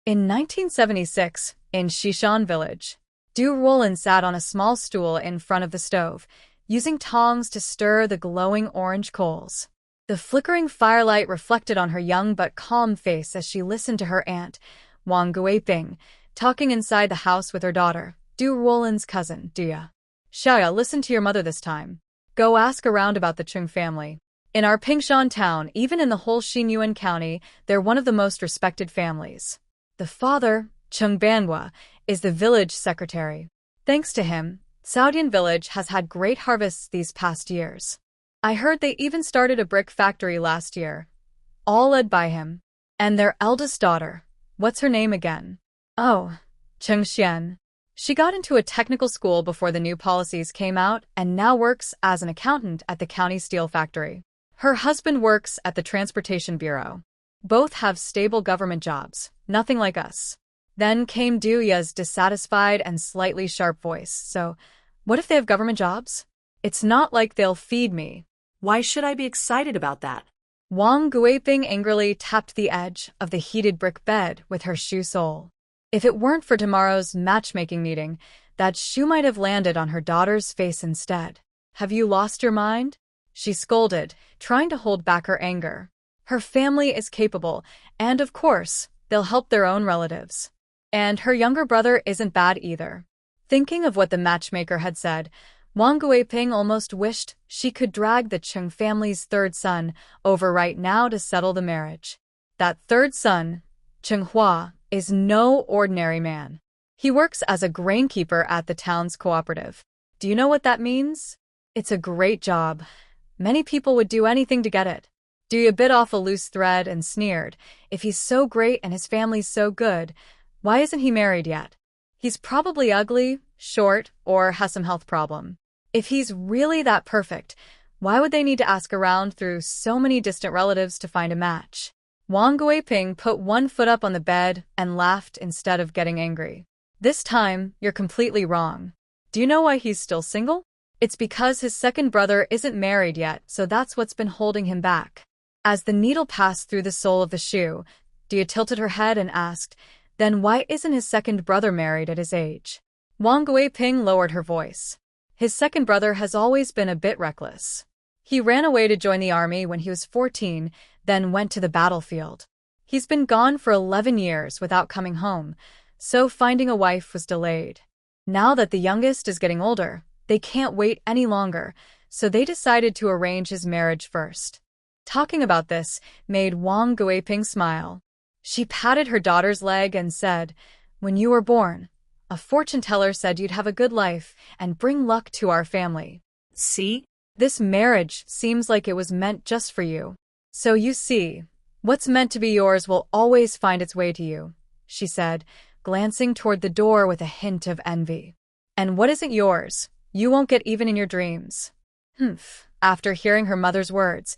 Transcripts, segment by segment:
In 1976, in Shishan village, Ruolin sat on a small stool in front of the stove, using tongs to stir the glowing orange coals. The flickering firelight reflected on her young but calm face as she listened to her aunt, Wong Guiping, talking inside the house with her daughter, Ruolin's cousin, Dia. Xiao, listen to your mother this time. Go ask around about the Chung family. In our Pingshan town, even in the whole Xinyuan County, they're one of the most respected families. The father, Chung Banhua, is the village secretary. Thanks to him, Saodian village has had great harvests these past years. I heard they even started a brick factory last year, all led by him. And their eldest daughter, what's her name again? Oh, Chung Xian. She got into a technical school before the new policies came out and now works as an accountant at the county steel factory. Her husband works at the transportation bureau. Both have stable government jobs, nothing like us. Then came Duya's dissatisfied and slightly sharp voice. So, what if they have government jobs? It's not like they'll feed me. Why should I be excited about that? Wong Guiping angrily tapped the edge of the heated brick bed with her shoe sole. If it weren't for tomorrow's matchmaking meeting, that shoe might have landed on her daughter's face instead. Have you lost your mind? She scolded, trying to hold back her anger. Her family is capable, and of course, they'll help their own relatives. And her younger brother isn't bad either. Thinking of what the matchmaker had said, Wang Guiping almost wished she could drag the Cheng family's third son over right now to settle the marriage. That third son, Cheng Hua, is no ordinary man. He works as a grainkeeper at the town's cooperative. Do you know what that means? It's a great job. Many people would do anything to get it. Duya bit off a loose thread and sneered. If he's so great and his family's so good, why isn't he married yet? He's probably ugly, short, or has some health problem. If he's really that perfect, why would they need to ask around through so many distant relatives to find a match? Wang Guiping put one foot up on the bed and laughed instead of getting angry. This time, you're completely wrong. Do you know why he's still single? It's because his second brother isn't married yet, so that's what's been holding him back. As the needle passed through the sole of the shoe, Dia tilted her head and asked, then why isn't his second brother married at his age? Wang Guiping lowered her voice. His second brother has always been a bit reckless. He ran away to join the army when he was 14, then went to the battlefield. He's been gone for 11 years without coming home, so finding a wife was delayed. Now that the youngest is getting older, they can't wait any longer, so they decided to arrange his marriage first. Talking about this made Wang Guiping smile. She patted her daughter's leg and said, when you were born, a fortune teller said you'd have a good life and bring luck to our family. See? This marriage seems like it was meant just for you. So you see, what's meant to be yours will always find its way to you, she said, glancing toward the door with a hint of envy. And what isn't yours, you won't get even in your dreams. After hearing her mother's words,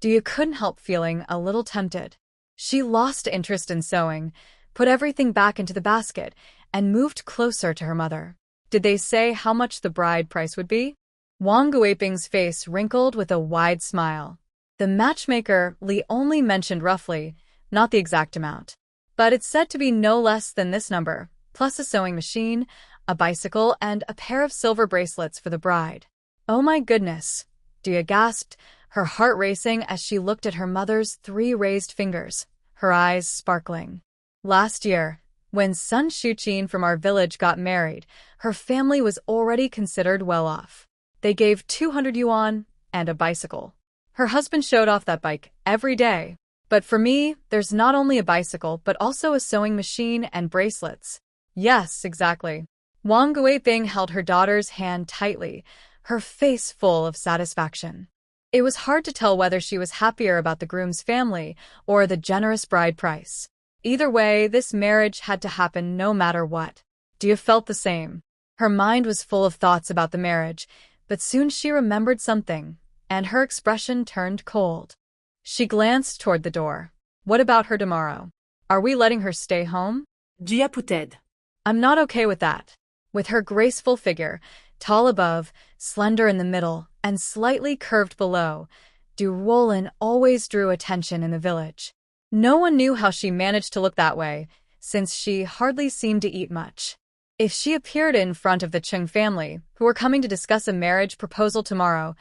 Duya couldn't help feeling a little tempted. She lost interest in sewing, put everything back into the basket, and moved closer to her mother. Did they say how much the bride price would be? Wang Guiping's face wrinkled with a wide smile. The matchmaker Li only mentioned roughly, not the exact amount. But it's said to be no less than this number, plus a sewing machine, a bicycle, and a pair of silver bracelets for the bride. Oh my goodness, Duya gasped, her heart racing as she looked at her mother's 3 raised fingers, her eyes sparkling. Last year, when Sun Shuqin from our village got married, her family was already considered well off. They gave 200 yuan and a bicycle. Her husband showed off that bike every day. But for me, there's not only a bicycle but also a sewing machine and bracelets. Yes, exactly. Wang Guiping held her daughter's hand tightly, her face full of satisfaction. It was hard to tell whether she was happier about the groom's family or the generous bride price. Either way, this marriage had to happen no matter what. Dia felt the same. Her mind was full of thoughts about the marriage, but soon she remembered something, and her expression turned cold. She glanced toward the door. What about her tomorrow? Are we letting her stay home? Dia puted. I'm not okay with that. With her graceful figure, tall above, slender in the middle, and slightly curved below, Ruolin always drew attention in the village. No one knew how she managed to look that way, since she hardly seemed to eat much. If she appeared in front of the Chung family, who were coming to discuss a marriage proposal tomorrow,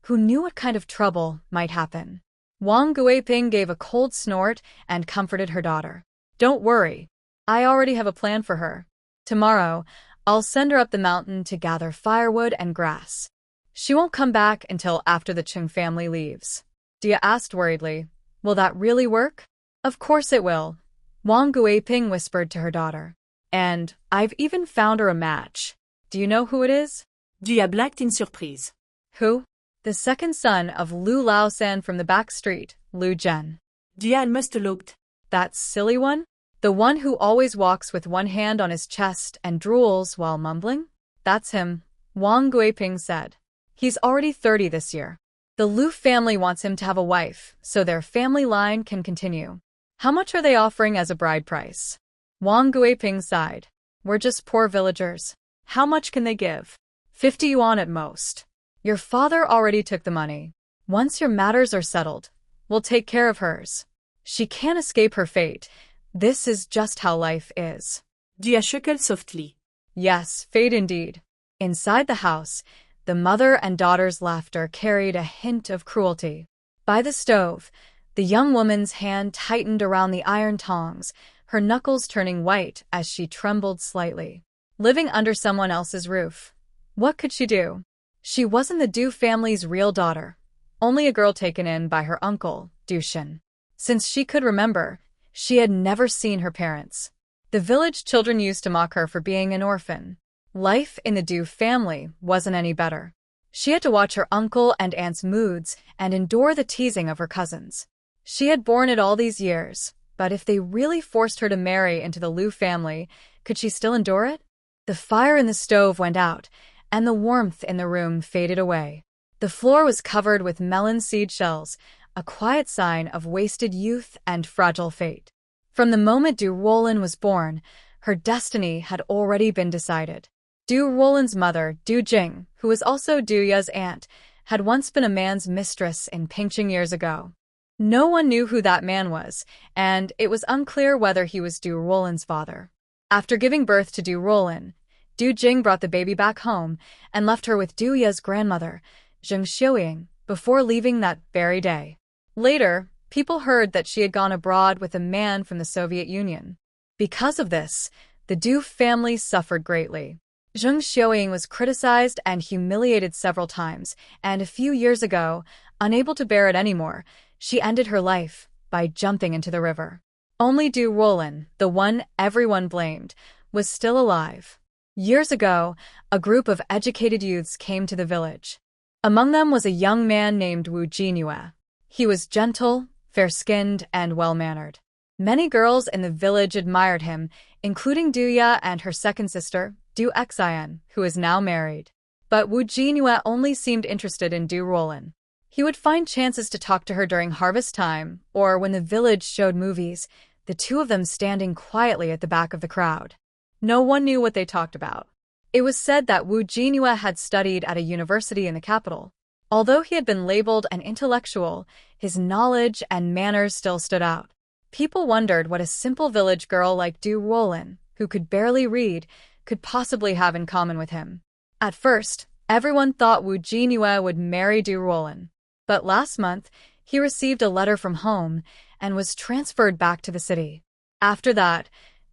who knew what kind of trouble might happen? Wang Guiping gave a cold snort and comforted her daughter. Don't worry. I already have a plan for her. Tomorrow, I'll send her up the mountain to gather firewood and grass. She won't come back until after the Chung family leaves. Dia asked worriedly, will that really work? Of course it will, Wang Guiping whispered to her daughter. And I've even found her a match. Do you know who it is? Dia blinked in surprise. Who? The second son of Lu Laosan from the back street, Lu Zhen. Dia almost looked. That silly one? The one who always walks with one hand on his chest and drools while mumbling? That's him, Wang Guiping said. He's already 30 this year. The Lu family wants him to have a wife, so their family line can continue. How much are they offering as a bride price? Wang Guiping sighed. We're just poor villagers. How much can they give? 50 yuan at most. Your father already took the money. Once your matters are settled, we'll take care of hers. She can't escape her fate. This is just how life is. Dia chuckled softly. Yes, fate indeed. Inside the house, the mother and daughter's laughter carried a hint of cruelty. By the stove, the young woman's hand tightened around the iron tongs, her knuckles turning white as she trembled slightly. Living under someone else's roof. What could she do? She wasn't the Du family's real daughter, only a girl taken in by her uncle, Dushin. Since she could remember, she had never seen her parents. The village children used to mock her for being an orphan. Life in the Du family wasn't any better. She had to watch her uncle and aunt's moods and endure the teasing of her cousins. She had borne it all these years, but if they really forced her to marry into the Lu family, could she still endure it? The fire in the stove went out, and the warmth in the room faded away. The floor was covered with melon seed shells, a quiet sign of wasted youth and fragile fate. From the moment Ruolin was born, her destiny had already been decided. Ruolin's mother, Jing, who was also Ya's aunt, had once been a man's mistress in Pingcheng years ago. No one knew who that man was, and it was unclear whether he was Ruolin's father. After giving birth to Ruolin, Jing brought the baby back home and left her with Ya's grandmother, Juing, before leaving that very day. Later, people heard that she had gone abroad with a man from the Soviet Union. Because of this, the Du family suffered greatly. Juing was criticized and humiliated several times, and a few years ago, unable to bear it anymore, she ended her life by jumping into the river. Only Ruolin, the one everyone blamed, was still alive. Years ago, a group of educated youths came to the village. Among them was a young man named Wu Jinhua. He was gentle, fair-skinned, and well-mannered. Many girls in the village admired him, including Duya and her second sister, Du Xian, who is now married. But Wu Jinhua only seemed interested in Ruolin. He would find chances to talk to her during harvest time, or when the village showed movies, the two of them standing quietly at the back of the crowd. No one knew what they talked about. It was said that Wu Jinhua had studied at a university in the capital. Although he had been labeled an intellectual, his knowledge and manners still stood out. People wondered what a simple village girl like Ruolin, who could barely read, could possibly have in common with him. At first, everyone thought Wu Jinhua would marry Ruolin. But last month, he received a letter from home and was transferred back to the city. After that,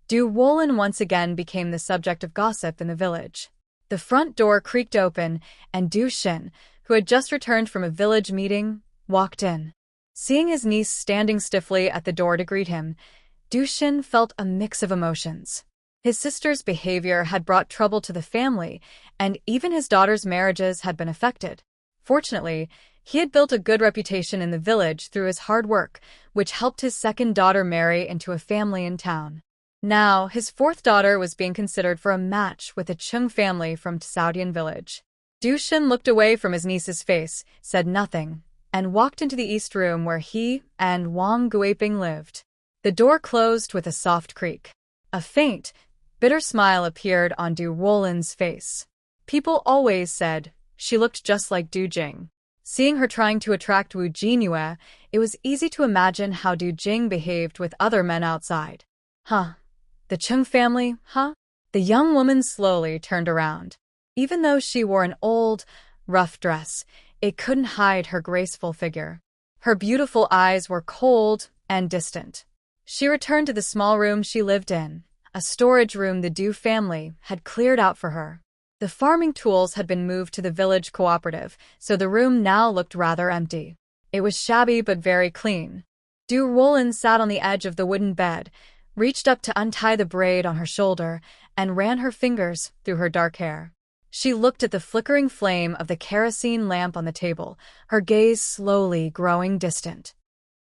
Ruolin once again became the subject of gossip in the village. The front door creaked open, and Dushin, who had just returned from a village meeting, walked in. Seeing his niece standing stiffly at the door to greet him, Dushin felt a mix of emotions. His sister's behavior had brought trouble to the family, and even his daughter's marriages had been affected. Fortunately, he had built a good reputation in the village through his hard work, which helped his second daughter marry into a family in town. Now, his fourth daughter was being considered for a match with a Chung family from Tsaudian village. Dushin looked away from his niece's face, said nothing, and walked into the east room where he and Wang Guiping lived. The door closed with a soft creak. A faint, bitter smile appeared on Ruolin's face. People always said she looked just like Jing. Seeing her trying to attract Wu Jinhua, it was easy to imagine how Jing behaved with other men outside. Huh. The Chung family, huh? The young woman slowly turned around. Even though she wore an old, rough dress, it couldn't hide her graceful figure. Her beautiful eyes were cold and distant. She returned to the small room she lived in, a storage room the Du family had cleared out for her. The farming tools had been moved to the village cooperative, so the room now looked rather empty. It was shabby but very clean. Ruolin sat on the edge of the wooden bed, reached up to untie the braid on her shoulder, and ran her fingers through her dark hair. She looked at the flickering flame of the kerosene lamp on the table, her gaze slowly growing distant.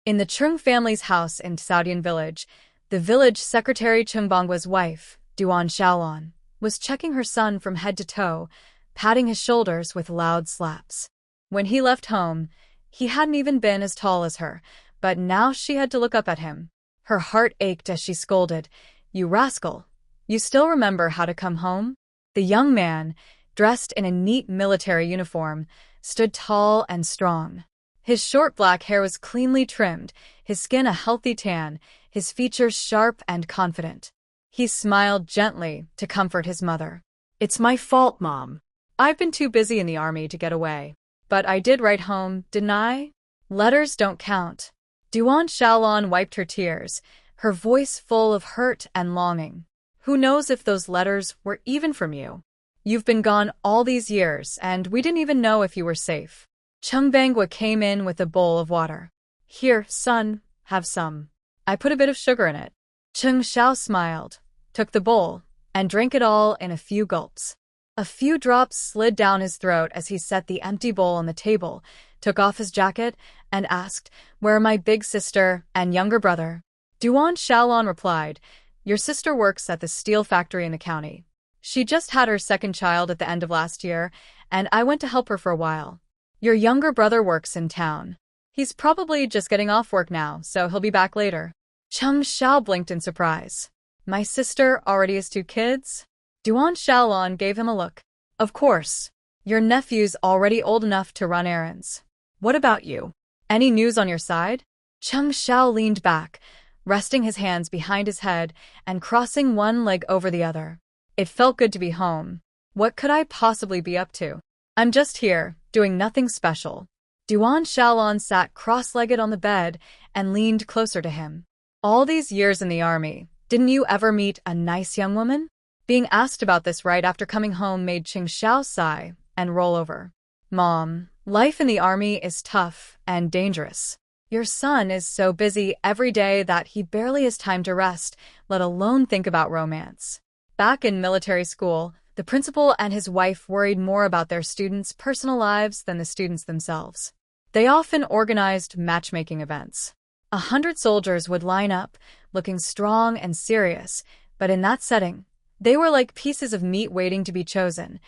In the Chung family's house in Saudian village, the village secretary Chungbangwa's wife, Duan Shaolan, was checking her son from head to toe, patting his shoulders with loud slaps. When he left home, he hadn't even been as tall as her, but now she had to look up at him. Her heart ached as she scolded, "You rascal! You still remember how to come home?" The young man, dressed in a neat military uniform, stood tall and strong. His short black hair was cleanly trimmed, his skin a healthy tan, his features sharp and confident. He smiled gently to comfort his mother. "It's my fault, Mom. I've been too busy in the army to get away. But I did write home, didn't I? Letters don't count." Duan Shaolan wiped her tears, her voice full of hurt and longing. "Who knows if those letters were even from you? You've been gone all these years, and we didn't even know if you were safe." Chungbangwa came in with a bowl of water. "Here, son, have some. I put a bit of sugar in it." Chung Xiao smiled, took the bowl, and drank it all in a few gulps. A few drops slid down his throat as he set the empty bowl on the table, took off his jacket, and asked, "Where are my big sister and younger brother?" Duan Shaolan replied, "Your sister works at the steel factory in the county. She just had her second child at the end of last year, and I went to help her for a while. Your younger brother works in town. He's probably just getting off work now, so he'll be back later." Chung Xiao blinked in surprise. "My sister already has 2 kids?" Duan Shaolan gave him a look. "Of course. Your nephew's already old enough to run errands. What about you? Any news on your side?" Chung Xiao leaned back, resting his hands behind his head and crossing one leg over the other. It felt good to be home. What could I possibly be up to? I'm just here, doing nothing special. Duan Shaolan sat cross-legged on the bed and leaned closer to him. "All these years in the army, didn't you ever meet a nice young woman?" Being asked about this right after coming home made Chung Xiao sigh and roll over. "Mom, life in the army is tough and dangerous. Your son is so busy every day that he barely has time to rest, let alone think about romance." Back in military school, the principal and his wife worried more about their students' personal lives than the students themselves. They often organized matchmaking events. 100 soldiers would line up, looking strong and serious, but in that setting, they were like pieces of meat waiting to be chosen,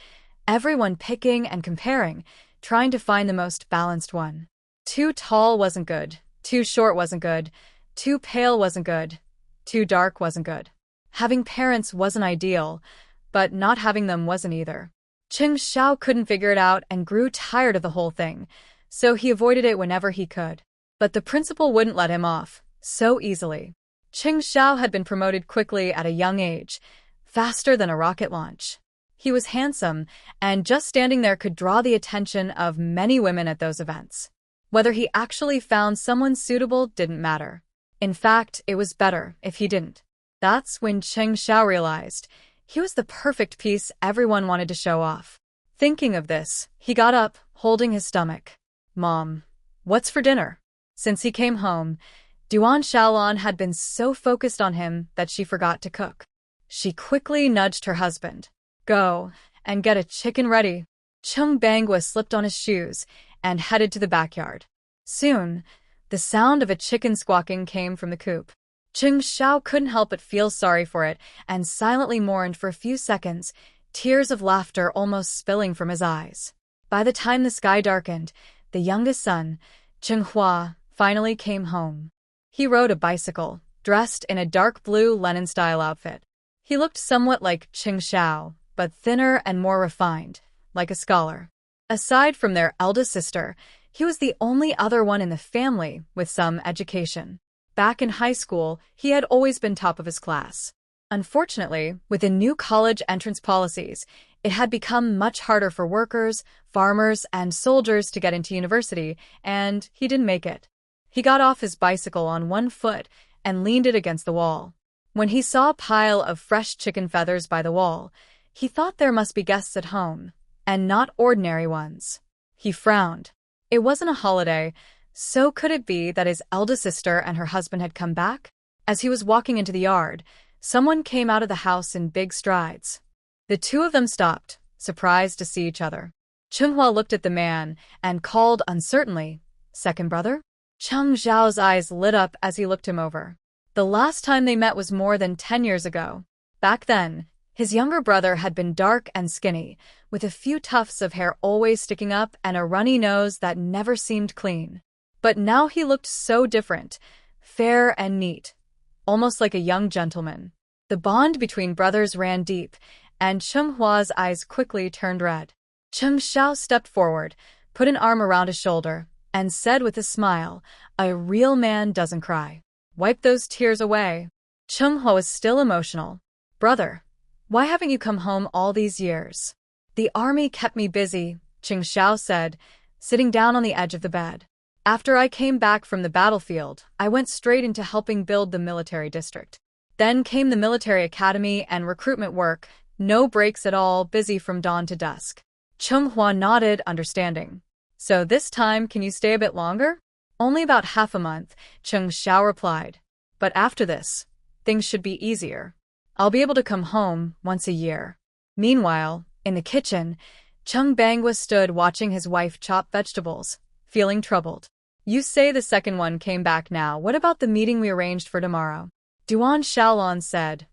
everyone picking and comparing, trying to find the most balanced one. Too tall wasn't good, too short wasn't good, too pale wasn't good, too dark wasn't good. Having parents wasn't ideal, but not having them wasn't either. Chung Xiao couldn't figure it out and grew tired of the whole thing, so he avoided it whenever he could. But the principal wouldn't let him off so easily. Chung Xiao had been promoted quickly at a young age, faster than a rocket launch. He was handsome, and just standing there could draw the attention of many women at those events. Whether he actually found someone suitable didn't matter. In fact, it was better if he didn't. That's when Chung Xiao realized he was the perfect piece everyone wanted to show off. Thinking of this, he got up, holding his stomach. "Mom, what's for dinner?" Since he came home, Duan Shaolan had been so focused on him that she forgot to cook. She quickly nudged her husband. "Go and get a chicken ready." Chungbangwa slipped on his shoes and headed to the backyard. Soon, the sound of a chicken squawking came from the coop. Chung Xiao couldn't help but feel sorry for it and silently mourned for a few seconds, tears of laughter almost spilling from his eyes. By the time the sky darkened, the youngest son, Chenghua, finally came home. He rode a bicycle, dressed in a dark blue Lenin-style outfit. He looked somewhat like Chung Xiao, but thinner and more refined, like a scholar. Aside from their eldest sister, he was the only other one in the family with some education. Back in high school, he had always been top of his class. Unfortunately, with the new college entrance policies, it had become much harder for workers, farmers, and soldiers to get into university, and he didn't make it. He got off his bicycle on one foot and leaned it against the wall. When he saw a pile of fresh chicken feathers by the wall, he thought there must be guests at home, and not ordinary ones. He frowned. It wasn't a holiday, so could it be that his eldest sister and her husband had come back? As he was walking into the yard, someone came out of the house in big strides. The two of them stopped, surprised to see each other. Chung looked at the man and called uncertainly, "Second brother?" Chung Zhao's eyes lit up as he looked him over. The last time they met was more than 10 years ago. Back then, his younger brother had been dark and skinny, with a few tufts of hair always sticking up and a runny nose that never seemed clean. But now he looked so different, fair and neat, almost like a young gentleman. The bond between brothers ran deep, and Chung Hua's eyes quickly turned red. Chung Xiao stepped forward, put an arm around his shoulder, and said with a smile, "A real man doesn't cry. Wipe those tears away." Chung Hua was still emotional. "Brother, why haven't you come home all these years?" "The army kept me busy," Chung Xiao said, sitting down on the edge of the bed. "After I came back from the battlefield, I went straight into helping build the military district. Then came the military academy and recruitment work, no breaks at all, busy from dawn to dusk." Chung Hua nodded, understanding. "So this time, can you stay a bit longer?" "Only about half a month," Chung Xiao replied. "But after this, things should be easier. I'll be able to come home once a year." Meanwhile, in the kitchen, Chung Bangwa stood watching his wife chop vegetables, feeling troubled. "You say the second one came back now. What about the meeting we arranged for tomorrow?" Duan Shaolan said.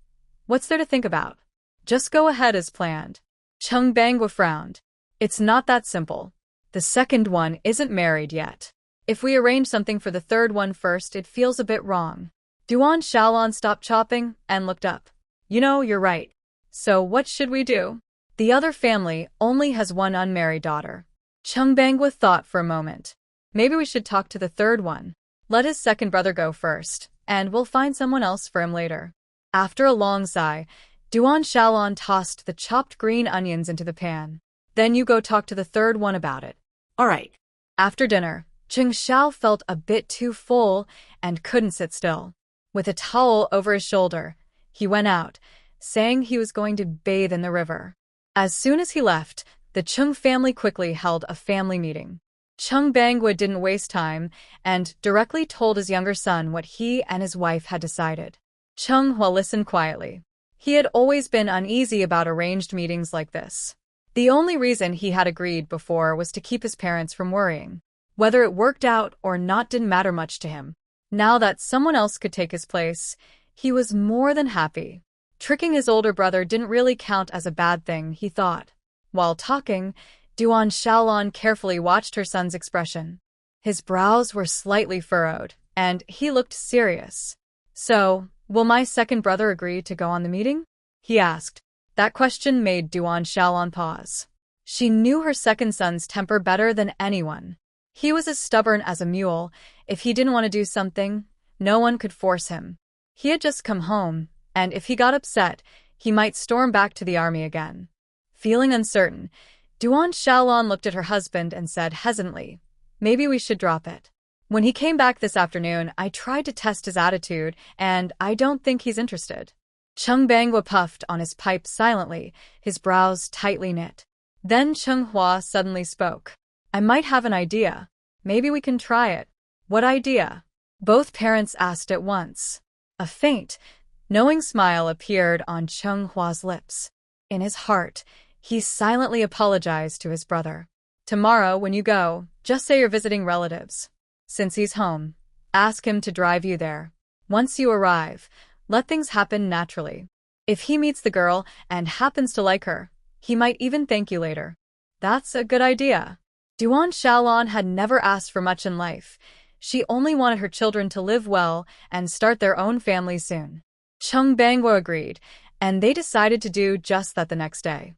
"What's there to think about? Just go ahead as planned." Chung Bangwa frowned. "It's not that simple. The second one isn't married yet. If we arrange something for the third one first, it feels a bit wrong." Duan Shaolan stopped chopping and looked up. You're right. So what should we do?" "The other family only has one unmarried daughter." Chung Bangwa thought for a moment. "Maybe we should talk to the third one. Let his second brother go first, and we'll find someone else for him later." After a long sigh, Duan Shaolan tossed the chopped green onions into the pan. "Then you go talk to the third one about it." All right. After dinner, Chung Xiao felt a bit too full and couldn't sit still. With a towel over his shoulder, he went out, saying he was going to bathe in the river. As soon as he left, the Chung family quickly held a family meeting. Chung Bangwa didn't waste time and directly told his younger son what he and his wife had decided. Chung Hua listened quietly. He had always been uneasy about arranged meetings like this. The only reason he had agreed before was to keep his parents from worrying. Whether it worked out or not didn't matter much to him. Now that someone else could take his place, he was more than happy. Tricking his older brother didn't really count as a bad thing, he thought. While talking, Duan Shaolan carefully watched her son's expression. His brows were slightly furrowed, and he looked serious. "So, will my second brother agree to go on the meeting?" he asked. That question made Duan Shaolan pause. She knew her second son's temper better than anyone. He was as stubborn as a mule. If he didn't want to do something, no one could force him. He had just come home, and if he got upset, he might storm back to the army again. Feeling uncertain, Duan Shaolan looked at her husband and said hesitantly, "Maybe we should drop it. When he came back this afternoon, I tried to test his attitude, and I don't think he's interested." Chung Bangwa puffed on his pipe silently, his brows tightly knit. Then Chung Hua suddenly spoke. "I might have an idea. Maybe we can try it." "What idea?" both parents asked at once. A faint, knowing smile appeared on Chung Hua's lips. In his heart, he silently apologized to his brother. "Tomorrow, when you go, just say you're visiting relatives. Since he's home, ask him to drive you there. Once you arrive, let things happen naturally. If he meets the girl and happens to like her, he might even thank you later." "That's a good idea." Duan Shaolan had never asked for much in life. She only wanted her children to live well and start their own families soon. Chung Bangwa agreed, and they decided to do just that the next day.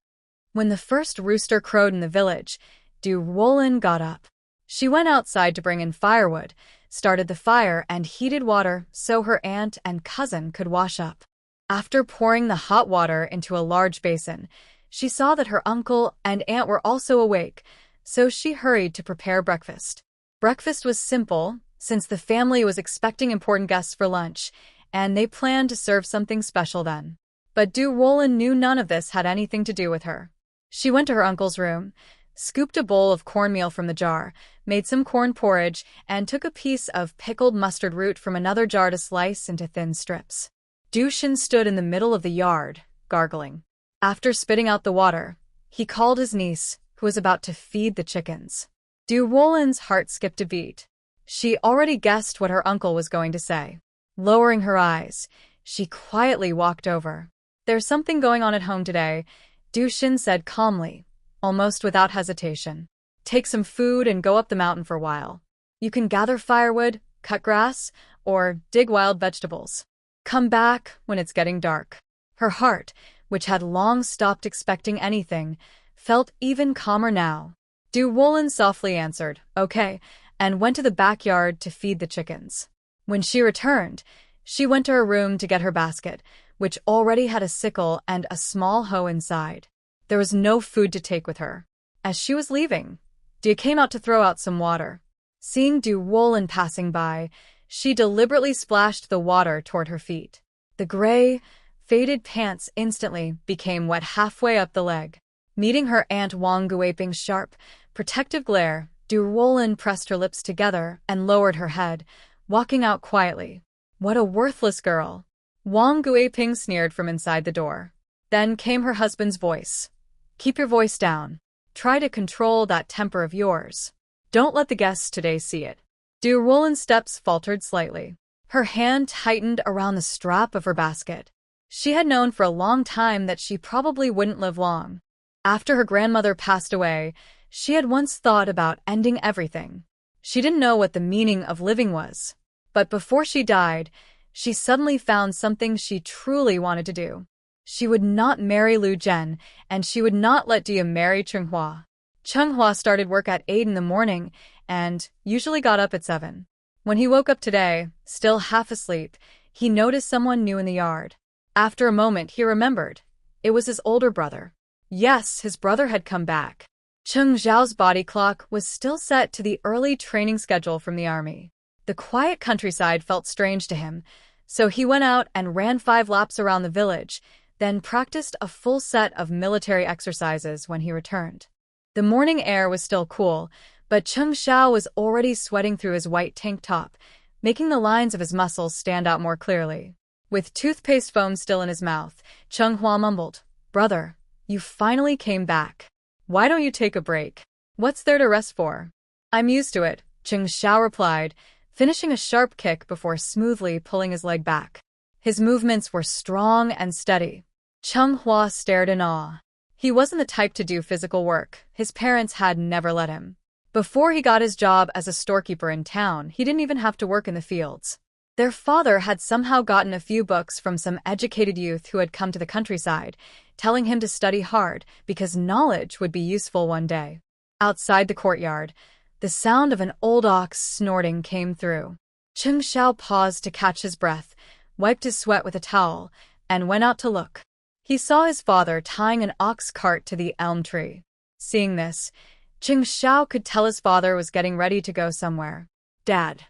When the first rooster crowed in the village, Ruolin got up. She went outside to bring in firewood, started the fire, and heated water so her aunt and cousin could wash up. After pouring the hot water into a large basin, she saw that her uncle and aunt were also awake, so she hurried to prepare breakfast. Breakfast was simple, since the family was expecting important guests for lunch, and they planned to serve something special then. But Ruolin knew none of this had anything to do with her. She went to her uncle's room, scooped a bowl of cornmeal from the jar, made some corn porridge, and took a piece of pickled mustard root from another jar to slice into thin strips. Duan stood in the middle of the yard, gargling. After spitting out the water, he called his niece, who was about to feed the chickens. Ruolin's heart skipped a beat. She already guessed what her uncle was going to say. Lowering her eyes, she quietly walked over. "There's something going on at home today," Duan said calmly, almost without hesitation. "Take some food and go up the mountain for a while. You can gather firewood, cut grass, or dig wild vegetables. Come back when it's getting dark." Her heart, which had long stopped expecting anything, felt even calmer now. Ruolin softly answered, "Okay," and went to the backyard to feed the chickens. When she returned, she went to her room to get her basket, which already had a sickle and a small hoe inside. There was no food to take with her. As she was leaving, Dia came out to throw out some water. Seeing Ruolin passing by, she deliberately splashed the water toward her feet. The gray, faded pants instantly became wet halfway up the leg. Meeting her Aunt Wong Guaping's sharp, protective glare, Ruolin pressed her lips together and lowered her head, walking out quietly. "What a worthless girl," Wong Guaping sneered from inside the door. Then came her husband's voice. "Keep your voice down. Try to control that temper of yours. Don't let the guests today see it." Ruolin's steps faltered slightly. Her hand tightened around the strap of her basket. She had known for a long time that she probably wouldn't live long. After her grandmother passed away, she had once thought about ending everything. She didn't know what the meaning of living was. But before she died, she suddenly found something she truly wanted to do. She would not marry Lu Zhen, and she would not let Dia marry Chung Hua. Chung Hua started work at 8 in the morning and usually got up at 7. When he woke up today, still half asleep, he noticed someone new in the yard. After a moment, he remembered. It was his older brother. Yes, his brother had come back. Chung Zhao's body clock was still set to the early training schedule from the army. The quiet countryside felt strange to him, so he went out and ran 5 laps around the village, then practiced a full set of military exercises when he returned. The morning air was still cool, but Chung Xiao was already sweating through his white tank top, making the lines of his muscles stand out more clearly. With toothpaste foam still in his mouth, Chung Hua mumbled, "Brother, you finally came back. Why don't you take a break? What's there to rest for?" "I'm used to it," Chung Xiao replied, finishing a sharp kick before smoothly pulling his leg back. His movements were strong and steady. Chung Hua stared in awe. He wasn't the type to do physical work. His parents had never let him. Before he got his job as a storekeeper in town, he didn't even have to work in the fields. Their father had somehow gotten a few books from some educated youth who had come to the countryside, telling him to study hard because knowledge would be useful one day. Outside the courtyard, the sound of an old ox snorting came through. Chung Xiao paused to catch his breath, wiped his sweat with a towel, and went out to look. He saw his father tying an ox cart to the elm tree. Seeing this, Chung Xiao could tell his father was getting ready to go somewhere. "Dad,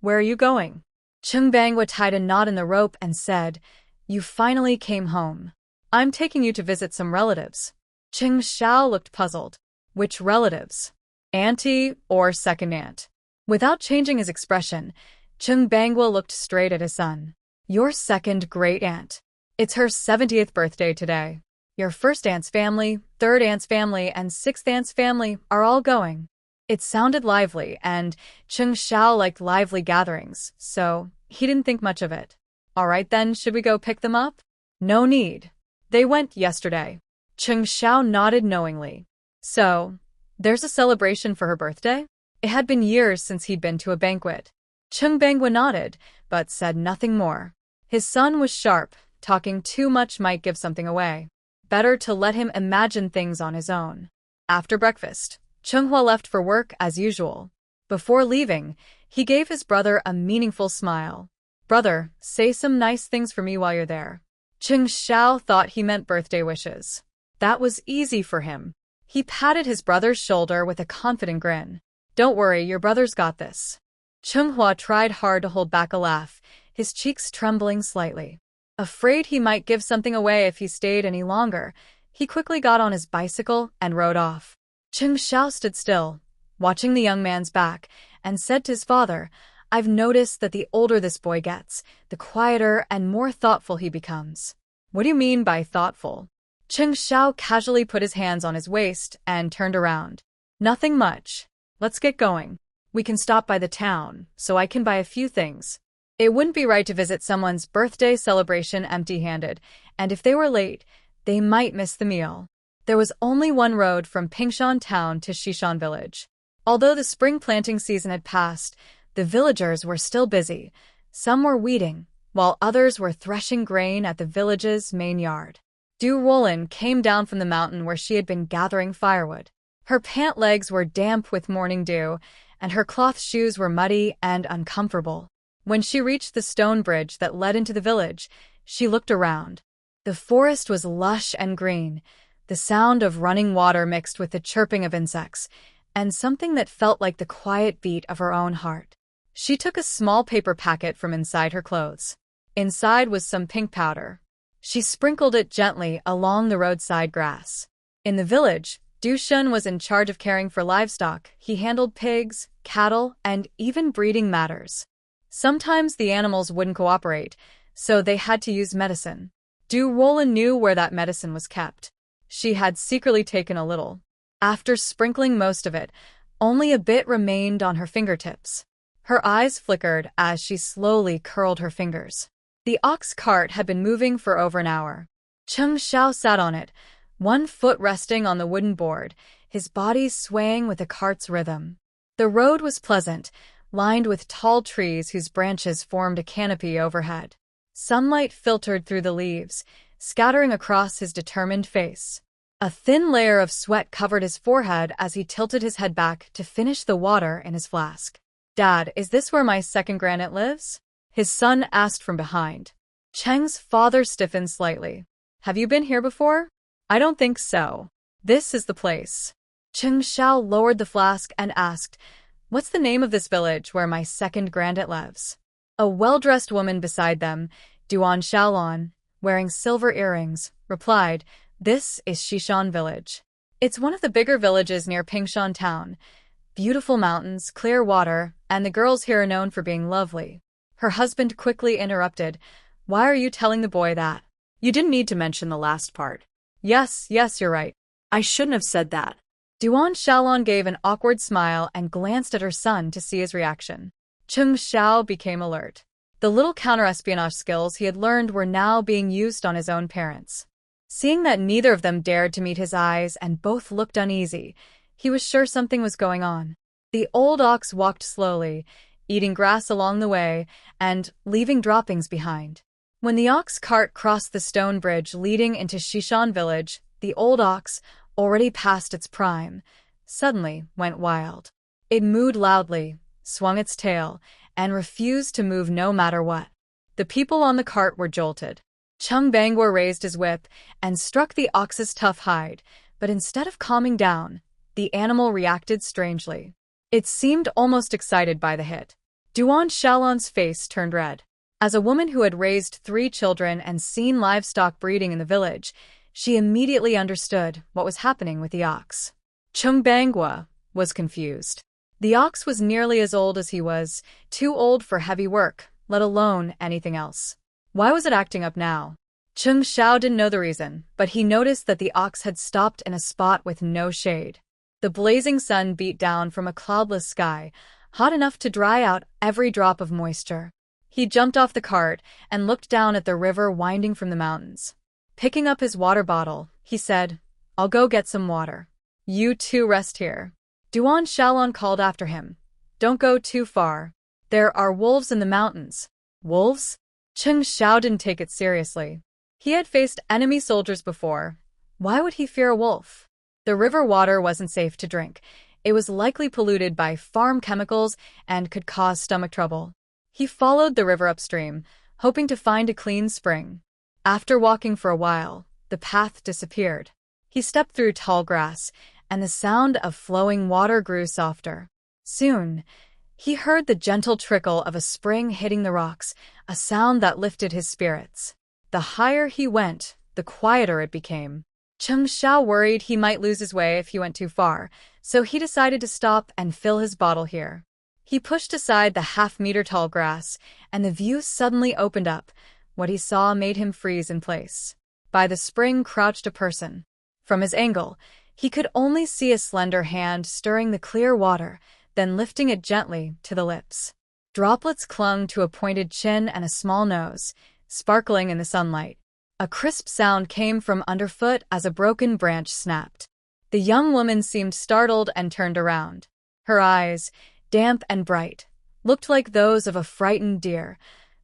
where are you going?" Chung Bangwa tied a knot in the rope and said, "You finally came home. I'm taking you to visit some relatives." Chung Xiao looked puzzled. "Which relatives? Auntie or second aunt?" Without changing his expression, Chung Bangwa looked straight at his son. "Your second great aunt. It's her 70th birthday today. Your first aunt's family, third aunt's family, and sixth aunt's family are all going." It sounded lively, and Chung Xiao liked lively gatherings, so he didn't think much of it. "All right then, should we go pick them up?" "No need. They went yesterday." Chung Xiao nodded knowingly. "So, there's a celebration for her birthday?" It had been years since he'd been to a banquet. Chung Bangwa nodded, but said nothing more. His son was sharp. Talking too much might give something away. Better to let him imagine things on his own. After breakfast, Chung Hua left for work as usual. Before leaving, he gave his brother a meaningful smile. "Brother, say some nice things for me while you're there. Xiao thought he meant birthday wishes. That was easy for him. He patted his brother's shoulder with a confident grin. Don't worry, your brother's got this. Hua tried hard to hold back a laugh, his cheeks trembling slightly. Afraid he might give something away if he stayed any longer, he quickly got on his bicycle and rode off. Xiao stood still, watching the young man's back, and said to his father, I've noticed that the older this boy gets, the quieter and more thoughtful he becomes. What do you mean by thoughtful? Xiao casually put his hands on his waist and turned around. Nothing much. Let's get going. We can stop by the town, so I can buy a few things. It wouldn't be right to visit someone's birthday celebration empty-handed, and if they were late, they might miss the meal. There was only one road from Pingshan town to Xishan village. Although the spring planting season had passed, the villagers were still busy. Some were weeding, while others were threshing grain at the village's main yard. Ruolin came down from the mountain where she had been gathering firewood. Her pant legs were damp with morning dew, and her cloth shoes were muddy and uncomfortable. When she reached the stone bridge that led into the village, she looked around. The forest was lush and green, the sound of running water mixed with the chirping of insects, and something that felt like the quiet beat of her own heart. She took a small paper packet from inside her clothes. Inside was some pink powder. She sprinkled it gently along the roadside grass. In the village, Duan was in charge of caring for livestock. He handled pigs, cattle, and even breeding matters. Sometimes the animals wouldn't cooperate, so they had to use medicine. Ruolin knew where that medicine was kept. She had secretly taken a little. After sprinkling most of it, only a bit remained on her fingertips. Her eyes flickered as she slowly curled her fingers. The ox cart had been moving for over an hour. Xiao sat on it, one foot resting on the wooden board, his body swaying with the cart's rhythm. The road was pleasant, lined with tall trees whose branches formed a canopy overhead. Sunlight filtered through the leaves, scattering across his determined face. A thin layer of sweat covered his forehead as he tilted his head back to finish the water in his flask. Dad, is this where my second granite lives? His son asked from behind. Cheng's father stiffened slightly. Have you been here before? I don't think so. This is the place. Xiao lowered the flask and asked, What's the name of this village where my second granddad lives? A well-dressed woman beside them, Duan Shaolan, wearing silver earrings, replied, This is Xishan village. It's one of the bigger villages near Pingshan town. Beautiful mountains, clear water, and the girls here are known for being lovely. Her husband quickly interrupted, Why are you telling the boy that? You didn't need to mention the last part. Yes, you're right. I shouldn't have said that. Duan Shaolan gave an awkward smile and glanced at her son to see his reaction. Xiao became alert. The little counter-espionage skills he had learned were now being used on his own parents. Seeing that neither of them dared to meet his eyes and both looked uneasy, he was sure something was going on. The old ox walked slowly, eating grass along the way and leaving droppings behind. When the ox cart crossed the stone bridge leading into Xishan village, the old ox, already past its prime, suddenly went wild. It mooed loudly, swung its tail, and refused to move no matter what. The people on the cart were jolted. Chung raised his whip and struck the ox's tough hide, but instead of calming down, the animal reacted strangely. It seemed almost excited by the hit. Duan Shaolan's face turned red. As a woman who had raised 3 children and seen livestock breeding in the village, she immediately understood what was happening with the ox. Chung was confused. The ox was nearly as old as he was, too old for heavy work, let alone anything else. Why was it acting up now? Xiao didn't know the reason, but he noticed that the ox had stopped in a spot with no shade. The blazing sun beat down from a cloudless sky, hot enough to dry out every drop of moisture. He jumped off the cart and looked down at the river winding from the mountains. Picking up his water bottle, he said, I'll go get some water. You two rest here. Duan Shaolan called after him. Don't go too far. There are wolves in the mountains. Wolves? Xiao didn't take it seriously. He had faced enemy soldiers before. Why would he fear a wolf? The river water wasn't safe to drink. It was likely polluted by farm chemicals and could cause stomach trouble. He followed the river upstream, hoping to find a clean spring. After walking for a while, the path disappeared. He stepped through tall grass, and the sound of flowing water grew softer. Soon, he heard the gentle trickle of a spring hitting the rocks, a sound that lifted his spirits. The higher he went, the quieter it became. Xiao worried he might lose his way if he went too far, so he decided to stop and fill his bottle here. He pushed aside the half-meter-tall grass, and the view suddenly opened up. What he saw made him freeze in place. By the spring crouched a person. From his angle, he could only see a slender hand stirring the clear water, then lifting it gently to the lips. Droplets clung to a pointed chin and a small nose, sparkling in the sunlight. A crisp sound came from underfoot as a broken branch snapped. The young woman seemed startled and turned around. Her eyes, damp and bright, looked like those of a frightened deer,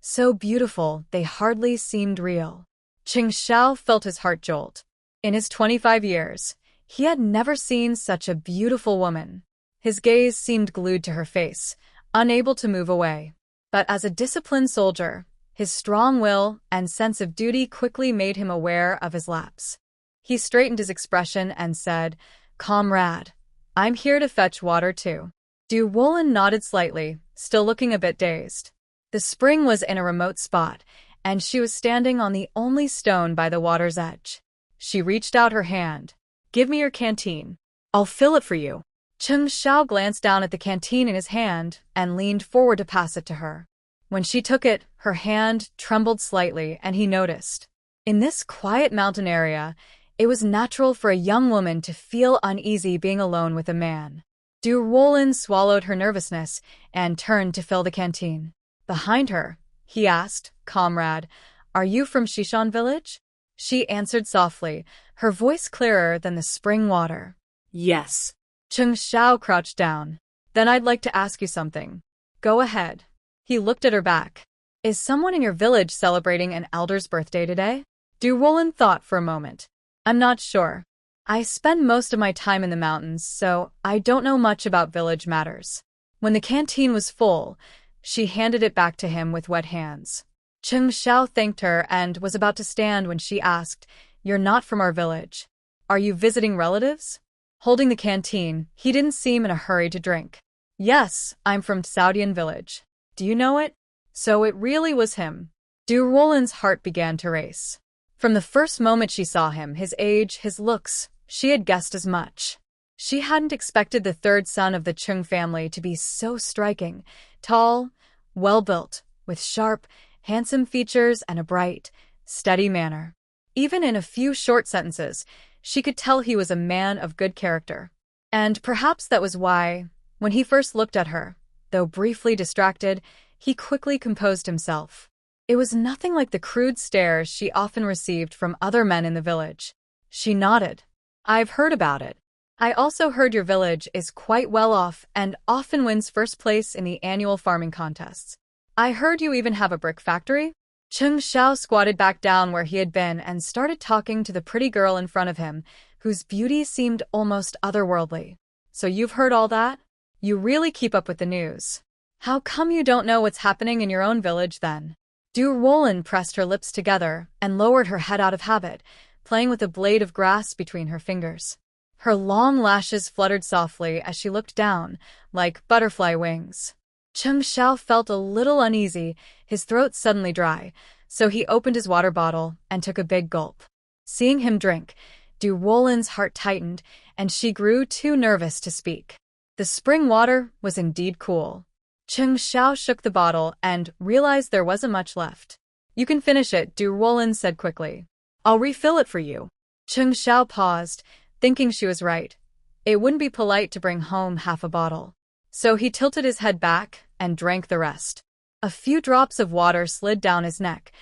so beautiful they hardly seemed real. Xiao felt his heart jolt. In his 25 years, he had never seen such a beautiful woman. His gaze seemed glued to her face, unable to move away. But as a disciplined soldier, his strong will and sense of duty quickly made him aware of his lapse. He straightened his expression and said, "Comrade, I'm here to fetch water too." Ruolin nodded slightly, still looking a bit dazed. The spring was in a remote spot, and she was standing on the only stone by the water's edge. She reached out her hand. "Give me your canteen. I'll fill it for you." Xiao glanced down at the canteen in his hand and leaned forward to pass it to her. When she took it, her hand trembled slightly, and he noticed. In this quiet mountain area, it was natural for a young woman to feel uneasy being alone with a man. Ruolin swallowed her nervousness and turned to fill the canteen. Behind her, he asked, "Comrade, are you from Xishan village?" She answered softly, her voice clearer than the spring water. Yes. Xiao crouched down. "Then I'd like to ask you something." "Go ahead." He looked at her back. "Is someone in your village celebrating an elder's birthday today?" Ruolin thought for a moment. "I'm not sure. I spend most of my time in the mountains, so I don't know much about village matters." When the canteen was full, she handed it back to him with wet hands. Xiao thanked her and was about to stand when she asked, "You're not from our village. Are you visiting relatives?" Holding the canteen, he didn't seem in a hurry to drink. "Yes, I'm from Saudian village. Do you know it?" So it really was him. Ruolin's heart began to race. From the first moment she saw him, his age, his looks, she had guessed as much. She hadn't expected the third son of the Chung family to be so striking, tall, well-built, with sharp, handsome features and a bright, steady manner. Even in a few short sentences, she could tell he was a man of good character. And perhaps that was why, when he first looked at her, though briefly distracted, he quickly composed himself. It was nothing like the crude stares she often received from other men in the village. She nodded. "I've heard about it. I also heard your village is quite well off and often wins first place in the annual farming contests. I heard you even have a brick factory?" Xiao squatted back down where he had been and started talking to the pretty girl in front of him, whose beauty seemed almost otherworldly. "So you've heard all that? You really keep up with the news. How come you don't know what's happening in your own village then?" Ruolin pressed her lips together and lowered her head out of habit, playing with a blade of grass between her fingers. Her long lashes fluttered softly as she looked down, like butterfly wings. Xiao felt a little uneasy, his throat suddenly dry, so he opened his water bottle and took a big gulp. Seeing him drink, Ruolin's heart tightened, and she grew too nervous to speak. The spring water was indeed cool. Xiao shook the bottle and realized there wasn't much left. "You can finish it," Ruolin said quickly. "I'll refill it for you." Xiao paused, thinking she was right. It wouldn't be polite to bring home half a bottle. So he tilted his head back and drank the rest. A few drops of water slid down his neck,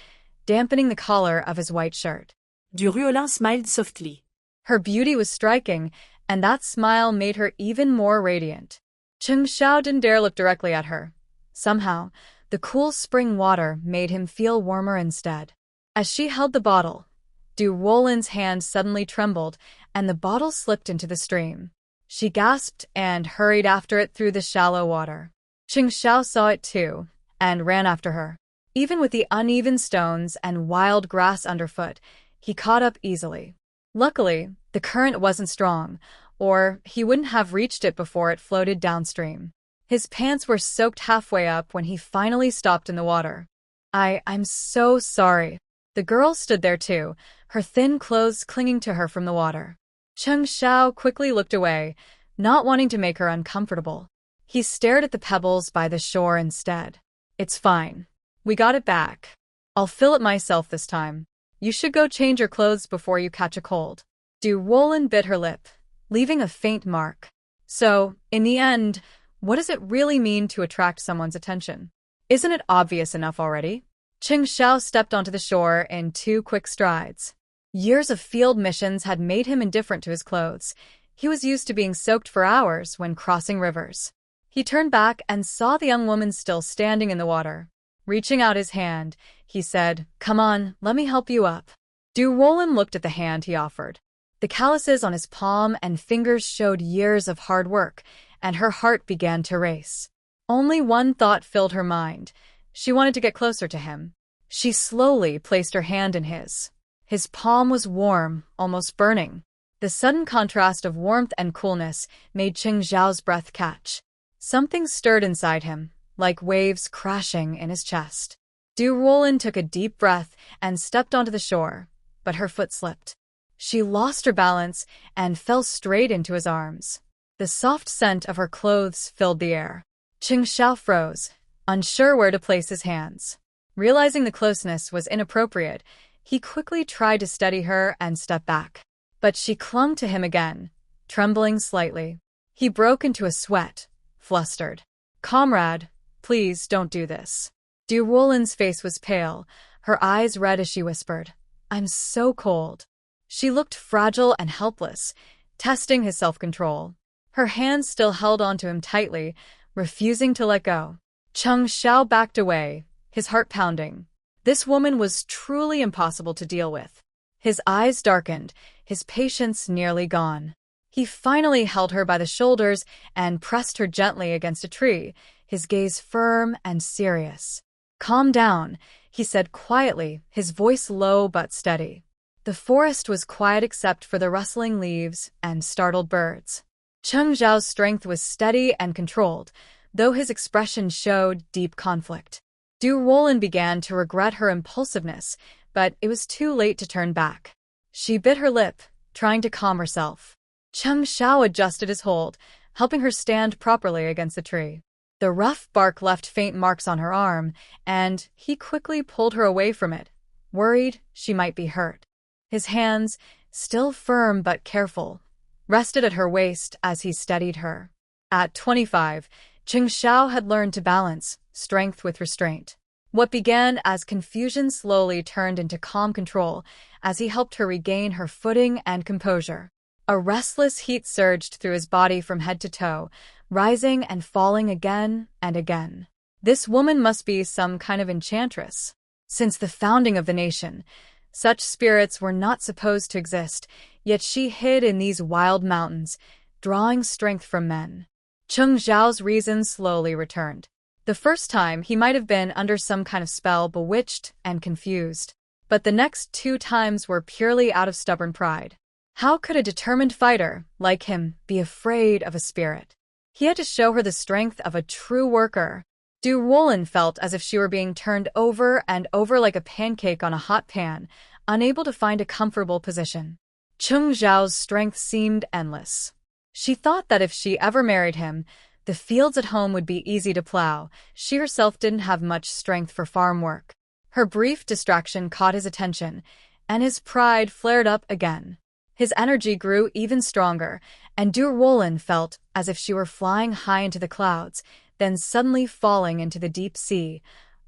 dampening the collar of his white shirt. Ruolin smiled softly. Her beauty was striking, and that smile made her even more radiant. Xiao didn't dare look directly at her. Somehow, the cool spring water made him feel warmer instead. As she held the bottle, Ruolin's hand suddenly trembled, and the bottle slipped into the stream. She gasped and hurried after it through the shallow water. Xiao saw it too, and ran after her. Even with the uneven stones and wild grass underfoot, he caught up easily. Luckily, the current wasn't strong, or he wouldn't have reached it before it floated downstream. His pants were soaked halfway up when he finally stopped in the water. I'm so sorry. The girl stood there too, her thin clothes clinging to her from the water. Chung Xiao quickly looked away, not wanting to make her uncomfortable. He stared at the pebbles by the shore instead. It's fine. We got it back. I'll fill it myself this time. You should go change your clothes before you catch a cold. Ruolin bit her lip, leaving a faint mark. So, in the end, what does it really mean to attract someone's attention? Isn't it obvious enough already? Cheng Xiao stepped onto the shore in 2 quick strides. Years of field missions had made him indifferent to his clothes. He was used to being soaked for hours when crossing rivers. He turned back and saw the young woman still standing in the water. Reaching out his hand, he said, "Come on, let me help you up." Ruolin looked at the hand he offered. The calluses on his palm and fingers showed years of hard work, and her heart began to race. Only one thought filled her mind. She wanted to get closer to him. She slowly placed her hand in his. His palm was warm, almost burning. The sudden contrast of warmth and coolness made Cheng Xiao's breath catch. Something stirred inside him, like waves crashing in his chest. Ruolin took a deep breath and stepped onto the shore, but her foot slipped. She lost her balance and fell straight into his arms. The soft scent of her clothes filled the air. Cheng Xiao froze, unsure where to place his hands. Realizing the closeness was inappropriate, he quickly tried to steady her and step back. But she clung to him again, trembling slightly. He broke into a sweat, flustered. "Comrade, please don't do this." Ruolin's face was pale, her eyes red as she whispered, "I'm so cold." She looked fragile and helpless, testing his self-control. Her hands still held onto him tightly, refusing to let go. Cheng Xiao backed away, his heart pounding. This woman was truly impossible to deal with. His eyes darkened, his patience nearly gone. He finally held her by the shoulders and pressed her gently against a tree, his gaze firm and serious. "Calm down," he said quietly, his voice low but steady. The forest was quiet except for the rustling leaves and startled birds. Cheng Xiao's strength was steady and controlled, though his expression showed deep conflict. Ruolin began to regret her impulsiveness, but it was too late to turn back. She bit her lip, trying to calm herself. Cheng Xiao adjusted his hold, helping her stand properly against the tree. The rough bark left faint marks on her arm, and he quickly pulled her away from it, worried she might be hurt. His hands, still firm but careful, rested at her waist as he steadied her. At 25, Cheng Xiao had learned to balance strength with restraint. What began as confusion slowly turned into calm control as he helped her regain her footing and composure. A restless heat surged through his body from head to toe, rising and falling again and again. This woman must be some kind of enchantress. Since the founding of the nation, such spirits were not supposed to exist, yet she hid in these wild mountains, drawing strength from men. Cheng Xiao's reason slowly returned. The first time, he might have been under some kind of spell, bewitched and confused. But the next 2 times were purely out of stubborn pride. How could a determined fighter, like him, be afraid of a spirit? He had to show her the strength of a true worker. Ruolin felt as if she were being turned over and over like a pancake on a hot pan, unable to find a comfortable position. Cheng Xiao's strength seemed endless. She thought that if she ever married him, the fields at home would be easy to plow. She herself didn't have much strength for farm work. Her brief distraction caught his attention, and his pride flared up again. His energy grew even stronger, and Ruolin felt as if she were flying high into the clouds, then suddenly falling into the deep sea,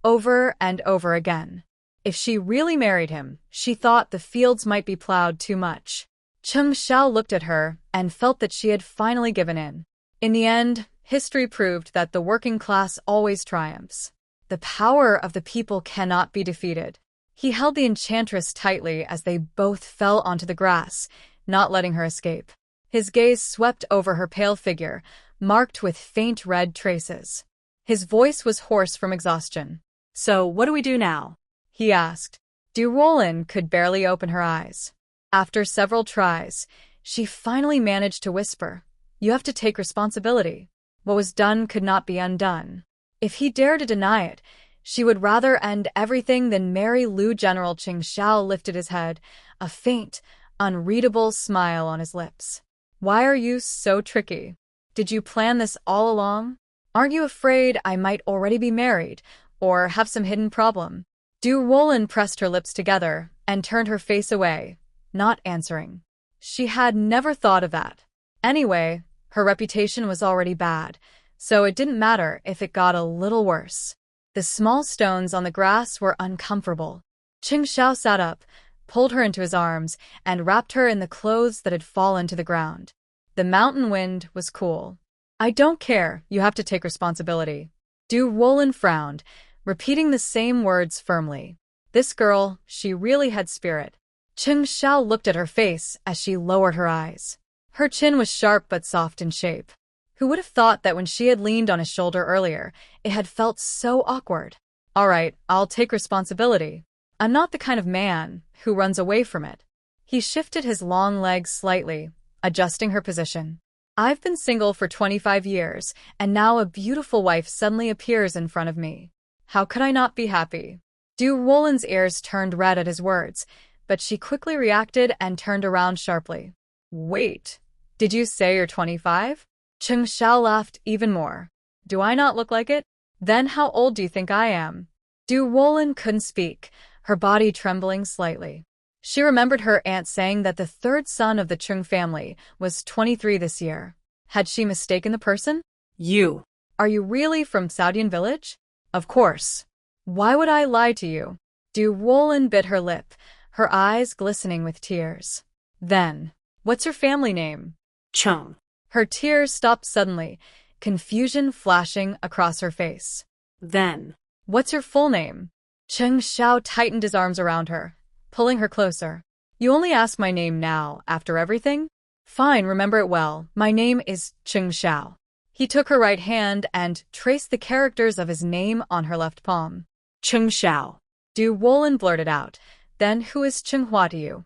over and over again. If she really married him, she thought the fields might be plowed too much. Cheng Xiao looked at her and felt that she had finally given in. In the end, history proved that the working class always triumphs. The power of the people cannot be defeated. He held the enchantress tightly as they both fell onto the grass, not letting her escape. His gaze swept over her pale figure, marked with faint red traces. His voice was hoarse from exhaustion. So, what do we do now? He asked. Ruolin could barely open her eyes. After several tries, she finally managed to whisper, "You have to take responsibility. What was done could not be undone." If he dared to deny it, she would rather end everything than marry Lu. General Cheng Xiao lifted his head, a faint, unreadable smile on his lips. "Why are you so tricky? Did you plan this all along? Aren't you afraid I might already be married, or have some hidden problem?" Ruolin pressed her lips together and turned her face away, not answering. She had never thought of that. Anyway, her reputation was already bad, so it didn't matter if it got a little worse. The small stones on the grass were uncomfortable. Cheng Xiao sat up, pulled her into his arms, and wrapped her in the clothes that had fallen to the ground. The mountain wind was cool. "I don't care, you have to take responsibility." Ruolin frowned, repeating the same words firmly. This girl, she really had spirit. Cheng Xiao looked at her face as she lowered her eyes. Her chin was sharp but soft in shape. Who would have thought that when she had leaned on his shoulder earlier, it had felt so awkward? "All right, I'll take responsibility. I'm not the kind of man who runs away from it." He shifted his long legs slightly, adjusting her position. "I've been single for 25 years, and now a beautiful wife suddenly appears in front of me. How could I not be happy?" Ruolin's ears turned red at his words, but she quickly reacted and turned around sharply. "Wait, did you say you're 25? Cheng Xiao laughed even more. "Do I not look like it? Then how old do you think I am?" Ruolin couldn't speak, her body trembling slightly. She remembered her aunt saying that the third son of the Chung family was 23 this year. Had she mistaken the person? "You. Are you really from Saudian village?" "Of course. Why would I lie to you?" Ruolin bit her lip, her eyes glistening with tears. "Then, what's your family name?" Chung." Her tears stopped suddenly, confusion flashing across her face. "Then, what's your full name?" Cheng Xiao tightened his arms around her, pulling her closer. "You only ask my name now, after everything? Fine, remember it well. My name is Cheng Xiao." He took her right hand and traced the characters of his name on her left palm. Cheng Xiao. Ruolin blurted out. "Then who is Cheng Hua to you?"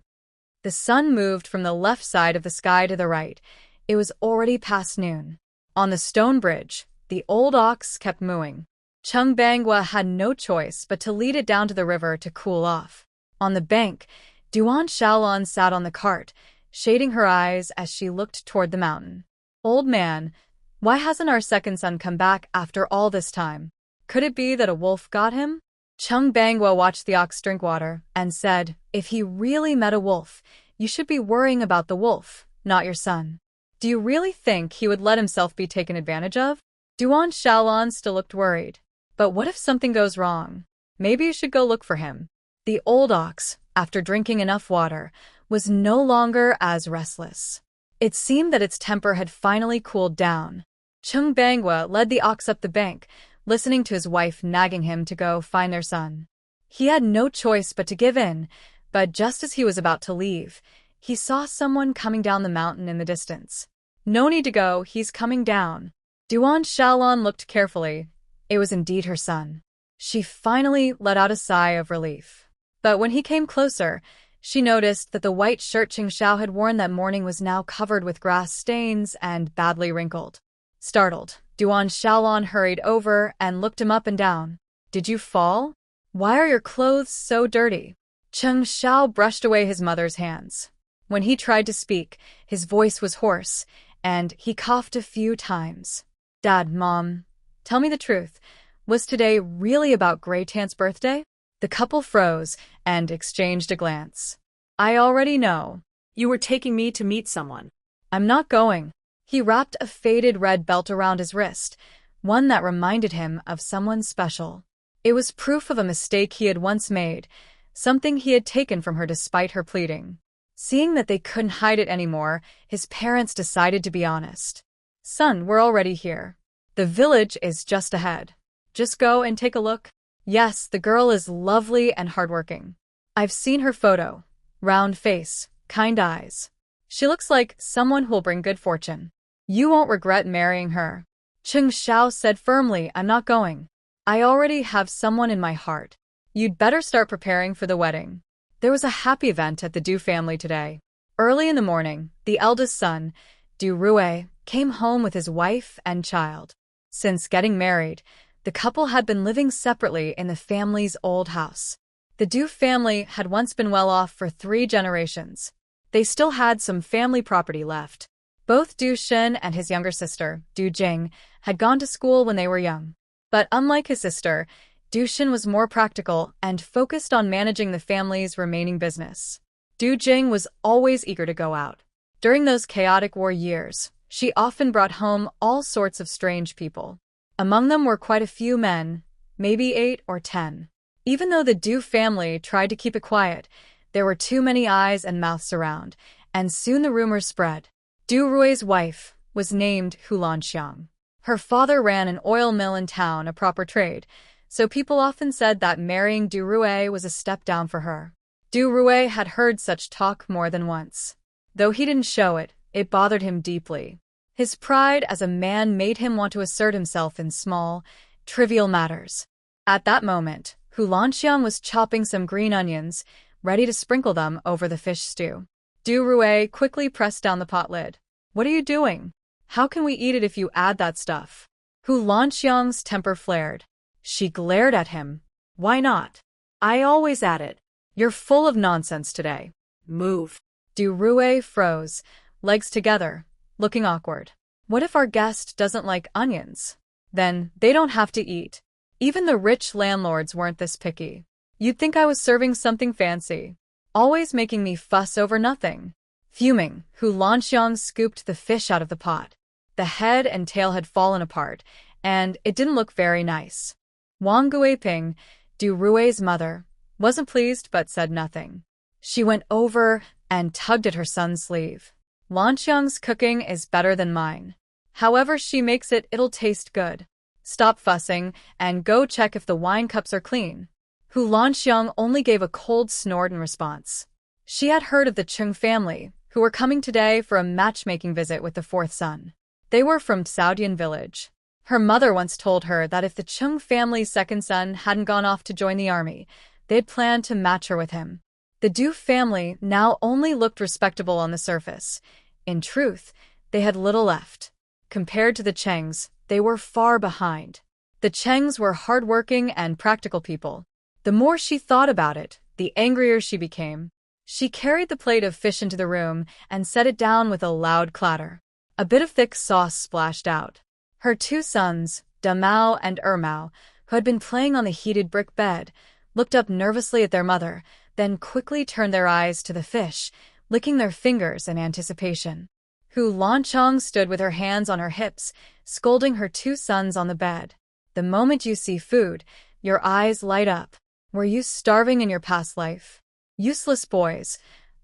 The sun moved from the left side of the sky to the right. It was already past noon. On the stone bridge, the old ox kept mooing. Chung Banghua had no choice but to lead it down to the river to cool off. On the bank, Duan Shaolan sat on the cart, shading her eyes as she looked toward the mountain. "Old man, why hasn't our second son come back after all this time? Could it be that a wolf got him?" Chung Banghua watched the ox drink water and said, "If he really met a wolf, you should be worrying about the wolf, not your son. Do you really think he would let himself be taken advantage of?" Duan Shaolan still looked worried. "But what if something goes wrong? Maybe you should go look for him." The old ox, after drinking enough water, was no longer as restless. It seemed that its temper had finally cooled down. Chung Banghua led the ox up the bank, listening to his wife nagging him to go find their son. He had no choice but to give in, but just as he was about to leave, he saw someone coming down the mountain in the distance. "No need to go, he's coming down." Duan Shaolan looked carefully. It was indeed her son. She finally let out a sigh of relief. But when he came closer, she noticed that the white shirt Cheng Xiao had worn that morning was now covered with grass stains and badly wrinkled. Startled, Duan Shaolan hurried over and looked him up and down. "Did you fall? Why are your clothes so dirty?" Cheng Xiao brushed away his mother's hands. When he tried to speak, his voice was hoarse, and he coughed a few times. "Dad, Mom, tell me the truth. Was today really about Grey Tant's birthday?" The couple froze and exchanged a glance. "I already know." "You were taking me to meet someone." "I'm not going." He wrapped a faded red belt around his wrist, one that reminded him of someone special. It was proof of a mistake he had once made, something he had taken from her despite her pleading. Seeing that they couldn't hide it anymore, his parents decided to be honest. "Son, we're already here. The village is just ahead. Just go and take a look." "Yes, the girl is lovely and hardworking. I've seen her photo. Round face, kind eyes. She looks like someone who'll bring good fortune. You won't regret marrying her." Cheng Xiao said firmly, "I'm not going." I already have someone in my heart. You'd better start preparing for the wedding. There was a happy event at the Du family today. Early in the morning, the eldest son, Du Rui, came home with his wife and child. Since getting married, the couple had been living separately in the family's old house. The Du family had once been well off for 3 generations. They still had some family property left. Both Du Shen and his younger sister, Du Jing, had gone to school when they were young. But unlike his sister, Du Shen was more practical and focused on managing the family's remaining business. Du Jing was always eager to go out. During those chaotic war years, she often brought home all sorts of strange people. Among them were quite a few men, maybe 8 or 10. Even though the Du family tried to keep it quiet, there were too many eyes and mouths around, and soon the rumors spread. Du Rui's wife was named Hulanxiang. Her father ran an oil mill in town, a proper trade, so people often said that marrying Du Rui was a step down for her. Du Rui had heard such talk more than once. Though he didn't show it, it bothered him deeply. His pride as a man made him want to assert himself in small, trivial matters. At that moment, Hulanxiang was chopping some green onions, ready to sprinkle them over the fish stew. Du Rui quickly pressed down the pot lid. "What are you doing? How can we eat it if you add that stuff?" Hulanxiang's temper flared. She glared at him. "Why not? I always add it. You're full of nonsense today. Move." Du Rui froze, legs together, looking awkward. What if our guest doesn't like onions? Then they don't have to eat. Even the rich landlords weren't this picky. You'd think I was serving something fancy. Always making me fuss over nothing. Fuming, Hulanxiang scooped the fish out of the pot. The head and tail had fallen apart, and it didn't look very nice. Wong Guiping, Du Rui's mother, wasn't pleased but said nothing. She went over and tugged at her son's sleeve. "Lanxiang's cooking is better than mine. However she makes it, it'll taste good. Stop fussing and go check if the wine cups are clean." Hulanxiang only gave a cold snort in response. She had heard of the Chung family, who were coming today for a matchmaking visit with the 4th son. They were from Saudian village. Her mother once told her that if the Chung family's 2nd son hadn't gone off to join the army, they'd planned to match her with him. The Du family now only looked respectable on the surface. In truth, they had little left. Compared to the Chengs, they were far behind. The Chengs were hardworking and practical people. The more she thought about it, the angrier she became. She carried the plate of fish into the room and set it down with a loud clatter. A bit of thick sauce splashed out. Her 2 sons, Damao and Ermao, who had been playing on the heated brick bed, looked up nervously at their mother, then quickly turned their eyes to the fish, licking their fingers in anticipation. Hulanxiang stood with her hands on her hips, scolding her 2 sons on the bed. "The moment you see food, your eyes light up. Were you starving in your past life? Useless boys,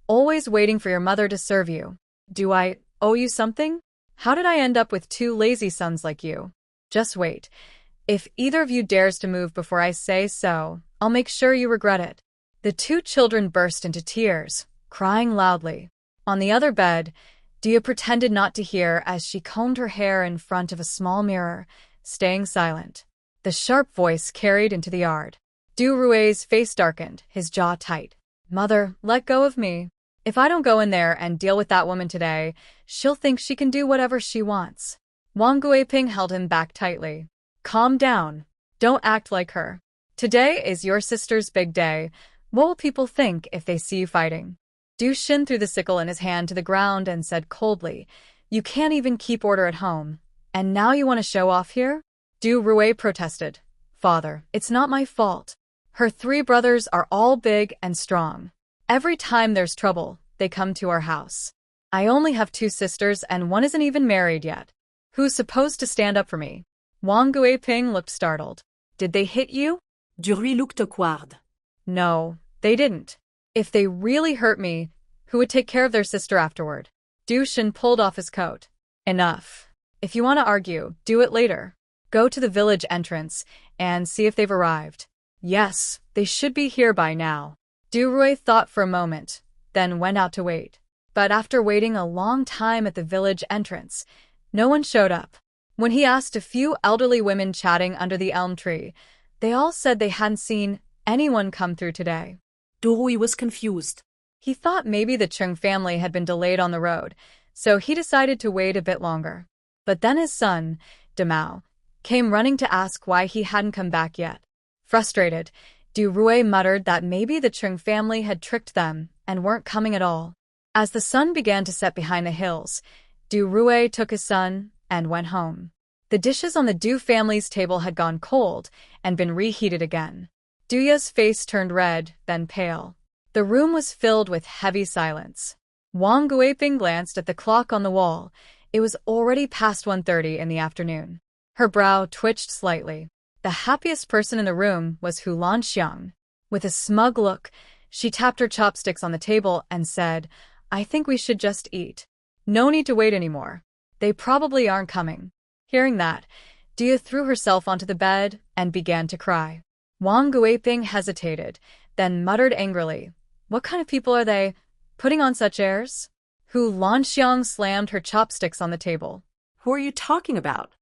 always waiting for your mother to serve you. Do I owe you something? How did I end up with 2 lazy sons like you? Just wait. If either of you dares to move before I say so, I'll make sure you regret it." The 2 children burst into tears, crying loudly. On the other bed, Dia pretended not to hear as she combed her hair in front of a small mirror, staying silent. The sharp voice carried into the yard. Du Rui's face darkened, his jaw tight. "Mother, let go of me. If I don't go in there and deal with that woman today, she'll think she can do whatever she wants." Wang Guiping held him back tightly. "Calm down. Don't act like her. Today is your sister's big day. What will people think if they see you fighting?" Du Shin threw the sickle in his hand to the ground and said coldly, "You can't even keep order at home. And now you want to show off here?" Du Rui protested. "Father, it's not my fault. Her 3 brothers are all big and strong. Every time there's trouble, they come to our house. I only have 2 sisters and one isn't even married yet. Who's supposed to stand up for me?" Wang Guiping looked startled. "Did they hit you?" Du Rui looked awkward. "No, they didn't. If they really hurt me, who would take care of their sister afterward?" Du Shin pulled off his coat. "Enough. If you want to argue, do it later. Go to the village entrance and see if they've arrived. Yes, they should be here by now." Du Rui thought for a moment, then went out to wait. But after waiting a long time at the village entrance, no one showed up. When he asked a few elderly women chatting under the elm tree, they all said they hadn't seen anyone come through today. Rui was confused. He thought maybe the Chung family had been delayed on the road, so he decided to wait a bit longer. But then his son, Demao, came running to ask why he hadn't come back yet. Frustrated, Rui muttered that maybe the Chung family had tricked them and weren't coming at all. As the sun began to set behind the hills, Rui took his son and went home. The dishes on the Du family's table had gone cold and been reheated again. Duya's face turned red, then pale. The room was filled with heavy silence. Wong Guiping glanced at the clock on the wall. It was already past 1:30 in the afternoon. Her brow twitched slightly. The happiest person in the room was Hulan Xiang. With a smug look, she tapped her chopsticks on the table and said, "I think we should just eat. No need to wait anymore. They probably aren't coming." Hearing that, Dia threw herself onto the bed and began to cry. Wang Guiping hesitated, then muttered angrily, "What kind of people are they, putting on such airs?" Hu Lanxiang slammed her chopsticks on the table. Who are you talking about?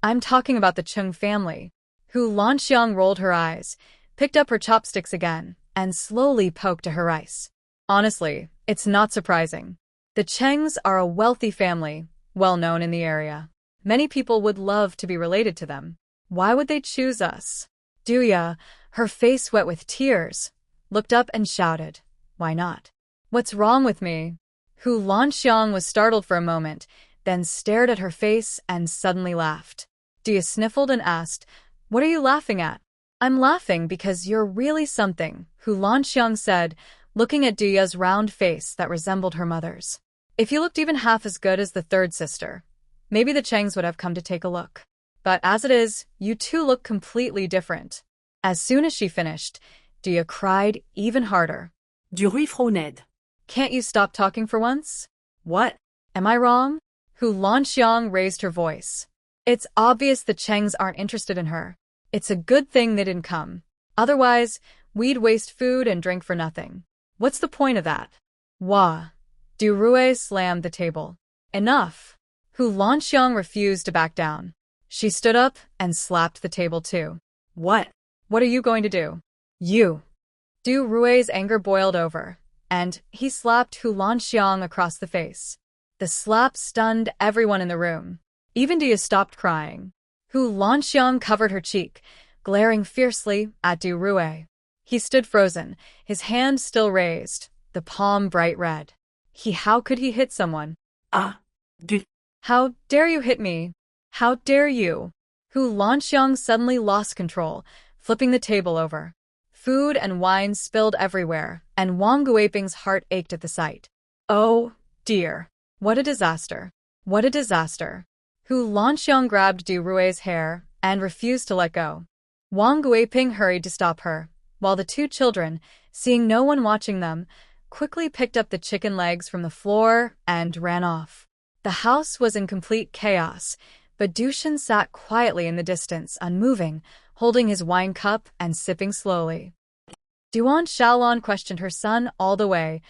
I'm talking about the Chung family. Hu Lanxiang rolled her eyes, picked up her chopsticks again, and slowly poked to her rice. Honestly, it's not surprising. The Chengs are a wealthy family, well known in the area. Many people would love to be related to them. Why would they choose us? Duya, her face wet with tears, looked up and shouted, "Why not? What's wrong with me?" Hu Lanxiang was startled for a moment, then stared at her face and suddenly laughed. Duya sniffled and asked, "What are you laughing at?" "I'm laughing because you're really something," Hu Lanxiang said, looking at Duya's round face that resembled her mother's. "If you looked even half as good as the third sister, maybe the Chengs would have come to take a look. But as it is, you two look completely different." As soon as she finished, Duya cried even harder. REBORNED. "Can't you stop talking for once?" What? "Am I wrong?" Hu Lanxiang raised her voice. "It's obvious the Chengs aren't interested in her. It's a good thing they didn't come. Otherwise, we'd waste food and drink for nothing. What's the point of that?" "Wah." Rui slammed the table. "Enough." Hu Lanxiang refused to back down. She stood up and slapped the table too. What? "What are you going to do?" "You." Rui's anger boiled over, and he slapped Hu Lanxiang across the face. The slap stunned everyone in the room. Even Dia stopped crying. Hu Lanxiang covered her cheek, glaring fiercely at Rui. He stood frozen, his hand still raised, the palm bright red. How could he hit someone? "How dare you hit me? How dare you?" Hu Lanxiang suddenly lost control, flipping the table over. Food and wine spilled everywhere, and Wang Guiping's heart ached at the sight. "Oh, dear. What a disaster. What a disaster." Hu Lanxiang grabbed Rui's hair and refused to let go. Wang Guiping hurried to stop her, while the two children, seeing no one watching them, quickly picked up the chicken legs from the floor and ran off. The house was in complete chaos, but Dushan sat quietly in the distance, unmoving, holding his wine cup and sipping slowly. Duan Shaolan questioned her son all the way,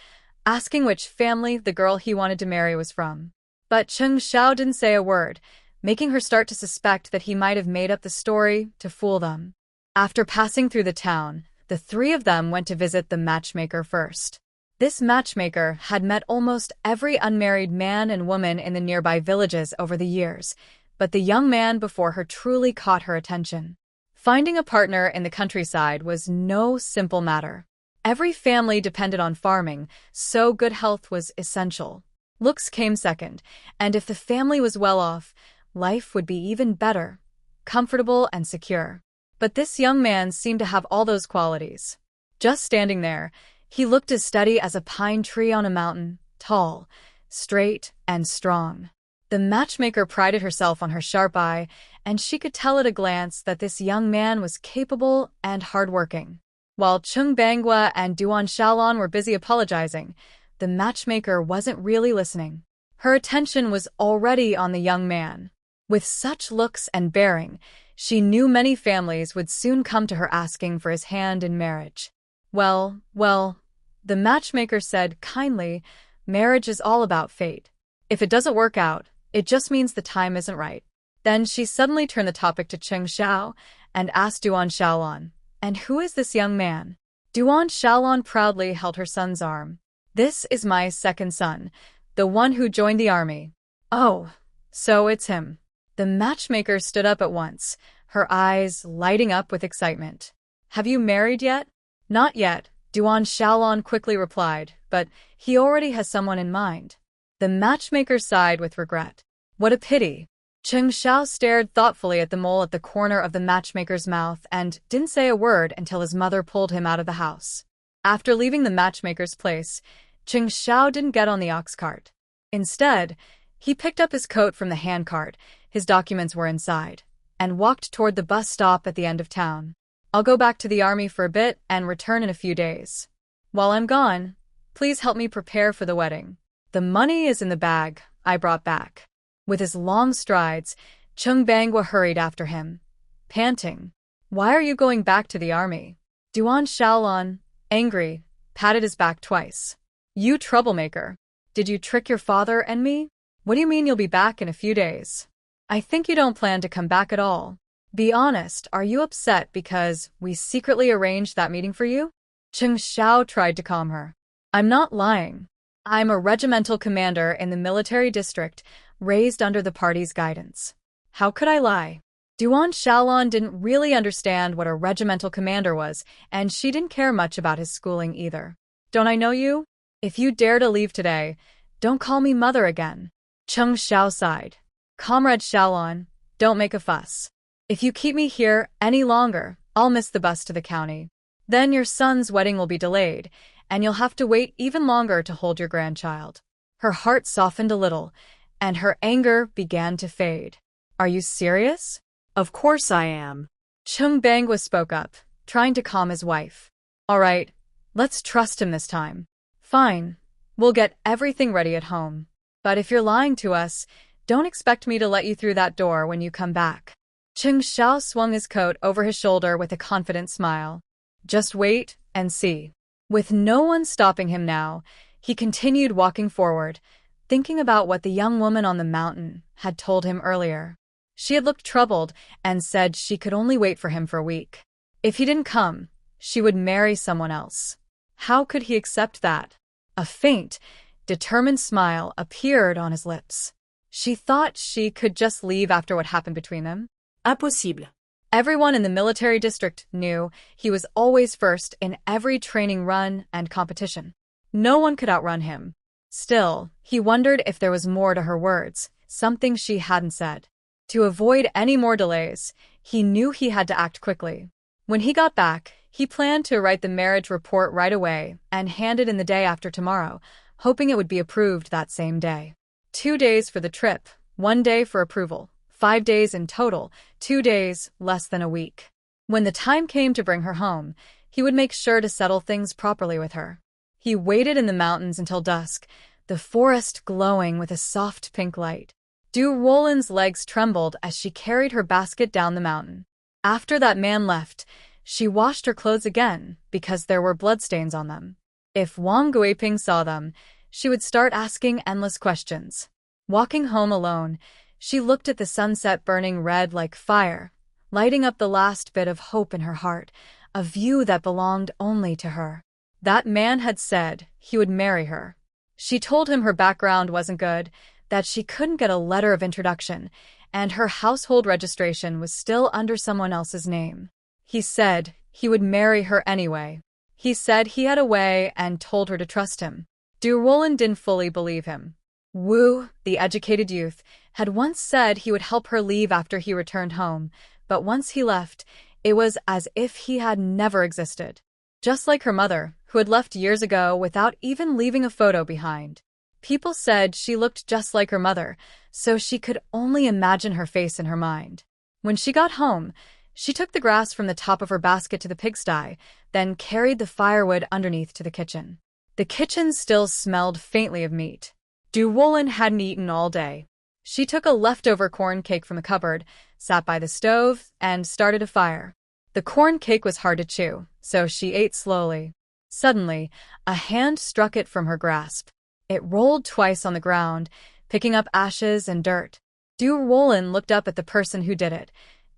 asking which family the girl he wanted to marry was from. But Cheng Xiao didn't say a word, making her start to suspect that he might have made up the story to fool them. After passing through the town, the three of them went to visit the matchmaker first. This matchmaker had met almost every unmarried man and woman in the nearby villages over the years, but the young man before her truly caught her attention. Finding a partner in the countryside was no simple matter. Every family depended on farming, so good health was essential. Looks came second, and if the family was well off, life would be even better, comfortable and secure. But this young man seemed to have all those qualities. Just standing there, he looked as steady as a pine tree on a mountain, tall, straight, and strong. The matchmaker prided herself on her sharp eye, and she could tell at a glance that this young man was capable and hardworking. While Chung Bangwa and Duan Shaolan were busy apologizing, the matchmaker wasn't really listening. Her attention was already on the young man. With such looks and bearing, she knew many families would soon come to her asking for his hand in marriage. Well, the matchmaker said kindly, marriage is all about fate. If it doesn't work out, It just means the time isn't right. Then she suddenly turned the topic to Cheng Xiao and asked Duan Shaolan, "And who is this young man?" Duan Shaolan proudly held her son's arm. "This is my second son, the one who joined the army." "Oh, so it's him." The matchmaker stood up at once, her eyes lighting up with excitement. "Have you married yet?" "Not yet," Duan Shaolan quickly replied, "but he already has someone in mind." The matchmaker sighed with regret. "What a pity." Cheng Xiao stared thoughtfully at the mole at the corner of the matchmaker's mouth and didn't say a word until his mother pulled him out of the house. After leaving the matchmaker's place, Cheng Xiao didn't get on the ox cart. Instead, he picked up his coat from the handcart, his documents were inside, and walked toward the bus stop at the end of town. "I'll go back to the army for a bit and return in a few days. While I'm gone, please help me prepare for the wedding. The money is in the bag I brought back." With his long strides, Chung Bangwa hurried after him, panting. "Why are you going back to the army?" Duan Shaolan, angry, patted his back twice. "You troublemaker. Did you trick your father and me? What do you mean you'll be back in a few days? I think you don't plan to come back at all. Be honest, are you upset because we secretly arranged that meeting for you?" Cheng Xiao tried to calm her. "I'm not lying. I'm a regimental commander in the military district, raised under the party's guidance. How could I lie?" Duan Shaolan didn't really understand what a regimental commander was, and she didn't care much about his schooling either. "Don't I know you? If you dare to leave today, don't call me mother again." Cheng Xiao sighed. "Comrade Shaolan, don't make a fuss. If you keep me here any longer, I'll miss the bus to the county. Then your son's wedding will be delayed, and you'll have to wait even longer to hold your grandchild." Her heart softened a little, and her anger began to fade. "Are you serious?" Of course I am. Chung Bangwa spoke up, trying to calm his wife. "All right, let's trust him this time. Fine, we'll get everything ready at home. But if you're lying to us, don't expect me to let you through that door when you come back." Cheng Xiao swung his coat over his shoulder with a confident smile. "Just wait and see." With no one stopping him now, he continued walking forward, thinking about what the young woman on the mountain had told him earlier. She had looked troubled and said she could only wait for him for a week. If he didn't come, she would marry someone else. How could he accept that? A faint, determined smile appeared on his lips. She thought she could just leave after what happened between them. Impossible. Everyone in the military district knew he was always first in every training run and competition. No one could outrun him. Still, he wondered if there was more to her words, something she hadn't said. To avoid any more delays, he knew he had to act quickly. When he got back, he planned to write the marriage report right away and hand it in the day after tomorrow, hoping it would be approved that same day. 2 days for the trip, 1 day for approval, 5 days in total, 2 days, less than a week. When the time came to bring her home, he would make sure to settle things properly with her. He waited in the mountains until dusk, the forest glowing with a soft pink light. Ruolin's legs trembled as she carried her basket down the mountain. After that man left, she washed her clothes again because there were bloodstains on them. If Wong Guiping saw them, she would start asking endless questions. Walking home alone, she looked at the sunset burning red like fire, lighting up the last bit of hope in her heart, a view that belonged only to her. That man had said he would marry her. She told him her background wasn't good, that she couldn't get a letter of introduction, and her household registration was still under someone else's name. He said he would marry her anyway. He said he had a way and told her to trust him. Ruolin didn't fully believe him. Wu, the educated youth, had once said he would help her leave after he returned home, but once he left, it was as if he had never existed. Just like her mother, who had left years ago without even leaving a photo behind. People said she looked just like her mother, so she could only imagine her face in her mind. When she got home, she took the grass from the top of her basket to the pigsty, then carried the firewood underneath to the kitchen. The kitchen still smelled faintly of meat. Ruolin hadn't eaten all day. She took a leftover corn cake from the cupboard, sat by the stove, and started a fire. The corn cake was hard to chew, so she ate slowly. Suddenly, a hand struck it from her grasp. It rolled twice on the ground, picking up ashes and dirt. Ruolin looked up at the person who did it,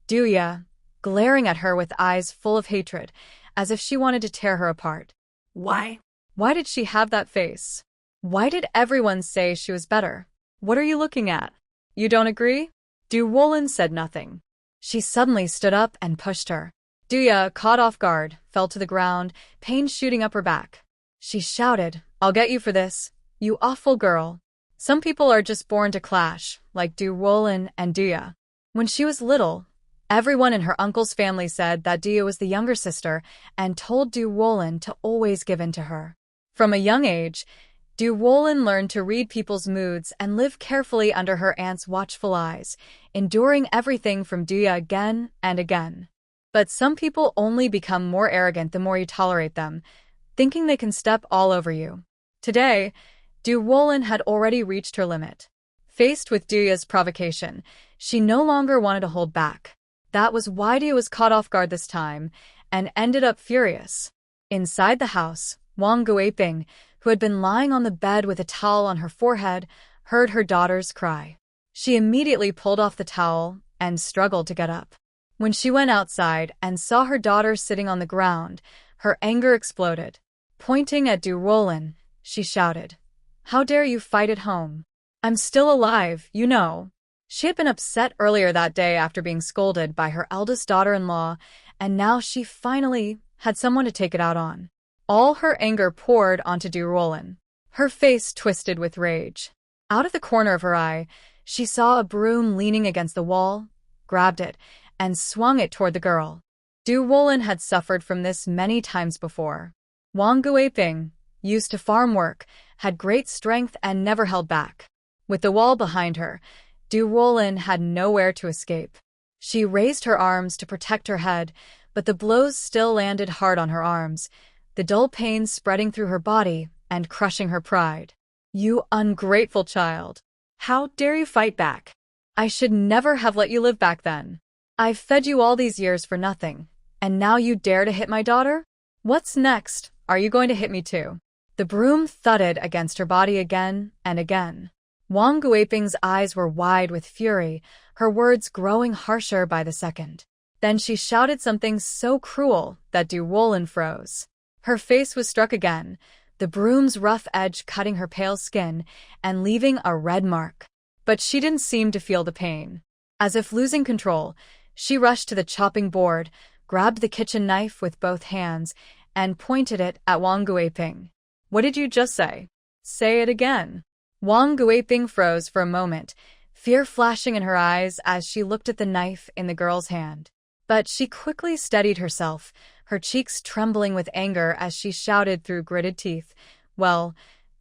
Duya, glaring at her with eyes full of hatred, as if she wanted to tear her apart. Why? Why did she have that face? Why did everyone say she was better? What are you looking at? You don't agree? Ruolin said nothing. She suddenly stood up and pushed her. Duya, caught off guard, fell to the ground, pain shooting up her back. She shouted, "I'll get you for this, you awful girl." Some people are just born to clash, like Ruolin and Duya. When she was little, everyone in her uncle's family said that Duya was the younger sister and told Ruolin to always give in to her. From a young age, Ruolin learned to read people's moods and live carefully under her aunt's watchful eyes, enduring everything from Duya again and again. But some people only become more arrogant the more you tolerate them, thinking they can step all over you. Today, Ruolin had already reached her limit. Faced with Duya's provocation, she no longer wanted to hold back. That was why Duya was caught off guard this time, and ended up furious. Inside the house, Wong Guiping, who had been lying on the bed with a towel on her forehead, heard her daughters cry. She immediately pulled off the towel and struggled to get up. When she went outside and saw her daughter sitting on the ground, her anger exploded. Pointing at Ruolin, she shouted, "How dare you fight at home? I'm still alive, you know." She had been upset earlier that day after being scolded by her eldest daughter-in-law, and now she finally had someone to take it out on. All her anger poured onto Ruolin. Her face twisted with rage. Out of the corner of her eye, she saw a broom leaning against the wall, grabbed it, and swung it toward the girl. Ruolin had suffered from this many times before. Wong Guiping, used to farm work, had great strength and never held back. With the wall behind her, Ruolin had nowhere to escape. She raised her arms to protect her head, but the blows still landed hard on her arms, the dull pain spreading through her body and crushing her pride. "You ungrateful child. How dare you fight back? I should never have let you live back then. I've fed you all these years for nothing, and now you dare to hit my daughter? What's next? Are you going to hit me too?" The broom thudded against her body again and again. Wong Guiping's eyes were wide with fury, her words growing harsher by the second. Then she shouted something so cruel that Ruolin froze. Her face was struck again, the broom's rough edge cutting her pale skin and leaving a red mark. But she didn't seem to feel the pain. As if losing control, she rushed to the chopping board, grabbed the kitchen knife with both hands, and pointed it at Wong Guiping. "What did you just say? Say it again." Wong Guiping froze for a moment, fear flashing in her eyes as she looked at the knife in the girl's hand. But she quickly steadied herself, her cheeks trembling with anger as she shouted through gritted teeth, "Well,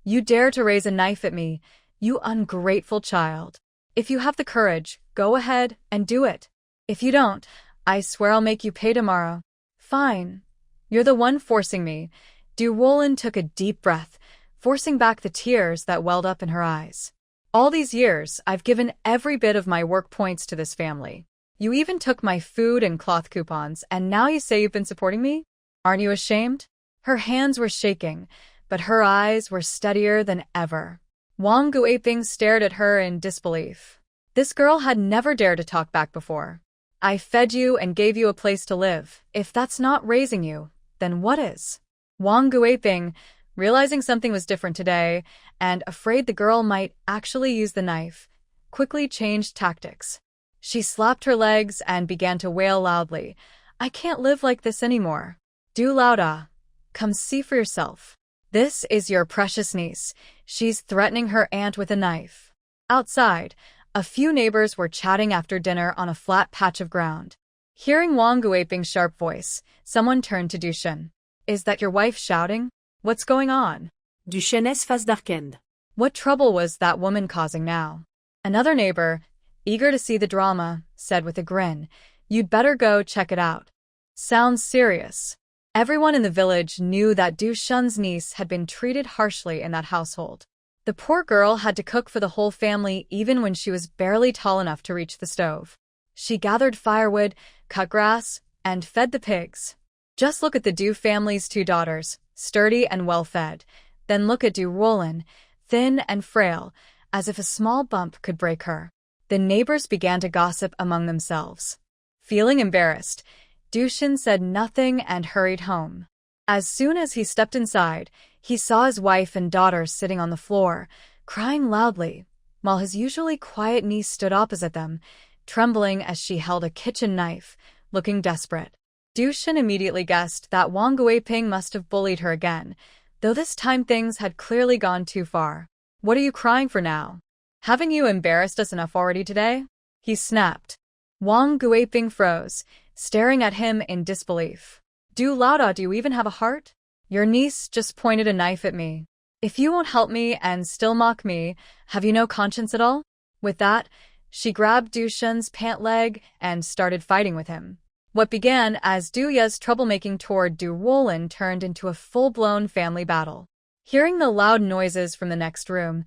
you dare to raise a knife at me, you ungrateful child. If you have the courage, go ahead and do it. If you don't, I swear I'll make you pay tomorrow." "Fine. You're the one forcing me." Ruolin took a deep breath, forcing back the tears that welled up in her eyes. "All these years, I've given every bit of my work points to this family. You even took my food and cloth coupons, and now you say you've been supporting me? Aren't you ashamed?" Her hands were shaking, but her eyes were steadier than ever. Wong Guiping stared at her in disbelief. This girl had never dared to talk back before. "I fed you and gave you a place to live. If that's not raising you, then what is?" Wong Guiping, realizing something was different today, and afraid the girl might actually use the knife, quickly changed tactics. She slapped her legs and began to wail loudly, "I can't live like this anymore. Do louda. Come see for yourself. This is your precious niece. She's threatening her aunt with a knife." Outside, a few neighbors were chatting after dinner on a flat patch of ground. Hearing Wong Guiping's sharp voice, someone turned to Duan. "Is that your wife shouting? What's going on?" Duchesnesse face d'Arkend. What trouble was that woman causing now? Another neighbor, eager to see the drama, said with a grin, "You'd better go check it out. Sounds serious." Everyone in the village knew that Duan's niece had been treated harshly in that household. The poor girl had to cook for the whole family even when she was barely tall enough to reach the stove. She gathered firewood, cut grass, and fed the pigs. Just look at the Du family's two daughters, sturdy and well-fed. Then look at Ruolin, thin and frail, as if a small bump could break her. The neighbors began to gossip among themselves. Feeling embarrassed, Dushin said nothing and hurried home. As soon as he stepped inside, he saw his wife and daughter sitting on the floor, crying loudly, while his usually quiet niece stood opposite them, trembling as she held a kitchen knife, looking desperate. Dushin immediately guessed that Wang Guiping must have bullied her again, though this time things had clearly gone too far. "What are you crying for now? Haven't you embarrassed us enough already today?" he snapped. Wang Guiping froze, staring at him in disbelief. "Du Lauda, do you even have a heart? Your niece just pointed a knife at me. If you won't help me and still mock me, have you no conscience at all?" With that, she grabbed Dushin's pant leg and started fighting with him. What began as Duya's troublemaking toward Ruolin turned into a full-blown family battle. Hearing the loud noises from the next room,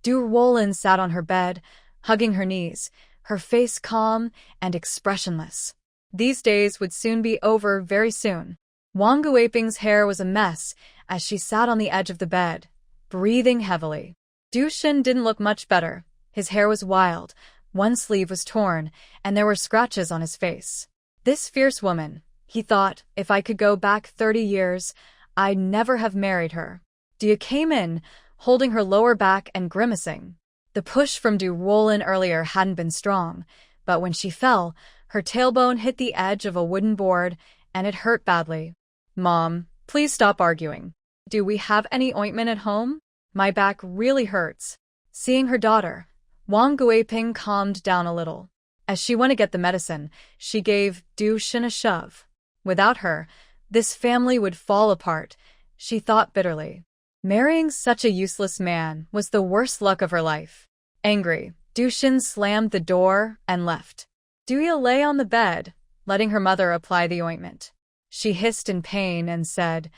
Ruolin sat on her bed, hugging her knees, her face calm and expressionless. These days would soon be over very soon. Wang Guiping's hair was a mess as she sat on the edge of the bed, breathing heavily. Dushin didn't look much better. His hair was wild, one sleeve was torn, and there were scratches on his face. This fierce woman, he thought, if I could go back 30 years, I'd never have married her. Dia came in, holding her lower back and grimacing. The push from Ruolin earlier hadn't been strong, but when she fell, her tailbone hit the edge of a wooden board, and it hurt badly. "Mom, please stop arguing. Do we have any ointment at home? My back really hurts." Seeing her daughter, Wang Guiping calmed down a little. As she went to get the medicine, she gave Dushin a shove. Without her, this family would fall apart, she thought bitterly. Marrying such a useless man was the worst luck of her life. Angry, Dushin slammed the door and left. Duya lay on the bed, letting her mother apply the ointment. She hissed in pain and said,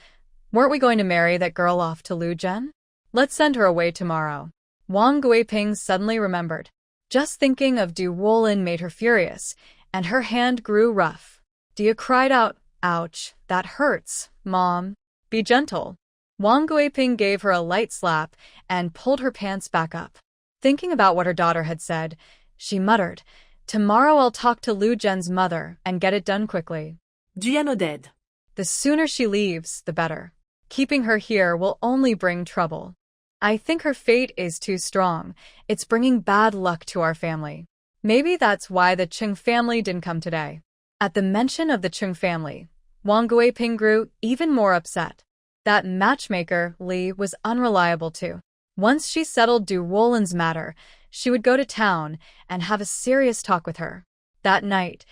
"Weren't we going to marry that girl off to Luzhen? Let's send her away tomorrow." Wang Guiping suddenly remembered. Just thinking of Ruolin made her furious, and her hand grew rough. Dia cried out, "Ouch, that hurts, Mom. Be gentle." Wang Guiping gave her a light slap and pulled her pants back up. Thinking about what her daughter had said, she muttered, "Tomorrow I'll talk to Luzhen's mother and get it done quickly." Duan nodded. The sooner she leaves, the better. Keeping her here will only bring trouble. I think her fate is too strong. It's bringing bad luck to our family. Maybe that's why the Chung family didn't come today. At the mention of the Chung family, Wang Guiping grew even more upset. That matchmaker, Li, was unreliable too. Once she settled Ruolin's matter, she would go to town and have a serious talk with her. That night,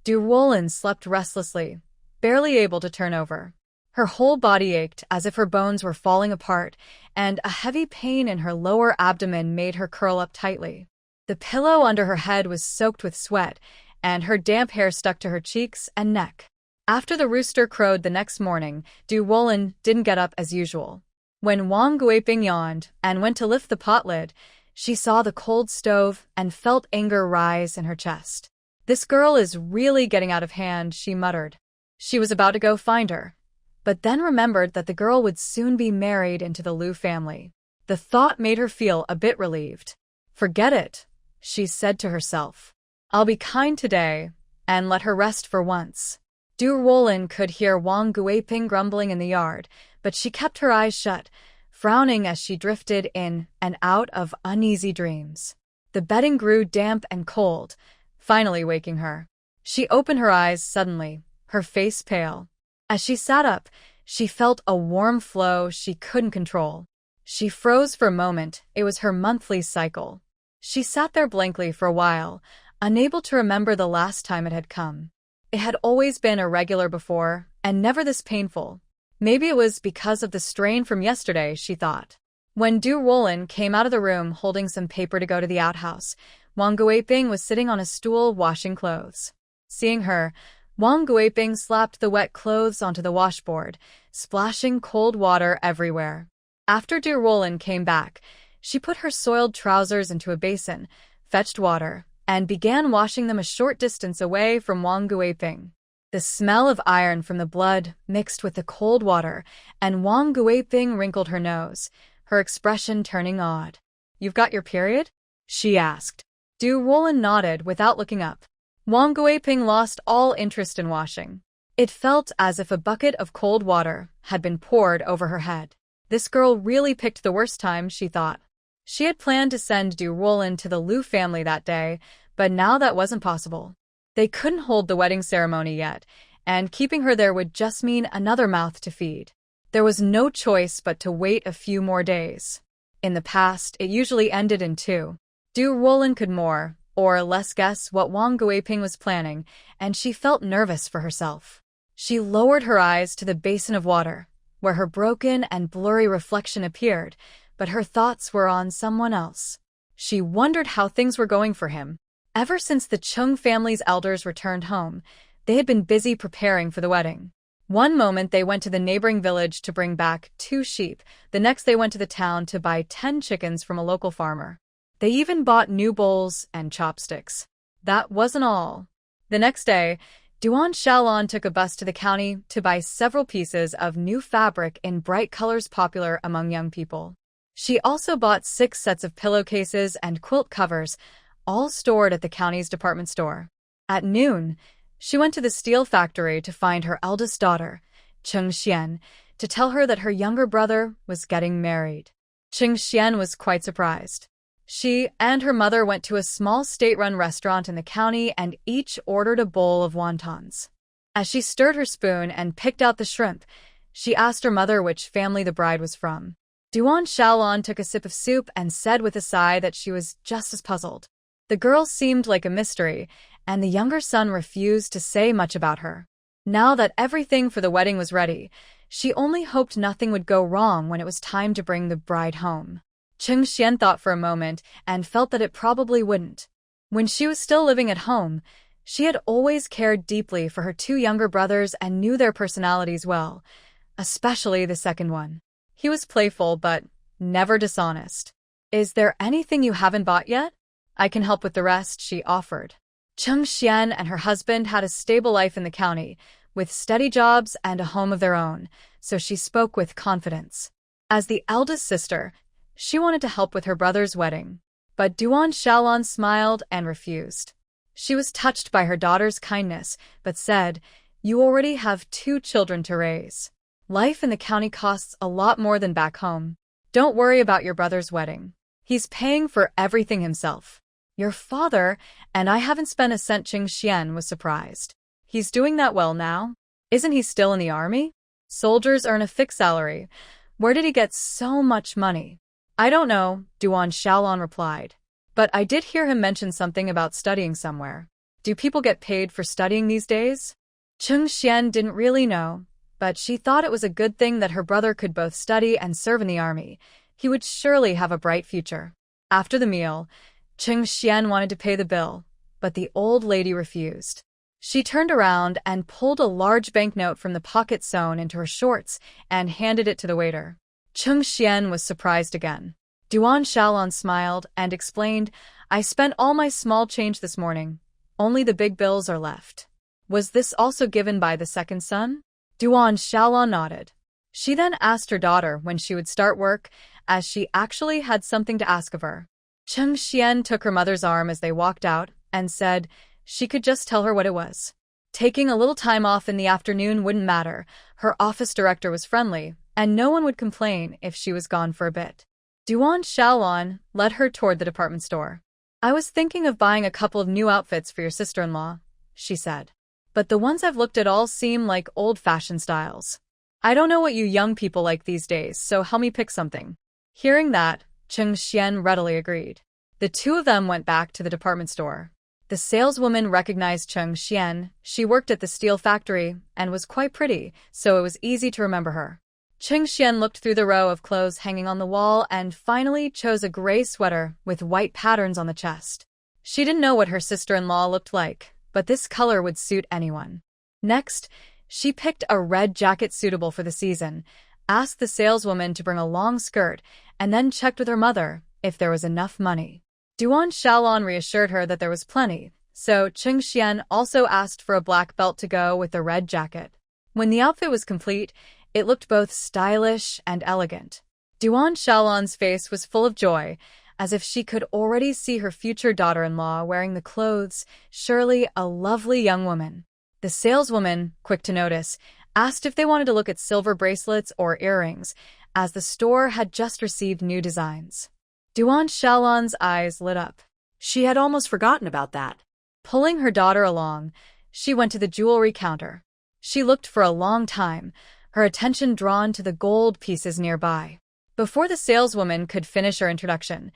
Ruolin slept restlessly, barely able to turn over. Her whole body ached as if her bones were falling apart, and a heavy pain in her lower abdomen made her curl up tightly. The pillow under her head was soaked with sweat, and her damp hair stuck to her cheeks and neck. After the rooster crowed the next morning, Ruolin didn't get up as usual. When Wang Guiping yawned and went to lift the pot lid, she saw the cold stove and felt anger rise in her chest. "This girl is really getting out of hand," she muttered. She was about to go find her, but then remembered that the girl would soon be married into the Liu family. The thought made her feel a bit relieved. "Forget it," she said to herself. "I'll be kind today and let her rest for once." Ruolin could hear Wang Guiping grumbling in the yard, but she kept her eyes shut, frowning as she drifted in and out of uneasy dreams. The bedding grew damp and cold, finally waking her. She opened her eyes suddenly, her face pale. As she sat up, she felt a warm flow she couldn't control. She froze for a moment. It was her monthly cycle. She sat there blankly for a while, unable to remember the last time it had come. It had always been irregular before, and never this painful. Maybe it was because of the strain from yesterday, she thought. When Ruolin came out of the room holding some paper to go to the outhouse, Wang Guiping was sitting on a stool washing clothes. Seeing her, Wang Guiping slapped the wet clothes onto the washboard, splashing cold water everywhere. After Ruolin came back, she put her soiled trousers into a basin, fetched water, and began washing them a short distance away from Wang Guiping. The smell of iron from the blood mixed with the cold water, and Wang Guiping wrinkled her nose, her expression turning odd. You've got your period? She asked. Ruolin nodded without looking up. Wong Guiping lost all interest in washing. It felt as if a bucket of cold water had been poured over her head. This girl really picked the worst time, she thought. She had planned to send Ruolin to the Liu family that day, but now that wasn't possible. They couldn't hold the wedding ceremony yet, and keeping her there would just mean another mouth to feed. There was no choice but to wait a few more days. In the past, it usually ended in 2. Ruolin could more or less guess what Wong Guiping was planning, and she felt nervous for herself. She lowered her eyes to the basin of water, where her broken and blurry reflection appeared, but her thoughts were on someone else. She wondered how things were going for him. Ever since the Chung family's elders returned home, they had been busy preparing for the wedding. One moment they went to the neighboring village to bring back 2 sheep, the next they went to the town to buy 10 chickens from a local farmer. They even bought new bowls and chopsticks. That wasn't all. The next day, Duan Shaolan took a bus to the county to buy several pieces of new fabric in bright colors popular among young people. She also bought 6 sets of pillowcases and quilt covers, all stored at the county's department store. At noon, she went to the steel factory to find her eldest daughter, Cheng, to tell her that her younger brother was getting married. Cheng was quite surprised. She and her mother went to a small state-run restaurant in the county and each ordered a bowl of wontons. As she stirred her spoon and picked out the shrimp, she asked her mother which family the bride was from. Duan Shaolan took a sip of soup and said with a sigh that she was just as puzzled. The girl seemed like a mystery, and the younger son refused to say much about her. Now that everything for the wedding was ready, she only hoped nothing would go wrong when it was time to bring the bride home. Cheng thought for a moment and felt that it probably wouldn't. When she was still living at home, she had always cared deeply for her 2 younger brothers and knew their personalities well, especially the second one. He was playful but never dishonest. Is there anything you haven't bought yet? I can help with the rest, she offered. Cheng and her husband had a stable life in the county, with steady jobs and a home of their own, so she spoke with confidence. As the eldest sister, she wanted to help with her brother's wedding, but Duan Shaolan smiled and refused. She was touched by her daughter's kindness, but said, "You already have 2 children to raise. Life in the county costs a lot more than back home. Don't worry about your brother's wedding. He's paying for everything himself." Your father, and I haven't spent a cent. Cheng was surprised. He's doing that well now? Isn't he still in the army? Soldiers earn a fixed salary. Where did he get so much money? I don't know, Duan Shaolan replied. But I did hear him mention something about studying somewhere. Do people get paid for studying these days? Cheng didn't really know, but she thought it was a good thing that her brother could both study and serve in the army. He would surely have a bright future. After the meal, Cheng wanted to pay the bill, but the old lady refused. She turned around and pulled a large banknote from the pocket sewn into her shorts and handed it to the waiter. Cheng was surprised again. Duan Shaolan smiled and explained, I spent all my small change this morning. Only the big bills are left. Was this also given by the second son? Duan Shaolan nodded. She then asked her daughter when she would start work, as she actually had something to ask of her. Cheng took her mother's arm as they walked out and said she could just tell her what it was. Taking a little time off in the afternoon wouldn't matter. Her office director was friendly, and no one would complain if she was gone for a bit. Duan Shaolan led her toward the department store. I was thinking of buying a couple of new outfits for your sister-in-law, she said. But the ones I've looked at all seem like old-fashioned styles. I don't know what you young people like these days, so help me pick something. Hearing that, Cheng readily agreed. The 2 of them went back to the department store. The saleswoman recognized Cheng. She worked at the steel factory and was quite pretty, so it was easy to remember her. Cheng looked through the row of clothes hanging on the wall and finally chose a gray sweater with white patterns on the chest. She didn't know what her sister-in-law looked like, but this color would suit anyone. Next, she picked a red jacket suitable for the season, asked the saleswoman to bring a long skirt, and then checked with her mother if there was enough money. Duan Shaolan reassured her that there was plenty, so Cheng also asked for a black belt to go with the red jacket. When the outfit was complete, it looked both stylish and elegant. Duan Shaolan's face was full of joy, as if she could already see her future daughter-in-law wearing the clothes, surely a lovely young woman. The saleswoman, quick to notice, asked if they wanted to look at silver bracelets or earrings, as the store had just received new designs. Duan Shaolan's eyes lit up. She had almost forgotten about that. Pulling her daughter along, she went to the jewelry counter. She looked for a long time, her attention drawn to the gold pieces nearby. Before the saleswoman could finish her introduction,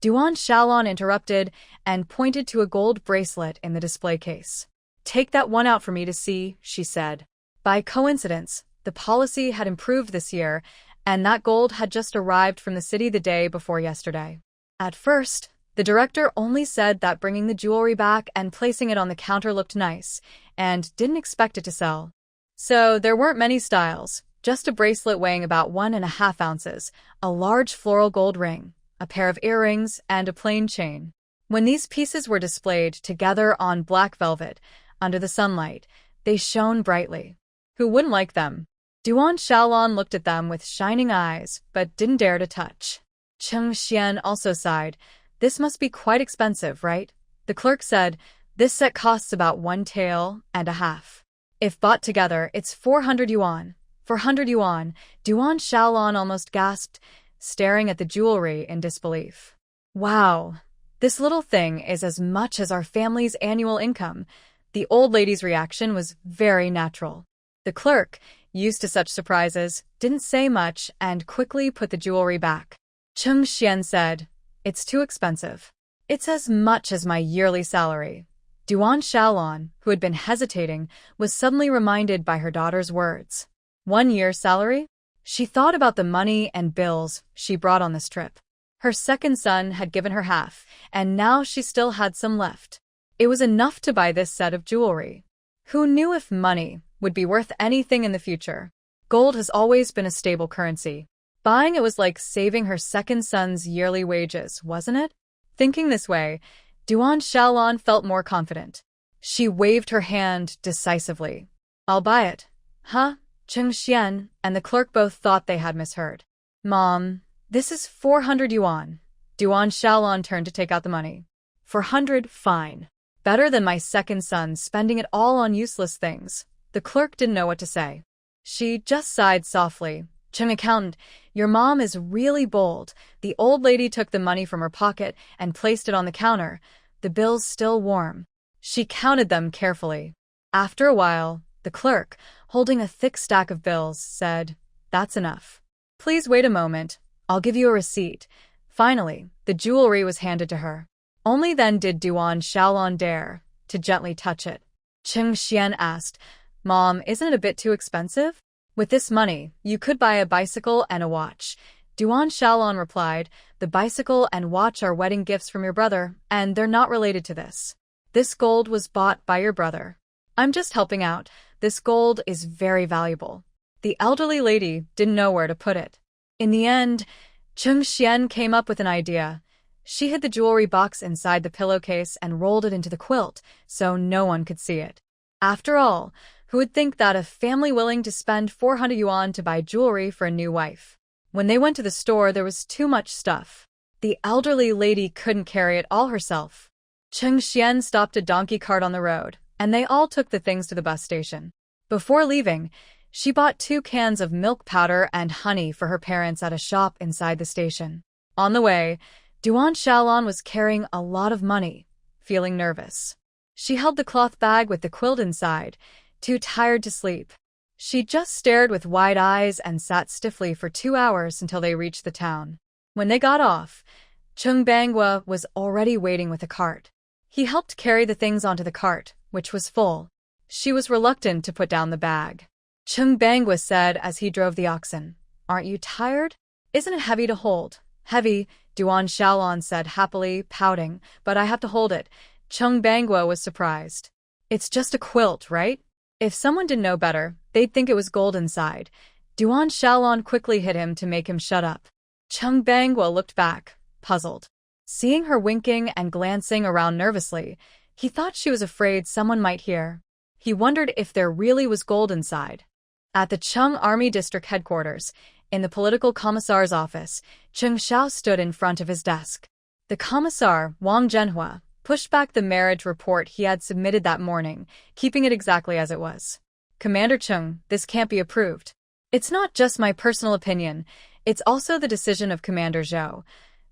Duan Shaolan interrupted and pointed to a gold bracelet in the display case. "Take that one out for me to see," she said. By coincidence, the policy had improved this year, and that gold had just arrived from the city the day before yesterday. At first, the director only said that bringing the jewelry back and placing it on the counter looked nice, and didn't expect it to sell. So there weren't many styles, just a bracelet weighing about 1.5 ounces, a large floral gold ring, a pair of earrings, and a plain chain. When these pieces were displayed together on black velvet, under the sunlight, they shone brightly. Who wouldn't like them? Duan Shaolan looked at them with shining eyes, but didn't dare to touch. Cheng Xian also sighed. "This must be quite expensive, right?" The clerk said, "This set costs about 1.5 taels. If bought together, it's 400 yuan. 400 yuan, Duan Shaolan almost gasped, staring at the jewelry in disbelief. "Wow, this little thing is as much as our family's annual income." The old lady's reaction was very natural. The clerk, used to such surprises, didn't say much and quickly put the jewelry back. Cheng Xian said, "It's too expensive. It's as much as my yearly salary." Duan Shaolan, who had been hesitating, was suddenly reminded by her daughter's words. 1 year's salary? She thought about the money and bills she brought on this trip. Her second son had given her half, and now she still had some left. It was enough to buy this set of jewelry. Who knew if money would be worth anything in the future? Gold has always been a stable currency. Buying it was like saving her second son's yearly wages, wasn't it? Thinking this way, Duan Shaolan felt more confident. She waved her hand decisively. "I'll buy it." "Huh?" Cheng Xian and the clerk both thought they had misheard. "Mom, this is 400 yuan. Duan Shaolan turned to take out the money. 400, fine. Better than my second son spending it all on useless things. The clerk didn't know what to say. She just sighed softly. "Cheng accountant, your mom is really bold." The old lady took the money from her pocket and placed it on the counter, the bills still warm. She counted them carefully. After a while, the clerk, holding a thick stack of bills, said, "That's enough. Please wait a moment. I'll give you a receipt." Finally, the jewelry was handed to her. Only then did Duan Shaolan dare to gently touch it. Cheng Xian asked, "Mom, isn't it a bit too expensive? With this money, you could buy a bicycle and a watch." Duan Shaolan replied, "The bicycle and watch are wedding gifts from your brother, and they're not related to this. This gold was bought by your brother. I'm just helping out. This gold is very valuable." The elderly lady didn't know where to put it. In the end, Cheng Xian came up with an idea. She hid the jewelry box inside the pillowcase and rolled it into the quilt so no one could see it. After all, who would think that a family willing to spend 400 yuan to buy jewelry for a new wife? When they went to the store, there was too much stuff. The elderly lady couldn't carry it all herself. Cheng Xian stopped a donkey cart on the road, and they all took the things to the bus station. Before leaving, she bought 2 cans of milk powder and honey for her parents at a shop inside the station. On the way, Duan Shaolan was carrying a lot of money, feeling nervous. She held the cloth bag with the quilt inside, too tired to sleep. She just stared with wide eyes and sat stiffly for 2 hours until they reached the town. When they got off, Chung Bangwa was already waiting with a cart. He helped carry the things onto the cart, which was full. She was reluctant to put down the bag. Chung Bangwa said as he drove the oxen, "Aren't you tired? Isn't it heavy to hold?" "Heavy," Duan Shaolan said happily, pouting, "but I have to hold it." Chung Bangwa was surprised. "It's just a quilt, right?" If someone didn't know better, they'd think it was gold inside. Duan Shaolan quickly hit him to make him shut up. Chung Bangwa looked back, puzzled. Seeing her winking and glancing around nervously, he thought she was afraid someone might hear. He wondered if there really was gold inside. At the Chung Army District headquarters, in the political commissar's office, Cheng Xiao stood in front of his desk. The commissar, Wong Zhenhua, pushed back the marriage report he had submitted that morning, keeping it exactly as it was. Commander Chung, this can't be approved. It's not just my personal opinion, it's also the decision of Commander Zhou.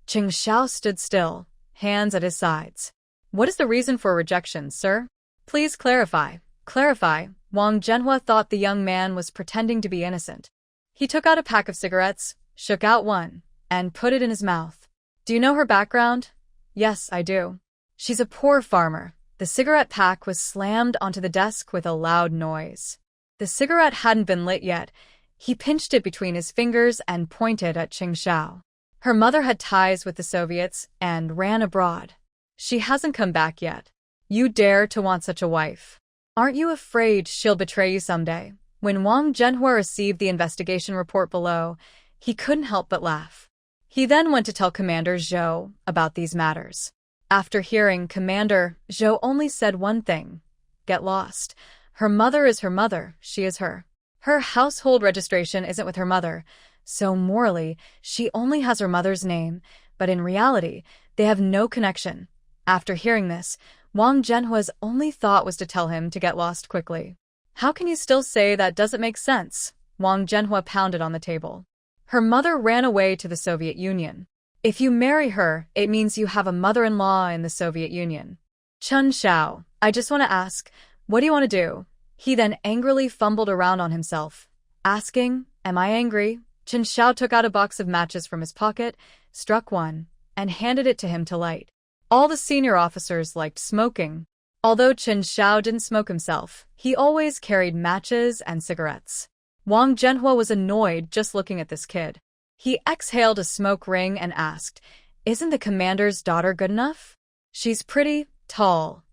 Cheng Xiao stood still, hands at his sides. What is the reason for rejection, sir? Please clarify. Clarify. Wong Zhenhua thought the young man was pretending to be innocent. He took out a pack of cigarettes, shook out one, and put it in his mouth. Do you know her background? Yes, I do. She's a poor farmer. The cigarette pack was slammed onto the desk with a loud noise. The cigarette hadn't been lit yet. He pinched it between his fingers and pointed at Cheng Xiao. Her mother had ties with the Soviets and ran abroad. She hasn't come back yet. You dare to want such a wife. Aren't you afraid she'll betray you someday? When Wong Zhenhua received the investigation report below, he couldn't help but laugh. He then went to tell Commander Zhou about these matters. After hearing Commander, Zhou only said one thing. Get lost. Her mother is her mother, she is her. Her household registration isn't with her mother, so morally, she only has her mother's name, but in reality, they have no connection. After hearing this, Wong Zhenhua's only thought was to tell him to get lost quickly. How can you still say that doesn't make sense? Wong Zhenhua pounded on the table. Her mother ran away to the Soviet Union. If you marry her, it means you have a mother-in-law in the Soviet Union. Chun Xiao, I just want to ask, what do you want to do? He then angrily fumbled around on himself, asking, am I angry? Chun Xiao took out a box of matches from his pocket, struck one, and handed it to him to light. All the senior officers liked smoking. Although Chun Xiao didn't smoke himself, he always carried matches and cigarettes. Wong Zhenhua was annoyed just looking at this kid. He exhaled a smoke ring and asked, isn't the commander's daughter good enough? She's pretty, tall,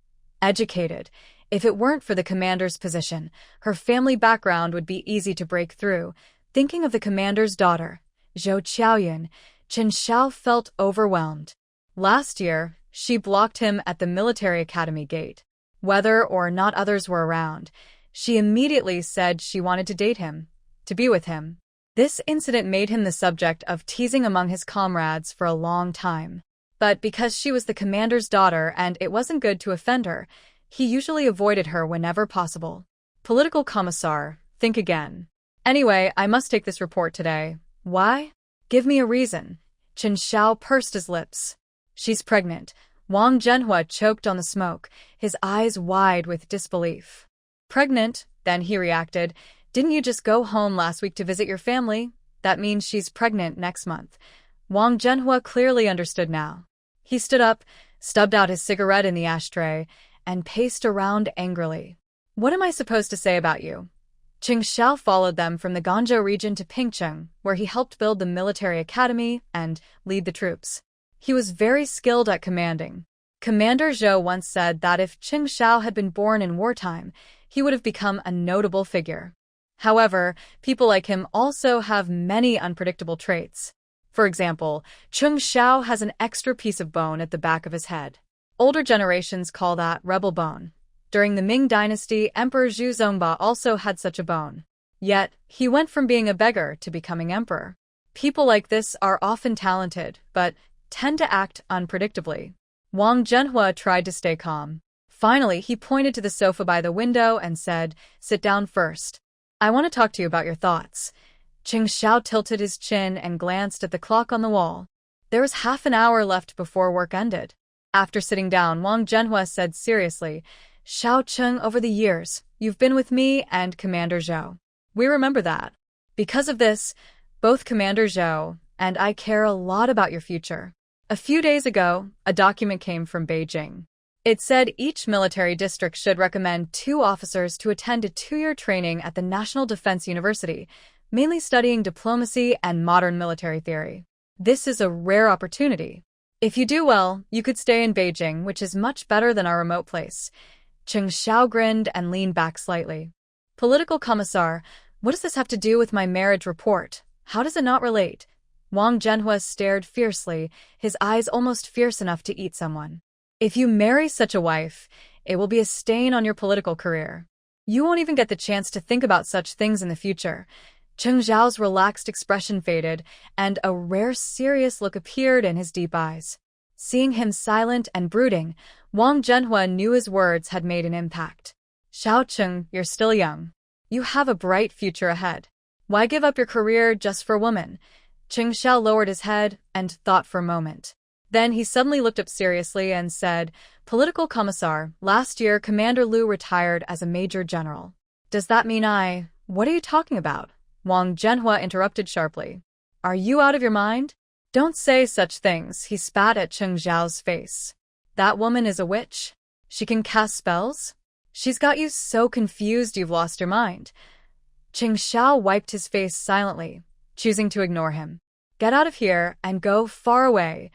educated. If it weren't for the commander's position, her family background would be easy to break through. Thinking of the commander's daughter, Zhou Qiaoyun, Chen Xiao felt overwhelmed. Last year, she blocked him at the military academy gate. Whether or not others were around, she immediately said she wanted to date him, to be with him. This incident made him the subject of teasing among his comrades for a long time. But because she was the commander's daughter and it wasn't good to offend her, he usually avoided her whenever possible. Political commissar, think again. Anyway, I must take this report today. Why? Give me a reason. Chen Xiao pursed his lips. She's pregnant. Wong Zhenhua choked on the smoke, his eyes wide with disbelief. Pregnant? Then he reacted. Didn't you just go home last week to visit your family? That means she's pregnant next month. Wong Zhenhua clearly understood now. He stood up, stubbed out his cigarette in the ashtray, and paced around angrily. What am I supposed to say about you? Cheng Xiao followed them from the Ganzhou region to Pingcheng, where he helped build the military academy and lead the troops. He was very skilled at commanding. Commander Zhou once said that if Cheng Xiao had been born in wartime, he would have become a notable figure. However, people like him also have many unpredictable traits. For example, Cheng Xiao has an extra piece of bone at the back of his head. Older generations call that rebel bone. During the Ming Dynasty, Emperor Zhu Zongba also had such a bone. Yet, he went from being a beggar to becoming emperor. People like this are often talented, but tend to act unpredictably. Wong Zhenhua tried to stay calm. Finally, he pointed to the sofa by the window and said, sit down first. I want to talk to you about your thoughts. Cheng Xiao tilted his chin and glanced at the clock on the wall. There was half an hour left before work ended. After sitting down, Wong Zhenhua said seriously, Xiao Cheng, over the years, you've been with me and Commander Zhou. We remember that. Because of this, both Commander Zhou and I care a lot about your future. A few days ago, a document came from Beijing. It said each military district should recommend 2 officers to attend a 2-year training at the National Defense University, mainly studying diplomacy and modern military theory. This is a rare opportunity. If you do well, you could stay in Beijing, which is much better than our remote place. Cheng Xiao grinned and leaned back slightly. Political commissar, what does this have to do with my marriage report? How does it not relate? Wong Zhenhua stared fiercely, his eyes almost fierce enough to eat someone. If you marry such a wife, it will be a stain on your political career. You won't even get the chance to think about such things in the future. Cheng Xiao's relaxed expression faded, and a rare serious look appeared in his deep eyes. Seeing him silent and brooding, Wang Zhenhua knew his words had made an impact. Cheng, you're still young. You have a bright future ahead. Why give up your career just for a woman? Xiao lowered his head and thought for a moment. Then he suddenly looked up seriously and said, Political Commissar, last year Commander Liu retired as a Major General. Does that mean What are you talking about? Wang Zhenhua interrupted sharply. Are you out of your mind? Don't say such things, he spat at Xiao's face. That woman is a witch. She can cast spells? She's got you so confused you've lost your mind. Xiao wiped his face silently, choosing to ignore him. Get out of here and go far away.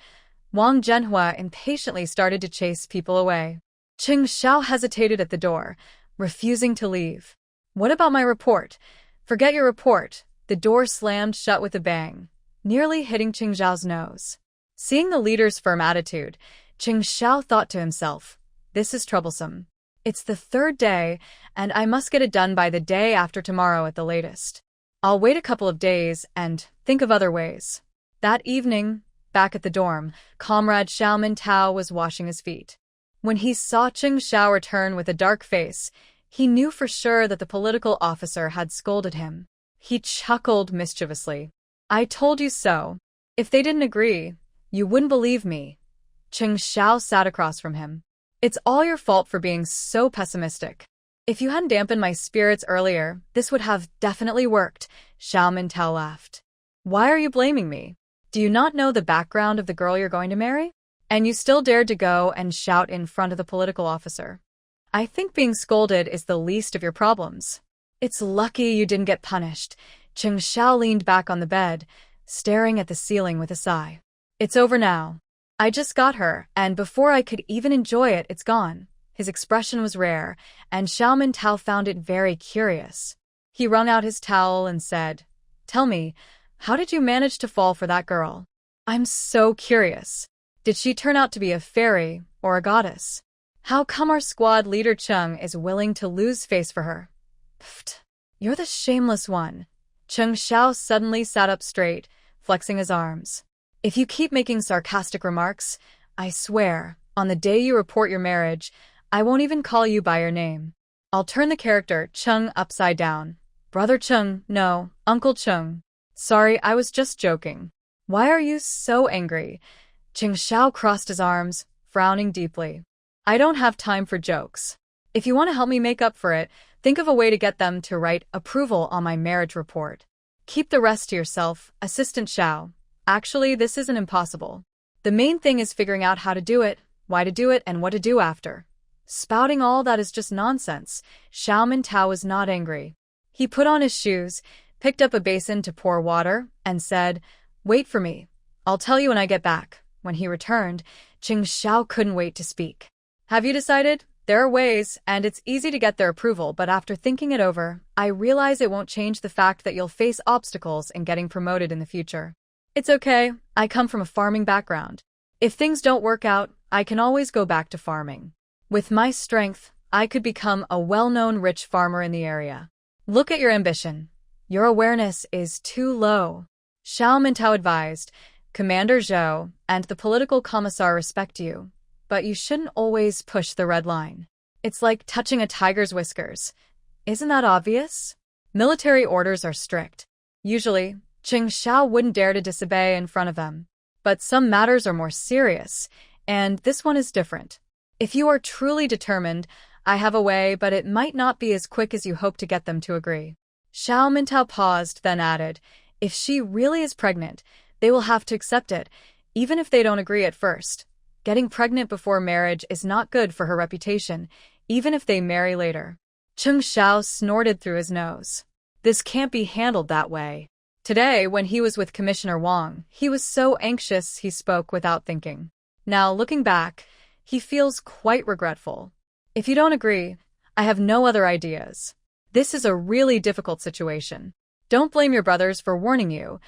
Wang Zhenhua impatiently started to chase people away. Xiao hesitated at the door, refusing to leave. What about my report? Forget your report. The door slammed shut with a bang, nearly hitting Xiao's nose. Seeing the leader's firm attitude, Xiao thought to himself, this is troublesome. It's the third day, and I must get it done by the day after tomorrow at the latest. I'll wait a couple of days and think of other ways. That evening, back at the dorm, Comrade Xiao Tao was washing his feet. When he saw Xiao return with a dark face, he knew for sure that the political officer had scolded him. He chuckled mischievously. I told you so. If they didn't agree, you wouldn't believe me. Xiao sat across from him. It's all your fault for being so pessimistic. If you hadn't dampened my spirits earlier, this would have definitely worked, Xiao Tao laughed. Why are you blaming me? Do you not know the background of the girl you're going to marry? And you still dared to go and shout in front of the political officer. I think being scolded is the least of your problems. It's lucky you didn't get punished. Xiao leaned back on the bed, staring at the ceiling with a sigh. It's over now. I just got her, and before I could even enjoy it, it's gone. His expression was rare, and Xiao Tao found it very curious. He wrung out his towel and said, Tell me, how did you manage to fall for that girl? I'm so curious. Did she turn out to be a fairy or a goddess? How come our squad leader Chung is willing to lose face for her? Pfft, you're the shameless one. Xiao suddenly sat up straight, flexing his arms. If you keep making sarcastic remarks, I swear, on the day you report your marriage, I won't even call you by your name. I'll turn the character Chung upside down. Brother Chung, no, Uncle Chung. Sorry, I was just joking. Why are you so angry? Xiao crossed his arms, frowning deeply. I don't have time for jokes. If you want to help me make up for it, think of a way to get them to write approval on my marriage report. Keep the rest to yourself, Assistant Xiao. Actually, this isn't impossible. The main thing is figuring out how to do it, why to do it, and what to do after. Spouting all that is just nonsense. Xiao Tao was not angry. He put on his shoes, picked up a basin to pour water, and said, Wait for me. I'll tell you when I get back. When he returned, Xiao couldn't wait to speak. Have you decided? There are ways, and it's easy to get their approval, but after thinking it over, I realize it won't change the fact that you'll face obstacles in getting promoted in the future. It's okay, I come from a farming background. If things don't work out, I can always go back to farming. With my strength, I could become a well-known rich farmer in the area. Look at your ambition. Your awareness is too low. Xiao Tao advised, Commander Zhou and the political commissar respect you, but you shouldn't always push the red line. It's like touching a tiger's whiskers. Isn't that obvious? Military orders are strict. Usually, Xiao wouldn't dare to disobey in front of them. But some matters are more serious, and this one is different. If you are truly determined, I have a way, but it might not be as quick as you hope to get them to agree. Xiao Tao paused, then added, If she really is pregnant, they will have to accept it, even if they don't agree at first. Getting pregnant before marriage is not good for her reputation, even if they marry later. Xiao snorted through his nose. This can't be handled that way. Today, when he was with Commissioner Wong, he was so anxious he spoke without thinking. Now, looking back, he feels quite regretful. If you don't agree, I have no other ideas. This is a really difficult situation. Don't blame your brothers for warning you.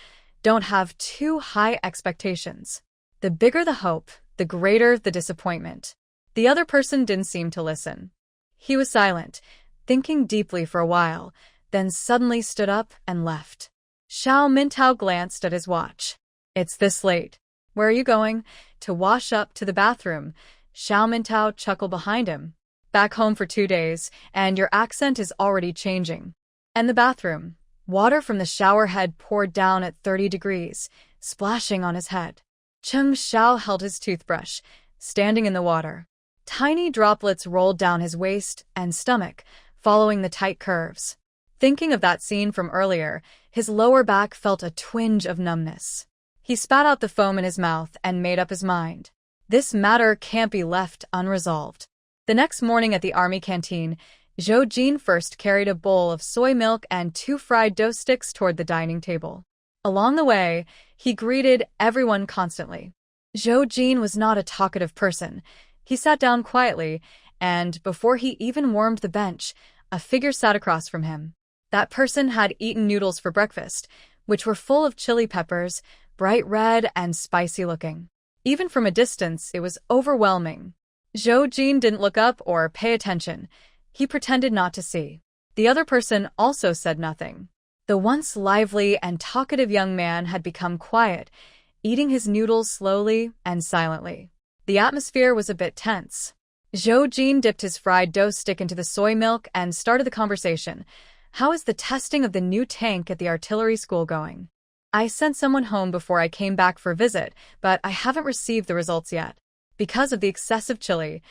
Don't have too high expectations. The bigger the hope, the greater the disappointment. The other person didn't seem to listen. He was silent, thinking deeply for a while, then suddenly stood up and left. Xiao Tao glanced at his watch. It's this late. Where are you going? To wash up to the bathroom. Xiao Mintao chuckled behind him. Back home for 2 days, and your accent is already changing. And the bathroom. Water from the shower head poured down at 30 degrees, splashing on his head. Chung Xiao held his toothbrush, standing in the water. Tiny droplets rolled down his waist and stomach, following the tight curves. Thinking of that scene from earlier, his lower back felt a twinge of numbness. He spat out the foam in his mouth and made up his mind. This matter can't be left unresolved. The next morning at the army canteen, Zhou Jin first carried a bowl of soy milk and 2 fried dough sticks toward the dining table. Along the way, he greeted everyone constantly. Zhou Jin was not a talkative person. He sat down quietly, and before he even warmed the bench, a figure sat across from him. That person had eaten noodles for breakfast, which were full of chili peppers, bright red and spicy looking. Even from a distance, it was overwhelming. Zhou Jin didn't look up or pay attention. He pretended not to see. The other person also said nothing. The once lively and talkative young man had become quiet, eating his noodles slowly and silently. The atmosphere was a bit tense. Zhou Jin dipped his fried dough stick into the soy milk and started the conversation. How is the testing of the new tank at the artillery school going? I sent someone home before I came back for a visit, but I haven't received the results yet. Because of the excessive chili,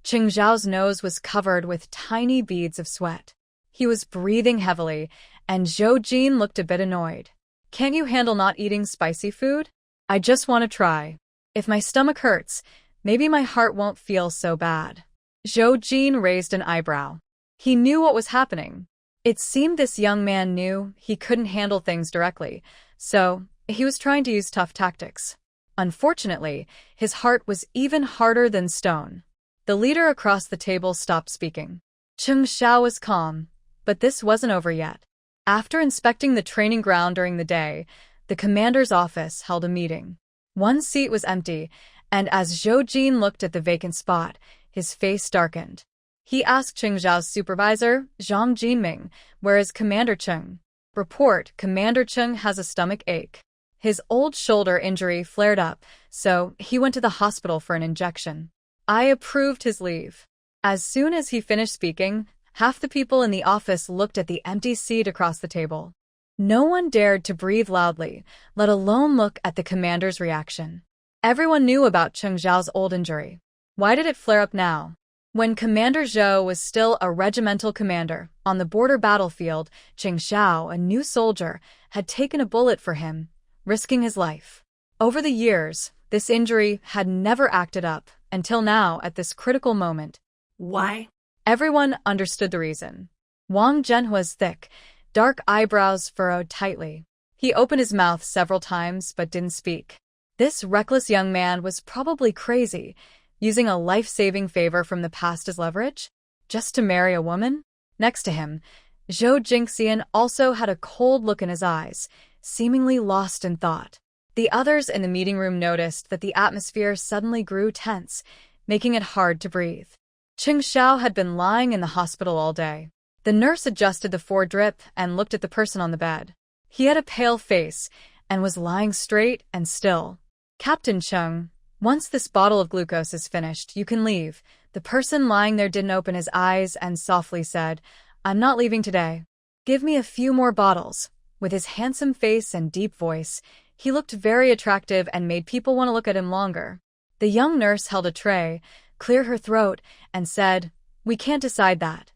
Cheng Zhao's nose was covered with tiny beads of sweat. He was breathing heavily, and Zhou Jin looked a bit annoyed. Can't you handle not eating spicy food? I just want to try. If my stomach hurts, maybe my heart won't feel so bad. Zhou Jin raised an eyebrow. He knew what was happening. It seemed this young man knew he couldn't handle things directly, so he was trying to use tough tactics. Unfortunately, his heart was even harder than stone. The leader across the table stopped speaking. Chung Xiao was calm, but this wasn't over yet. After inspecting the training ground during the day, the commander's office held a meeting. One seat was empty, and as Zhou Jin looked at the vacant spot, his face darkened. He asked Cheng Zhao's supervisor, Zhang Jinming, "Where is Commander Cheng?" Report, Commander Cheng has a stomach ache. His old shoulder injury flared up, so he went to the hospital for an injection. I approved his leave. As soon as he finished speaking, half the people in the office looked at the empty seat across the table. No one dared to breathe loudly, let alone look at the commander's reaction. Everyone knew about Cheng Zhao's old injury. Why did it flare up now? When Commander Zhou was still a regimental commander, on the border battlefield, Cheng Xiao, a new soldier, had taken a bullet for him, risking his life. Over the years, this injury had never acted up, until now at this critical moment. Why? Everyone understood the reason. Wong Zhenhua's thick, dark eyebrows furrowed tightly. He opened his mouth several times but didn't speak. This reckless young man was probably crazy, using a life-saving favor from the past as leverage? Just to marry a woman? Next to him, Zhou Jingxian also had a cold look in his eyes, seemingly lost in thought. The others in the meeting room noticed that the atmosphere suddenly grew tense, making it hard to breathe. Cheng Xiao had been lying in the hospital all day. The nurse adjusted the 4-drip and looked at the person on the bed. He had a pale face and was lying straight and still. Captain Chung, once this bottle of glucose is finished, you can leave. The person lying there didn't open his eyes and softly said, I'm not leaving today. Give me a few more bottles. With his handsome face and deep voice, he looked very attractive and made people want to look at him longer. The young nurse held a tray, cleared her throat, and said, We can't decide that.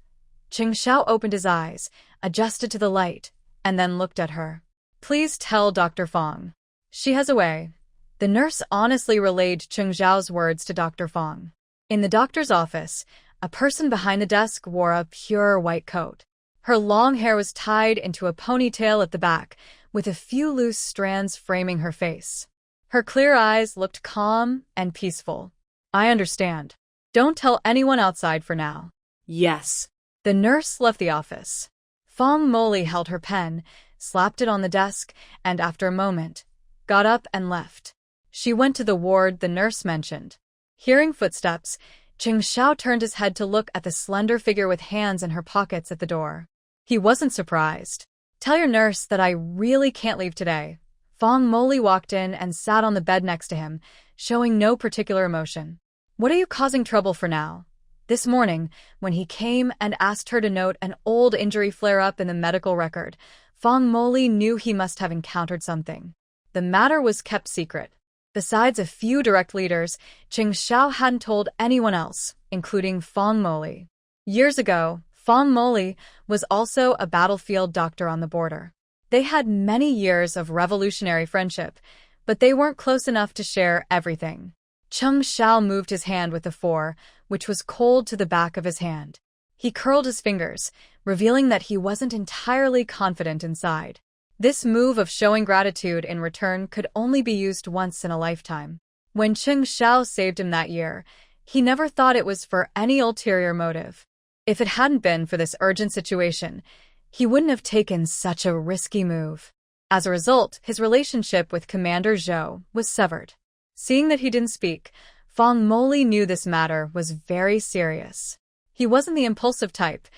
Cheng Xiao opened his eyes, adjusted to the light, and then looked at her. Please tell Dr. Fong. She has a way. The nurse honestly relayed Cheng Zhao's words to Dr. Fong. In the doctor's office, a person behind the desk wore a pure white coat. Her long hair was tied into a ponytail at the back, with a few loose strands framing her face. Her clear eyes looked calm and peaceful. I understand. Don't tell anyone outside for now. Yes. The nurse left the office. Fong Moli held her pen, slapped it on the desk, and after a moment, got up and left. She went to the ward the nurse mentioned. Hearing footsteps, Cheng Xiao turned his head to look at the slender figure with hands in her pockets at the door. He wasn't surprised. Tell your nurse that I really can't leave today. Fong Moli walked in and sat on the bed next to him, showing no particular emotion. "What are you causing trouble for now?" This morning, when he came and asked her to note an old injury flare-up in the medical record, Fong Moli knew he must have encountered something. The matter was kept secret. Besides a few direct leaders, Cheng Xiao hadn't told anyone else, including Fong Moli. Years ago, Fong Moli was also a battlefield doctor on the border. They had many years of revolutionary friendship, but they weren't close enough to share everything. Cheng Xiao moved his hand with the fore, which was cold to the back of his hand. He curled his fingers, revealing that he wasn't entirely confident inside. This move of showing gratitude in return could only be used once in a lifetime. When Cheng Xiao saved him that year, he never thought it was for any ulterior motive. If it hadn't been for this urgent situation, he wouldn't have taken such a risky move. As a result, his relationship with Commander Zhou was severed. Seeing that he didn't speak, Fong Moli knew this matter was very serious. He wasn't the impulsive type.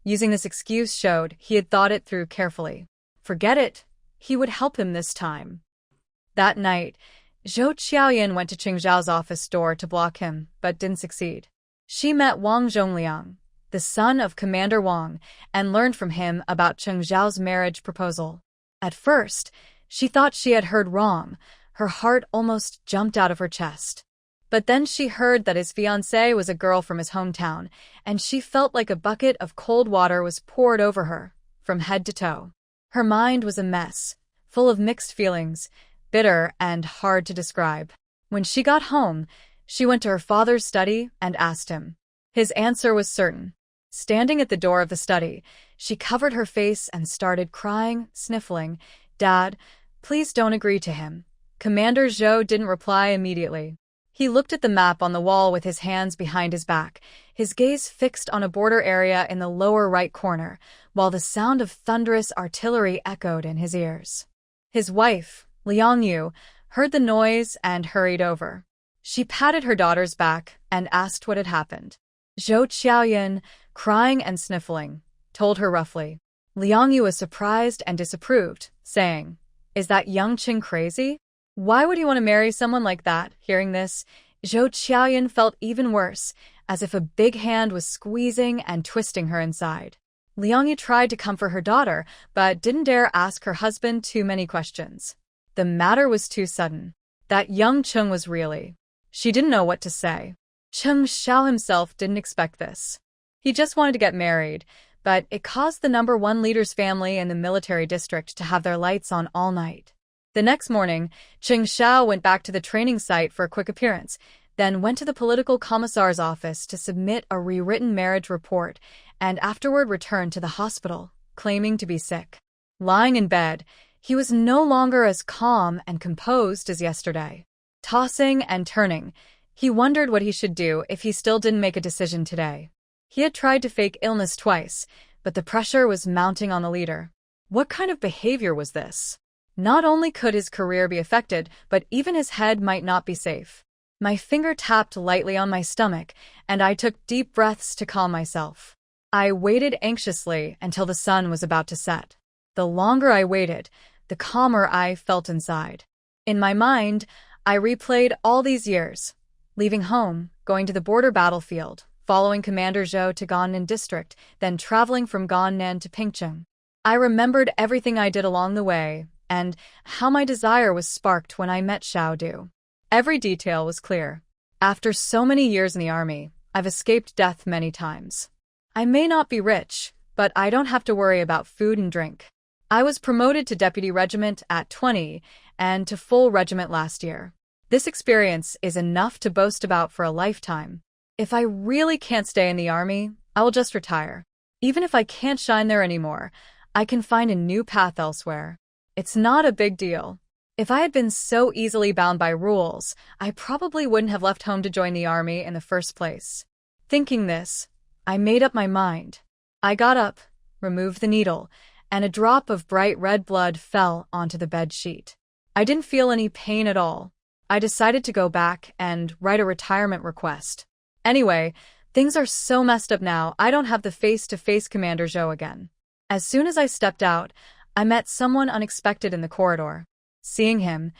Using this excuse showed he had thought it through carefully. Forget it, he would help him this time. That night, Zhou Qiaoyan went to Cheng Zhao's office door to block him, but didn't succeed. She met Wang Zhongliang, the son of Commander Wong, and learned from him about Cheng Zhao's marriage proposal. At first, she thought she had heard wrong. Her heart almost jumped out of her chest. But then she heard that his fiancée was a girl from his hometown, and she felt like a bucket of cold water was poured over her, from head to toe. Her mind was a mess, full of mixed feelings, bitter and hard to describe. When she got home, she went to her father's study and asked him. His answer was certain. Standing at the door of the study, she covered her face and started crying, sniffling. "Dad, please don't agree to him." Commander Zhou didn't reply immediately. He looked at the map on the wall with his hands behind his back, his gaze fixed on a border area in the lower right corner, while the sound of thunderous artillery echoed in his ears. His wife, Liang Yu, heard the noise and hurried over. She patted her daughter's back and asked what had happened. Zhou Qiaoyan, crying and sniffling, told her roughly. Liang Yu was surprised and disapproved, saying, "Is that young Cheng crazy? Why would he want to marry someone like that?" Hearing this, Zhou Qiaoyan felt even worse, as if a big hand was squeezing and twisting her inside. Liang Yu tried to comfort her daughter, but didn't dare ask her husband too many questions. The matter was too sudden. That young Chung was really... She didn't know what to say. Cheng Xiao himself didn't expect this. He just wanted to get married, but it caused the #1 leader's family in the military district to have their lights on all night. The next morning, Cheng Xiao went back to the training site for a quick appearance, then went to the political commissar's office to submit a rewritten marriage report, and afterward returned to the hospital, claiming to be sick. Lying in bed, he was no longer as calm and composed as yesterday. Tossing and turning, he wondered what he should do if he still didn't make a decision today. He had tried to fake illness twice, but the pressure was mounting on the leader. What kind of behavior was this? Not only could his career be affected, but even his head might not be safe. My finger tapped lightly on my stomach, and I took deep breaths to calm myself. I waited anxiously until the sun was about to set. The longer I waited, the calmer I felt inside. In my mind, I replayed all these years, leaving home, going to the border battlefield, following Commander Zhou to Gannan district, then traveling from Gannan to Pingcheng. I remembered everything I did along the way, and how my desire was sparked when I met Xiao. Every detail was clear. After so many years in the army, I've escaped death many times. I may not be rich, but I don't have to worry about food and drink. I was promoted to deputy regiment at 20 and to full regiment last year. This experience is enough to boast about for a lifetime. If I really can't stay in the army, I will just retire. Even if I can't shine there anymore, I can find a new path elsewhere. It's not a big deal. If I had been so easily bound by rules, I probably wouldn't have left home to join the army in the first place. Thinking this, I made up my mind. I got up, removed the needle, and a drop of bright red blood fell onto the bed sheet. I didn't feel any pain at all. I decided to go back and write a retirement request. Anyway, things are so messed up now, I don't have the face to face Commander Zhou again. As soon as I stepped out, I met someone unexpected in the corridor. Seeing him,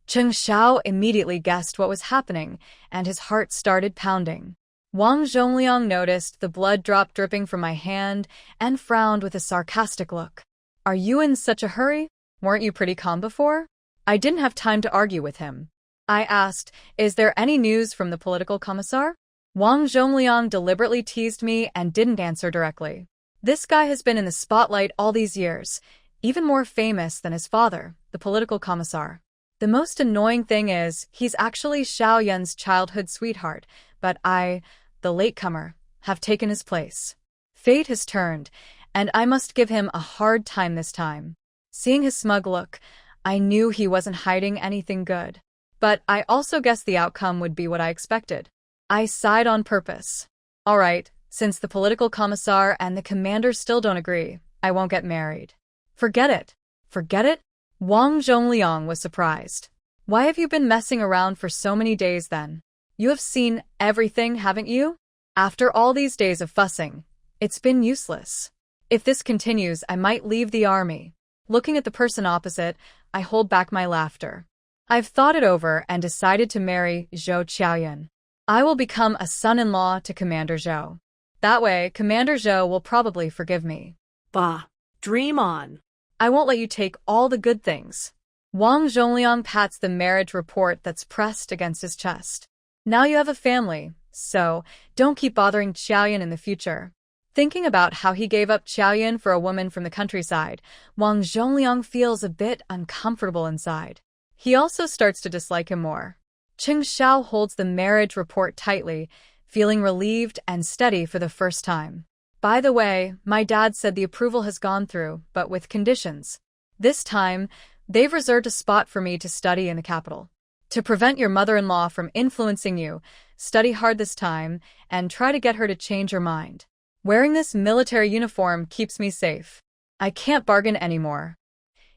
Xiao immediately guessed what was happening, and his heart started pounding. Wang Zhongliang noticed the blood drop dripping from my hand and frowned with a sarcastic look. "Are you in such a hurry? Weren't you pretty calm before?" I didn't have time to argue with him. I asked, "Is there any news from the political commissar?" Wang Zhongliang deliberately teased me and didn't answer directly. This guy has been in the spotlight all these years, even more famous than his father, the political commissar. The most annoying thing is, he's actually Xiaoyan's childhood sweetheart, but I, the latecomer, have taken his place. Fate has turned, and I must give him a hard time this time. Seeing his smug look, I knew he wasn't hiding anything good. But I also guessed the outcome would be what I expected. I sighed on purpose. All right, since the political commissar and the commander still don't agree, I won't get married. Forget it. Forget it? Wang Zhongliang was surprised. Why have you been messing around for so many days then? You have seen everything, haven't you? After all these days of fussing, it's been useless. If this continues, I might leave the army. Looking at the person opposite, I hold back my laughter. I've thought it over and decided to marry Zhou Qiaoyan. I will become a son-in-law to Commander Zhou. That way, Commander Zhou will probably forgive me. Bah, dream on. I won't let you take all the good things. Wang Zhongliang pats the marriage report that's pressed against his chest. Now you have a family, so don't keep bothering Qiaoyan in the future. Thinking about how he gave up Qiaoyan for a woman from the countryside, Wang Zhongliang feels a bit uncomfortable inside. He also starts to dislike him more. Xiao holds the marriage report tightly, feeling relieved and steady for the first time. By the way, my dad said the approval has gone through, but with conditions. This time, they've reserved a spot for me to study in the capital. To prevent your mother-in-law from influencing you, study hard this time and try to get her to change her mind. Wearing this military uniform keeps me safe. I can't bargain anymore.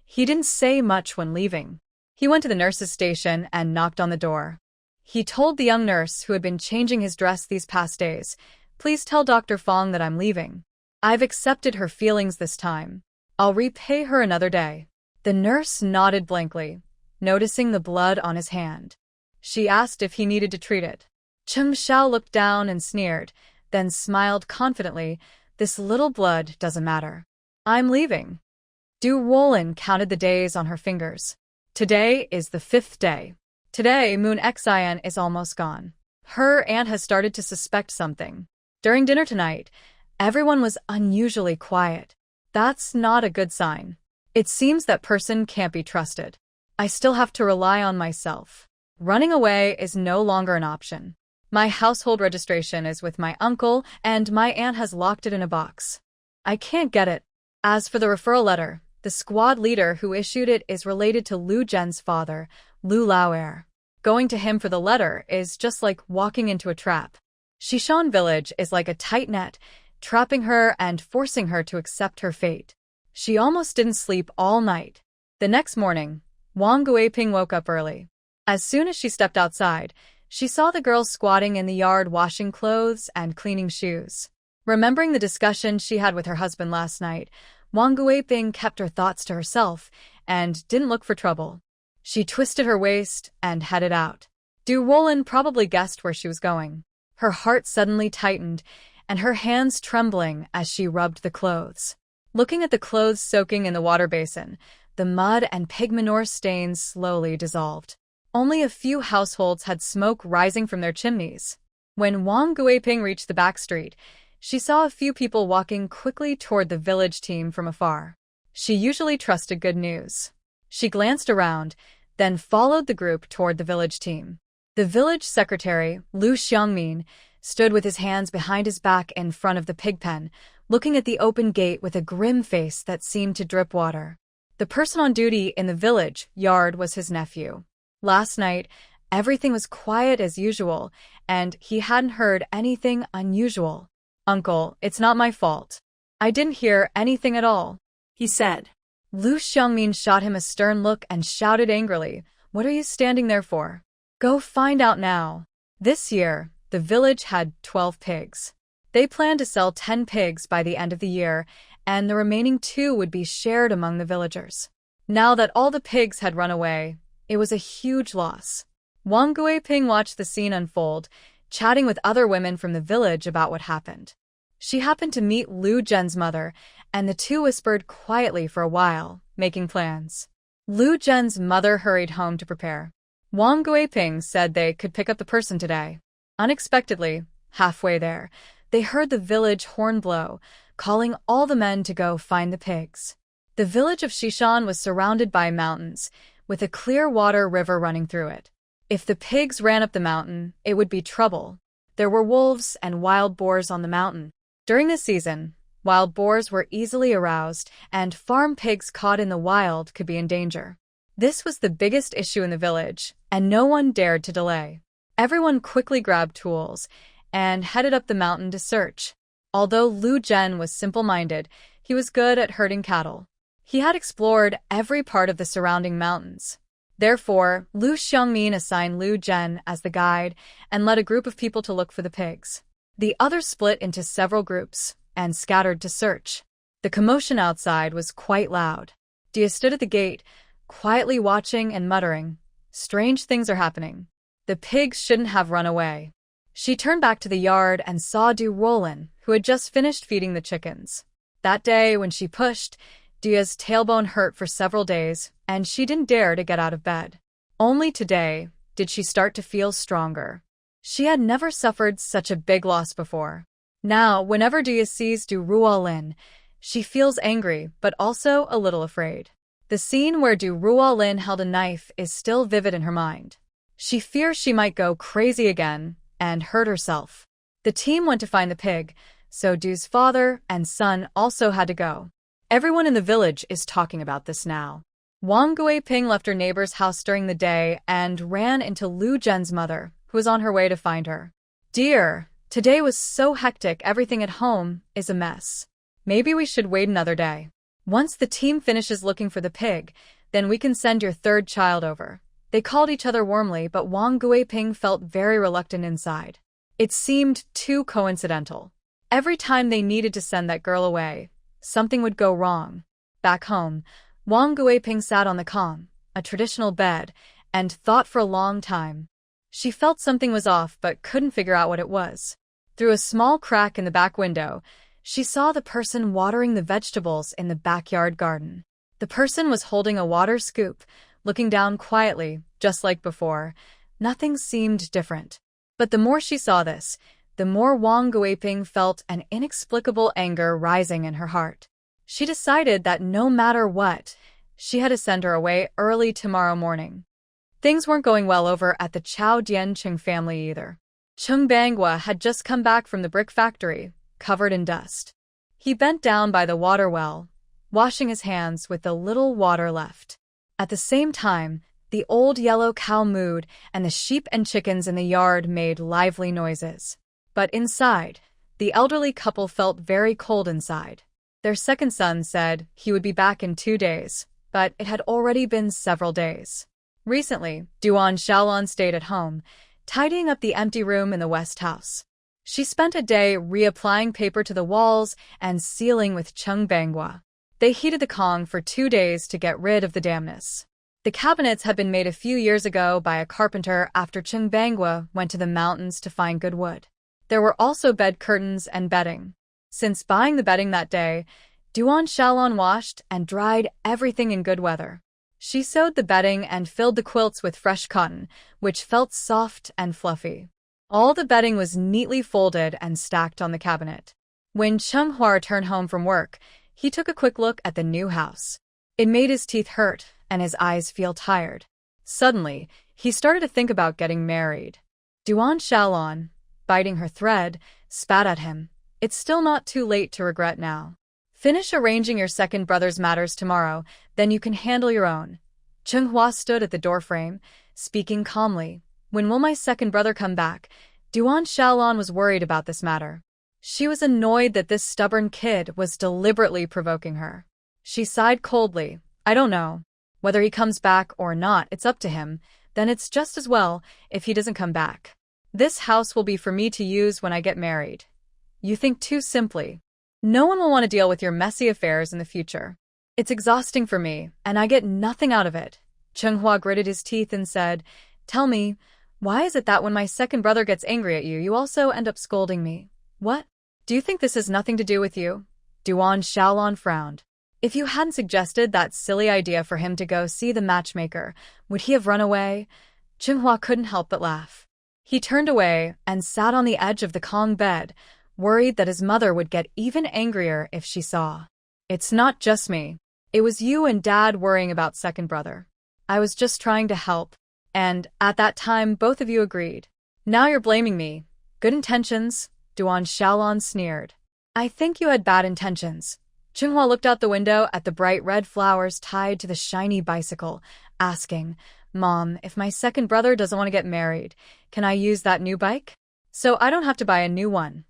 He didn't say much when leaving. He went to the nurse's station and knocked on the door. He told the young nurse who had been changing his dress these past days, "Please tell Dr. Fong that I'm leaving. I've accepted her feelings this time. I'll repay her another day." The nurse nodded blankly, noticing the blood on his hand. She asked if he needed to treat it. Xiao looked down and sneered, then smiled confidently. "This little blood doesn't matter. I'm leaving." Ruolin counted the days on her fingers. Today is the 5th day. Today, Moon Xian is almost gone. Her aunt has started to suspect something. During dinner tonight, everyone was unusually quiet. That's not a good sign. It seems that person can't be trusted. I still have to rely on myself. Running away is no longer an option. My household registration is with my uncle, and my aunt has locked it in a box. I can't get it. As for the referral letter, the squad leader who issued it is related to Lu Zhen's father, Lu Laoer. Going to him for the letter is just like walking into a trap. Xishan village is like a tight net, trapping her and forcing her to accept her fate. She almost didn't sleep all night. The next morning, Wang Guiping woke up early. As soon as she stepped outside, she saw the girls squatting in the yard washing clothes and cleaning shoes. Remembering the discussion she had with her husband last night, Wang Guiping kept her thoughts to herself and didn't look for trouble. She twisted her waist and headed out. Ruolin probably guessed where she was going. Her heart suddenly tightened, and her hands trembling as she rubbed the clothes. Looking at the clothes soaking in the water basin, the mud and pig manure stains slowly dissolved. Only a few households had smoke rising from their chimneys. When Wang Guiping reached the back street, she saw a few people walking quickly toward the village team from afar. She usually trusted good news. She glanced around, then followed the group toward the village team. The village secretary, Lu Xiangmin, stood with his hands behind his back in front of the pig pen, looking at the open gate with a grim face that seemed to drip water. The person on duty in the village yard was his nephew. Last night, everything was quiet as usual, and he hadn't heard anything unusual. "Uncle, it's not my fault. I didn't hear anything at all," he said. Lu Xiangmin shot him a stern look and shouted angrily, "What are you standing there for? Go find out now." This year, the village had 12 pigs. They planned to sell 10 pigs by the end of the year, and the remaining 2 would be shared among the villagers. Now that all the pigs had run away, it was a huge loss. Wang Guiping watched the scene unfold, chatting with other women from the village about what happened. She happened to meet Lu Zhen's mother, and the two whispered quietly for a while, making plans. Lu Zhen's mother hurried home to prepare. Wang Guiping said they could pick up the person today. Unexpectedly, halfway there, they heard the village horn blow, calling all the men to go find the pigs. The village of Xishan was surrounded by mountains, with a clear water river running through it. If the pigs ran up the mountain, it would be trouble. There were wolves and wild boars on the mountain. During this season, wild boars were easily aroused, and farm pigs caught in the wild could be in danger. This was the biggest issue in the village, and no one dared to delay. Everyone quickly grabbed tools and headed up the mountain to search. Although Lu Zhen was simple-minded, he was good at herding cattle. He had explored every part of the surrounding mountains. Therefore, Lu Xiangmin assigned Lu Zhen as the guide and led a group of people to look for the pigs. The others split into several groups and scattered to search. The commotion outside was quite loud. Dia stood at the gate, quietly watching and muttering, "Strange things are happening. The pigs shouldn't have run away." She turned back to the yard and saw Ruolin, who had just finished feeding the chickens. That day, when she pushed, Dia's tailbone hurt for several days, and she didn't dare to get out of bed. Only today did she start to feel stronger. She had never suffered such a big loss before. Now, whenever Dia sees Ruolin, she feels angry, but also a little afraid. The scene where Ruolin held a knife is still vivid in her mind. She fears she might go crazy again and hurt herself. The team went to find the pig, so Du's father and son also had to go. Everyone in the village is talking about this now. Wang Guiping left her neighbor's house during the day and ran into Lu Zhen's mother, who was on her way to find her. "Dear, today was so hectic, everything at home is a mess. Maybe we should wait another day. Once the team finishes looking for the pig, then we can send your third child over." They called each other warmly, but Wang Guiping felt very reluctant inside. It seemed too coincidental. Every time they needed to send that girl away, something would go wrong. Back home, Wang Guiping sat on the com, a traditional bed, and thought for a long time. She felt something was off but couldn't figure out what it was. Through a small crack in the back window, she saw the person watering the vegetables in the backyard garden. The person was holding a water scoop, looking down quietly, just like before. Nothing seemed different. But the more she saw this, the more Wang Guiping felt an inexplicable anger rising in her heart. She decided that no matter what, she had to send her away early tomorrow morning. Things weren't going well over at the Chao Cheng family either. Chung Bangwa had just come back from the brick factory, covered in dust. He bent down by the water well, washing his hands with the little water left. At the same time, the old yellow cow mooed, and the sheep and chickens in the yard made lively noises. But inside, the elderly couple felt very cold inside. Their second son said he would be back in 2 days, but it had already been several days. Recently, Duan Shaolan stayed at home, tidying up the empty room in the West house. She spent a day reapplying paper to the walls and sealing with Chung Bangwa. They heated the Kong for 2 days to get rid of the dampness. The cabinets had been made a few years ago by a carpenter after Chung Bangwa went to the mountains to find good wood. There were also bed curtains and bedding. Since buying the bedding that day, Duan Shaolan washed and dried everything in good weather. She sewed the bedding and filled the quilts with fresh cotton, which felt soft and fluffy. All the bedding was neatly folded and stacked on the cabinet. When Chung Hua returned home from work, he took a quick look at the new house. It made his teeth hurt and his eyes feel tired. Suddenly, he started to think about getting married. Duan Shaolan, biting her thread, spat at him. "It's still not too late to regret now. Finish arranging your second brother's matters tomorrow, then you can handle your own." Chung Hua stood at the doorframe, speaking calmly. "When will my second brother come back?" Duan Shaolan was worried about this matter. She was annoyed that this stubborn kid was deliberately provoking her. She sighed coldly. "I don't know. Whether he comes back or not, it's up to him. Then it's just as well if he doesn't come back. This house will be for me to use when I get married. You think too simply. No one will want to deal with your messy affairs in the future." It's exhausting for me, and I get nothing out of it. Chenghua gritted his teeth and said, "Tell me, why is it that when my second brother gets angry at you, you also end up scolding me? What? Do you think this has nothing to do with you?" Duan Shaolan frowned. If you hadn't suggested that silly idea for him to go see the matchmaker, would he have run away? Chenghua couldn't help but laugh. He turned away and sat on the edge of the Kong bed, worried that his mother would get even angrier if she saw. "It's not just me. It was you and Dad worrying about second brother. I was just trying to help. And at that time, both of you agreed. Now you're blaming me. Good intentions," Duan Shaolan sneered. "I think you had bad intentions." Chenghua looked out the window at the bright red flowers tied to the shiny bicycle, asking, "Mom, if my second brother doesn't want to get married, can I use that new bike? So I don't have to buy a new one."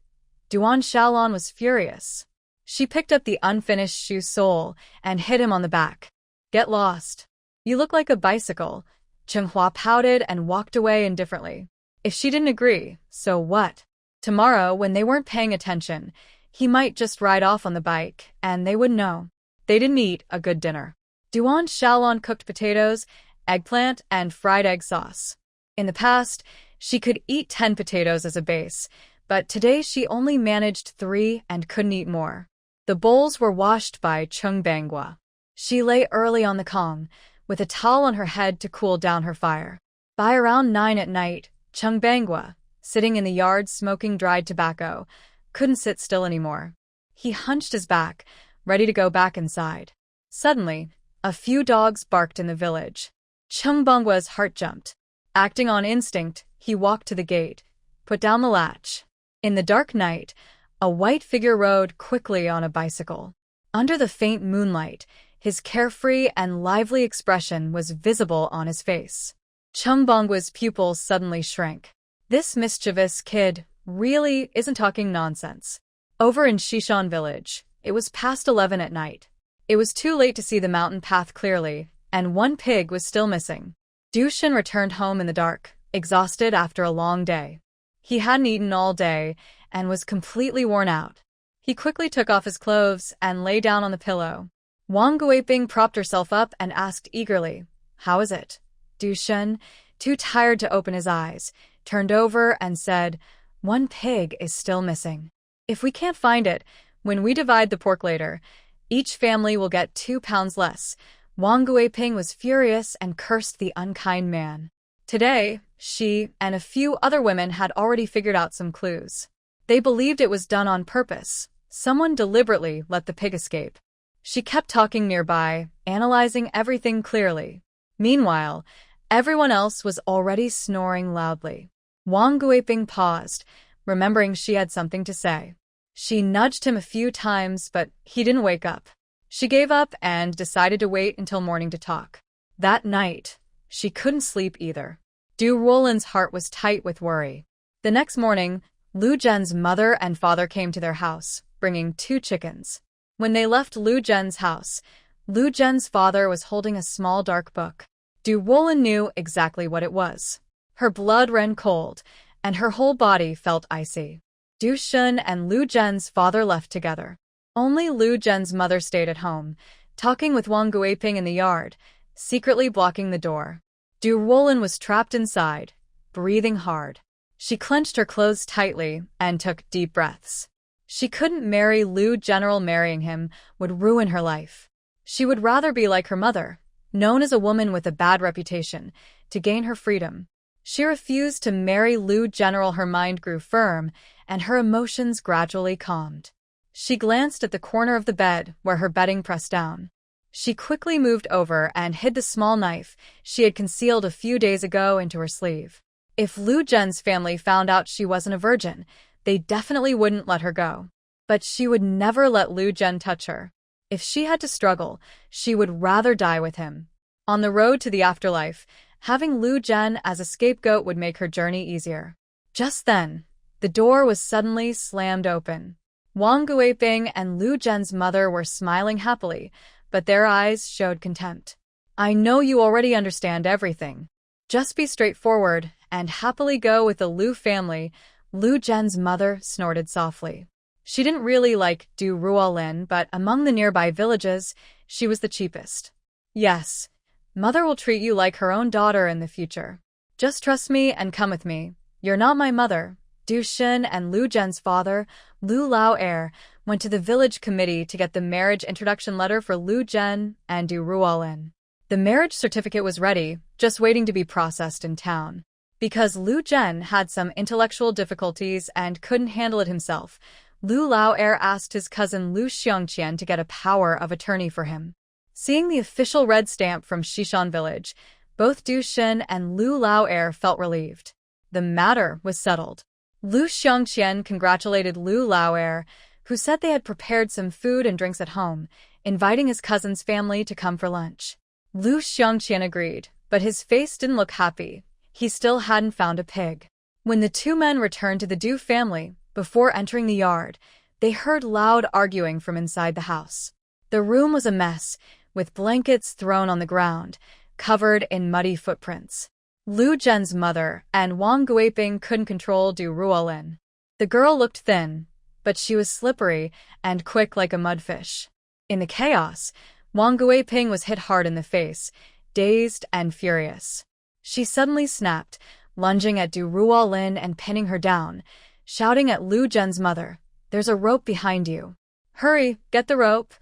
Duan Shaolan was furious. She picked up the unfinished shoe sole and hit him on the back. "Get lost. You look like a bicycle." Chenghua pouted and walked away indifferently. If she didn't agree, so what? Tomorrow, when they weren't paying attention, he might just ride off on the bike, and they wouldn't know. They didn't eat a good dinner. Duan Shaolan cooked potatoes, eggplant, and fried egg sauce. In the past, she could eat 10 potatoes as a base, but today she only managed 3 and couldn't eat more. The bowls were washed by Chung Bangwa. She lay early on the Kong, with a towel on her head to cool down her fire. By around 9 at night, Chung Bangwa, sitting in the yard smoking dried tobacco, couldn't sit still anymore. He hunched his back, ready to go back inside. Suddenly, a few dogs barked in the village. Chung Bangwa's heart jumped. Acting on instinct, he walked to the gate, put down the latch. In the dark night, a white figure rode quickly on a bicycle. Under the faint moonlight, his carefree and lively expression was visible on his face. Chung Bangwa's pupils suddenly shrank. This mischievous kid really isn't talking nonsense. Over in Shishan village, it was past 11 at night. It was too late to see the mountain path clearly, and one pig was still missing. Dushan returned home in the dark, exhausted after a long day. He hadn't eaten all day and was completely worn out. He quickly took off his clothes and lay down on the pillow. Wang Guiping propped herself up and asked eagerly, "How is it?" Dushan, too tired to open his eyes, turned over and said, "One pig is still missing. If we can't find it, when we divide the pork later, each family will get 2 pounds less." Wang Guiping was furious and cursed the unkind man. Today, she and a few other women had already figured out some clues. They believed it was done on purpose. Someone deliberately let the pig escape. She kept talking nearby, analyzing everything clearly. Meanwhile, everyone else was already snoring loudly. Wang Guiping paused, remembering she had something to say. She nudged him a few times, but he didn't wake up. She gave up and decided to wait until morning to talk. That night, she couldn't sleep either. Ruolin's heart was tight with worry. The next morning, Lu Zhen's mother and father came to their house, bringing 2 chickens. When they left Lu Zhen's house, Lu Zhen's father was holding a small dark book. Ruolin knew exactly what it was. Her blood ran cold, and her whole body felt icy. Du Shun and Lu Zhen's father left together. Only Lu Zhen's mother stayed at home, talking with Wang Guiping in the yard, secretly blocking the door. Ruolin was trapped inside, breathing hard. She clenched her clothes tightly and took deep breaths. She couldn't marry Lu. Marrying him would ruin her life. She would rather be like her mother, known as a woman with a bad reputation, to gain her freedom. She refused to marry Lu. Her mind grew firm, and her emotions gradually calmed. She glanced at the corner of the bed where her bedding pressed down. She quickly moved over and hid the small knife she had concealed a few days ago into her sleeve. If Lu Zhen's family found out she wasn't a virgin, they definitely wouldn't let her go. But she would never let Lu Zhen touch her. If she had to struggle, she would rather die with him. On the road to the afterlife, having Lu Zhen as a scapegoat would make her journey easier. Just then, the door was suddenly slammed open. Wang Guiping and Lu Zhen's mother were smiling happily, but their eyes showed contempt. "I know you already understand everything. Just be straightforward and happily go with the Lu family," Lu Zhen's mother snorted softly. She didn't really like Ruolin, but among the nearby villages, she was the cheapest. Yes, mother will treat you like her own daughter in the future. Just trust me and come with me. You're not my mother. Du Shen and Lu Zhen's father, Lu Lao Heir, went to the village committee to get the marriage introduction letter for Lu Zhen and Du Ruolin. The marriage certificate was ready, just waiting to be processed in town. Because Lu Zhen had some intellectual difficulties and couldn't handle it himself, Lu Lao Heir asked his cousin Lu Xiongqian to get a power of attorney for him. Seeing the official red stamp from Xishan village, both Du Shen and Lu Lao Heir felt relieved. The matter was settled. Lu Xiongqian congratulated Lu Lao Heir, who said they had prepared some food and drinks at home, inviting his cousin's family to come for lunch. Lu Xiongqian agreed, but his face didn't look happy. He still hadn't found a pig. When the two men returned to the Du family, before entering the yard, they heard loud arguing from inside the house. The room was a mess, with blankets thrown on the ground, covered in muddy footprints. Lu Zhen's mother and Wang Guiping couldn't control Du Ruolin. The girl looked thin, but she was slippery and quick like a mudfish. In the chaos, Wang Guiping was hit hard in the face, dazed and furious. She suddenly snapped, lunging at Du Ruolin and pinning her down, shouting at Lu Zhen's mother, "There's a rope behind you. Hurry, get the rope."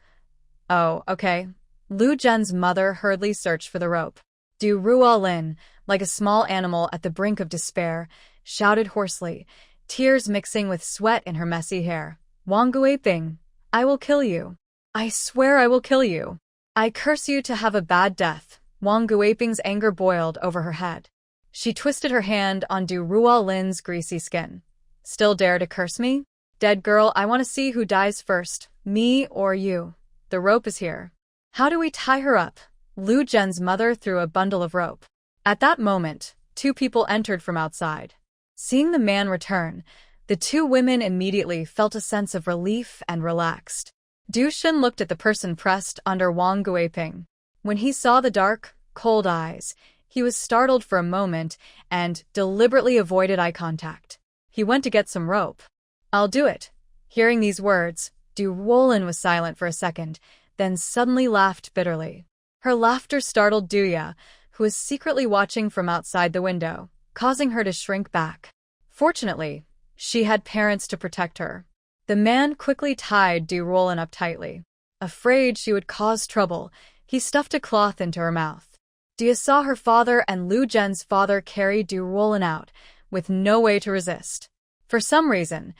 "Oh, okay." Lu Zhen's mother hurriedly searched for the rope. Du Ruolin, like a small animal at the brink of despair, shouted hoarsely, tears mixing with sweat in her messy hair, "Wang Guiping, I will kill you. I swear I will kill you. I curse you to have a bad death." Wang Guiping's anger boiled over her head. She twisted her hand on Du Ruolin's greasy skin. "Still dare to curse me? Dead girl, I want to see who dies first, me or you. The rope is here." "How do we tie her up?" Lu Zhen's mother threw a bundle of rope. At that moment, two people entered from outside. Seeing the man return, the two women immediately felt a sense of relief and relaxed. Du Shen looked at the person pressed under Wang Guiping. When he saw the dark, cold eyes, he was startled for a moment and deliberately avoided eye contact. He went to get some rope. "I'll do it." Hearing these words, Du Ruolin was silent for a second, then suddenly laughed bitterly. Her laughter startled Duya, who was secretly watching from outside the window, causing her to shrink back. Fortunately, she had parents to protect her. The man quickly tied Du Ruolin up tightly. Afraid she would cause trouble, he stuffed a cloth into her mouth. Duya saw her father and Lu Zhen's father carry Du Ruolin out, with no way to resist. For some reason,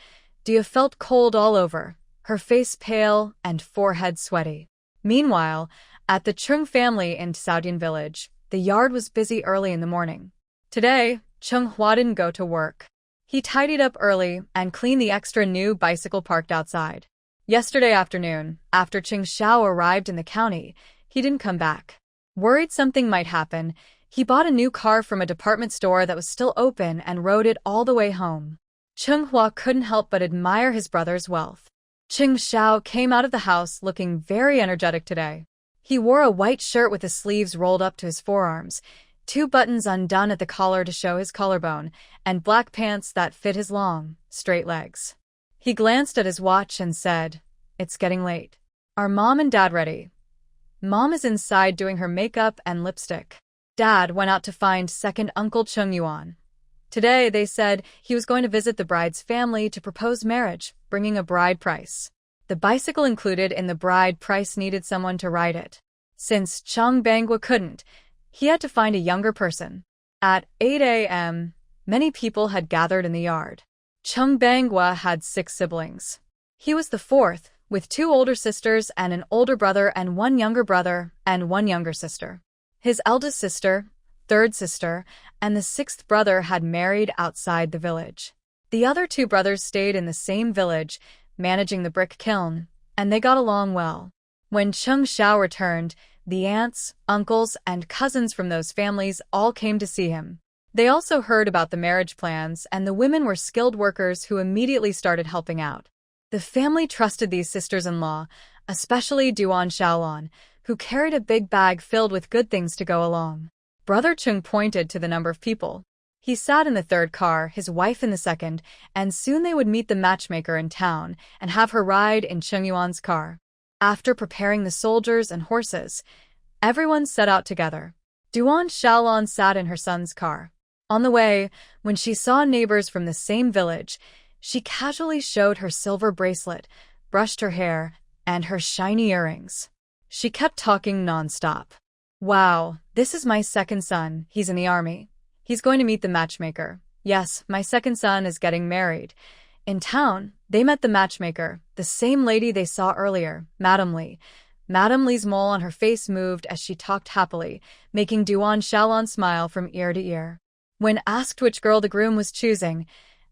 Duya felt cold all over, her face pale and forehead sweaty. Meanwhile, at the Chung family in Xiaodian village, the yard was busy early in the morning. Today, Chung Hua didn't go to work. He tidied up early and cleaned the extra new bicycle parked outside. Yesterday afternoon, after Cheng Xiao arrived in the county, he didn't come back. Worried something might happen, he bought a new car from a department store that was still open and rode it all the way home. Chung Hua couldn't help but admire his brother's wealth. Cheng Xiao came out of the house looking very energetic today. He wore a white shirt with the sleeves rolled up to his forearms, 2 buttons undone at the collar to show his collarbone, and black pants that fit his long, straight legs. He glanced at his watch and said, "It's getting late. Are Mom and Dad ready?" Mom is inside doing her makeup and lipstick. Dad went out to find second Uncle Chung Yuan. Today, they said he was going to visit the bride's family to propose marriage, bringing a bride price. The bicycle included in the bride price needed someone to ride it. Since Chung Bangwa couldn't, he had to find a younger person. At 8 a.m., many people had gathered in the yard. Chung Bangwa had 6 siblings. He was the 4th, with 2 older sisters and an older brother and 1 younger brother and 1 younger sister. His eldest sister, 3rd sister, and the 6th brother had married outside the village. The other 2 brothers stayed in the same village, managing the brick kiln, and they got along well. When Cheng Xiao returned, the aunts, uncles, and cousins from those families all came to see him. They also heard about the marriage plans, and the women were skilled workers who immediately started helping out. The family trusted these sisters-in-law, especially Duan Shaolan, who carried a big bag filled with good things to go along. Brother Chung pointed to the number of people. He sat in the third car, his wife in the second, and soon they would meet the matchmaker in town and have her ride in Cheng Yuan's car. After preparing the soldiers and horses, everyone set out together. Duan Shaolan sat in her son's car. On the way, when she saw neighbors from the same village, she casually showed her silver bracelet, brushed her hair, and her shiny earrings. She kept talking nonstop. Wow, this is my second son. He's in the army. He's going to meet the matchmaker. Yes, my second son is getting married. In town, they met the matchmaker, the same lady they saw earlier, Madame Li. Madame Li's mole on her face moved as she talked happily, making Duan Shaolan smile from ear to ear. When asked which girl the groom was choosing,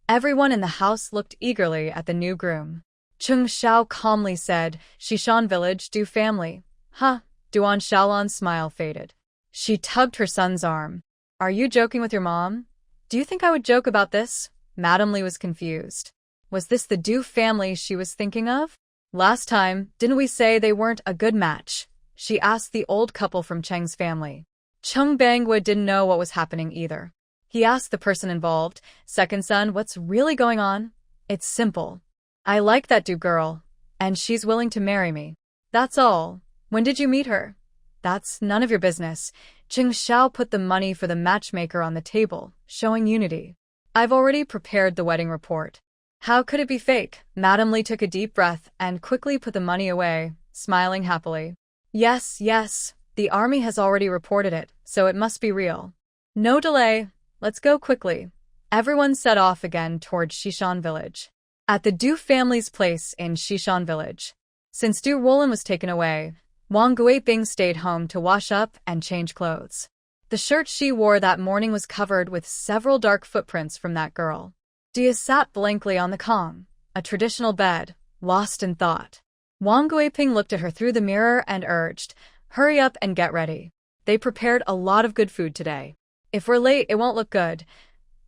everyone in the house looked eagerly at the new groom. Chung Xiao calmly said, Xishan village, Du family. Huh, Duan Shaolan's smile faded. She tugged her son's arm. Are you joking with your mom? Do you think I would joke about this? Madame Li was confused. Was this the Du family she was thinking of? Last time, didn't we say they weren't a good match? She asked the old couple from Cheng's family. Chung Bangwa didn't know what was happening either. He asked the person involved, second son, what's really going on? It's simple. I like that Du girl, and she's willing to marry me. That's all. When did you meet her? That's none of your business. Cheng Xiao put the money for the matchmaker on the table, showing unity. I've already prepared the wedding report. How could it be fake? Madame Li took a deep breath and quickly put the money away, smiling happily. Yes, the army has already reported it, so it must be real. No delay, let's go quickly. Everyone set off again toward Xishan village. At the Du family's place in Xishan village. Since Du Ruolin was taken away, Wong Guiping stayed home to wash up and change clothes. The shirt she wore that morning was covered with several dark footprints from that girl. Dia sat blankly on the kong, a traditional bed, lost in thought. Wong Guiping looked at her through the mirror and urged, hurry up and get ready. They prepared a lot of good food today. If we're late, it won't look good.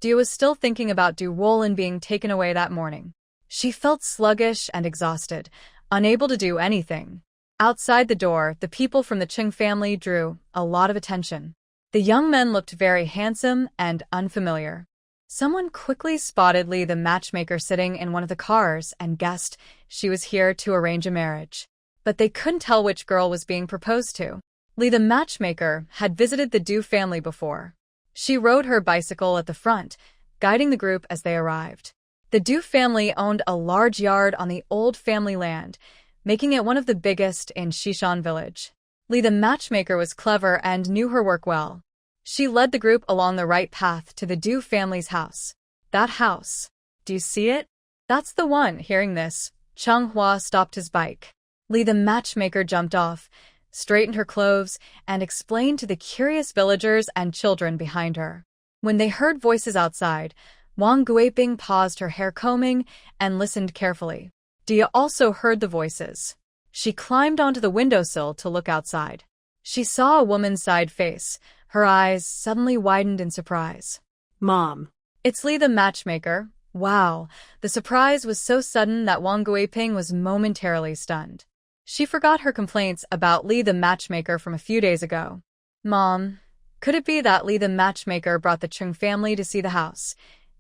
Dia was still thinking about Du Ruolin being taken away that morning. She felt sluggish and exhausted, unable to do anything. Outside the door, the people from the Cheng family drew a lot of attention. The young men looked very handsome and unfamiliar. Someone quickly spotted Li the matchmaker sitting in one of the cars and guessed she was here to arrange a marriage. But they couldn't tell which girl was being proposed to. Li the matchmaker had visited the Du family before. She rode her bicycle at the front, guiding the group as they arrived. The Du family owned a large yard on the old family land, making it one of the biggest in Xishan village. Li the matchmaker was clever and knew her work well. She led the group along the right path to the Du family's house. That house. Do you see it? That's the one. Hearing this, Chung Hua stopped his bike. Li the matchmaker jumped off, straightened her clothes, and explained to the curious villagers and children behind her. When they heard voices outside, Wang Guiping paused her hair combing and listened carefully. Dia also heard the voices. She climbed onto the windowsill to look outside. She saw a woman's side face. Her eyes suddenly widened in surprise. Mom. It's Li the matchmaker. Wow, the surprise was so sudden that Wang Guiping was momentarily stunned. She forgot her complaints about Li the matchmaker from a few days ago. Mom, could it be that Li the matchmaker brought the Chung family to see the house?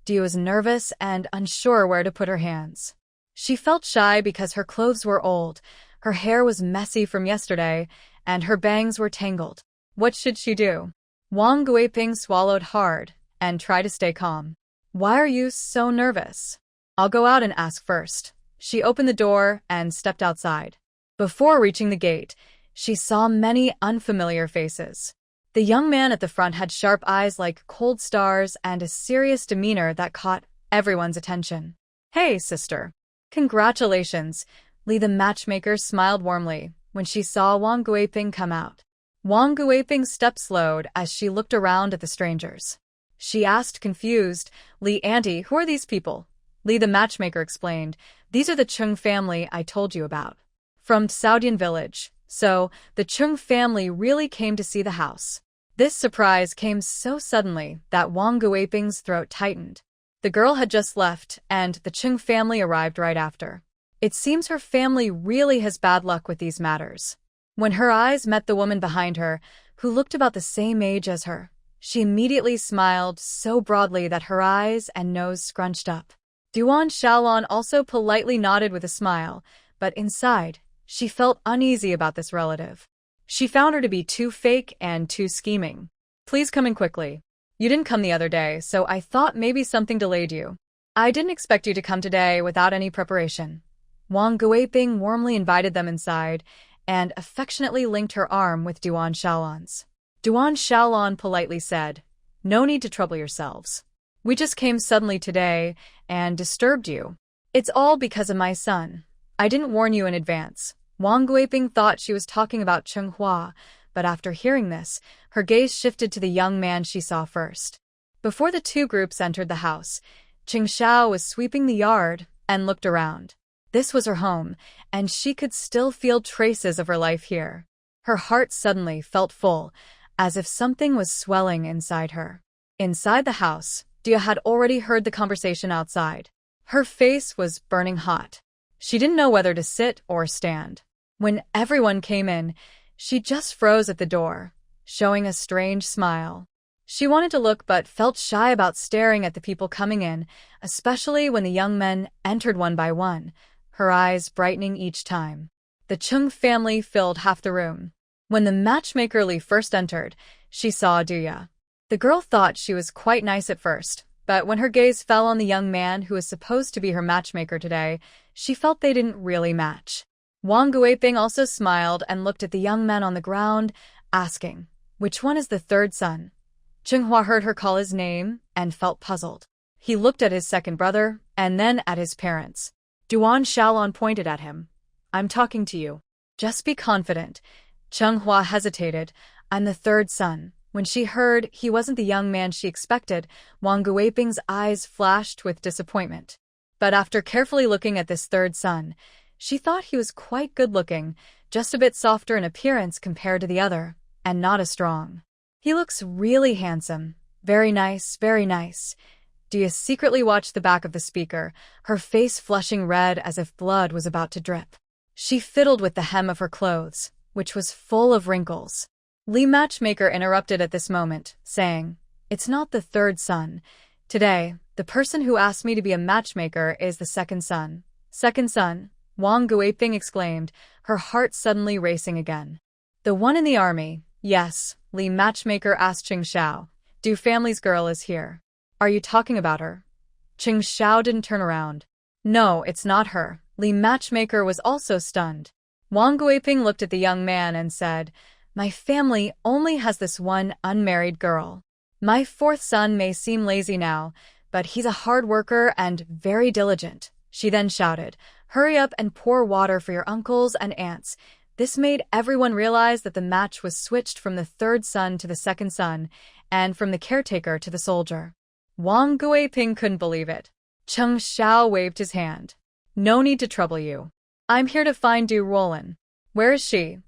Dia was nervous and unsure where to put her hands. She felt shy because her clothes were old, her hair was messy from yesterday, and her bangs were tangled. What should she do? Wang Guiping swallowed hard and tried to stay calm. Why are you so nervous? I'll go out and ask first. She opened the door and stepped outside. Before reaching the gate, she saw many unfamiliar faces. The young man at the front had sharp eyes like cold stars and a serious demeanor that caught everyone's attention. Hey, sister. Congratulations. Li the matchmaker smiled warmly when she saw Wang Guiping come out. Wang Guiping's step slowed as she looked around at the strangers. She asked, confused, Li auntie, who are these people? Li the matchmaker explained, these are the Chung family I told you about. From Saudian village. So, the Chung family really came to see the house. This surprise came so suddenly that Wang Guiping's throat tightened. The girl had just left, and the Chung family arrived right after. It seems her family really has bad luck with these matters. When her eyes met the woman behind her, who looked about the same age as her, She immediately smiled so broadly that her eyes and nose scrunched up. Duan Shaolan also politely nodded with a smile, but inside, she felt uneasy about this relative. She found her to be too fake and too scheming. Please come in quickly. You didn't come the other day, so I thought maybe something delayed you. I didn't expect you to come today without any preparation. Wong Guiping warmly invited them inside and affectionately linked her arm with Duan Shaolan's. Duan Shaolan politely said, "No need to trouble yourselves. We just came suddenly today and disturbed you. It's all because of my son. I didn't warn you in advance." Wong Guiping thought she was talking about Cheng, but after hearing this, her gaze shifted to the young man she saw first. Before the two groups entered the house, Cheng Xiao was sweeping the yard and looked around. This was her home, and she could still feel traces of her life here. Her heart suddenly felt full, as if something was swelling inside her. Inside the house, Dia had already heard the conversation outside. Her face was burning hot. She didn't know whether to sit or stand. When everyone came in, she just froze at the door, showing a strange smile. She wanted to look but felt shy about staring at the people coming in, especially when the young men entered one by one, her eyes brightening each time. The Chung family filled half the room. When the matchmaker Li first entered, she saw Duya. The girl thought she was quite nice at first, but when her gaze fell on the young man who was supposed to be her matchmaker today, she felt they didn't really match. Wong Guiping also smiled and looked at the young men on the ground, asking, "Which one is the third son?" Chenghua heard her call his name and felt puzzled. He looked at his second brother and then at his parents. Duan Shaolan pointed at him. "I'm talking to you. Just be confident." Chenghua hesitated. "I'm the third son." When she heard he wasn't the young man she expected, Wang Guiping's eyes flashed with disappointment. But after carefully looking at this third son, she thought he was quite good-looking, just a bit softer in appearance compared to the other, and not as strong. "He looks really handsome. Very nice, very nice." Dia secretly watched the back of the speaker, her face flushing red as if blood was about to drip. She fiddled with the hem of her clothes, which was full of wrinkles. Li Matchmaker interrupted at this moment, saying, "It's not the third son. Today, the person who asked me to be a matchmaker is the second son." "Second son?" Wang Guiping exclaimed, her heart suddenly racing again. "The one in the army." "Yes," Li Matchmaker asked Cheng Xiao. "Du family's girl is here. Are you talking about her?" Cheng Xiao didn't turn around. "No, it's not her." Li Matchmaker was also stunned. Wang Guiping looked at the young man and said, "My family only has this one unmarried girl. My fourth son may seem lazy now, but he's a hard worker and very diligent." She then shouted, "Hurry up and pour water for your uncles and aunts." This made everyone realize that the match was switched from the third son to the second son, and from the caretaker to the soldier. Wang Guiping couldn't believe it. Cheng Xiao waved his hand. "No need to trouble you. I'm here to find Ruolin. Where is she?"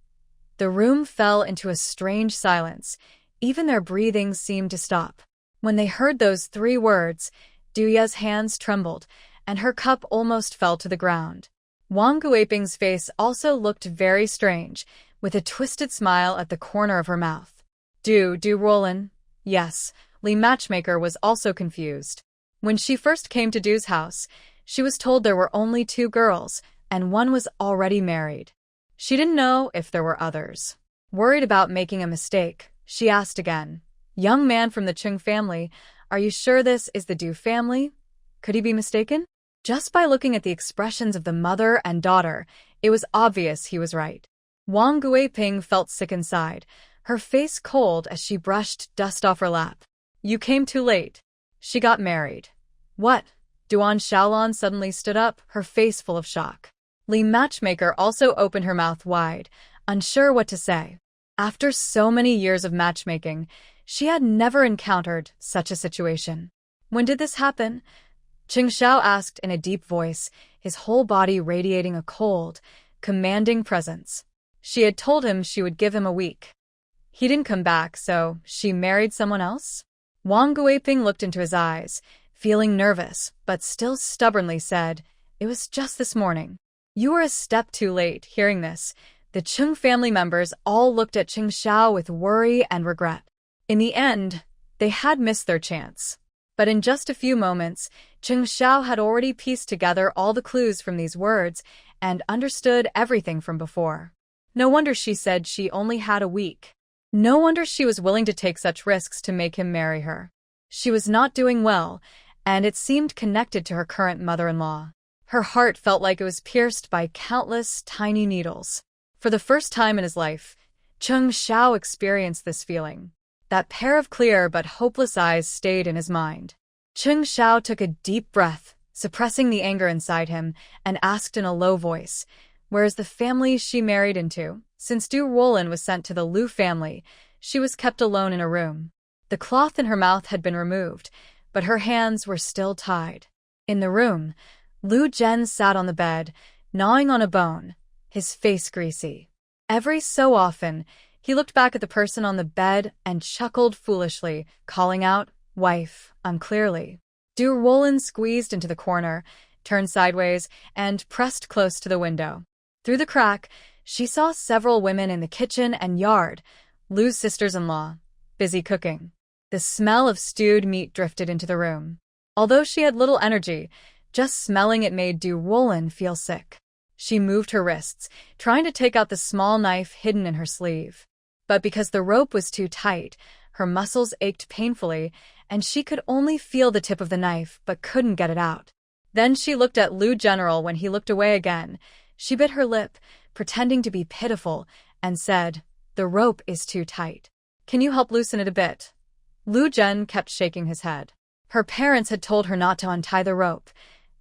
The room fell into a strange silence. Even their breathing seemed to stop. When they heard those 3 words, Duya's hands trembled, and her cup almost fell to the ground. Wang Guiping's face also looked very strange, with a twisted smile at the corner of her mouth. Ruolin?" "Yes." Li Matchmaker was also confused. When she first came to Du's house, she was told there were only 2 girls, and one was already married. She didn't know if there were others. Worried about making a mistake, she asked again, "Young man from the Chung family, are you sure this is the Du family? Could he be mistaken?" Just by looking at the expressions of the mother and daughter, it was obvious he was right. Wang Guiping felt sick inside, her face cold as she brushed dust off her lap. "You came too late. She got married." "What?" Duan Shaolan suddenly stood up, her face full of shock. Li Matchmaker also opened her mouth wide, unsure what to say. After so many years of matchmaking, she had never encountered such a situation. "When did this happen?" Cheng Xiao asked in a deep voice, his whole body radiating a cold, commanding presence. She had told him she would give him a week. He didn't come back, so she married someone else? Wang Guiping looked into his eyes, feeling nervous, but still stubbornly said, "It was just this morning." "You were a step too late." Hearing this, the Chung family members all looked at Cheng Xiao with worry and regret. In the end, They had missed their chance. But in just a few moments, Xiao had already pieced together all the clues from these words and understood everything from before. No wonder she said she only had a week. No wonder she was willing to take such risks to make him marry her. She was not doing well, and it seemed connected to her current mother-in-law. Her heart felt like it was pierced by countless tiny needles. For the first time in his life, Xiao experienced this feeling. That pair of clear but hopeless eyes stayed in his mind. Xiao took a deep breath, suppressing the anger inside him, and asked in a low voice, "Where is the family she married into?" Since Ruolin was sent to the Liu family, she was kept alone in a room. The cloth in her mouth had been removed, but her hands were still tied. In the room, Liu Zhen sat on the bed, gnawing on a bone, his face greasy. Every so often, he looked back at the person on the bed and chuckled foolishly, calling out, "Wife," unclearly. Ruolin squeezed into the corner, turned sideways, and pressed close to the window. Through the crack, she saw several women in the kitchen and yard, Liu's sisters-in-law, busy cooking. The smell of stewed meat drifted into the room. Although she had little energy, just smelling it made Ruolin feel sick. She moved her wrists, trying to take out the small knife hidden in her sleeve. But because the rope was too tight, her muscles ached painfully, and she could only feel the tip of the knife but couldn't get it out. Then she looked at Liu General when he looked away again. She bit her lip, pretending to be pitiful, and said, "The rope is too tight. Can you help loosen it a bit?" Liu Zhen kept shaking his head. Her parents had told her not to untie the rope.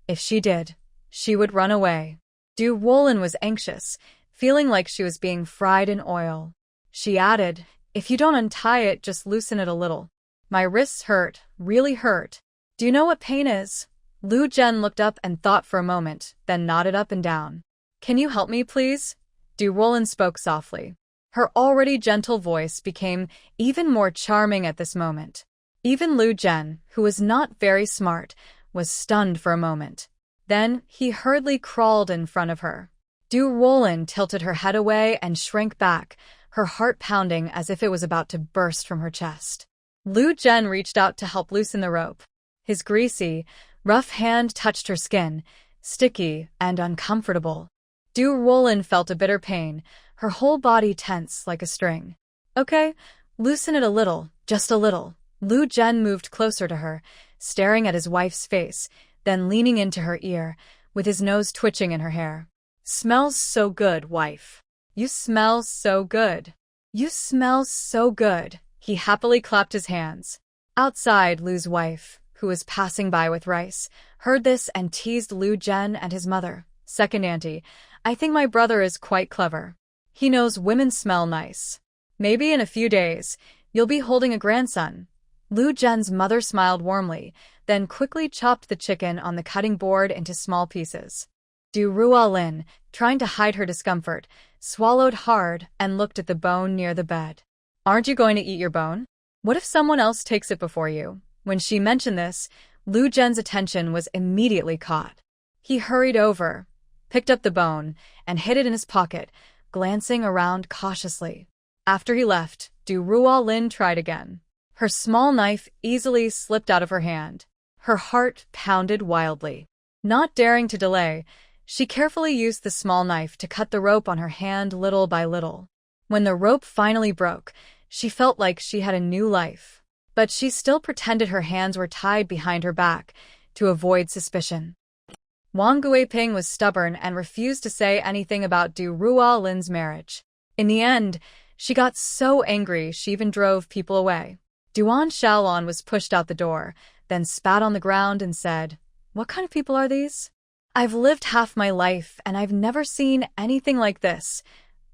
If she did, she would run away. Ruolin was anxious, feeling like she was being fried in oil. She added, "If you don't untie it, just loosen it a little. My wrists hurt, really hurt. Do you know what pain is?" Liu Zhen looked up and thought for a moment, then nodded up and down. "Can you help me, please?" Ruolin spoke softly. Her already gentle voice became even more charming at this moment. Even Liu Zhen, who was not very smart, was stunned for a moment. Then he hurriedly crawled in front of her. Ruolin tilted her head away and shrank back, her heart pounding as if it was about to burst from her chest. Liu Zhen reached out to help loosen the rope. His greasy, rough hand touched her skin, sticky and uncomfortable. Ruolin felt a bitter pain, her whole body tense like a string. "Okay, loosen it a little, just a little." Liu Zhen moved closer to her, staring at his wife's face, then leaning into her ear, with his nose twitching in her hair. "Smells so good, wife. You smell so good. You smell so good." He happily clapped his hands. Outside, Liu's wife, who was passing by with rice, heard this and teased Liu Zhen and his mother. "Second auntie, I think my brother is quite clever. He knows women smell nice. Maybe in a few days, you'll be holding a grandson." Liu Zhen's mother smiled warmly, then quickly chopped the chicken on the cutting board into small pieces. Ruolin, trying to hide her discomfort, swallowed hard and looked at the bone near the bed. "Aren't you going to eat your bone? What if someone else takes it before you?" When she mentioned this, Liu Zhen's attention was immediately caught. He hurried over, picked up the bone, and hid it in his pocket, glancing around cautiously. After he left, Ruolin tried again. Her small knife easily slipped out of her hand. Her heart pounded wildly. Not daring to delay, she carefully used the small knife to cut the rope on her hand little by little. When the rope finally broke, she felt like she had a new life. But she still pretended her hands were tied behind her back to avoid suspicion. Wang Guiping was stubborn and refused to say anything about Ruolin's marriage. In the end, she got so angry she even drove people away. Duan Shaolan was pushed out the door, then spat on the ground and said, "What kind of people are these? I've lived half my life and I've never seen anything like this."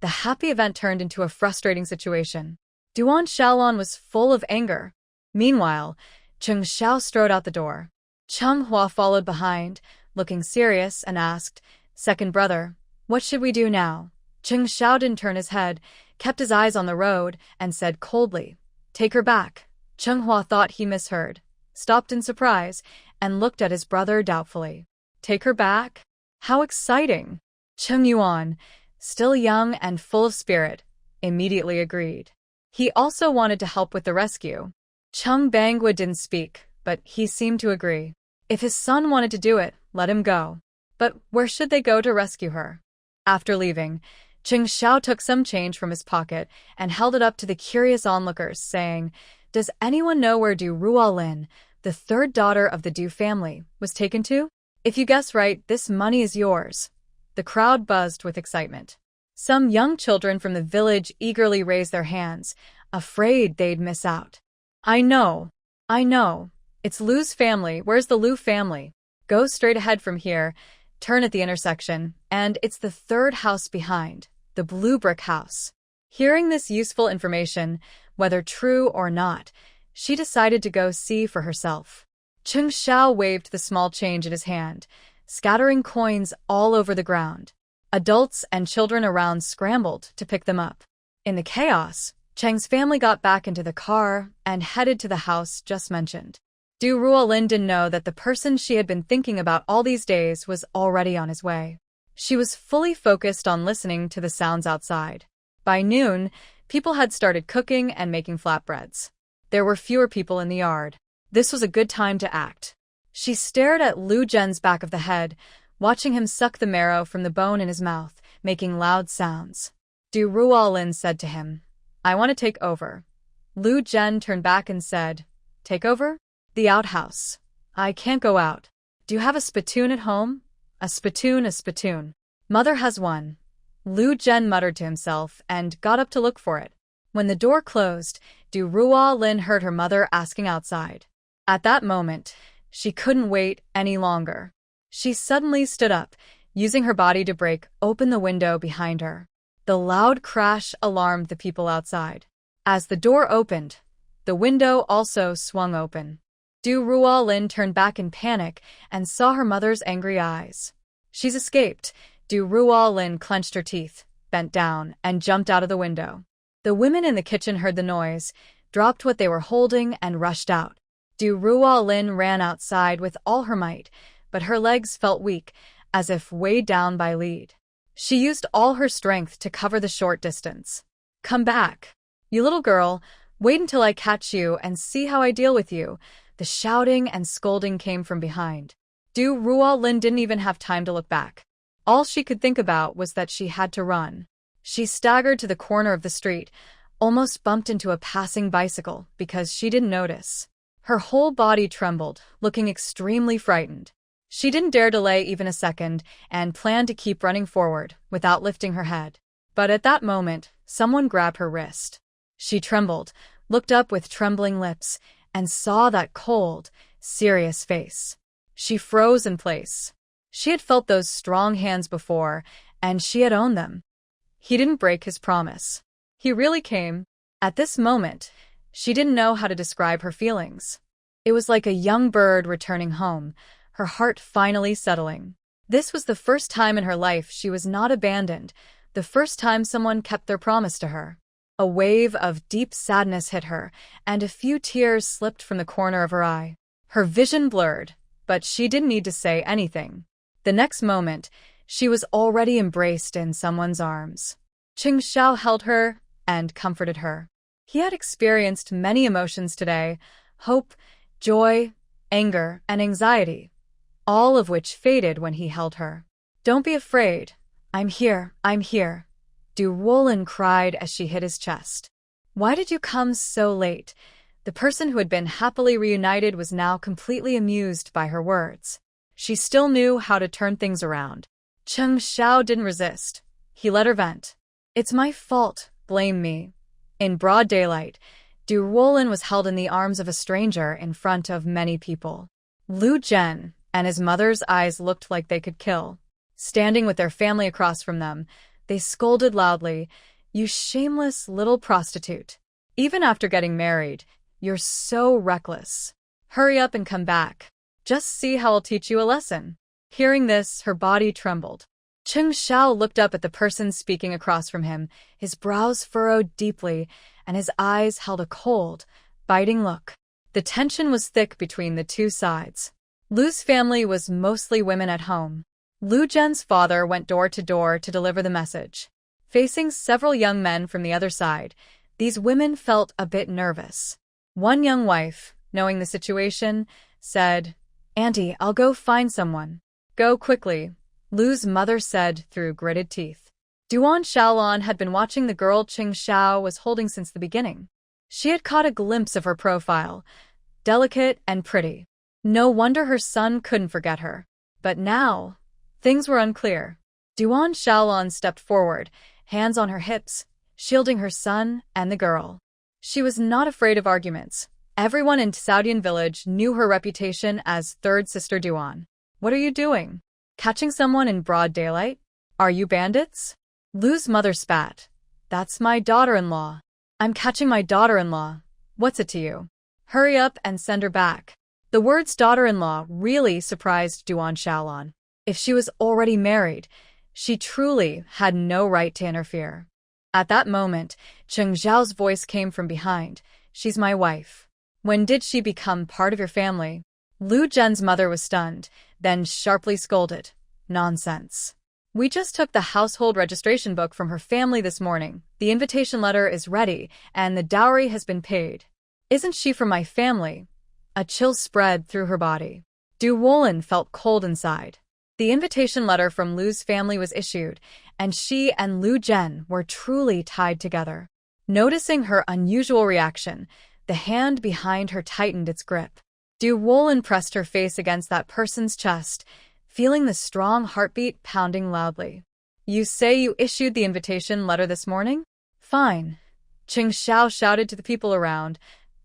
The happy event turned into a frustrating situation. Duan Shaolan was full of anger. Meanwhile, Chung Xiao strode out the door. Chung Hua followed behind, looking serious, and asked, "Second brother, what should we do now?" Chung Xiao didn't turn his head, kept his eyes on the road, and said coldly, "Take her back." Chung Hua thought he misheard, stopped in surprise, and looked at his brother doubtfully. "Take her back? How exciting!" Chung Yuan, still young and full of spirit, immediately agreed. He also wanted to help with the rescue. Chung Bangwa didn't speak, but he seemed to agree. If his son wanted to do it, let him go. But where should they go to rescue her? After leaving, Xiao took some change from his pocket and held it up to the curious onlookers, saying, "Does anyone know where Ruolin, the third daughter of the Du family, was taken to? If you guess right, this money is yours." The crowd buzzed with excitement. Some young children from the village eagerly raised their hands, afraid they'd miss out. I know. It's Lu's family. Where's the Lu family? Go straight ahead from here, turn at the intersection, and it's the third house behind, the blue brick house. Hearing this useful information, whether true or not, she decided to go see for herself. Xiao waved the small change in his hand, scattering coins all over the ground. Adults and children around scrambled to pick them up. In the chaos, Cheng's family got back into the car and headed to the house just mentioned. Ruolin didn't know that the person she had been thinking about all these days was already on his way. She was fully focused on listening to the sounds outside. By noon, people had started cooking and making flatbreads. There were fewer people in the yard. This was a good time to act. She stared at Lu Zhen's back of the head, watching him suck the marrow from the bone in his mouth, making loud sounds. Ruolin said to him, "I want to take over." Lu Zhen turned back and said, "Take over?" "The outhouse. I can't go out. Do you have a spittoon at home?" A spittoon. Mother has one." Lu Zhen muttered to himself and got up to look for it. When the door closed, Ruolin heard her mother asking outside. At that moment, she couldn't wait any longer. She suddenly stood up, using her body to break open the window behind her. The loud crash alarmed the people outside. As the door opened, the window also swung open. Ruolin turned back in panic and saw her mother's angry eyes. "She's escaped." Ruolin clenched her teeth, bent down, and jumped out of the window. The women in the kitchen heard the noise, dropped what they were holding, and rushed out. Ruolin ran outside with all her might, but her legs felt weak, as if weighed down by lead. She used all her strength to cover the short distance. "Come back. You little girl, wait until I catch you and see how I deal with you." The shouting and scolding came from behind. Ruolin didn't even have time to look back. All she could think about was that she had to run. She staggered to the corner of the street, almost bumped into a passing bicycle because she didn't notice. Her whole body trembled, looking extremely frightened. She didn't dare delay even a second and planned to keep running forward without lifting her head. But at that moment, someone grabbed her wrist. She trembled, looked up with trembling lips, and saw that cold, serious face. She froze in place. She had felt those strong hands before, and she had owned them. He didn't break his promise. He really came. At this moment, she didn't know how to describe her feelings. It was like a young bird returning home, her heart finally settling. This was the first time in her life she was not abandoned, the first time someone kept their promise to her. A wave of deep sadness hit her, and a few tears slipped from the corner of her eye. Her vision blurred, but she didn't need to say anything. The next moment, she was already embraced in someone's arms. Xiao held her and comforted her. He had experienced many emotions today: hope, joy, anger, and anxiety, all of which faded when he held her. "Don't be afraid. I'm here. Ruolin cried as she hit his chest. "Why did you come so late?" The person who had been happily reunited was now completely amused by her words. She still knew how to turn things around. Xiao didn't resist. He let her vent. "It's my fault. Blame me." In broad daylight, Ruolin was held in the arms of a stranger in front of many people. Lu Zhen and his mother's eyes looked like they could kill. Standing with their family across from them, they scolded loudly, "You shameless little prostitute. Even after getting married, you're so reckless. Hurry up and come back. Just see how I'll teach you a lesson." Hearing this, her body trembled. Xiao looked up at the person speaking across from him, his brows furrowed deeply, and his eyes held a cold, biting look. The tension was thick between the two sides. Lu's family was mostly women at home. Lu Zhen's father went door to deliver the message. Facing several young men from the other side, these women felt a bit nervous. One young wife, knowing the situation, said, "Auntie, I'll go find someone." "Go quickly," Lu's mother said through gritted teeth. Duan Shaolan had been watching the girl Xiao was holding since the beginning. She had caught a glimpse of her profile, delicate and pretty. No wonder her son couldn't forget her. But now, things were unclear. Duan Shaolan stepped forward, hands on her hips, shielding her son and the girl. She was not afraid of arguments. Everyone in Saudian village knew her reputation as third sister Duan. "What are you doing? Catching someone in broad daylight? Are you bandits?" Lu's mother spat. "That's my daughter-in-law." "I'm catching my daughter-in-law. What's it to you? Hurry up and send her back." The words daughter-in-law really surprised Duan Shaolan. If she was already married, she truly had no right to interfere. At that moment, Cheng Zhao's voice came from behind. "She's my wife. When did she become part of your family?" Lu Zhen's mother was stunned, then sharply scolded. "Nonsense. We just took the household registration book from her family this morning. The invitation letter is ready, and the dowry has been paid. Isn't she from my family?" A chill spread through her body. Ruolin felt cold inside. The invitation letter from Lu's family was issued, and she and Lu Zhen were truly tied together. Noticing her unusual reaction, the hand behind her tightened its grip. Ruolin pressed her face against that person's chest, feeling the strong heartbeat pounding loudly. "You say you issued the invitation letter this morning? Fine." Cheng Xiao shouted to the people around.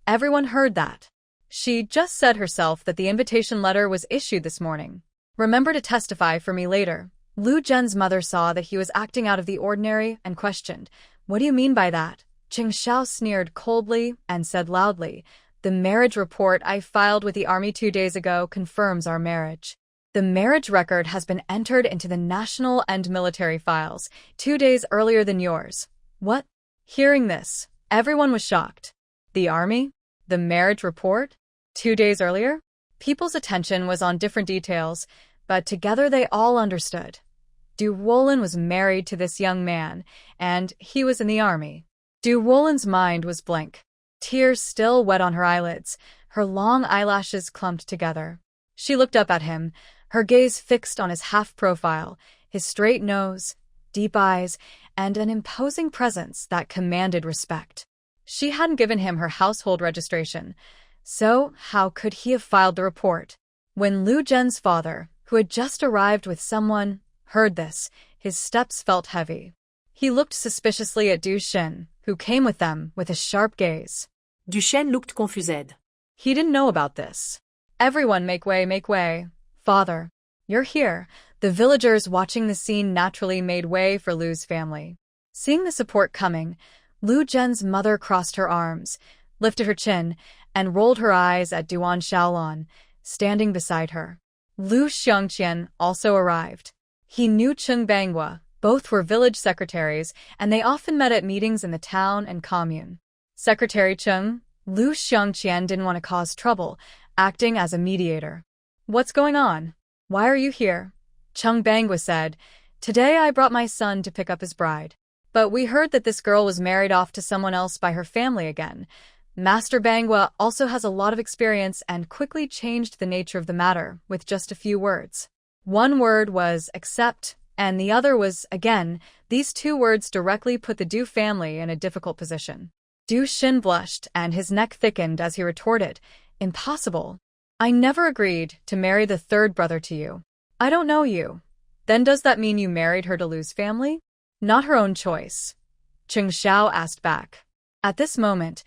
Everyone heard that. "She just said herself that the invitation letter was issued this morning. Remember to testify for me later." Lu Zhen's mother saw that he was acting out of the ordinary and questioned, "What do you mean by that?" Cheng Xiao sneered coldly and said loudly, "The marriage report I filed with the army 2 days ago confirms our marriage. The marriage record has been entered into the national and military files 2 days earlier than yours." "What?" Hearing this, everyone was shocked. The army? The marriage report? 2 days earlier? People's attention was on different details, but together they all understood. Ruolin was married to this young man, and he was in the army. Ruolin's mind was blank. Tears still wet on her eyelids, her long eyelashes clumped together. She looked up at him, her gaze fixed on his half-profile, his straight nose, deep eyes, and an imposing presence that commanded respect. She hadn't given him her household registration, so how could he have filed the report? When Lu Zhen's father, who had just arrived with someone, heard this, his steps felt heavy. He looked suspiciously at Du Shen, who came with them with a sharp gaze. Duchenne looked confused. He didn't know about this. "Everyone make way, make way. Father, you're here." The villagers watching the scene naturally made way for Lu's family. Seeing the support coming, Lu Zhen's mother crossed her arms, lifted her chin, and rolled her eyes at Duan Shaolan, standing beside her. Lu Xiangqian also arrived. He knew Chung Banghua, both were village secretaries, and they often met at meetings in the town and commune. Secretary Chung, Lu Xiangqian didn't want to cause trouble, acting as a mediator. "What's going on? Why are you here?" Chung Banghua said, "Today I brought my son to pick up his bride. But we heard that this girl was married off to someone else by her family again. Master Banghua also has a lot of experience and quickly changed the nature of the matter with just a few words. One word was accept, and the other was again. These 2 words directly put the Du family in a difficult position." Du Shin blushed and his neck thickened as he retorted, "Impossible. I never agreed to marry the 3rd brother to you. I don't know you. Then does that mean you married her to Lu's family?" "Not her own choice," Cheng Xiao asked back. At this moment,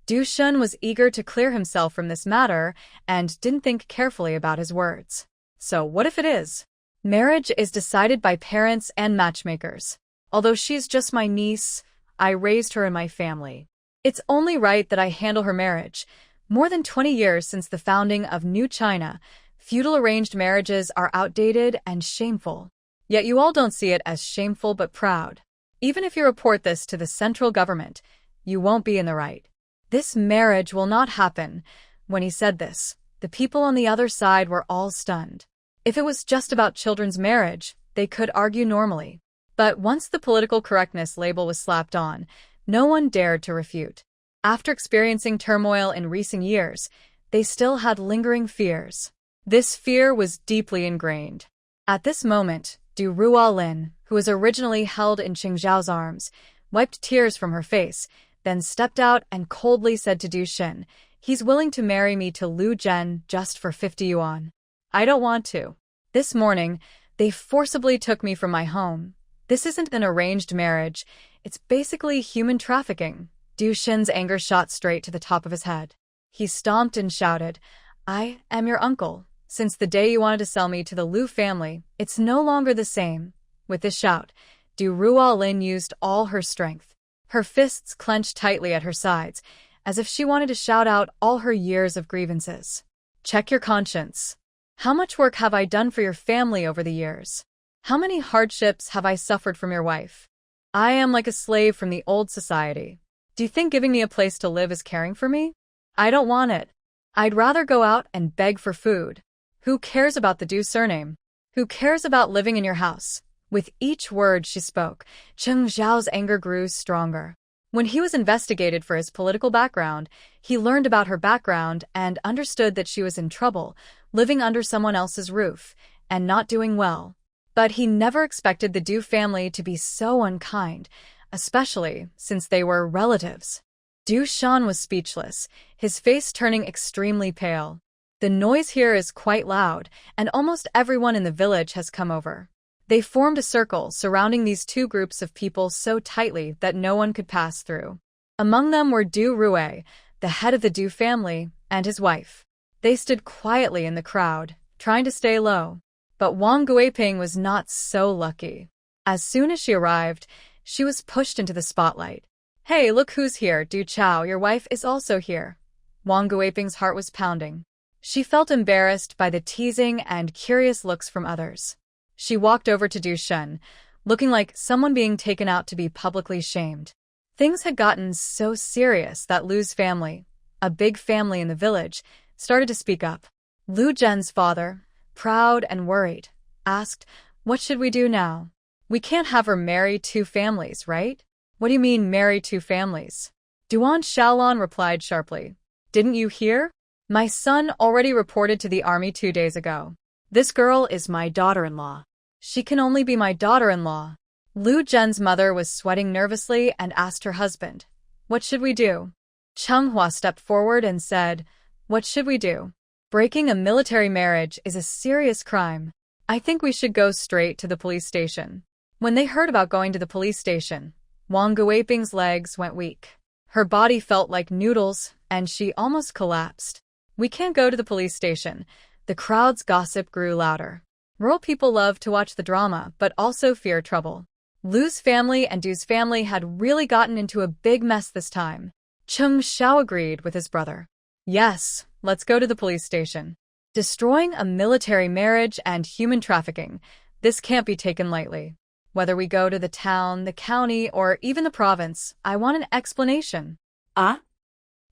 Du Shun was eager to clear himself from this matter and didn't think carefully about his words. "So what if it is? Marriage is decided by parents and matchmakers. Although she's just my niece, I raised her in my family. It's only right that I handle her marriage. More than 20 years since the founding of New China, feudal arranged marriages are outdated and shameful. Yet you all don't see it as shameful but proud. Even if you report this to the central government, you won't be in the right. This marriage will not happen." When he said this, the people on the other side were all stunned. If it was just about children's marriage, they could argue normally. But once the political correctness label was slapped on, no one dared to refute. After experiencing turmoil in recent years, they still had lingering fears. This fear was deeply ingrained. At this moment, Ruolin, who was originally held in Cheng Zhao's arms, wiped tears from her face, then stepped out and coldly said to Du Shen, "He's willing to marry me to Lu Zhen just for 50 yuan. I don't want to. This morning, they forcibly took me from my home. This isn't an arranged marriage. It's basically human trafficking." Du Shen's anger shot straight to the top of his head. He stomped and shouted, "I am your uncle. Since the day you wanted to sell me to the Lu family, it's no longer the same." With this shout, Ruolin used all her strength. Her fists clenched tightly at her sides, as if she wanted to shout out all her years of grievances. "Check your conscience. How much work have I done for your family over the years? How many hardships have I suffered from your wife? I am like a slave from the old society. Do you think giving me a place to live is caring for me? I don't want it. I'd rather go out and beg for food. Who cares about the Du surname? Who cares about living in your house?" With each word she spoke, Cheng Zhao's anger grew stronger. When he was investigated for his political background, he learned about her background and understood that she was in trouble, living under someone else's roof, and not doing well. But he never expected the Du family to be so unkind, especially since they were relatives. Du Shan was speechless, his face turning extremely pale. "The noise here is quite loud, and almost everyone in the village has come over." They formed a circle surrounding these two groups of people so tightly that no one could pass through. Among them were Du Rue, the head of the Du family, and his wife. They stood quietly in the crowd, trying to stay low. But Wang Guiping was not so lucky. As soon as she arrived, she was pushed into the spotlight. "Hey, look who's here, Du Chao, your wife is also here." Wang Guiping's heart was pounding. She felt embarrassed by the teasing and curious looks from others. She walked over to Du Shen, looking like someone being taken out to be publicly shamed. Things had gotten so serious that Lu's family, a big family in the village, started to speak up. Lu Zhen's father, proud and worried, asked, "What should we do now? We can't have her marry two families, right?" "What do you mean, marry two families?" Duan Shaolan replied sharply. "Didn't you hear? My son already reported to the army 2 days ago. This girl is my daughter-in-law. She can only be my daughter-in-law." Lu Zhen's mother was sweating nervously and asked her husband, "What should we do?" Chung stepped forward and said, "What should we do? Breaking a military marriage is a serious crime. I think we should go straight to the police station." When they heard about going to the police station, Wang Guiping's legs went weak. Her body felt like noodles, and she almost collapsed. "We can't go to the police station." The crowd's gossip grew louder. Rural people love to watch the drama, but also fear trouble. Lu's family and Du's family had really gotten into a big mess this time. Chung Xiao agreed with his brother. "Yes, let's go to the police station. Destroying a military marriage and human trafficking, this can't be taken lightly. Whether we go to the town, the county, or even the province, I want an explanation." Ah?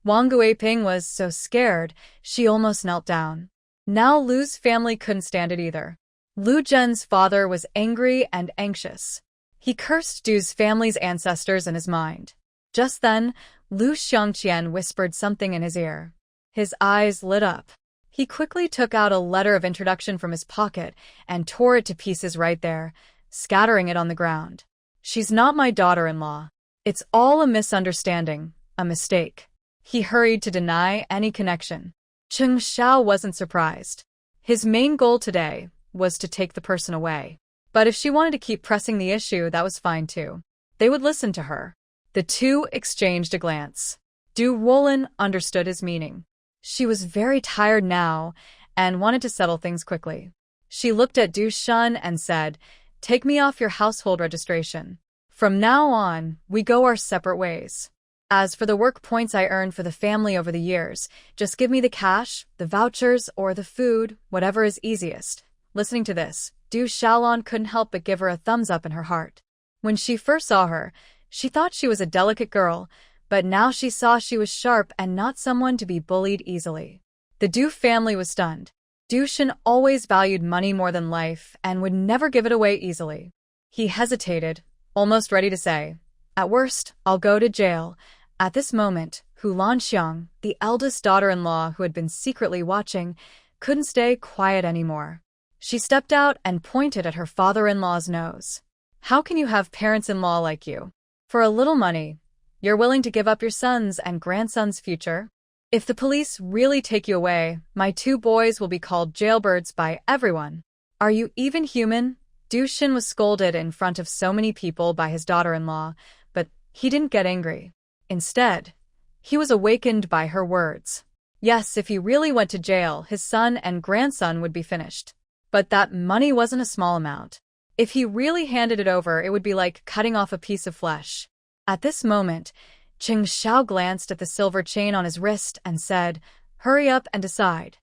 Wang Guiping was so scared, she almost knelt down. Now Lu's family couldn't stand it either. Lu Zhen's father was angry and anxious. He cursed Du's family's ancestors in his mind. Just then, Lu Xiangqian whispered something in his ear. His eyes lit up. He quickly took out a letter of introduction from his pocket and tore it to pieces right there, scattering it on the ground. "She's not my daughter-in-law. It's all a misunderstanding, a mistake." He hurried to deny any connection. Cheng Xiao wasn't surprised. His main goal today was to take the person away. But if she wanted to keep pressing the issue, that was fine too. They would listen to her. The two exchanged a glance. Ruolin understood his meaning. She was very tired now and wanted to settle things quickly. She looked at Du Shen and said, "Take me off your household registration. From now on, we go our separate ways. As for the work points I earned for the family over the years, just give me the cash, the vouchers, or the food, whatever is easiest." Listening to this, Du Shaolan couldn't help but give her a thumbs up in her heart. When she first saw her, she thought she was a delicate girl, but now she saw she was sharp and not someone to be bullied easily. The Du family was stunned. Du Shen always valued money more than life and would never give it away easily. He hesitated, almost ready to say, "At worst, I'll go to jail." At this moment, Lanxiang, the eldest daughter-in-law who had been secretly watching, couldn't stay quiet anymore. She stepped out and pointed at her father-in-law's nose. How can you have parents-in-law like you? For a little money, you're willing to give up your son's and grandson's future? If the police really take you away, my 2 boys will be called jailbirds by everyone. Are you even human? Du Xin was scolded in front of so many people by his daughter-in-law, but he didn't get angry. Instead, he was awakened by her words. Yes, if he really went to jail, his son and grandson would be finished. But that money wasn't a small amount. If he really handed it over, it would be like cutting off a piece of flesh. At this moment, Xiao glanced at the silver chain on his wrist and said, "Hurry up and decide.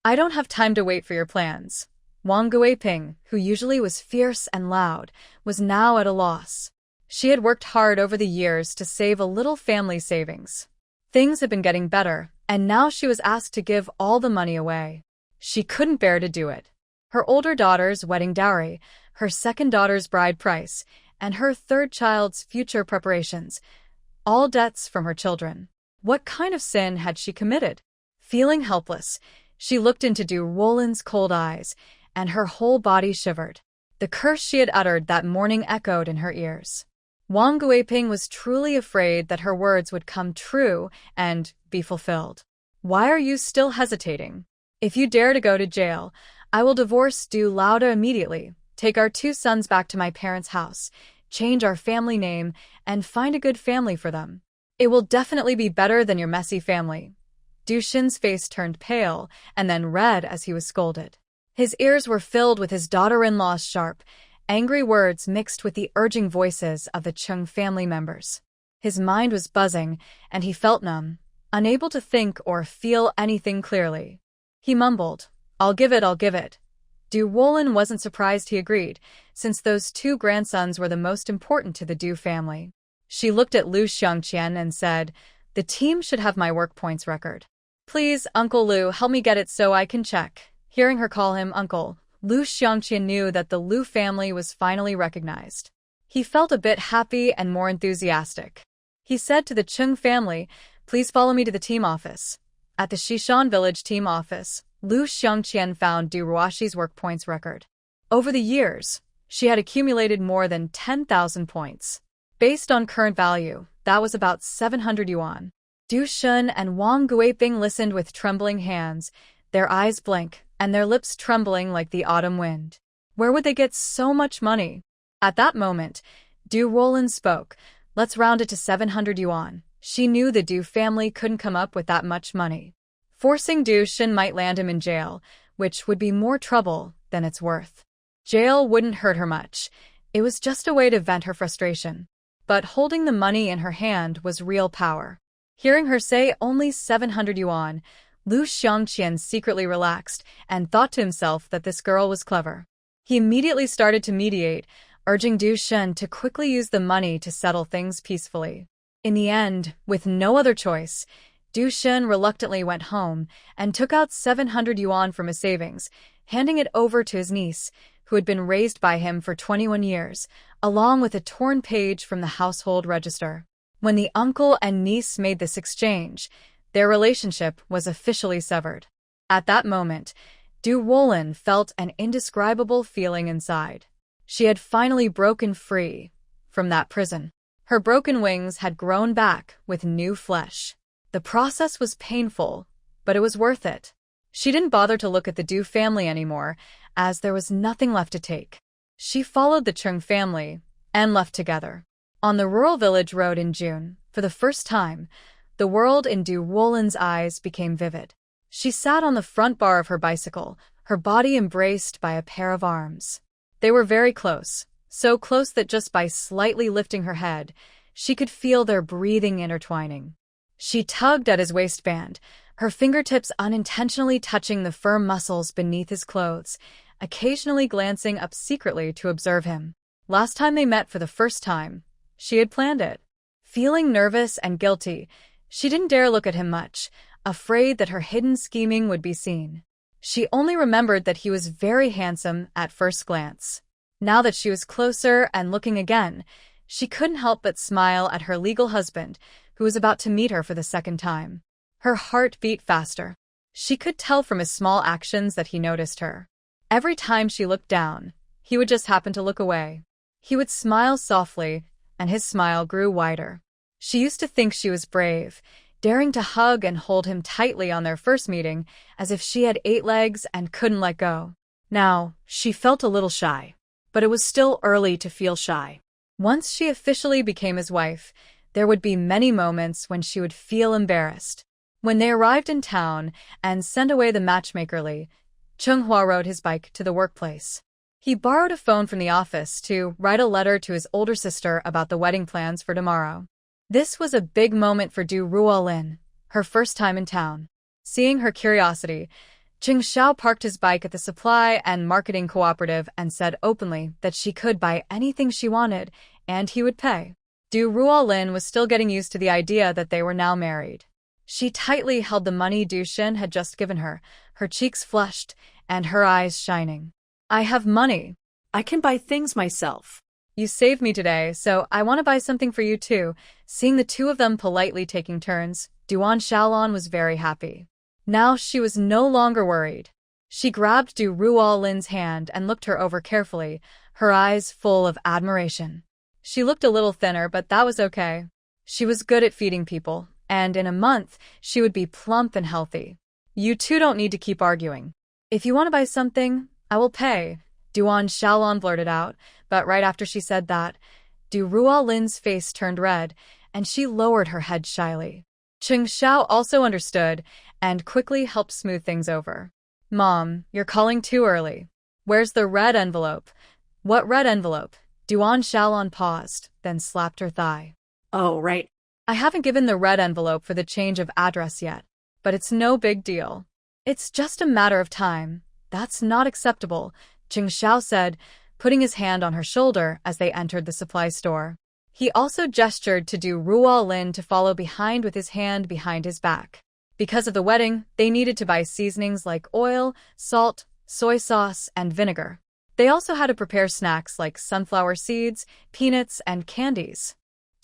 I don't have time to wait for your plans." Wang Guiping, who usually was fierce and loud, was now at a loss. She had worked hard over the years to save a little family savings. Things had been getting better, and now she was asked to give all the money away. She couldn't bear to do it. Her older daughter's wedding dowry, her second daughter's bride price, and her third child's future preparations, all debts from her children. What kind of sin had she committed? Feeling helpless, she looked into Ruolin's cold eyes, and her whole body shivered. The curse she had uttered that morning echoed in her ears. Wang Guiping was truly afraid that her words would come true and be fulfilled. Why are you still hesitating? If you dare to go to jail, I will divorce Du Lauda immediately, take our 2 sons back to my parents' house, change our family name, and find a good family for them. It will definitely be better than your messy family. Du Xin's face turned pale and then red as he was scolded. His ears were filled with his daughter-in-law's sharp, angry words mixed with the urging voices of the Chung family members. His mind was buzzing, and he felt numb, unable to think or feel anything clearly. He mumbled, I'll give it. Ruolin wasn't surprised he agreed, since those 2 grandsons were the most important to the Du family. She looked at Lu Xiangqian and said, the team should have my work points record. Please, Uncle Lu, help me get it so I can check. Hearing her call him uncle, Lu Xiangqian knew that the Lu family was finally recognized. He felt a bit happy and more enthusiastic. He said to the Chung family, please follow me to the team office. At the Xishan village team office, Lu Xiangqian found Du Ruashi's work points record. Over the years, she had accumulated more than 10,000 points. Based on current value, that was about 700 yuan. Du Xun and Wang Guiping listened with trembling hands, their eyes blank, and their lips trembling like the autumn wind. Where would they get so much money? At that moment, Du Ruolin spoke, let's round it to 700 yuan. She knew the Du family couldn't come up with that much money. Forcing Du Xin might land him in jail, which would be more trouble than it's worth. Jail wouldn't hurt her much. It was just a way to vent her frustration. But holding the money in her hand was real power. Hearing her say only 700 yuan, Lu Xiangqian secretly relaxed and thought to himself that this girl was clever. He immediately started to mediate, urging Du Xin to quickly use the money to settle things peacefully. In the end, with no other choice, Du Xin reluctantly went home and took out 700 yuan from his savings, handing it over to his niece, who had been raised by him for 21 years, along with a torn page from the household register. When the uncle and niece made this exchange, their relationship was officially severed. At that moment, Du Ruolin felt an indescribable feeling inside. She had finally broken free from that prison. Her broken wings had grown back with new flesh. The process was painful, but it was worth it. She didn't bother to look at the Du family anymore, as there was nothing left to take. She followed the Chung family and left together. On the rural village road in June, for the first time, the world in Du Ruolin's eyes became vivid. She sat on the front bar of her bicycle, her body embraced by a pair of arms. They were very close, so close that just by slightly lifting her head, she could feel their breathing intertwining. She tugged at his waistband, her fingertips unintentionally touching the firm muscles beneath his clothes, occasionally glancing up secretly to observe him. Last time they met for the first time, she had planned it. Feeling nervous and guilty, she didn't dare look at him much, afraid that her hidden scheming would be seen. She only remembered that he was very handsome at first glance. Now that she was closer and looking again, she couldn't help but smile at her legal husband, who was about to meet her for the second time. Her heart beat faster. She could tell from his small actions that he noticed her. Every time she looked down, he would just happen to look away. He would smile softly, and his smile grew wider. She used to think she was brave, daring to hug and hold him tightly on their first meeting, as if she had 8 legs and couldn't let go. Now, she felt a little shy. But it was still early to feel shy. Once she officially became his wife, there would be many moments when she would feel embarrassed. When they arrived in town and sent away the matchmaker Li, Chung rode his bike to the workplace. He borrowed a phone from the office to write a letter to his older sister about the wedding plans for tomorrow. This was a big moment for Ruolin, her first time in town. Seeing her curiosity, Xiao parked his bike at the supply and marketing cooperative and said openly that she could buy anything she wanted, and he would pay. Ruolin was still getting used to the idea that they were now married. She tightly held the money Shen had just given her cheeks flushed and her eyes shining. I have money. I can buy things myself. You saved me today, so I want to buy something for you too. Seeing the two of them politely taking turns, Duan Shaolan was very happy. Now she was no longer worried. She grabbed Ruolin's hand and looked her over carefully, her eyes full of admiration. She looked a little thinner, but that was okay. She was good at feeding people, and in a month, she would be plump and healthy. You two don't need to keep arguing. If you want to buy something, I will pay, Duan Shaolan blurted out, but right after she said that, Ruolin's face turned red, and she lowered her head shyly. Xiao also understood, and quickly helped smooth things over. Mom, you're calling too early. Where's the red envelope? What red envelope? Duan Shaolan paused, then slapped her thigh. Oh, right. I haven't given the red envelope for the change of address yet, but it's no big deal. It's just a matter of time. That's not acceptable, Xiao said, putting his hand on her shoulder as they entered the supply store. He also gestured to Ruolin to follow behind with his hand behind his back. Because of the wedding, they needed to buy seasonings like oil, salt, soy sauce, and vinegar. They also had to prepare snacks like sunflower seeds, peanuts, and candies.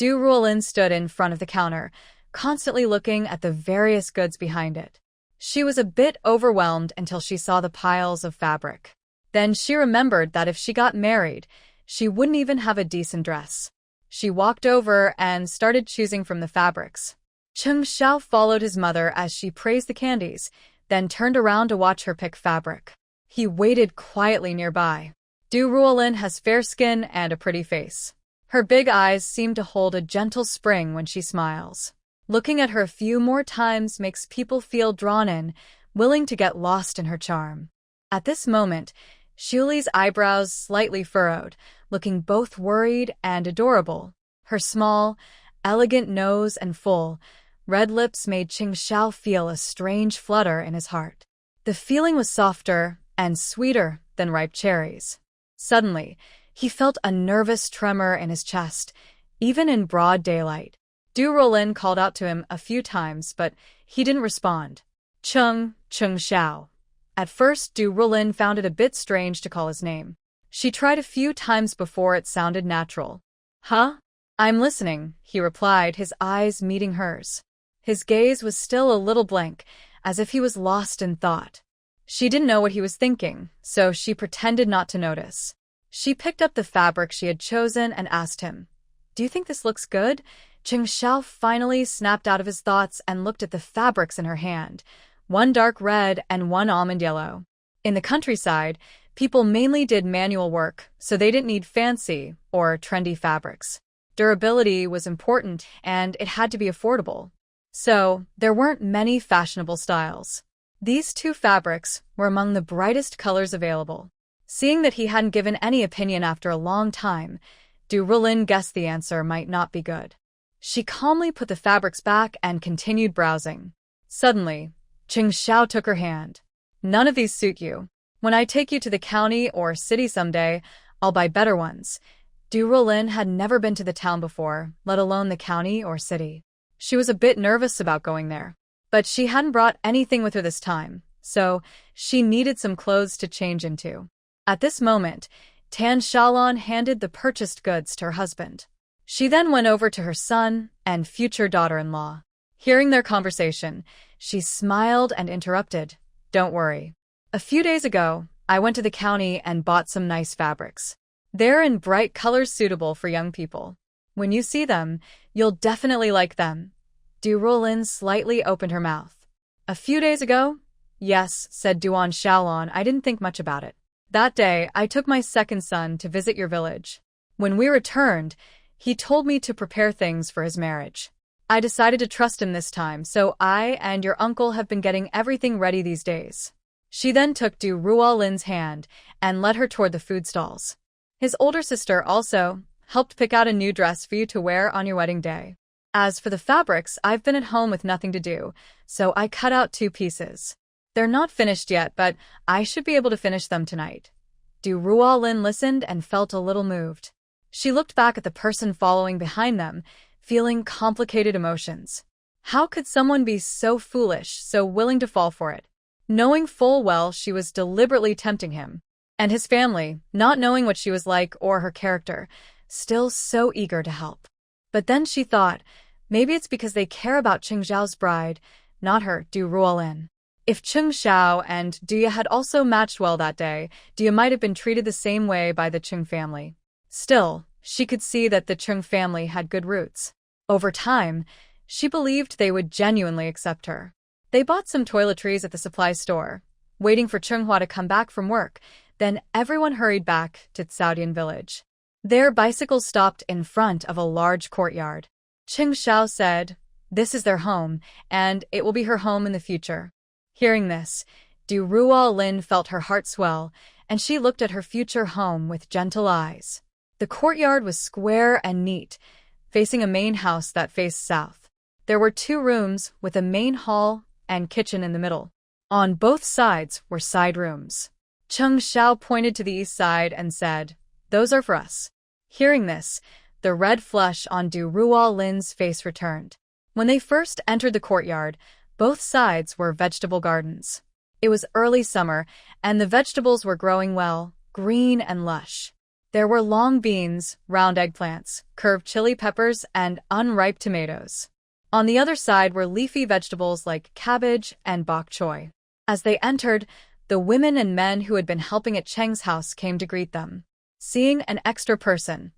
Ruolin stood in front of the counter, constantly looking at the various goods behind it. She was a bit overwhelmed until she saw the piles of fabric. Then she remembered that if she got married, she wouldn't even have a decent dress. She walked over and started choosing from the fabrics. Xiao followed his mother as she praised the candies, then turned around to watch her pick fabric. He waited quietly nearby. Ruolin has fair skin and a pretty face. Her big eyes seem to hold a gentle spring when she smiles. Looking at her a few more times makes people feel drawn in, willing to get lost in her charm. At this moment, Xuli's eyebrows slightly furrowed, looking both worried and adorable. Her small, elegant nose and full, red lips made Xiao feel a strange flutter in his heart. The feeling was softer and sweeter than ripe cherries. Suddenly, he felt a nervous tremor in his chest, even in broad daylight. Ruolin called out to him a few times, but he didn't respond. Chung Xiao. At first, Ruolin found it a bit strange to call his name. She tried a few times before it sounded natural. Huh? I'm listening, he replied, his eyes meeting hers. His gaze was still a little blank, as if he was lost in thought. She didn't know what he was thinking, so she pretended not to notice. She picked up the fabric she had chosen and asked him, "Do you think this looks good?" Xiao finally snapped out of his thoughts and looked at the fabrics in her hand, one dark red and one almond yellow. In the countryside, people mainly did manual work, so they didn't need fancy or trendy fabrics. Durability was important, and it had to be affordable. So, there weren't many fashionable styles. These two fabrics were among the brightest colors available. Seeing that he hadn't given any opinion after a long time, Ruolin guessed the answer might not be good. She calmly put the fabrics back and continued browsing. Suddenly, Xiao took her hand. "None of these suit you. When I take you to the county or city someday, I'll buy better ones." Ruolin had never been to the town before, let alone the county or city. She was a bit nervous about going there. But she hadn't brought anything with her this time, so she needed some clothes to change into. At this moment, Shaolan handed the purchased goods to her husband. She then went over to her son and future daughter-in-law. Hearing their conversation, she smiled and interrupted. Don't worry. A few days ago, I went to the county and bought some nice fabrics. They're in bright colors suitable for young people. When you see them, you'll definitely like them. Ruolin slightly opened her mouth. A few days ago? Yes, said Duan Shaolan. I didn't think much about it. That day, I took my second son to visit your village. When we returned, he told me to prepare things for his marriage. I decided to trust him this time, so I and your uncle have been getting everything ready these days. She then took Ruolin's hand and led her toward the food stalls. His older sister also helped pick out a new dress for you to wear on your wedding day. As for the fabrics, I've been at home with nothing to do, so I cut out 2 pieces. They're not finished yet, but I should be able to finish them tonight. Ruolin listened and felt a little moved. She looked back at the person following behind them, feeling complicated emotions. How could someone be so foolish, so willing to fall for it? Knowing full well she was deliberately tempting him. And his family, not knowing what she was like or her character, still so eager to help. But then she thought, maybe it's because they care about Cheng Zhao's bride, not her, Ruolin. If Cheng Xiao and Duya had also matched well that day, Duya might have been treated the same way by the Chung family. Still, she could see that the Chung family had good roots. Over time, she believed they would genuinely accept her. They bought some toiletries at the supply store, waiting for Chenghua to come back from work. Then everyone hurried back to Tsaudian village. Their bicycles stopped in front of a large courtyard. Cheng Xiao said, "This is their home, and it will be her home in the future." Hearing this, Ruolin felt her heart swell, and she looked at her future home with gentle eyes. The courtyard was square and neat, facing a main house that faced south. There were 2 rooms with a main hall and kitchen in the middle. On both sides were side rooms. Cheng Xiao pointed to the east side and said, "Those are for us." Hearing this, the red flush on Ruolin's face returned. When they first entered the courtyard, both sides were vegetable gardens. It was early summer, and the vegetables were growing well, green and lush. There were long beans, round eggplants, curved chili peppers, and unripe tomatoes. On the other side were leafy vegetables like cabbage and bok choy. As they entered, the women and men who had been helping at Cheng's house came to greet them. Seeing an extra person,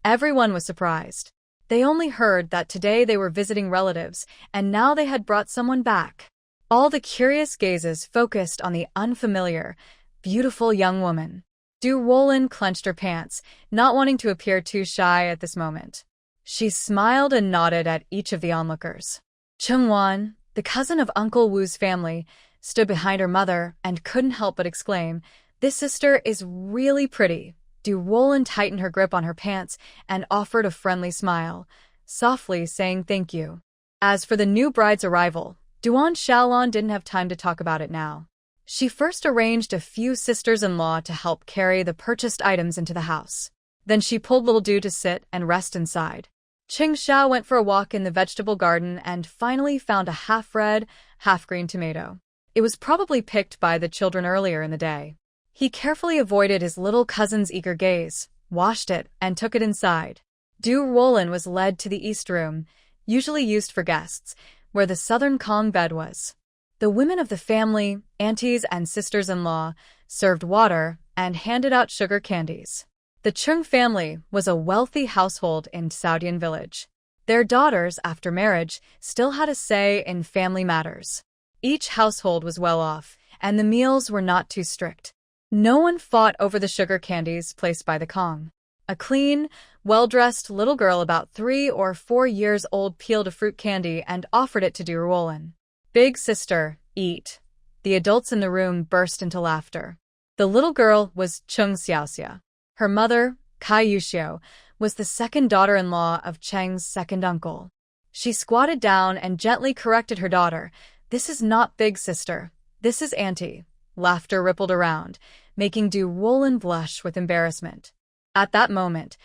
everyone was surprised. They only heard that today they were visiting relatives, and now they had brought someone back. All the curious gazes focused on the unfamiliar, beautiful young woman. Ruolin clenched her pants, not wanting to appear too shy at this moment. She smiled and nodded at each of the onlookers. Chengwan, the cousin of Uncle Wu's family, stood behind her mother and couldn't help but exclaim, "This sister is really pretty." Ruolin tightened her grip on her pants and offered a friendly smile, softly saying thank you. As for the new bride's arrival, Duan Shaolan didn't have time to talk about it now. She first arranged a few sisters-in-law to help carry the purchased items into the house. Then she pulled little Du to sit and rest inside. Cheng Xiao went for a walk in the vegetable garden and finally found a half-red, half-green tomato. It was probably picked by the children earlier in the day. He carefully avoided his little cousin's eager gaze, washed it, and took it inside. Ruolin was led to the east room, usually used for guests, where the southern Kong bed was. The women of the family, aunties and sisters-in-law, served water and handed out sugar candies. The Chung family was a wealthy household in Tsaudian village. Their daughters, after marriage, still had a say in family matters. Each household was well off, and the meals were not too strict. No one fought over the sugar candies placed by the Kong. A clean, well-dressed little girl about 3 or 4 years old peeled a fruit candy and offered it to Ruolin. "Big sister, eat." The adults in the room burst into laughter. The little girl was Chung Xiaoxia. Her mother, Kai Yuxiao, was the second daughter-in-law of Cheng's second uncle. She squatted down and gently corrected her daughter. "This is not big sister. This is auntie." Laughter rippled around, making Ruolin blush with embarrassment. At that moment,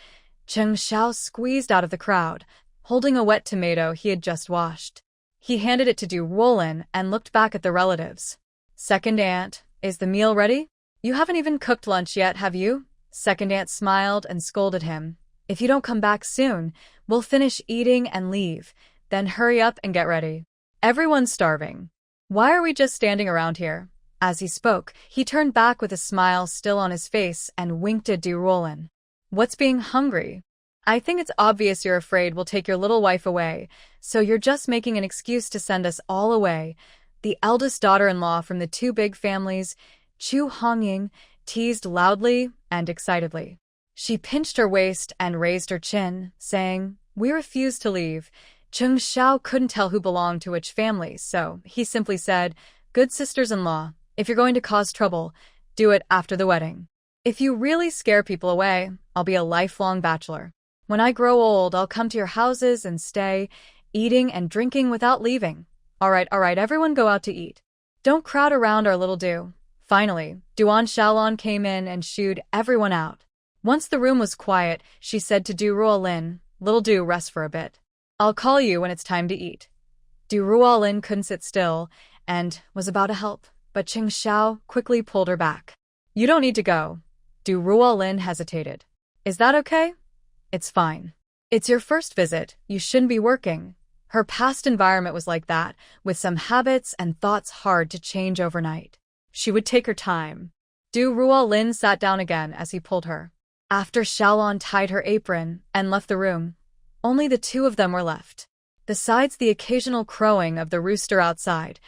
Cheng Xiao squeezed out of the crowd, holding a wet tomato he had just washed. He handed it to Ruolin and looked back at the relatives. "Second aunt, is the meal ready? You haven't even cooked lunch yet, have you?" Second aunt smiled and scolded him. If you don't come back soon, we'll finish eating and leave, then hurry up and get ready. Everyone's starving. Why are we just standing around here? As he spoke, he turned back with a smile still on his face and winked at Ruolin. What's being hungry? I think it's obvious you're afraid we'll take your little wife away, so you're just making an excuse to send us all away. The eldest daughter-in-law from the two big families, Chu Hongying, teased loudly and excitedly. She pinched her waist and raised her chin, saying, "We refuse to leave." Chung Xiao couldn't tell who belonged to which family, so he simply said, "Good sisters-in-law, if you're going to cause trouble, do it after the wedding. If you really scare people away, I'll be a lifelong bachelor. When I grow old, I'll come to your houses and stay, eating and drinking without leaving. All right, everyone go out to eat. Don't crowd around our little Du." Finally, Duan Shaolan came in and shooed everyone out. Once the room was quiet, she said to Ruolin, "Little Du, rest for a bit. I'll call you when it's time to eat." Ruolin couldn't sit still and was about to help, but Cheng Xiao quickly pulled her back. "You don't need to go." Ruolin hesitated. "Is that okay?" "It's fine. It's your first visit, you shouldn't be working." Her past environment was like that, with some habits and thoughts hard to change overnight. She would take her time. Ruolin sat down again as he pulled her. After Shaolan tied her apron and left the room, only the two of them were left. Besides the occasional crowing of the rooster outside,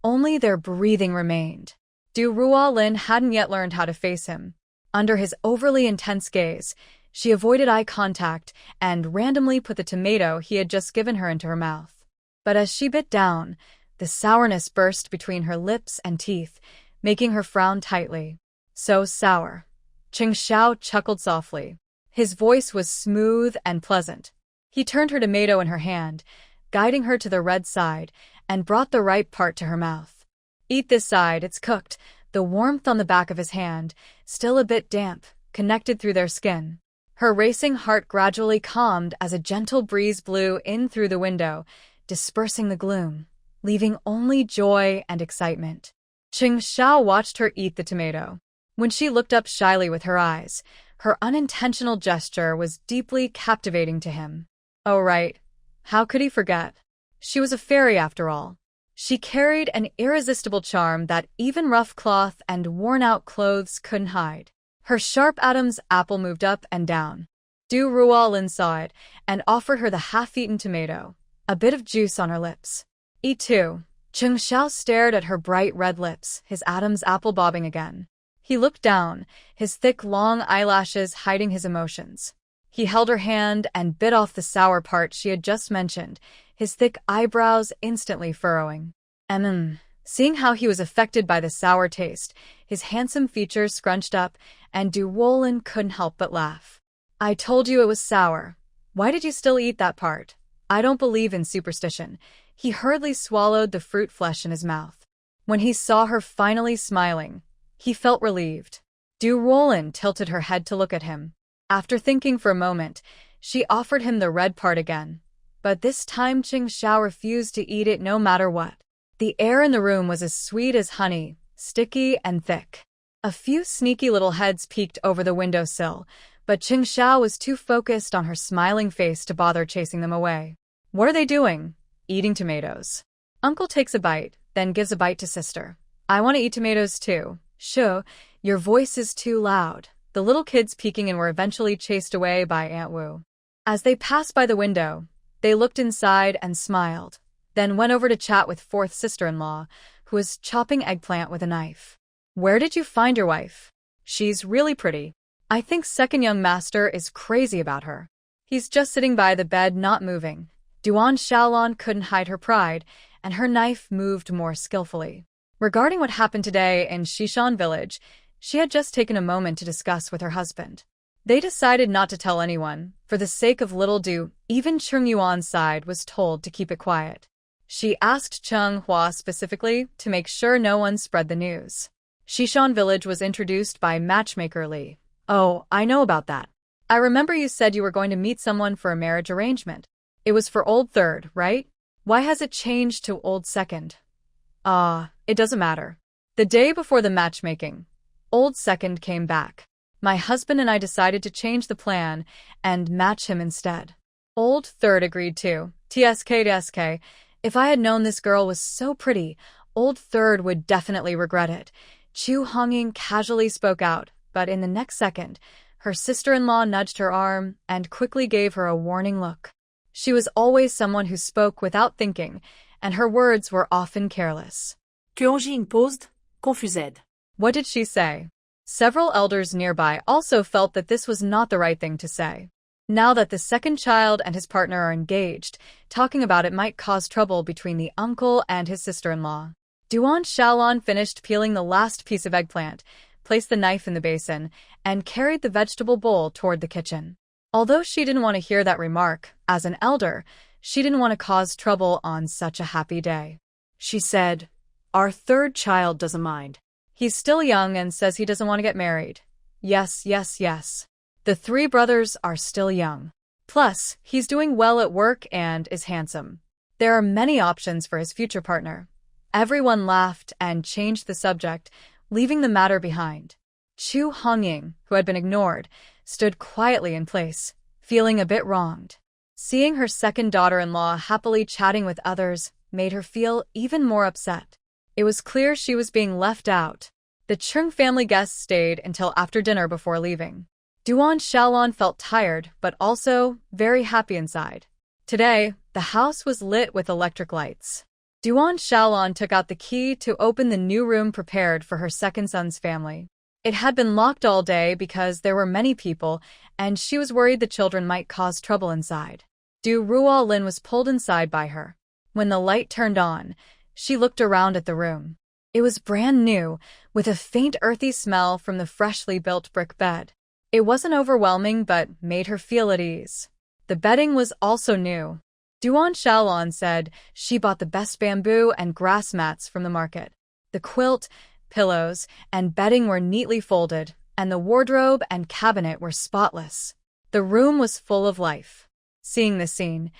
only their breathing remained. Ruolin hadn't yet learned how to face him. Under his overly intense gaze, she avoided eye contact and randomly put the tomato he had just given her into her mouth. But as she bit down, the sourness burst between her lips and teeth, making her frown tightly. "So sour." Cheng Xiao chuckled softly. His voice was smooth and pleasant. He turned her tomato in her hand, guiding her to the red side, and brought the ripe part to her mouth. "Eat this side, it's cooked." The warmth on the back of his hand, still a bit damp, connected through their skin. Her racing heart gradually calmed as a gentle breeze blew in through the window, dispersing the gloom, leaving only joy and excitement. Cheng Xiao watched her eat the tomato. When she looked up shyly with her eyes, her unintentional gesture was deeply captivating to him. Oh right, how could he forget? She was a fairy after all. She carried an irresistible charm that even rough cloth and worn-out clothes couldn't hide. Her sharp Adam's apple moved up and down. Ruolin saw it and offered her the half-eaten tomato, a bit of juice on her lips. "Eat too." Cheng Xiao stared at her bright red lips, his Adam's apple bobbing again. He looked down, his thick, long eyelashes hiding his emotions. He held her hand and bit off the sour part she had just mentioned, his thick eyebrows instantly furrowing. Seeing how he was affected by the sour taste, his handsome features scrunched up, and Ruolin couldn't help but laugh. "I told you it was sour. Why did you still eat that part? I don't believe in superstition." He hurriedly swallowed the fruit flesh in his mouth. When he saw her finally smiling, he felt relieved. Ruolin tilted her head to look at him. After thinking for a moment, she offered him the red part again. But this time Cheng Xiao refused to eat it no matter what. The air in the room was as sweet as honey, sticky and thick. A few sneaky little heads peeked over the windowsill, but Cheng Xiao was too focused on her smiling face to bother chasing them away. What are they doing? Eating tomatoes. Uncle takes a bite, then gives a bite to sister. I want to eat tomatoes too. Shoo, your voice is too loud. The little kids peeking in were eventually chased away by Aunt Wu. As they passed by the window, they looked inside and smiled, then went over to chat with fourth sister-in-law, who was chopping eggplant with a knife. Where did you find your wife? She's really pretty. I think second young master is crazy about her. He's just sitting by the bed not moving. Duan Shaolan couldn't hide her pride, and her knife moved more skillfully. Regarding what happened today in Xishan village, she had just taken a moment to discuss with her husband. They decided not to tell anyone. For the sake of little Du, even Chung Yuan's side was told to keep it quiet. She asked Chung Hua specifically to make sure no one spread the news. Xishan village was introduced by matchmaker Li. Oh, I know about that. I remember you said you were going to meet someone for a marriage arrangement. It was for old third, right? Why has it changed to old second? It doesn't matter. The day before the matchmaking, old second came back. My husband and I decided to change the plan and match him instead. Old Third agreed too. TSK. If I had known this girl was so pretty, Old Third would definitely regret it. Chu Honging casually spoke out, but in the next second, her sister-in-law nudged her arm and quickly gave her a warning look. She was always someone who spoke without thinking, and her words were often careless. Juing paused, confused. What did she say? Several elders nearby also felt that this was not the right thing to say. Now that the second child and his partner are engaged, talking about it might cause trouble between the uncle and his sister-in-law. Duan Shaolan finished peeling the last piece of eggplant, placed the knife in the basin, and carried the vegetable bowl toward the kitchen. Although she didn't want to hear that remark, as an elder, she didn't want to cause trouble on such a happy day. She said, "Our third child doesn't mind. He's still young and says he doesn't want to get married." Yes. The three brothers are still young. Plus, he's doing well at work and is handsome. There are many options for his future partner. Everyone laughed and changed the subject, leaving the matter behind. Chu Honging, who had been ignored, stood quietly in place, feeling a bit wronged. Seeing her second daughter-in-law happily chatting with others made her feel even more upset. It was clear she was being left out. The Chung family guests stayed until after dinner before leaving. Duan Shaolan felt tired, but also very happy inside. Today, the house was lit with electric lights. Duan Shaolan took out the key to open the new room prepared for her second son's family. It had been locked all day because there were many people, and she was worried the children might cause trouble inside. Ruolin was pulled inside by her. When the light turned on, she looked around at the room. It was brand new, with a faint earthy smell from the freshly built brick bed. It wasn't overwhelming, but made her feel at ease. The bedding was also new. Duan Shaolan said she bought the best bamboo and grass mats from the market. The quilt, pillows, and bedding were neatly folded, and the wardrobe and cabinet were spotless. The room was full of life. Seeing the scene,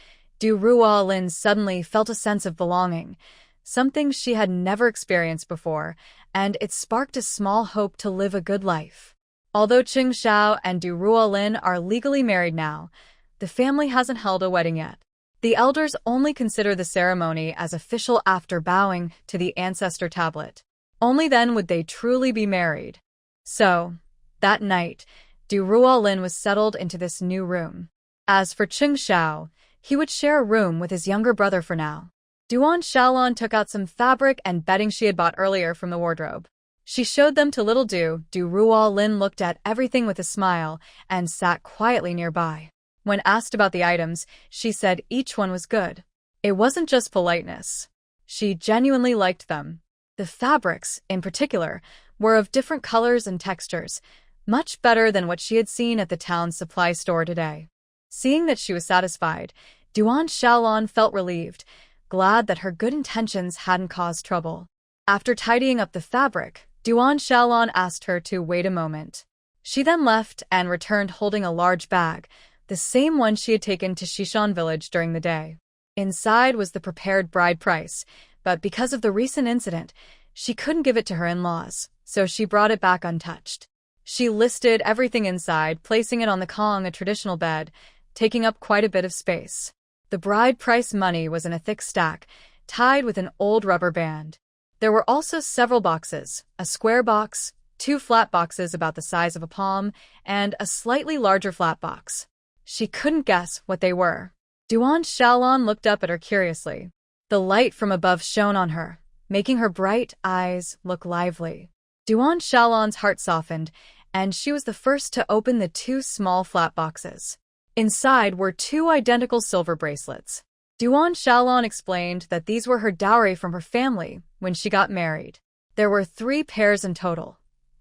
Ruolin suddenly felt a sense of belonging, something she had never experienced before, and it sparked a small hope to live a good life. Although Cheng Xiao and Ruolin are legally married now, the family hasn't held a wedding yet. The elders only consider the ceremony as official after bowing to the ancestor tablet. Only then would they truly be married. So, that night, Ruolin was settled into this new room. As for Cheng Xiao, he would share a room with his younger brother for now. Duan Shaolan took out some fabric and bedding she had bought earlier from the wardrobe. She showed them to little Ruolin looked at everything with a smile and sat quietly nearby. When asked about the items, she said each one was good. It wasn't just politeness. She genuinely liked them. The fabrics, in particular, were of different colors and textures, much better than what she had seen at the town's supply store today. Seeing that she was satisfied, Duan Shaolan felt relieved, glad that her good intentions hadn't caused trouble. After tidying up the fabric, Duan Shaolan asked her to wait a moment. She then left and returned holding a large bag, the same one she had taken to Xishan village during the day. Inside was the prepared bride price, but because of the recent incident, she couldn't give it to her in-laws, so she brought it back untouched. She listed everything inside, placing it on the Kong, a traditional bed, taking up quite a bit of space. The bride price money was in a thick stack, tied with an old rubber band. There were also several boxes, a square box, 2 flat boxes about the size of a palm, and a slightly larger flat box. She couldn't guess what they were. Duan Shaolan looked up at her curiously. The light from above shone on her, making her bright eyes look lively. Duan Shaolan's heart softened, and she was the first to open the 2 small flat boxes. Inside were 2 identical silver bracelets. Duan Shaolan explained that these were her dowry from her family when she got married. There were 3 pairs in total,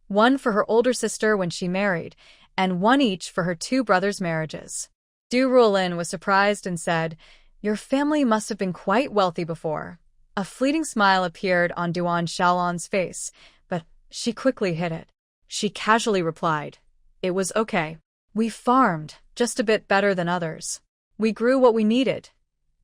1 for her older sister when she married, and 1 each for her 2 brothers' marriages. Ruolin was surprised and said, "Your family must have been quite wealthy before." A fleeting smile appeared on Duan Shaolan's face, but she quickly hid it. She casually replied, "It was okay. We farmed, just a bit better than others. We grew what we needed."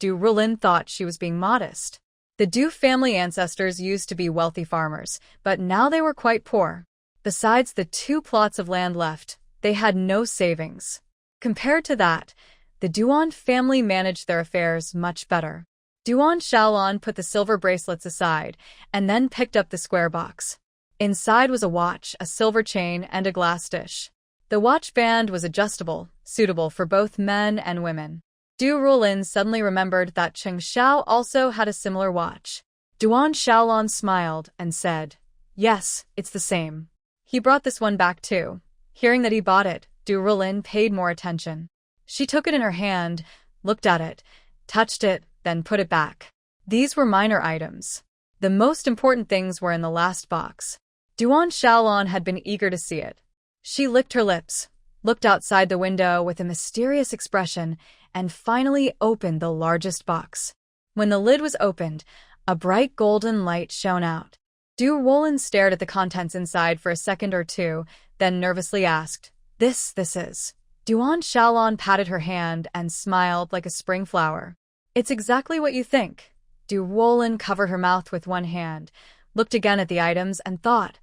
Ruolin thought she was being modest. The Du family ancestors used to be wealthy farmers, but now they were quite poor. Besides the 2 plots of land left, they had no savings. Compared to that, the Duan family managed their affairs much better. Duan Shaolan put the silver bracelets aside and then picked up the square box. Inside was a watch, a silver chain, and a glass dish. The watch band was adjustable, suitable for both men and women. Ruolin suddenly remembered that Cheng Xiao also had a similar watch. Duan Shaolan smiled and said, "Yes, it's the same." He brought this one back too. Hearing that he bought it, Ruolin paid more attention. She took it in her hand, looked at it, touched it, then put it back. These were minor items. The most important things were in the last box. Duan Shaolan had been eager to see it. She licked her lips, looked outside the window with a mysterious expression, and finally opened the largest box. When the lid was opened, a bright golden light shone out. Ruolin stared at the contents inside for a second or two, then nervously asked, This is. Duan Shaolan patted her hand and smiled like a spring flower. "It's exactly what you think." Ruolin covered her mouth with one hand, looked again at the items, and thought,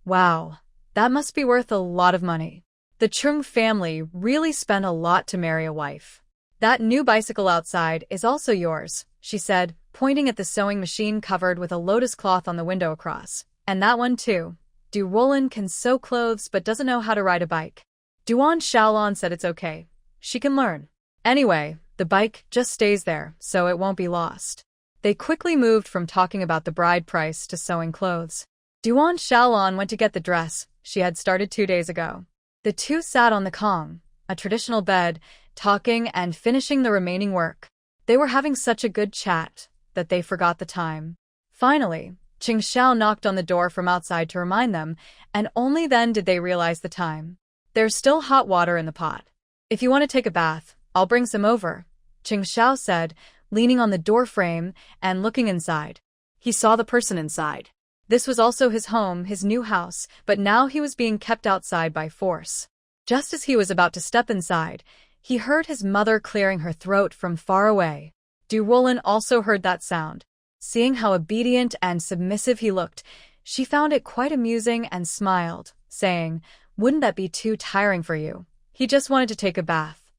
"Wow, that must be worth a lot of money. The Chung family really spent a lot to marry a wife." "That new bicycle outside is also yours," she said, pointing at the sewing machine covered with a lotus cloth on the window across. "And that one too. Ruolin can sew clothes but doesn't know how to ride a bike." Duan Shaolan said it's okay. She can learn. Anyway, the bike just stays there, so it won't be lost. They quickly moved from talking about the bride price to sewing clothes. Duan Shaolan went to get the dress she had started 2 days ago. The two sat on the kong, a traditional bed, talking and finishing the remaining work. They were having such a good chat that they forgot the time. Finally, Cheng Xiao knocked on the door from outside to remind them, and only then did they realize the time. "There's still hot water in the pot. If you want to take a bath, I'll bring some over," Cheng Xiao said, leaning on the door frame and looking inside. He saw the person inside. This was also his home, his new house, but now he was being kept outside by force. Just as he was about to step inside, he heard his mother clearing her throat from far away. Ruolin also heard that sound. Seeing how obedient and submissive he looked, she found it quite amusing and smiled, saying, "Wouldn't that be too tiring for you? He just wanted to take a bath."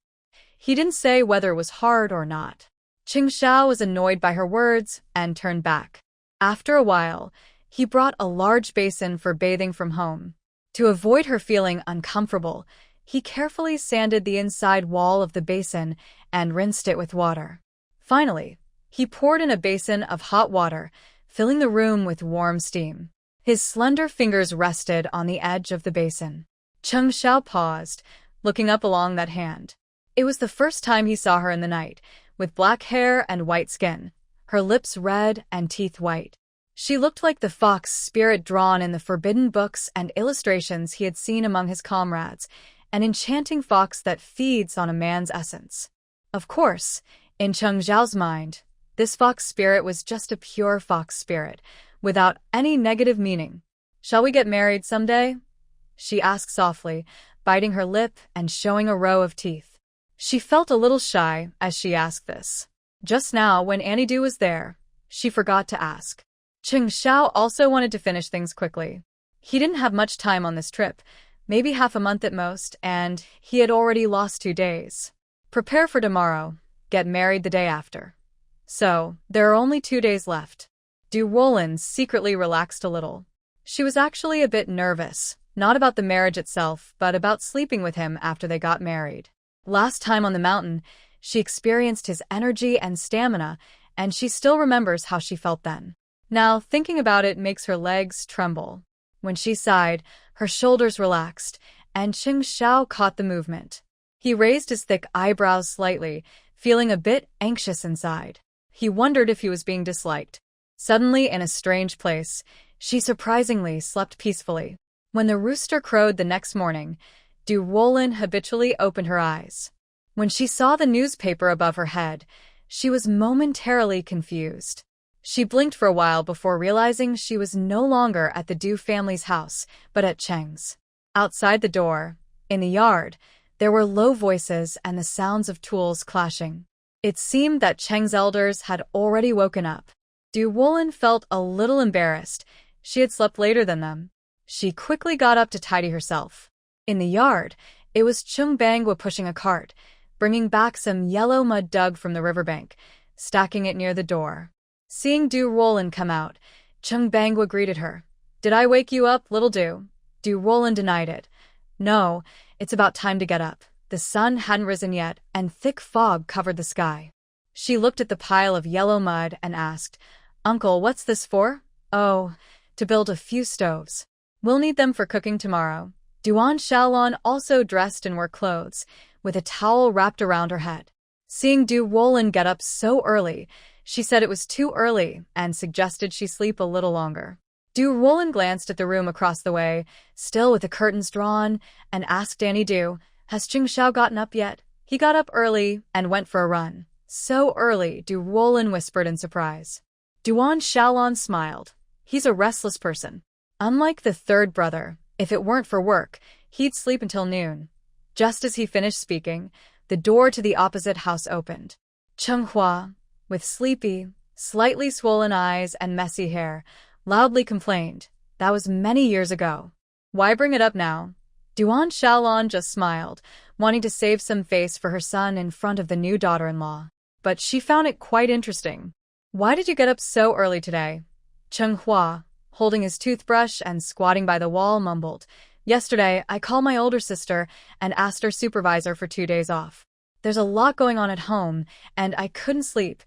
He didn't say whether it was hard or not. Cheng Xiao was annoyed by her words and turned back. After a while, he brought a large basin for bathing from home. To avoid her feeling uncomfortable, he carefully sanded the inside wall of the basin and rinsed it with water. Finally, he poured in a basin of hot water, filling the room with warm steam. His slender fingers rested on the edge of the basin. Cheng Xiao paused, looking up along that hand. It was the first time he saw her in the night, with black hair and white skin, her lips red and teeth white. She looked like the fox spirit drawn in the forbidden books and illustrations he had seen among his comrades, an enchanting fox that feeds on a man's essence. Of course, in Cheng Xiao's mind, this fox spirit was just a pure fox spirit, without any negative meaning. "Shall we get married someday?" she asked softly, biting her lip and showing a row of teeth. She felt a little shy as she asked this. Just now, when Annie was there, she forgot to ask. Cheng Xiao also wanted to finish things quickly. He didn't have much time on this trip, maybe half a month at most, and he had already lost 2 days. Prepare for tomorrow, get married the day after. So, there are only 2 days left. Ruolin secretly relaxed a little. She was actually a bit nervous, not about the marriage itself, but about sleeping with him after they got married. Last time on the mountain, she experienced his energy and stamina, and she still remembers how she felt then. Now, thinking about it makes her legs tremble. When she sighed, her shoulders relaxed, and Cheng Xiao caught the movement. He raised his thick eyebrows slightly, feeling a bit anxious inside. He wondered if he was being disliked. Suddenly, in a strange place, she surprisingly slept peacefully. When the rooster crowed the next morning, Ruolin habitually opened her eyes. When she saw the newspaper above her head, she was momentarily confused. She blinked for a while before realizing she was no longer at the Du family's house, but at Cheng's. Outside the door, in the yard, there were low voices and the sounds of tools clashing. It seemed that Cheng's elders had already woken up. Ruolin felt a little embarrassed. She had slept later than them. She quickly got up to tidy herself. In the yard, it was Chung Bangwa pushing a cart, bringing back some yellow mud dug from the riverbank, stacking it near the door. Seeing Ruolin come out, Chung Bangwa greeted her. "Did I wake you up, little Ruolin denied it. "No, it's about time to get up." The sun hadn't risen yet, and thick fog covered the sky. She looked at the pile of yellow mud and asked, "Uncle, what's this for?" "Oh, to build a few stoves. We'll need them for cooking tomorrow." Duan Shaolan also dressed in work clothes, with a towel wrapped around her head. Seeing Ruolin get up so early, she said it was too early and suggested she sleep a little longer. Ruolin glanced at the room across the way, still with the curtains drawn, and asked Danny "Has Xiao gotten up yet?" "He got up early and went for a run." "So early," Ruolin whispered in surprise. Duan Shaolan smiled. "He's a restless person. Unlike the third brother, if it weren't for work, he'd sleep until noon." Just as he finished speaking, the door to the opposite house opened. Chung Hua, with sleepy, slightly swollen eyes and messy hair, loudly complained. That was many years ago. Why bring it up now? Duan Shaolan just smiled, wanting to save some face for her son in front of the new daughter-in-law. But she found it quite interesting. "Why did you get up so early today?" Chung Hua, holding his toothbrush and squatting by the wall, mumbled. "Yesterday, I called my older sister and asked her supervisor for 2 days off. There's a lot going on at home, and I couldn't sleep."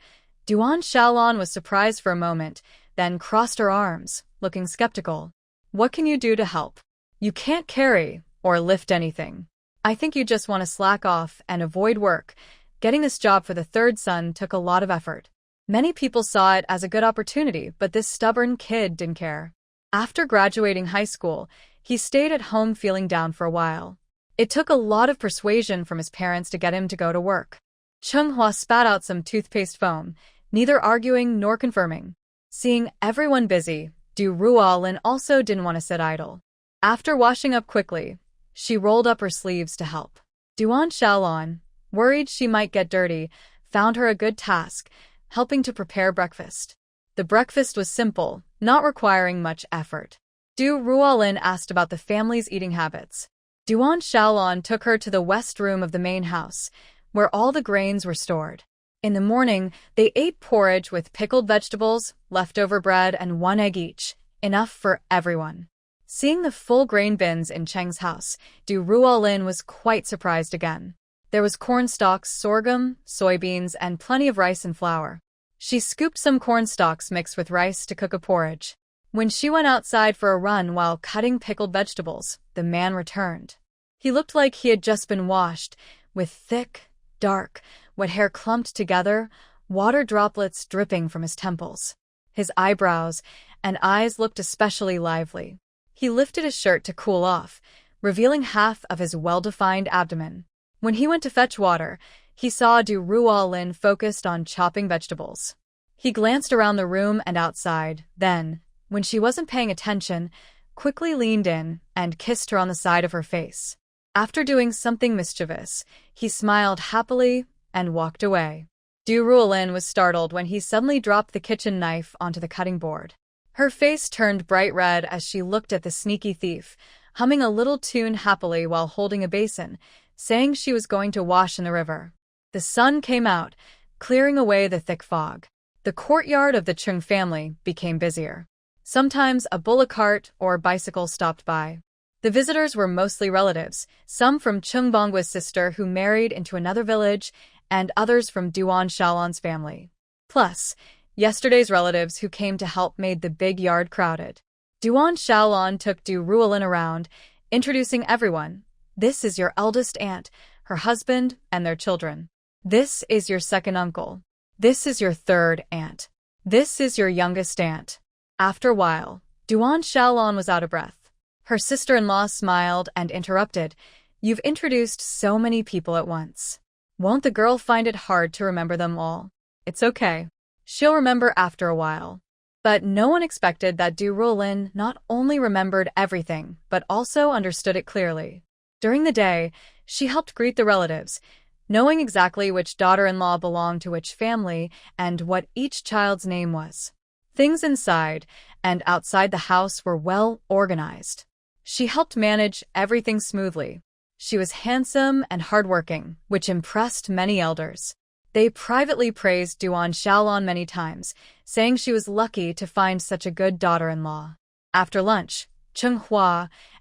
Duan Shaolan was surprised for a moment, then crossed her arms, looking skeptical. "What can you do to help? You can't carry or lift anything. I think you just want to slack off and avoid work. Getting this job for the third son took a lot of effort. Many people saw it as a good opportunity, but this stubborn kid didn't care. After graduating high school, he stayed at home feeling down for a while. It took a lot of persuasion from his parents to get him to go to work." Chung Hua spat out some toothpaste foam, neither arguing nor confirming. Seeing everyone busy, Ruolin also didn't want to sit idle. After washing up quickly, she rolled up her sleeves to help. Duan Shaolan, worried she might get dirty, found her a good task, helping to prepare breakfast. The breakfast was simple, not requiring much effort. Ruolin asked about the family's eating habits. Duan Shaolan took her to the west room of the main house, where all the grains were stored. In the morning, they ate porridge with pickled vegetables, leftover bread, and 1 egg each, enough for everyone. Seeing the full grain bins in Cheng's house, Ruolin was quite surprised again. There was corn stalks, sorghum, soybeans, and plenty of rice and flour. She scooped some corn stalks mixed with rice to cook a porridge. When she went outside for a run while cutting pickled vegetables, the man returned. He looked like he had just been washed, with thick, dark, wet hair clumped together, water droplets dripping from his temples. His eyebrows and eyes looked especially lively. He lifted his shirt to cool off, revealing half of his well-defined abdomen. When he went to fetch water, he saw Ruolin focused on chopping vegetables. He glanced around the room and outside, then, when she wasn't paying attention, quickly leaned in and kissed her on the side of her face. After doing something mischievous, he smiled happily and walked away. Ruolin was startled when he suddenly dropped the kitchen knife onto the cutting board. Her face turned bright red as she looked at the sneaky thief, humming a little tune happily while holding a basin, saying she was going to wash in the river. The sun came out, clearing away the thick fog. The courtyard of the Chung family became busier. Sometimes a bullock cart or bicycle stopped by. The visitors were mostly relatives, some from Chung Bangwa's sister who married into another village, and others from Duan Shaolan's family. Plus, yesterday's relatives who came to help made the big yard crowded. Duan Shaolan took Ruolin around, introducing everyone. "This is your eldest aunt, her husband, and their children. This is your second uncle. This is your third aunt. This is your youngest aunt." After a while, Duan Shaolan was out of breath. Her sister-in-law smiled and interrupted. "You've introduced so many people at once. Won't the girl find it hard to remember them all?" "It's okay. She'll remember after a while." But no one expected that Ruolin not only remembered everything, but also understood it clearly. During the day, she helped greet the relatives, knowing exactly which daughter-in-law belonged to which family and what each child's name was. Things inside and outside the house were well organized. She helped manage everything smoothly. She was handsome and hardworking, which impressed many elders. They privately praised Duan Shaolan many times, saying she was lucky to find such a good daughter-in-law. After lunch, Cheng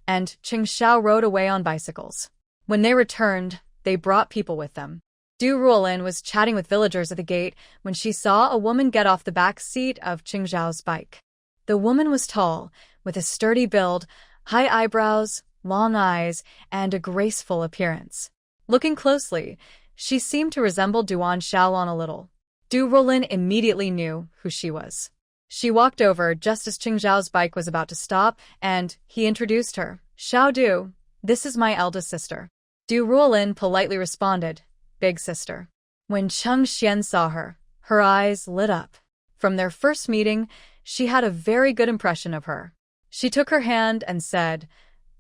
and Cheng Xiao rode away on bicycles. When they returned, they brought people with them. Ruolin was chatting with villagers at the gate when she saw a woman get off the back seat of Cheng Xiao's bike. The woman was tall, with a sturdy build, high eyebrows, long eyes, and a graceful appearance. Looking closely, she seemed to resemble Duan Shaolan a little. Ruolin immediately knew who she was. She walked over just as Cheng Xiao's bike was about to stop, and he introduced her. "Xiao Du, this is my eldest sister." Ruolin politely responded, "Big sister." When Chung Xian saw her, her eyes lit up. From their first meeting, she had a very good impression of her. She took her hand and said,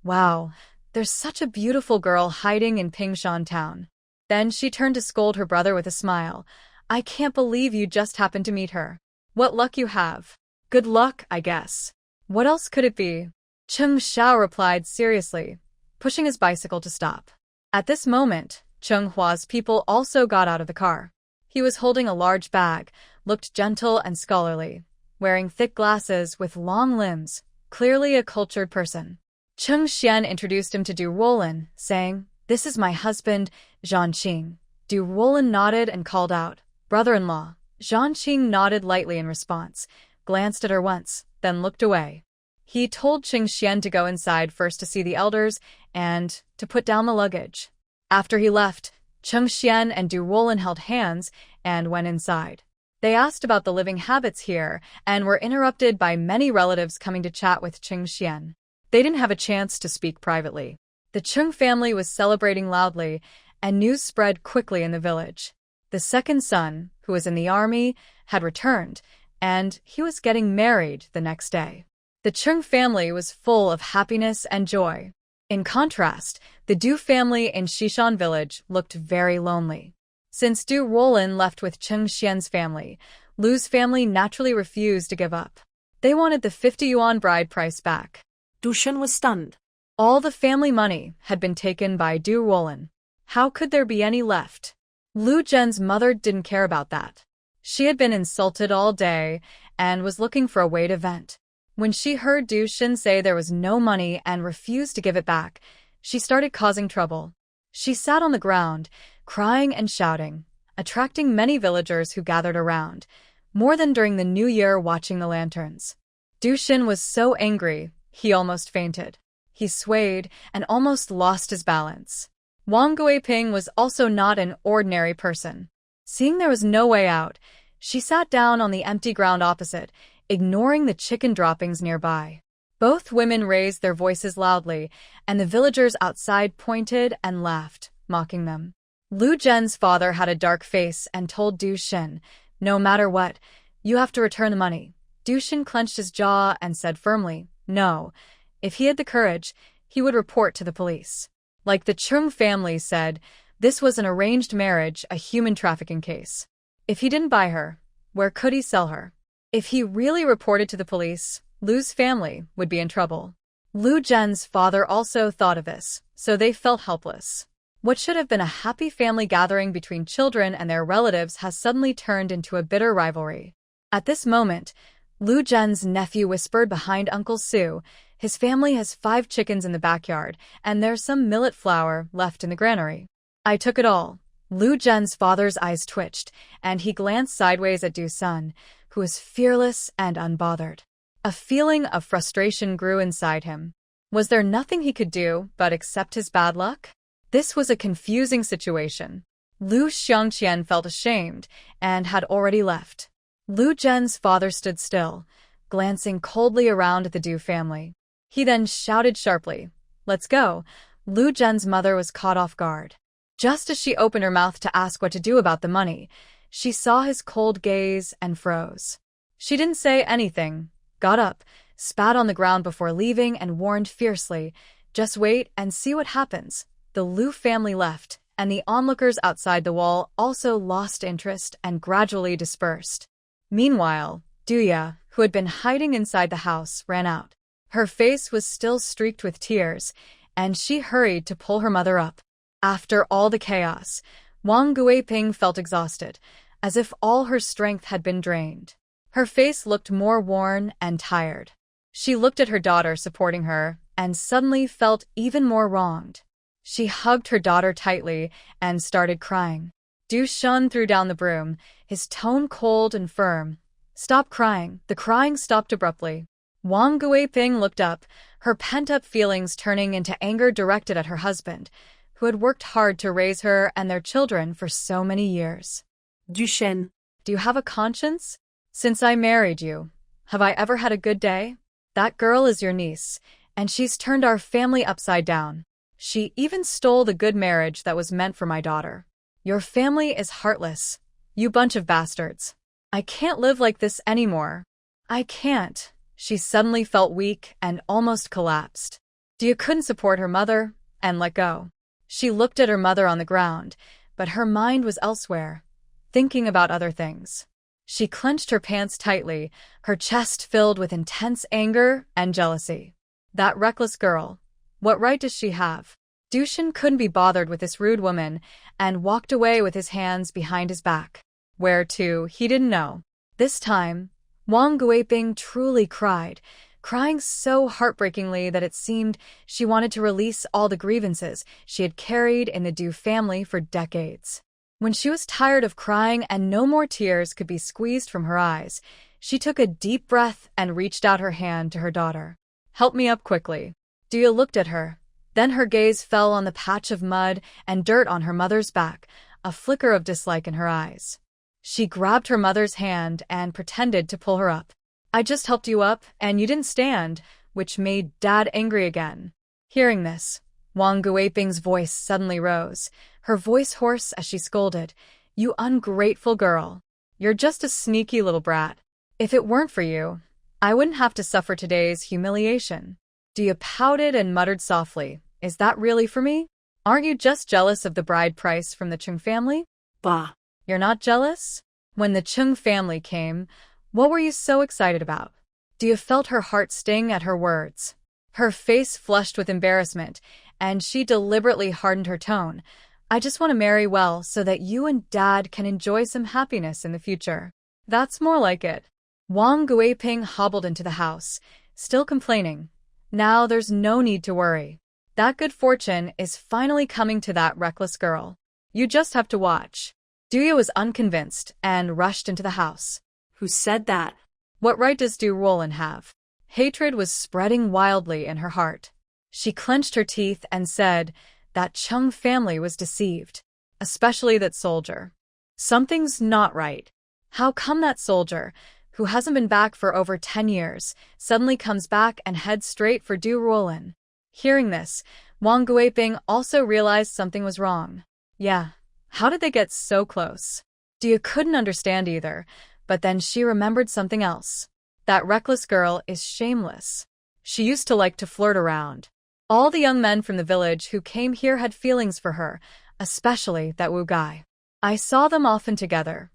"Wow, there's such a beautiful girl hiding in Pingshan town." Then she turned to scold her brother with a smile. "I can't believe you just happened to meet her. What luck you have." "Good luck, I guess. What else could it be?" Cheng Xiao replied seriously, pushing his bicycle to stop. At this moment, Cheng Hua's people also got out of the car. He was holding a large bag, looked gentle and scholarly, wearing thick glasses with long limbs, clearly a cultured person. Cheng Xian introduced him to Ruolin, saying, "This is my husband, Zhanqing." Ruolin nodded and called out, "Brother-in-law." Zhanqing nodded lightly in response, glanced at her once, then looked away. He told Cheng Xian to go inside first to see the elders and to put down the luggage. After he left, Cheng Xian and Ruolin held hands and went inside. They asked about the living habits here and were interrupted by many relatives coming to chat with Cheng Xian. They didn't have a chance to speak privately. The Chung family was celebrating loudly, and news spread quickly in the village. The second son, who was in the army, had returned, and he was getting married the next day. The Chung family was full of happiness and joy. In contrast, the Du family in Xishan village looked very lonely. Since Ruolin left with Cheng Xian's family, Lu's family naturally refused to give up. They wanted the 50 yuan bride price back. Dushan was stunned. All the family money had been taken by Ruolin. How could there be any left? Lu Zhen's mother didn't care about that. She had been insulted all day and was looking for a way to vent. When she heard Dushan say there was no money and refused to give it back, she started causing trouble. She sat on the ground, crying and shouting, attracting many villagers who gathered around, more than during the New Year watching the lanterns. Dushan was so angry, he almost fainted. He swayed and almost lost his balance. Wang Guiping was also not an ordinary person. Seeing there was no way out, she sat down on the empty ground opposite, ignoring the chicken droppings nearby. Both women raised their voices loudly, and the villagers outside pointed and laughed, mocking them. Lu Zhen's father had a dark face and told Dushan, "No matter what, you have to return the money." Dushan clenched his jaw and said firmly, "No." If he had the courage, he would report to the police. Like the Chung family said, this was an arranged marriage, a human trafficking case. If he didn't buy her, where could he sell her? If he really reported to the police, Lu's family would be in trouble. Lu Zhen's father also thought of this, so they felt helpless. What should have been a happy family gathering between children and their relatives has suddenly turned into a bitter rivalry. At this moment, Lu Zhen's nephew whispered behind Uncle Su, "His family has 5 chickens in the backyard, and there's some millet flour left in the granary." "I took it all." Lu Zhen's father's eyes twitched, and he glanced sideways at Dusan, who was fearless and unbothered. A feeling of frustration grew inside him. Was there nothing he could do but accept his bad luck? This was a confusing situation. Lu Xiangqian felt ashamed and had already left. Lu Zhen's father stood still, glancing coldly around at the Du family. He then shouted sharply, "Let's go." Lu Zhen's mother was caught off guard. Just as she opened her mouth to ask what to do about the money, she saw his cold gaze and froze. She didn't say anything, got up, spat on the ground before leaving, and warned fiercely, "Just wait and see what happens." The Lu family left, and the onlookers outside the wall also lost interest and gradually dispersed. Meanwhile, Duya, who had been hiding inside the house, ran out. Her face was still streaked with tears, and she hurried to pull her mother up. After all the chaos, Wang Guiping felt exhausted, as if all her strength had been drained. Her face looked more worn and tired. She looked at her daughter supporting her and suddenly felt even more wronged. She hugged her daughter tightly and started crying. Du Shun threw down the broom, his tone cold and firm. "Stop crying." The crying stopped abruptly. Wang Guiping looked up, her pent-up feelings turning into anger directed at her husband, who had worked hard to raise her and their children for so many years. Du Shen. "Do you have a conscience? Since I married you, have I ever had a good day? That girl is your niece, and she's turned our family upside down. She even stole the good marriage that was meant for my daughter. Your family is heartless, you bunch of bastards. I can't live like this anymore. I can't." She suddenly felt weak and almost collapsed. Dia couldn't support her mother and let go. She looked at her mother on the ground, but her mind was elsewhere, thinking about other things. She clenched her pants tightly, her chest filled with intense anger and jealousy. That reckless girl. What right does she have? Dushin couldn't be bothered with this rude woman and walked away with his hands behind his back. Where to, he didn't know. This time, Wang Guiping truly cried, crying so heartbreakingly that it seemed she wanted to release all the grievances she had carried in the Du family for decades. When she was tired of crying and no more tears could be squeezed from her eyes, she took a deep breath and reached out her hand to her daughter. "Help me up quickly." Dia looked at her. Then her gaze fell on the patch of mud and dirt on her mother's back, a flicker of dislike in her eyes. She grabbed her mother's hand and pretended to pull her up. "I just helped you up, and you didn't stand," which made Dad angry again. Hearing this, Wang Guiping's voice suddenly rose, her voice hoarse as she scolded, "You ungrateful girl. You're just a sneaky little brat. If it weren't for you, I wouldn't have to suffer today's humiliation." Dia pouted and muttered softly, "Is that really for me? Aren't you just jealous of the bride price from the Chung family?" Bah. "You're not jealous? When the Chung family came, what were you so excited about?" Dia felt her heart sting at her words. Her face flushed with embarrassment, and she deliberately hardened her tone. "I just want to marry well so that you and Dad can enjoy some happiness in the future." "That's more like it." Wang Guiping hobbled into the house, still complaining. "Now there's no need to worry. That good fortune is finally coming to that reckless girl. You just have to watch." Duya was unconvinced and rushed into the house. Who said that? What right does Ruolin have? Hatred was spreading wildly in her heart. She clenched her teeth and said that Chung family was deceived, especially that soldier. Something's not right. How come that soldier, who hasn't been back for over 10 years, suddenly comes back and heads straight for Ruolin? Hearing this, Wang Guiping also realized something was wrong. Yeah, how did they get so close? Dia couldn't understand either, but then she remembered something else. That reckless girl is shameless. She used to like to flirt around. All the young men from the village who came here had feelings for her, especially that Wu guy. I saw them often together,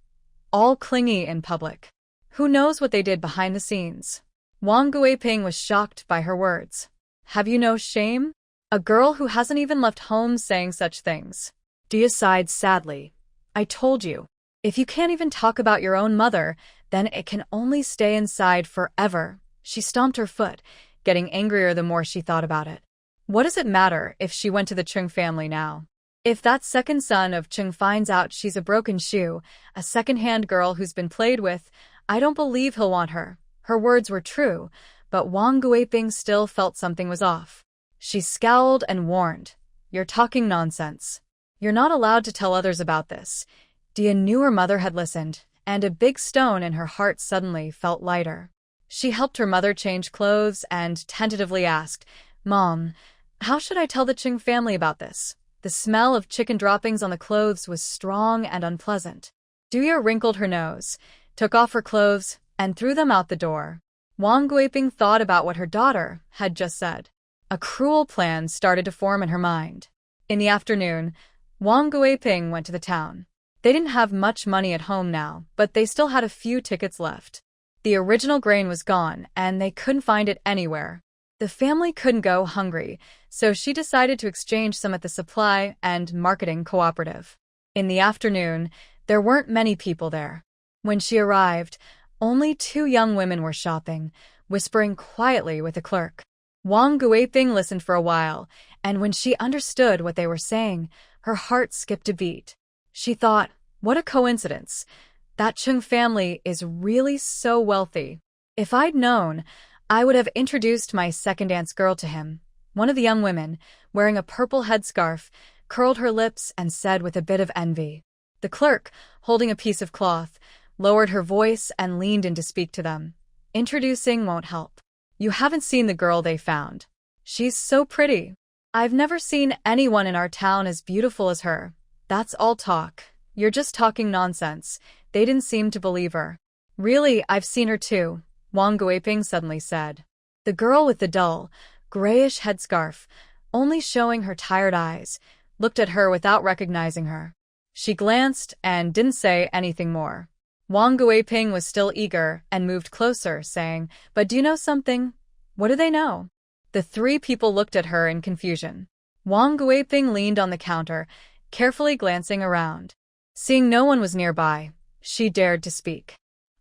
all clingy in public. Who knows what they did behind the scenes? Wang Guiping was shocked by her words. Have you no shame? A girl who hasn't even left home saying such things. Dia sighed sadly. I told you. If you can't even talk about your own mother, then it can only stay inside forever. She stomped her foot, getting angrier the more she thought about it. What does it matter if she went to the Chung family now? If that second son of Chung finds out she's a broken shoe, a second-hand girl who's been played with, I don't believe he'll want her. Her words were true, but Wang Guiping still felt something was off. She scowled and warned, You're talking nonsense. You're not allowed to tell others about this. Dia knew her mother had listened, and a big stone in her heart suddenly felt lighter. She helped her mother change clothes and tentatively asked, Mom, how should I tell the Cheng family about this? The smell of chicken droppings on the clothes was strong and unpleasant. Duya wrinkled her nose, took off her clothes, and threw them out the door. Wang Guiping thought about what her daughter had just said. A cruel plan started to form in her mind. In the afternoon, Wang Guiping went to the town. They didn't have much money at home now, but they still had a few tickets left. The original grain was gone, and they couldn't find it anywhere. The family couldn't go hungry, so she decided to exchange some at the supply and marketing cooperative. In the afternoon, there weren't many people there. When she arrived, only 2 young women were shopping, whispering quietly with a clerk. Wong Guiping listened for a while, and when she understood what they were saying, her heart skipped a beat. She thought, what a coincidence. That Chung family is really so wealthy. If I'd known, I would have introduced my second aunt's girl to him. One of the young women, wearing a purple headscarf, curled her lips and said with a bit of envy. The clerk, holding a piece of cloth, lowered her voice and leaned in to speak to them. Introducing won't help. You haven't seen the girl they found. She's so pretty. I've never seen anyone in our town as beautiful as her. That's all talk. You're just talking nonsense. They didn't seem to believe her. Really, I've seen her too, Wong Guiping suddenly said. The girl with the dull, grayish headscarf, only showing her tired eyes, looked at her without recognizing her. She glanced and didn't say anything more. Wong Guiping was still eager and moved closer, saying, "But do you know something?" "What do they know?" The 3 people looked at her in confusion. Wong Guiping leaned on the counter, carefully glancing around. Seeing no one was nearby, she dared to speak.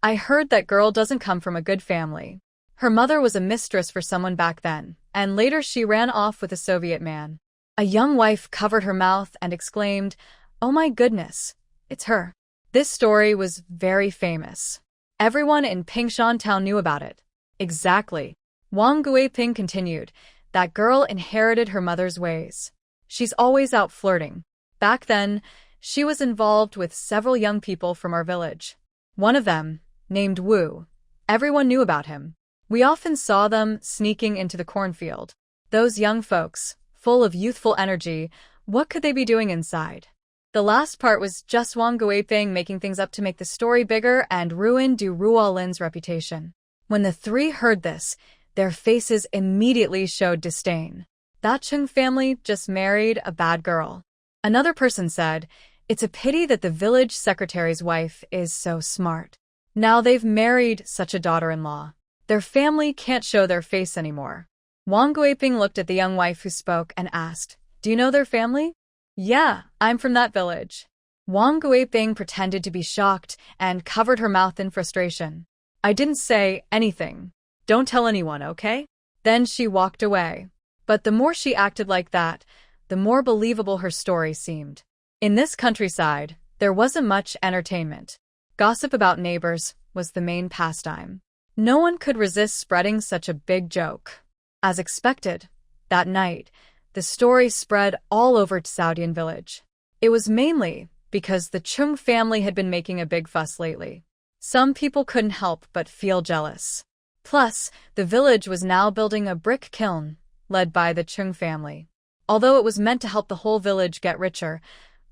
"I heard that girl doesn't come from a good family. Her mother was a mistress for someone back then, and later she ran off with a Soviet man." A young wife covered her mouth and exclaimed, "Oh my goodness, it's her." This story was very famous. Everyone in Pingshan town knew about it. Exactly. Wang Guiping continued, "That girl inherited her mother's ways. She's always out flirting. Back then, she was involved with several young people from our village. One of them, named Wu, everyone knew about him. We often saw them sneaking into the cornfield. Those young folks, full of youthful energy, what could they be doing inside?" The last part was just Wang Guiping making things up to make the story bigger and ruin Ruolin's reputation. When the 3 heard this, their faces immediately showed disdain. That Chung family just married a bad girl. Another person said, "It's a pity that the village secretary's wife is so smart. Now they've married such a daughter-in-law. Their family can't show their face anymore." Wang Guiping looked at the young wife who spoke and asked, "Do you know their family?" "Yeah, I'm from that village." Wang Guiping pretended to be shocked and covered her mouth in frustration. "I didn't say anything. Don't tell anyone, okay?" Then she walked away. But the more she acted like that, the more believable her story seemed. In this countryside, there wasn't much entertainment. Gossip about neighbors was the main pastime. No one could resist spreading such a big joke. As expected, that night, the story spread all over Saudian village. It was mainly because the Chung family had been making a big fuss lately. Some people couldn't help but feel jealous. Plus, the village was now building a brick kiln, led by the Chung family. Although it was meant to help the whole village get richer,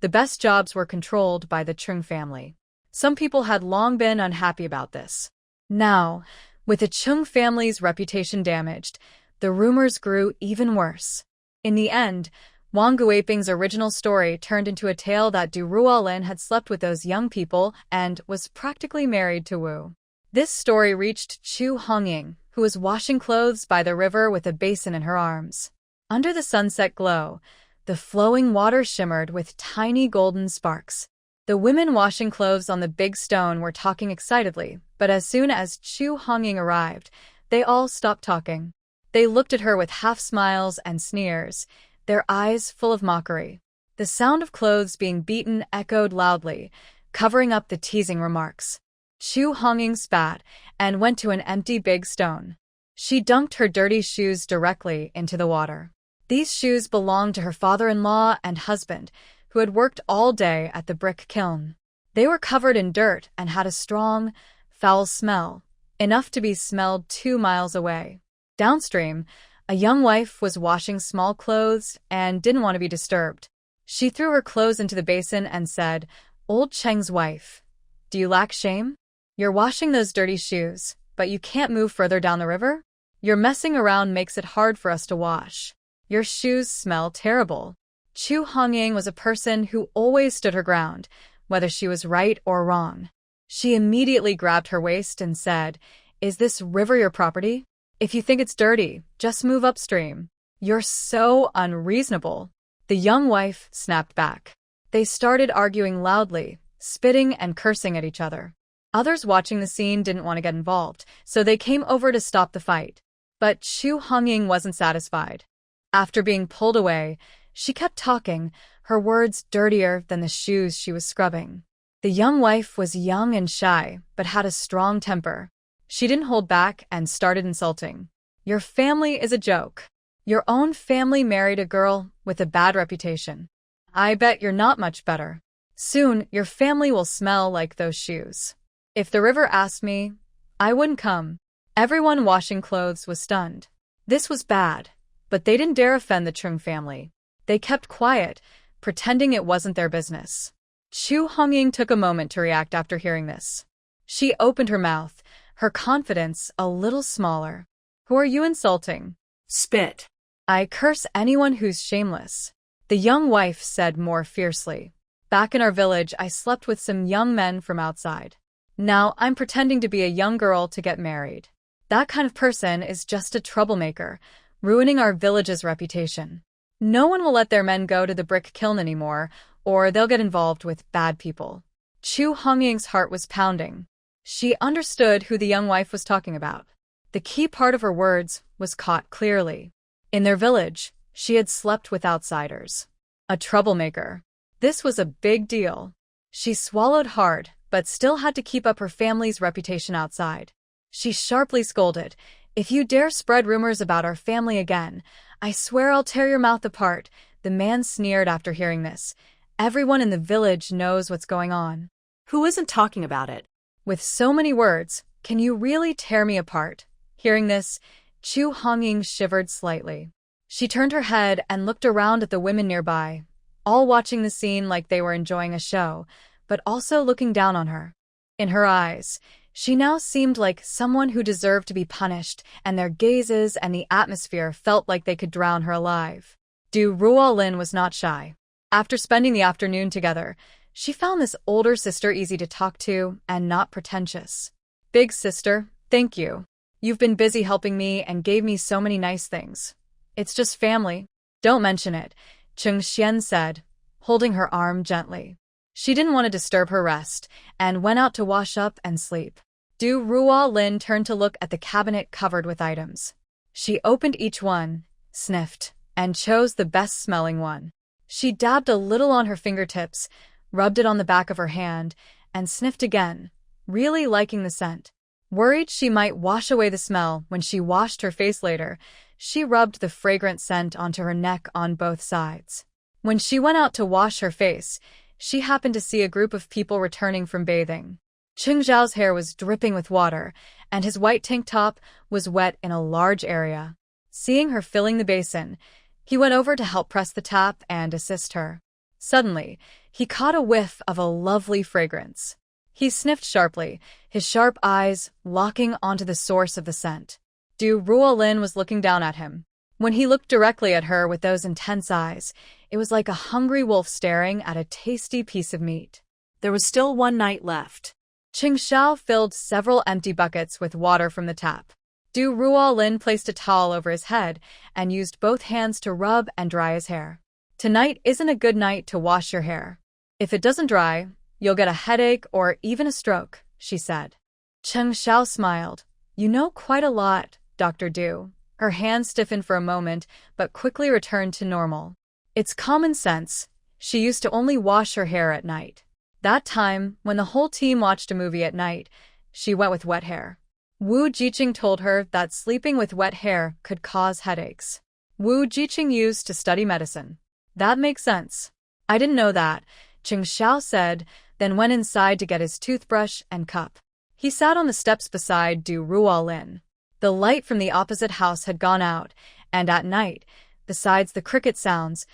the best jobs were controlled by the Chung family. Some people had long been unhappy about this. Now, with the Chung family's reputation damaged, the rumors grew even worse. In the end, Wang Guiping's original story turned into a tale that Ruolin had slept with those young people and was practically married to Wu. This story reached Chu Hongying, who was washing clothes by the river with a basin in her arms. Under the sunset glow, the flowing water shimmered with tiny golden sparks. The women washing clothes on the big stone were talking excitedly, but as soon as Chu Hongying arrived, they all stopped talking. They looked at her with half-smiles and sneers, their eyes full of mockery. The sound of clothes being beaten echoed loudly, covering up the teasing remarks. Chu Hongying spat and went to an empty big stone. She dunked her dirty shoes directly into the water. These shoes belonged to her father-in-law and husband, who had worked all day at the brick kiln. They were covered in dirt and had a strong, foul smell, enough to be smelled 2 miles away. Downstream, a young wife was washing small clothes and didn't want to be disturbed. She threw her clothes into the basin and said, "Old Cheng's wife, do you lack shame? You're washing those dirty shoes, but you can't move further down the river? Your messing around makes it hard for us to wash. Your shoes smell terrible." Chu Hongying was a person who always stood her ground, whether she was right or wrong. She immediately grabbed her waist and said, "Is this river your property? If you think it's dirty, just move upstream. You're so unreasonable. The young wife snapped back. They started arguing loudly, spitting and cursing at each other. Others watching the scene didn't want to get involved, so they came over to stop the fight. But Chu Hongying wasn't satisfied. After being pulled away, she kept talking, her words dirtier than the shoes she was scrubbing. The young wife was young and shy, but had a strong temper. She didn't hold back and started insulting. Your family is a joke. Your own family married a girl with a bad reputation. I bet you're not much better. Soon, your family will smell like those shoes. If the river asked me, I wouldn't come. Everyone washing clothes was stunned. This was bad, but they didn't dare offend the Chung family. They kept quiet, pretending it wasn't their business. Chu Hongying took a moment to react after hearing this. She opened her mouth, her confidence a little smaller. Who are you insulting? Spit. I curse anyone who's shameless. The young wife said more fiercely. Back in our village, I slept with some young men from outside. Now I'm pretending to be a young girl to get married. That kind of person is just a troublemaker, ruining our village's reputation. No one will let their men go to the brick kiln anymore, or they'll get involved with bad people. Chu Hongying's heart was pounding. She understood who the young wife was talking about. The key part of her words was caught clearly. In their village, she had slept with outsiders. A troublemaker. This was a big deal. She swallowed hard, but still had to keep up her family's reputation outside. She sharply scolded, If you dare spread rumors about our family again, I swear I'll tear your mouth apart. The man sneered after hearing this. Everyone in the village knows what's going on. Who isn't talking about it? With so many words, can you really tear me apart? Hearing this, Chu Hongying shivered slightly. She turned her head and looked around at the women nearby, all watching the scene like they were enjoying a show, but also looking down on her. In her eyes, she now seemed like someone who deserved to be punished, and their gazes and the atmosphere felt like they could drown her alive. Ruolin was not shy. After spending the afternoon together, she found this older sister easy to talk to and not pretentious. Big sister, thank you. You've been busy helping me and gave me so many nice things. It's just family. Don't mention it, Chung Xian said, holding her arm gently. She didn't want to disturb her rest and went out to wash up and sleep. Ruolin turned to look at the cabinet covered with items. She opened each one, sniffed, and chose the best-smelling one. She dabbed a little on her fingertips, rubbed it on the back of her hand, and sniffed again, really liking the scent. Worried she might wash away the smell when she washed her face later, she rubbed the fragrant scent onto her neck on both sides. When she went out to wash her face, she happened to see a group of people returning from bathing. Cheng Zhao's hair was dripping with water, and his white tank top was wet in a large area. Seeing her filling the basin, he went over to help press the tap and assist her. Suddenly, he caught a whiff of a lovely fragrance. He sniffed sharply, his sharp eyes locking onto the source of the scent. Ruolin was looking down at him. When he looked directly at her with those intense eyes, it was like a hungry wolf staring at a tasty piece of meat. There was still one night left. Cheng Xiao filled several empty buckets with water from the tap. Ruolin placed a towel over his head and used both hands to rub and dry his hair. Tonight isn't a good night to wash your hair. If it doesn't dry, you'll get a headache or even a stroke, she said. Cheng Xiao smiled. You know quite a lot, Dr. Du. Her hand stiffened for a moment, but quickly returned to normal. It's common sense. She used to only wash her hair at night. That time, when the whole team watched a movie at night, she went with wet hair. Wu Jiqing told her that sleeping with wet hair could cause headaches. Wu Jiqing used to study medicine. That makes sense. I didn't know that, Cheng Xiao said, then went inside to get his toothbrush and cup. He sat on the steps beside Ruolin. The light from the opposite house had gone out, and at night, besides the cricket sounds,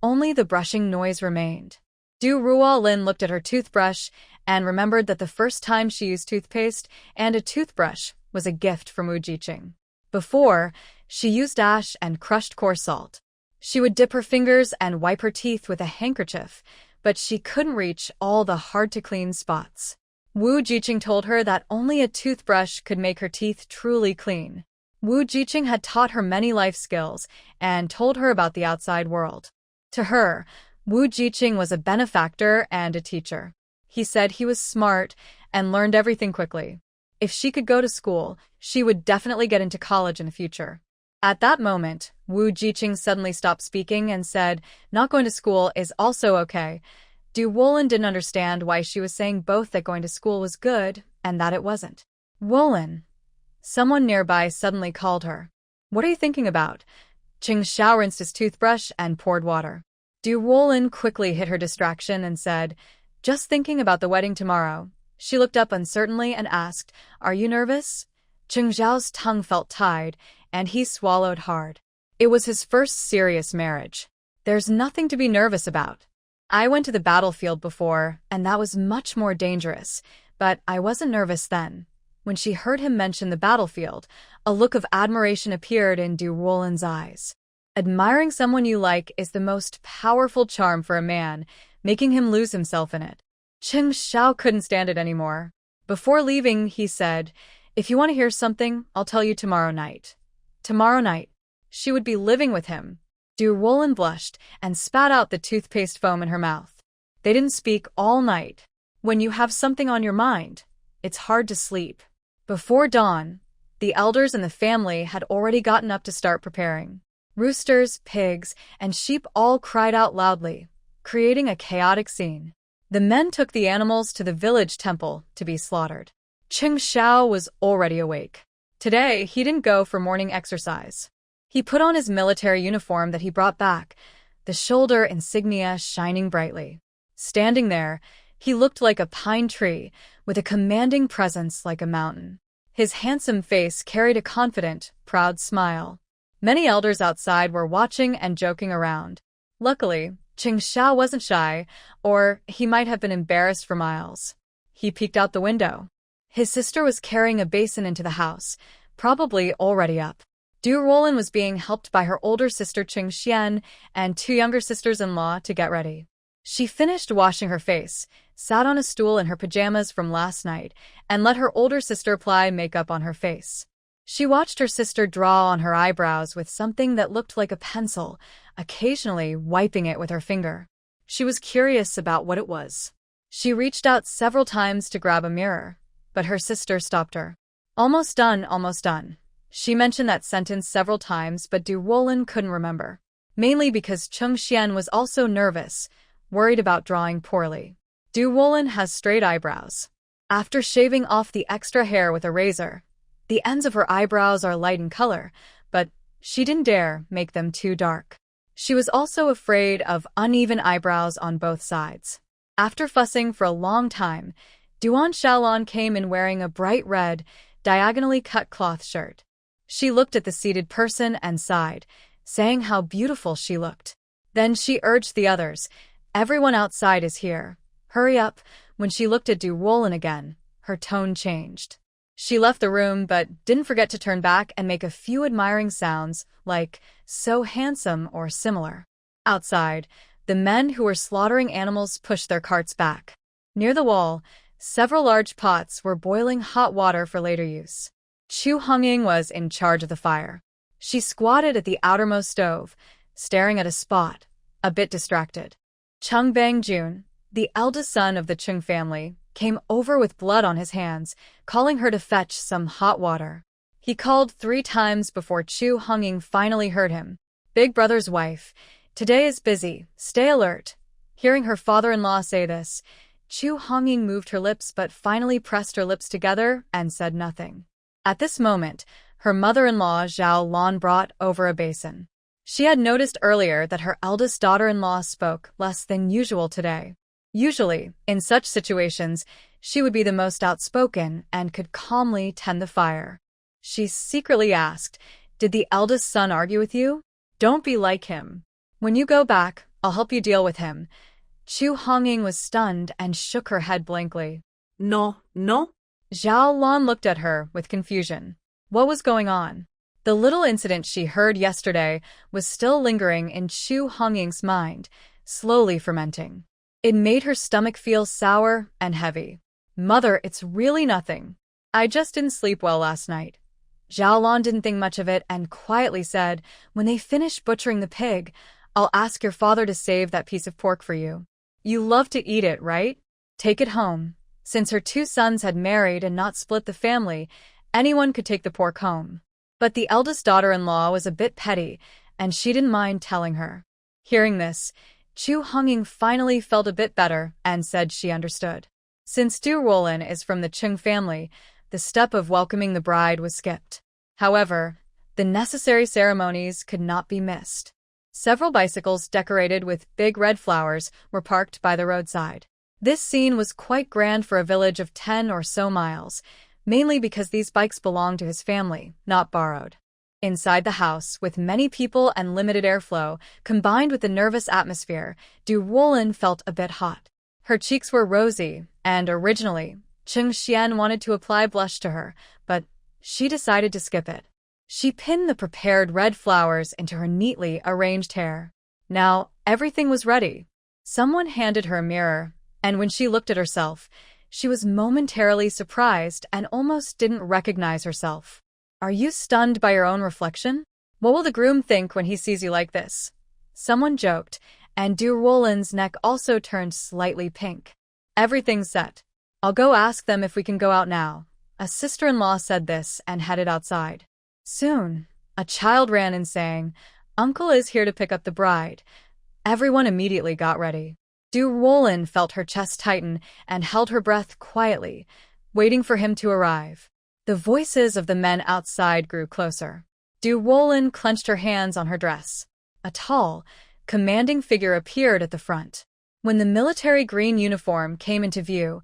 only the brushing noise remained. Ruolin looked at her toothbrush and remembered that the first time she used toothpaste and a toothbrush was a gift from Wu Jiqing. Before, she used ash and crushed coarse salt. She would dip her fingers and wipe her teeth with a handkerchief, but she couldn't reach all the hard-to-clean spots. Wu Jiqing told her that only a toothbrush could make her teeth truly clean. Wu Jiqing had taught her many life skills and told her about the outside world. To her, Wu Jiqing was a benefactor and a teacher. He said he was smart and learned everything quickly. If she could go to school, she would definitely get into college in the future. At that moment, Wu Jiqing suddenly stopped speaking and said, "Not going to school is also okay." Ruolin didn't understand why she was saying both that going to school was good and that it wasn't. "Ruolin." Someone nearby suddenly called her. "What are you thinking about?" Xiao rinsed his toothbrush and poured water. Ruolin quickly hit her distraction and said, "Just thinking about the wedding tomorrow." She looked up uncertainly and asked, "Are you nervous?" Xiao's tongue felt tied, and he swallowed hard. It was his first serious marriage. "There's nothing to be nervous about. I went to the battlefield before, and that was much more dangerous, but I wasn't nervous then." When she heard him mention the battlefield, a look of admiration appeared in Ruolin's eyes. Admiring someone you like is the most powerful charm for a man, making him lose himself in it. Xiao couldn't stand it anymore. Before leaving, he said, "If you want to hear something, I'll tell you tomorrow night." Tomorrow night. She would be living with him. Ruolin blushed and spat out the toothpaste foam in her mouth. They didn't speak all night. When you have something on your mind, it's hard to sleep. Before dawn, the elders in the family had already gotten up to start preparing. Roosters, pigs, and sheep all cried out loudly, creating a chaotic scene. The men took the animals to the village temple to be slaughtered. Xiao was already awake. Today, he didn't go for morning exercise. He put on his military uniform that he brought back, the shoulder insignia shining brightly. Standing there, he looked like a pine tree, with a commanding presence like a mountain. His handsome face carried a confident, proud smile. Many elders outside were watching and joking around. Luckily, Xiao wasn't shy, or he might have been embarrassed for miles. He peeked out the window. His sister was carrying a basin into the house, probably already up. Ruolin was being helped by her older sister Xian and two younger sisters-in-law to get ready. She finished washing her face, sat on a stool in her pajamas from last night, and let her older sister apply makeup on her face. She watched her sister draw on her eyebrows with something that looked like a pencil, occasionally wiping it with her finger. She was curious about what it was. She reached out several times to grab a mirror, but her sister stopped her. "Almost done, almost done." She mentioned that sentence several times, but Ruolin couldn't remember. Mainly because Xian was also nervous, worried about drawing poorly. Ruolin has straight eyebrows. After shaving off the extra hair with a razor, the ends of her eyebrows are light in color, but she didn't dare make them too dark. She was also afraid of uneven eyebrows on both sides. After fussing for a long time, Duan Shaolan came in wearing a bright red, diagonally cut cloth shirt. She looked at the seated person and sighed, saying how beautiful she looked. Then she urged the others, "Everyone outside is here. Hurry up." When she looked at Ruolin again, her tone changed. She left the room but didn't forget to turn back and make a few admiring sounds, like, "so handsome" or similar. Outside, the men who were slaughtering animals pushed their carts back. Near the wall, several large pots were boiling hot water for later use. Chu Hongying was in charge of the fire. She squatted at the outermost stove, staring at a spot, a bit distracted. Chung Bangjun, the eldest son of the Chung family, came over with blood on his hands, calling her to fetch some hot water. He called 3 times before Chu Hongying finally heard him. "Big brother's wife, today is busy, stay alert." Hearing her father-in-law say this, Chu Hongying moved her lips but finally pressed her lips together and said nothing. At this moment, her mother-in-law Shaolan brought over a basin. She had noticed earlier that her eldest daughter-in-law spoke less than usual today. Usually, in such situations, she would be the most outspoken and could calmly tend the fire. She secretly asked, "Did the eldest son argue with you? Don't be like him. When you go back, I'll help you deal with him." Chu Hongying was stunned and shook her head blankly. No. Shaolan looked at her with confusion. What was going on? The little incident she heard yesterday was still lingering in Chu Hongying's mind, slowly fermenting. It made her stomach feel sour and heavy. "Mother, it's really nothing. I just didn't sleep well last night." Xiaolan didn't think much of it and quietly said, "When they finish butchering the pig, I'll ask your father to save that piece of pork for you. You love to eat it, right? Take it home." Since her two sons had married and not split the family, anyone could take the pork home. But the eldest daughter-in-law was a bit petty, and she didn't mind telling her. Hearing this, Chu Honging finally felt a bit better and said she understood. Since Ruolin is from the Chung family, the step of welcoming the bride was skipped. However, the necessary ceremonies could not be missed. Several bicycles decorated with big red flowers were parked by the roadside. This scene was quite grand for a village of 10 or so miles, mainly because these bikes belonged to his family, not borrowed. Inside the house, with many people and limited airflow, combined with the nervous atmosphere, Ruolin felt a bit hot. Her cheeks were rosy, and originally, Chung Xian wanted to apply blush to her, but she decided to skip it. She pinned the prepared red flowers into her neatly arranged hair. Now, everything was ready. Someone handed her a mirror, and when she looked at herself, she was momentarily surprised and almost didn't recognize herself. Are you stunned by your own reflection? What will the groom think when he sees you like this? Someone joked, and Ruolin's neck also turned slightly pink. Everything's set. I'll go ask them if we can go out now. A sister-in-law said this and headed outside. Soon, a child ran in saying, "Uncle is here to pick up the bride." Everyone immediately got ready. Ruolin felt her chest tighten and held her breath quietly, waiting for him to arrive. The voices of the men outside grew closer. Ruolin clenched her hands on her dress. A tall, commanding figure appeared at the front. When the military green uniform came into view,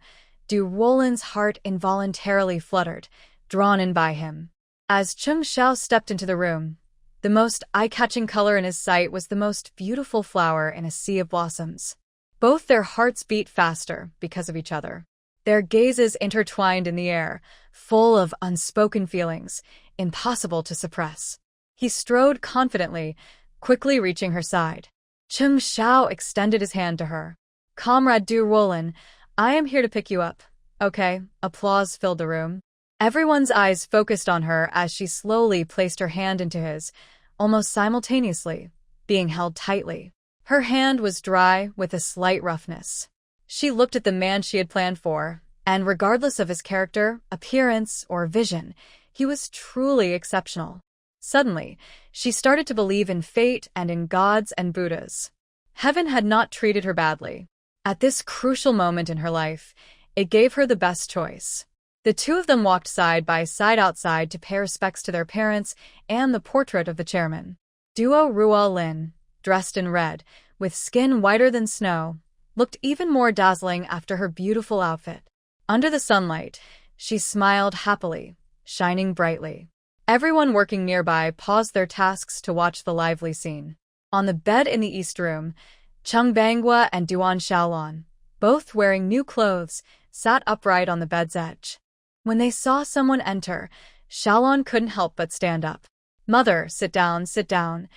Ruolin's heart involuntarily fluttered, drawn in by him. As Chung Xiao stepped into the room, the most eye-catching color in his sight was the most beautiful flower in a sea of blossoms. Both their hearts beat faster because of each other. Their gazes intertwined in the air, full of unspoken feelings, impossible to suppress. He strode confidently, quickly reaching her side. Chung Xiao extended his hand to her. "Comrade Ruolin, I am here to pick you up." "Okay." Applause filled the room. Everyone's eyes focused on her as she slowly placed her hand into his, almost simultaneously, being held tightly. Her hand was dry with a slight roughness. She looked at the man she had planned for, and regardless of his character, appearance, or vision, he was truly exceptional. Suddenly, she started to believe in fate and in gods and Buddhas. Heaven had not treated her badly. At this crucial moment in her life, it gave her the best choice. The two of them walked side by side outside to pay respects to their parents and the portrait of the chairman. Duo Ruolin, dressed in red, with skin whiter than snow, looked even more dazzling after her beautiful outfit. Under the sunlight, she smiled happily, shining brightly. Everyone working nearby paused their tasks to watch the lively scene. On the bed in the east room, Chung Banghua and Duan Shaolan, both wearing new clothes, sat upright on the bed's edge. When they saw someone enter, Shaolan couldn't help but stand up. "Mother, sit down, sit down."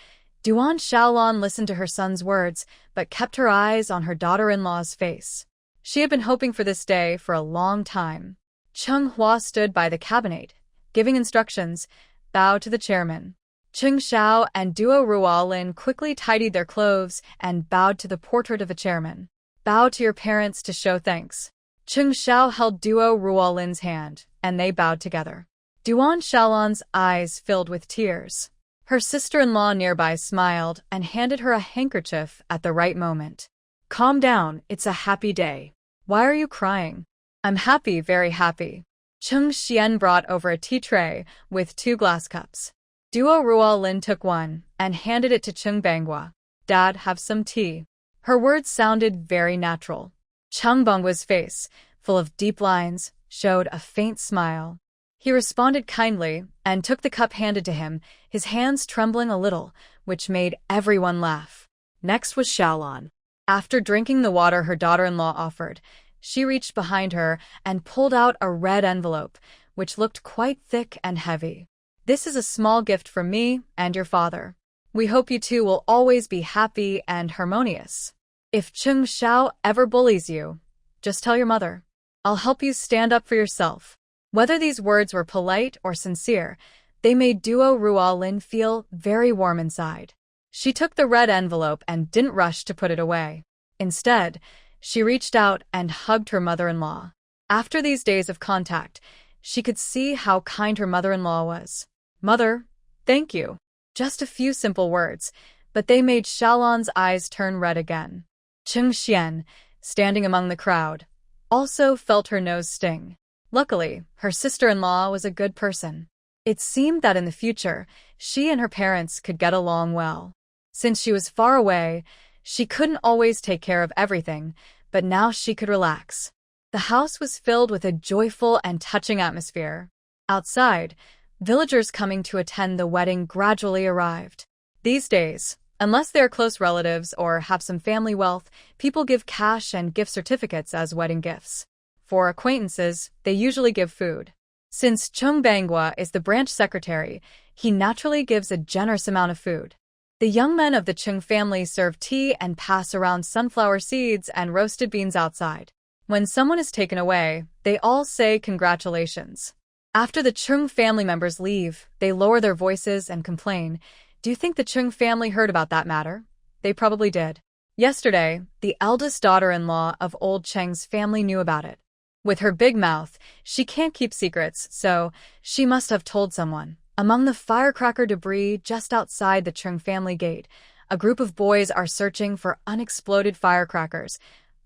Duan Shaolan listened to her son's words, but kept her eyes on her daughter-in-law's face. She had been hoping for this day for a long time. Chung Hua stood by the cabinet, giving instructions, bowed to the chairman. Chung Xiao and Duo Ruolin quickly tidied their clothes and bowed to the portrait of a chairman. "Bow to your parents to show thanks." Chung Xiao held Duo Ruolin's hand, and they bowed together. Duan Shaolan's eyes filled with tears. Her sister-in-law nearby smiled and handed her a handkerchief at the right moment. "Calm down, it's a happy day. Why are you crying?" "I'm happy, very happy." Chung Xian brought over a tea tray with 2 glass cups. Duo Ruolin took one and handed it to Chung Banghua. "Dad, have some tea." Her words sounded very natural. Chung Banghua's face, full of deep lines, showed a faint smile. He responded kindly and took the cup handed to him, his hands trembling a little, which made everyone laugh. Next was Shaolan. After drinking the water her daughter-in-law offered, she reached behind her and pulled out a red envelope, which looked quite thick and heavy. "This is a small gift from me and your father. We hope you two will always be happy and harmonious. If Chung Xiao ever bullies you, just tell your mother. I'll help you stand up for yourself." Whether these words were polite or sincere, They made duo Ruolin feel very warm inside. She took the red envelope and didn't rush to put it away. Instead, she reached out and hugged her mother-in-law. After these days of contact, she could see how kind her mother-in-law was. "Mother, thank you." Just a few simple words, but they made Shaolan's eyes turn red again. Chung Xian, standing among the crowd, also felt her nose sting. Luckily, her sister-in-law was a good person. It seemed that in the future, she and her parents could get along well. Since she was far away, she couldn't always take care of everything, but now she could relax. The house was filled with a joyful and touching atmosphere. Outside, villagers coming to attend the wedding gradually arrived. These days, unless they are close relatives or have some family wealth, people give cash and gift certificates as wedding gifts. For acquaintances, they usually give food. Since Chung Bangwa is the branch secretary, he naturally gives a generous amount of food. The young men of the Chung family serve tea and pass around sunflower seeds and roasted beans outside. When someone is taken away, they all say congratulations. After the Chung family members leave, they lower their voices and complain. Do you think the Chung family heard about that matter? They probably did. Yesterday, the eldest daughter-in-law of old Cheng's family knew about it. With her big mouth, she can't keep secrets, so she must have told someone. Among the firecracker debris just outside the Chung family gate, a group of boys are searching for unexploded firecrackers,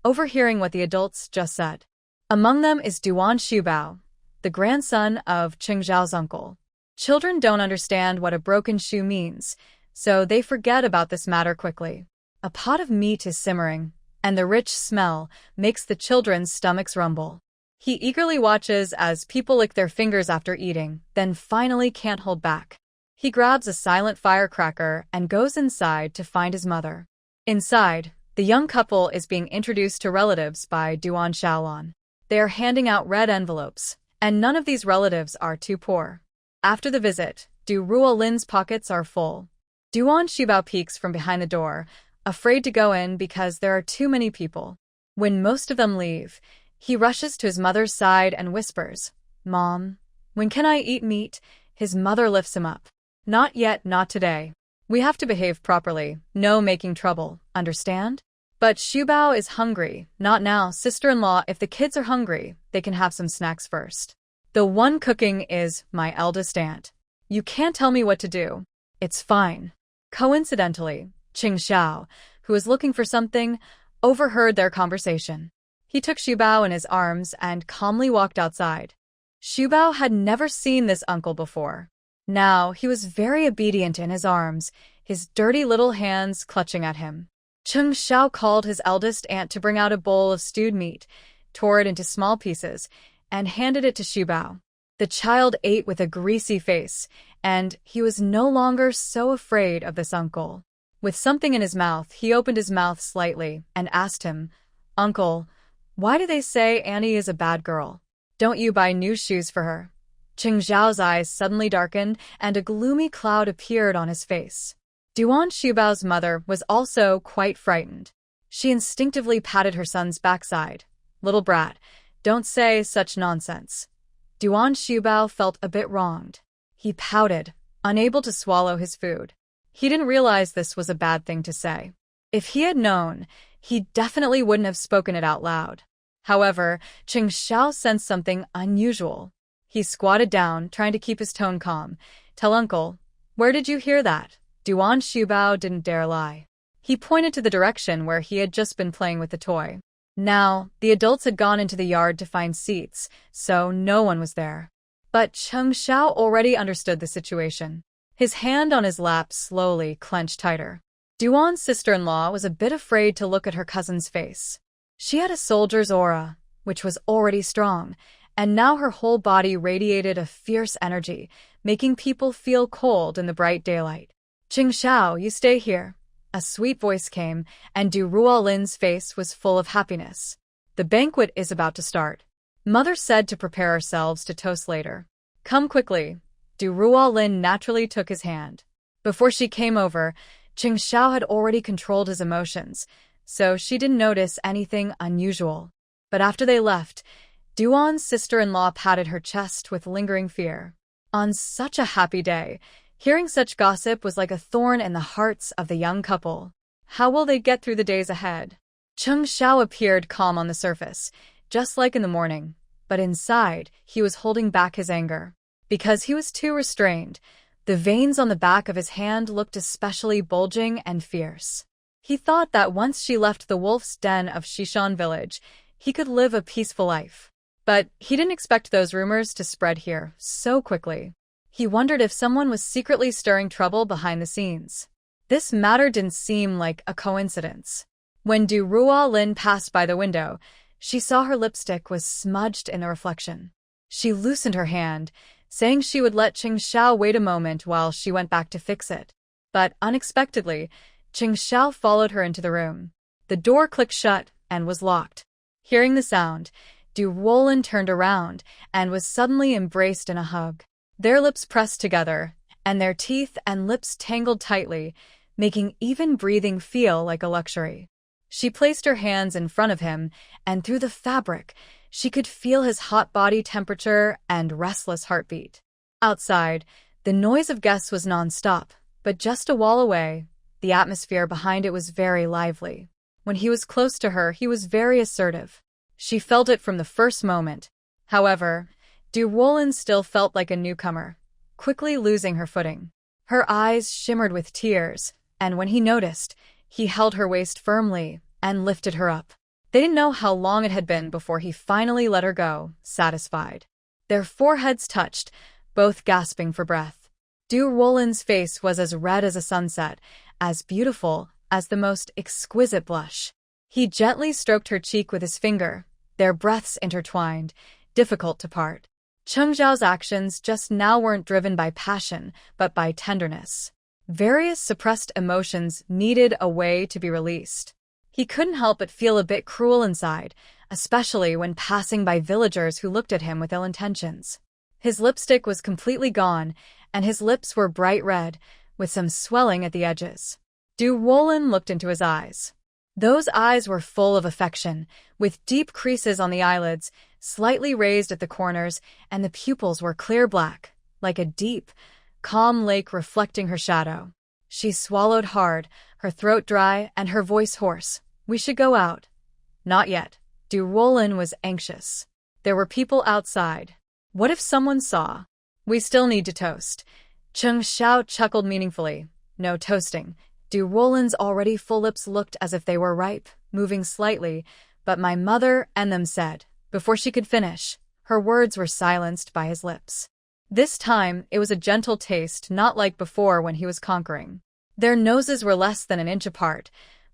overhearing what the adults just said. Among them is Duan Shubao, the grandson of Cheng Zhao's uncle. Children don't understand what a broken shoe means, so they forget about this matter quickly. A pot of meat is simmering, and the rich smell makes the children's stomachs rumble. He eagerly watches as people lick their fingers after eating, then finally can't hold back. He grabs a silent firecracker and goes inside to find his mother. Inside, the young couple is being introduced to relatives by Duan Shaolan. They are handing out red envelopes, and none of these relatives are too poor. After the visit, Ruolin's pockets are full. Duan Shibao peeks from behind the door, afraid to go in because there are too many people. When most of them leave, he rushes to his mother's side and whispers, "Mom, when can I eat meat?" His mother lifts him up. "Not yet, not today. We have to behave properly, no making trouble, understand?" But Shubao is hungry. "Not now, sister-in-law. If the kids are hungry, they can have some snacks first. The one cooking is my eldest aunt. You can't tell me what to do. It's fine." Coincidentally, Cheng Xiao, who was looking for something, overheard their conversation. He took Shubao in his arms and calmly walked outside. Shubao had never seen this uncle before. Now he was very obedient in his arms, his dirty little hands clutching at him. Cheng Xiao called his eldest aunt to bring out a bowl of stewed meat, tore it into small pieces, and handed it to Shubao. The child ate with a greasy face, and he was no longer so afraid of this uncle. With something in his mouth, he opened his mouth slightly and asked him, "Uncle, why do they say Annie is a bad girl? Don't you buy new shoes for her?" Cheng Zhao's eyes suddenly darkened and a gloomy cloud appeared on his face. Duan Shubao's mother was also quite frightened. She instinctively patted her son's backside. "Little brat, don't say such nonsense." Duan Shubao felt a bit wronged. He pouted, unable to swallow his food. He didn't realize this was a bad thing to say. If he had known, he definitely wouldn't have spoken it out loud. However, Cheng Xiao sensed something unusual. He squatted down, trying to keep his tone calm. "Tell uncle, where did you hear that?" Duan Shubao didn't dare lie. He pointed to the direction where he had just been playing with the toy. Now, the adults had gone into the yard to find seats, so no one was there. But Cheng Xiao already understood the situation. His hand on his lap slowly clenched tighter. Duan's sister-in-law was a bit afraid to look at her cousin's face. She had a soldier's aura, which was already strong, and now her whole body radiated a fierce energy, making people feel cold in the bright daylight. "Cheng Xiao, you stay here." A sweet voice came, and Ruolin's face was full of happiness. "The banquet is about to start. Mother said to prepare ourselves to toast later. Come quickly." Ruolin naturally took his hand. Before she came over, Cheng Xiao had already controlled his emotions, so she didn't notice anything unusual. But after they left, Duan's sister-in-law patted her chest with lingering fear. On such a happy day, hearing such gossip was like a thorn in the hearts of the young couple. How will they get through the days ahead? Xiao appeared calm on the surface, just like in the morning, but inside, he was holding back his anger. Because he was too restrained, the veins on the back of his hand looked especially bulging and fierce. He thought that once she left the wolf's den of Shishan village, he could live a peaceful life. But he didn't expect those rumors to spread here so quickly. He wondered if someone was secretly stirring trouble behind the scenes. This matter didn't seem like a coincidence. When Ruolin passed by the window, she saw her lipstick was smudged in the reflection. She loosened her hand, saying she would let Xiao wait a moment while she went back to fix it. But unexpectedly, Xiao followed her into the room. The door clicked shut and was locked. Hearing the sound, Ruolin turned around and was suddenly embraced in a hug. Their lips pressed together, and their teeth and lips tangled tightly, making even breathing feel like a luxury. She placed her hands in front of him, and through the fabric, she could feel his hot body temperature and restless heartbeat. Outside, the noise of guests was non-stop, but just a wall away, the atmosphere behind it was very lively. When he was close to her, he was very assertive. She felt it from the first moment. However, Ruolin still felt like a newcomer, quickly losing her footing. Her eyes shimmered with tears, and when he noticed, he held her waist firmly and lifted her up. They didn't know how long it had been before he finally let her go, satisfied. Their foreheads touched, both gasping for breath. Ruolin's face was as red as a sunset, as beautiful as the most exquisite blush. He gently stroked her cheek with his finger, their breaths intertwined, difficult to part. Cheng's actions just now weren't driven by passion, but by tenderness. Various suppressed emotions needed a way to be released. He couldn't help but feel a bit cruel inside, especially when passing by villagers who looked at him with ill intentions. His lipstick was completely gone, and his lips were bright red, with some swelling at the edges. Ruolin looked into his eyes. Those eyes were full of affection, with deep creases on the eyelids, slightly raised at the corners, and the pupils were clear black, like a deep, calm lake reflecting her shadow. She swallowed hard, her throat dry and her voice hoarse. "We should go out." "Not yet." Ruolin was anxious. There were people outside. What if someone saw? "We still need to toast." Xiao chuckled meaningfully. "No toasting." Ruolin's already full lips looked as if they were ripe, moving slightly, but my mother and them said. Before she could finish, her words were silenced by his lips. This time, it was a gentle taste, not like before when he was conquering. Their noses were less than an inch apart,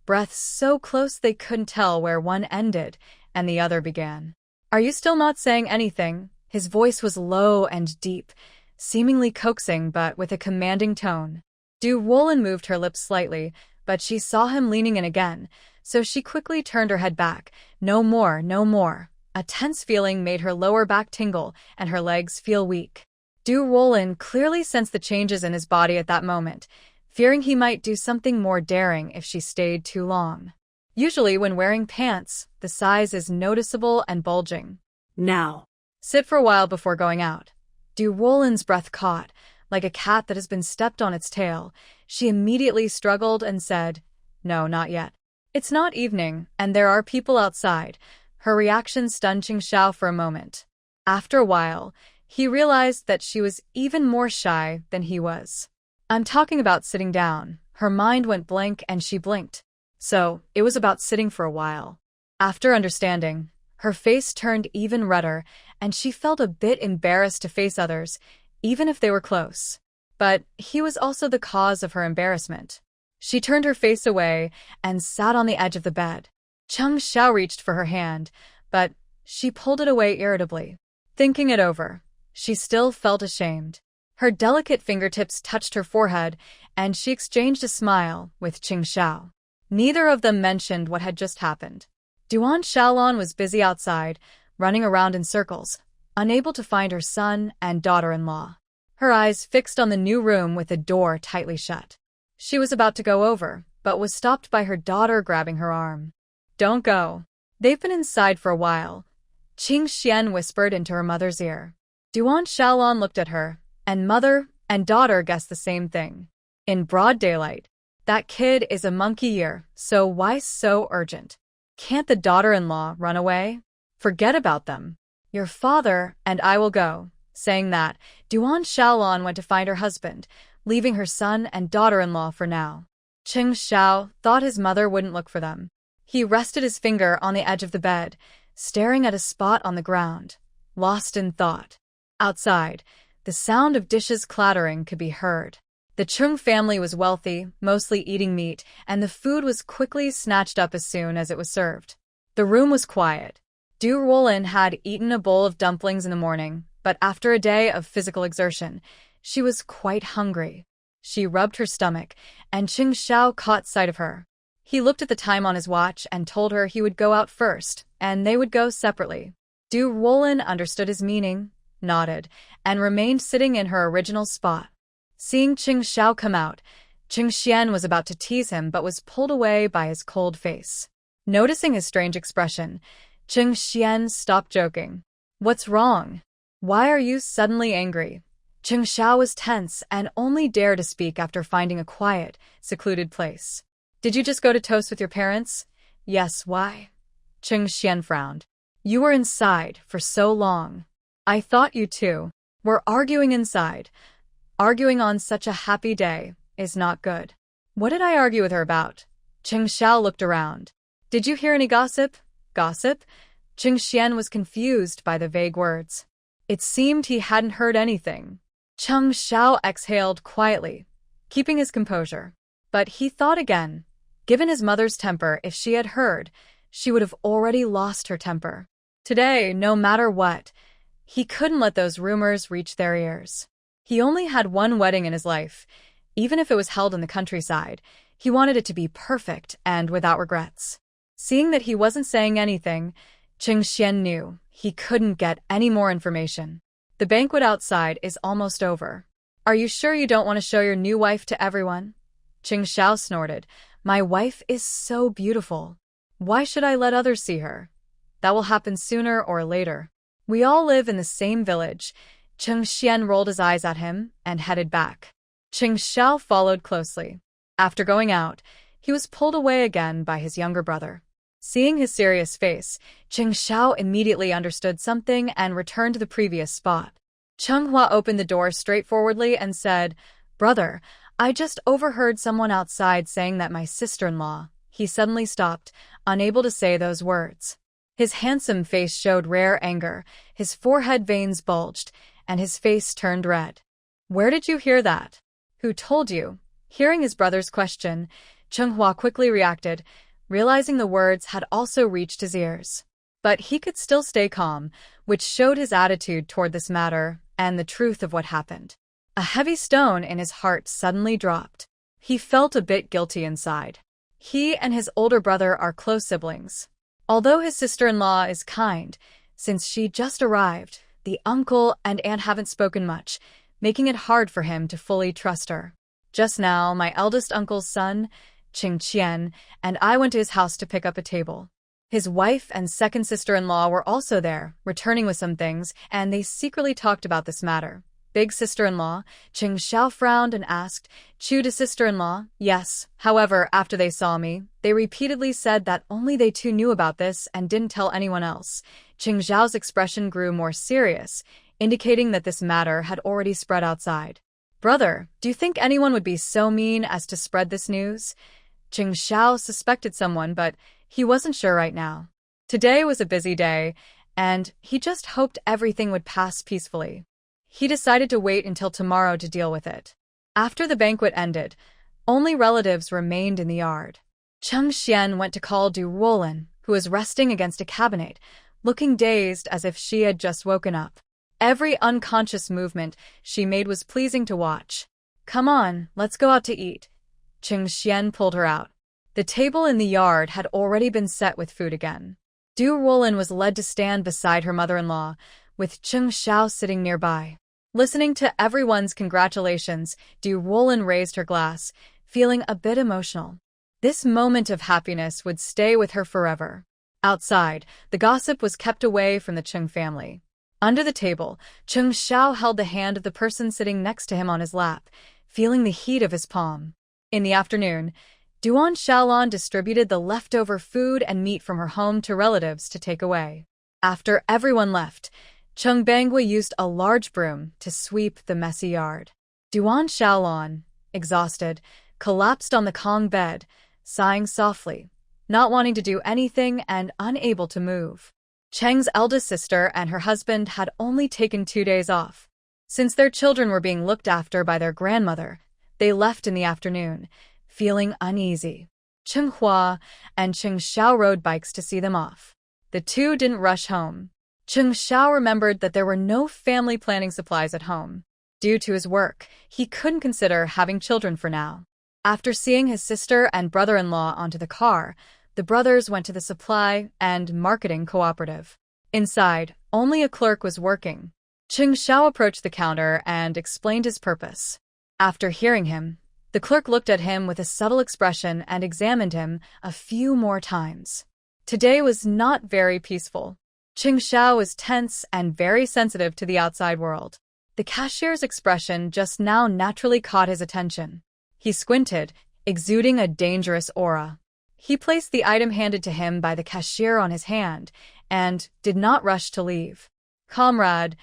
breaths so close they couldn't tell where one ended and the other began. "Are you still not saying anything?" His voice was low and deep, seemingly coaxing but with a commanding tone. Ruolin moved her lips slightly, but she saw him leaning in again, so she quickly turned her head back. "No more, no more." A tense feeling made her lower back tingle and her legs feel weak. Ruolin clearly sensed the changes in his body at that moment, fearing he might do something more daring if she stayed too long. Usually when wearing pants, the size is noticeable and bulging. Now. Sit for a while before going out. Ruolin's breath caught, like a cat that has been stepped on its tail. She immediately struggled and said, "No, not yet." "It's not evening, and there are people outside." Her reaction stunned Xiao for a moment. After a while, he realized that she was even more shy than he was. "I'm talking about sitting down." Her mind went blank and she blinked. So, it was about sitting for a while. After understanding, her face turned even redder, and she felt a bit embarrassed to face others, even if they were close. But he was also the cause of her embarrassment. She turned her face away and sat on the edge of the bed. Xiao reached for her hand, but she pulled it away irritably. Thinking it over, she still felt ashamed. Her delicate fingertips touched her forehead, and she exchanged a smile with Xiao. Neither of them mentioned what had just happened. Duan Shaolan was busy outside, running around in circles, unable to find her son and daughter-in-law. Her eyes fixed on the new room with the door tightly shut. She was about to go over, but was stopped by her daughter grabbing her arm. "Don't go. They've been inside for a while," Qing Xian whispered into her mother's ear. Duan Shaolan looked at her, and mother and daughter guessed the same thing. In broad daylight. That kid is a monkey ear, so why so urgent? Can't the daughter-in-law run away? Forget about them. Your father and I will go. Saying that, Duan Shaolan went to find her husband, leaving her son and daughter-in-law for now. Cheng Xiao thought his mother wouldn't look for them. He rested his finger on the edge of the bed, staring at a spot on the ground, lost in thought. Outside, the sound of dishes clattering could be heard. The Chung family was wealthy, mostly eating meat, and the food was quickly snatched up as soon as it was served. The room was quiet. Ruolin had eaten a bowl of dumplings in the morning, but after a day of physical exertion, she was quite hungry. She rubbed her stomach, and Cheng Xiao caught sight of her. He looked at the time on his watch and told her he would go out first, and they would go separately. Ruolin understood his meaning, nodded, and remained sitting in her original spot. Seeing Cheng Xiao come out, Cheng Xian was about to tease him but was pulled away by his cold face. Noticing his strange expression, Cheng Xian stopped joking. What's wrong? Why are you suddenly angry? Cheng Xiao was tense and only dared to speak after finding a quiet, secluded place. Did you just go to toast with your parents? Yes, why? Cheng Xian frowned. You were inside for so long. I thought you two were arguing inside. Arguing on such a happy day is not good. What did I argue with her about? Cheng Xiao looked around. Did you hear any gossip? Gossip? Cheng Xian was confused by the vague words. It seemed he hadn't heard anything. Cheng Xiao exhaled quietly, keeping his composure. But he thought again. Given his mother's temper, if she had heard, she would have already lost her temper. Today, no matter what, he couldn't let those rumors reach their ears. He only had one wedding in his life. Even if it was held in the countryside, he wanted it to be perfect and without regrets. Seeing that he wasn't saying anything, Cheng Xian knew he couldn't get any more information. The banquet outside is almost over. Are you sure you don't want to show your new wife to everyone? Cheng Xiao snorted. My wife is so beautiful. Why should I let others see her? That will happen sooner or later. We all live in the same village. Cheng Xian rolled his eyes at him and headed back. Cheng Xiao followed closely. After going out, he was pulled away again by his younger brother. Seeing his serious face, Cheng Xiao immediately understood something and returned to the previous spot. Chung Hua opened the door straightforwardly and said, Brother, I just overheard someone outside saying that my sister-in-law. He suddenly stopped, unable to say those words. His handsome face showed rare anger, his forehead veins bulged, and his face turned red. Where did you hear that? Who told you? Hearing his brother's question, Chung Hua quickly reacted, realizing the words had also reached his ears. But he could still stay calm, which showed his attitude toward this matter and the truth of what happened. A heavy stone in his heart suddenly dropped. He felt a bit guilty inside. He and his older brother are close siblings. Although his sister-in-law is kind, since she just arrived, the uncle and aunt haven't spoken much, making it hard for him to fully trust her. Just now, my eldest uncle's son, Cheng Qian, and I went to his house to pick up a table. His wife and second sister-in-law were also there, returning with some things, and they secretly talked about this matter. Big sister-in-law, Cheng Xiao frowned and asked, Chu to sister-in-law, yes. However, after they saw me, they repeatedly said that only they two knew about this and didn't tell anyone else. Cheng Xiao's expression grew more serious, indicating that this matter had already spread outside. Brother, do you think anyone would be so mean as to spread this news? Cheng Xiao suspected someone, but he wasn't sure right now. Today was a busy day, and he just hoped everything would pass peacefully. He decided to wait until tomorrow to deal with it. After the banquet ended, only relatives remained in the yard. Cheng Xian went to call Ruolin, who was resting against a cabinet, looking dazed as if she had just woken up. Every unconscious movement she made was pleasing to watch. Come on, let's go out to eat. Cheng Xian pulled her out. The table in the yard had already been set with food again. Ruolin was led to stand beside her mother-in-law, with Cheng Xiao sitting nearby. Listening to everyone's congratulations, Ruolin raised her glass, feeling a bit emotional. This moment of happiness would stay with her forever. Outside, the gossip was kept away from the Chung family. Under the table, Chung Xiao held the hand of the person sitting next to him on his lap, feeling the heat of his palm. In the afternoon, Duan Shaolan distributed the leftover food and meat from her home to relatives to take away. After everyone left, Chung Bangui used a large broom to sweep the messy yard. Duan Shaolan, exhausted, collapsed on the Kong bed, sighing softly, not wanting to do anything and unable to move. Cheng's eldest sister and her husband had only taken 2 days off. Since their children were being looked after by their grandmother, they left in the afternoon, feeling uneasy. Cheng Hua and Cheng Xiao rode bikes to see them off. The two didn't rush home. Cheng Xiao remembered that there were no family planning supplies at home. Due to his work, he couldn't consider having children for now. After seeing his sister and brother-in-law onto the car, the brothers went to the supply and marketing cooperative. Inside, only a clerk was working. Cheng Xiao approached the counter and explained his purpose. After hearing him, the clerk looked at him with a subtle expression and examined him a few more times. Today was not very peaceful. Cheng Xiao was tense and very sensitive to the outside world. The cashier's expression just now naturally caught his attention. He squinted, exuding a dangerous aura. He placed the item handed to him by the cashier on his hand and did not rush to leave. "Comrade,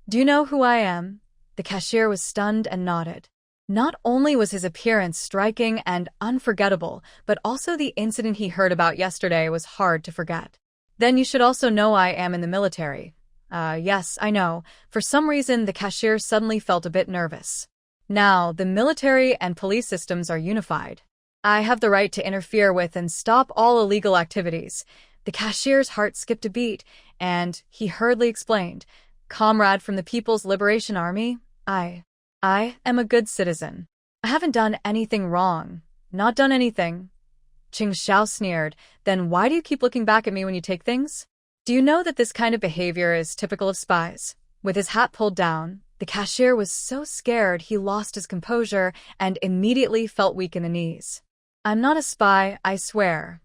do you know who I am?" The cashier was stunned and nodded. Not only was his appearance striking and unforgettable, but also the incident he heard about yesterday was hard to forget. "Then you should also know I am in the military." Yes, I know." For some reason, the cashier suddenly felt a bit nervous. Now, the military and police systems are unified. I have the right to interfere with and stop all illegal activities. The cashier's heart skipped a beat, and he hurriedly explained, "Comrade from the People's Liberation Army, I am a good citizen. I haven't done anything wrong. Not done anything." Cheng Xiao sneered, "Then why do you keep looking back at me when you take things? Do you know that this kind of behavior is typical of spies?" With his hat pulled down, the cashier was so scared he lost his composure and immediately felt weak in the knees. "I'm not a spy, I swear."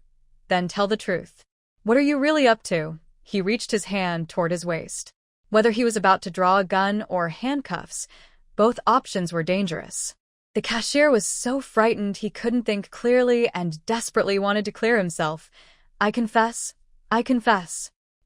"Then tell the truth. What are you really up to?" He reached his hand toward his waist. Whether he was about to draw a gun or handcuffs, both options were dangerous. The cashier was so frightened he couldn't think clearly and desperately wanted to clear himself. I confess.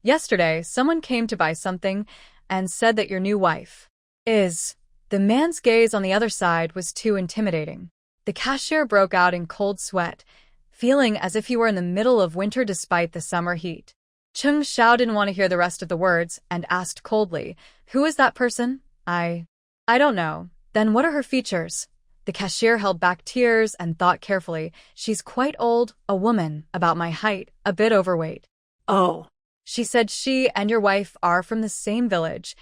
Yesterday, someone came to buy something and said that your new wife is..." The man's gaze on the other side was too intimidating. The cashier broke out in cold sweat, feeling as if he were in the middle of winter despite the summer heat. Cheng Xiao didn't want to hear the rest of the words and asked coldly, "Who is that person?" I don't know." "Then what are her features?" The cashier held back tears and thought carefully. "She's quite old, a woman, about my height, a bit overweight." "Oh." She said she and your wife are from the same village.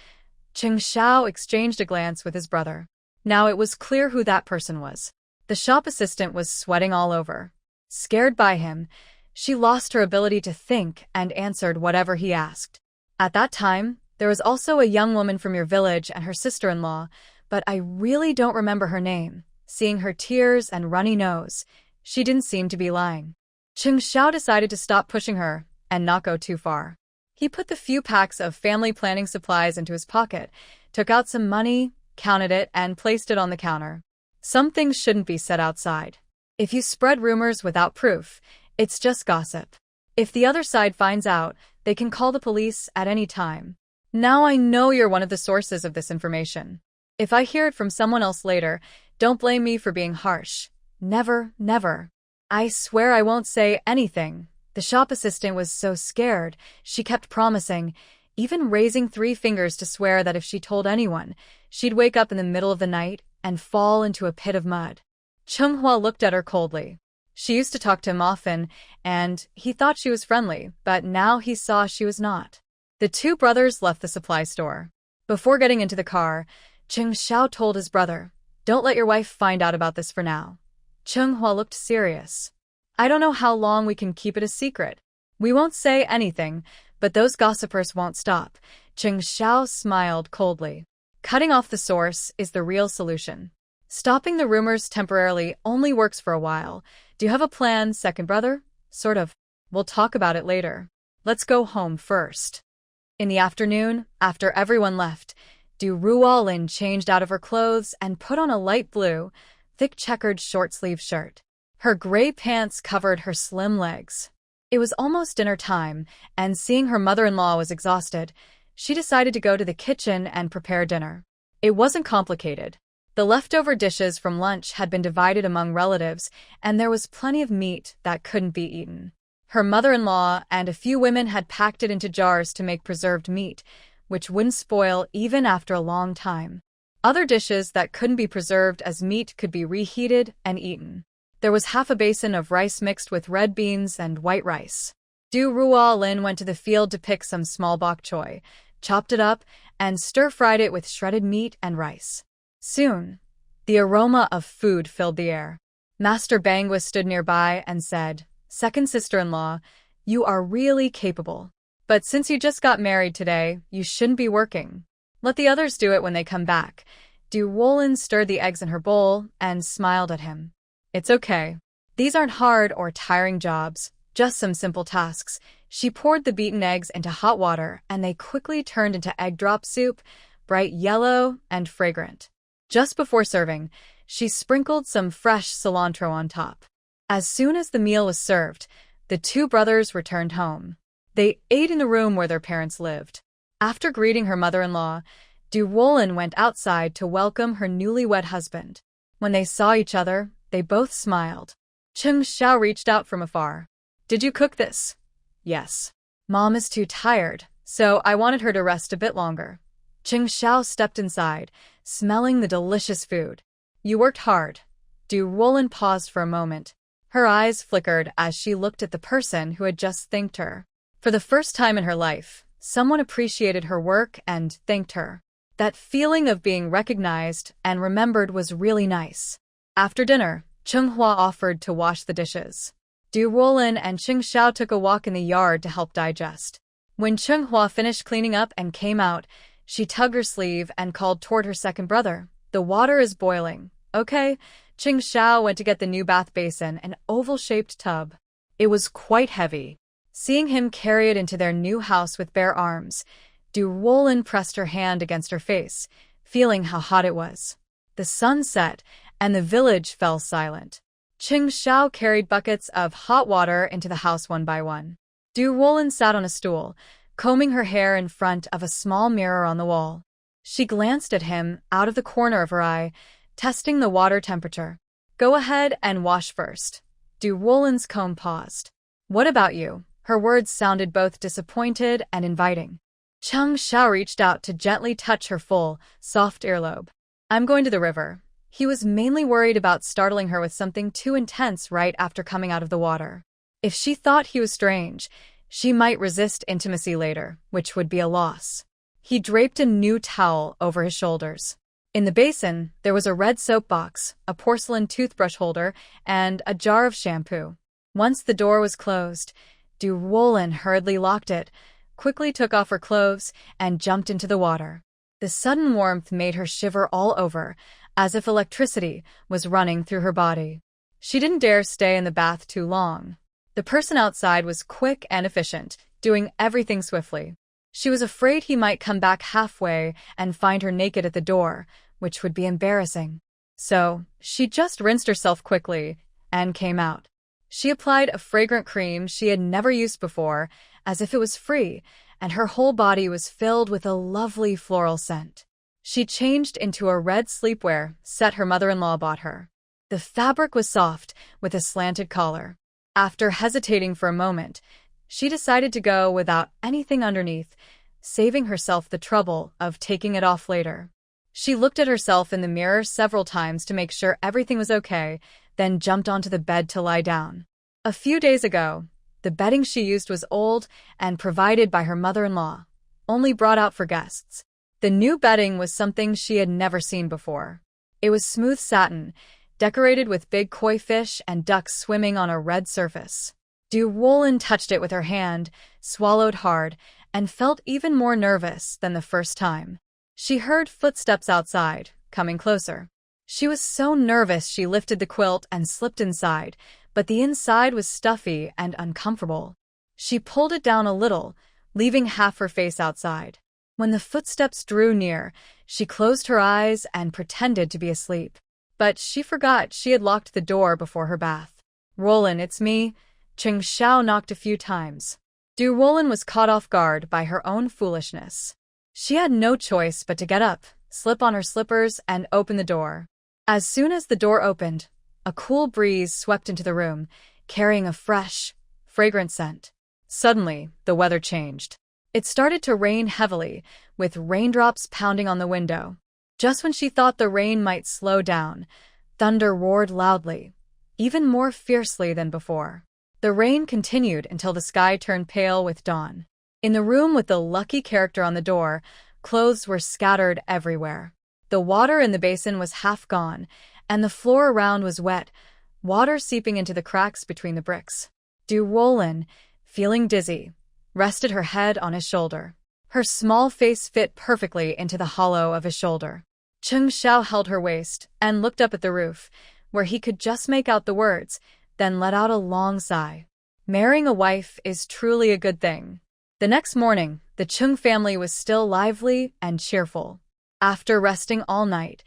Cheng Xiao exchanged a glance with his brother. Now it was clear who that person was. The shop assistant was sweating all over. Scared by him, she lost her ability to think and answered whatever he asked. "At that time, there was also a young woman from your village and her sister-in-law, but I really don't remember her name." Seeing her tears and runny nose, she didn't seem to be lying. Cheng Xiao decided to stop pushing her and not go too far. He put the few packs of family planning supplies into his pocket, took out some money, counted it, and placed it on the counter. Some things shouldn't be said outside. If you spread rumors without proof, it's just gossip. If the other side finds out, they can call the police at any time. Now I know you're one of the sources of this information. If I hear it from someone else later, don't blame me for being harsh. Never, never. I swear I won't say anything." The shop assistant was so scared, she kept promising, even raising 3 fingers to swear that if she told anyone, she'd wake up in the middle of the night and fall into a pit of mud. Chung Hua looked at her coldly. She used to talk to him often, and he thought she was friendly, but now he saw she was not. The two brothers left the supply store. Before getting into the car, Cheng Xiao told his brother, "Don't let your wife find out about this for now." Chung Hua looked serious. "I don't know how long we can keep it a secret. We won't say anything, but those gossipers won't stop." Cheng Xiao smiled coldly. Cutting off the source is the real solution. Stopping the rumors temporarily only works for a while. Do you have a plan, second brother? Sort of. We'll talk about it later. Let's go home first. In the afternoon, after everyone left, Ruolin changed out of her clothes and put on a light blue, thick checkered short-sleeved shirt. Her gray pants covered her slim legs. It was almost dinner time, and seeing her mother-in-law was exhausted, she decided to go to the kitchen and prepare dinner. It wasn't complicated. The leftover dishes from lunch had been divided among relatives, and there was plenty of meat that couldn't be eaten. Her mother-in-law and a few women had packed it into jars to make preserved meat, which wouldn't spoil even after a long time. Other dishes that couldn't be preserved as meat could be reheated and eaten. There was half a basin of rice mixed with red beans and white rice. Ruolin went to the field to pick some small bok choy, chopped it up, and stir-fried it with shredded meat and rice. Soon, the aroma of food filled the air. Master Bangwa stood nearby and said, "Second sister-in-law, you are really capable. But since you just got married today, you shouldn't be working. Let the others do it when they come back." Ruolin stirred the eggs in her bowl and smiled at him. "It's okay. These aren't hard or tiring jobs, just some simple tasks." She poured the beaten eggs into hot water, and they quickly turned into egg drop soup, bright yellow and fragrant. Just before serving, she sprinkled some fresh cilantro on top. As soon as the meal was served, the two brothers returned home. They ate in the room where their parents lived. After greeting her mother-in-law, Ruolin went outside to welcome her newlywed husband. When they saw each other, they both smiled. Xiao reached out from afar. "Did you cook this?" "Yes. Mom is too tired, so I wanted her to rest a bit longer." Xiao stepped inside, smelling the delicious food. "You worked hard." Ruolin paused for a moment. Her eyes flickered as she looked at the person who had just thanked her. For the first time in her life, someone appreciated her work and thanked her. That feeling of being recognized and remembered was really nice. After dinner, Chung offered to wash the dishes. Ruolin and Xiao took a walk in the yard to help digest. When Chung finished cleaning up and came out, she tugged her sleeve and called toward her second brother. "The water is boiling." "Okay." Xiao went to get the new bath basin, an oval-shaped tub. It was quite heavy. Seeing him carry it into their new house with bare arms, Ruolin pressed her hand against her face, feeling how hot it was. The sun set, and the village fell silent. Xiao carried buckets of hot water into the house one by one. Ruolin sat on a stool, combing her hair in front of a small mirror on the wall. She glanced at him out of the corner of her eye, testing the water temperature. "Go ahead and wash first." Ruolin's comb paused. "What about you?" Her words sounded both disappointed and inviting. Xiao reached out to gently touch her full, soft earlobe. "I'm going to the river." He was mainly worried about startling her with something too intense right after coming out of the water. If she thought he was strange, she might resist intimacy later, which would be a loss. He draped a new towel over his shoulders. In the basin, there was a red soap box, a porcelain toothbrush holder, and a jar of shampoo. Once the door was closed, Ruolin hurriedly locked it, quickly took off her clothes, and jumped into the water. The sudden warmth made her shiver all over, as if electricity was running through her body. She didn't dare stay in the bath too long. The person outside was quick and efficient, doing everything swiftly. She was afraid he might come back halfway and find her naked at the door, which would be embarrassing. So, she just rinsed herself quickly and came out. She applied a fragrant cream she had never used before, as if it was free, and her whole body was filled with a lovely floral scent. She changed into a red sleepwear set her mother-in-law bought her. The fabric was soft, with a slanted collar. After hesitating for a moment, she decided to go without anything underneath, saving herself the trouble of taking it off later. She looked at herself in the mirror several times to make sure everything was okay, then jumped onto the bed to lie down. A few days ago, the bedding she used was old and provided by her mother-in-law, only brought out for guests. The new bedding was something she had never seen before. It was smooth satin, decorated with big koi fish and ducks swimming on a red surface. Ruolin touched it with her hand, swallowed hard, and felt even more nervous than the first time. She heard footsteps outside, coming closer. She was so nervous she lifted the quilt and slipped inside, but the inside was stuffy and uncomfortable. She pulled it down a little, leaving half her face outside. When the footsteps drew near, she closed her eyes and pretended to be asleep. But she forgot she had locked the door before her bath. "Ruolin, it's me." Cheng Xiao knocked a few times. Ruolin was caught off guard by her own foolishness. She had no choice but to get up, slip on her slippers, and open the door. As soon as the door opened, a cool breeze swept into the room, carrying a fresh, fragrant scent. Suddenly, the weather changed. It started to rain heavily, with raindrops pounding on the window. Just when she thought the rain might slow down, thunder roared loudly, even more fiercely than before. The rain continued until the sky turned pale with dawn. In the room with the lucky character on the door, clothes were scattered everywhere. The water in the basin was half gone, and the floor around was wet, water seeping into the cracks between the bricks. Ruolin, feeling dizzy, rested her head on his shoulder. Her small face fit perfectly into the hollow of his shoulder. Cheng Xiao held her waist and looked up at the roof, where he could just make out the words, then let out a long sigh. Marrying a wife is truly a good thing. The next morning, the Chung family was still lively and cheerful. After resting all night,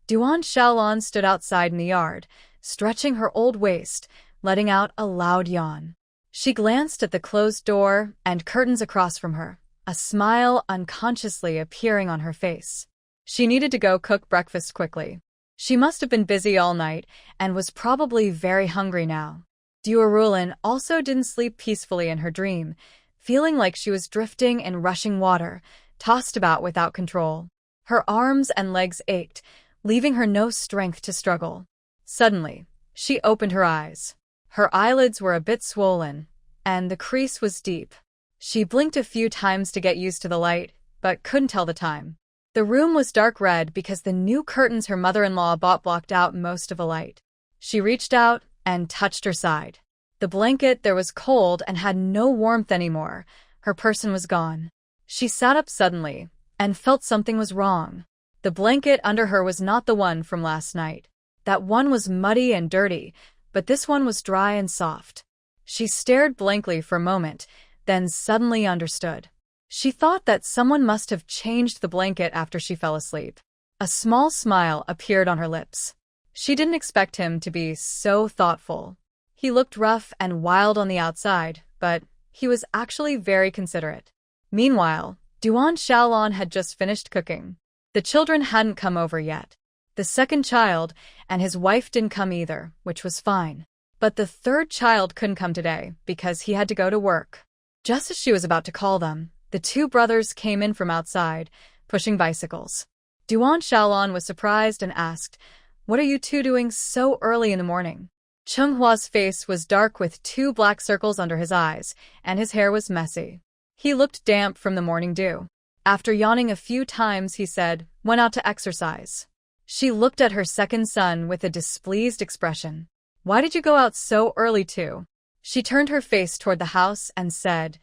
Duan Shaolan stood outside in the yard, stretching her old waist, letting out a loud yawn. She glanced at the closed door and curtains across from her, a smile unconsciously appearing on her face. She needed to go cook breakfast quickly. She must have been busy all night and was probably very hungry now. Ruolin also didn't sleep peacefully in her dream, feeling like she was drifting in rushing water, tossed about without control. Her arms and legs ached, leaving her no strength to struggle. Suddenly, she opened her eyes. Her eyelids were a bit swollen, and the crease was deep. She blinked a few times to get used to the light, but couldn't tell the time. The room was dark red because the new curtains her mother-in-law bought blocked out most of the light. She reached out and touched her side. The blanket there was cold and had no warmth anymore. Her person was gone. She sat up suddenly and felt something was wrong. The blanket under her was not the one from last night. That one was muddy and dirty, but this one was dry and soft. She stared blankly for a moment, then suddenly understood. She thought that someone must have changed the blanket after she fell asleep. A small smile appeared on her lips. She didn't expect him to be so thoughtful. He looked rough and wild on the outside, but he was actually very considerate. Meanwhile, Duan Shaolan had just finished cooking. The children hadn't come over yet. The second child and his wife didn't come either, which was fine. But the third child couldn't come today because he had to go to work. Just as she was about to call them, the two brothers came in from outside, pushing bicycles. Duan Shaolan was surprised and asked, "What are you two doing so early in the morning?" Chung Hua's face was dark with two black circles under his eyes, and his hair was messy. He looked damp from the morning dew. After yawning a few times, he said, "Went out to exercise." She looked at her second son with a displeased expression. "Why did you go out so early too?" She turned her face toward the house and said,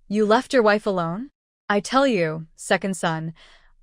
"You left your wife alone? I tell you, second son,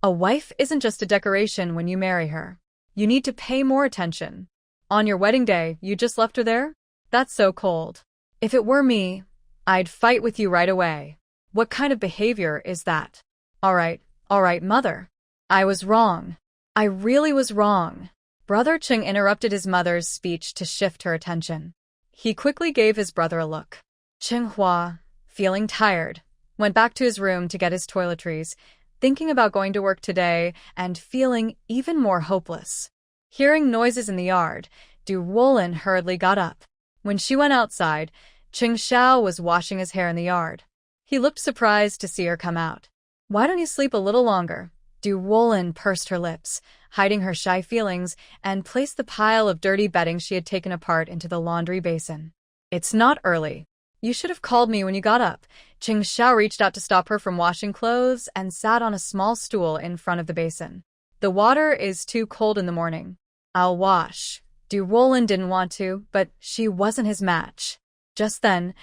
a wife isn't just a decoration when you marry her. You need to pay more attention. On your wedding day, you just left her there? That's so cold. If it were me, I'd fight with you right away. What kind of behavior is that?" All right, mother. I was wrong. I really was wrong." Brother Cheng interrupted his mother's speech to shift her attention. He quickly gave his brother a look. Cheng Hua, feeling tired, went back to his room to get his toiletries, thinking about going to work today and feeling even more hopeless. Hearing noises in the yard, Ruolin hurriedly got up. When she went outside, Cheng Xiao was washing his hair in the yard. He looked surprised to see her come out. "Why don't you sleep a little longer?" Ruolin pursed her lips, hiding her shy feelings, and placed the pile of dirty bedding she had taken apart into the laundry basin. "It's not early. You should have called me when you got up." Cheng Xiao reached out to stop her from washing clothes and sat on a small stool in front of the basin. "The water is too cold in the morning." "I'll wash." Ruolin didn't want to, but she wasn't his match. Just then,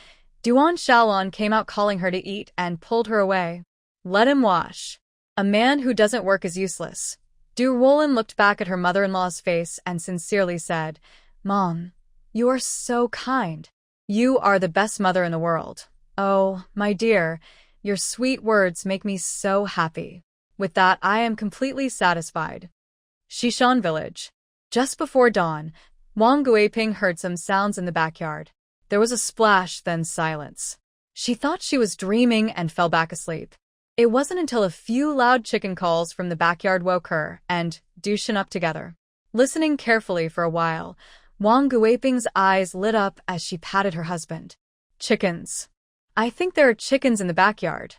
Duan Shaolan came out calling her to eat and pulled her away. "Let him wash. A man who doesn't work is useless." Ruolin looked back at her mother-in-law's face and sincerely said, "Mom, you are so kind. You are the best mother in the world." "Oh, my dear," Your sweet words make me so happy. With that, I am completely satisfied. Xishan Village. Just before dawn, Wang Guiping heard some sounds in the backyard. There was a splash, then silence. She thought she was dreaming and fell back asleep. It wasn't until a few loud chicken calls from the backyard woke her and Dushan up together. Listening carefully for a while, Wang Guiping's eyes lit up as she patted her husband. Chickens. I think there are chickens in the backyard.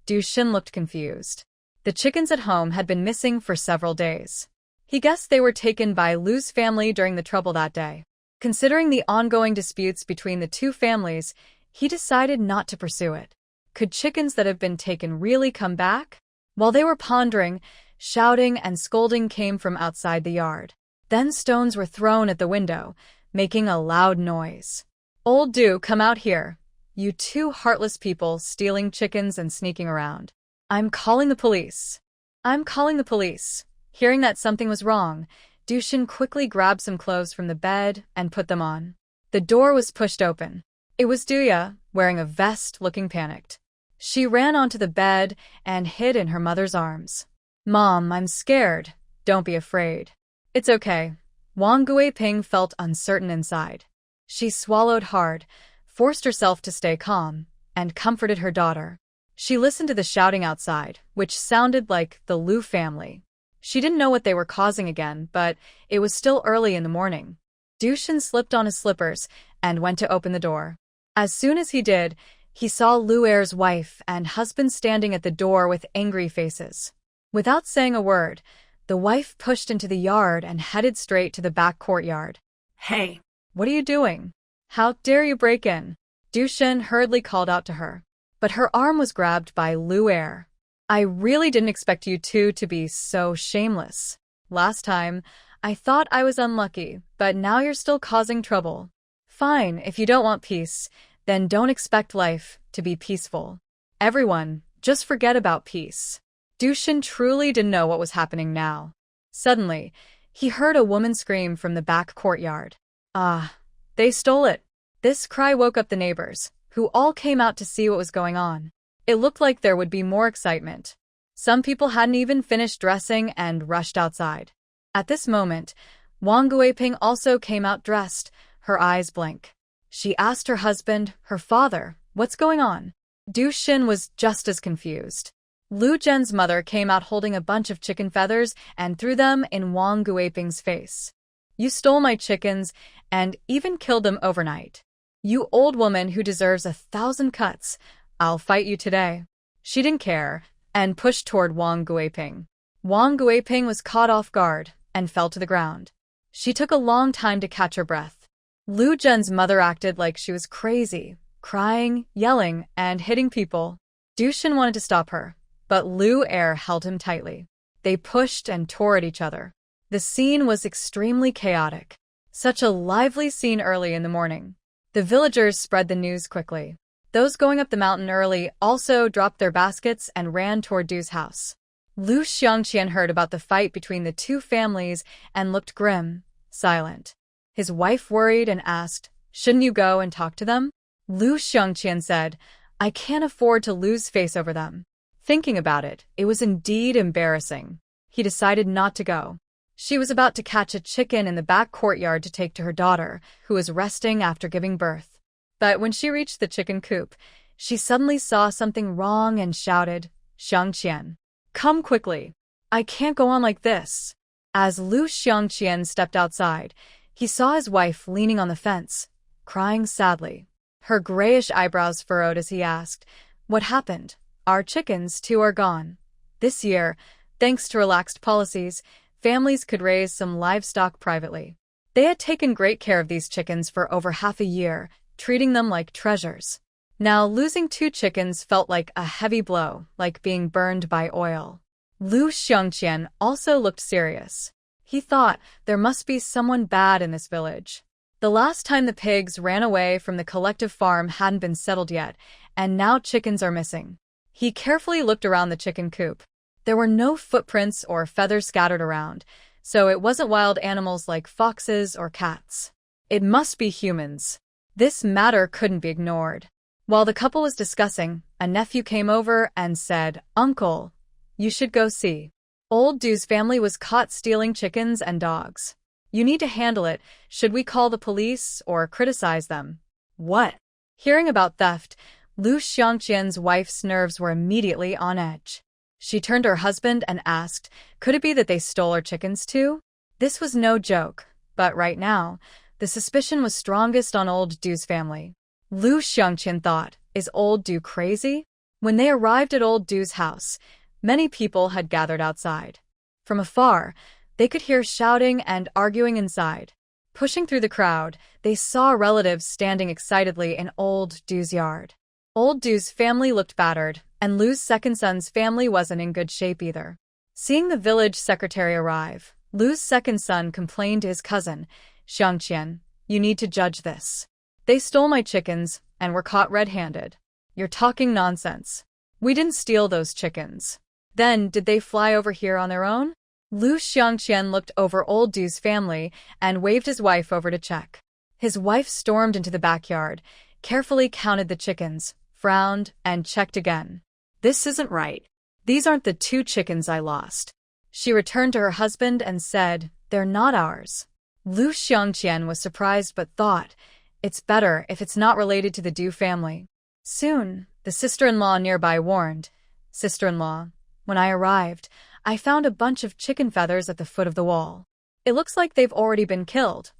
Dushan looked confused. The chickens at home had been missing for several days. He guessed they were taken by Lu's family during the trouble that day. Considering the ongoing disputes between the two families, he decided not to pursue it. Could chickens that have been taken really come back? While they were pondering, shouting and scolding came from outside the yard. Then stones were thrown at the window, making a loud noise. Old Du, come out here. You two heartless people stealing chickens and sneaking around. I'm calling the police. I'm calling the police. Hearing that something was wrong, Dushan quickly grabbed some clothes from the bed and put them on. The door was pushed open. It was Duya, wearing a vest, looking panicked. She ran onto the bed and hid in her mother's arms. Mom, I'm scared. Don't be afraid. It's okay. Wang Guiping felt uncertain inside. She swallowed hard, forced herself to stay calm, and comforted her daughter. She listened to the shouting outside, which sounded like the Lu family. She didn't know what they were causing again, but it was still early in the morning. Dushan slipped on his slippers and went to open the door. As soon as he did, he saw Lu Er's wife and husband standing at the door with angry faces. Without saying a word, the wife pushed into the yard and headed straight to the back courtyard. Hey, what are you doing? How dare you break in? Dushan hurriedly called out to her. But her arm was grabbed by Lu Er. I really didn't expect you two to be so shameless. Last time, I thought I was unlucky, but now you're still causing trouble. Fine, if you don't want peace, then don't expect life to be peaceful. Everyone, just forget about peace. Dushan truly didn't know what was happening now. Suddenly, he heard a woman scream from the back courtyard. Ah, they stole it. This cry woke up the neighbors, who all came out to see what was going on. It looked like there would be more excitement. Some people hadn't even finished dressing and rushed outside. At this moment, Wang Guiping also came out dressed, her eyes blank. She asked her husband, her father, what's going on? Dushan was just as confused. Lu Zhen's mother came out holding a bunch of chicken feathers and threw them in Wang Guiping's face. You stole my chickens and even killed them overnight. You old woman who deserves 1,000 cuts. I'll fight you today. She didn't care and pushed toward Wang Guiping. Wang Guiping was caught off guard and fell to the ground. She took a long time to catch her breath. Lu Zhen's mother acted like she was crazy, crying, yelling, and hitting people. Dushan wanted to stop her, but Lu Er held him tightly. They pushed and tore at each other. The scene was extremely chaotic. Such a lively scene early in the morning. The villagers spread the news quickly. Those going up the mountain early also dropped their baskets and ran toward Du's house. Lu Xiangqian heard about the fight between the two families and looked grim, silent. His wife worried and asked, shouldn't you go and talk to them? Lu Xiangqian said, I can't afford to lose face over them. Thinking about it, it was indeed embarrassing. He decided not to go. She was about to catch a chicken in the back courtyard to take to her daughter, who was resting after giving birth. But when she reached the chicken coop, she suddenly saw something wrong and shouted, Xiangqian, come quickly. I can't go on like this. As Lu Xiangqian stepped outside, he saw his wife leaning on the fence, crying sadly. Her grayish eyebrows furrowed as he asked, what happened? Our chickens, too, are gone. This year, thanks to relaxed policies, families could raise some livestock privately. They had taken great care of these chickens for over half a year, treating them like treasures. Now, losing 2 chickens felt like a heavy blow, like being burned by oil. Lu Xiangqian also looked serious. He thought there must be someone bad in this village. The last time the pigs ran away from the collective farm hadn't been settled yet, and now chickens are missing. He carefully looked around the chicken coop. There were no footprints or feathers scattered around, so it wasn't wild animals like foxes or cats. It must be humans. This matter couldn't be ignored. While the couple was discussing, a nephew came over and said, "Uncle, you should go see. Old Du's family was caught stealing chickens and dogs. You need to handle it. Should we call the police or criticize them?" What? Hearing about theft, Lu Xiangqian's wife's nerves were immediately on edge. She turned to her husband and asked, could it be that they stole our chickens too? This was no joke, but right now, the suspicion was strongest on old Du's family. Lu Xiangqian thought, is old Du crazy? When they arrived at old Du's house, many people had gathered outside. From afar, they could hear shouting and arguing inside. Pushing through the crowd, they saw relatives standing excitedly in old Du's yard. Old Du's family looked battered, and Lu's second son's family wasn't in good shape either. Seeing the village secretary arrive, Lu's second son complained to his cousin, Xiangqian, "You need to judge this. They stole my chickens and were caught red-handed." "You're talking nonsense. We didn't steal those chickens." "Then did they fly over here on their own?" Lu Xiangqian looked over old Du's family and waved his wife over to check. His wife stormed into the backyard, carefully counted the chickens, frowned, and checked again. This isn't right. These aren't the 2 chickens I lost. She returned to her husband and said, "They're not ours." Lu Xiangqian was surprised but thought, it's better if it's not related to the Du family. Soon, the sister-in-law nearby warned, "Sister-in-law, when I arrived, I found a bunch of chicken feathers at the foot of the wall. It looks like they've already been killed."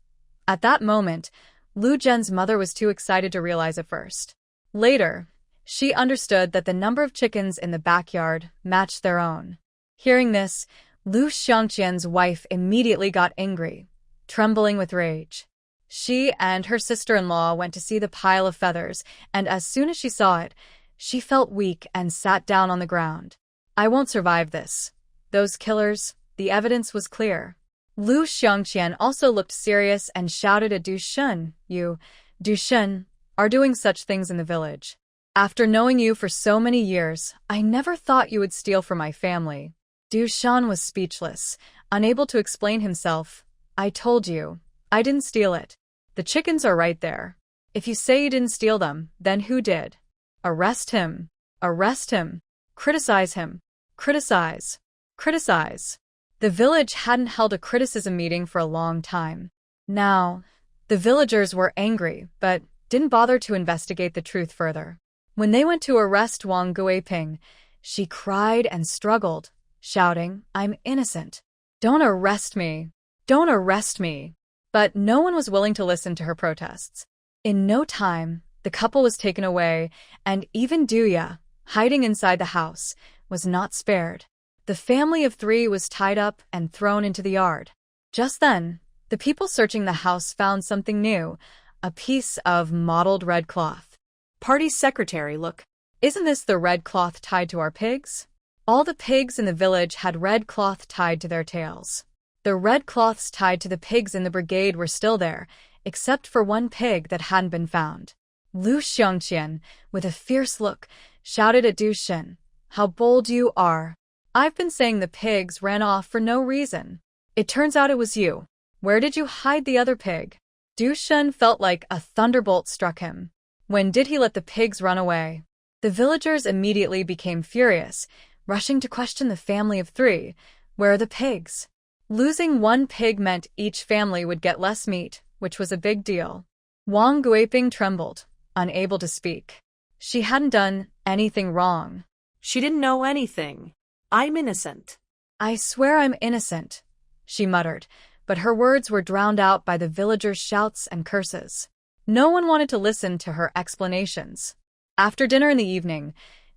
At that moment, Lu Zhen's mother was too excited to realize at first. Later, she understood that the number of chickens in the backyard matched their own. Hearing this, Lu Xiangqian's wife immediately got angry, trembling with rage. She and her sister-in-law went to see the pile of feathers, and as soon as she saw it, she felt weak and sat down on the ground. "I won't survive this. Those killers, the evidence was clear." Lu Xiangqian also looked serious and shouted at Du Shun, "You, Du Shun, are doing such things in the village. After knowing you for so many years, I never thought you would steal from my family." Du Shun was speechless, unable to explain himself. "I told you, I didn't steal it. The chickens are right there. If you say you didn't steal them, then who did? Arrest him. Arrest him. Criticize him. Criticize. Criticize." The village hadn't held a criticism meeting for a long time. Now, the villagers were angry, but didn't bother to investigate the truth further. When they went to arrest Wang Guiping, she cried and struggled, shouting, "I'm innocent. Don't arrest me. Don't arrest me." But no one was willing to listen to her protests. In no time, the couple was taken away, and even Duya, hiding inside the house, was not spared. The family of 3 was tied up and thrown into the yard. Just then, the people searching the house found something new, a piece of mottled red cloth. Party secretary, look. "Isn't this the red cloth tied to our pigs?" All the pigs in the village had red cloth tied to their tails. The red cloths tied to the pigs in the brigade were still there, except for one pig that hadn't been found. Lu Xiangqian, with a fierce look, shouted at Du Shen, "How bold you are! I've been saying the pigs ran off for no reason. It turns out it was you. Where did you hide the other pig?" Du Shen felt like a thunderbolt struck him. When did he let the pigs run away? The villagers immediately became furious, rushing to question the family of 3. Where are the pigs? Losing one pig meant each family would get less meat, which was a big deal. Wang Guiping trembled, unable to speak. She hadn't done anything wrong. She didn't know anything. I'm innocent. "I swear I'm innocent," she muttered, but her words were drowned out by the villagers' shouts and curses. No one wanted to listen to her explanations. After dinner in the evening,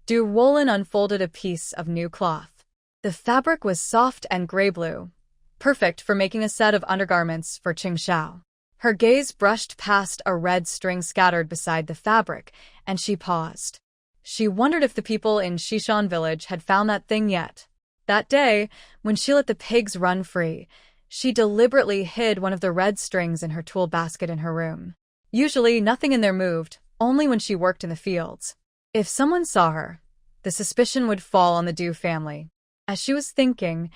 Ruolin unfolded a piece of new cloth. The fabric was soft and gray-blue, perfect for making a set of undergarments for Xiao. Her gaze brushed past a red string scattered beside the fabric, and she paused. She wondered if the people in Shishan village had found that thing yet. That day, when she let the pigs run free, she deliberately hid one of the red strings in her tool basket in her room. Usually, nothing in there moved, only when she worked in the fields. If someone saw her, the suspicion would fall on the Du family. As she was thinking,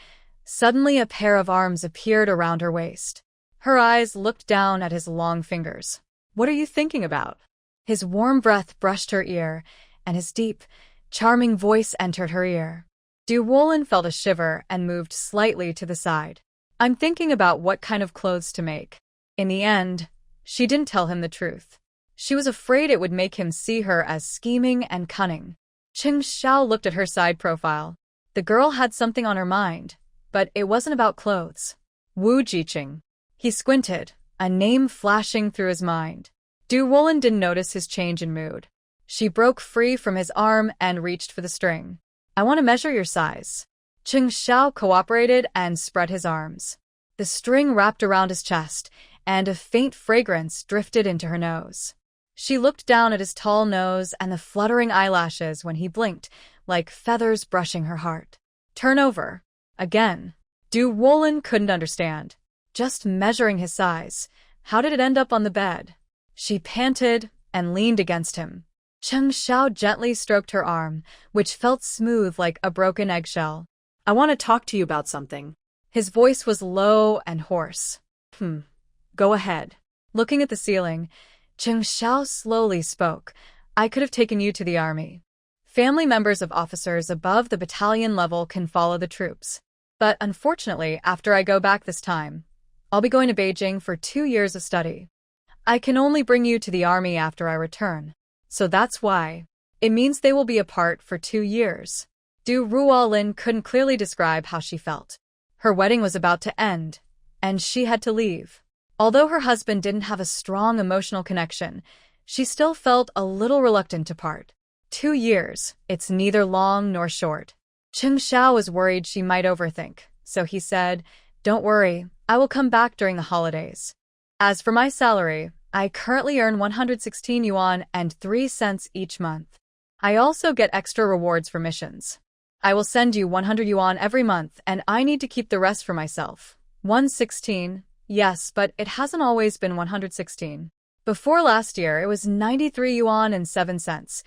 suddenly a pair of arms appeared around her waist. Her eyes looked down at his long fingers. "What are you thinking about?" His warm breath brushed her ear, and his deep, charming voice entered her ear. Ruolin felt a shiver and moved slightly to the side. I'm thinking about what kind of clothes to make. In the end, she didn't tell him the truth. She was afraid it would make him see her as scheming and cunning. Xiao looked at her side profile. The girl had something on her mind, but it wasn't about clothes. Wu Jiqing. He squinted, a name flashing through his mind. Ruolin didn't notice his change in mood. She broke free from his arm and reached for the string. I want to measure your size. Xiao cooperated and spread his arms. The string wrapped around his chest, and a faint fragrance drifted into her nose. She looked down at his tall nose and the fluttering eyelashes when he blinked, like feathers brushing her heart. Turn over. Again. Ruolin couldn't understand. Just measuring his size. How did it end up on the bed? She panted and leaned against him. Xiao gently stroked her arm, which felt smooth like a broken eggshell. I want to talk to you about something. His voice was low and hoarse. Go ahead. Looking at the ceiling, Xiao slowly spoke. I could have taken you to the army. Family members of officers above the battalion level can follow the troops. But unfortunately, after I go back this time, I'll be going to Beijing for 2 years of study. I can only bring you to the army after I return. So that's why. It means they will be apart for 2 years. Ruolin couldn't clearly describe how she felt. Her wedding was about to end, and she had to leave. Although her husband didn't have a strong emotional connection, she still felt a little reluctant to part. 2 years, it's neither long nor short. Xiao was worried she might overthink, so he said, Don't worry, I will come back during the holidays. As for my salary, I currently earn 116 yuan and 3 cents each month. I also get extra rewards for missions. I will send you 100 yuan every month, and I need to keep the rest for myself. 116, yes, but it hasn't always been 116. Before last year, it was 93 yuan and 7 cents.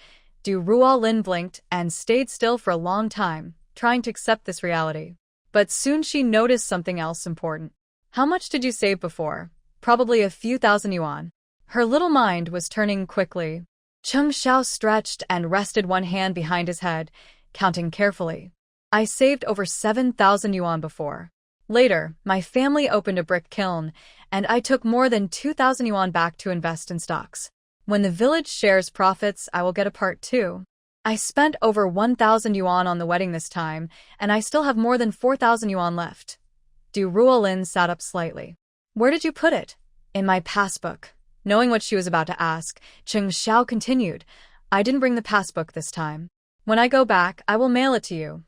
Ruolin blinked and stayed still for a long time, trying to accept this reality. But soon she noticed something else important. How much did you save before? Probably a few thousand yuan. Her little mind was turning quickly. Xiao stretched and rested one hand behind his head, counting carefully. I saved over 7,000 yuan before. Later, my family opened a brick kiln, and I took more than 2,000 yuan back to invest in stocks. When the village shares profits, I will get a part too. I spent over 1,000 yuan on the wedding this time, and I still have more than 4,000 yuan left. Ruolin sat up slightly. Where did you put it? In my passbook. Knowing what she was about to ask, Xiao continued, I didn't bring the passbook this time. When I go back, I will mail it to you.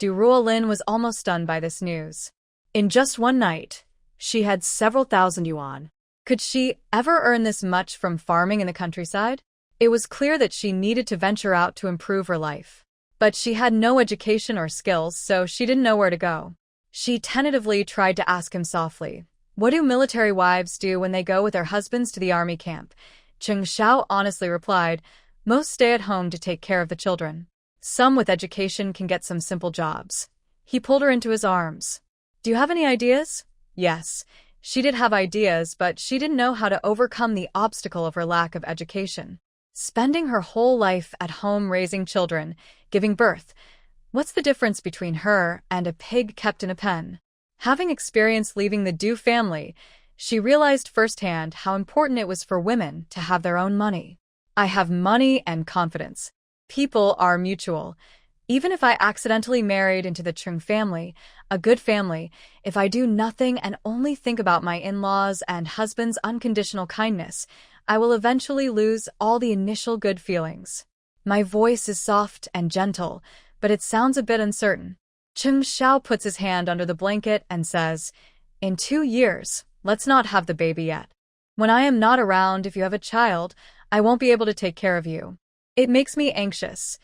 Ruolin was almost stunned by this news. In just one night, she had several thousand yuan. Could she ever earn this much from farming in the countryside? It was clear that she needed to venture out to improve her life. But she had no education or skills, so she didn't know where to go. She tentatively tried to ask him softly, What do military wives do when they go with their husbands to the army camp? Xiao honestly replied, Most stay at home to take care of the children. Some with education can get some simple jobs. He pulled her into his arms. Do you have any ideas? Yes. She did have ideas, but she didn't know how to overcome the obstacle of her lack of education. Spending her whole life at home raising children, giving birth. What's the difference between her and a pig kept in a pen? Having experienced leaving the Du family, she realized firsthand how important it was for women to have their own money. I have money and confidence. People are mutual. Even if I accidentally married into the Chung family, a good family, if I do nothing and only think about my in-laws and husband's unconditional kindness, I will eventually lose all the initial good feelings. My voice is soft and gentle, but it sounds a bit uncertain. Xiao puts his hand under the blanket and says, In 2 years, let's not have the baby yet. When I am not around, if you have a child, I won't be able to take care of you. It makes me anxious.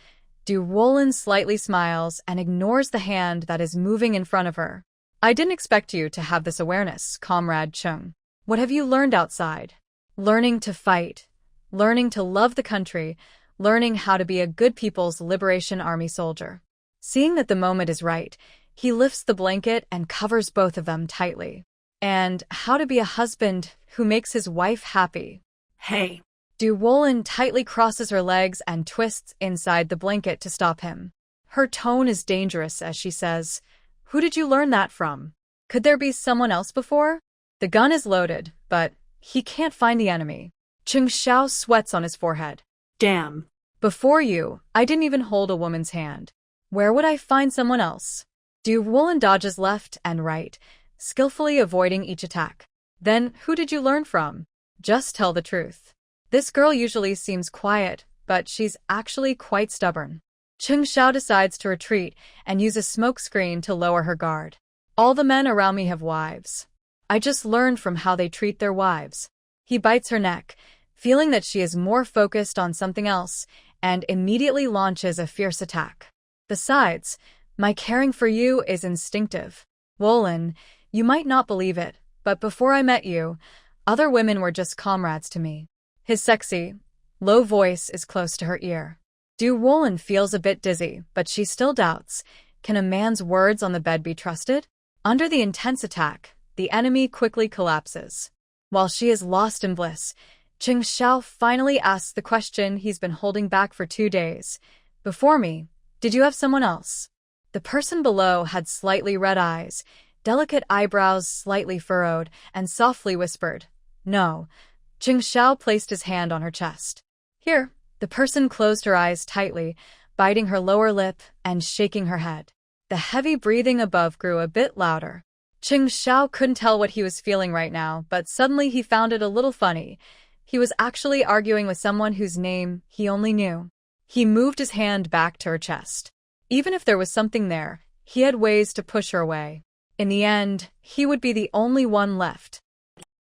Ruolin slightly smiles and ignores the hand that is moving in front of her. I didn't expect you to have this awareness, Comrade Chung. What have you learned outside? Learning to fight, learning to love the country, learning how to be a good People's Liberation Army soldier. Seeing that the moment is right, he lifts the blanket and covers both of them tightly. And how to be a husband who makes his wife happy. Hey. Ruolin tightly crosses her legs and twists inside the blanket to stop him. Her tone is dangerous as she says, "Who did you learn that from? Could there be someone else before?" The gun is loaded, but he can't find the enemy. Xiao sweats on his forehead. Damn. Before you, I didn't even hold a woman's hand. Where would I find someone else? Ruolin dodges left and right, skillfully avoiding each attack. Then, who did you learn from? Just tell the truth. This girl usually seems quiet, but she's actually quite stubborn. Xiao decides to retreat and use a smoke screen to lower her guard. All the men around me have wives. I just learned from how they treat their wives. He bites her neck, feeling that she is more focused on something else, and immediately launches a fierce attack. Besides, my caring for you is instinctive. Ruolin, you might not believe it, but before I met you, other women were just comrades to me. His sexy, low voice is close to her ear. Ruolin feels a bit dizzy, but she still doubts. Can a man's words on the bed be trusted? Under the intense attack, the enemy quickly collapses. While she is lost in bliss, Xiao finally asks the question he's been holding back for 2 days. Before me, did you have someone else? The person below had slightly red eyes, delicate eyebrows slightly furrowed, and softly whispered, "No." Xiao placed his hand on her chest. "Here." The person closed her eyes tightly, biting her lower lip and shaking her head. The heavy breathing above grew a bit louder. Xiao couldn't tell what he was feeling right now, but suddenly he found it a little funny. He was actually arguing with someone whose name he only knew. He moved his hand back to her chest. Even if there was something there, he had ways to push her away. In the end, he would be the only one left.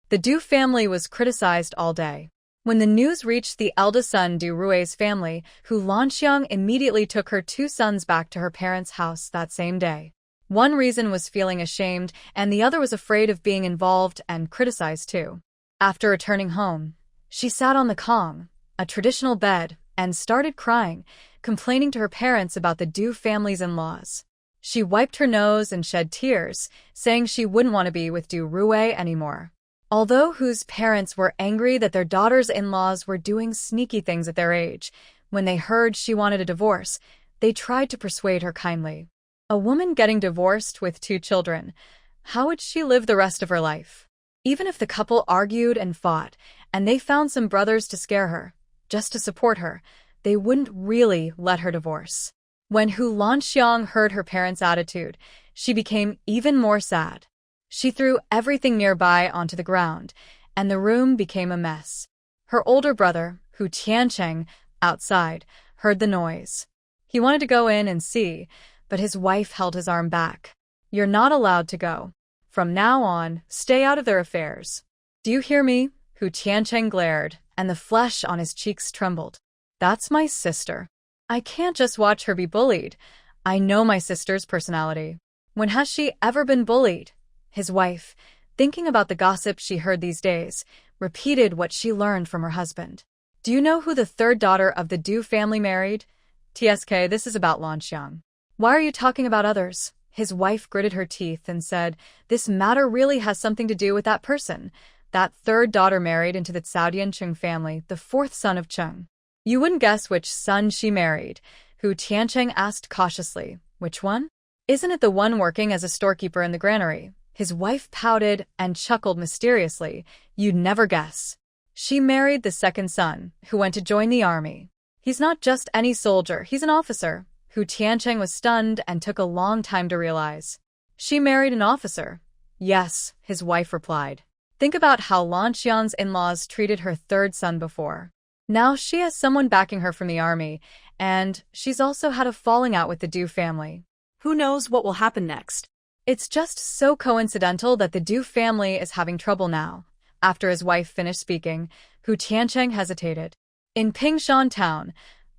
The Du family was criticized all day. When the news reached the eldest son Rui's family, Hu Lanxiang immediately took her 2 sons back to her parents' house that same day. One reason was feeling ashamed, and the other was afraid of being involved and criticized too. After returning home, she sat on the Kong, a traditional bed, and started crying, complaining to her parents about the Du family's in-laws. She wiped her nose and shed tears, saying she wouldn't want to be with Rui anymore. Although Hu's parents were angry that their daughter's in-laws were doing sneaky things at their age, when they heard she wanted a divorce, they tried to persuade her kindly. A woman getting divorced with 2 children, how would she live the rest of her life? Even if the couple argued and fought, and they found some brothers to scare her, just to support her, they wouldn't really let her divorce. When Hu Lanxiang heard her parents' attitude, she became even more sad. She threw everything nearby onto the ground, and the room became a mess. Her older brother, Hu Tiancheng, outside, heard the noise. He wanted to go in and see, but his wife held his arm back. "You're not allowed to go. From now on, stay out of their affairs. Do you hear me?" Hu Tiancheng glared, and the flesh on his cheeks trembled. "That's my sister. I can't just watch her be bullied. I know my sister's personality. When has she ever been bullied?" His wife, thinking about the gossip she heard these days, repeated what she learned from her husband. "Do you know who the 3rd daughter of the Du family married?" "TSK, this is about Lanxiang." "Why are you talking about others?" His wife gritted her teeth and said, "This matter really has something to do with that person. That 3rd daughter married into the Zhaodian Chung family, the 4th son of Chung." "You wouldn't guess which son she married," Hu Tiancheng asked cautiously. "Which one?" "Isn't it the one working as a storekeeper in the granary?" His wife pouted and chuckled mysteriously. "You'd never guess. She married the 2nd son, who went to join the army. He's not just any soldier, he's an officer." Hu Tiancheng was stunned and took a long time to realize. "She married an officer?" "Yes," his wife replied. "Think about how Lanxiang's in-laws treated her 3rd son before. Now she has someone backing her from the army, and she's also had a falling out with the Du family. Who knows what will happen next?" It's just so coincidental that the Du family is having trouble now. After his wife finished speaking, Hu Tiancheng hesitated. In Pingshan town,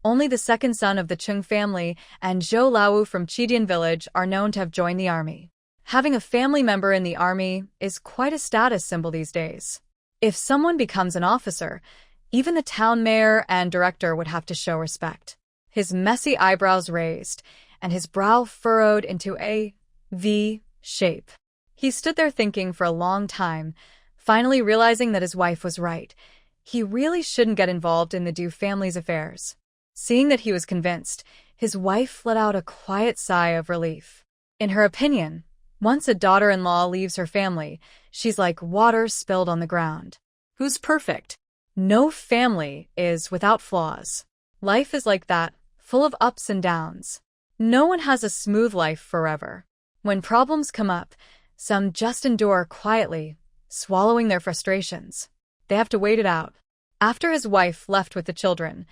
only the 2nd son of the Chung family and Zhou Lao from Chidian village are known to have joined the army. Having a family member in the army is quite a status symbol these days. If someone becomes an officer, even the town mayor and director would have to show respect. His messy eyebrows raised, and his brow furrowed into a V shape. He stood there thinking for a long time, finally realizing that his wife was right. He really shouldn't get involved in the Du family's affairs. Seeing that he was convinced, his wife let out a quiet sigh of relief. In her opinion, once a daughter-in-law leaves her family, she's like water spilled on the ground. Who's perfect? No family is without flaws. Life is like that, full of ups and downs. No one has a smooth life forever. When problems come up, some just endure quietly, swallowing their frustrations. They have to wait it out. After his wife left with the children,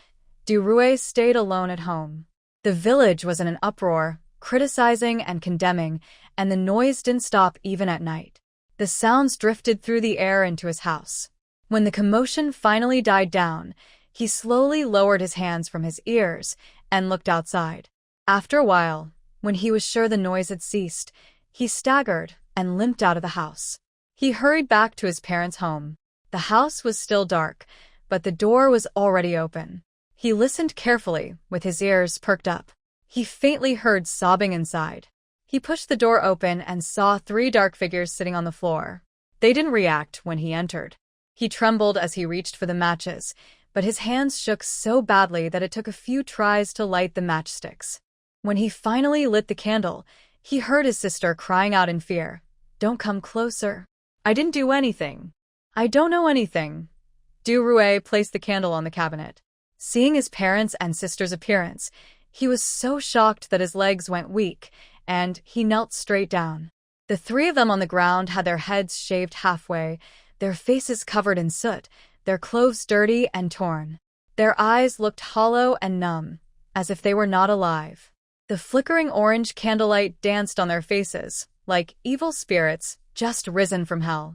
Du stayed alone at home. The village was in an uproar, criticizing and condemning, and the noise didn't stop even at night. The sounds drifted through the air into his house. When the commotion finally died down, he slowly lowered his hands from his ears and looked outside. After a while, when he was sure the noise had ceased, he staggered and limped out of the house. He hurried back to his parents' home. The house was still dark, but the door was already open. He listened carefully, with his ears perked up. He faintly heard sobbing inside. He pushed the door open and saw 3 dark figures sitting on the floor. They didn't react when he entered. He trembled as he reached for the matches, but his hands shook so badly that it took a few tries to light the matchsticks. When he finally lit the candle, he heard his sister crying out in fear. "Don't come closer. I didn't do anything. I don't know anything." Du placed the candle on the cabinet. Seeing his parents' and sister's appearance, he was so shocked that his legs went weak, and he knelt straight down. The 3 of them on the ground had their heads shaved halfway, their faces covered in soot, their clothes dirty and torn. Their eyes looked hollow and numb, as if they were not alive. The flickering orange candlelight danced on their faces, like evil spirits just risen from hell.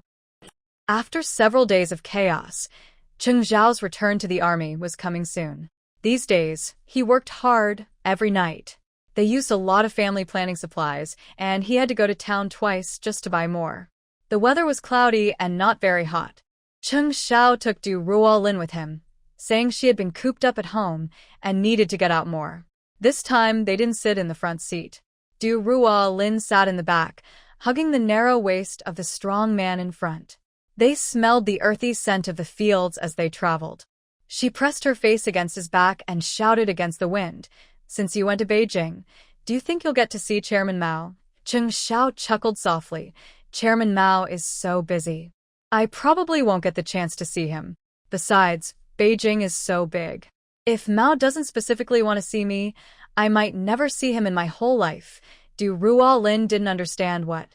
After several days of chaos, Cheng's return to the army was coming soon. These days, he worked hard every night. They used a lot of family planning supplies, and he had to go to town twice just to buy more. The weather was cloudy and not very hot. Xiao took Ruolin with him, saying she had been cooped up at home and needed to get out more. This time, they didn't sit in the front seat. Ruolin sat in the back, hugging the narrow waist of the strong man in front. They smelled the earthy scent of the fields as they traveled. She pressed her face against his back and shouted against the wind, "Since you went to Beijing, do you think you'll get to see Chairman Mao?" Xiao chuckled softly. "Chairman Mao is so busy. I probably won't get the chance to see him. Besides, Beijing is so big. If Mao doesn't specifically want to see me, I might never see him in my whole life." Ruolin didn't understand what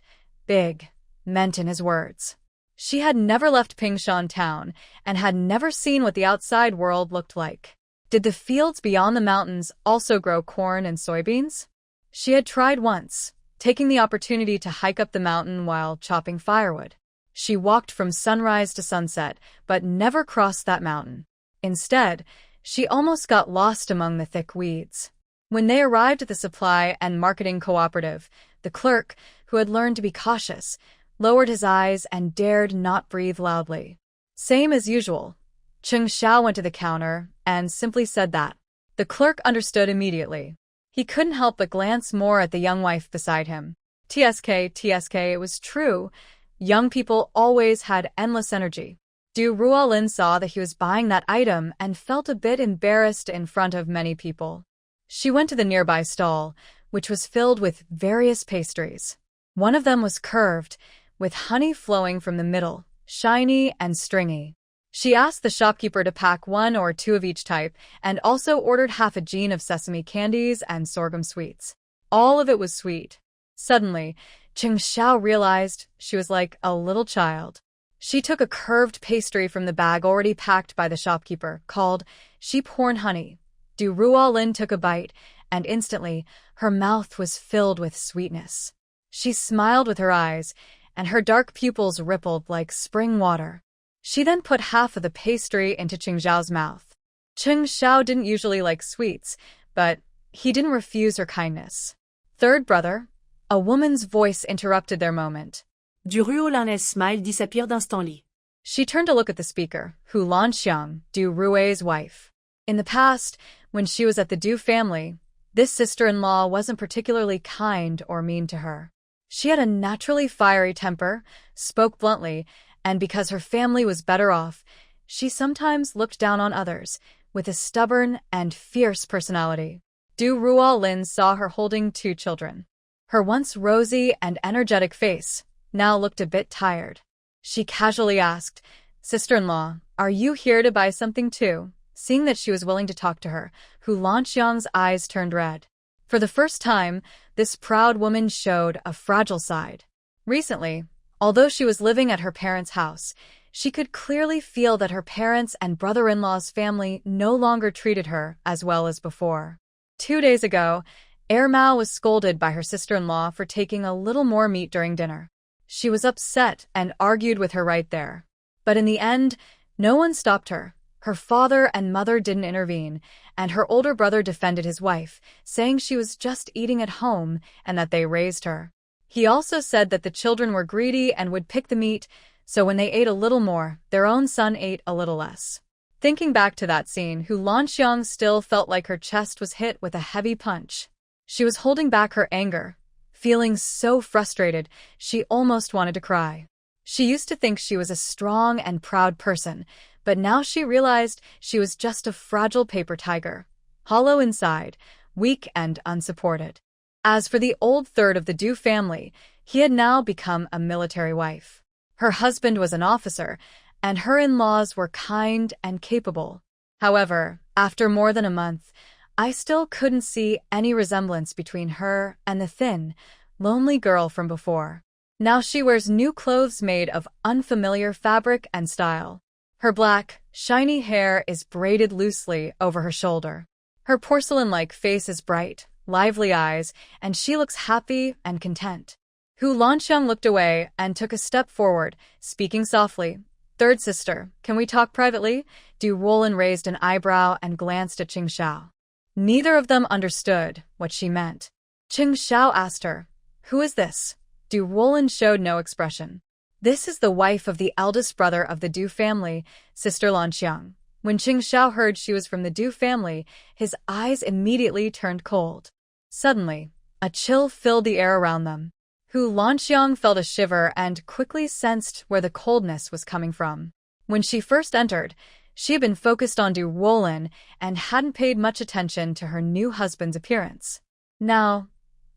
big meant in his words. She had never left Pingshan town and had never seen what the outside world looked like. Did the fields beyond the mountains also grow corn and soybeans? She had tried once, taking the opportunity to hike up the mountain while chopping firewood. She walked from sunrise to sunset, but never crossed that mountain. Instead, she almost got lost among the thick weeds. When they arrived at the supply and marketing cooperative, the clerk, who had learned to be cautious, lowered his eyes and dared not breathe loudly. Same as usual. Xiao went to the counter and simply said that. The clerk understood immediately. He couldn't help but glance more at the young wife beside him. TSK, it was true. Young people always had endless energy. Ruolin saw that he was buying that item and felt a bit embarrassed in front of many people. She went to the nearby stall, which was filled with various pastries. One of them was curved, with honey flowing from the middle, shiny and stringy. She asked the shopkeeper to pack 1 or 2 of each type and also ordered half a jean of sesame candies and sorghum sweets. All of it was sweet. Suddenly, Xiao realized she was like a little child. She took a curved pastry from the bag already packed by the shopkeeper, called sheep horn honey. Ruolin took a bite, and instantly, her mouth was filled with sweetness. She smiled with her eyes, and her dark pupils rippled like spring water. She then put half of the pastry into Cheng's mouth. Xiao didn't usually like sweets, but he didn't refuse her kindness. "Third brother?" A woman's voice interrupted their moment. Ruolin's smile disappeared instantly. She turned to look at the speaker, Cheng, Rui's wife. In the past, when she was at the Du family, this sister-in-law wasn't particularly kind or mean to her. She had a naturally fiery temper, spoke bluntly, and because her family was better off, She sometimes looked down on others, with a stubborn and fierce personality. Ruolin saw her holding 2 children. Her once rosy and energetic face now looked a bit tired. She casually asked, "Sister-in-law, are you here to buy something too?" Seeing that she was willing to talk to her, Lanqiang's eyes turned red. For the first time, this proud woman showed a fragile side. Recently, although she was living at her parents' house, she could clearly feel that her parents' and brother-in-law's family no longer treated her as well as before. 2 days ago, Mao was scolded by her sister-in-law for taking a little more meat during dinner. She was upset and argued with her right there. But in the end, no one stopped her. Her father and mother didn't intervene, and her older brother defended his wife, saying she was just eating at home and that they raised her. He also said that the children were greedy and would pick the meat, so when they ate a little more, their own son ate a little less. Thinking back to that scene, Lanqiang still felt like her chest was hit with a heavy punch. She was holding back her anger, feeling so frustrated she almost wanted to cry. She used to think she was a strong and proud person, but now she realized she was just a fragile paper tiger, hollow inside, weak and unsupported. As for the old third of the Du family, he had now become a military wife. Her husband was an officer, and her in-laws were kind and capable. However, after more than a month, I still couldn't see any resemblance between her and the thin, lonely girl from before. Now she wears new clothes made of unfamiliar fabric and style. Her black, shiny hair is braided loosely over her shoulder. Her porcelain-like face is bright, lively eyes, and she looks happy and content. Lanqiang looked away and took a step forward, speaking softly. "Third sister, can we talk privately?" Ruolin raised an eyebrow and glanced at Xiao. Neither of them understood what she meant. Xiao asked her, "Who is this?" Ruolin showed no expression. "This is the wife of the eldest brother of the Du family, Sister Lanqiang." When Xiao heard she was from the Du family, his eyes immediately turned cold. Suddenly, a chill filled the air around them. Lanqiang felt a shiver and quickly sensed where the coldness was coming from. When she first entered, she had been focused on Ruolin and hadn't paid much attention to her new husband's appearance. Now,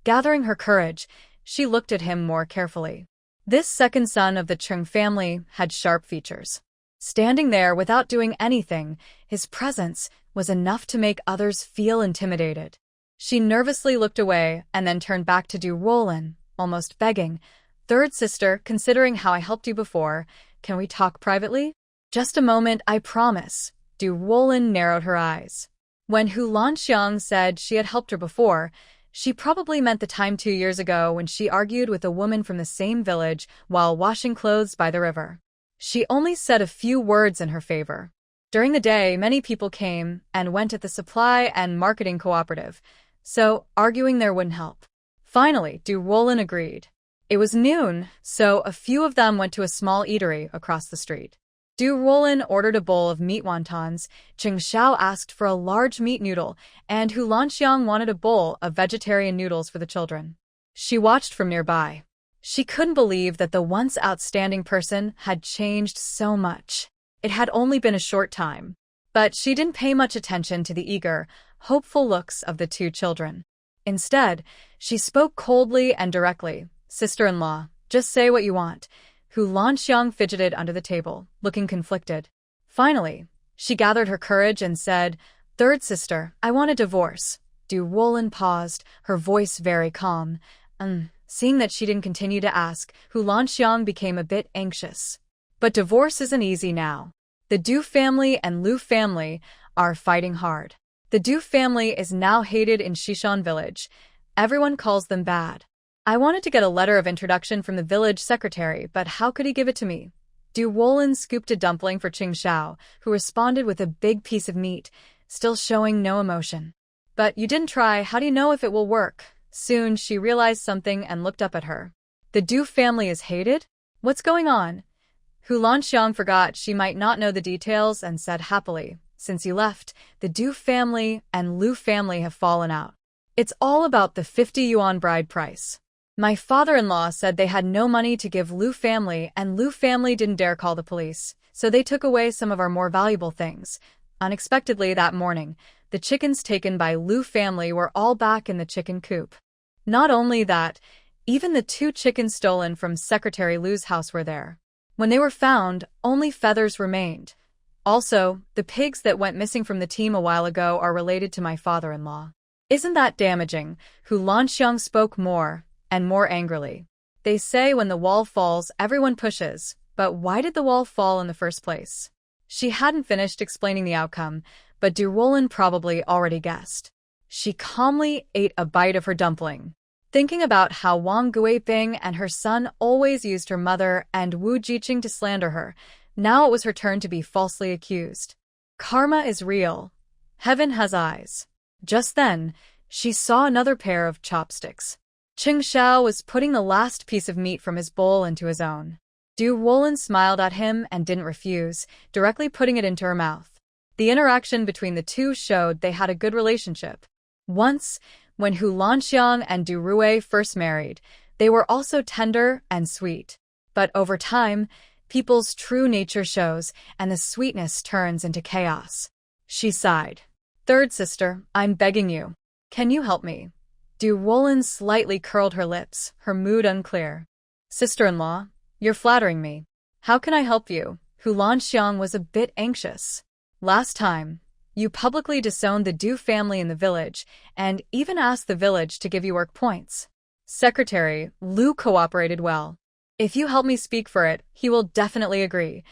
gathering her courage, she looked at him more carefully. This second son of the Chung family had sharp features. Standing there without doing anything, his presence was enough to make others feel intimidated. She nervously looked away and then turned back to Ruolin, almost begging, "Third sister, considering how I helped you before, can we talk privately?" "Just a moment, I promise." Ruolin narrowed her eyes. When Lanqiang said she had helped her before, she probably meant the time 2 years ago when she argued with a woman from the same village while washing clothes by the river. She only said a few words in her favor. During the day, many people came and went at the supply and marketing cooperative, so arguing there wouldn't help. Finally, Ruolin agreed. It was noon, so a few of them went to a small eatery across the street. Ruolin ordered a bowl of meat wontons, Xiao asked for a large meat noodle, and Lanqiang wanted a bowl of vegetarian noodles for the children. She watched from nearby. She couldn't believe that the once outstanding person had changed so much. It had only been a short time. But she didn't pay much attention to the eager, hopeful looks of the 2 children. Instead, she spoke coldly and directly. "Sister-in-law, just say what you want." Lanqiang fidgeted under the table, looking conflicted. Finally, she gathered her courage and said, "Third sister, I want a divorce." Ruolin paused, her voice very calm. Seeing that she didn't continue to ask, Lanqiang became a bit anxious. But divorce isn't easy now. The Du family and Lu family are fighting hard. The Du family is now hated in Xishan village. Everyone calls them bad. I wanted to get a letter of introduction from the village secretary, but how could he give it to me? Ruolin scooped a dumpling for Xiao, who responded with a big piece of meat, still showing no emotion. "But you didn't try, how do you know if it will work?" Soon she realized something and looked up at her. "The Du family is hated? What's going on?" Lanqiang forgot she might not know the details and said happily, "Since you left, the Du family and Lu family have fallen out. It's all about the 50 yuan bride price. My father-in-law said they had no money to give Lu family and Lu family didn't dare call the police. so they took away some of our more valuable things. Unexpectedly that morning, the chickens taken by Lu family were all back in the chicken coop. Not only that, even the 2 chickens stolen from Secretary Lu's house were there. When they were found, only feathers remained. Also, the pigs that went missing from the team a while ago are related to my father-in-law. Isn't that damaging? Lan Xiang spoke more and more angrily. They say when the wall falls, everyone pushes, but why did the wall fall in the first place? She hadn't finished explaining the outcome, but Ruolin probably already guessed. She calmly ate a bite of her dumpling. Thinking about how Wang Guiping and her son always used her mother and Wu Jiqing to slander her, now it was her turn to be falsely accused. Karma is real. Heaven has eyes. Just then, she saw another pair of chopsticks. Cheng Xiao was putting the last piece of meat from his bowl into his own. Ruolin smiled at him and didn't refuse, directly putting it into her mouth. The interaction between the two showed they had a good relationship. Once, when Lan Xiang and Du Rui first married, they were also tender and sweet. But over time, people's true nature shows, and the sweetness turns into chaos. She sighed. Third sister, I'm begging you. Can you help me? Ruolin slightly curled her lips, her mood unclear. Sister-in-law, you're flattering me. How can I help you? Lan Xiang was a bit anxious. Last time, you publicly disowned the Du family in the village, and even asked the village to give you work points. Secretary Lu cooperated well. If you help me speak for it, he will definitely agree.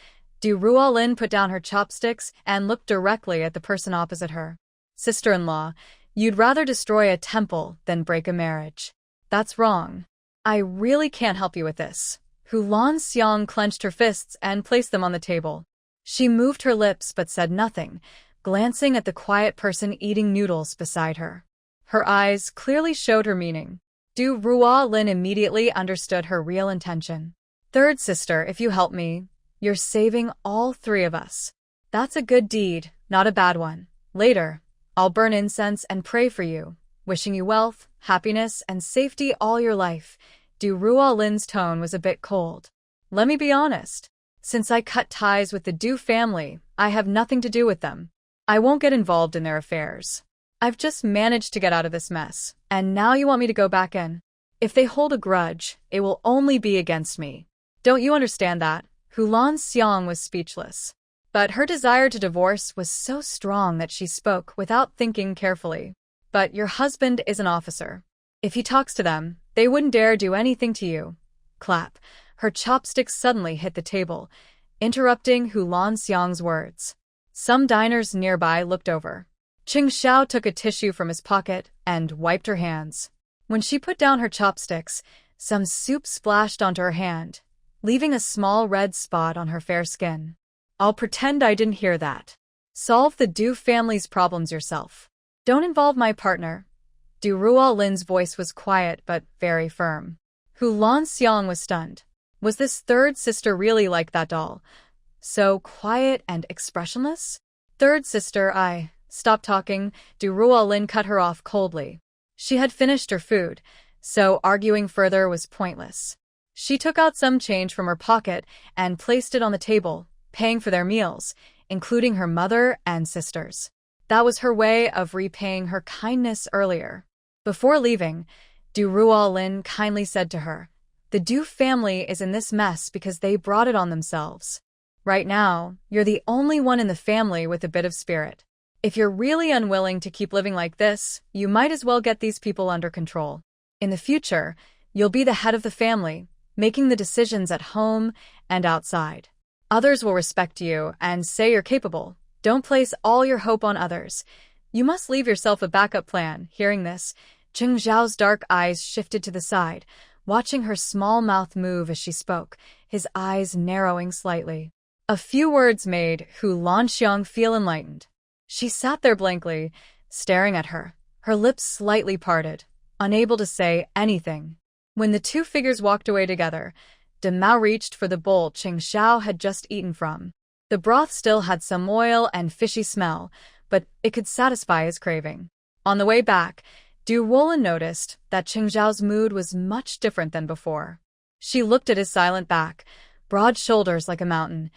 Ruolin put down her chopsticks and looked directly at the person opposite her. Sister-in-law, you'd rather destroy a temple than break a marriage. That's wrong. I really can't help you with this. Lan Xiang clenched her fists and placed them on the table. She moved her lips but said nothing, glancing at the quiet person eating noodles beside her. Her eyes clearly showed her meaning. Ruolin immediately understood her real intention. Third sister, if you help me, you're saving all 3 of us. That's a good deed, not a bad one. Later, I'll burn incense and pray for you, wishing you wealth, happiness, and safety all your life. Ruolin's tone was a bit cold. Let me be honest. Since I cut ties with the Du family, I have nothing to do with them. I won't get involved in their affairs. I've just managed to get out of this mess, and now you want me to go back in? If they hold a grudge, it will only be against me. Don't you understand that? Lan Xiang was speechless. But her desire to divorce was so strong that she spoke without thinking carefully. But your husband is an officer. If he talks to them, they wouldn't dare do anything to you. Clap. Her chopsticks suddenly hit the table, interrupting Lan Xiang's words. Some diners nearby looked over. Cheng Xiao took a tissue from his pocket and wiped her hands. When she put down her chopsticks, some soup splashed onto her hand, leaving a small red spot on her fair skin. I'll pretend I didn't hear that. Solve the Du family's problems yourself. Don't involve my partner. Ruolin's voice was quiet but very firm. Lan Xiang was stunned. Was this third sister really like that doll? So quiet and expressionless? Third sister, Stop talking. Ruolin cut her off coldly. She had finished her food, so arguing further was pointless. She took out some change from her pocket and placed it on the table, paying for their meals, including her mother and sisters. That was her way of repaying her kindness earlier. Before leaving, Ruolin kindly said to her, the Du family is in this mess because they brought it on themselves. Right now, you're the only one in the family with a bit of spirit. If you're really unwilling to keep living like this, you might as well get these people under control. In the future, you'll be the head of the family, making the decisions at home and outside. Others will respect you and say you're capable. Don't place all your hope on others. You must leave yourself a backup plan. Hearing this, Cheng Xiao's dark eyes shifted to the side, watching her small mouth move as she spoke, his eyes narrowing slightly. A few words made Lan Xiang feel enlightened. She sat there blankly, staring at her, her lips slightly parted, unable to say anything. When the 2 figures walked away together, Mao reached for the bowl Cheng Xiao had just eaten from. The broth still had some oil and fishy smell, but it could satisfy his craving. On the way back, Ruolin noticed that Cheng Xiao's mood was much different than before. She looked at his silent back, broad shoulders like a mountain,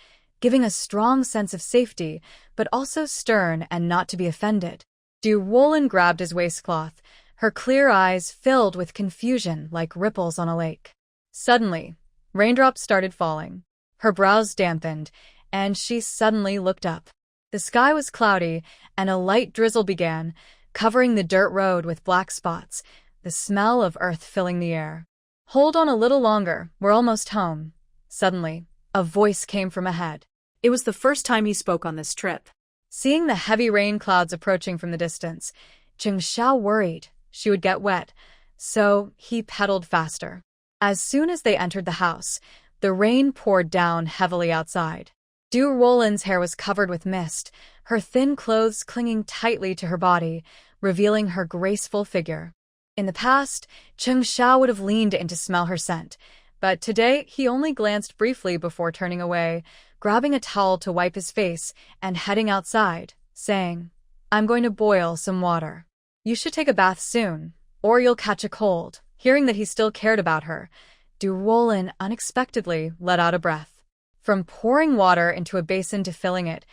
giving a strong sense of safety, but also stern and not to be offended. Ruolin grabbed his waistcloth, her clear eyes filled with confusion like ripples on a lake. Suddenly, raindrops started falling. Her brows dampened, and she suddenly looked up. The sky was cloudy, and a light drizzle began, covering the dirt road with black spots, the smell of earth filling the air. "Hold on a little longer, we're almost home." Suddenly, a voice came from ahead. It was the first time he spoke on this trip. Seeing the heavy rain clouds approaching from the distance, Xiao worried she would get wet, so he pedaled faster. As soon as they entered the house, the rain poured down heavily outside. Ruolin's hair was covered with mist, her thin clothes clinging tightly to her body, revealing her graceful figure. In the past, Xiao would have leaned in to smell her scent, but today he only glanced briefly before turning away, grabbing a towel to wipe his face and heading outside, saying, "I'm going to boil some water. You should take a bath soon, or you'll catch a cold." Hearing that he still cared about her, Ruolin unexpectedly let out a breath. From pouring water into a basin to filling it,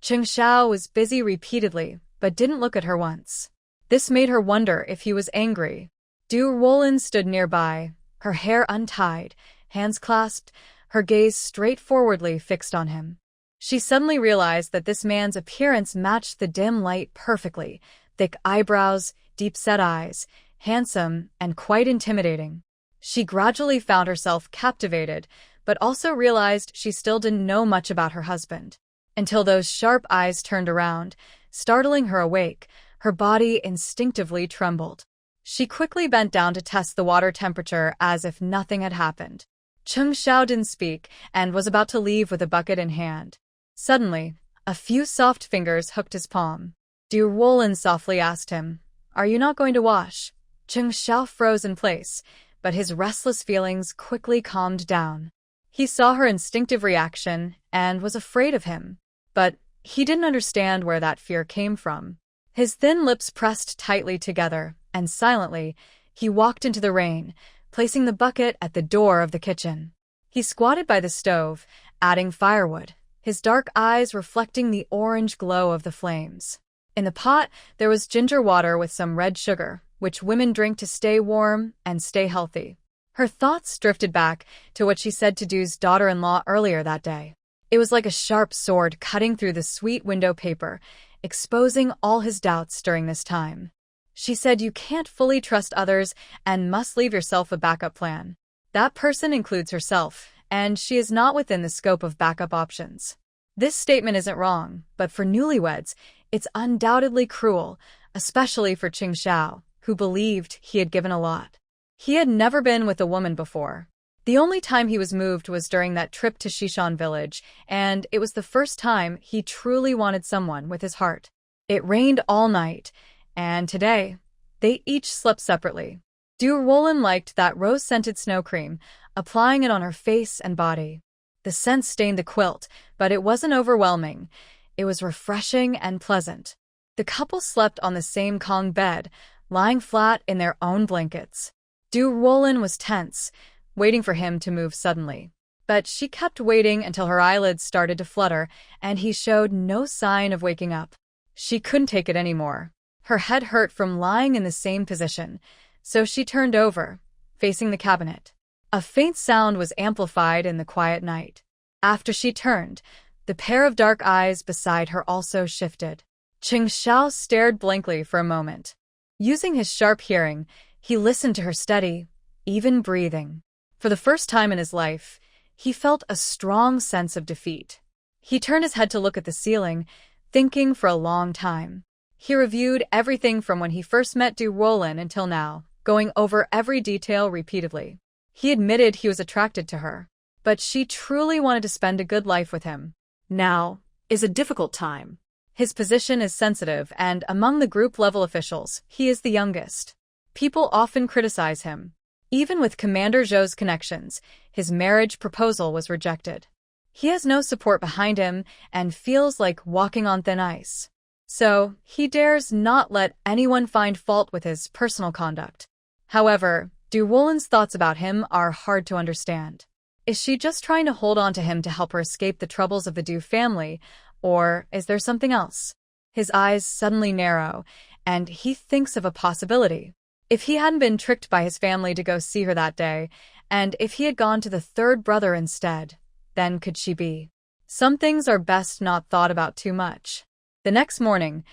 Xiao was busy repeatedly, but didn't look at her once. This made her wonder if he was angry. Ruolin stood nearby, her hair untied, hands clasped, her gaze straightforwardly fixed on him. She suddenly realized that this man's appearance matched the dim light perfectly: thick eyebrows, deep-set eyes, handsome and quite intimidating. She gradually found herself captivated, but also realized she still didn't know much about her husband. Until those sharp eyes turned around, startling her awake, her body instinctively trembled. She quickly bent down to test the water temperature as if nothing had happened. Xiao didn't speak and was about to leave with a bucket in hand. Suddenly, a few soft fingers hooked his palm. Ruolin softly asked him, "Are you not going to wash?" Xiao froze in place, but his restless feelings quickly calmed down. He saw her instinctive reaction and was afraid of him, but he didn't understand where that fear came from. His thin lips pressed tightly together, and silently, he walked into the rain, placing the bucket at the door of the kitchen. He squatted by the stove, adding firewood, his dark eyes reflecting the orange glow of the flames. In the pot, there was ginger water with some red sugar, which women drink to stay warm and stay healthy. Her thoughts drifted back to what she said to Du's daughter-in-law earlier that day. It was like a sharp sword cutting through the sweet window paper, exposing all his doubts during this time. She said you can't fully trust others and must leave yourself a backup plan. That person includes herself, and she is not within the scope of backup options. This statement isn't wrong, but for newlyweds, it's undoubtedly cruel, especially for Xiao, who believed he had given a lot. He had never been with a woman before. The only time he was moved was during that trip to Shishan village, and it was the first time he truly wanted someone with his heart. It rained all night, and today, they each slept separately. Ruolin liked that rose-scented snow cream, applying it on her face and body. The scent stained the quilt, but it wasn't overwhelming. It was refreshing and pleasant. The couple slept on the same Kong bed, lying flat in their own blankets. Ruolin was tense, waiting for him to move suddenly. But she kept waiting until her eyelids started to flutter, and he showed no sign of waking up. She couldn't take it anymore. Her head hurt from lying in the same position, so she turned over, facing the cabinet. A faint sound was amplified in the quiet night. After she turned, the pair of dark eyes beside her also shifted. Xiao stared blankly for a moment. Using his sharp hearing, he listened to her steady, even breathing. For the first time in his life, he felt a strong sense of defeat. He turned his head to look at the ceiling, thinking for a long time. He reviewed everything from when he first met Ruolin until now, going over every detail repeatedly. He admitted he was attracted to her, but she truly wanted to spend a good life with him. Now is a difficult time. His position is sensitive, and among the group-level officials, he is the youngest. People often criticize him. Even with Commander Zhou's connections, his marriage proposal was rejected. He has no support behind him and feels like walking on thin ice. So, he dares not let anyone find fault with his personal conduct. However, Ruolin's thoughts about him are hard to understand. Is she just trying to hold on to him to help her escape the troubles of the Du family, or is there something else? His eyes suddenly narrow, and he thinks of a possibility. If he hadn't been tricked by his family to go see her that day, and if he had gone to the third brother instead, then could she be? Some things are best not thought about too much. The next morning,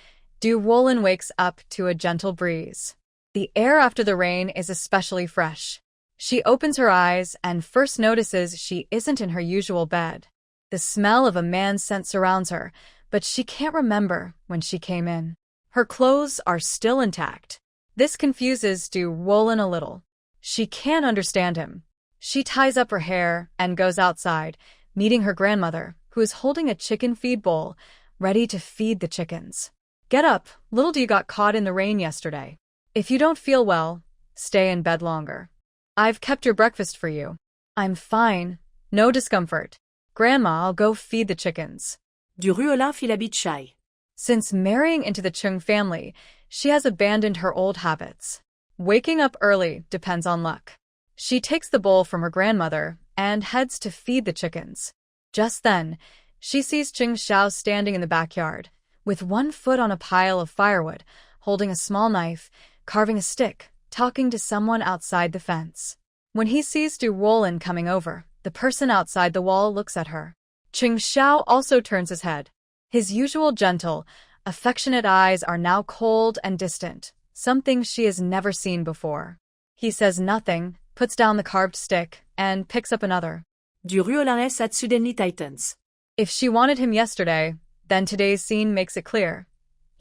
Ruolin wakes up to a gentle breeze. The air after the rain is especially fresh. She opens her eyes and first notices she isn't in her usual bed. The smell of a man's scent surrounds her, but she can't remember when she came in. Her clothes are still intact. This confuses Ruolin a little. She can't understand him. She ties up her hair and goes outside, meeting her grandmother, who is holding a chicken feed bowl, ready to feed the chickens. Get up, little Du got caught in the rain yesterday. If you don't feel well, stay in bed longer. I've kept your breakfast for you. I'm fine. No discomfort. Grandma, I'll go feed the chickens. Ruolin fit l'habit de Chai. Since marrying into the Chung family, she has abandoned her old habits. Waking up early depends on luck. She takes the bowl from her grandmother and heads to feed the chickens. Just then, she sees Xiao standing in the backyard, with one foot on a pile of firewood, holding a small knife, carving a stick, talking to someone outside the fence. When he sees Ruolin coming over, the person outside the wall looks at her. Xiao also turns his head. His usual gentle, affectionate eyes are now cold and distant, something she has never seen before. He says nothing, puts down the carved stick, and picks up another. Ruolin suddenly tightens. If she wanted him yesterday, then today's scene makes it clear.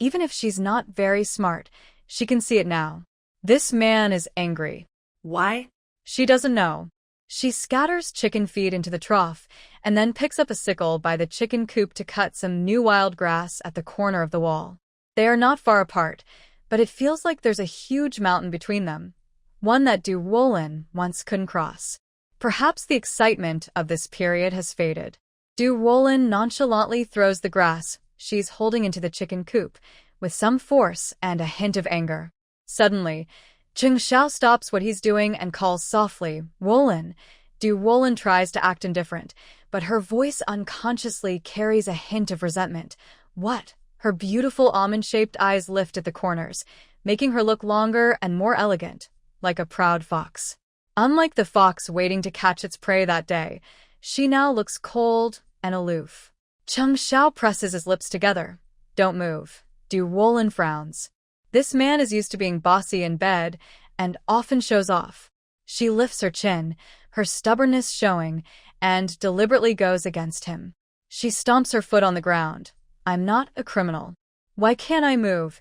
Even if she's not very smart, she can see it now. This man is angry. Why? She doesn't know. She scatters chicken feed into the trough and then picks up a sickle by the chicken coop to cut some new wild grass at the corner of the wall. They are not far apart, but it feels like there's a huge mountain between them, one that Ruolin once couldn't cross. Perhaps the excitement of this period has faded. Ruolin nonchalantly throws the grass she's holding into the chicken coop, with some force and a hint of anger. Suddenly, Xiao stops what he's doing and calls softly, Ruolin. Ruolin tries to act indifferent, but her voice unconsciously carries a hint of resentment. What? Her beautiful almond-shaped eyes lift at the corners, making her look longer and more elegant, like a proud fox. Unlike the fox waiting to catch its prey that day, she now looks cold and aloof. Xiao presses his lips together. Don't move. Ruolin frowns. This man is used to being bossy in bed and often shows off. She lifts her chin, her stubbornness showing, and deliberately goes against him. She stomps her foot on the ground. I'm not a criminal. Why can't I move?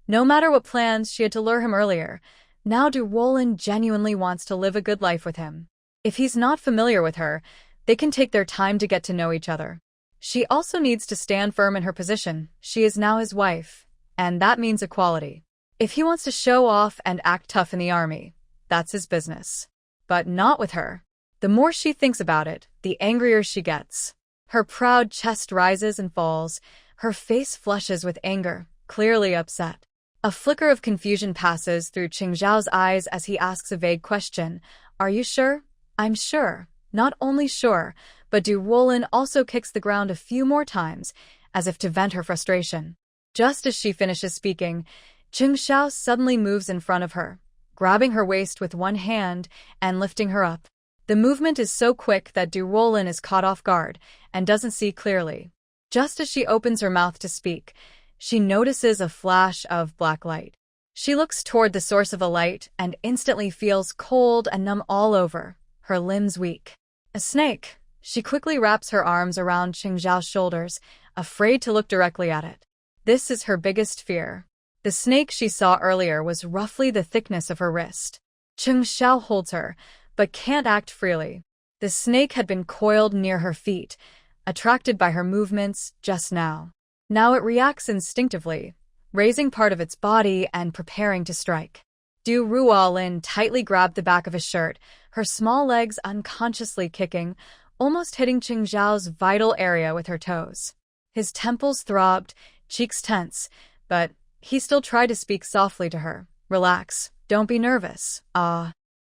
No matter what plans she had to lure him earlier, now Ruolin genuinely wants to live a good life with him. If he's not familiar with her, they can take their time to get to know each other. She also needs to stand firm in her position. She is now his wife, and that means equality. If he wants to show off and act tough in the army, that's his business. But not with her. The more she thinks about it, the angrier she gets. Her proud chest rises and falls. Her face flushes with anger, clearly upset. A flicker of confusion passes through Xiao's eyes as he asks a vague question. Are you sure? I'm sure. Not only sure, but Ruolin also kicks the ground a few more times, as if to vent her frustration. Just as she finishes speaking, Xiao suddenly moves in front of her, grabbing her waist with one hand and lifting her up. The movement is so quick that Ruolin is caught off guard and doesn't see clearly. Just as she opens her mouth to speak, she notices a flash of black light. She looks toward the source of the light and instantly feels cold and numb all over, her limbs weak. A snake. She quickly wraps her arms around Xiao's shoulders, afraid to look directly at it. This is her biggest fear. The snake she saw earlier was roughly the thickness of her wrist. Xiao holds her, but can't act freely. The snake had been coiled near her feet, attracted by her movements just now. Now it reacts instinctively, raising part of its body and preparing to strike. Ruolin tightly grabbed the back of his shirt, her small legs unconsciously kicking, almost hitting Xiao's vital area with her toes. His temples throbbed, cheeks tense, but he still tried to speak softly to her. Relax, don't be nervous.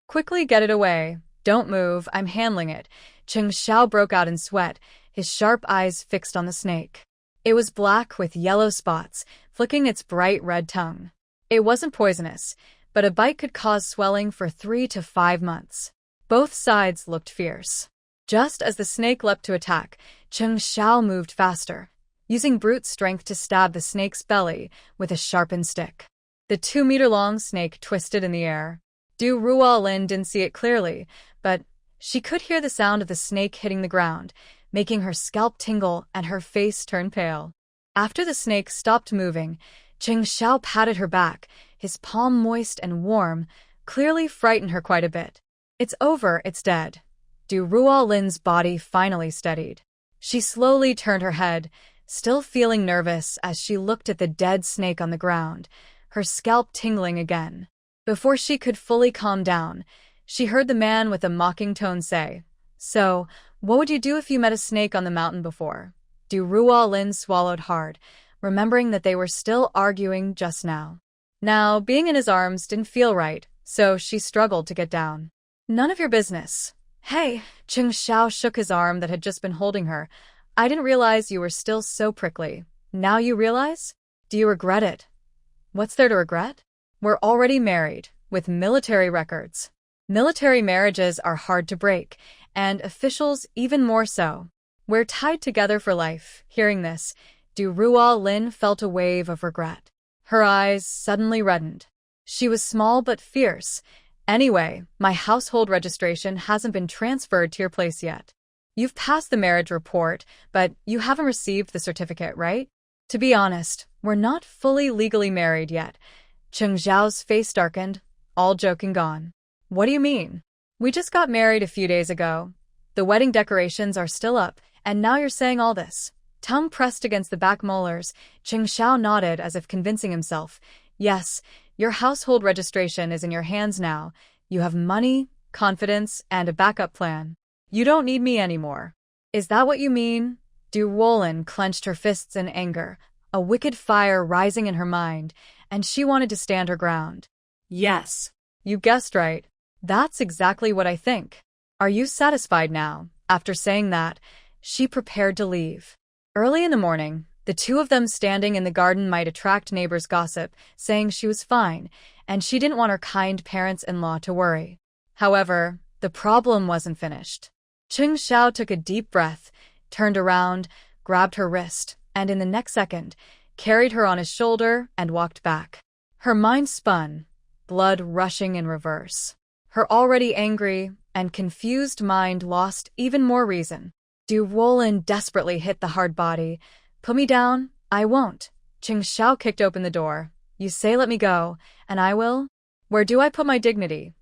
Quickly get it away. Don't move, I'm handling it. Cheng Xiao broke out in sweat, his sharp eyes fixed on the snake. It was black with yellow spots, flicking its bright red tongue. It wasn't poisonous, but a bite could cause swelling for 3 to 5 months. Both sides looked fierce. Just as the snake leapt to attack, Cheng Xiao moved faster, using brute strength to stab the snake's belly with a sharpened stick. The 2-meter-long snake twisted in the air. Ruolin didn't see it clearly, but she could hear the sound of the snake hitting the ground, making her scalp tingle and her face turn pale. After the snake stopped moving, Cheng Xiao patted her back, his palm moist and warm, clearly frightened her quite a bit. It's over, it's dead. Ruolin's body finally steadied. She slowly turned her head, still feeling nervous as she looked at the dead snake on the ground, her scalp tingling again. Before she could fully calm down, she heard the man with a mocking tone say, "So, what would you do if you met a snake on the mountain before?" Ruolin swallowed hard, remembering that they were still arguing just now. Now, being in his arms didn't feel right, so she struggled to get down. "None of your business." "Hey," Cheng Xiao shook his arm that had just been holding her. "I didn't realize you were still so prickly. Now you realize? Do you regret it?" "What's there to regret? We're already married, with military records. Military marriages are hard to break, and officials even more so. We're tied together for life." Hearing this, Ruolin felt a wave of regret. Her eyes suddenly reddened. She was small but fierce. "Anyway, my household registration hasn't been transferred to your place yet. You've passed the marriage report, but you haven't received the certificate, right? To be honest, we're not fully legally married yet." Cheng Xiao's face darkened, all joking gone. "What do you mean? We just got married a few days ago. The wedding decorations are still up, and now you're saying all this." Tongue pressed against the back molars, Cheng Xiao nodded as if convincing himself. "Yes, your household registration is in your hands now. You have money, confidence, and a backup plan. You don't need me anymore." "Is that what you mean?" Ruolin clenched her fists in anger, a wicked fire rising in her mind, and she wanted to stand her ground. Yes. "You guessed right. That's exactly what I think. Are you satisfied now?" After saying that, she prepared to leave. Early in the morning, the two of them standing in the garden might attract neighbors' gossip, saying she was fine, and she didn't want her kind parents-in-law to worry. However, the problem wasn't finished. Cheng Xiao took a deep breath, turned around, grabbed her wrist, and in the next second, carried her on his shoulder and walked back. Her mind spun, blood rushing in reverse. Her already angry and confused mind lost even more reason. Ruolin desperately hit the hard body. "Put me down, I won't." Cheng Xiao kicked open the door. "You say let me go, and I will? Where do I put my dignity?"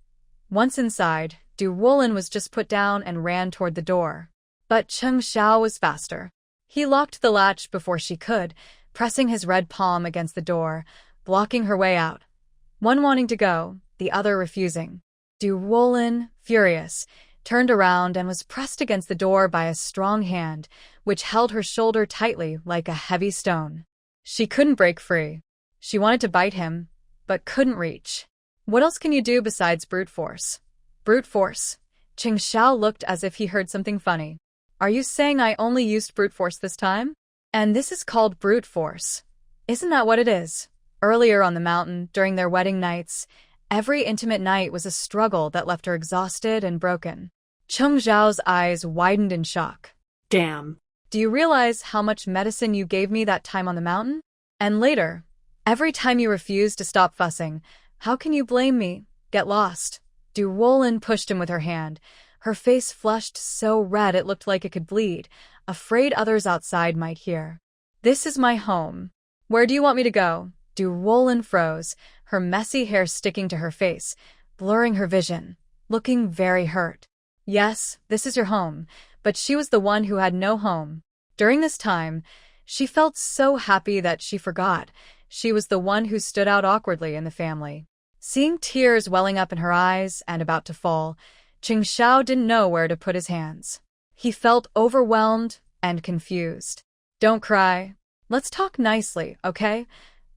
Once inside, Ruolin was just put down and ran toward the door. But Cheng Xiao was faster. He locked the latch before she could, pressing his red palm against the door, blocking her way out. One wanting to go, the other refusing. Ruolin, furious, turned around and was pressed against the door by a strong hand, which held her shoulder tightly like a heavy stone. She couldn't break free. She wanted to bite him, but couldn't reach. "What else can you do besides brute force?" "Brute force?" Cheng Xiao looked as if he heard something funny. "Are you saying I only used brute force this time? And this is called brute force? Isn't that what it is?" Earlier on the mountain, during their wedding nights, every intimate night was a struggle that left her exhausted and broken. Cheng Xiao's eyes widened in shock. Damn. "Do you realize how much medicine you gave me that time on the mountain? And later, every time you refused to stop fussing, how can you blame me? Get lost." Ruolin pushed him with her hand, her face flushed so red it looked like it could bleed, afraid others outside might hear. "This is my home. Where do you want me to go?" Ruolin froze, her messy hair sticking to her face, blurring her vision, looking very hurt. Yes, this is your home, but she was the one who had no home. During this time, she felt so happy that she forgot she was the one who stood out awkwardly in the family. Seeing tears welling up in her eyes and about to fall, Cheng Xiao didn't know where to put his hands. He felt overwhelmed and confused. "Don't cry. Let's talk nicely, okay?"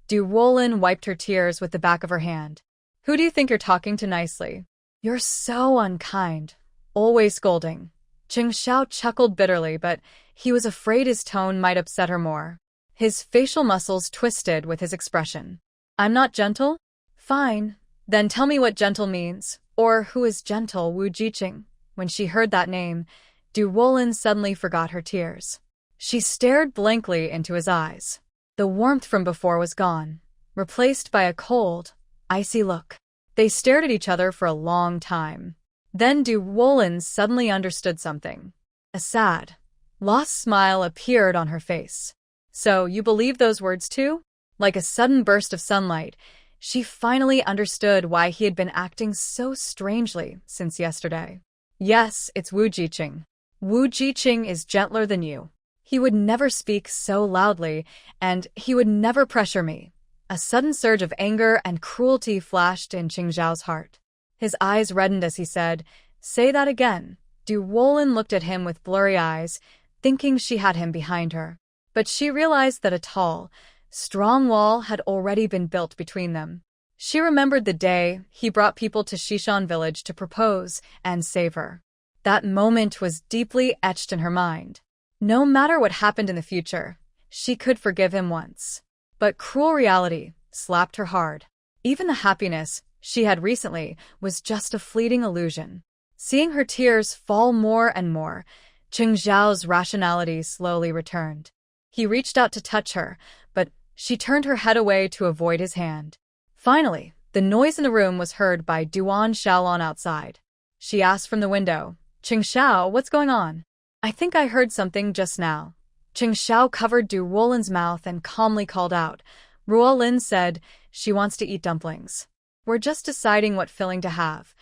Ruolin wiped her tears with the back of her hand. "Who do you think you're talking to nicely? You're so unkind. Always scolding." Cheng Xiao chuckled bitterly, but he was afraid his tone might upset her more. His facial muscles twisted with his expression. I'm not gentle? Fine. Then tell me what gentle means, or who is gentle, Wu Jiqing. When she heard that name, Ruolin suddenly forgot her tears. She stared blankly into his eyes. The warmth from before was gone, replaced by a cold, icy look. They stared at each other for a long time. Then Ruolin suddenly understood something. A sad, lost smile appeared on her face. So, you believe those words too? Like a sudden burst of sunlight, she finally understood why he had been acting so strangely since yesterday. Yes, it's Wu Jiqing. Wu Jiqing is gentler than you. He would never speak so loudly, and he would never pressure me. A sudden surge of anger and cruelty flashed in Cheng Xiao's heart. His eyes reddened as he said, "Say that again." Ruolin looked at him with blurry eyes, thinking she had him behind her. But she realized that a tall, strong wall had already been built between them. She remembered the day he brought people to Xishan village to propose and save her. That moment was deeply etched in her mind. No matter what happened in the future, she could forgive him once. But cruel reality slapped her hard. Even the happiness she had recently was just a fleeting illusion. Seeing her tears fall more and more, Cheng Xiao's rationality slowly returned. He reached out to touch her, but she turned her head away to avoid his hand. Finally, the noise in the room was heard by Duan Shaolan outside. She asked from the window, "Cheng Xiao, what's going on?" "I think I heard something just now." Cheng Xiao covered Ruolin's mouth and calmly called out. Ruolin said, "She wants to eat dumplings. We're just deciding what filling to have."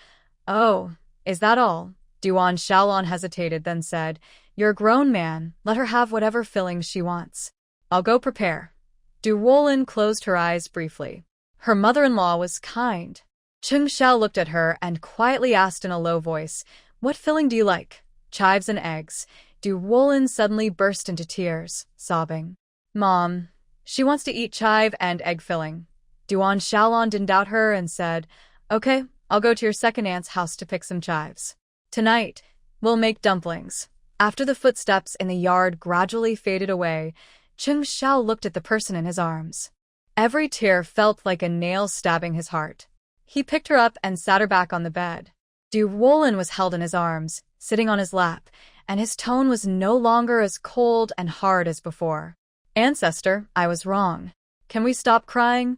"Oh, is that all?" Duan Shaolan hesitated, then said, "You're a grown man, let her have whatever fillings she wants. I'll go prepare." Ruolin closed her eyes briefly. Her mother-in-law was kind. Cheng Xiao looked at her and quietly asked in a low voice, "What filling do you like?" "Chives and eggs." Ruolin suddenly burst into tears, sobbing. "Mom, she wants to eat chive and egg filling." Duan Shaolan didn't doubt her and said, "Okay, I'll go to your second aunt's house to pick some chives. Tonight, we'll make dumplings." After the footsteps in the yard gradually faded away, Cheng Xiao looked at the person in his arms. Every tear felt like a nail stabbing his heart. He picked her up and sat her back on the bed. Ruolin was held in his arms, sitting on his lap, and his tone was no longer as cold and hard as before. "Ancestor, I was wrong. Can we stop crying?"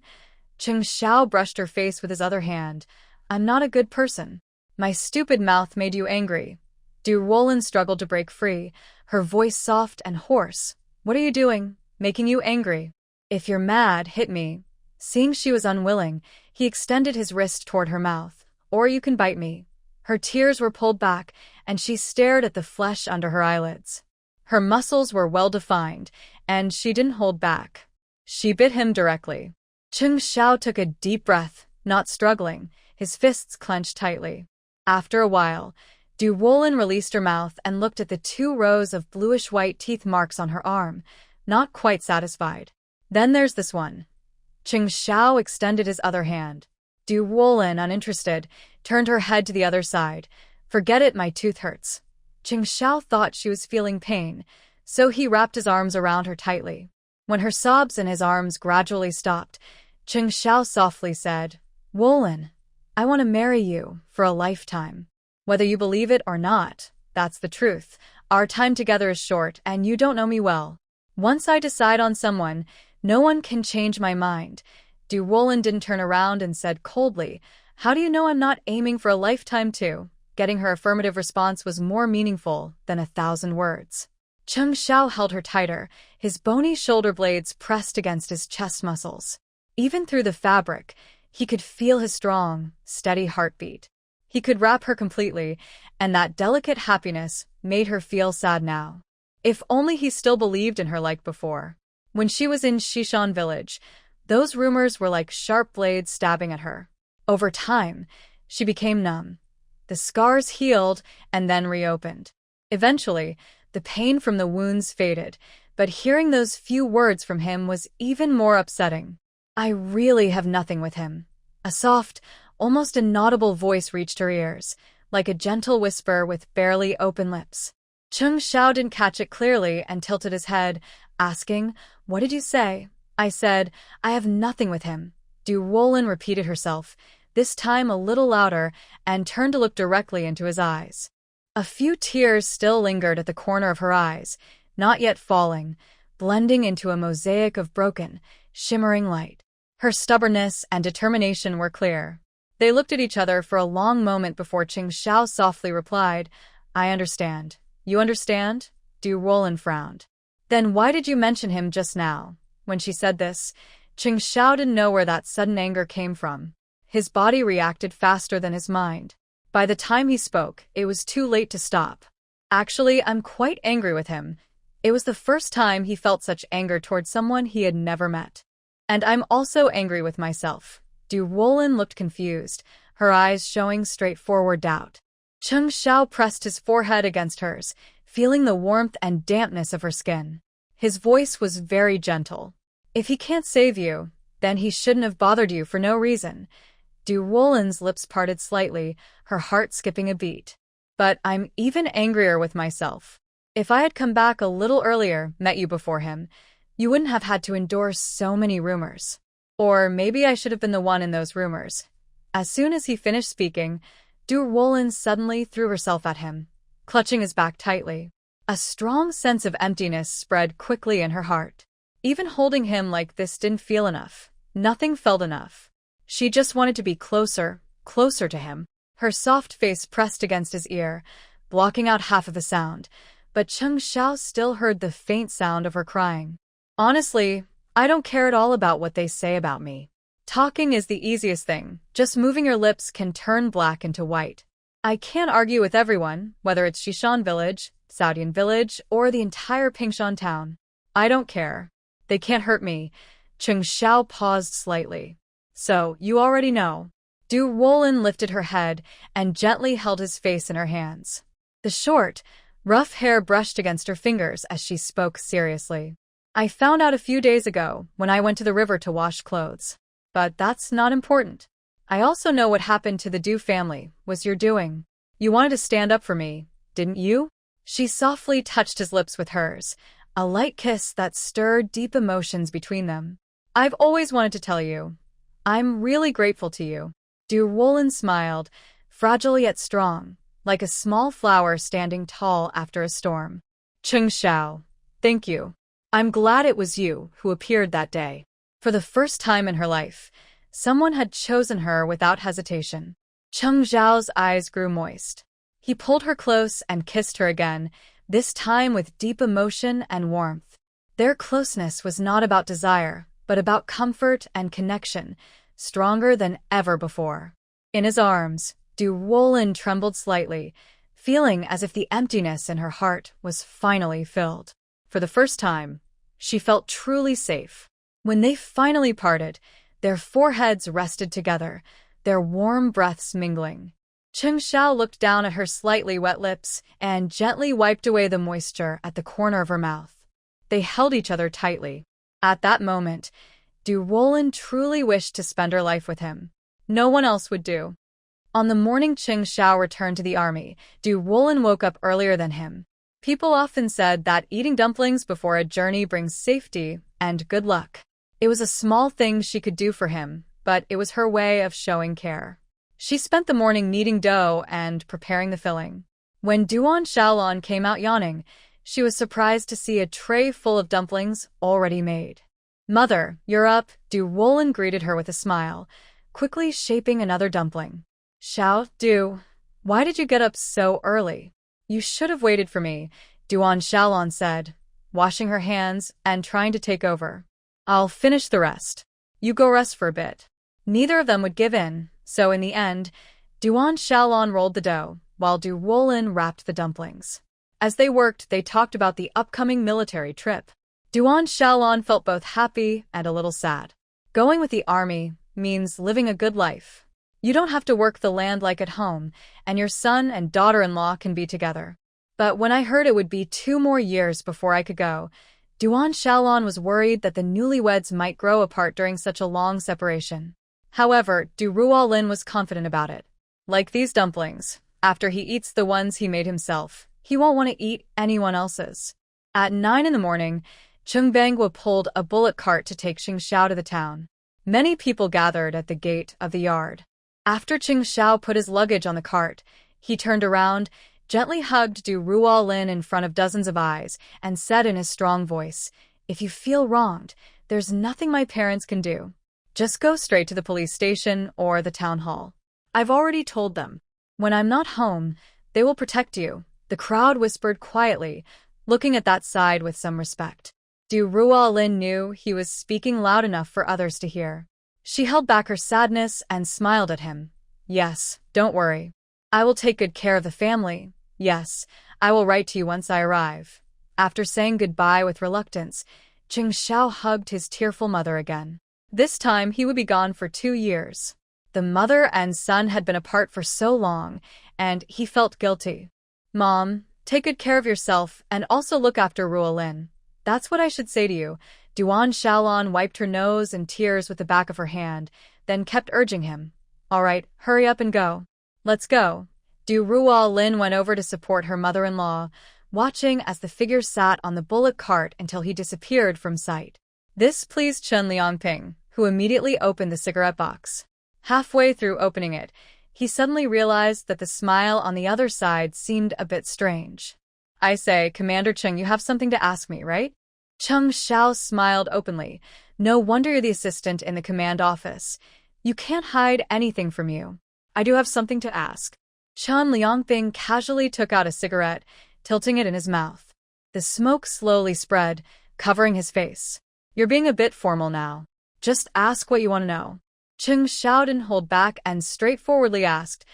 Cheng Xiao brushed her face with his other hand. "I'm not a good person. My stupid mouth made you angry." Ruolin struggled to break free, her voice soft and hoarse. "What are you doing? Making you angry? If you're mad, hit me." Seeing she was unwilling, he extended his wrist toward her mouth. "Or you can bite me." Her tears were pulled back, and she stared at the flesh under her eyelids. Her muscles were well-defined, and she didn't hold back. She bit him directly. Cheng Xiao took a deep breath, not struggling, his fists clenched tightly. After a while, Ruolin released her mouth and looked at the 2 rows of bluish-white teeth marks on her arm, not quite satisfied. "Then there's this one." Cheng Xiao extended his other hand. Ruolin, uninterested, turned her head to the other side. "Forget it, my tooth hurts." Cheng Xiao thought she was feeling pain, so he wrapped his arms around her tightly. When her sobs in his arms gradually stopped, Cheng Xiao softly said, "Ruolin, I want to marry you for a lifetime. Whether you believe it or not, that's the truth. Our time together is short, and you don't know me well. Once I decide on someone, no one can change my mind." Ruolin didn't turn around and said coldly, "How do you know I'm not aiming for a lifetime too?" Getting her affirmative response was more meaningful than 1,000 words. Cheng Xiao held her tighter, his bony shoulder blades pressed against his chest muscles. Even through the fabric, he could feel his strong, steady heartbeat. He could wrap her completely, and that delicate happiness made her feel sad now. If only he still believed in her like before. When she was in Xishan village, those rumors were like sharp blades stabbing at her. Over time, she became numb. The scars healed and then reopened. Eventually, the pain from the wounds faded, but hearing those few words from him was even more upsetting. "I really have nothing with him." A soft, almost inaudible voice reached her ears, like a gentle whisper with barely open lips. Chung Xiao didn't catch it clearly and tilted his head, asking, "What did you say?" I said, "I have nothing with him." Ruolin repeated herself, this time a little louder, and turned to look directly into his eyes. A few tears still lingered at the corner of her eyes, not yet falling, blending into a mosaic of broken, shimmering light. Her stubbornness and determination were clear. They looked at each other for a long moment before Cheng Xiao softly replied, "I understand." "You understand?" Ruolin frowned. "Then why did you mention him just now?" When she said this, Cheng Xiao didn't know where that sudden anger came from. His body reacted faster than his mind. By the time he spoke, it was too late to stop. "Actually, I'm quite angry with him." It was the first time he felt such anger towards someone he had never met. "And I'm also angry with myself." Ruolin looked confused, her eyes showing straightforward doubt. Cheng Xiao pressed his forehead against hers, feeling the warmth and dampness of her skin. His voice was very gentle. "If he can't save you, then he shouldn't have bothered you for no reason." Ruolin's lips parted slightly, her heart skipping a beat. "But I'm even angrier with myself. If I had come back a little earlier, met you before him, you wouldn't have had to endure so many rumors. Or maybe I should have been the one in those rumors." As soon as he finished speaking, Ruolin suddenly threw herself at him, clutching his back tightly. A strong sense of emptiness spread quickly in her heart. Even holding him like this didn't feel enough. Nothing felt enough. She just wanted to be closer, closer to him. Her soft face pressed against his ear, blocking out half of the sound, but Cheng Xiao still heard the faint sound of her crying. "Honestly, I don't care at all about what they say about me. Talking is the easiest thing, just moving your lips can turn black into white. I can't argue with everyone, whether it's Shishan village, Saudian village, or the entire Pingshan town. I don't care. They can't hurt me." Cheng Xiao paused slightly. "So, you already know." Ruolin lifted her head and gently held his face in her hands. The short, rough hair brushed against her fingers as she spoke seriously. "I found out a few days ago when I went to the river to wash clothes. But that's not important. I also know what happened to the Du family was your doing. You wanted to stand up for me, didn't you?" She softly touched his lips with hers, a light kiss that stirred deep emotions between them. "I've always wanted to tell you. I'm really grateful to you." Ruolin smiled, fragile yet strong, like a small flower standing tall after a storm. "Cheng Xiao, thank you. I'm glad it was you who appeared that day." For the first time in her life, someone had chosen her without hesitation. Cheng Xiao's eyes grew moist. He pulled her close and kissed her again, this time with deep emotion and warmth. Their closeness was not about desire, but about comfort and connection, stronger than ever before. In his arms, Ruolin trembled slightly, feeling as if the emptiness in her heart was finally filled. For the first time, she felt truly safe. When they finally parted, their foreheads rested together, their warm breaths mingling. Cheng Xiao looked down at her slightly wet lips and gently wiped away the moisture at the corner of her mouth. They held each other tightly. At that moment, Ruolin truly wished to spend her life with him. No one else would do. On the morning Cheng Xiao returned to the army, Ruolin woke up earlier than him. People often said that eating dumplings before a journey brings safety and good luck. It was a small thing she could do for him, but it was her way of showing care. She spent the morning kneading dough and preparing the filling. When Duan Shaolan came out yawning, she was surprised to see a tray full of dumplings already made. "Mother, you're up," Ruolin greeted her with a smile, quickly shaping another dumpling. "Xiao, why did you get up so early?" "You should have waited for me," Duan Shaolan said, washing her hands and trying to take over. "I'll finish the rest. You go rest for a bit." Neither of them would give in, so in the end, Duan Shaolan rolled the dough, while Ruolin wrapped the dumplings. As they worked, they talked about the upcoming military trip. Duan Shaolan felt both happy and a little sad. Going with the army means living a good life. You don't have to work the land like at home, and your son and daughter-in-law can be together. But when I heard it would be 2 more years before I could go, Duan Shaolan was worried that the newlyweds might grow apart during such a long separation. However, Ruolin was confident about it. Like these dumplings, after he eats the ones he made himself, He won't want to eat anyone else's. At 9 in the morning, Chung Bangwa pulled a bullock cart to take Xiao to the town. Many people gathered at the gate of the yard. After Xiao put his luggage on the cart, he turned around, gently hugged Ruolin in front of dozens of eyes, and said in his strong voice, "If you feel wronged, there's nothing my parents can do. Just go straight to the police station or the town hall. I've already told them. When I'm not home, they will protect you." The crowd whispered quietly, looking at that side with some respect. Ruolin knew he was speaking loud enough for others to hear. She held back her sadness and smiled at him. "Yes, don't worry. I will take good care of the family. Yes, I will write to you once I arrive." After saying goodbye with reluctance, Xiao hugged his tearful mother again. This time he would be gone for 2 years. The mother and son had been apart for so long, and he felt guilty. "Mom, take good care of yourself and also look after Ruolin. That's what I should say to you." Duan Shaolan wiped her nose and tears with the back of her hand, then kept urging him. "All right, hurry up and go. Let's go." Ruolin went over to support her mother-in-law, watching as the figure sat on the bullock cart until he disappeared from sight. This pleased Chen Liangping, who immediately opened the cigarette box. Halfway through opening it, he suddenly realized that the smile on the other side seemed a bit strange. "I say, Commander Cheng, you have something to ask me, right?" Xiao smiled openly. "No wonder you're the assistant in the command office. You can't hide anything from you. I do have something to ask." Chen Liangping casually took out a cigarette, tilting it in his mouth. The smoke slowly spread, covering his face. "You're being a bit formal now. Just ask what you want to know." Xiao didn't hold back and straightforwardly asked,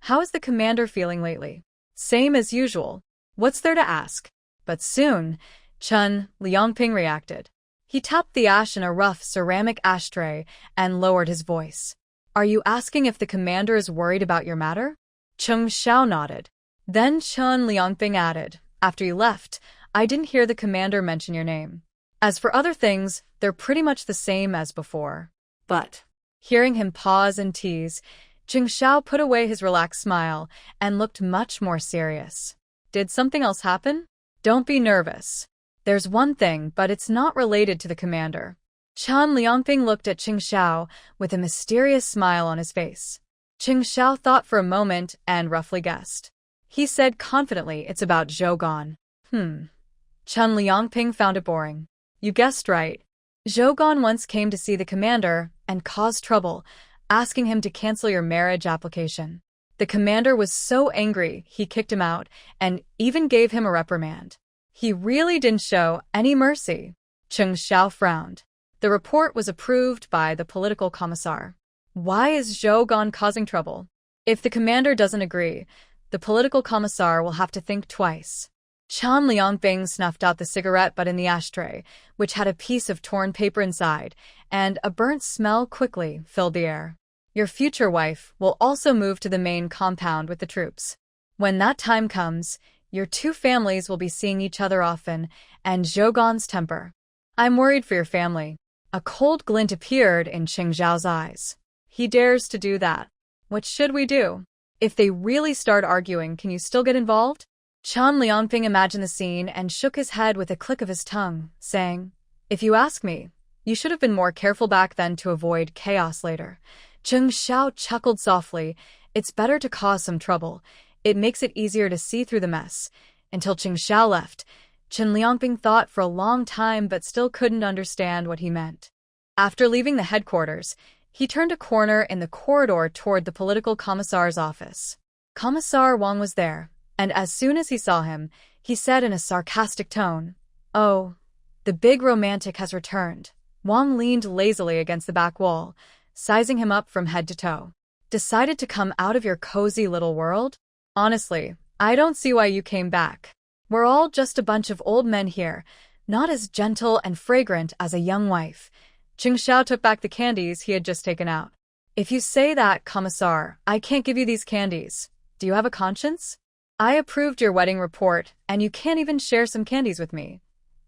"How is the commander feeling lately?" "Same as usual. What's there to ask?" But soon, Chen Liangping reacted. He tapped the ash in a rough ceramic ashtray and lowered his voice. "Are you asking if the commander is worried about your matter?" Xiao nodded. Then Chen Liangping added, "After you left, I didn't hear the commander mention your name. As for other things, they're pretty much the same as before." But, hearing him pause and tease, Xiao put away his relaxed smile and looked much more serious. "Did something else happen? Don't be nervous. There's one thing, but it's not related to the commander." Chen Liangping looked at Xiao with a mysterious smile on his face. Xiao thought for a moment and roughly guessed. He said confidently, "It's about Zhogan." Chen Liangping found it boring. "You guessed right. Zhogan once came to see the commander and caused trouble, asking him to cancel your marriage application. The commander was so angry he kicked him out and even gave him a reprimand. He really didn't show any mercy." Xiao frowned. The report was approved by the political commissar. Why is Zhogan causing trouble? If the commander doesn't agree, the political commissar will have to think twice. Chen Liangping snuffed out the cigarette butt in the ashtray, which had a piece of torn paper inside, and a burnt smell quickly filled the air. "Your future wife will also move to the main compound with the troops. When that time comes, your two families will be seeing each other often, and Zhogan's temper. I'm worried for your family." A cold glint appeared in Xiao's eyes. "He dares to do that. What should we do? If they really start arguing, can you still get involved?" Chen Liangping imagined the scene and shook his head with a click of his tongue, saying, "If you ask me, you should have been more careful back then to avoid chaos later." Xiao chuckled softly. "It's better to cause some trouble. It makes it easier to see through the mess." Until Xiao left, Chen Liangping thought for a long time but still couldn't understand what he meant. After leaving the headquarters, he turned a corner in the corridor toward the political commissar's office. Commissar Wong was there, and as soon as he saw him, he said in a sarcastic tone, "Oh, the big romantic has returned." Wong leaned lazily against the back wall, sizing him up from head to toe. "Decided to come out of your cozy little world? Honestly, I don't see why you came back. We're all just a bunch of old men here, not as gentle and fragrant as a young wife." Xiao took back the candies he had just taken out. "If you say that, Commissar, I can't give you these candies. Do you have a conscience? I approved your wedding report, and you can't even share some candies with me."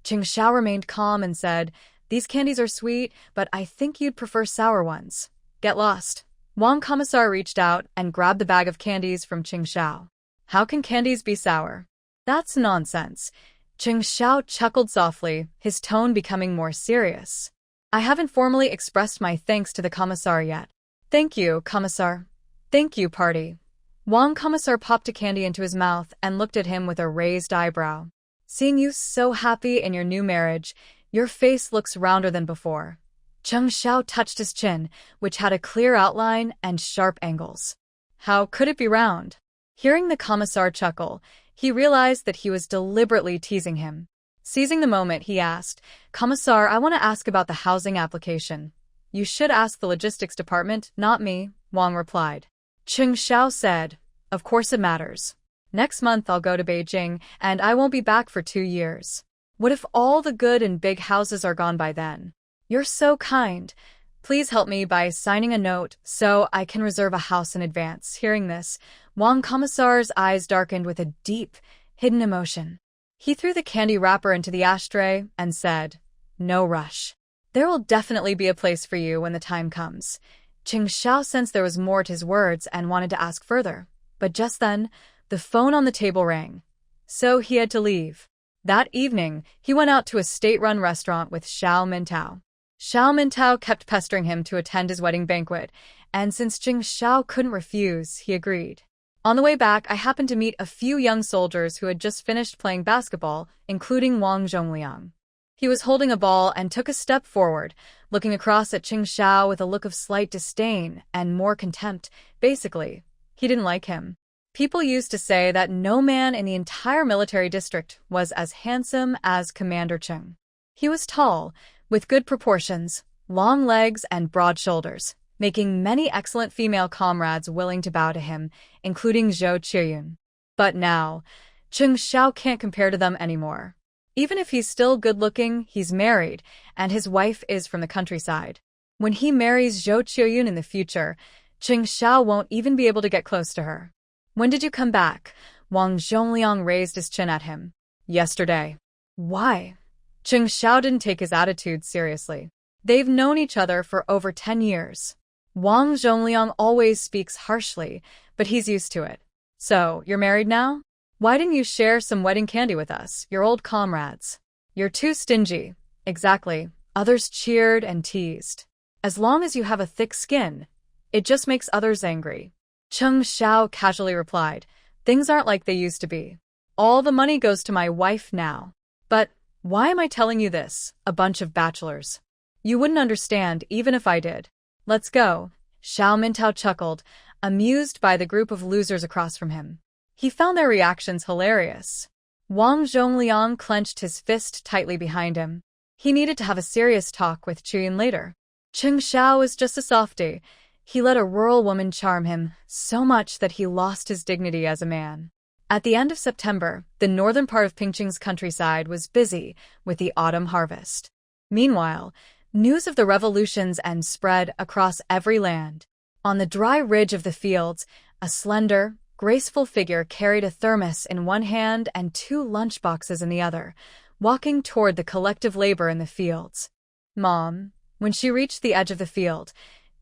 Xiao remained calm and said, "These candies are sweet, but I think you'd prefer sour ones. Get lost." Wong Commissar reached out and grabbed the bag of candies from Xiao. "How can candies be sour?" That's nonsense. Cheng Xiao chuckled softly, his tone becoming more serious. I haven't formally expressed my thanks to the commissar yet. Thank you, commissar. Thank you, party. Wong commissar popped a candy into his mouth and looked at him with a raised eyebrow. Seeing you so happy in your new marriage, your face looks rounder than before. Cheng Xiao touched his chin, which had a clear outline and sharp angles. How could it be round? Hearing the commissar chuckle, he realized that he was deliberately teasing him. Seizing the moment, he asked, Commissar, I want to ask about the housing application. You should ask the logistics department, not me, Wong replied. Cheng Xiao said, Of course it matters. Next month I'll go to Beijing, and I won't be back for 2 years. What if all the good and big houses are gone by then? You're so kind. Please help me by signing a note so I can reserve a house in advance. Hearing this, Wong commissar's eyes darkened with a deep, hidden emotion. He threw the candy wrapper into the ashtray and said, No rush. There will definitely be a place for you when the time comes. Cheng Xiao sensed there was more to his words and wanted to ask further, but just then, the phone on the table rang. So he had to leave. That evening, he went out to a state-run restaurant with Xiao Mintao. Xiao Mintao kept pestering him to attend his wedding banquet, and since Cheng Xiao couldn't refuse, he agreed. On the way back, I happened to meet a few young soldiers who had just finished playing basketball, including Wang Zhongliang. He was holding a ball and took a step forward, looking across at Cheng Xiao with a look of slight disdain and more contempt. Basically, he didn't like him. People used to say that no man in the entire military district was as handsome as Commander Chung. He was tall, with good proportions, long legs and broad shoulders, making many excellent female comrades willing to bow to him, including Zhou Qiuyun. But now, Cheng Xiao can't compare to them anymore. Even if he's still good-looking, he's married, and his wife is from the countryside. When he marries Zhou Qiuyun in the future, Cheng Xiao won't even be able to get close to her. When did you come back? Wang Zhongliang raised his chin at him. Yesterday. Why? Cheng Xiao didn't take his attitude seriously. They've known each other for over 10 years. Wang Zhongliang always speaks harshly, but he's used to it. So, you're married now? Why didn't you share some wedding candy with us, your old comrades? You're too stingy. Exactly. Others cheered and teased. As long as you have a thick skin, it just makes others angry. Cheng Xiao casually replied, Things aren't like they used to be. All the money goes to my wife now. But why am I telling you this, a bunch of bachelors? You wouldn't understand even if I did. Let's go. Xiao Mintao chuckled, amused by the group of losers across from him. He found their reactions hilarious. Wang Zhongliang clenched his fist tightly behind him. He needed to have a serious talk with Juing later. Cheng Xiao was just a softie. He let a rural woman charm him so much that he lost his dignity as a man. At the end of September, the northern part of Pingqing's countryside was busy with the autumn harvest. Meanwhile, news of the revolutions and spread across every land. On the dry ridge of the fields, a slender, graceful figure carried a thermos in one hand and 2 lunchboxes in the other, walking toward the collective labor in the fields. Mom. When she reached the edge of the field,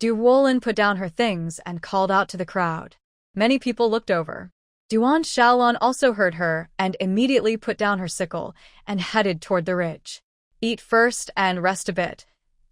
Ruolin put down her things and called out to the crowd. Many people looked over. Duan Shaolan also heard her and immediately put down her sickle and headed toward the ridge. Eat first and rest a bit.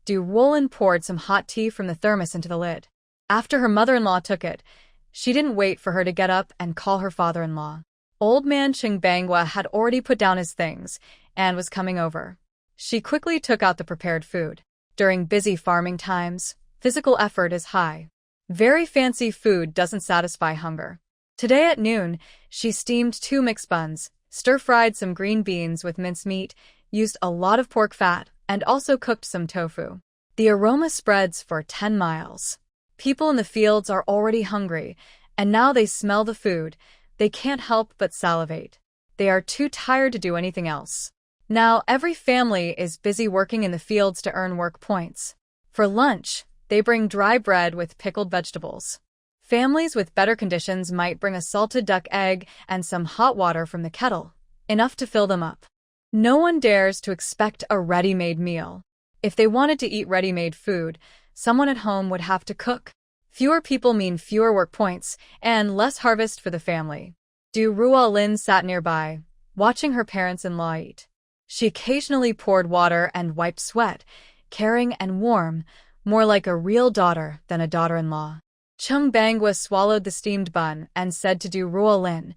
Ruolin poured some hot tea from the thermos into the lid. After her mother-in-law took it, she didn't wait for her to get up and call her father-in-law. Old man Cheng Bangwa had already put down his things and was coming over. She quickly took out the prepared food. During busy farming times, physical effort is high. Very fancy food doesn't satisfy hunger. Today at noon, she steamed 2 mixed buns, stir-fried some green beans with mincemeat, used a lot of pork fat, and also cooked some tofu. The aroma spreads for 10 miles. People in the fields are already hungry, and now they smell the food. They can't help but salivate. They are too tired to do anything else. Now every family is busy working in the fields to earn work points. For lunch, they bring dry bread with pickled vegetables. Families with better conditions might bring a salted duck egg and some hot water from the kettle, enough to fill them up. No one dares to expect a ready-made meal. If they wanted to eat ready-made food, someone at home would have to cook. Fewer people mean fewer work points and less harvest for the family. Ruolin sat nearby, watching her parents-in-law eat. She occasionally poured water and wiped sweat, caring and warm, more like a real daughter than a daughter-in-law. Chung Bangwa swallowed the steamed bun and said to Ruolin,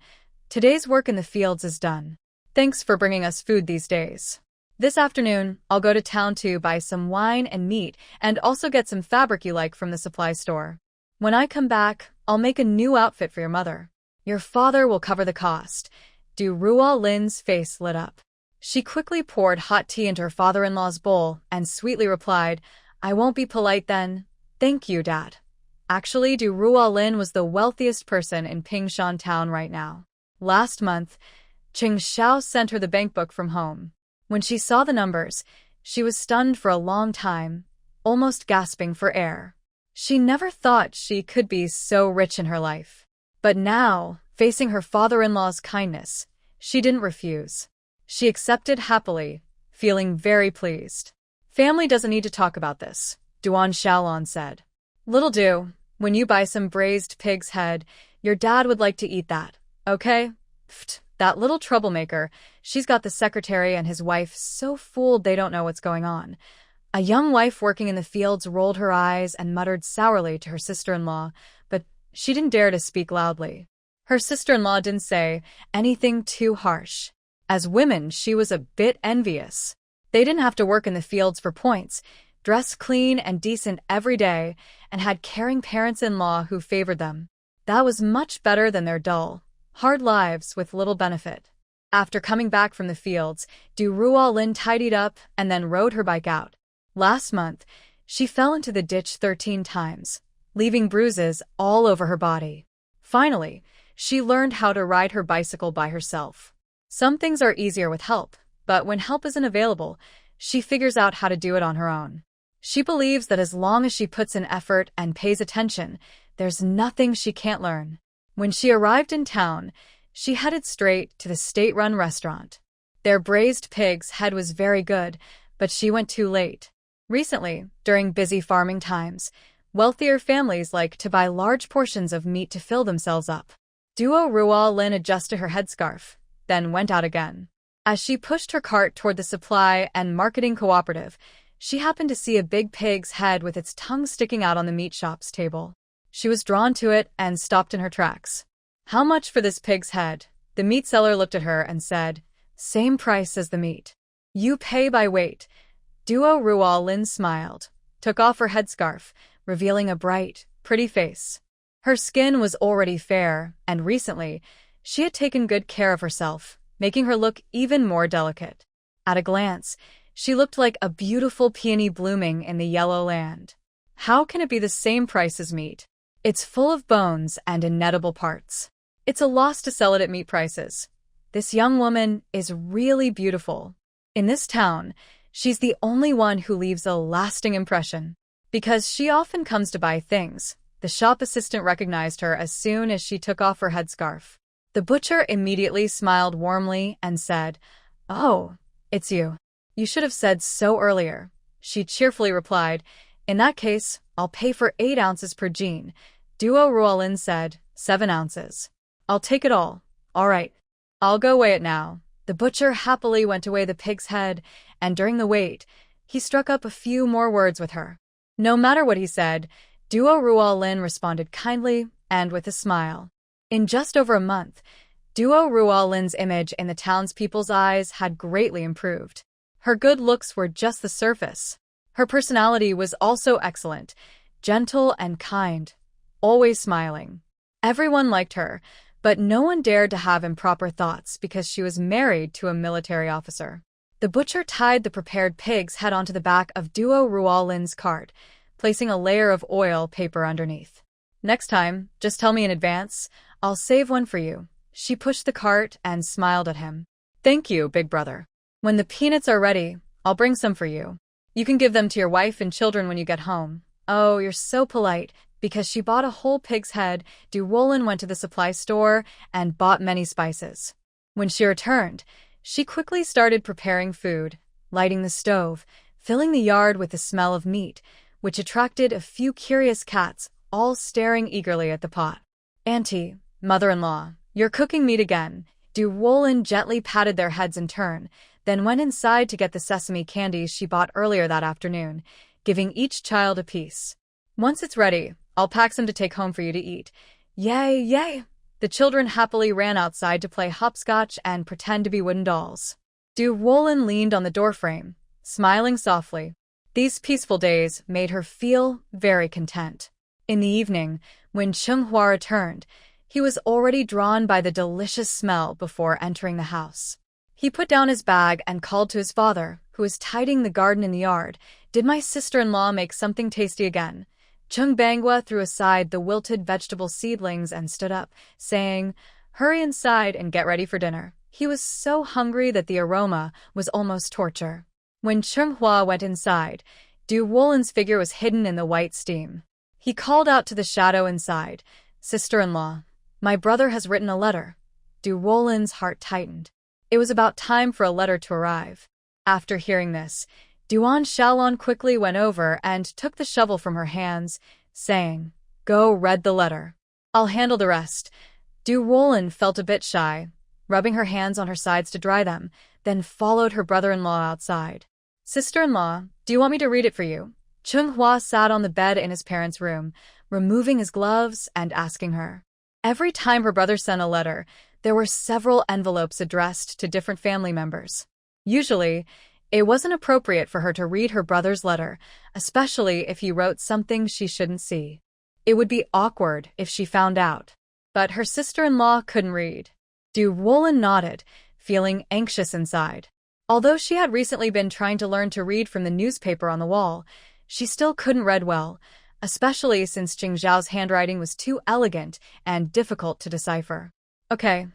"Today's work in the fields is done. Thanks for bringing us food these days. This afternoon, I'll go to town to buy some wine and meat and also get some fabric you like from the supply store. When I come back, I'll make a new outfit for your mother. Your father will cover the cost." Ruolin's face lit up. She quickly poured hot tea into her father-in-law's bowl and sweetly replied, "I won't be polite then. Thank you, Dad." Actually, Ruolin was the wealthiest person in Pingshan town right now. Last month, Xiao sent her the bank book from home. When she saw the numbers, she was stunned for a long time, almost gasping for air. She never thought she could be so rich in her life. But now, facing her father-in-law's kindness, she didn't refuse. She accepted happily, feeling very pleased. "Family doesn't need to talk about this," Duan Shaolan said. "Little do, when you buy some braised pig's head, your dad would like to eat that, okay? Pfft, that little troublemaker, she's got the secretary and his wife so fooled they don't know what's going on." A young wife working in the fields rolled her eyes and muttered sourly to her sister-in-law, but she didn't dare to speak loudly. Her sister-in-law didn't say anything too harsh. As women, she was a bit envious. They didn't have to work in the fields for points, dress clean and decent every day, and had caring parents-in-law who favored them. That was much better than their dull, hard lives with little benefit. After coming back from the fields, Ruolin tidied up and then rode her bike out. Last month, she fell into the ditch 13 times, leaving bruises all over her body. Finally, she learned how to ride her bicycle by herself. Some things are easier with help, but when help isn't available, she figures out how to do it on her own. She believes that as long as she puts in effort and pays attention, there's nothing she can't learn. When she arrived in town, she headed straight to the state-run restaurant. Their braised pig's head was very good, but she went too late. Recently, during busy farming times, wealthier families like to buy large portions of meat to fill themselves up. Ruolin adjusted her headscarf, then went out again. As she pushed her cart toward the supply and marketing cooperative, she happened to see a big pig's head with its tongue sticking out on the meat shop's table. She was drawn to it and stopped in her tracks. "How much for this pig's head?" The meat seller looked at her and said, "Same price as the meat. You pay by weight." Ruolin smiled, took off her headscarf, revealing a bright, pretty face. Her skin was already fair, and recently, she had taken good care of herself, making her look even more delicate. At a glance, she looked like a beautiful peony blooming in the yellow land. How can it be the same price as meat? It's full of bones and inedible parts. It's a loss to sell it at meat prices. This young woman is really beautiful. In this town, she's the only one who leaves a lasting impression. Because she often comes to buy things, the shop assistant recognized her as soon as she took off her headscarf. The butcher immediately smiled warmly and said, "Oh, it's you. You should have said so earlier." She cheerfully replied, "In that case, I'll pay for 8 ounces per jean." Ruolin said, 7 ounces. "I'll take it all. All right. I'll go weigh it now." The butcher happily went to weigh the pig's head, and during the wait, he struck up a few more words with her. No matter what he said, Ruolin responded kindly and with a smile. In just over a month, Ruolin's image in the townspeople's eyes had greatly improved. Her good looks were just the surface. Her personality was also excellent, gentle and kind, always smiling. Everyone liked her, but no one dared to have improper thoughts because she was married to a military officer. The butcher tied the prepared pig's head onto the back of Ruolin's cart, placing a layer of oil paper underneath. "Next time, just tell me in advance. I'll save one for you." She pushed the cart and smiled at him. "Thank you, big brother. When the peanuts are ready, I'll bring some for you. You can give them to your wife and children when you get home." "Oh, you're so polite." Because she bought a whole pig's head, Ruolin went to the supply store and bought many spices. When she returned, she quickly started preparing food, lighting the stove, filling the yard with the smell of meat, which attracted a few curious cats, all staring eagerly at the pot. "Auntie, mother-in-law, you're cooking meat again." Ruolin gently patted their heads in turn, then went inside to get the sesame candies she bought earlier that afternoon, giving each child a piece. Once it's ready, I'll pack some to take home for you to eat. Yay, yay! The children happily ran outside to play hopscotch and pretend to be wooden dolls. Ruolin leaned on the doorframe, smiling softly. These peaceful days made her feel very content. In the evening, when Chung returned, he was already drawn by the delicious smell before entering the house. He put down his bag and called to his father, who was tidying the garden in the yard. Did my sister-in-law make something tasty again? Chung Bangwa threw aside the wilted vegetable seedlings and stood up, saying, "Hurry inside and get ready for dinner." He was so hungry that the aroma was almost torture. When Chung went inside, Ruolin's figure was hidden in the white steam. He called out to the shadow inside, "Sister-in-law, my brother has written a letter." Ruolin's heart tightened. It was about time for a letter to arrive. After hearing this, Duan Shaolan quickly went over and took the shovel from her hands, saying, "Go read the letter. I'll handle the rest." Ruolin felt a bit shy, rubbing her hands on her sides to dry them, then followed her brother-in-law outside. "Sister-in-law, do you want me to read it for you?" Chung sat on the bed in his parents' room, removing his gloves and asking her. Every time her brother sent a letter, there were several envelopes addressed to different family members. Usually, it wasn't appropriate for her to read her brother's letter, especially if he wrote something she shouldn't see. It would be awkward if she found out. But her sister-in-law couldn't read. Ruolin nodded, feeling anxious inside. Although she had recently been trying to learn to read from the newspaper on the wall, she still couldn't read well, especially since Jing Zhao's handwriting was too elegant and difficult to decipher. Okay.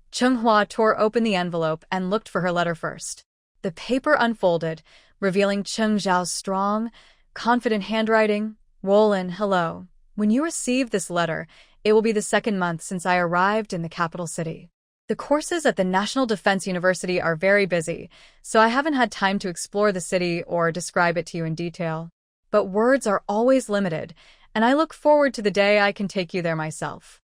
Chung tore open the envelope and looked for her letter first. The paper unfolded, revealing Cheng Zhao's strong, confident handwriting. "Ruolin, hello. When you receive this letter, it will be the 2nd month since I arrived in the capital city. The courses at the National Defense University are very busy, so I haven't had time to explore the city or describe it to you in detail. But words are always limited, and I look forward to the day I can take you there myself."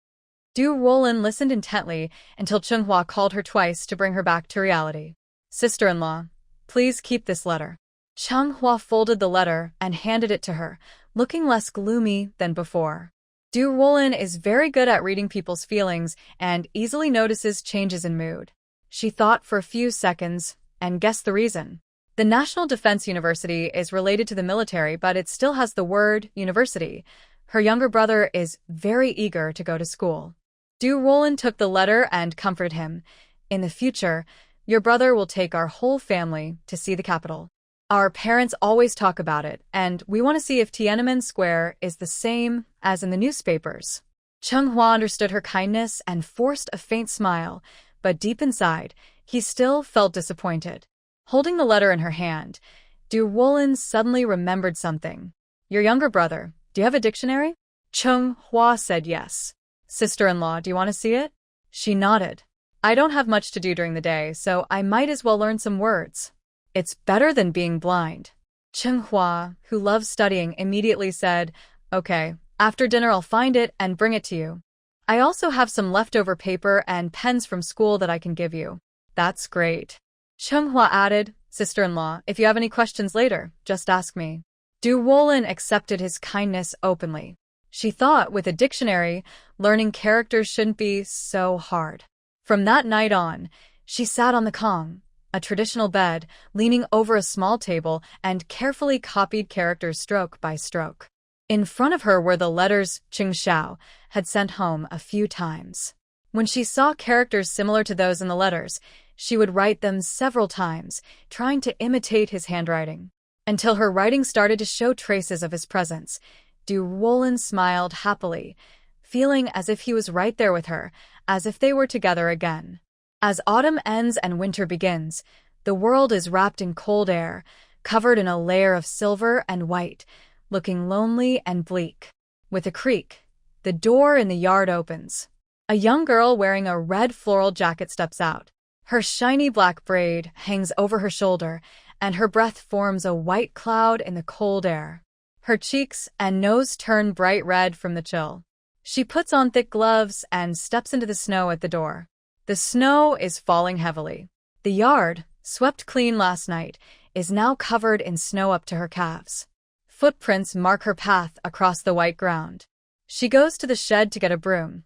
Ruolin listened intently until Chung called her twice to bring her back to reality. "Sister-in-law, please keep this letter." Chung folded the letter and handed it to her, looking less gloomy than before. Ruolin is very good at reading people's feelings and easily notices changes in mood. She thought for a few seconds and guessed the reason. The National Defense University is related to the military, but it still has the word university. Her younger brother is very eager to go to school. Ruolin took the letter and comforted him. "In the future, your brother will take our whole family to see the capital. Our parents always talk about it, and we want to see if Tiananmen Square is the same as in the newspapers." Chung understood her kindness and forced a faint smile, but deep inside, he still felt disappointed. Holding the letter in her hand, Ruolin suddenly remembered something. "Your younger brother, do you have a dictionary?" Chung said yes. "Sister-in-law, do you want to see it?" She nodded. "I don't have much to do during the day, so I might as well learn some words. It's better than being blind." Chung who loves studying, immediately said, "Okay, after dinner I'll find it and bring it to you. I also have some leftover paper and pens from school that I can give you." "That's great." Chung added, "Sister-in-law, if you have any questions later, just ask me." Ruolin accepted his kindness openly. She thought with a dictionary, learning characters shouldn't be so hard. From that night on, she sat on the kong, a traditional bed, leaning over a small table, and carefully copied characters stroke by stroke. In front of her were the letters Xiao had sent home a few times. When she saw characters similar to those in the letters, she would write them several times, trying to imitate his handwriting. Until her writing started to show traces of his presence, Ruolin smiled happily, feeling as if he was right there with her, as if they were together again. As autumn ends and winter begins, the world is wrapped in cold air, covered in a layer of silver and white, looking lonely and bleak. With a creak, the door in the yard opens. A young girl wearing a red floral jacket steps out. Her shiny black braid hangs over her shoulder, and her breath forms a white cloud in the cold air. Her cheeks and nose turn bright red from the chill. She puts on thick gloves and steps into the snow at the door. The snow is falling heavily. The yard, swept clean last night, is now covered in snow up to her calves. Footprints mark her path across the white ground. She goes to the shed to get a broom,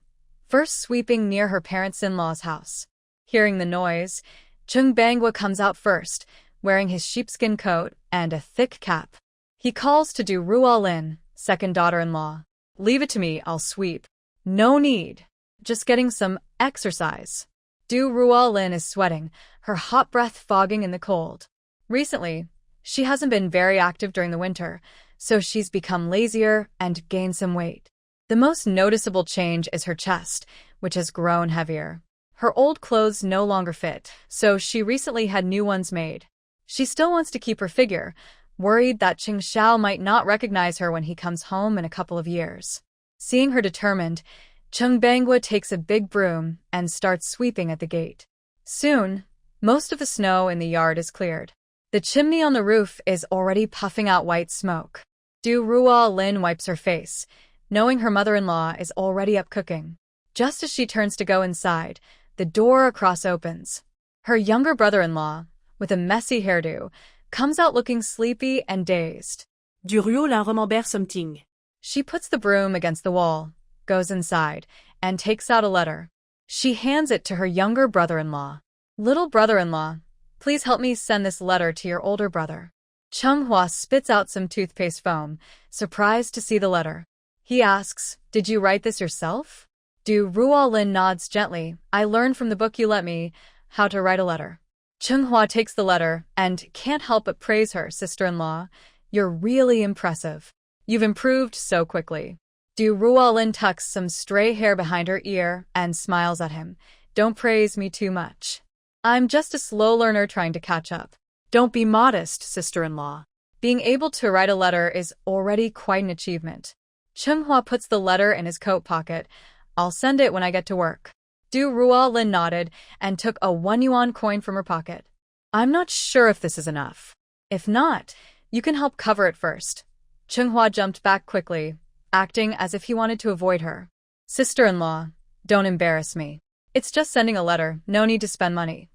first sweeping near her parents-in-law's house. Hearing the noise, Chung comes out first, wearing his sheepskin coat and a thick cap. He calls to Ruolin, second daughter-in-law. "Leave it to me, I'll sweep." "No need. Just getting some exercise." Ruolin is sweating, her hot breath fogging in the cold. Recently, she hasn't been very active during the winter, so she's become lazier and gained some weight. The most noticeable change is her chest, which has grown heavier. Her old clothes no longer fit, so she recently had new ones made. She still wants to keep her figure, worried that Xiao might not recognize her when he comes home in a couple of years. Seeing her determined, Chung takes a big broom and starts sweeping at the gate. Soon, most of the snow in the yard is cleared. The chimney on the roof is already puffing out white smoke. Ruolin wipes her face, knowing her mother-in-law is already up cooking. Just as she turns to go inside, the door across opens. Her younger brother-in-law, with a messy hairdo, comes out looking sleepy and dazed. Du Ruolin remember something. She puts the broom against the wall, goes inside, and takes out a letter. She hands it to her younger brother-in-law. "Little brother-in-law, please help me send this letter to your older brother." Chung spits out some toothpaste foam, surprised to see the letter. He asks, "Did you write this yourself?" Ruolin nods gently. "I learned from the book you let me how to write a letter." Chung takes the letter and can't help but praise her sister-in-law. "You're really impressive. You've improved so quickly." Ruolin tucks some stray hair behind her ear and smiles at him. "Don't praise me too much. I'm just a slow learner trying to catch up." Don't be modest, sister-in-law. Being able to write a letter is already quite an achievement. Chung puts the letter in his coat pocket. "I'll send it when I get to work." Ruolin nodded and took a 1 yuan coin from her pocket. "I'm not sure if this is enough. If not, you can help cover it first." Chung jumped back quickly, acting as if he wanted to avoid her. "Sister-in-law, don't embarrass me. It's just sending a letter, no need to spend money."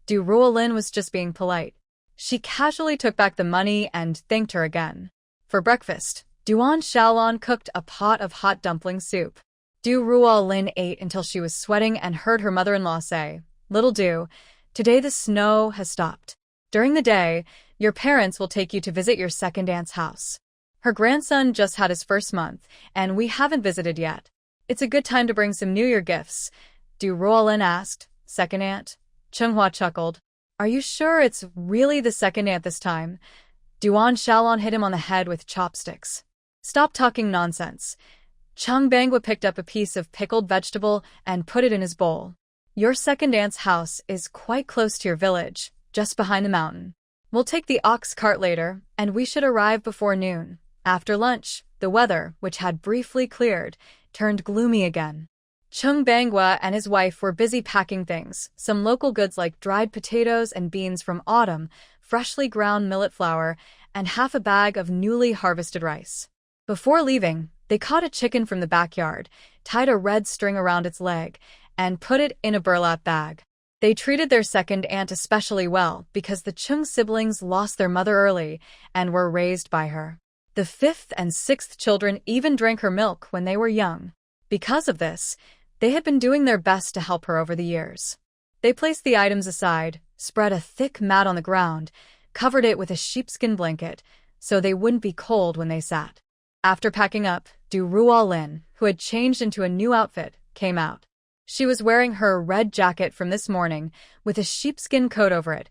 Ruolin was just being polite. She casually took back the money and thanked her again. For breakfast, Duan Shaolan cooked a pot of hot dumpling soup. Ruolin ate until she was sweating and heard her mother-in-law say, "Little Du, today the snow has stopped. During the day, your parents will take you to visit your second aunt's house. Her grandson just had his first month, and we haven't visited yet. It's a good time to bring some New Year gifts." Ruolin asked, "Second aunt?" Chung chuckled. "Are you sure it's really the second aunt this time?" Duan Shaolan hit him on the head with chopsticks. "Stop talking nonsense." Chung picked up a piece of pickled vegetable and put it in his bowl. "Your second aunt's house is quite close to your village, just behind the mountain. We'll take the ox cart later, and we should arrive before noon." After lunch, the weather, which had briefly cleared, turned gloomy again. Chung and his wife were busy packing things, some local goods like dried potatoes and beans from autumn, freshly ground millet flour, and half a bag of newly harvested rice. Before leaving, they caught a chicken from the backyard, tied a red string around its leg, and put it in a burlap bag. They treated their second aunt especially well because the Chung siblings lost their mother early and were raised by her. The fifth and sixth children even drank her milk when they were young. Because of this, they had been doing their best to help her over the years. They placed the items aside, spread a thick mat on the ground, covered it with a sheepskin blanket, so they wouldn't be cold when they sat. After packing up, Ruolin, who had changed into a new outfit, came out. She was wearing her red jacket from this morning, with a sheepskin coat over it,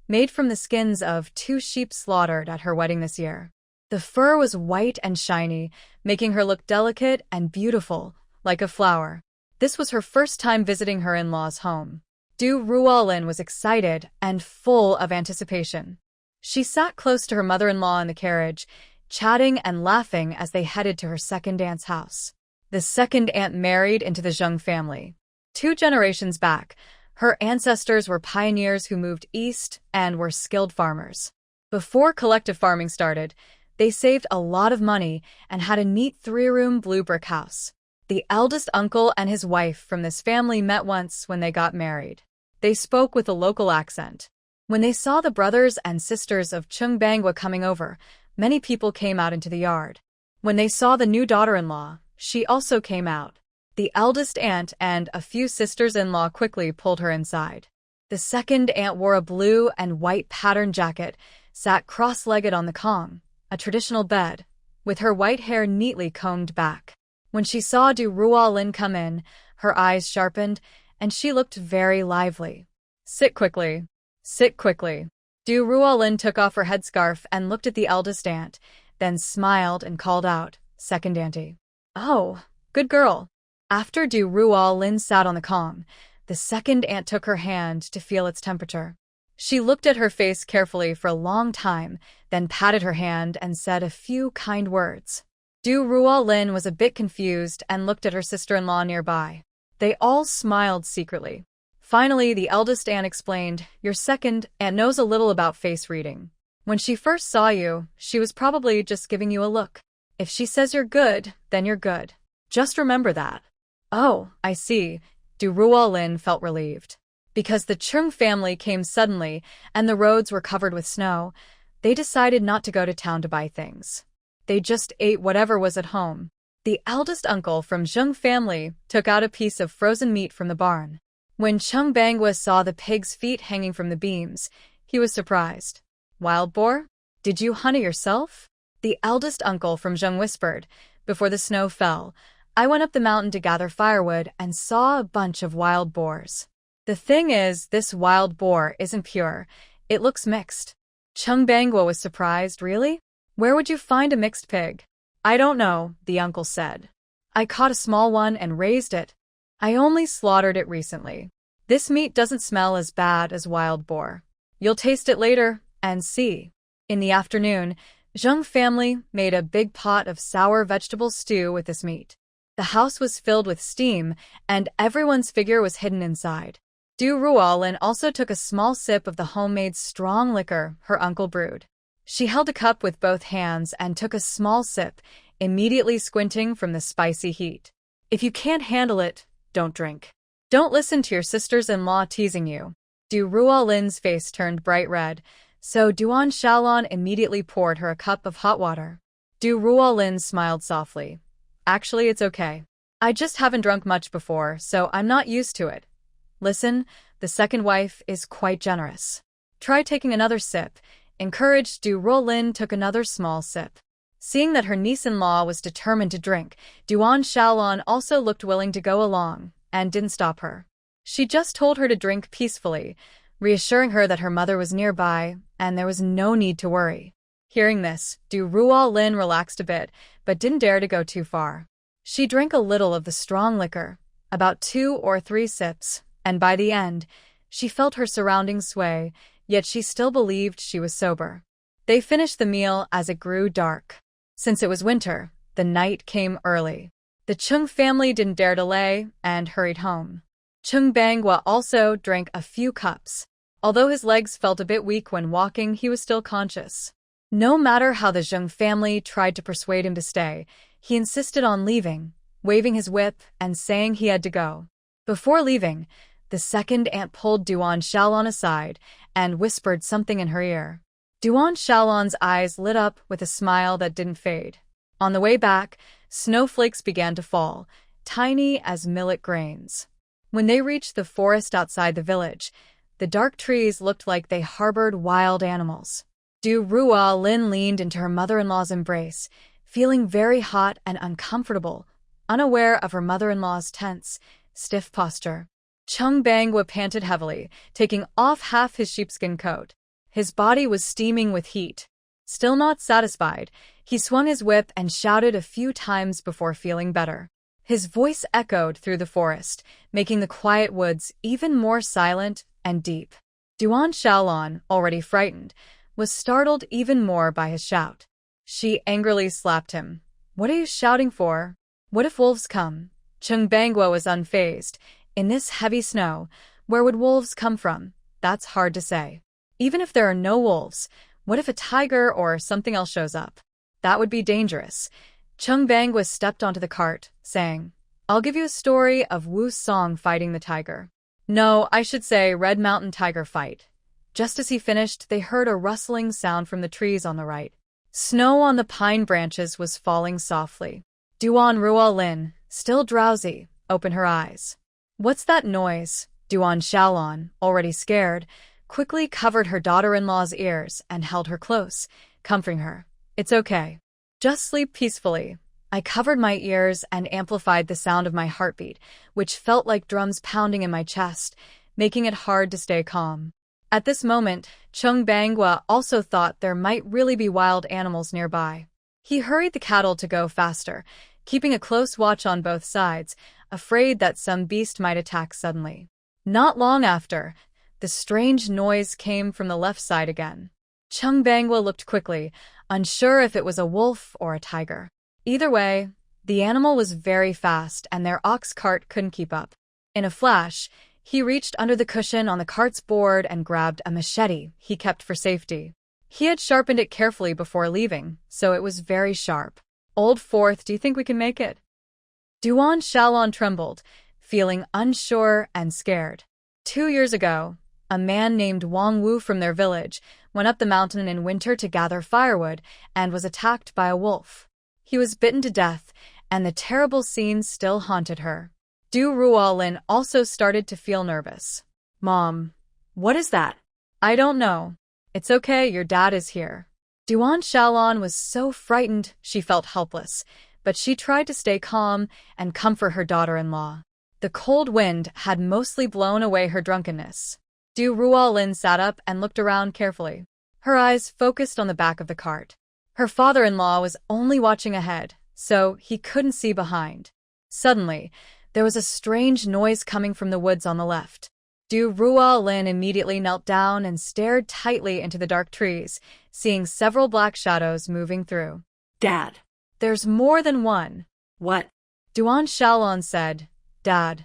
made from the skins of 2 sheep slaughtered at her wedding this year. The fur was white and shiny, making her look delicate and beautiful, like a flower. This was her first time visiting her in-laws' home. Ruolin was excited and full of anticipation. She sat close to her mother-in-law in the carriage, chatting and laughing as they headed to her second aunt's house. The second aunt married into the Zwa family. 2 generations back, her ancestors were pioneers who moved east and were skilled farmers. Before collective farming started, they saved a lot of money and had a neat 3-room blue brick house. The eldest uncle and his wife from this family met once when they got married. They spoke with a local accent. When they saw the brothers and sisters of Chung Bangwa coming over, many people came out into the yard. When they saw the new daughter-in-law, she also came out. The eldest aunt and a few sisters-in-law quickly pulled her inside. The second aunt wore a blue and white patterned jacket, sat cross-legged on the kong, a traditional bed, with her white hair neatly combed back. When she saw Ruolin come in, her eyes sharpened, and she looked very lively. Sit quickly. Sit quickly. Ruolin took off her headscarf and looked at the eldest aunt, then smiled and called out, "Second auntie." "Oh, good girl." After Ruolin sat on the kong, the second aunt took her hand to feel its temperature. She looked at her face carefully for a long time, then patted her hand and said a few kind words. Ruolin was a bit confused and looked at her sister-in-law nearby. They all smiled secretly. Finally, the eldest aunt explained, "Your second aunt knows a little about face reading. When she first saw you, she was probably just giving you a look. If she says you're good, then you're good. Just remember that." "Oh, I see." Ruolin felt relieved. Because the Chung family came suddenly and the roads were covered with snow, they decided not to go to town to buy things. They just ate whatever was at home. The eldest uncle from Zwa family took out a piece of frozen meat from the barn. When Chung Bangwa saw the pig's feet hanging from the beams, he was surprised. "Wild boar? Did you hunt it yourself?" The eldest uncle from Zwa whispered. "Before the snow fell, I went up the mountain to gather firewood and saw a bunch of wild boars. The thing is, this wild boar isn't pure. It looks mixed." Chung Bangwa was surprised. "Really? Where would you find a mixed pig?" "I don't know," the uncle said. "I caught a small one and raised it. I only slaughtered it recently. This meat doesn't smell as bad as wild boar. You'll taste it later and see." In the afternoon, Zwa family made a big pot of sour vegetable stew with this meat. The house was filled with steam, and everyone's figure was hidden inside. Ruolin also took a small sip of the homemade strong liquor her uncle brewed. She held a cup with both hands and took a small sip, immediately squinting from the spicy heat. "If you can't handle it, don't drink. Don't listen to your sisters-in-law teasing you." Ruolin's face turned bright red, so Duan Shaolan immediately poured her a cup of hot water. Ruolin smiled softly. "Actually, it's okay. I just haven't drunk much before, so I'm not used to it. Listen, the second wife is quite generous. Try taking another sip." Encouraged, Ruolin took another small sip. Seeing that her niece-in-law was determined to drink, Duan Shaolan also looked willing to go along, and didn't stop her. She just told her to drink peacefully, reassuring her that her mother was nearby, and there was no need to worry. Hearing this, Ruolin relaxed a bit, but didn't dare to go too far. She drank a little of the strong liquor, about 2 or 3 sips, and by the end, she felt her surroundings sway, yet she still believed she was sober. They finished the meal as it grew dark. Since it was winter, the night came early. The Chung family didn't dare delay and hurried home. Chung Bangwa also drank a few cups. Although his legs felt a bit weak when walking, he was still conscious. No matter how the Zwa family tried to persuade him to stay, he insisted on leaving, waving his whip and saying he had to go. Before leaving, the second aunt pulled Duan Shaolan aside and whispered something in her ear. Duan Shaolan's eyes lit up with a smile that didn't fade. On the way back, snowflakes began to fall, tiny as millet grains. When they reached the forest outside the village, the dark trees looked like they harbored wild animals. Ruolin leaned into her mother-in-law's embrace, feeling very hot and uncomfortable, unaware of her mother-in-law's tense, stiff posture. Chung Bangwa panted heavily, taking off half his sheepskin coat. His body was steaming with heat. Still not satisfied, he swung his whip and shouted a few times before feeling better. His voice echoed through the forest, making the quiet woods even more silent and deep. Duan Shaolan, already frightened, was startled even more by his shout. She angrily slapped him. "What are you shouting for? What if wolves come?" Chung Bangwa was unfazed. In this heavy snow, where would wolves come from? That's hard to say. Even if there are no wolves, what if a tiger or something else shows up? That would be dangerous. Chung Bangwa stepped onto the cart, saying, I'll give you a story of Wu Song fighting the tiger. No, I should say Red Mountain Tiger fight. Just as he finished, they heard a rustling sound from the trees on the right. Snow on the pine branches was falling softly. Duan Ruolin, still drowsy, opened her eyes. What's that noise? Duan Shaolan, already scared, quickly covered her daughter-in-law's ears and held her close, comforting her. It's okay. Just sleep peacefully. I covered my ears and amplified the sound of my heartbeat, which felt like drums pounding in my chest, making it hard to stay calm. At this moment, Chung Bangwa also thought there might really be wild animals nearby. He hurried the cattle to go faster, keeping a close watch on both sides, afraid that some beast might attack suddenly. Not long after, the strange noise came from the left side again. Chung Bangwa looked quickly, unsure if it was a wolf or a tiger. Either way, the animal was very fast and their ox cart couldn't keep up. In a flash, he reached under the cushion on the cart's board and grabbed a machete he kept for safety. He had sharpened it carefully before leaving, so it was very sharp. Old Fourth, do you think we can make it? Duan Shaolan trembled, feeling unsure and scared. 2 years ago, a man named Wong Wu from their village went up the mountain in winter to gather firewood and was attacked by a wolf. He was bitten to death, and the terrible scene still haunted her. Du Ruolin also started to feel nervous. Mom, what is that? I don't know. It's okay, your dad is here. Duan Shaolan was so frightened she felt helpless, but she tried to stay calm and comfort her daughter-in-law. The cold wind had mostly blown away her drunkenness. Du Ruolin sat up and looked around carefully. Her eyes focused on the back of the cart. Her father-in-law was only watching ahead, so he couldn't see behind. Suddenly, there was a strange noise coming from the woods on the left. Du Ruolin immediately knelt down and stared tightly into the dark trees, seeing several black shadows moving through. Dad. There's more than one. What? Duan Shaolan said, Dad,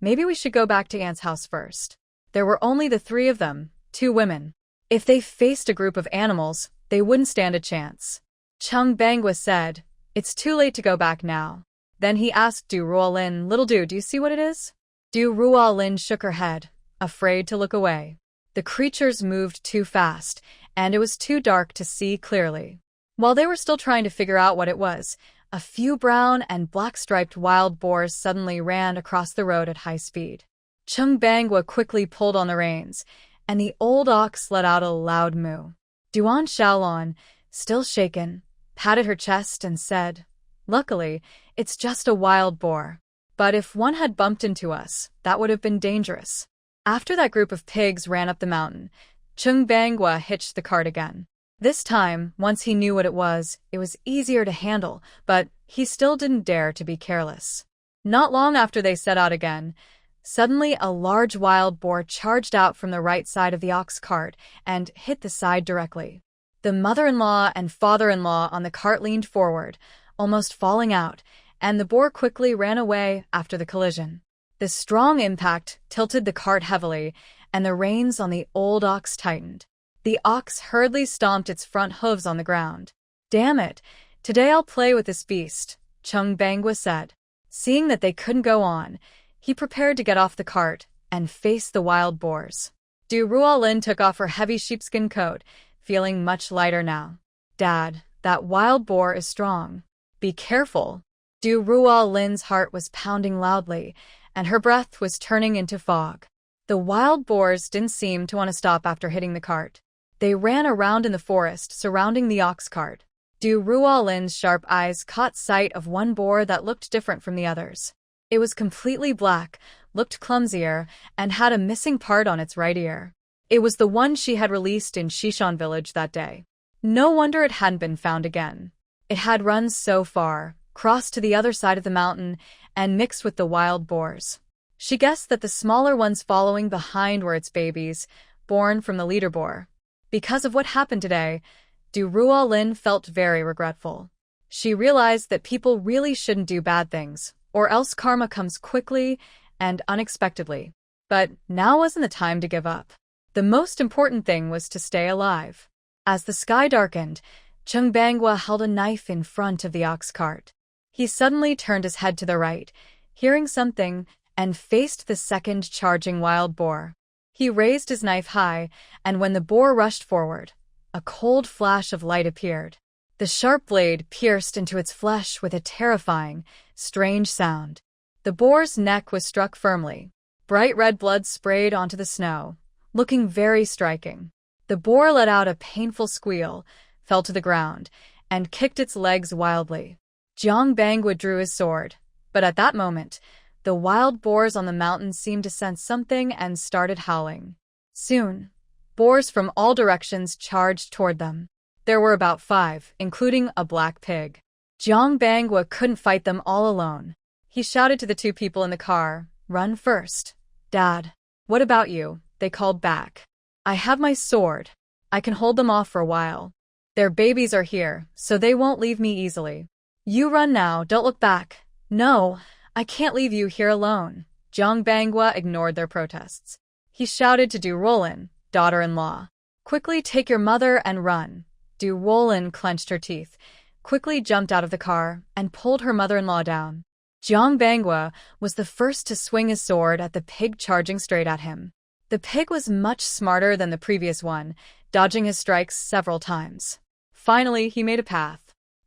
maybe we should go back to Aunt's house first. There were only the 3 of them, 2 women. If they faced a group of animals, they wouldn't stand a chance. Chung Bangwa said, It's too late to go back now. Then he asked Du Ruolin, Little Du, do you see what it is? Du Ruolin shook her head, afraid to look away. The creatures moved too fast, and it was too dark to see clearly. While they were still trying to figure out what it was, a few brown and black-striped wild boars suddenly ran across the road at high speed. Chung Bangwa quickly pulled on the reins, and the old ox let out a loud moo. Duan Shaolan, still shaken, patted her chest and said, Luckily, it's just a wild boar. But if one had bumped into us, that would have been dangerous. After that group of pigs ran up the mountain, Chung Bangwa hitched the cart again. This time, once he knew what it was easier to handle, but he still didn't dare to be careless. Not long after they set out again, suddenly a large wild boar charged out from the right side of the ox cart and hit the side directly. The mother-in-law and father-in-law on the cart leaned forward, almost falling out, and the boar quickly ran away after the collision. The strong impact tilted the cart heavily, and the reins on the old ox tightened. The ox hurriedly stomped its front hooves on the ground. Damn it, today I'll play with this beast, Chung Bangwa said. Seeing that they couldn't go on, he prepared to get off the cart and face the wild boars. Du Ruolin took off her heavy sheepskin coat, feeling much lighter now. Dad, that wild boar is strong. Be careful. Du Ruolin's heart was pounding loudly, and her breath was turning into fog. The wild boars didn't seem to want to stop after hitting the cart. They ran around in the forest surrounding the ox cart. Du Ruolin's sharp eyes caught sight of one boar that looked different from the others. It was completely black, looked clumsier, and had a missing part on its right ear. It was the one she had released in Shishan village that day. No wonder it hadn't been found again. It had run so far, crossed to the other side of the mountain, and mixed with the wild boars. She guessed that the smaller ones following behind were its babies, born from the leader boar. Because of what happened today, Du Ruolin felt very regretful. She realized that people really shouldn't do bad things, or else karma comes quickly and unexpectedly. But now wasn't the time to give up. The most important thing was to stay alive. As the sky darkened, Chung Bangwa held a knife in front of the ox cart. He suddenly turned his head to the right, hearing something, and faced the second charging wild boar. He raised his knife high, and when the boar rushed forward, a cold flash of light appeared. The sharp blade pierced into its flesh with a terrifying, strange sound. The boar's neck was struck firmly. Bright red blood sprayed onto the snow, looking very striking. The boar let out a painful squeal, fell to the ground, and kicked its legs wildly. Jiang Bangwa drew his sword, but at that moment, the wild boars on the mountain seemed to sense something and started howling. Soon, boars from all directions charged toward them. There were about 5, including a black pig. Jiang Bangwa couldn't fight them all alone. He shouted to the 2 people in the car, "Run first." "Dad, what about you?" they called back. "I have my sword. I can hold them off for a while. Their babies are here, so they won't leave me easily. You run now, don't look back." "No, I can't leave you here alone." Jiang Bangwa ignored their protests. He shouted to Ruolin, daughter-in-law, "Quickly take your mother and run." Ruolin clenched her teeth, quickly jumped out of the car, and pulled her mother-in-law down. Jiang Bangwa was the first to swing his sword at the pig charging straight at him. The pig was much smarter than the previous one, dodging his strikes several times. Finally, he made a path.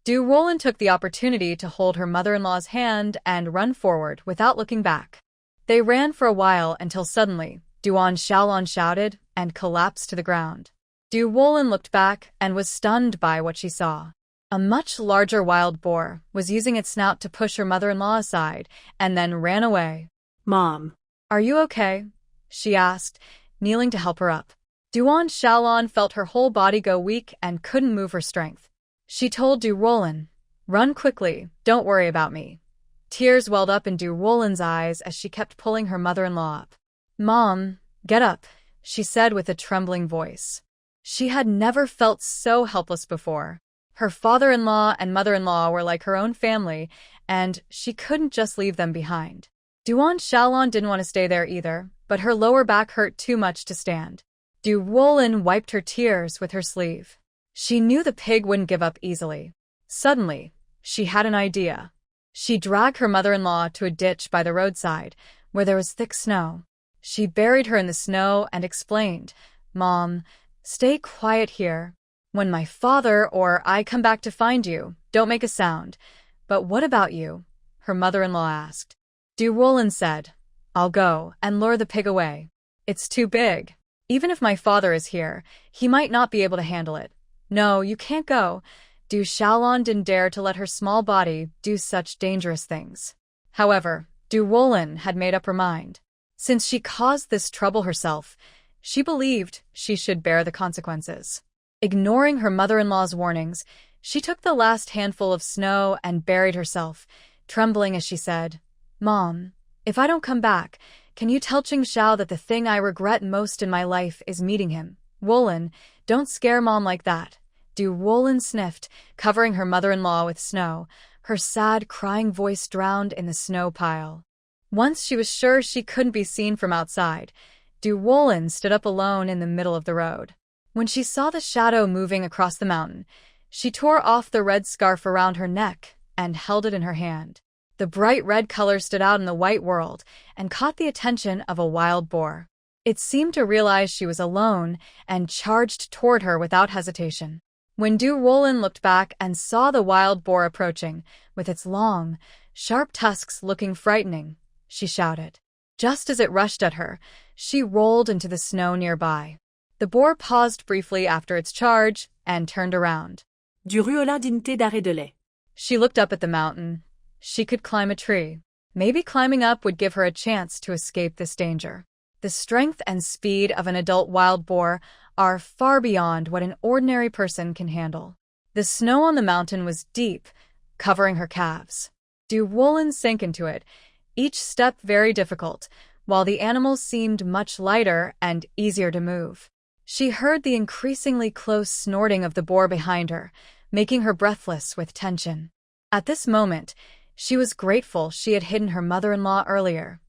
Ruolin took the opportunity to hold her mother-in-law's hand and run forward without looking back. They ran for a while until suddenly, Duan Shaolan shouted and collapsed to the ground. Ruolin looked back and was stunned by what she saw. A much larger wild boar was using its snout to push her mother-in-law aside and then ran away. Mom. "Are you okay?" she asked, kneeling to help her up. Duan Shaolan felt her whole body go weak and couldn't move her strength. She told Ruolin, "Run quickly, don't worry about me." Tears welled up in Ruolin's eyes as she kept pulling her mother-in-law up. "Mom, get up," she said with a trembling voice. She had never felt so helpless before. Her father-in-law and mother-in-law were like her own family, and she couldn't just leave them behind. Duan Shaolan didn't want to stay there either, but her lower back hurt too much to stand. Ruolin wiped her tears with her sleeve. She knew the pig wouldn't give up easily. Suddenly, she had an idea. She dragged her mother-in-law to a ditch by the roadside, where there was thick snow. She buried her in the snow and explained, "Mom, stay quiet here. When my father or I come back to find you, don't make a sound." "But what about you?" her mother-in-law asked. Ruolin said, "I'll go and lure the pig away. It's too big. Even if my father is here, he might not be able to handle it." "No, you can't go." Shaolan didn't dare to let her small body do such dangerous things. However, Ruolin had made up her mind. Since she caused this trouble herself, she believed she should bear the consequences. Ignoring her mother-in-law's warnings, she took the last handful of snow and buried herself, trembling as she said, "Mom, if I don't come back, can you tell Xiao that the thing I regret most in my life is meeting him?" "Ruolin, don't scare Mom like that." Ruolin sniffed, covering her mother-in-law with snow, her sad, crying voice drowned in the snow pile. Once she was sure she couldn't be seen from outside, Ruolin stood up alone in the middle of the road. When she saw the shadow moving across the mountain, she tore off the red scarf around her neck and held it in her hand. The bright red color stood out in the white world and caught the attention of a wild boar. It seemed to realize she was alone and charged toward her without hesitation. When Ruolin looked back and saw the wild boar approaching, with its long, sharp tusks looking frightening, she shouted. Just as it rushed at her, she rolled into the snow nearby. The boar paused briefly after its charge and turned around. Du Ruolin dignité d'arrêt de lait. She looked up at the mountain. She could climb a tree. Maybe climbing up would give her a chance to escape this danger. The strength and speed of an adult wild boar are far beyond what an ordinary person can handle. The snow on the mountain was deep, covering her calves. Ruolin sank into it, each step very difficult, while the animal seemed much lighter and easier to move. She heard the increasingly close snorting of the boar behind her, making her breathless with tension. At this moment, she was grateful she had hidden her mother-in-law earlier.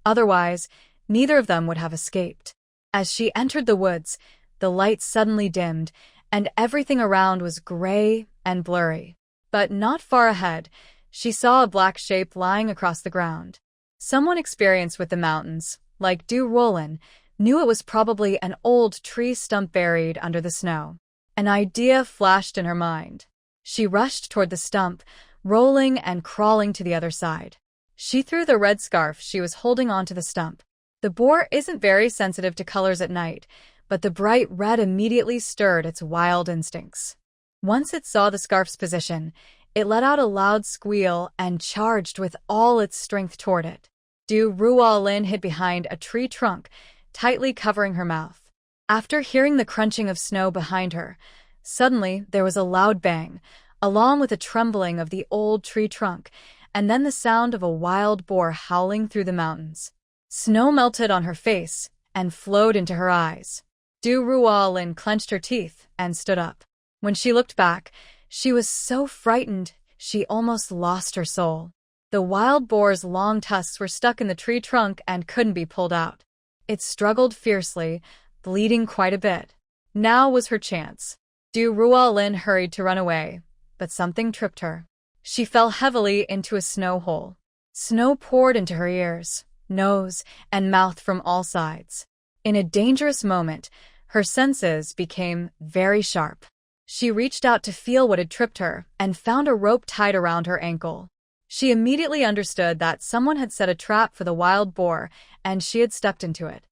Otherwise, neither of them would have escaped. As she entered the woods, the light suddenly dimmed, and everything around was gray and blurry. But not far ahead, she saw a black shape lying across the ground. Someone experienced with the mountains, like Ruolin, knew it was probably an old tree stump buried under the snow. An idea flashed in her mind. She rushed toward the stump, rolling and crawling to the other side. She threw the red scarf she was holding onto the stump. The boar isn't very sensitive to colors at night, but the bright red immediately stirred its wild instincts. Once it saw the scarf's position, it let out a loud squeal and charged with all its strength toward it. Ruolin hid behind a tree trunk, tightly covering her mouth. After hearing the crunching of snow behind her, suddenly there was a loud bang, along with a trembling of the old tree trunk, and then the sound of a wild boar howling through the mountains. Snow melted on her face and flowed into her eyes. Ruolin clenched her teeth and stood up. When she looked back, she was so frightened she almost lost her soul. The wild boar's long tusks were stuck in the tree trunk and couldn't be pulled out. It struggled fiercely, bleeding quite a bit. Now was her chance. Ruolin hurried to run away, but something tripped her. She fell heavily into a snow hole. Snow poured into her ears, nose, and mouth from all sides. In a dangerous moment, her senses became very sharp. She reached out to feel what had tripped her and found a rope tied around her ankle. She immediately understood that someone had set a trap for the wild boar and she had stepped into it.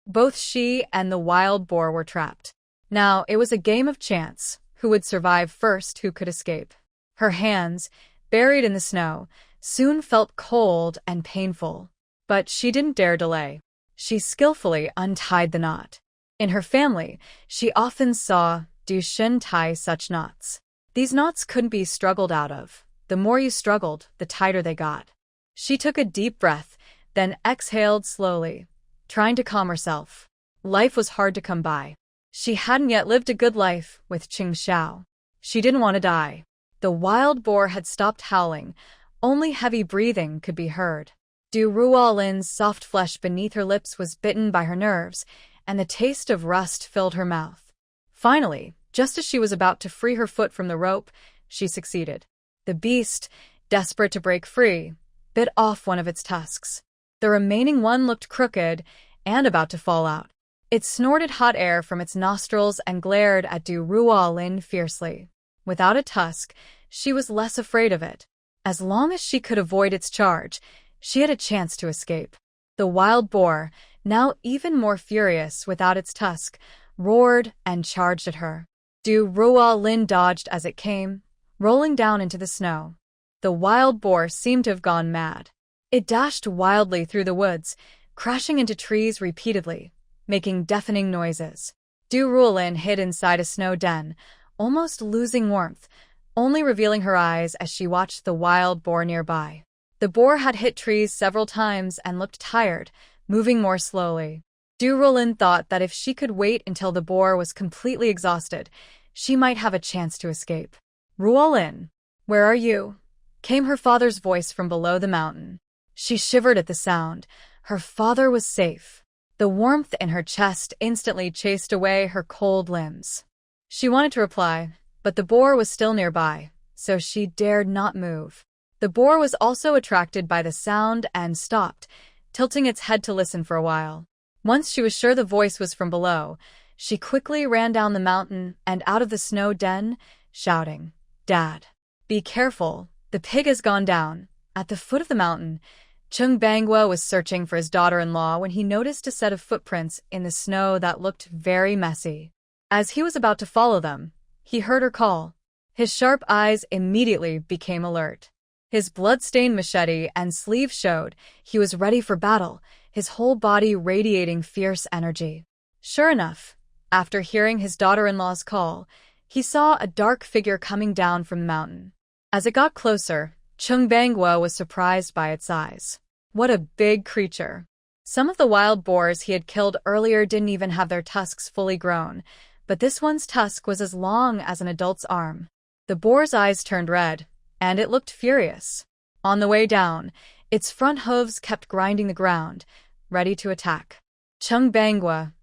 Both she and the wild boar were trapped. Now it was a game of chance. Who would survive first, who could escape? Her hands, buried in the snow, soon felt cold and painful. But she didn't dare delay. She skillfully untied the knot. In her family, she often saw Duan tie such knots. These knots couldn't be struggled out of. The more you struggled, the tighter they got. She took a deep breath, then exhaled slowly, trying to calm herself. Life was hard to come by. She hadn't yet lived a good life with Xiao. She didn't want to die. The wild boar had stopped howling. Only heavy breathing could be heard. Ruolin's soft flesh beneath her lips was bitten by her nerves, and the taste of rust filled her mouth. Finally, just as she was about to free her foot from the rope, she succeeded. The beast, desperate to break free, bit off one of its tusks. The remaining one looked crooked and about to fall out. It snorted hot air from its nostrils and glared at Ruolin fiercely. Without a tusk, she was less afraid of it. As long as she could avoid its charge, she had a chance to escape. The wild boar, now even more furious without its tusk, roared and charged at her. Ruolin dodged as it came, rolling down into the snow. The wild boar seemed to have gone mad. It dashed wildly through the woods, crashing into trees repeatedly, making deafening noises. Ruolin hid inside a snow den, almost losing warmth, only revealing her eyes as she watched the wild boar nearby. The boar had hit trees several times and looked tired, moving more slowly. Ruolin thought that if she could wait until the boar was completely exhausted, she might have a chance to escape. "Ruolin, where are you?" came her father's voice from below the mountain. She shivered at the sound. Her father was safe. The warmth in her chest instantly chased away her cold limbs. She wanted to reply, but the boar was still nearby, so she dared not move. The boar was also attracted by the sound and stopped, tilting its head to listen for a while. Once she was sure the voice was from below, she quickly ran down the mountain and out of the snow den, shouting, "Dad, be careful, the pig has gone down." At the foot of the mountain, Chung was searching for his daughter-in-law when he noticed a set of footprints in the snow that looked very messy. As he was about to follow them, he heard her call. His sharp eyes immediately became alert. His blood-stained machete and sleeve showed he was ready for battle, his whole body radiating fierce energy. Sure enough, after hearing his daughter-in-law's call, he saw a dark figure coming down from the mountain. As it got closer, Chung was surprised by its size. What a big creature! Some of the wild boars he had killed earlier didn't even have their tusks fully grown, but this one's tusk was as long as an adult's arm. The boar's eyes turned red, and it looked furious. On the way down, its front hooves kept grinding the ground, ready to attack. Chung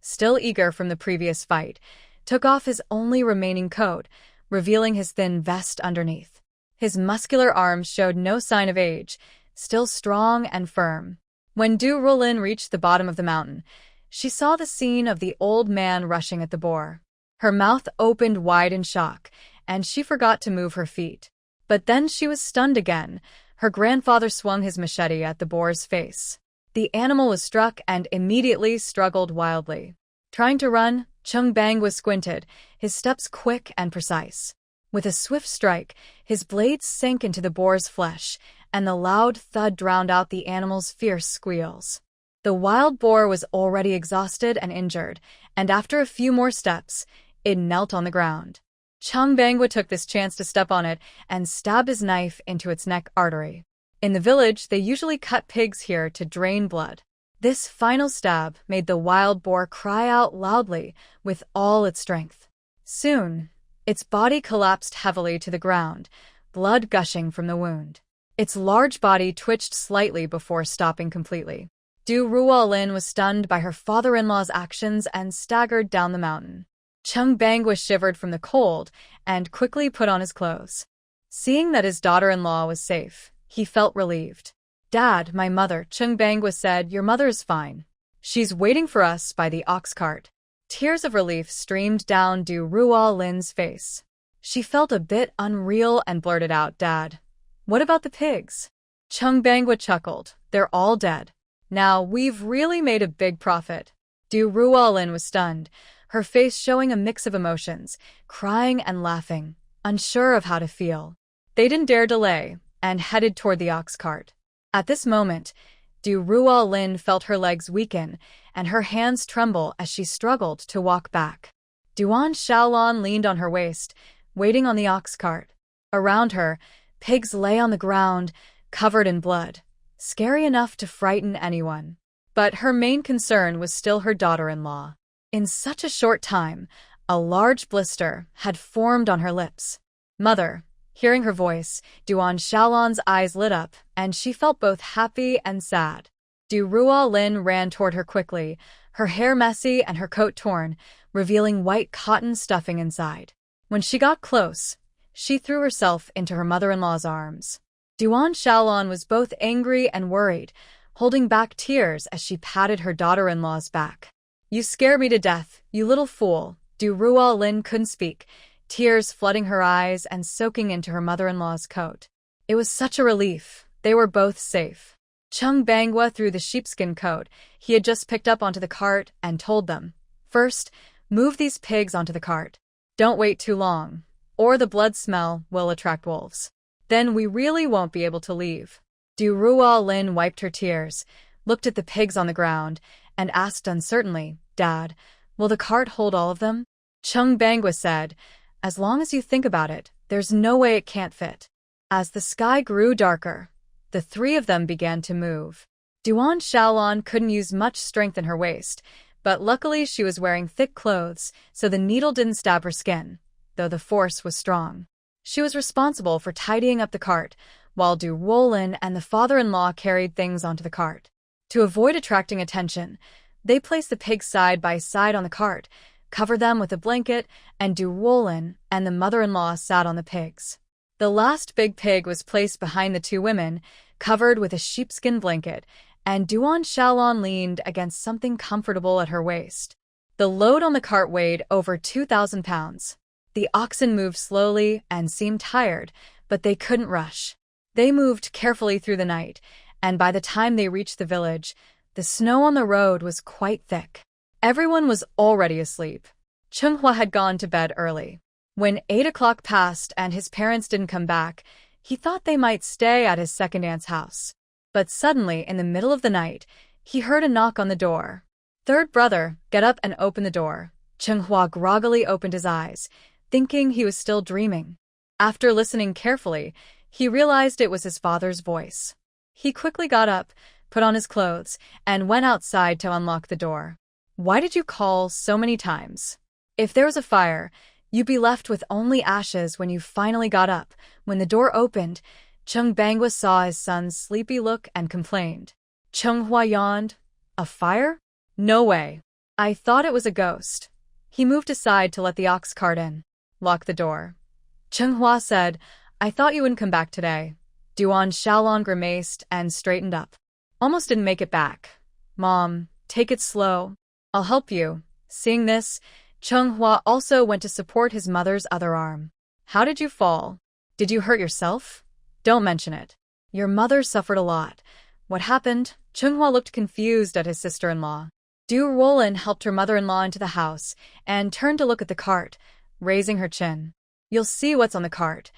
still eager from the previous fight, took off his only remaining coat, revealing his thin vest underneath. His muscular arms showed no sign of age, still strong and firm. When Ruolin reached the bottom of the mountain, she saw the scene of the old man rushing at the boar. Her mouth opened wide in shock, and she forgot to move her feet. But then she was stunned again. Her grandfather swung his machete at the boar's face. The animal was struck and immediately struggled wildly. Trying to run, Chung was squinted, his steps quick and precise. With a swift strike, his blades sank into the boar's flesh, and the loud thud drowned out the animal's fierce squeals. The wild boar was already exhausted and injured, and after a few more steps, it knelt on the ground. Chung took this chance to step on it and stab his knife into its neck artery. In the village, they usually cut pigs here to drain blood. This final stab made the wild boar cry out loudly with all its strength. Soon, its body collapsed heavily to the ground, blood gushing from the wound. Its large body twitched slightly before stopping completely. Ruolin was stunned by her father-in-law's actions and staggered down the mountain. Chung was shivered from the cold and quickly put on his clothes. Seeing that his daughter-in-law was safe, he felt relieved. "Dad, my mother," Chung said, "your mother is fine. She's waiting for us by the ox cart." Tears of relief streamed down Ruolin's face. She felt a bit unreal and blurted out, "Dad, what about the pigs?" Chung chuckled. "They're all dead. Now, we've really made a big profit." Ruolin was stunned, her face showing a mix of emotions, crying and laughing, unsure of how to feel. They didn't dare delay, and headed toward the ox cart. At this moment, Ruolin felt her legs weaken, and her hands tremble as she struggled to walk back. Shaolan leaned on her waist, waiting on the ox cart. Around her, pigs lay on the ground, covered in blood, scary enough to frighten anyone. But her main concern was still her daughter-in-law. In such a short time, a large blister had formed on her lips. "Mother," hearing her voice, Shaolan's eyes lit up, and she felt both happy and sad. Ruolin ran toward her quickly, her hair messy and her coat torn, revealing white cotton stuffing inside. When she got close, she threw herself into her mother-in-law's arms. Shaolan was both angry and worried, holding back tears as she patted her daughter-in-law's back. "You scare me to death, you little fool." Ruolin couldn't speak, tears flooding her eyes and soaking into her mother-in-law's coat. It was such a relief. They were both safe. Chung threw the sheepskin coat he had just picked up onto the cart and told them, "First, move these pigs onto the cart. Don't wait too long, or the blood smell will attract wolves. Then we really won't be able to leave." Ruolin wiped her tears, looked at the pigs on the ground, and asked uncertainly, "Dad, will the cart hold all of them?" Chung said, "As long as you think about it, there's no way it can't fit." As the sky grew darker, the three of them began to move. Shaolan couldn't use much strength in her waist, but luckily she was wearing thick clothes, so the needle didn't stab her skin, though the force was strong. She was responsible for tidying up the cart, while Ruolin and the father-in-law carried things onto the cart. To avoid attracting attention, they placed the pigs side by side on the cart, covered them with a blanket, and Ruolin and the mother-in-law sat on the pigs. The last big pig was placed behind the two women, covered with a sheepskin blanket, and Shaolan leaned against something comfortable at her waist. The load on the cart weighed over 2,000 pounds. The oxen moved slowly and seemed tired, but they couldn't rush. They moved carefully through the night, and by the time they reached the village, the snow on the road was quite thick. Everyone was already asleep. Chung had gone to bed early. When 8 o'clock passed and his parents didn't come back, he thought they might stay at his second aunt's house. But suddenly, in the middle of the night, he heard a knock on the door. "Third brother, get up and open the door." Chung groggily opened his eyes, thinking he was still dreaming. After listening carefully, he realized it was his father's voice. He quickly got up, put on his clothes, and went outside to unlock the door. "Why did you call so many times? If there was a fire, you'd be left with only ashes when you finally got up." When the door opened, Chung saw his son's sleepy look and complained. Chung yawned. "A fire? No way. I thought it was a ghost." He moved aside to let the ox cart in. "Lock the door." Chung said, "I thought you wouldn't come back today." Duan Shaolan grimaced and straightened up. Almost didn't make it back. Mom, take it slow. I'll help you. Seeing this, Chung also went to support his mother's other arm. How did you fall? Did you hurt yourself? Don't mention it. Your mother suffered a lot. What happened? Chung looked confused at his sister-in-law. Ruolin helped her mother-in-law into the house and turned to look at the cart, raising her chin. You'll see what's on the cart.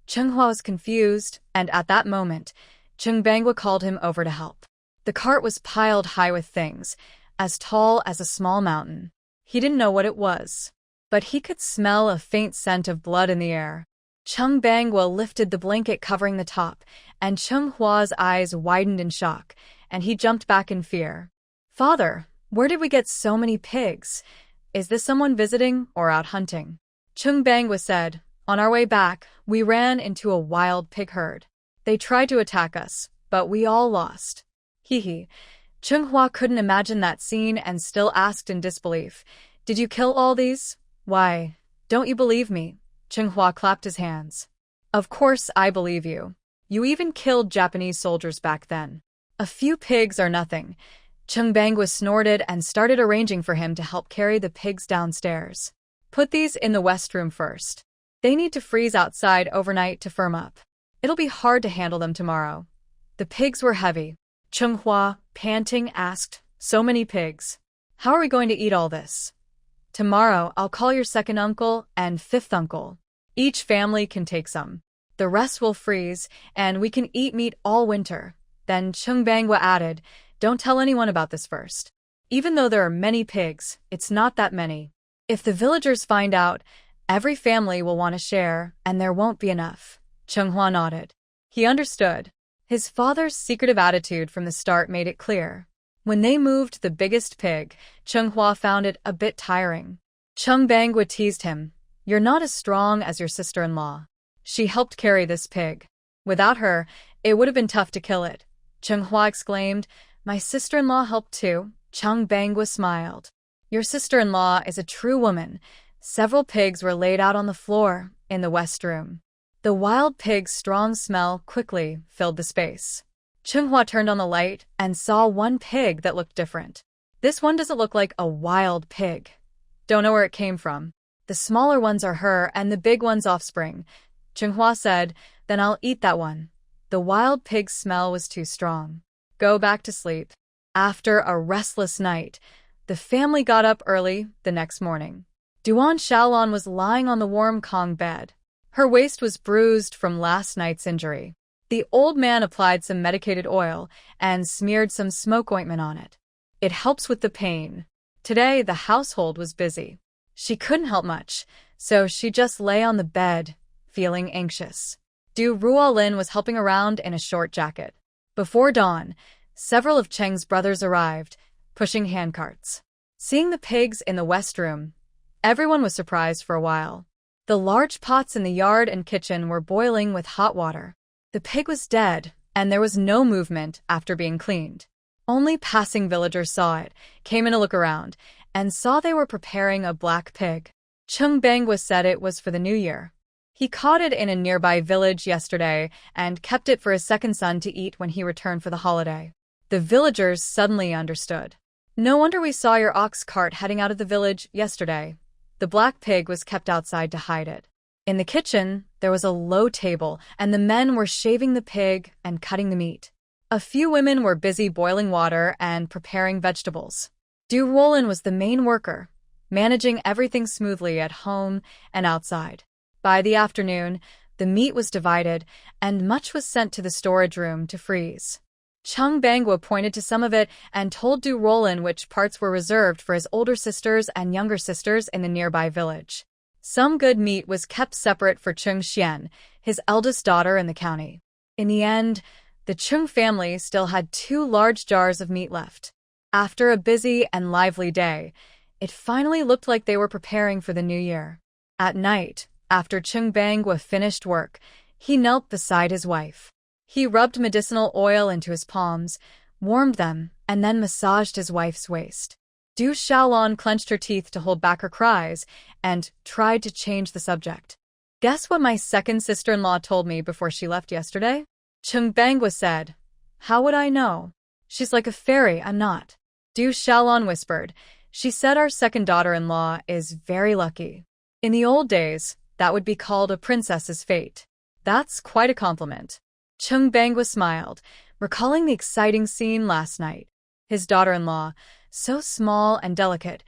Chung was confused, and at that moment, Chung called him over to help. The cart was piled high with things, as tall as a small mountain. He didn't know what it was, but he could smell a faint scent of blood in the air. Chung lifted the blanket covering the top, and Chung Hua's eyes widened in shock, and he jumped back in fear. Father, where did we get so many pigs? Is this someone visiting or out hunting? Chung said, on our way back, we ran into a wild pig herd. They tried to attack us, but we all lost. Hee. Chung couldn't imagine that scene and still asked in disbelief, did you kill all these? Why, don't you believe me? Chung clapped his hands. Of course I believe you. You even killed Japanese soldiers back then. A few pigs are nothing. Chung snorted and started arranging for him to help carry the pigs downstairs. Put these in the west room first. They need to freeze outside overnight to firm up. It'll be hard to handle them tomorrow. The pigs were heavy. Chung panting, asked, so many pigs. How are we going to eat all this? Tomorrow I'll call your second uncle and fifth uncle. Each family can take some. The rest will freeze, and we can eat meat all winter. Then Chung added, don't tell anyone about this first. Even though there are many pigs, it's not that many. If the villagers find out, every family will want to share, and there won't be enough. Chung nodded. He understood. His father's secretive attitude from the start made it clear. When they moved the biggest pig, Chung found it a bit tiring. Chung teased him. You're not as strong as your sister-in-law. She helped carry this pig. Without her, it would have been tough to kill it. Chung exclaimed, my sister-in-law helped too. Chung smiled. Your sister-in-law is a true woman. Several pigs were laid out on the floor in the west room. The wild pig's strong smell quickly filled the space. Chung turned on the light and saw one pig that looked different. This one doesn't look like a wild pig. Don't know where it came from. The smaller ones are her and the big one's offspring. Chung said, then I'll eat that one. The wild pig's smell was too strong. Go back to sleep. After a restless night, the family got up early the next morning. Duan Shaolan was lying on the warm Kong bed. Her waist was bruised from last night's injury. The old man applied some medicated oil and smeared some smoke ointment on it. It helps with the pain. Today, the household was busy. She couldn't help much, so she just lay on the bed, feeling anxious. Ruolin was helping around in a short jacket. Before dawn, several of Cheng's brothers arrived, pushing handcarts. Seeing the pigs in the west room, everyone was surprised for a while. The large pots in the yard and kitchen were boiling with hot water. The pig was dead, and there was no movement after being cleaned. Only passing villagers saw it, came in to look around, and saw they were preparing a black pig. Chung said it was for the new year. He caught it in a nearby village yesterday and kept it for his second son to eat when he returned for the holiday. The villagers suddenly understood. No wonder we saw your ox cart heading out of the village yesterday. The black pig was kept outside to hide it. In the kitchen, there was a low table, and the men were shaving the pig and cutting the meat. A few women were busy boiling water and preparing vegetables. Ruolin was the main worker, managing everything smoothly at home and outside. By the afternoon, the meat was divided, and much was sent to the storage room to freeze. Chung pointed to some of it and told Ruolin which parts were reserved for his older sisters and younger sisters in the nearby village. Some good meat was kept separate for Chung Xian, his eldest daughter in the county. In the end, the Chung family still had 2 large jars of meat left. After a busy and lively day, it finally looked like they were preparing for the new year. At night, after Chung finished work, he knelt beside his wife. He rubbed medicinal oil into his palms, warmed them, and then massaged his wife's waist. Shaolan clenched her teeth to hold back her cries and tried to change the subject. Guess what my second sister-in-law told me before she left yesterday? Chung Bangwa said. How would I know? She's like a fairy, I'm not. Du Shaolan whispered. She said our second daughter-in-law is very lucky. In the old days, that would be called a princess's fate. That's quite a compliment. Chung Bangwa smiled, recalling the exciting scene last night. His daughter-in-law, so small and delicate,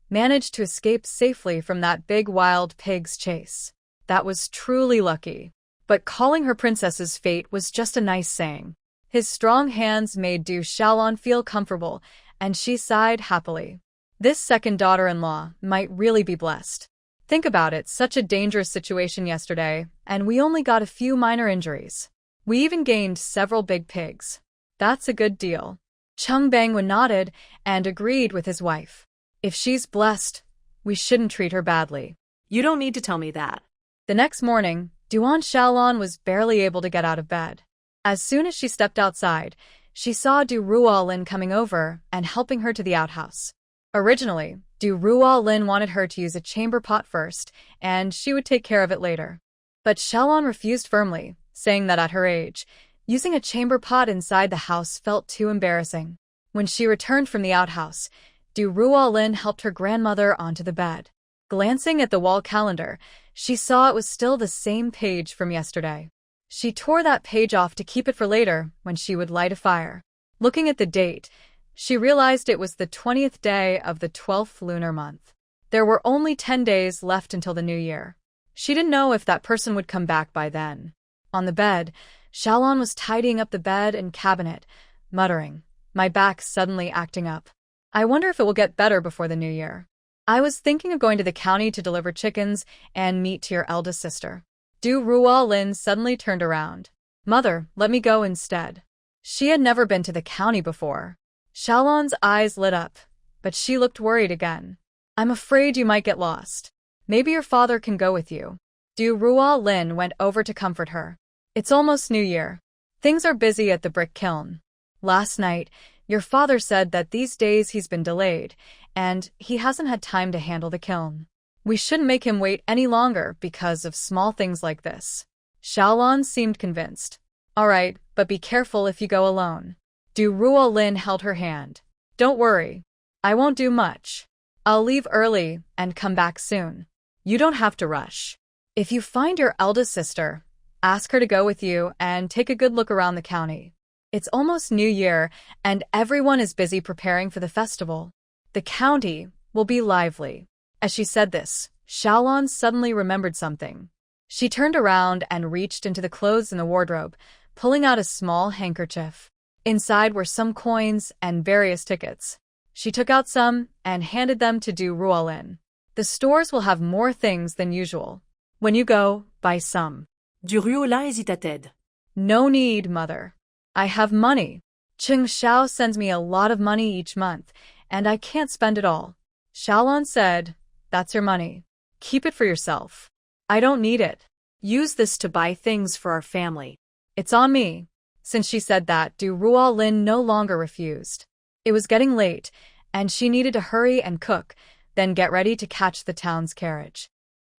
managed to escape safely from that big wild pig's chase. That was truly lucky. But calling her princess's fate was just a nice saying. His strong hands made Du Shaolan feel comfortable, and she sighed happily. This second daughter-in-law might really be blessed. Think about it, such a dangerous situation yesterday, and we only got a few minor injuries. We even gained several big pigs. That's a good deal. Chung Bangwa nodded and agreed with his wife. If she's blessed, we shouldn't treat her badly. You don't need to tell me that. The next morning, Duan Shaolan was barely able to get out of bed. As soon as she stepped outside, she saw Ruolin coming over and helping her to the outhouse. Originally, Ruolin wanted her to use a chamber pot first, and she would take care of it later. But Shaolan refused firmly, saying that at her age, using a chamber pot inside the house felt too embarrassing. When she returned from the outhouse, Ruolin helped her grandmother onto the bed. Glancing at the wall calendar, she saw it was still the same page from yesterday. She tore that page off to keep it for later when she would light a fire. Looking at the date, she realized it was the 20th day of the 12th lunar month. There were only 10 days left until the new year. She didn't know if that person would come back by then. On the bed, Shaolan was tidying up the bed and cabinet, muttering, "My back's suddenly acting up. I wonder if it will get better before the new year. I was thinking of going to the county to deliver chickens and meat to your eldest sister." Ruolin suddenly turned around. "Mother, let me go instead." She had never been to the county before. Shaolan's eyes lit up, but she looked worried again. "I'm afraid you might get lost. Maybe your father can go with you." Ruolin went over to comfort her. "It's almost New Year. Things are busy at the brick kiln. Last night, your father said that these days he's been delayed, and he hasn't had time to handle the kiln. We shouldn't make him wait any longer because of small things like this." Shaolan seemed convinced. "All right, but be careful if you go alone." Ruolin held her hand. "Don't worry. I won't do much. I'll leave early and come back soon. You don't have to rush. If you find your eldest sister, ask her to go with you and take a good look around the county. It's almost New Year, and everyone is busy preparing for the festival. The county will be lively." As she said this, Shaolan suddenly remembered something. She turned around and reached into the clothes in the wardrobe, pulling out a small handkerchief. Inside were some coins and various tickets. She took out some and handed them to Ruolin. "The stores will have more things than usual. When you go, buy some." Ruolin hésita-t-elle. "No need, mother. I have money. Cheng Xiao sends me a lot of money each month, and I can't spend it all." Shaolan said, "That's your money. Keep it for yourself. I don't need it. Use this to buy things for our family." "It's on me." Since she said that, Ruolin no longer refused. It was getting late, and she needed to hurry and cook, then get ready to catch the town's carriage.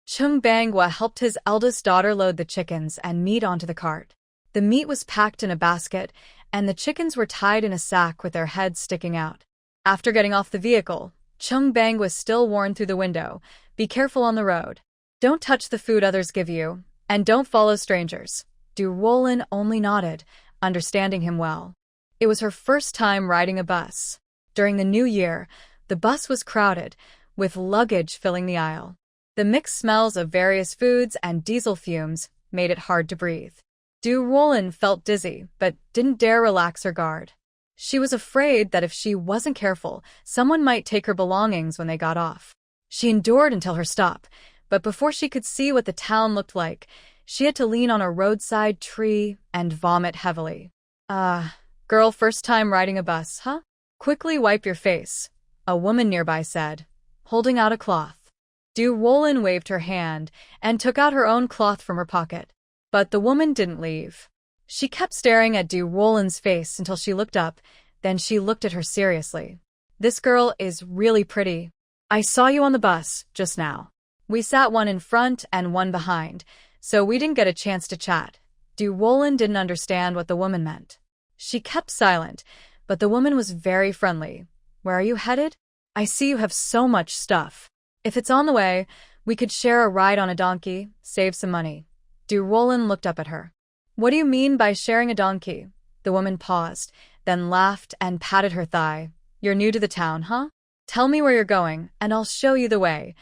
Chung Bangwa helped his eldest daughter load the chickens and meat onto the cart. The meat was packed in a basket, and the chickens were tied in a sack with their heads sticking out. After getting off the vehicle, Chung Bangwa still warned through the window, "Be careful on the road. Don't touch the food others give you, and don't follow strangers." Ruolin only nodded, understanding him well. It was her first time riding a bus. During the new year, the bus was crowded, with luggage filling the aisle. The mixed smells of various foods and diesel fumes made it hard to breathe. Ruolin felt dizzy, but didn't dare relax her guard. She was afraid that if she wasn't careful, someone might take her belongings when they got off. She endured until her stop, but before she could see what the town looked like, she had to lean on a roadside tree and vomit heavily. Girl, first time riding a bus, huh? Quickly wipe your face," a woman nearby said, holding out a cloth. Ruolin waved her hand and took out her own cloth from her pocket. But the woman didn't leave. She kept staring at Ruolin's face until she looked up, then she looked at her seriously. "This girl is really pretty. I saw you on the bus just now. We sat one in front and one behind, so we didn't get a chance to chat. Ruolin didn't understand what the woman meant. She kept silent, but the woman was very friendly. Where are you headed? I see you have so much stuff. If it's on the way, we could share a ride on a donkey, save some money. Ruolin looked up at her. What do you mean by sharing a donkey? The woman paused, then laughed and patted her thigh. You're new to the town, huh? Tell me where you're going, and I'll show you the way.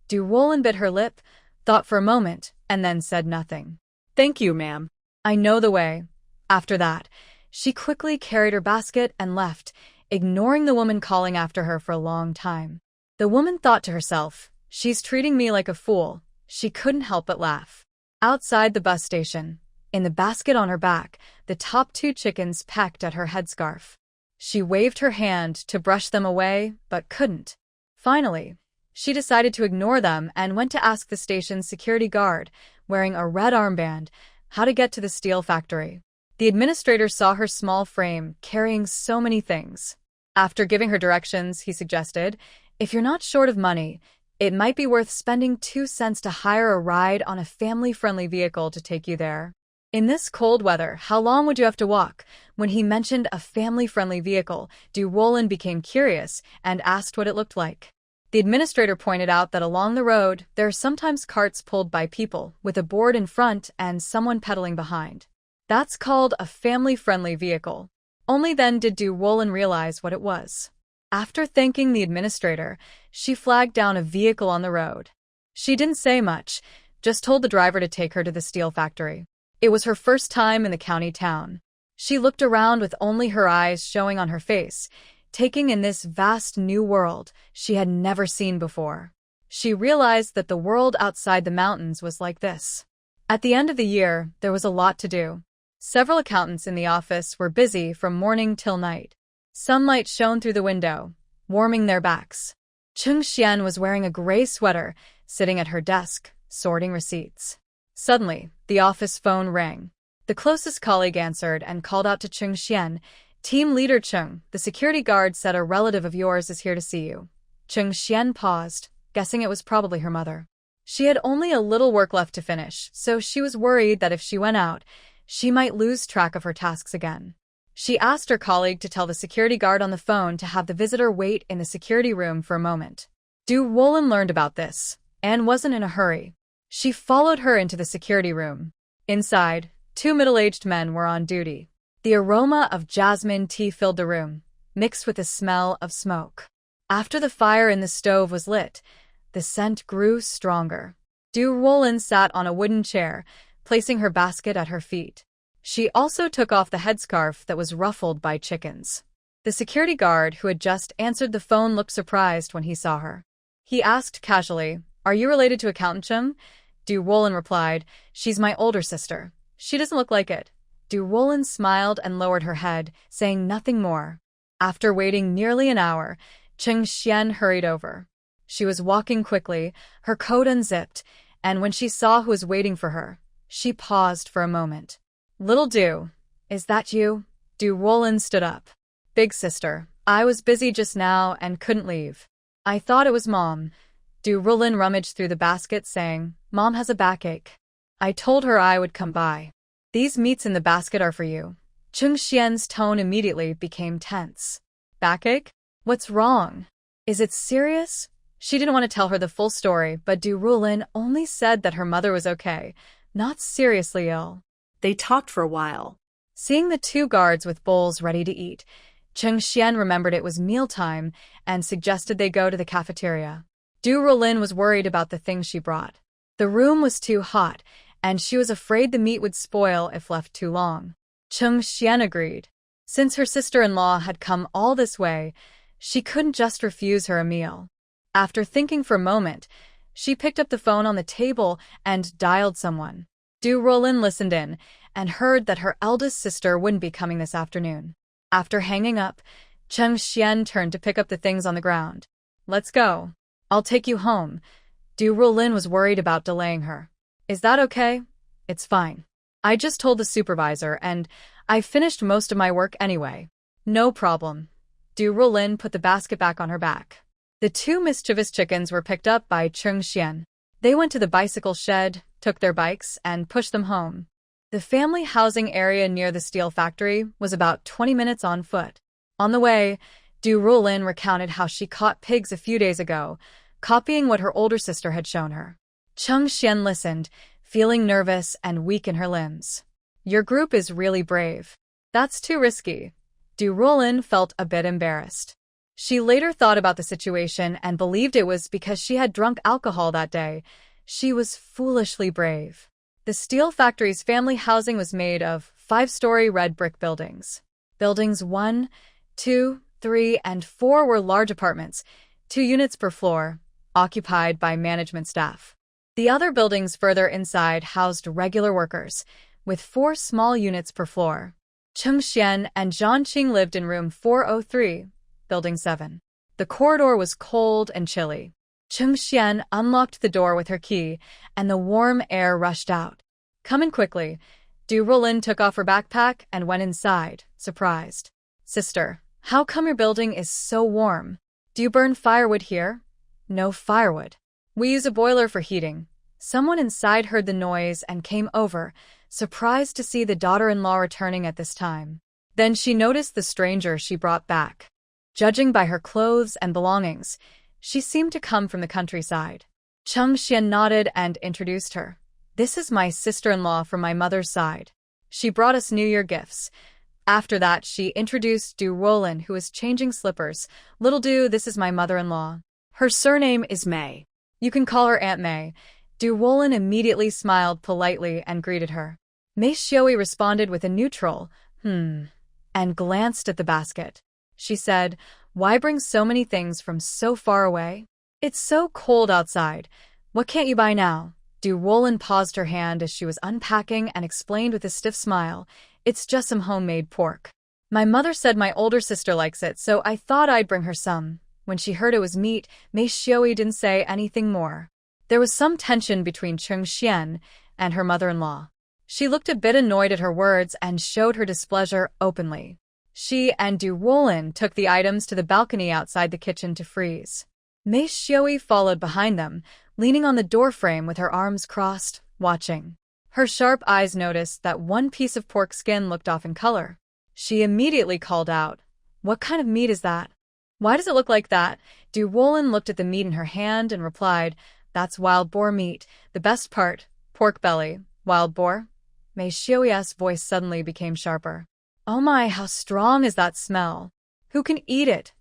Ruolin bit her lip, thought for a moment, and then said nothing. Thank you, ma'am. I know the way. After that, she quickly carried her basket and left, ignoring the woman calling after her for a long time. The woman thought to herself, she's treating me like a fool. She couldn't help but laugh. Outside the bus station, in the basket on her back, the top 2 chickens pecked at her headscarf. She waved her hand to brush them away, but couldn't. Finally, she decided to ignore them and went to ask the station's security guard, wearing a red armband, how to get to the steel factory. The administrator saw her small frame carrying so many things. After giving her directions, he suggested, if you're not short of money, it might be worth spending 2 cents to hire a ride on a family-friendly vehicle to take you there. In this cold weather, how long would you have to walk? When he mentioned a family-friendly vehicle, Ruolin became curious and asked what it looked like. The administrator pointed out that along the road, there are sometimes carts pulled by people, with a board in front and someone pedaling behind. That's called a family-friendly vehicle. Only then did Ruolin realize what it was. After thanking the administrator, she flagged down a vehicle on the road. She didn't say much, just told the driver to take her to the steel factory. It was her first time in the county town. She looked around with only her eyes showing on her face, taking in this vast new world she had never seen before. She realized that the world outside the mountains was like this. At the end of the year, there was a lot to do. Several accountants in the office were busy from morning till night. Sunlight shone through the window, warming their backs. Chung Xian was wearing a gray sweater, sitting at her desk, sorting receipts. Suddenly, the office phone rang. The closest colleague answered and called out to Chung Xian, Team Leader Chung, the security guard said a relative of yours is here to see you. Chung Xian paused, guessing it was probably her mother. She had only a little work left to finish, so she was worried that if she went out, she might lose track of her tasks again. She asked her colleague to tell the security guard on the phone to have the visitor wait in the security room for a moment. Ruolin learned about this, and wasn't in a hurry. She followed her into the security room. Inside, 2 middle-aged men were on duty. The aroma of jasmine tea filled the room, mixed with the smell of smoke. After the fire in the stove was lit, the scent grew stronger. Ruolin sat on a wooden chair, placing her basket at her feet. She also took off the headscarf that was ruffled by chickens. The security guard who had just answered the phone looked surprised when he saw her. He asked casually, Are you related to Accountant Chung? Ruolin replied, She's my older sister. She doesn't look like it. Ruolin smiled and lowered her head, saying nothing more. After waiting nearly an hour, Chung Xian hurried over. She was walking quickly, her coat unzipped, and when she saw who was waiting for her, she paused for a moment. Little Du, is that you? Ruolin stood up. Big sister, I was busy just now and couldn't leave. I thought it was Mom. Ruolin rummaged through the basket saying, Mom has a backache. I told her I would come by. These meats in the basket are for you. Chung Xian's tone immediately became tense. Backache? What's wrong? Is it serious? She didn't want to tell her the full story, but Ruolin only said that her mother was okay, not seriously ill. They talked for a while. Seeing the 2 guards with bowls ready to eat, Chung Xian remembered it was mealtime and suggested they go to the cafeteria. Ruolin was worried about the things she brought. The room was too hot, and she was afraid the meat would spoil if left too long. Chung Xian agreed. Since her sister-in-law had come all this way, she couldn't just refuse her a meal. After thinking for a moment, she picked up the phone on the table and dialed someone. Ruolin listened in and heard that her eldest sister wouldn't be coming this afternoon. After hanging up, Chung Xian turned to pick up the things on the ground. Let's go. I'll take you home. Ruolin was worried about delaying her. Is that okay? It's fine. I just told the supervisor and I finished most of my work anyway. No problem. Ruolin put the basket back on her back. The 2 mischievous chickens were picked up by Chung Xian. They went to the bicycle shed, took their bikes, and pushed them home. The family housing area near the steel factory was about 20 minutes on foot. On the way, Ruolin recounted how she caught pigs a few days ago, copying what her older sister had shown her. Chung Xian listened, feeling nervous and weak in her limbs. Your group is really brave. That's too risky. Ruolin felt a bit embarrassed. She later thought about the situation and believed it was because she had drunk alcohol that day. She was foolishly brave. The steel factory's family housing was made of 5-story red brick buildings. Buildings 1, 2, 3, and 4 were large apartments, 2 units per floor, occupied by management staff. The other buildings further inside housed regular workers, with 4 small units per floor. Chung Xian and Zhang lived in room 403, building 7. The corridor was cold and chilly. Chung Xian unlocked the door with her key, and the warm air rushed out. Come in quickly. Ruolin took off her backpack and went inside, surprised. Sister, how come your building is so warm? Do you burn firewood here? No firewood. We use a boiler for heating. Someone inside heard the noise and came over, surprised to see the daughter-in-law returning at this time. Then she noticed the stranger she brought back. Judging by her clothes and belongings, she seemed to come from the countryside. Chung Xian nodded and introduced her. This is my sister-in-law from my mother's side. She brought us New Year gifts. After that, she introduced Ruolin, who was changing slippers. Little Du, this is my mother-in-law. Her surname is May. You can call her Aunt May. Ruolin immediately smiled politely and greeted her. Mei Xiaoi responded with a neutral, and glanced at the basket. She said, why bring so many things from so far away? It's so cold outside. What can't you buy now? Ruolin paused her hand as she was unpacking and explained with a stiff smile, it's just some homemade pork. My mother said my older sister likes it, so I thought I'd bring her some. When she heard it was meat, Mei Xiaoi didn't say anything more. There was some tension between Chung Xian and her mother-in-law. She looked a bit annoyed at her words and showed her displeasure openly. She and Ruolin took the items to the balcony outside the kitchen to freeze. Mei Xiaoi followed behind them, leaning on the doorframe with her arms crossed, watching. Her sharp eyes noticed that one piece of pork skin looked off in color. She immediately called out, what kind of meat is that? Why does it look like that? Ruolin looked at the meat in her hand and replied, that's wild boar meat, the best part, pork belly. Wild boar? Mei Xiaoi's voice suddenly became sharper. Oh my, how strong is that smell? Who can eat it?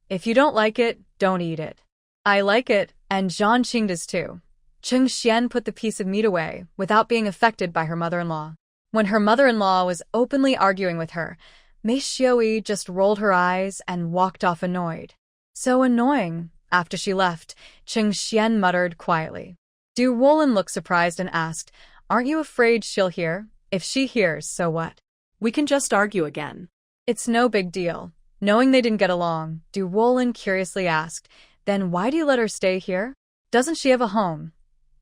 If you don't like it, don't eat it. I like it, and Zhang does too. Chung Xian put the piece of meat away, without being affected by her mother-in-law. When her mother-in-law was openly arguing with her, Mei Xiaoi just rolled her eyes and walked off annoyed. So annoying. After she left, Chung Xian muttered quietly. Ruolin looked surprised and asked, aren't you afraid she'll hear? If she hears, so what? We can just argue again. It's no big deal. Knowing they didn't get along, Ruolin curiously asked, then why do you let her stay here? Doesn't she have a home?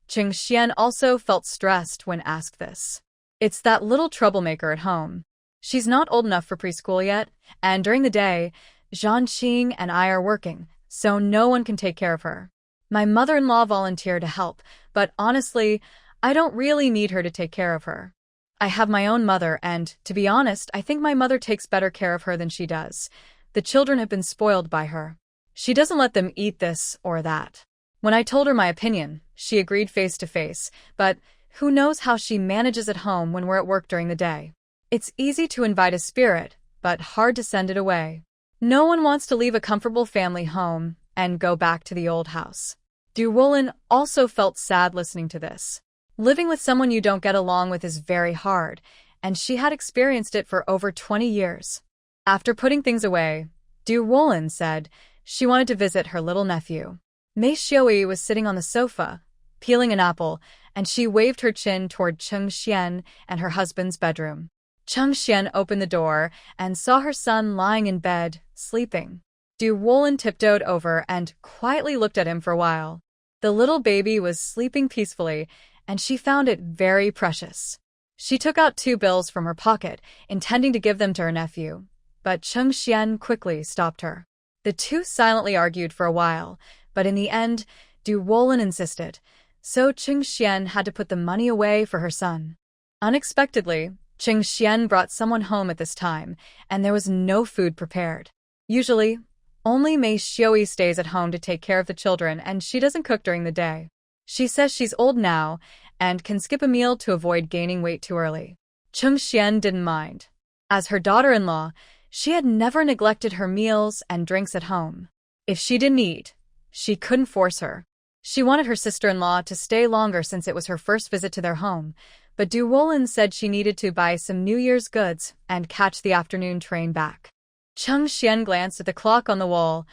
Chung Xian also felt stressed when asked this. It's that little troublemaker at home. She's not old enough for preschool yet, and during the day, Zhang and I are working, so no one can take care of her. My mother-in-law volunteered to help, but honestly, I don't really need her to take care of her. I have my own mother, and, to be honest, I think my mother takes better care of her than she does. The children have been spoiled by her. She doesn't let them eat this or that. When I told her my opinion, she agreed face to face, but who knows how she manages at home when we're at work during the day. It's easy to invite a spirit, but hard to send it away. No one wants to leave a comfortable family home and go back to the old house. Ruolin also felt sad listening to this. Living with someone you don't get along with is very hard, and she had experienced it for over 20 years. After putting things away, Ruolin said she wanted to visit her little nephew. Mei Xiaoi was sitting on the sofa, peeling an apple, and she waved her chin toward Chung Xian and her husband's bedroom. Chung Xian opened the door and saw her son lying in bed, sleeping. Ruolin tiptoed over and quietly looked at him for a while. The little baby was sleeping peacefully, and she found it very precious. She took out 2 bills from her pocket, intending to give them to her nephew, but Chung Xian quickly stopped her. The two silently argued for a while, but in the end, Ruolin insisted, so Chung Xian had to put the money away for her son. Unexpectedly, Cheng Xian brought someone home at this time, and there was no food prepared. Usually, only Mei Xiaoyi stays at home to take care of the children, and she doesn't cook during the day. She says she's old now and can skip a meal to avoid gaining weight too early. Cheng Xian didn't mind. As her daughter-in-law, she had never neglected her meals and drinks at home. If she didn't eat, she couldn't force her. She wanted her sister-in-law to stay longer since it was her first visit to their home, but Ruolin said she needed to buy some New Year's goods and catch the afternoon train back. Cheng Xian glanced at the clock on the wall.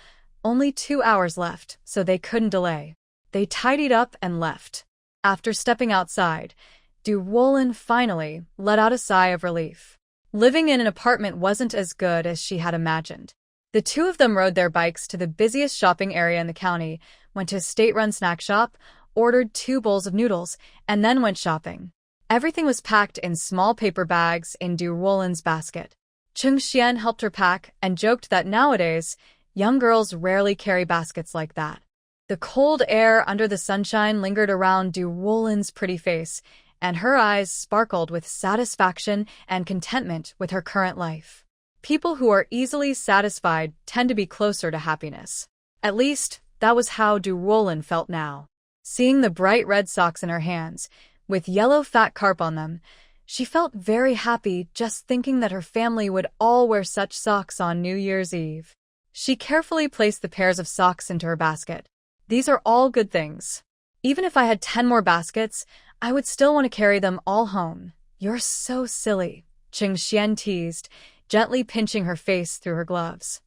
Only 2 hours left, so they couldn't delay. They tidied up and left. After stepping outside, Ruolin finally let out a sigh of relief. Living in an apartment wasn't as good as she had imagined. The two of them rode their bikes to the busiest shopping area in the county, went to a state-run snack shop, ordered 2 bowls of noodles, and then went shopping. Everything was packed in small paper bags in Ruolin's basket. Cheng Xian helped her pack and joked that nowadays, young girls rarely carry baskets like that. The cold air under the sunshine lingered around Ruolin's pretty face, and her eyes sparkled with satisfaction and contentment with her current life. People who are easily satisfied tend to be closer to happiness. At least, that was how Ruolin felt now. Seeing the bright red socks in her hands, with yellow fat carp on them, she felt very happy just thinking that her family would all wear such socks on New Year's Eve. She carefully placed the pairs of socks into her basket. These are all good things. Even if I had 10 more baskets, I would still want to carry them all home. You're so silly, Cheng Xian teased, gently pinching her face through her gloves.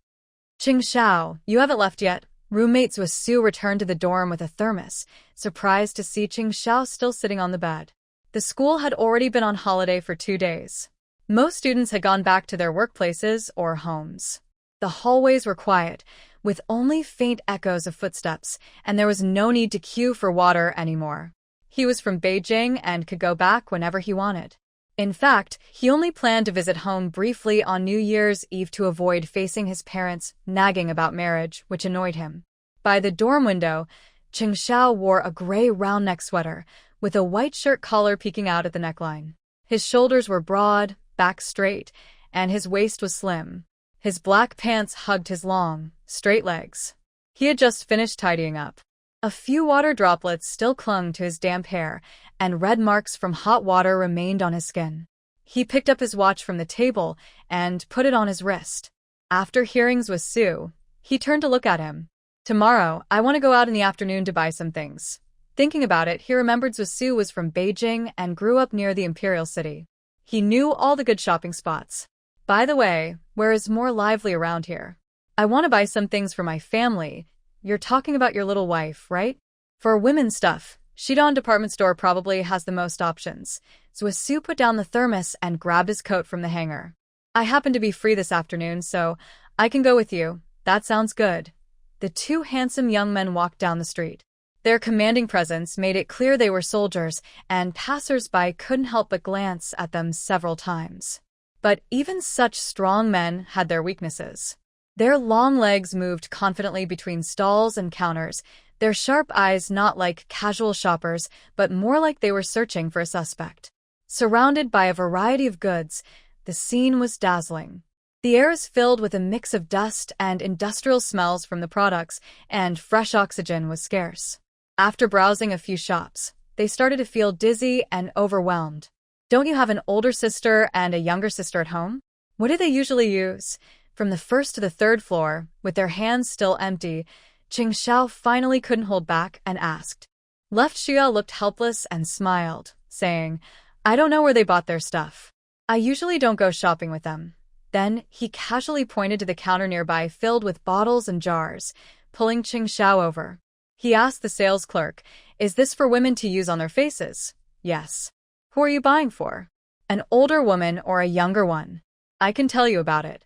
Cheng Xiao, you haven't left yet. Roommate Zwa Su returned to the dorm with a thermos, surprised to see Cheng Xiao still sitting on the bed. The school had already been on holiday for 2 days. Most students had gone back to their workplaces or homes. The hallways were quiet, with only faint echoes of footsteps, and there was no need to queue for water anymore. He was from Beijing and could go back whenever he wanted. In fact, he only planned to visit home briefly on New Year's Eve to avoid facing his parents nagging about marriage, which annoyed him. By the dorm window, Cheng Xiao wore a gray round-neck sweater, with a white shirt collar peeking out at the neckline. His shoulders were broad, back straight, and his waist was slim. His black pants hugged his long, straight legs. He had just finished tidying up. A few water droplets still clung to his damp hair, and red marks from hot water remained on his skin. He picked up his watch from the table and put it on his wrist. After hearing Zwa Su, he turned to look at him. Tomorrow, I want to go out in the afternoon to buy some things. Thinking about it, he remembered Zwa Su was from Beijing and grew up near the Imperial City. He knew all the good shopping spots. By the way, where is more lively around here? I want to buy some things for my family. You're talking about your little wife, right? For women's stuff, Shidon department store probably has the most options. Zwa Su put down the thermos and grabbed his coat from the hanger. I happen to be free this afternoon, so I can go with you. That sounds good. The 2 handsome young men walked down the street. Their commanding presence made it clear they were soldiers, and passers-by couldn't help but glance at them several times. But even such strong men had their weaknesses. Their long legs moved confidently between stalls and counters, their sharp eyes not like casual shoppers, but more like they were searching for a suspect. Surrounded by a variety of goods, the scene was dazzling. The air is filled with a mix of dust and industrial smells from the products, and fresh oxygen was scarce. After browsing a few shops, they started to feel dizzy and overwhelmed. Don't you have an older sister and a younger sister at home? What do they usually use? From the first to the 3rd floor, with their hands still empty, Cheng Xiao finally couldn't hold back and asked. Left Xiao looked helpless and smiled, saying, I don't know where they bought their stuff. I usually don't go shopping with them. Then he casually pointed to the counter nearby filled with bottles and jars, pulling Cheng Xiao over. He asked the sales clerk, Is this for women to use on their faces? Yes. Who are you buying for? An older woman or a younger one? I can tell you about it.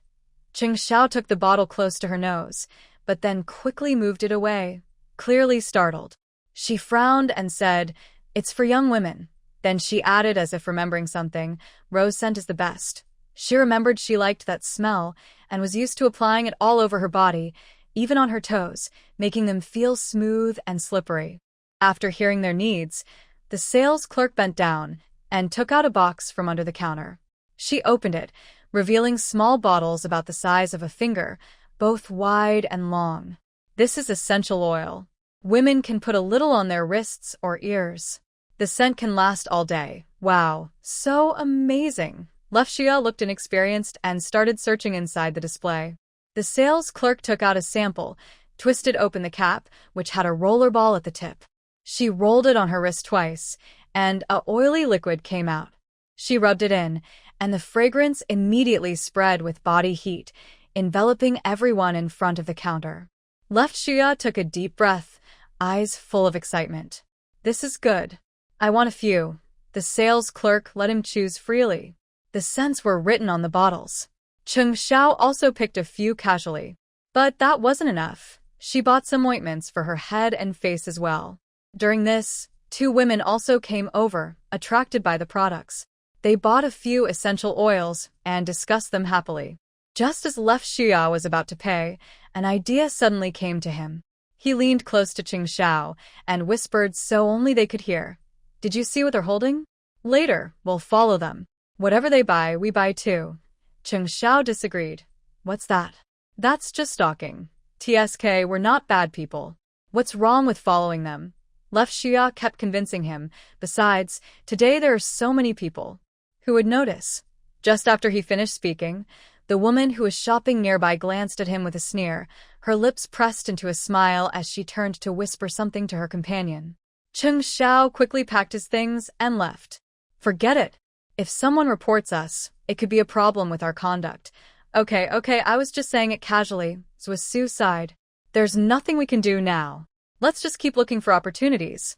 Cheng Xiao took the bottle close to her nose, but then quickly moved it away, clearly startled. She frowned and said, It's for young women. Then she added, as if remembering something, Rose scent is the best. She remembered she liked that smell and was used to applying it all over her body, even on her toes, making them feel smooth and slippery. After hearing their needs, the sales clerk bent down, and took out a box from under the counter. She opened it, revealing small bottles about the size of a finger, both wide and long. This is essential oil. Women can put a little on their wrists or ears. The scent can last all day. Wow, so amazing. Xiao looked inexperienced and started searching inside the display. The sales clerk took out a sample, twisted open the cap, which had a roller ball at the tip. She rolled it on her wrist twice, and a oily liquid came out. She rubbed it in, and the fragrance immediately spread with body heat, enveloping everyone in front of the counter. Xiao took a deep breath, eyes full of excitement. This is good. I want a few. The sales clerk let him choose freely. The scents were written on the bottles. Xiao also picked a few casually. But that wasn't enough. She bought some ointments for her head and face as well. During this, 2 women also came over, attracted by the products. They bought a few essential oils and discussed them happily. Just as Xiao was about to pay, an idea suddenly came to him. He leaned close to Xiao and whispered so only they could hear. Did you see what they're holding? Later, we'll follow them. Whatever they buy, we buy too. Xiao disagreed. What's that? That's just stalking. TSK, we're not bad people. What's wrong with following them? Xiao kept convincing him. Besides, today there are so many people. Who would notice? Just after he finished speaking, the woman who was shopping nearby glanced at him with a sneer, her lips pressed into a smile as she turned to whisper something to her companion. Xiao quickly packed his things and left. Forget it. If someone reports us, it could be a problem with our conduct. Okay, I was just saying it casually, Zwa sighed. There's nothing we can do now. Let's just keep looking for opportunities.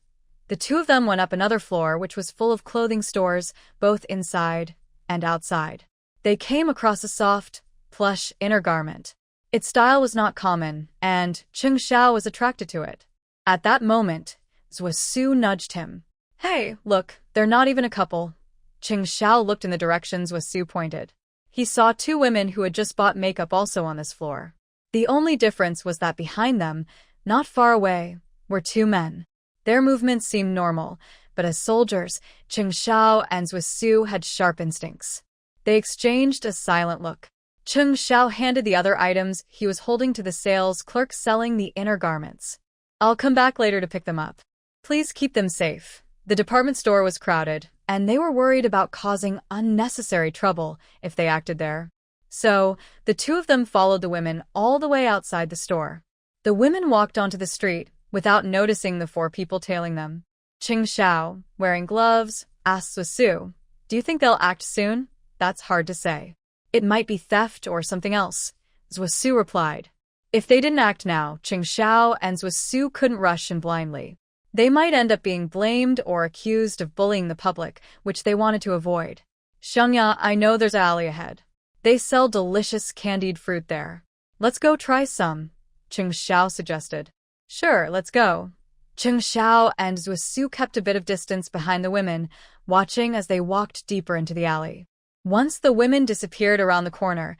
The 2 of them went up another floor which was full of clothing stores, both inside and outside. They came across a soft, plush inner garment. Its style was not common, and Xiao was attracted to it. At that moment, Zwa nudged him. Hey, look, they're not even a couple. Xiao looked in the direction Zwa pointed. He saw 2 women who had just bought makeup also on this floor. The only difference was that behind them, not far away, were 2 men. Their movements seemed normal, but as soldiers, Xiao and Zwa had sharp instincts. They exchanged a silent look. Xiao handed the other items he was holding to the sales clerk selling the inner garments. I'll come back later to pick them up. Please keep them safe. The department store was crowded, and they were worried about causing unnecessary trouble if they acted there. So, the 2 of them followed the women all the way outside the store. The women walked onto the street, without noticing the 4 people tailing them. Xiao, wearing gloves, asked Zwa, do you think they'll act soon? That's hard to say. It might be theft or something else, Zwa replied. If they didn't act now, Xiao and Zwa couldn't rush in blindly. They might end up being blamed or accused of bullying the public, which they wanted to avoid. Shengya, I know there's an alley ahead. They sell delicious candied fruit there. Let's go try some, Xiao suggested. Sure, let's go. Xiao and Zwa kept a bit of distance behind the women, watching as they walked deeper into the alley. Once the women disappeared around the corner,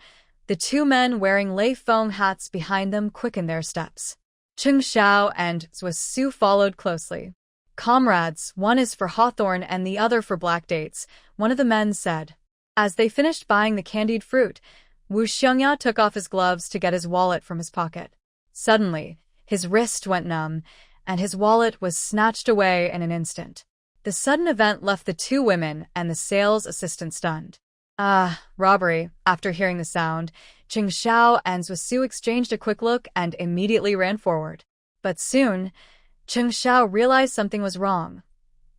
the 2 men wearing Lei Feng hats behind them quickened their steps. Xiao and Zwa followed closely. Comrades, one is for hawthorn and the other for black dates, one of the men said. As they finished buying the candied fruit, Wu Xiongya took off his gloves to get his wallet from his pocket. Suddenly, his wrist went numb, and his wallet was snatched away in an instant. The sudden event left the 2 women and the sales assistant stunned. Robbery. After hearing the sound, Xiao and Zwa exchanged a quick look and immediately ran forward. But soon, Xiao realized something was wrong.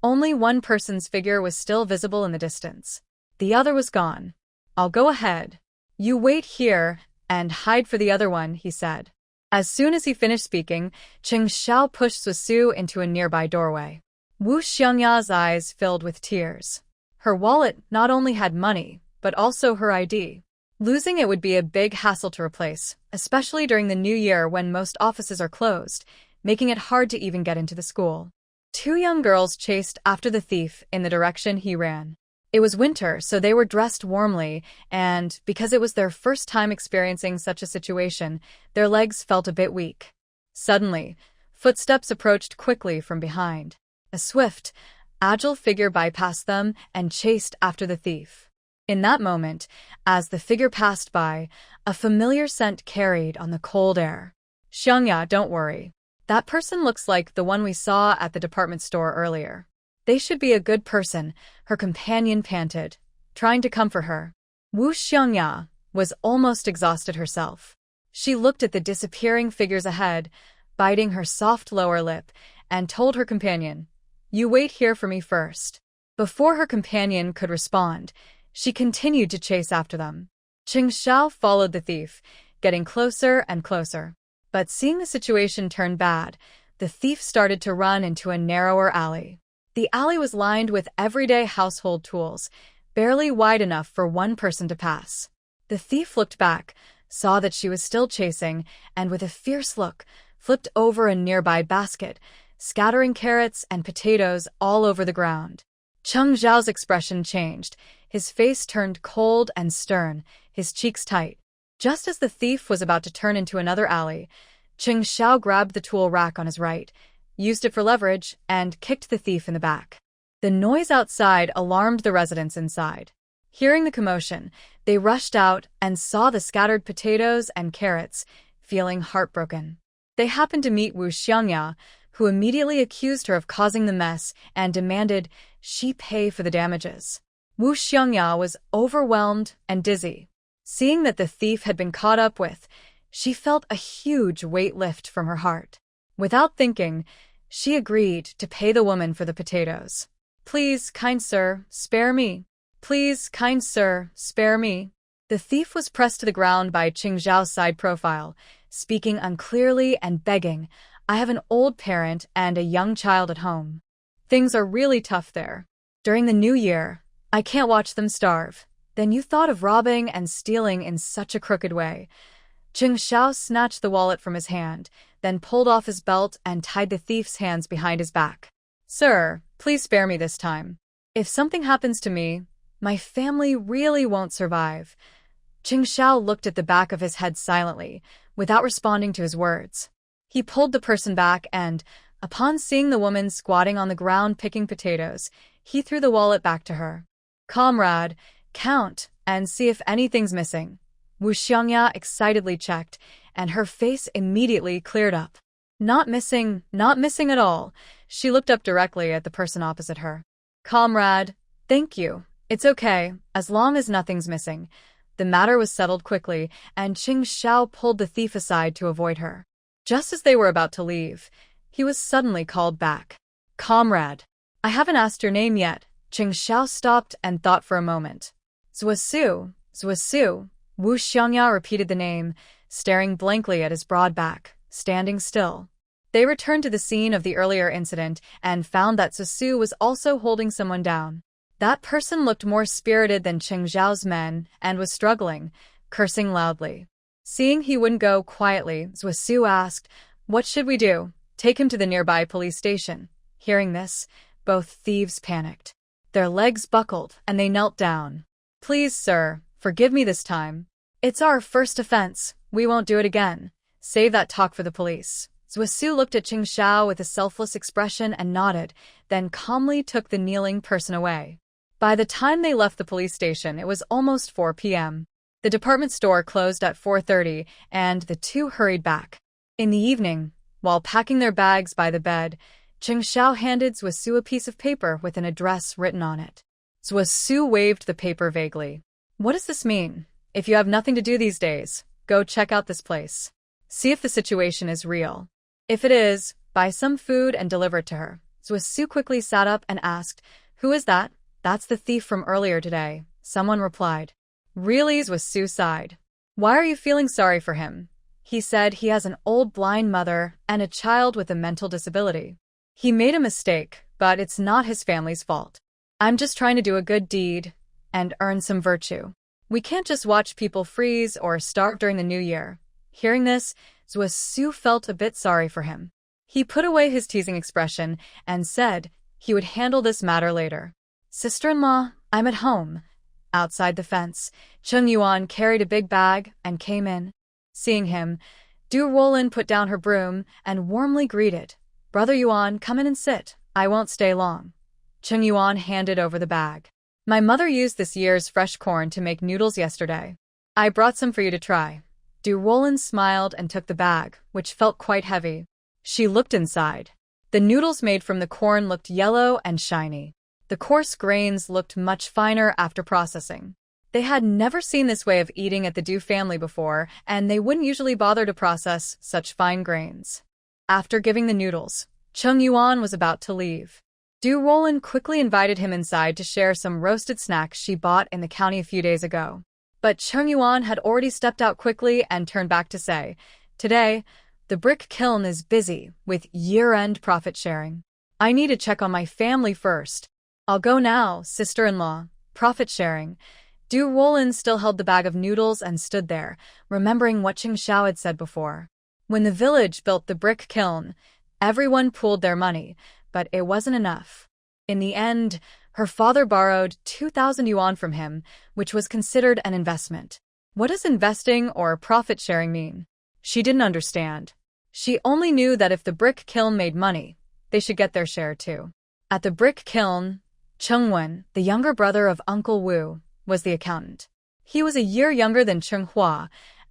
Only one person's figure was still visible in the distance. The other was gone. I'll go ahead. You wait here and hide for the other one, he said. As soon as he finished speaking, Xiao pushed Zwa into a nearby doorway. Wu Xiongya's eyes filled with tears. Her wallet not only had money, but also her ID. Losing it would be a big hassle to replace, especially during the new year when most offices are closed, making it hard to even get into the school. 2 young girls chased after the thief in the direction he ran. It was winter, so they were dressed warmly, and because it was their first time experiencing such a situation, their legs felt a bit weak. Suddenly, footsteps approached quickly from behind. A swift, agile figure bypassed them and chased after the thief. In that moment, as the figure passed by, a familiar scent carried on the cold air. "Xiangya, don't worry. That person looks like the one we saw at the department store earlier. They should be a good person," her companion panted, trying to comfort her. Wu Xiangya was almost exhausted herself. She looked at the disappearing figures ahead, biting her soft lower lip, and told her companion, "You wait here for me first." Before her companion could respond, she continued to chase after them. Cheng Xiao followed the thief, getting closer and closer. But seeing the situation turn bad, the thief started to run into a narrower alley. The alley was lined with everyday household tools, barely wide enough for one person to pass. The thief looked back, saw that she was still chasing, and with a fierce look, flipped over a nearby basket, scattering carrots and potatoes all over the ground. Chung Zhao's expression changed. His face turned cold and stern, his cheeks tight. Just as the thief was about to turn into another alley, Cheng Xiao grabbed the tool rack on his right, used it for leverage, and kicked the thief in the back. The noise outside alarmed the residents inside. Hearing the commotion, they rushed out and saw the scattered potatoes and carrots, feeling heartbroken. They happened to meet Wu Xiangya, who immediately accused her of causing the mess and demanded she pay for the damages. Wu Xiangya was overwhelmed and dizzy. Seeing that the thief had been caught up with, she felt a huge weight lift from her heart. Without thinking, she agreed to pay the woman for the potatoes. "Please, kind sir, spare me. Please, kind sir, spare me." The thief was pressed to the ground by Cheng Zhao's side profile, speaking unclearly and begging, "I have an old parent and a young child at home. Things are really tough there. During the new year, I can't watch them starve." "Then you thought of robbing and stealing in such a crooked way." Cheng Xiao snatched the wallet from his hand, then pulled off his belt and tied the thief's hands behind his back. "Sir, please spare me this time. If something happens to me, my family really won't survive." Cheng Xiao looked at the back of his head silently, without responding to his words. He pulled the person back and, upon seeing the woman squatting on the ground picking potatoes, he threw the wallet back to her. "Comrade, count and see if anything's missing." Wu Xiangya excitedly checked, and her face immediately cleared up. Not missing at all." She looked up directly at the person opposite her. "Comrade, thank you. It's okay, as long as nothing's missing." The matter was settled quickly, and Cheng Xiao pulled the thief aside to avoid her. Just as they were about to leave, he was suddenly called back. "Comrade, I haven't asked your name yet." Cheng Xiao stopped and thought for a moment. "Zwa Su, Zwa Su." Wu Xiangya repeated the name, staring blankly at his broad back, standing still. They returned to the scene of the earlier incident and found that Zwa Su was also holding someone down. That person looked more spirited than Cheng Zhao's men and was struggling, cursing loudly. Seeing he wouldn't go quietly, Zwa Su asked, "What should we do?" "Take him to the nearby police station." Hearing this, both thieves panicked. Their legs buckled and they knelt down. "Please, sir, forgive me this time. It's our first offense. We won't do it again. Save that talk for the police." Zwa Su looked at Cheng Xiao with a selfless expression and nodded, then calmly took the kneeling person away. By the time they left the police station, it was almost 4 p.m. The department store closed at 4:30, and the two hurried back. In the evening, while packing their bags by the bed, Cheng Xiao handed Zwa Su a piece of paper with an address written on it. Zwa Su waved the paper vaguely. "What does this mean? If you have nothing to do these days, go check out this place. See if the situation is real. If it is, buy some food and deliver it to her." Zwa Su quickly sat up and asked, "Who is that?" "That's the thief from earlier today," someone replied. "Really?" Zwa Su sighed. "Why are you feeling sorry for him?" He said he has an old blind mother and a child with a mental disability. He made a mistake, but it's not his family's fault. "I'm just trying to do a good deed and earn some virtue. We can't just watch people freeze or starve during the new year." Hearing this, Zwa Su felt a bit sorry for him. He put away his teasing expression and said he would handle this matter later. "Sister-in-law, I'm at home." Outside the fence, Chung Yuan carried a big bag and came in. Seeing him, Ruolin put down her broom and warmly greeted, "Brother Yuan, come in and sit. I won't stay long." Chung Yuan handed over the bag. My mother used this year's fresh corn to make noodles yesterday. I brought some for you to try. Ruolin smiled and took the bag, which felt quite heavy. She looked inside. The noodles made from the corn looked yellow and shiny. The coarse grains looked much finer after processing. They had never seen this way of eating at the Du family before, and they wouldn't usually bother to process such fine grains. After giving the noodles, Chung Yuan was about to leave. Ruolin quickly invited him inside to share some roasted snacks she bought in the county a few days ago. But Chung Yuan had already stepped out quickly and turned back to say, "Today, the brick kiln is busy with year-end profit sharing. I need to check on my family first. I'll go now, sister-in-law. Profit sharing." Ruolin still held the bag of noodles and stood there, remembering what Xiao had said before. When the village built the brick kiln, everyone pooled their money, but it wasn't enough. In the end, her father borrowed 2,000 yuan from him, which was considered an investment. What does investing or profit sharing mean? She didn't understand. She only knew that if the brick kiln made money, they should get their share too. At the brick kiln, Cheng, the younger brother of Uncle Wu, was the accountant. He was a year younger than Cheng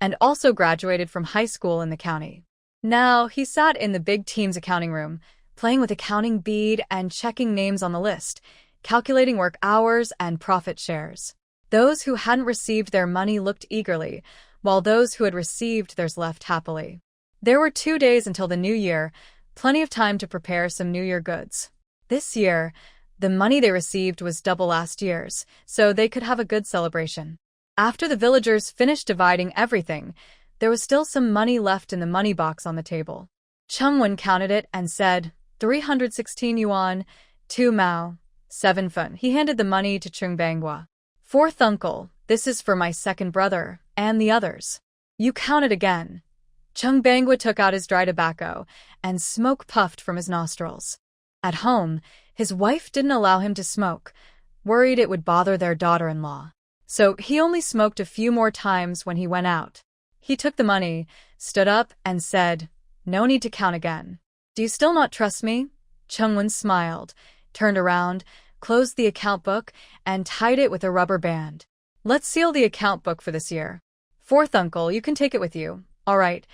and also graduated from high school in the county. Now, he sat in the big team's accounting room, playing with a counting bead and checking names on the list, calculating work hours and profit shares. Those who hadn't received their money looked eagerly, while those who had received theirs left happily. There were 2 days until the new year, plenty of time to prepare some New Year goods. This year, the money they received was double last year's, so they could have a good celebration. After the villagers finished dividing everything, there was still some money left in the money box on the table. Cheng counted it and said, 316 yuan, 2 mao, 7 fun. He handed the money to Chung Bangwa. "Fourth uncle, this is for my second brother, and the others." "You count it again." Chung Bangwa took out his dry tobacco, and smoke puffed from his nostrils. At home, his wife didn't allow him to smoke, worried it would bother their daughter-in-law. So he only smoked a few more times when he went out. He took the money, stood up, and said, "No need to count again." "Do you still not trust me?" Chung smiled, turned around, closed the account book, and tied it with a rubber band. "Let's seal the account book for this year. Fourth uncle, you can take it with you." "All right."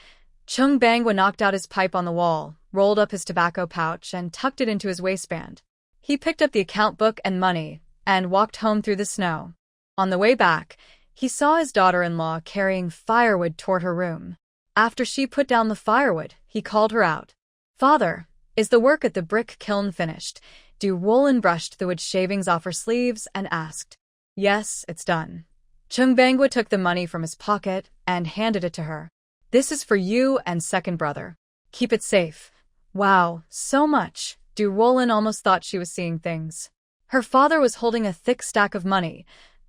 Chung Bangwa knocked out his pipe on the wall, rolled up his tobacco pouch, and tucked it into his waistband. He picked up the account book and money, and walked home through the snow. On the way back, he saw his daughter-in-law carrying firewood toward her room. After she put down the firewood, he called her out. "Father, is the work at the brick kiln finished?" Ruolin brushed the wood shavings off her sleeves and asked. "Yes, it's done." Chung Bangwa took the money from his pocket and handed it to her. "This is for you and second brother. Keep it safe." "Wow, so much." Ruolin almost thought she was seeing things. Her father was holding a thick stack of money,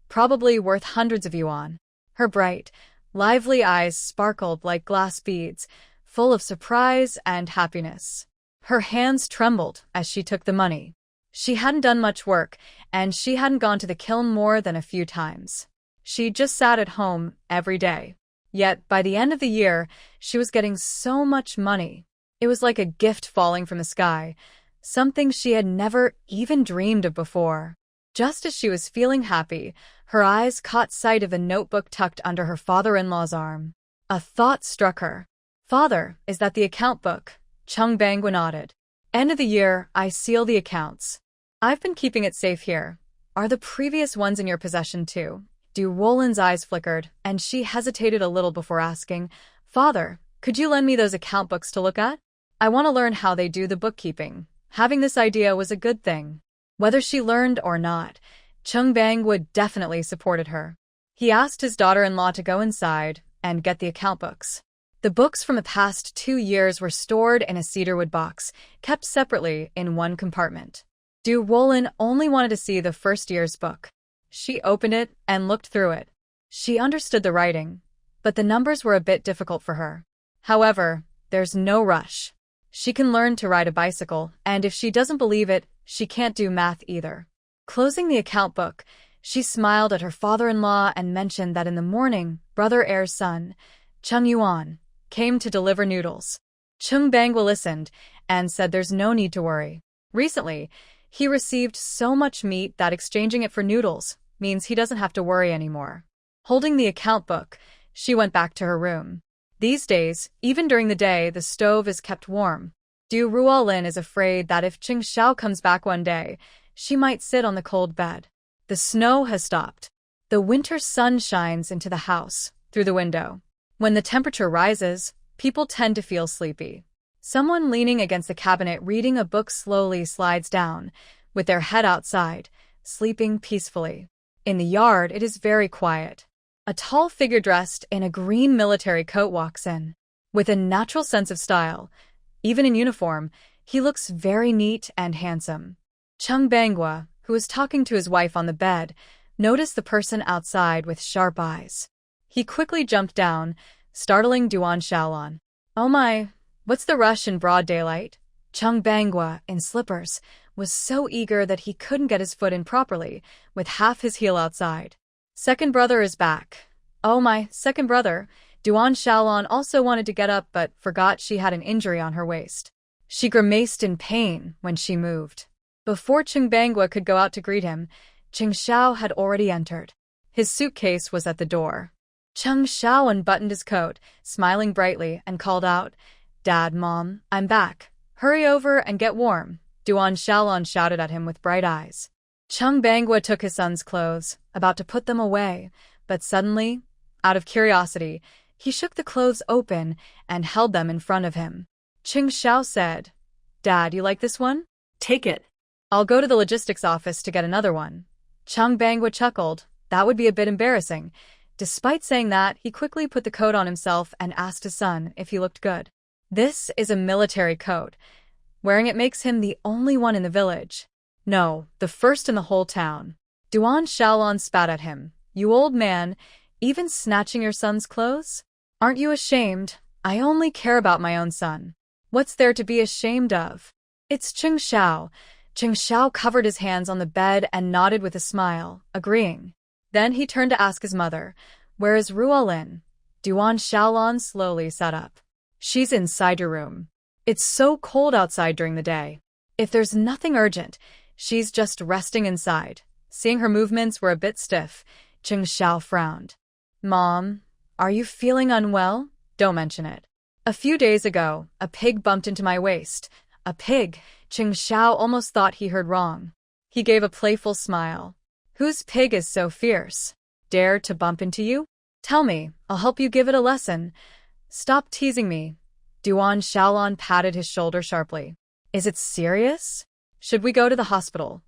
probably worth hundreds of yuan. Her bright, lively eyes sparkled like glass beads, full of surprise and happiness. Her hands trembled as she took the money. She hadn't done much work, and she hadn't gone to the kiln more than a few times. She just sat at home every day. Yet, by the end of the year, she was getting so much money. It was like a gift falling from the sky, something she had never even dreamed of before. Just as she was feeling happy, her eyes caught sight of a notebook tucked under her father-in-law's arm. A thought struck her. "Father, is that the account book?" Chung Bangwa nodded. "End of the year, I seal the accounts. I've been keeping it safe here. Are the previous ones in your possession too?" Ruolin's eyes flickered, and she hesitated a little before asking, "Father, could you lend me those account books to look at? I want to learn how they do the bookkeeping." Having this idea was a good thing. Whether she learned or not, Chung Bangwa definitely supported her. He asked his daughter-in-law to go inside and get the account books. The books from the past 2 years were stored in a cedarwood box, kept separately in one compartment. Ruolin only wanted to see the first year's book. She opened it and looked through it. She understood the writing, but the numbers were a bit difficult for her. However, there's no rush. She can learn to ride a bicycle, and if she doesn't believe it, she can't do math either. Closing the account book, she smiled at her father-in-law and mentioned that in the morning, brother heir's son, Chung Yuan, came to deliver noodles. Chung Bangwa listened and said there's no need to worry. Recently, He received so much meat that exchanging it for noodles means he doesn't have to worry anymore. Holding the account book, she went back to her room. These days, even during the day, the stove is kept warm. Ruolin is afraid that if Xiao comes back one day, she might sit on the cold bed. The snow has stopped. The winter sun shines into the house through the window. When the temperature rises, people tend to feel sleepy. Someone leaning against the cabinet reading a book slowly slides down, with their head outside, sleeping peacefully. In the yard, it is very quiet. A tall figure dressed in a green military coat walks in. With a natural sense of style, even in uniform, he looks very neat and handsome. Chung, who was talking to his wife on the bed, noticed the person outside with sharp eyes. He quickly jumped down, startling Duan Shaolan. "Oh my, what's the rush in broad daylight?" Chung, in slippers, was so eager that he couldn't get his foot in properly, with half his heel outside. "Second brother is back." "Oh my, second brother." Duan Shaolan also wanted to get up but forgot she had an injury on her waist. She grimaced in pain when she moved. Before Chung could go out to greet him, Xiao had already entered. His suitcase was at the door. Xiao unbuttoned his coat, smiling brightly, and called out, "Dad, Mom, I'm back. Hurry over and get warm." Duan Shaolan shouted at him with bright eyes. Chung took his son's clothes, about to put them away, but suddenly, out of curiosity, he shook the clothes open and held them in front of him. Xiao said, "Dad, you like this one? Take it." "I'll go to the logistics office to get another one." Chung chuckled. That would be a bit embarrassing. Despite saying that, he quickly put the coat on himself and asked his son if he looked good. This is a military coat. Wearing it makes him the only one in the village. No, the first in the whole town. Duan Shaolan spat at him. "You old man, even snatching your son's clothes? Aren't you ashamed? I only care about my own son. What's there to be ashamed of?" "It's Xiao." Xiao covered his hands on the bed and nodded with a smile, agreeing. Then he turned to ask his mother, "Where is Ruolin?" Duan Shaolan slowly sat up. "She's inside your room. It's so cold outside during the day. If there's nothing urgent, she's just resting inside." Seeing her movements were a bit stiff, Xiao frowned. "Mom, are you feeling unwell? Don't mention it. A few days ago, a pig bumped into my waist." "A pig?" Xiao almost thought he heard wrong. He gave a playful smile. "Whose pig is so fierce? Dare to bump into you? Tell me, I'll help you give it a lesson." "Stop teasing me." Duan Shaolan patted his shoulder sharply. "Is it serious? Should we go to the hospital?"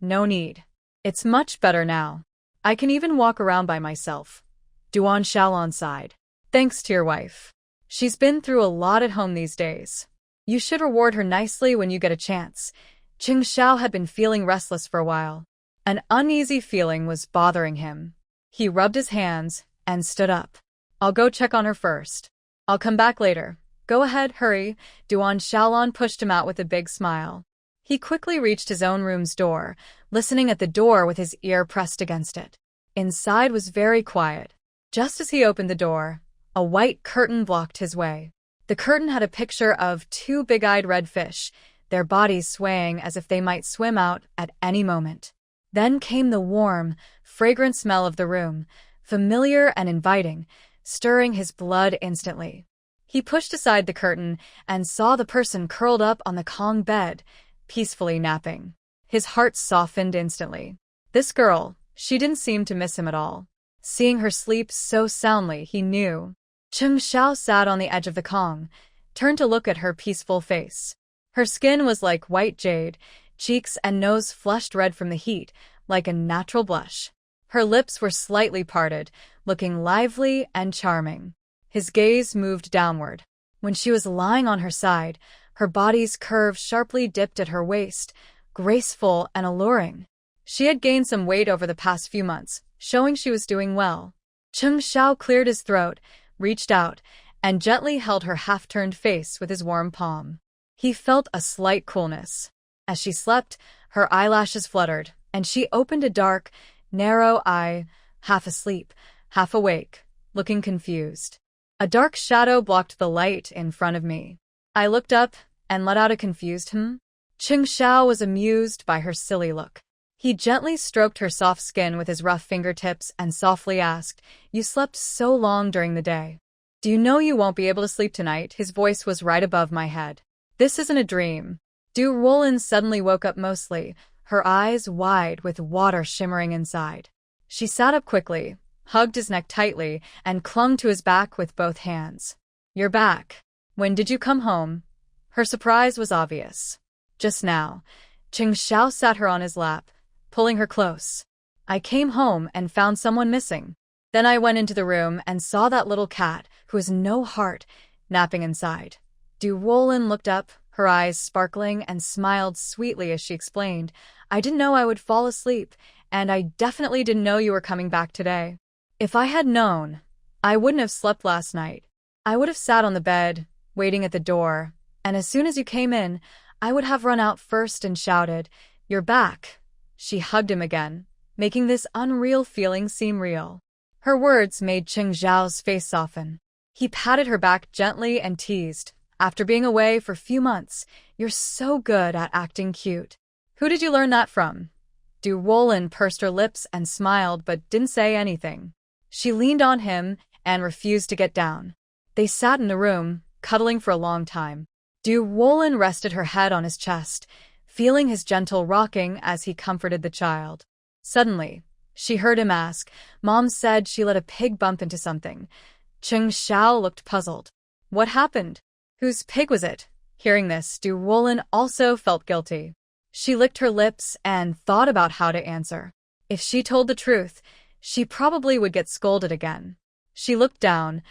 "No need. It's much better now. I can even walk around by myself." Duan Shaolan sighed. "Thanks to your wife. She's been through a lot at home these days. You should reward her nicely when you get a chance." Xiao had been feeling restless for a while. An uneasy feeling was bothering him. He rubbed his hands and stood up. "I'll go check on her first. I'll come back later." "Go ahead, hurry." Duan Shaolan pushed him out with a big smile. He quickly reached his own room's door, listening at the door with his ear pressed against it. Inside was very quiet. Just as he opened the door, a white curtain blocked his way. The curtain had a picture of two big-eyed red fish, their bodies swaying as if they might swim out at any moment. Then came the warm, fragrant smell of the room, familiar and inviting, stirring his blood instantly. He pushed aside the curtain and saw the person curled up on the Kong bed, peacefully napping. His heart softened instantly. This girl, she didn't seem to miss him at all. Seeing her sleep so soundly, he knew. Xiao sat on the edge of the Kong, turned to look at her peaceful face. Her skin was like white jade, cheeks and nose flushed red from the heat, like a natural blush. Her lips were slightly parted, looking lively and charming. His gaze moved downward. When she was lying on her side, her body's curve sharply dipped at her waist, graceful and alluring. She had gained some weight over the past few months, showing she was doing well. Xiao cleared his throat, reached out, and gently held her half-turned face with his warm palm. He felt a slight coolness. As she slept, her eyelashes fluttered, and she opened a dark, narrow eye, half asleep, half awake, looking confused. A dark shadow blocked the light in front of me. I looked up and let out a confused "hmm." Cheng Xiao was amused by her silly look. He gently stroked her soft skin with his rough fingertips and softly asked, "You slept so long during the day. Do you know you won't be able to sleep tonight?" His voice was right above my head. "This isn't a dream." Ruolin suddenly woke up mostly, her eyes wide with water shimmering inside. She sat up quickly, hugged his neck tightly, and clung to his back with both hands. "You're back. When did you come home?" Her surprise was obvious. Just now. Cheng Xiao sat her on his lap, pulling her close. "I came home and found someone missing. Then I went into the room and saw that little cat, who has no heart, napping inside." Ruolin looked up, her eyes sparkling, and smiled sweetly as she explained, "I didn't know I would fall asleep, and I definitely didn't know you were coming back today. If I had known, I wouldn't have slept last night. I would have sat on the bed, waiting at the door, and as soon as you came in, I would have run out first and shouted, 'You're back.'" She hugged him again, making this unreal feeling seem real. Her words made Cheng Xiao's face soften. He patted her back gently and teased, "After being away for a few months, you're so good at acting cute. Who did you learn that from?" Ruolin pursed her lips and smiled but didn't say anything. She leaned on him and refused to get down. They sat in the room, cuddling for a long time. Ruolin rested her head on his chest, feeling his gentle rocking as he comforted the child. Suddenly, she heard him ask, "Mom said she let a pig bump into something." Cheng Xiao looked puzzled. "What happened? Whose pig was it?" Hearing this, Ruolin also felt guilty. She licked her lips and thought about how to answer. If she told the truth, she probably would get scolded again. She looked down,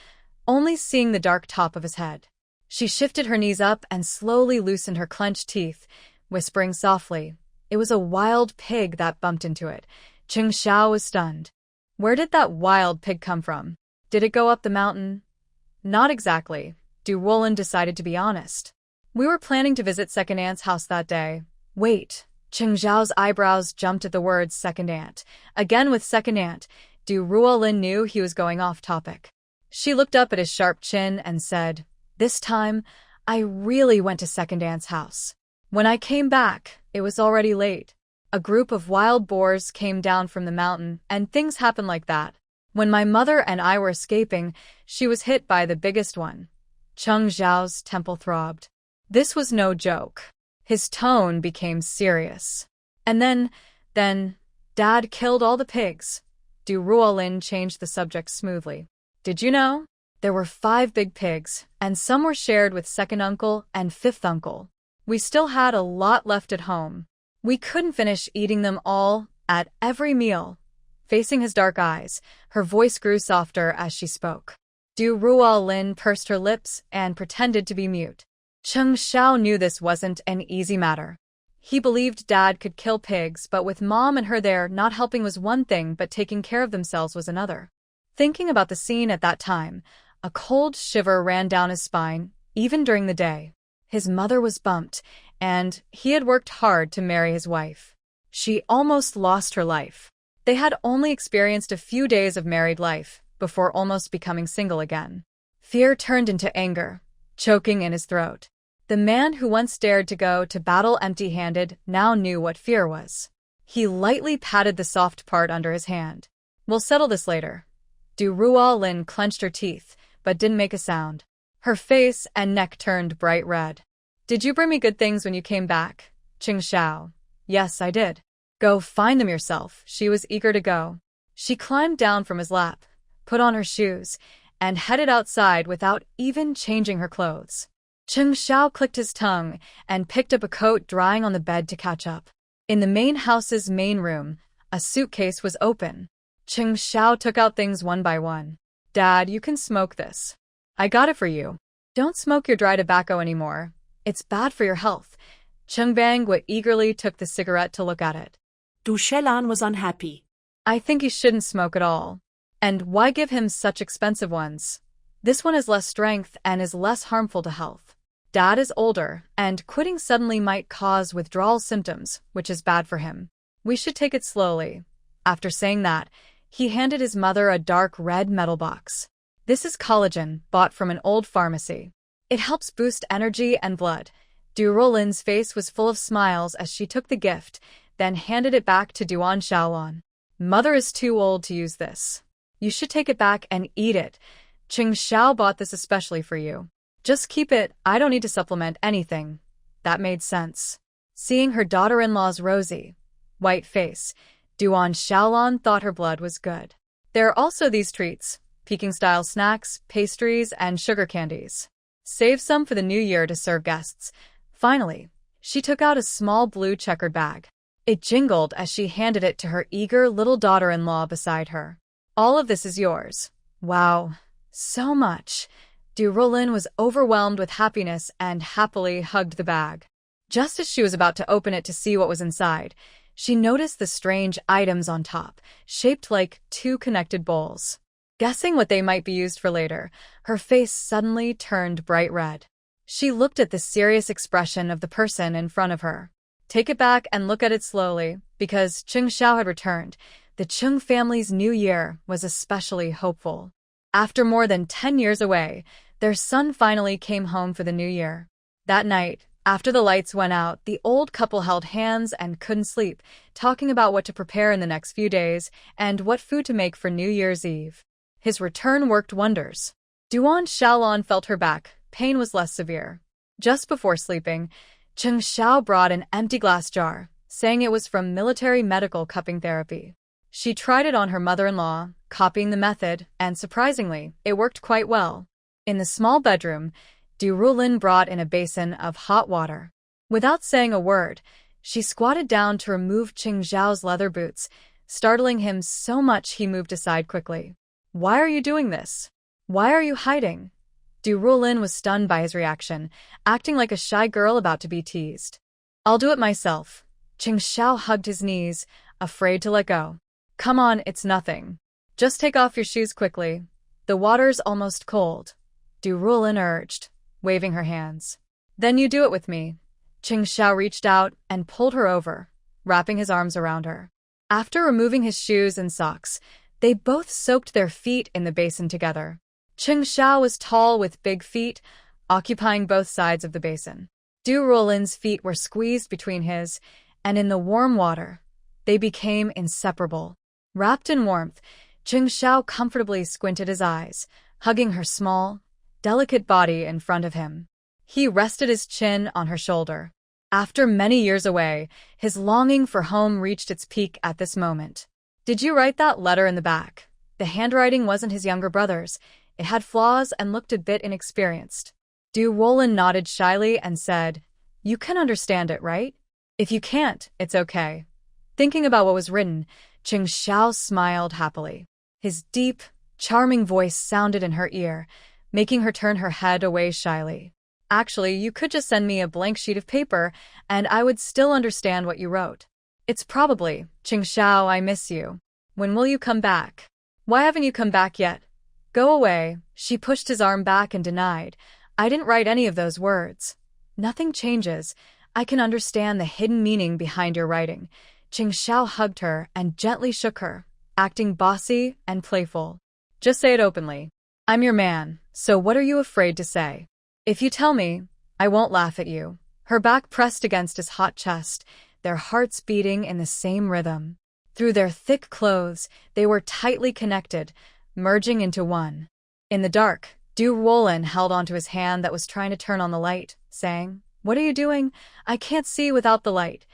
only seeing the dark top of his head. She shifted her knees up and slowly loosened her clenched teeth, whispering softly, "It was a wild pig that bumped into it." Cheng Xiao was stunned. Where did that wild pig come from? Did it go up the mountain? Not exactly. Ruolin decided to be honest. "We were planning to visit Second Aunt's house that day." Wait. Cheng Xiao's eyebrows jumped at the words second aunt. Again with second aunt, Ruolin knew he was going off topic. She looked up at his sharp chin and said, "This time, I really went to second aunt's house. When I came back, it was already late. A group of wild boars came down from the mountain, and things happened like that. When my mother and I were escaping, she was hit by the biggest one." Cheng Xiao's temple throbbed. This was no joke. His tone became serious. "And then, Dad killed all the pigs." Ruolin changed the subject smoothly. "Did you know? There were 5 big pigs, and some were shared with second uncle and fifth uncle. We still had a lot left at home. We couldn't finish eating them all at every meal." Facing his dark eyes, her voice grew softer as she spoke. Ruolin pursed her lips and pretended to be mute. Cheng Xiao knew this wasn't an easy matter. He believed Dad could kill pigs, but with Mom and her there, not helping was one thing, but taking care of themselves was another. Thinking about the scene at that time, a cold shiver ran down his spine, even during the day. His mother was bumped, and he had worked hard to marry his wife. She almost lost her life. They had only experienced a few days of married life before almost becoming single again. Fear turned into anger, choking in his throat. The man who once dared to go to battle empty-handed now knew what fear was. He lightly patted the soft part under his hand. "We'll settle this later." Ruolin clenched her teeth, but didn't make a sound. Her face and neck turned bright red. "Did you bring me good things when you came back?" Cheng Xiao. "Yes, I did." "Go find them yourself." She was eager to go. She climbed down from his lap, put on her shoes, and headed outside without even changing her clothes. Cheng Xiao clicked his tongue and picked up a coat drying on the bed to catch up. In the main house's main room, a suitcase was open. Cheng Xiao took out things one by one. "Dad, you can smoke this. I got it for you. Don't smoke your dry tobacco anymore. It's bad for your health." Chung Bangwa eagerly took the cigarette to look at it. Shaolan was unhappy. "I think he shouldn't smoke at all. And why give him such expensive ones? This one has less strength and is less harmful to health. Dad is older, and quitting suddenly might cause withdrawal symptoms, which is bad for him. We should take it slowly." After saying that, he handed his mother a dark red metal box. "This is collagen, bought from an old pharmacy. It helps boost energy and blood. Ruolin's face was full of smiles as she took the gift, then handed it back to Duan Shaolan. Mother is too old to use this. You should take it back and eat it. Cheng Xiao bought this especially for you. Just keep it, I don't need to supplement anything. That made sense. Seeing her daughter-in-law's rosy, white face, Duan Shaolan thought her blood was good. There are also these treats, Peking-style snacks, pastries, and sugar candies. Save some for the new year to serve guests. Finally, she took out a small blue checkered bag. It jingled as she handed it to her eager little daughter-in-law beside her. All of this is yours. Wow, so much. Ruolin was overwhelmed with happiness and happily hugged the bag. Just as she was about to open it to see what was inside, she noticed the strange items on top, shaped like two connected bowls. Guessing what they might be used for later, her face suddenly turned bright red. She looked at the serious expression of the person in front of her. Take it back and look at it slowly, because Cheng Xiao had returned. The Chung family's new year was especially hopeful. After more than 10 years away, their son finally came home for the new year. That night, after the lights went out, the old couple held hands and couldn't sleep, talking about what to prepare in the next few days and what food to make for New Year's Eve. His return worked wonders. Duan Shaolan felt her back. Pain was less severe. Just before sleeping, Cheng Xiao brought an empty glass jar, saying it was from military medical cupping therapy. She tried it on her mother-in-law, copying the method, and surprisingly, it worked quite well. In the small bedroom, Ruolin brought in a basin of hot water. Without saying a word, she squatted down to remove Cheng Xiao's leather boots, startling him so much he moved aside quickly. Why are you doing this? Why are you hiding? Ruolin was stunned by his reaction, acting like a shy girl about to be teased. I'll do it myself. Cheng Xiao hugged his knees, afraid to let go. Come on, it's nothing. Just take off your shoes quickly. The water's almost cold. Ruolin urged, waving her hands. Then you do it with me. Cheng Xiao reached out and pulled her over, wrapping his arms around her. After removing his shoes and socks, they both soaked their feet in the basin together. Cheng Xiao was tall with big feet, occupying both sides of the basin. Ruolin's feet were squeezed between his, and in the warm water, they became inseparable. Wrapped in warmth, Cheng Xiao comfortably squinted his eyes, hugging her small, delicate body in front of him. He rested his chin on her shoulder. After many years away, his longing for home reached its peak at this moment. Did you write that letter in the back? The handwriting wasn't his younger brother's. It had flaws and looked a bit inexperienced. Ruolin nodded shyly and said, You can understand it, right? If you can't, it's okay. Thinking about what was written, Cheng Xiao smiled happily. His deep, charming voice sounded in her ear, making her turn her head away shyly. Actually, you could just send me a blank sheet of paper, and I would still understand what you wrote. It's probably, Cheng Xiao, I miss you. When will you come back? Why haven't you come back yet? Go away. She pushed his arm back and denied. I didn't write any of those words. Nothing changes. I can understand the hidden meaning behind your writing. Cheng Xiao hugged her and gently shook her, acting bossy and playful. Just say it openly. I'm your man, so what are you afraid to say? If you tell me, I won't laugh at you. Her back pressed against his hot chest, their hearts beating in the same rhythm. Through their thick clothes, they were tightly connected, merging into one. In the dark, Ruolin held onto his hand that was trying to turn on the light, saying, What are you doing? I can't see without the light.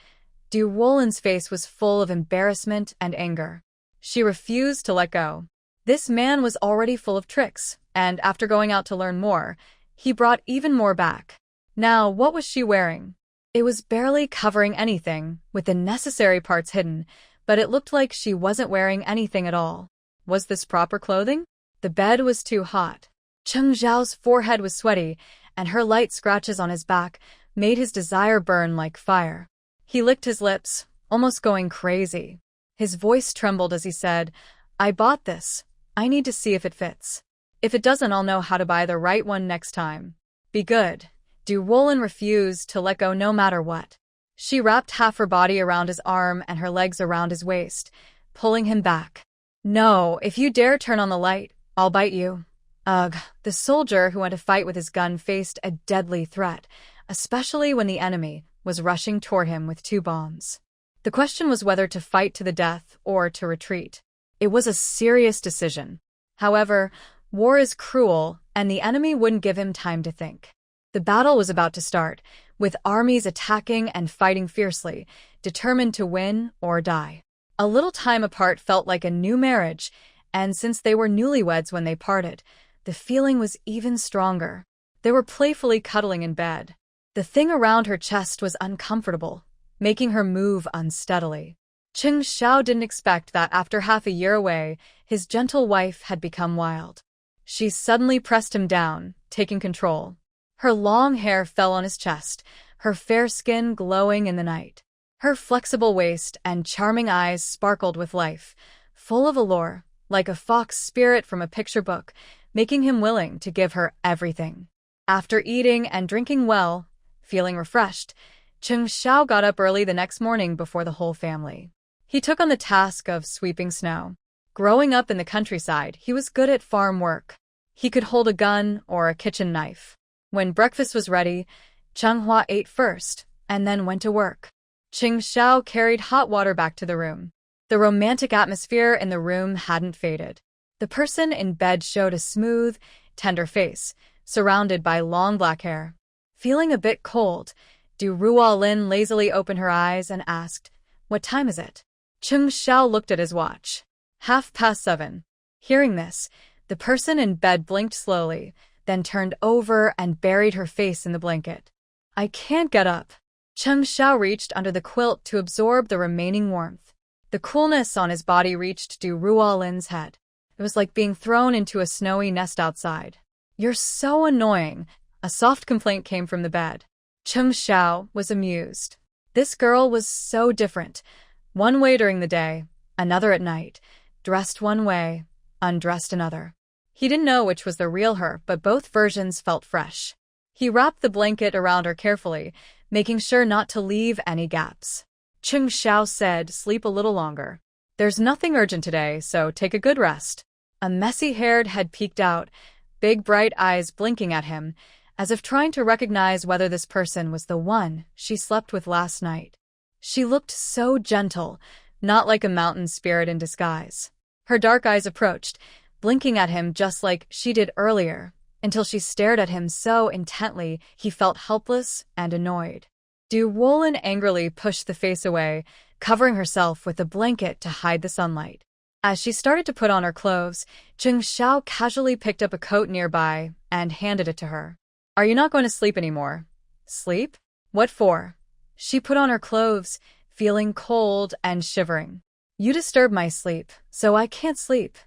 Ruolin's face was full of embarrassment and anger. She refused to let go. This man was already full of tricks, and after going out to learn more, he brought even more back. Now, what was she wearing? It was barely covering anything, with the necessary parts hidden, but it looked like she wasn't wearing anything at all. Was this proper clothing? The bed was too hot. Cheng Xiao's forehead was sweaty, and her light scratches on his back made his desire burn like fire. He licked his lips, almost going crazy. His voice trembled as he said, I bought this. I need to see if it fits. If it doesn't, I'll know how to buy the right one next time. Be good. Ruolin refused to let go no matter what. She wrapped half her body around his arm and her legs around his waist, pulling him back. No, if you dare turn on the light, I'll bite you. Ugh, the soldier who went to fight with his gun faced a deadly threat. especially when the enemy was rushing toward him with 2 bombs. The question was whether to fight to the death or to retreat. It was a serious decision. However, war is cruel, and the enemy wouldn't give him time to think. The battle was about to start, with armies attacking and fighting fiercely, determined to win or die. A little time apart felt like a new marriage, and since they were newlyweds when they parted, the feeling was even stronger. They were playfully cuddling in bed. The thing around her chest was uncomfortable, making her move unsteadily. Xiao didn't expect that after half a year away, his gentle wife had become wild. She suddenly pressed him down, taking control. Her long hair fell on his chest, her fair skin glowing in the night. Her flexible waist and charming eyes sparkled with life, full of allure, like a fox spirit from a picture book, making him willing to give her everything. After eating and drinking well, feeling refreshed, Xiao got up early the next morning before the whole family. He took on the task of sweeping snow. Growing up in the countryside, he was good at farm work. He could hold a gun or a kitchen knife. When breakfast was ready, Chung ate first, and then went to work. Xiao carried hot water back to the room. The romantic atmosphere in the room hadn't faded. The person in bed showed a smooth, tender face, surrounded by long black hair. Feeling a bit cold, Ruolin lazily opened her eyes and asked, "What time is it?" Xiao looked at his watch. 7:30. Hearing this, the person in bed blinked slowly, then turned over and buried her face in the blanket. "I can't get up." Xiao reached under the quilt to absorb the remaining warmth. The coolness on his body reached Ruolin's head. It was like being thrown into a snowy nest outside. "You're so annoying," a soft complaint came from the bed. Xiao was amused. This girl was so different. One way during the day, another at night, dressed one way, undressed another. He didn't know which was the real her, but both versions felt fresh. He wrapped the blanket around her carefully, making sure not to leave any gaps. Xiao said, "Sleep a little longer. There's nothing urgent today, so take a good rest." A messy-haired head peeked out, big bright eyes blinking at him, as if trying to recognize whether this person was the one she slept with last night. She looked so gentle, not like a mountain spirit in disguise. Her dark eyes approached, blinking at him just like she did earlier, until she stared at him so intently he felt helpless and annoyed. Ruolin angrily pushed the face away, covering herself with a blanket to hide the sunlight. As she started to put on her clothes, Xiao casually picked up a coat nearby and handed it to her. "Are you not going to sleep anymore?" "Sleep? What for?" She put on her clothes, feeling cold and shivering. "You disturb my sleep, so I can't sleep.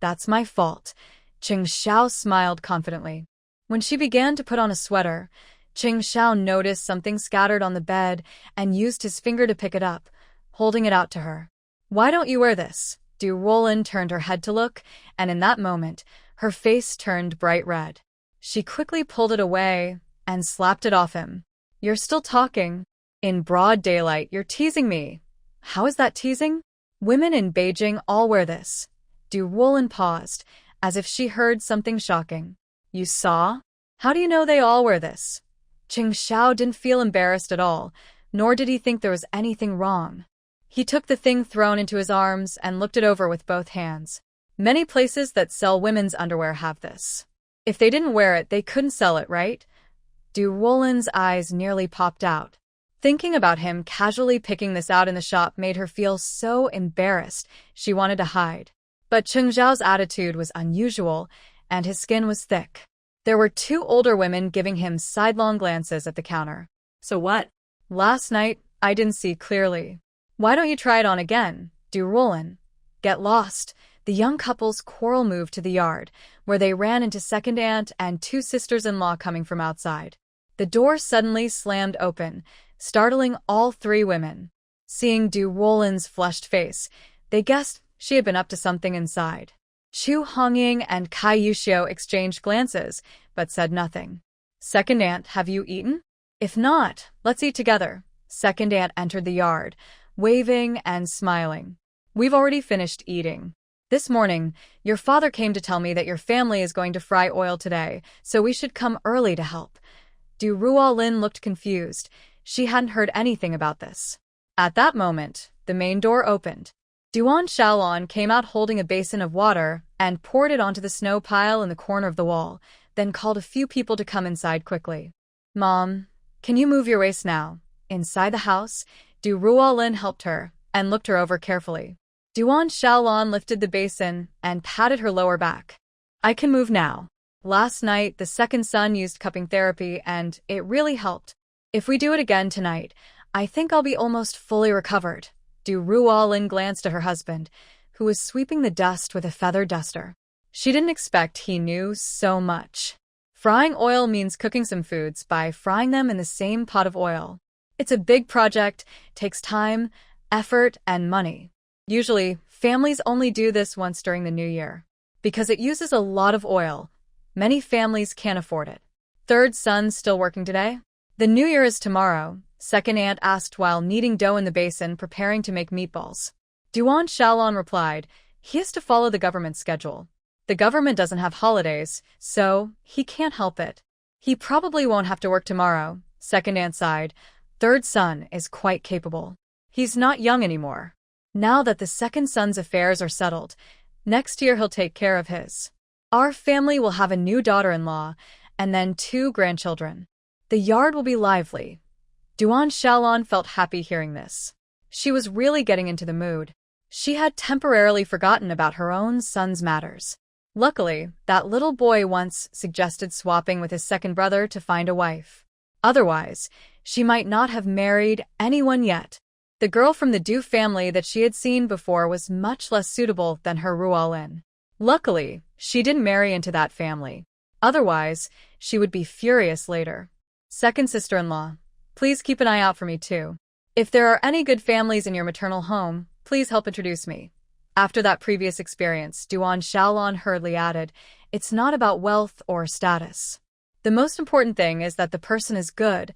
That's my fault." Xiao smiled confidently. When she began to put on a sweater, Xiao noticed something scattered on the bed and used his finger to pick it up, holding it out to her. "Why don't you wear this?" Ruolin turned her head to look, and in that moment, her face turned bright red. She quickly pulled it away and slapped it off him. "You're still talking. In broad daylight, you're teasing me." "How is that teasing?" "Women in Beijing all wear this." Ruolin paused, as if she heard something shocking. "You saw? How do you know they all wear this?" Xiao didn't feel embarrassed at all, nor did he think there was anything wrong. He took the thing thrown into his arms and looked it over with both hands. Many places that sell women's underwear have this. If they didn't wear it, they couldn't sell it, right? Ruolin's eyes nearly popped out. Thinking about him casually picking this out in the shop made her feel so embarrassed she wanted to hide. But Xiao's attitude was unusual, and his skin was thick. There were 2 older women giving him sidelong glances at the counter. "So what?" "Last night, I didn't see clearly." "Why don't you try it on again?" Ruolin. Get lost. The young couple's quarrel moved to the yard, where they ran into second aunt and 2 sisters-in-law coming from outside. The door suddenly slammed open, startling all 3 women. Seeing Ruolin's flushed face, they guessed she had been up to something inside. Chu Hongying and Kai Yuxiao exchanged glances, but said nothing. "Second aunt, have you eaten? If not, let's eat together." Second aunt entered the yard, waving and smiling. "We've already finished eating. This morning, your father came to tell me that your family is going to fry oil today, so we should come early to help." Ruolin looked confused. She hadn't heard anything about this. At that moment, the main door opened. Duan Shaolan came out holding a basin of water and poured it onto the snow pile in the corner of the wall, then called a few people to come inside quickly. "Mom, can you move your waist now?" Inside the house, Ruolin helped her and looked her over carefully. Duan Shaolan lifted the basin and patted her lower back. "I can move now. Last night, the second son used cupping therapy and it really helped. If we do it again tonight, I think I'll be almost fully recovered." Ruolin glanced at her husband, who was sweeping the dust with a feather duster. She didn't expect he knew so much. Frying oil means cooking some foods by frying them in the same pot of oil. It's a big project, takes time, effort, and money. Usually, families only do this once during the new year. Because it uses a lot of oil, many families can't afford it. "Third son still working today?" "The new year is tomorrow," second aunt asked while kneading dough in the basin preparing to make meatballs. Duan Shaolan replied, "He has to follow the government schedule. The government doesn't have holidays, so he can't help it. He probably won't have to work tomorrow," second aunt sighed. "Third son is quite capable. He's not young anymore. Now that the second son's affairs are settled, next year he'll take care of his. Our family will have a new daughter-in-law and then 2 grandchildren. The yard will be lively." Duan Shaolan felt happy hearing this. She was really getting into the mood. She had temporarily forgotten about her own son's matters. Luckily, that little boy once suggested swapping with his second brother to find a wife. Otherwise, she might not have married anyone yet. The girl from the Du family that she had seen before was much less suitable than her Ruolin. Luckily, she didn't marry into that family. Otherwise, she would be furious later. "Second sister-in-law, please keep an eye out for me too. If there are any good families in your maternal home, please help introduce me." After that previous experience, Duan Shaolan hurriedly added, "It's not about wealth or status. The most important thing is that the person is good,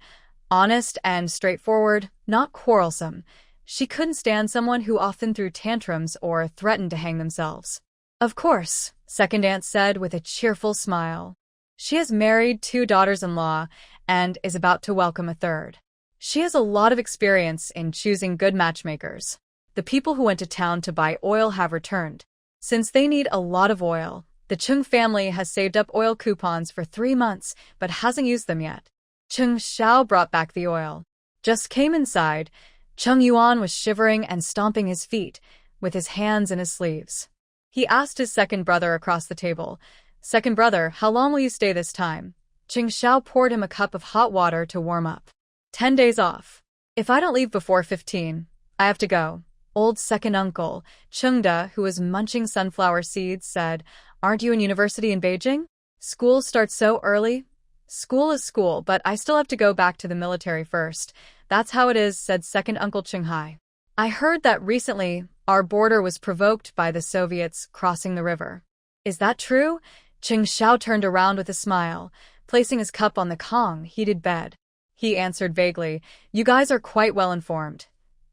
honest and straightforward, not quarrelsome." She couldn't stand someone who often threw tantrums or threatened to hang themselves. "Of course," second aunt said with a cheerful smile. She has married 2 daughters-in-law and is about to welcome a third. She has a lot of experience in choosing good matchmakers. The people who went to town to buy oil have returned. Since they need a lot of oil, the Chung family has saved up oil coupons for 3 months but hasn't used them yet. Chung Xiao brought back the oil. Just came inside. Chung Yuan was shivering and stomping his feet, with his hands in his sleeves. He asked his second brother across the table, "Second brother, how long will you stay this time?" Chung Xiao poured him a cup of hot water to warm up. 10 days off. If I don't leave before 15, I have to go." Old second uncle, Chung Da, who was munching sunflower seeds, said, "Aren't you in university in Beijing? School starts so early." "School is school, but I still have to go back to the military first. That's how it is," said second uncle Chung Hai. "I heard that recently our border was provoked by the Soviets crossing the river." "Is that true?" Chung Xiao turned around with a smile, placing his cup on the Kong-heated bed. He answered vaguely, "You guys are quite well informed."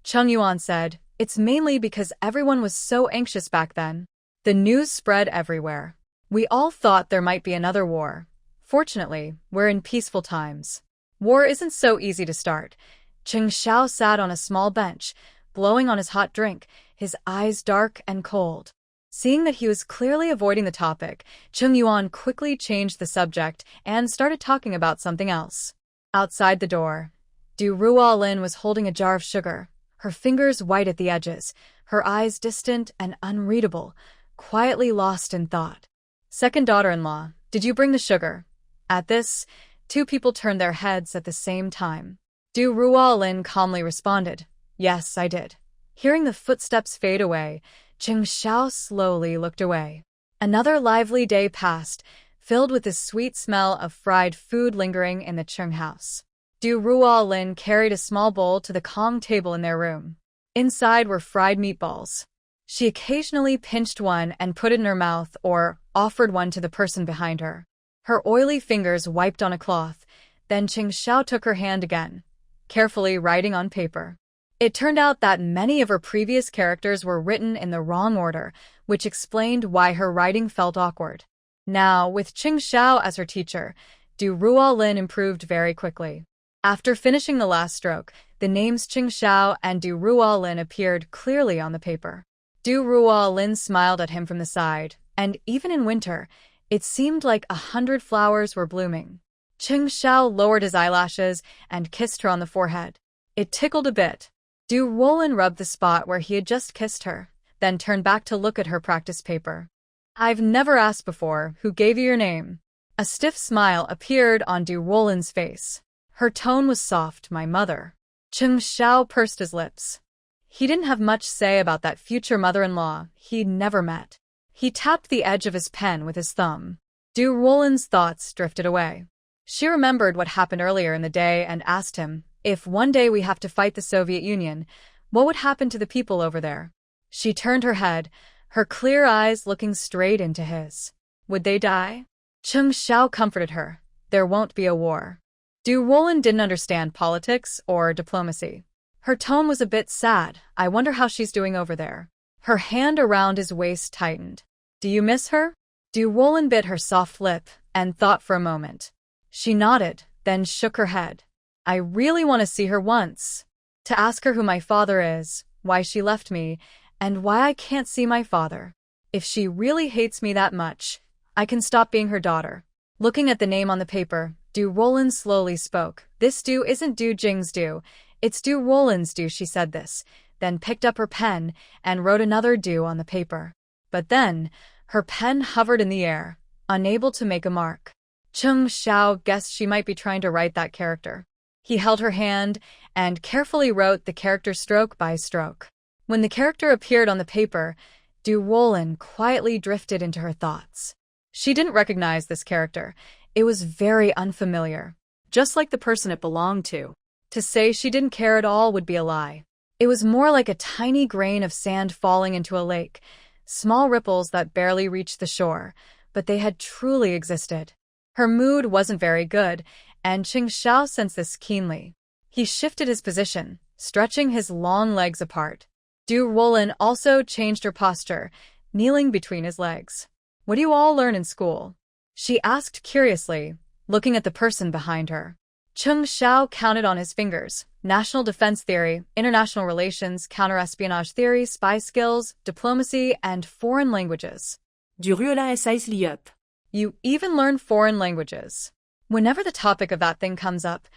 Chung Yuan said, "It's mainly because everyone was so anxious back then. The news spread everywhere. We all thought there might be another war. Fortunately, we're in peaceful times. War isn't so easy to start." Chung Xiao sat on a small bench, blowing on his hot drink, his eyes dark and cold. Seeing that he was clearly avoiding the topic, Chung Yuan quickly changed the subject and started talking about something else. Outside the door, Ruolin was holding a jar of sugar, her fingers white at the edges, her eyes distant and unreadable, quietly lost in thought. "Second daughter-in-law, did you bring the sugar?" At this, 2 people turned their heads at the same time. Ruolin calmly responded, "Yes, I did." Hearing the footsteps fade away, Chung Xiao slowly looked away. Another lively day passed, filled with the sweet smell of fried food lingering in the Chung house. Ruolin carried a small bowl to the Kong table in their room. Inside were fried meatballs. She occasionally pinched one and put it in her mouth or offered one to the person behind her. Her oily fingers wiped on a cloth, then Chung Xiao took her hand again, carefully writing on paper. It turned out that many of her previous characters were written in the wrong order, which explained why her writing felt awkward. Now, with Chung Xiao as her teacher, Ruolin improved very quickly. After finishing the last stroke, the names Xiao and Ruolin appeared clearly on the paper. Ruolin smiled at him from the side, and even in winter, it seemed like 100 flowers were blooming. Xiao lowered his eyelashes and kissed her on the forehead. It tickled a bit. Ruolin rubbed the spot where he had just kissed her, then turned back to look at her practice paper. I've never asked before, who gave you your name? A stiff smile appeared on Ruolin's face. Her tone was soft, my mother. Xiao pursed his lips. He didn't have much say about that future mother-in-law he'd never met. He tapped the edge of his pen with his thumb. Ruolin's thoughts drifted away. She remembered what happened earlier in the day and asked him, if one day we have to fight the Soviet Union, what would happen to the people over there? She turned her head, her clear eyes looking straight into his. Would they die? Xiao comforted her. There won't be a war. Ruolin didn't understand politics or diplomacy. Her tone was a bit sad. I wonder how she's doing over there. Her hand around his waist tightened. Do you miss her? Ruolin bit her soft lip and thought for a moment. She nodded, then shook her head. I really want to see her once. To ask her who my father is, why she left me, and why I can't see my father. If she really hates me that much, I can stop being her daughter. Looking at the name on the paper, Ruolin slowly spoke. This do isn't Jing's do, it's Ruolin's do. She said this, then picked up her pen and wrote another do on the paper. But then, her pen hovered in the air, unable to make a mark. Xiao guessed she might be trying to write that character. He held her hand and carefully wrote the character stroke by stroke. When the character appeared on the paper, Ruolin quietly drifted into her thoughts. She didn't recognize this character. It was very unfamiliar. Just like the person it belonged to. To say she didn't care at all would be a lie. It was more like a tiny grain of sand falling into a lake, small ripples that barely reached the shore, but they had truly existed. Her mood wasn't very good, and Xiao sensed this keenly. He shifted his position, stretching his long legs apart. Ruolin also changed her posture, kneeling between his legs. What do you all learn in school? She asked curiously, looking at the person behind her. Xiao counted on his fingers. National defense theory, international relations, counterespionage theory, spy skills, diplomacy, and foreign languages. Du Ruolin essaye liup. You even learn foreign languages. Whenever the topic of that thing comes up,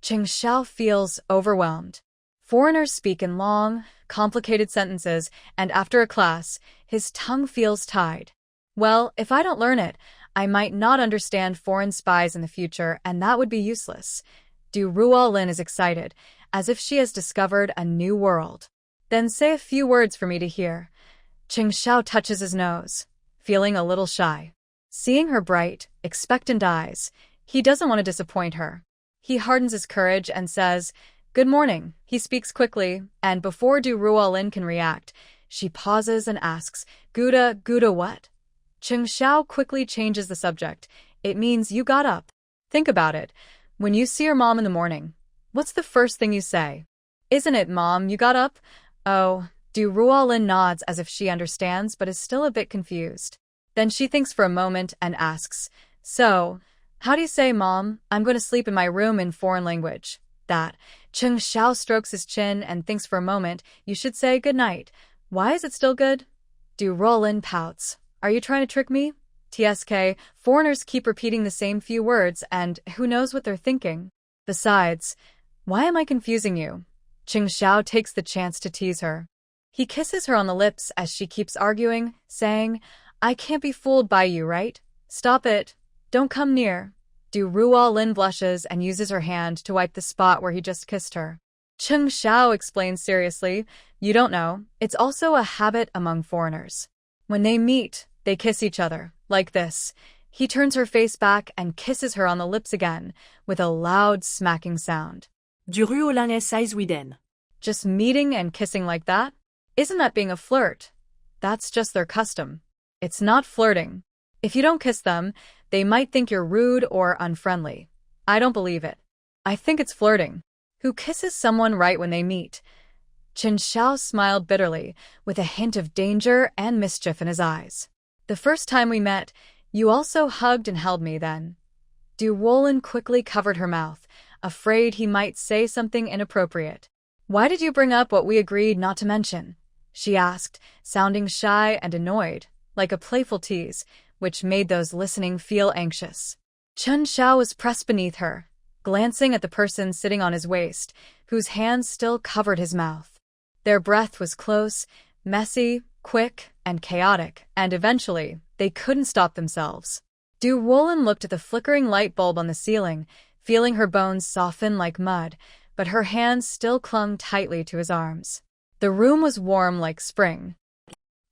Xiao feels overwhelmed. Foreigners speak in long, complicated sentences, and after a class, his tongue feels tied. Well, if I don't learn it, I might not understand foreign spies in the future, and that would be useless. Ruolin is excited, as if she has discovered a new world. Then say a few words for me to hear. Xiao touches his nose, feeling a little shy. Seeing her bright, expectant eyes, he doesn't want to disappoint her. He hardens his courage and says, Good morning. He speaks quickly, and before Ruolin can react, she pauses and asks, Gouda what? Xiao quickly changes the subject. It means you got up. Think about it. When you see your mom in the morning, what's the first thing you say? Isn't it, Mom, you got up? Oh, Ruolin nods as if she understands but is still a bit confused. Then she thinks for a moment and asks, So, how do you say, Mom, I'm going to sleep in my room in foreign language? That. Xiao strokes his chin and thinks for a moment, you should say good night. Why is it still good? Ruolin pouts. Are you trying to trick me? TSK, foreigners keep repeating the same few words, and who knows what they're thinking? Besides, why am I confusing you? Xiao takes the chance to tease her. He kisses her on the lips as she keeps arguing, saying, I can't be fooled by you, right? Stop it. Don't come near. Ruolin blushes and uses her hand to wipe the spot where he just kissed her. Xiao explains seriously, You don't know, it's also a habit among foreigners. When they meet, they kiss each other, like this. He turns her face back and kisses her on the lips again, with a loud smacking sound. Du Ruolin essaye Sweden. Just meeting and kissing like that? Isn't that being a flirt? That's just their custom. It's not flirting. If you don't kiss them, they might think you're rude or unfriendly. I don't believe it. I think it's flirting. Who kisses someone right when they meet? Xiao smiled bitterly, with a hint of danger and mischief in his eyes. The first time we met, you also hugged and held me then. Ruolin quickly covered her mouth, afraid he might say something inappropriate. "Why did you bring up what we agreed not to mention?" she asked, sounding shy and annoyed, like a playful tease, which made those listening feel anxious. Xiao was pressed beneath her, glancing at the person sitting on his waist, whose hands still covered his mouth. Their breath was close, messy, quick, and chaotic, and eventually, they couldn't stop themselves. Ruolin looked at the flickering light bulb on the ceiling, feeling her bones soften like mud, but her hands still clung tightly to his arms. The room was warm like spring.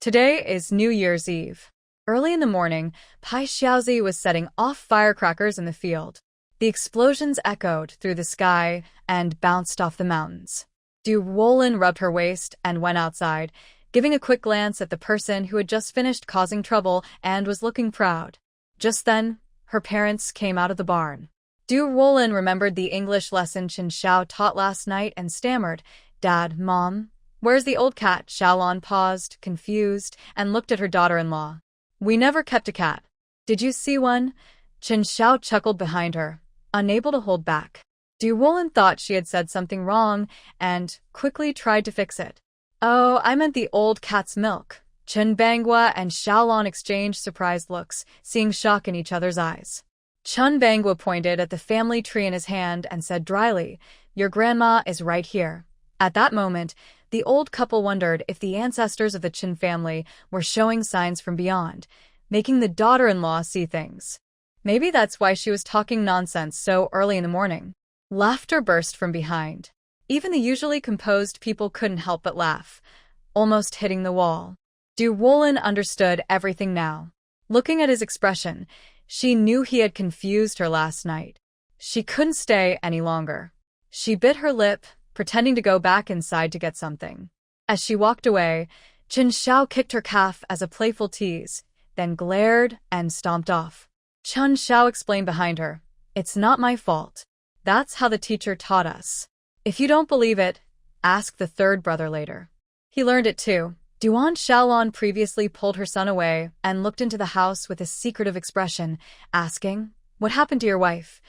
Today is New Year's Eve. Early in the morning, Pai Xiaozi was setting off firecrackers in the field. The explosions echoed through the sky and bounced off the mountains. Ruolin rubbed her waist and went outside, giving a quick glance at the person who had just finished causing trouble and was looking proud. Just then, her parents came out of the barn. Ruolin remembered the English lesson Xiao taught last night and stammered, "Dad, Mom, where's the old cat?" Shaolan paused, confused, and looked at her daughter-in-law. "We never kept a cat. Did you see one?" Xiao chuckled behind her, unable to hold back. Ruolin thought she had said something wrong and quickly tried to fix it. "Oh, I meant the old cat's milk." Bangwa and Shaolan exchanged surprised looks, seeing shock in each other's eyes. Bangwa pointed at the family tree in his hand and said dryly, "Your grandma is right here." At that moment, the old couple wondered if the ancestors of the Chen family were showing signs from beyond, making the daughter-in-law see things. Maybe that's why she was talking nonsense so early in the morning. Laughter burst from behind. Even the usually composed people couldn't help but laugh, almost hitting the wall. Ruolin understood everything now. Looking at his expression, she knew he had confused her last night. She couldn't stay any longer. She bit her lip, pretending to go back inside to get something. As she walked away, Xiao kicked her calf as a playful tease, then glared and stomped off. Xiao explained behind her, "It's not my fault. That's how the teacher taught us. If you don't believe it, ask the third brother later. He learned it too." Duan Shaolan previously pulled her son away and looked into the house with a secretive expression, asking, "What happened to your wife?"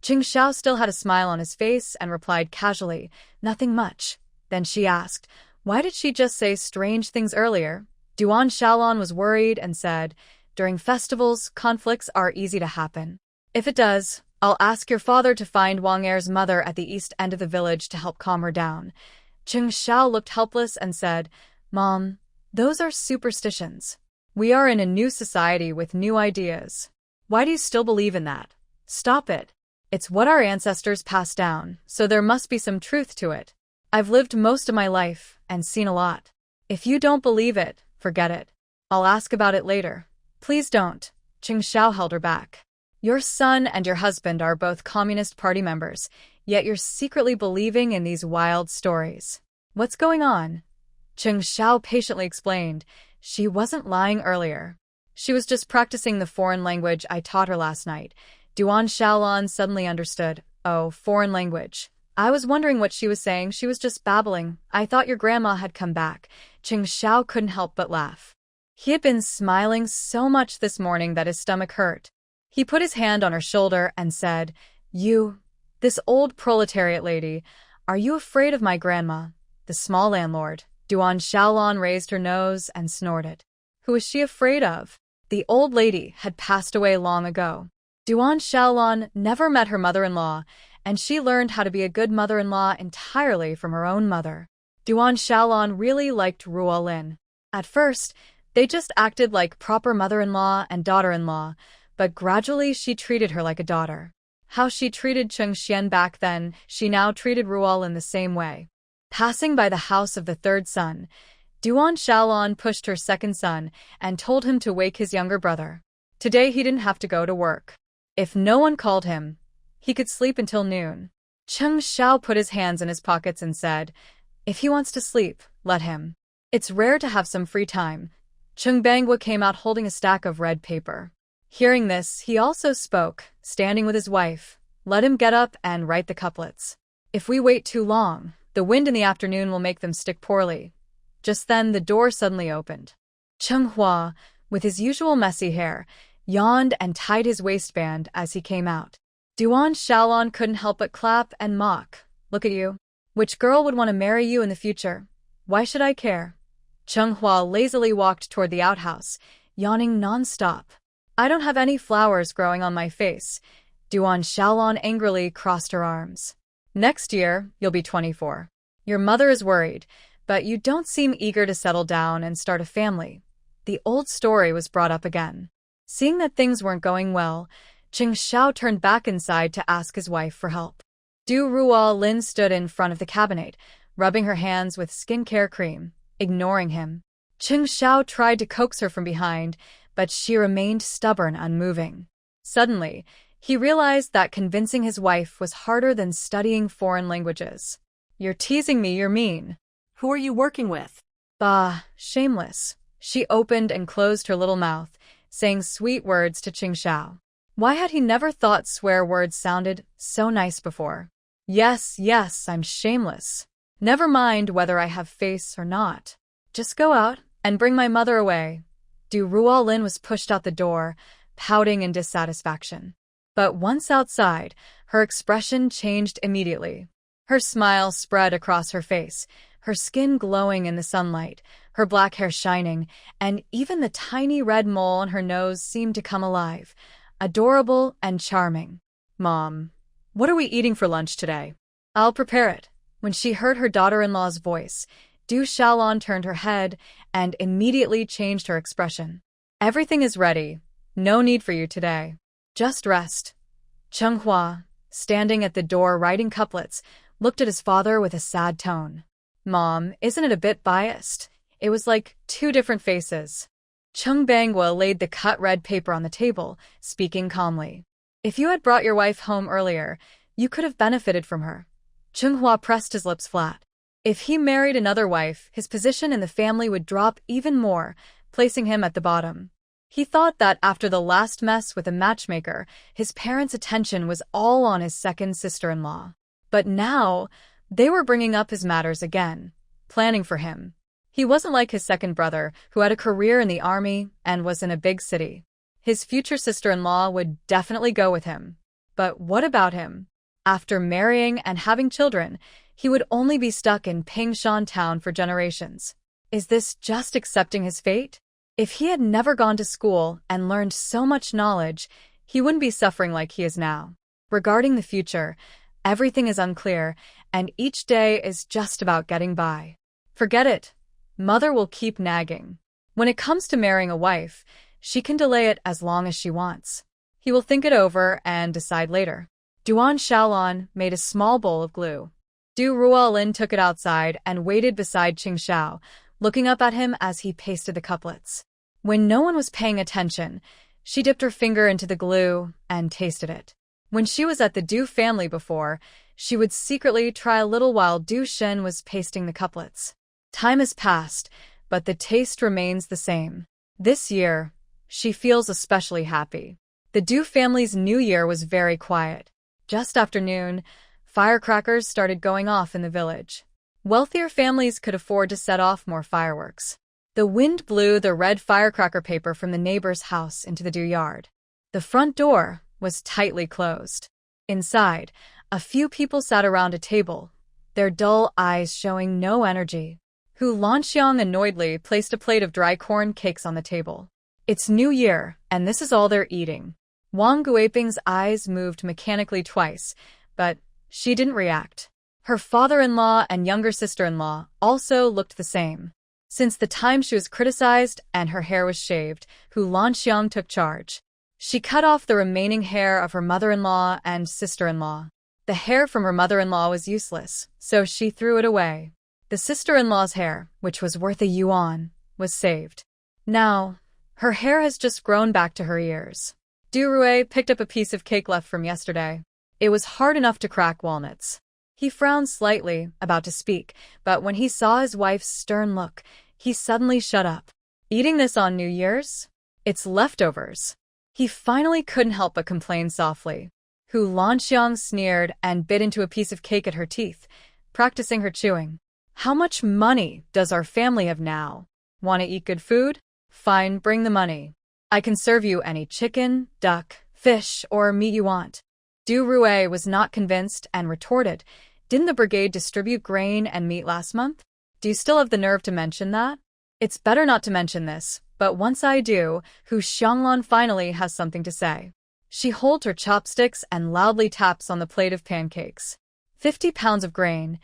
Xiao still had a smile on his face and replied casually, "Nothing much." Then she asked, "Why did she just say strange things earlier?" Duan Shaolan was worried and said, "During festivals, conflicts are easy to happen. If it does, I'll ask your father to find Wang Er's mother at the east end of the village to help calm her down." Xiao looked helpless and said, "Mom, those are superstitions. We are in a new society with new ideas. Why do you still believe in that? Stop it. It's what our ancestors passed down, so there must be some truth to it. I've lived most of my life and seen a lot. If you don't believe it, forget it. I'll ask about it later." "Please don't." Xiao held her back. "Your son and your husband are both Communist Party members, yet you're secretly believing in these wild stories. What's going on?" Xiao patiently explained. She wasn't lying earlier. She was just practicing the foreign language I taught her last night. Duan Shaolan suddenly understood. "Oh, foreign language. I was wondering what she was saying. She was just babbling. I thought your grandma had come back." Xiao couldn't help but laugh. He had been smiling so much this morning that his stomach hurt. He put his hand on her shoulder and said, This old proletariat lady, are you afraid of my grandma, the small landlord?" Duan Shaolan raised her nose and snorted. Who was she afraid of? The old lady had passed away long ago. Duan Shaolan never met her mother-in-law, and she learned how to be a good mother-in-law entirely from her own mother. Duan Shaolan really liked Ruolin. At first, they just acted like proper mother-in-law and daughter-in-law, but gradually she treated her like a daughter. How she treated Chung Xian back then, she now treated Ruolin the same way. Passing by the house of the third son, Duan Shaolan pushed her second son and told him to wake his younger brother. Today he didn't have to go to work. If no one called him, he could sleep until noon. Xiao put his hands in his pockets and said, "If he wants to sleep, let him. It's rare to have some free time." Bangwa came out holding a stack of red paper. Hearing this, he also spoke, standing with his wife. "Let him get up and write the couplets. If we wait too long, the wind in the afternoon will make them stick poorly." Just then the door suddenly opened. Chung Hua, with his usual messy hair, yawned and tied his waistband as he came out. Duan Shaolan couldn't help but clap and mock. Look at you. Which girl would want to marry you in the future? Why should I care? Chung lazily walked toward the outhouse, yawning non-stop. I don't have any flowers growing on my face. Duan Shaolan angrily crossed her arms. Next year, you'll be 24. Your mother is worried, but you don't seem eager to settle down and start a family. The old story was brought up again. Seeing that things weren't going well, Xiao turned back inside to ask his wife for help. Ruolin stood in front of the cabinet, rubbing her hands with skincare cream, ignoring him. Xiao tried to coax her from behind, but she remained stubborn, unmoving. Suddenly, he realized that convincing his wife was harder than studying foreign languages. You're teasing me, you're mean. Who are you working with? Bah, shameless. She opened and closed her little mouth, saying sweet words to Xiao. Why had he never thought swear words sounded so nice before? Yes, I'm shameless. Never mind whether I have face or not. Just go out and bring my mother away. Ruolin was pushed out the door, pouting in dissatisfaction. But once outside, her expression changed immediately. Her smile spread across her face, her skin glowing in the sunlight, her black hair shining, and even the tiny red mole on her nose seemed to come alive, adorable and charming. Mom, what are we eating for lunch today? I'll prepare it. When she heard her daughter-in-law's voice, Shaolan turned her head and immediately changed her expression. Everything is ready. No need for you today. Just rest. Chung, standing at the door writing couplets, looked at his father with a sad tone. Mom, isn't it a bit biased? It was like two different faces. Chung laid the cut red paper on the table, speaking calmly. If you had brought your wife home earlier, you could have benefited from her. Chung pressed his lips flat. If he married another wife, his position in the family would drop even more, placing him at the bottom. He thought that after the last mess with the matchmaker, his parents' attention was all on his second sister-in-law. But now, they were bringing up his matters again, planning for him. He wasn't like his second brother, who had a career in the army and was in a big city. His future sister-in-law would definitely go with him. But what about him? After marrying and having children, he would only be stuck in Pingshan town for generations. Is this just accepting his fate? If he had never gone to school and learned so much knowledge, he wouldn't be suffering like he is now. Regarding the future, everything is unclear, and each day is just about getting by. Forget it. Mother will keep nagging. When it comes to marrying a wife, she can delay it as long as she wants. He will think it over and decide later. Duan Shaolan made a small bowl of glue. Ruolin took it outside and waited beside Xiao, looking up at him as he pasted the couplets. When no one was paying attention, she dipped her finger into the glue and tasted it. When she was at the Du family before, she would secretly try a little while Du Shen was pasting the couplets. Time has passed, but the taste remains the same. This year, she feels especially happy. The Du family's New Year was very quiet. Just after noon, firecrackers started going off in the village. Wealthier families could afford to set off more fireworks. The wind blew the red firecracker paper from the neighbor's house into the Du yard. The front door was tightly closed. Inside, a few people sat around a table, their dull eyes showing no energy. Lanxiang annoyedly placed a plate of dry corn cakes on the table. It's New Year, and this is all they're eating. Wang Guiping's eyes moved mechanically twice, but she didn't react. Her father-in-law and younger sister-in-law also looked the same. Since the time she was criticized and her hair was shaved, Lanxiang took charge. She cut off the remaining hair of her mother-in-law and sister-in-law. The hair from her mother-in-law was useless, so she threw it away. The sister-in-law's hair, which was worth a yuan, was saved. Now, her hair has just grown back to her ears. Durue picked up a piece of cake left from yesterday. It was hard enough to crack walnuts. He frowned slightly, about to speak, but when he saw his wife's stern look, he suddenly shut up. Eating this on New Year's? It's leftovers. He finally couldn't help but complain softly. Lanxiang sneered and bit into a piece of cake at her teeth, practicing her chewing. How much money does our family have now? Want to eat good food? Fine, bring the money. I can serve you any chicken, duck, fish, or meat you want. Du Rue was not convinced and retorted, didn't the brigade distribute grain and meat last month? Do you still have the nerve to mention that? It's better not to mention this, but once I do, Shaolan finally has something to say. She holds her chopsticks and loudly taps on the plate of pancakes. 50 pounds of grain,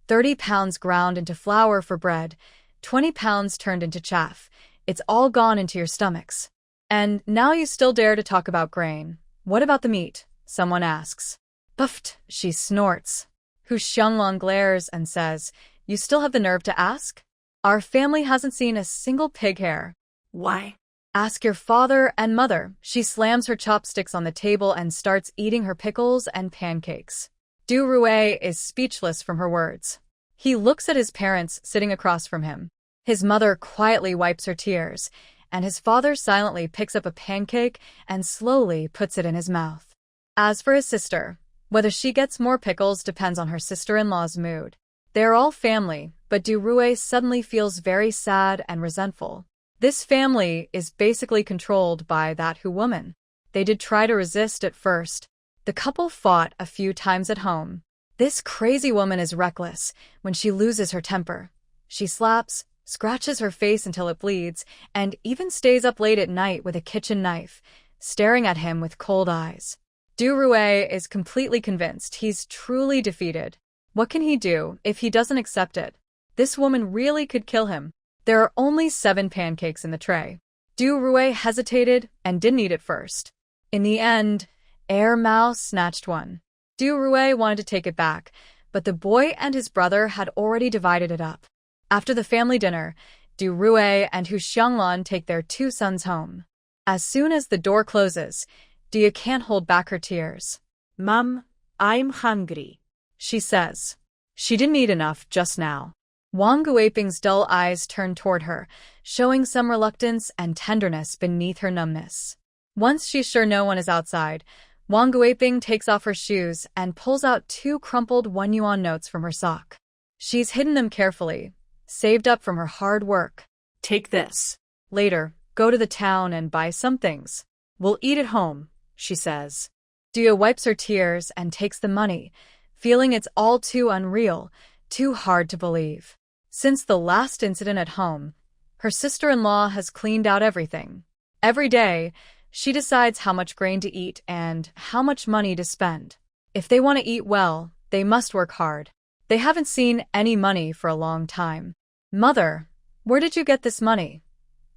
30 pounds ground into flour for bread, 20 pounds turned into chaff. It's all gone into your stomachs. And now you still dare to talk about grain. What about the meat? Someone asks. Buffed, she snorts. Shaolan glares and says, You still have the nerve to ask? Our family hasn't seen a single pig hair. Why? Ask your father and mother. She slams her chopsticks on the table and starts eating her pickles and pancakes. Du Rue is speechless from her words. He looks at his parents sitting across from him. His mother quietly wipes her tears, and his father silently picks up a pancake and slowly puts it in his mouth. As for his sister, whether she gets more pickles depends on her sister-in-law's mood. They're all family, but Du Rue suddenly feels very sad and resentful. This family is basically controlled by that woman. They did try to resist at first. The couple fought a few times at home. This crazy woman is reckless when she loses her temper. She slaps, scratches her face until it bleeds, and even stays up late at night with a kitchen knife, staring at him with cold eyes. Du Rue is completely convinced he's truly defeated. What can he do if he doesn't accept it? This woman really could kill him. There are only 7 pancakes in the tray. Du Rue hesitated and didn't eat it first. In the end, Mao snatched one. Du Rue wanted to take it back, but the boy and his brother had already divided it up. After the family dinner, Du Rue and Shaolan take their 2 sons home. As soon as the door closes, Dia can't hold back her tears. Mom, I'm hungry, she says. She didn't eat enough just now. Wong Guiping's dull eyes turn toward her, showing some reluctance and tenderness beneath her numbness. Once she's sure no one is outside, Wong Guiping takes off her shoes and pulls out 2 crumpled 1 yuan notes from her sock. She's hidden them carefully, saved up from her hard work. Take this. Later, go to the town and buy some things. We'll eat at home, she says. Dia wipes her tears and takes the money, feeling it's all too unreal, too hard to believe. Since the last incident at home, her sister-in-law has cleaned out everything. Every day, she decides how much grain to eat and how much money to spend. If they want to eat well, they must work hard. They haven't seen any money for a long time. Mother, where did you get this money?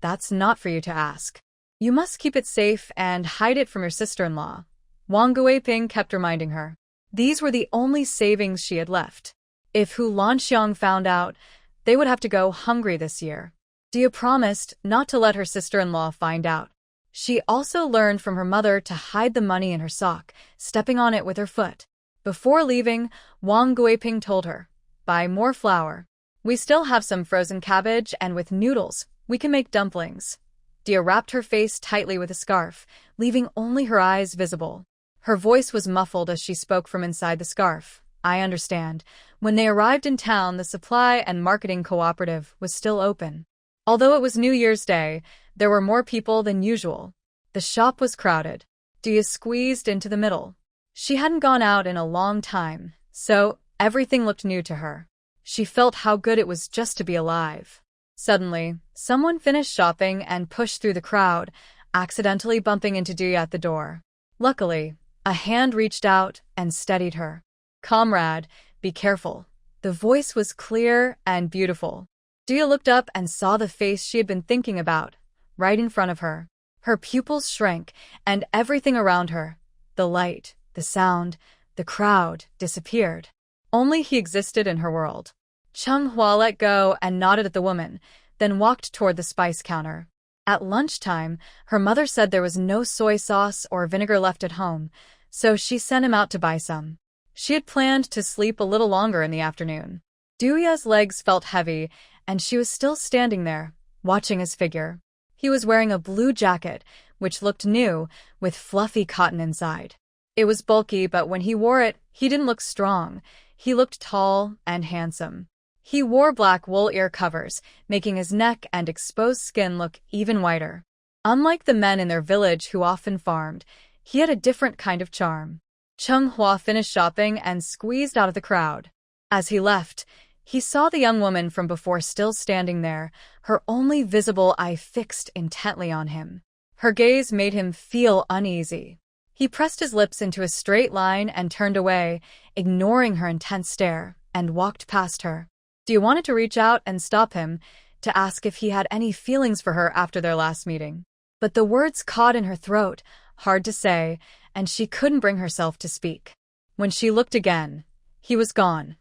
That's not for you to ask. You must keep it safe and hide it from your sister-in-law. Wong Guiping kept reminding her. These were the only savings she had left. If Lanxiang found out, they would have to go hungry this year. Dia promised not to let her sister-in-law find out. She also learned from her mother to hide the money in her sock, stepping on it with her foot. Before leaving, Wong Guiping told her, buy more flour. We still have some frozen cabbage, and with noodles, we can make dumplings. Dia wrapped her face tightly with a scarf, leaving only her eyes visible. Her voice was muffled as she spoke from inside the scarf. I understand. When they arrived in town, the supply and marketing cooperative was still open. Although it was New Year's Day, there were more people than usual. The shop was crowded. Dia squeezed into the middle. She hadn't gone out in a long time, so everything looked new to her. She felt how good it was just to be alive. Suddenly, someone finished shopping and pushed through the crowd, accidentally bumping into Dia at the door. Luckily, a hand reached out and steadied her. Comrade, be careful. The voice was clear and beautiful. Dia looked up and saw the face she had been thinking about, right in front of her. Her pupils shrank, and everything around her, the light, the sound, the crowd, disappeared. Only he existed in her world. Chung let go and nodded at the woman, then walked toward the spice counter. At lunchtime, her mother said there was no soy sauce or vinegar left at home, so she sent him out to buy some. She had planned to sleep a little longer in the afternoon. Duya's legs felt heavy, and she was still standing there, watching his figure. He was wearing a blue jacket, which looked new, with fluffy cotton inside. It was bulky, but when he wore it, he didn't look strong. He looked tall and handsome. He wore black wool ear covers, making his neck and exposed skin look even whiter. Unlike the men in their village who often farmed, he had a different kind of charm. Chung finished shopping and squeezed out of the crowd. As he left, he saw the young woman from before still standing there, her only visible eye fixed intently on him. Her gaze made him feel uneasy. He pressed his lips into a straight line and turned away, ignoring her intense stare, and walked past her. Duan wanted to reach out and stop him, to ask if he had any feelings for her after their last meeting. But the words caught in her throat, hard to say, and she couldn't bring herself to speak. When she looked again, he was gone,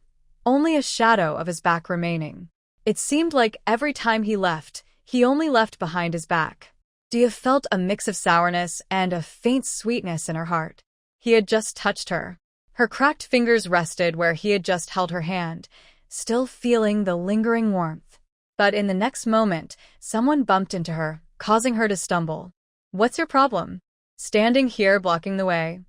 only a shadow of his back remaining. It seemed like every time he left, he only left behind his back. Dia felt a mix of sourness and a faint sweetness in her heart. He had just touched her. Her cracked fingers rested where he had just held her hand, still feeling the lingering warmth. But in the next moment, someone bumped into her, causing her to stumble. "What's your problem?" "Standing here blocking the way.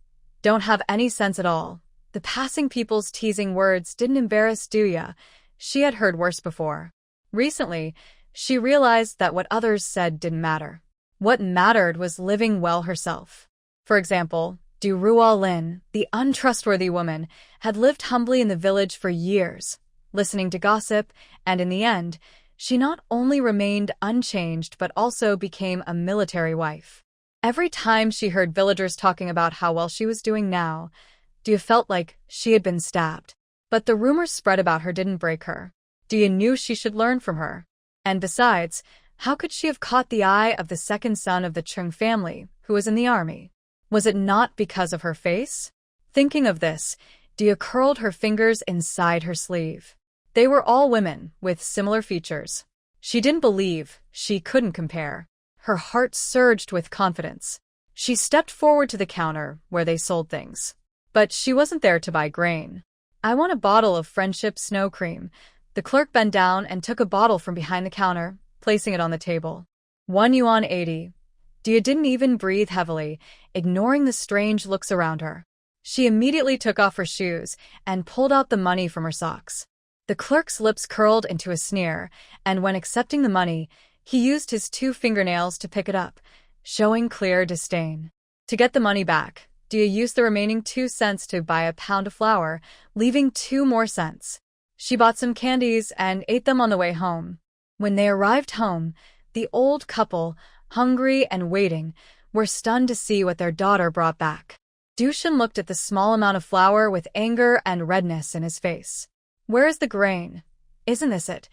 Don't have any sense at all." The passing people's teasing words didn't embarrass Duya. She had heard worse before. Recently, she realized that what others said didn't matter. What mattered was living well herself. For example, Ruolin, the untrustworthy woman, had lived humbly in the village for years, listening to gossip, and in the end, she not only remained unchanged but also became a military wife. Every time she heard villagers talking about how well she was doing now, Dia felt like she had been stabbed. But the rumors spread about her didn't break her. Dia knew she should learn from her. And besides, how could she have caught the eye of the second son of the Chung family, who was in the army? Was it not because of her face? Thinking of this, Dia curled her fingers inside her sleeve. They were all women, with similar features. She didn't believe, she couldn't compare. Her heart surged with confidence. She stepped forward to the counter, where they sold things. But she wasn't there to buy grain. "I want a bottle of Friendship Snow Cream." The clerk bent down and took a bottle from behind the counter, placing it on the table. $1.80. Dia didn't even breathe heavily, ignoring the strange looks around her. She immediately took off her shoes and pulled out the money from her socks. The clerk's lips curled into a sneer, and when accepting the money, he used his 2 fingernails to pick it up, showing clear disdain. To get the money back, Dia used the remaining 2 cents to buy a pound of flour, leaving 2 more cents. She bought some candies and ate them on the way home. When they arrived home, the old couple, hungry and waiting, were stunned to see what their daughter brought back. Duan looked at the small amount of flour with anger and redness in his face. "Where is the grain? Isn't this it?"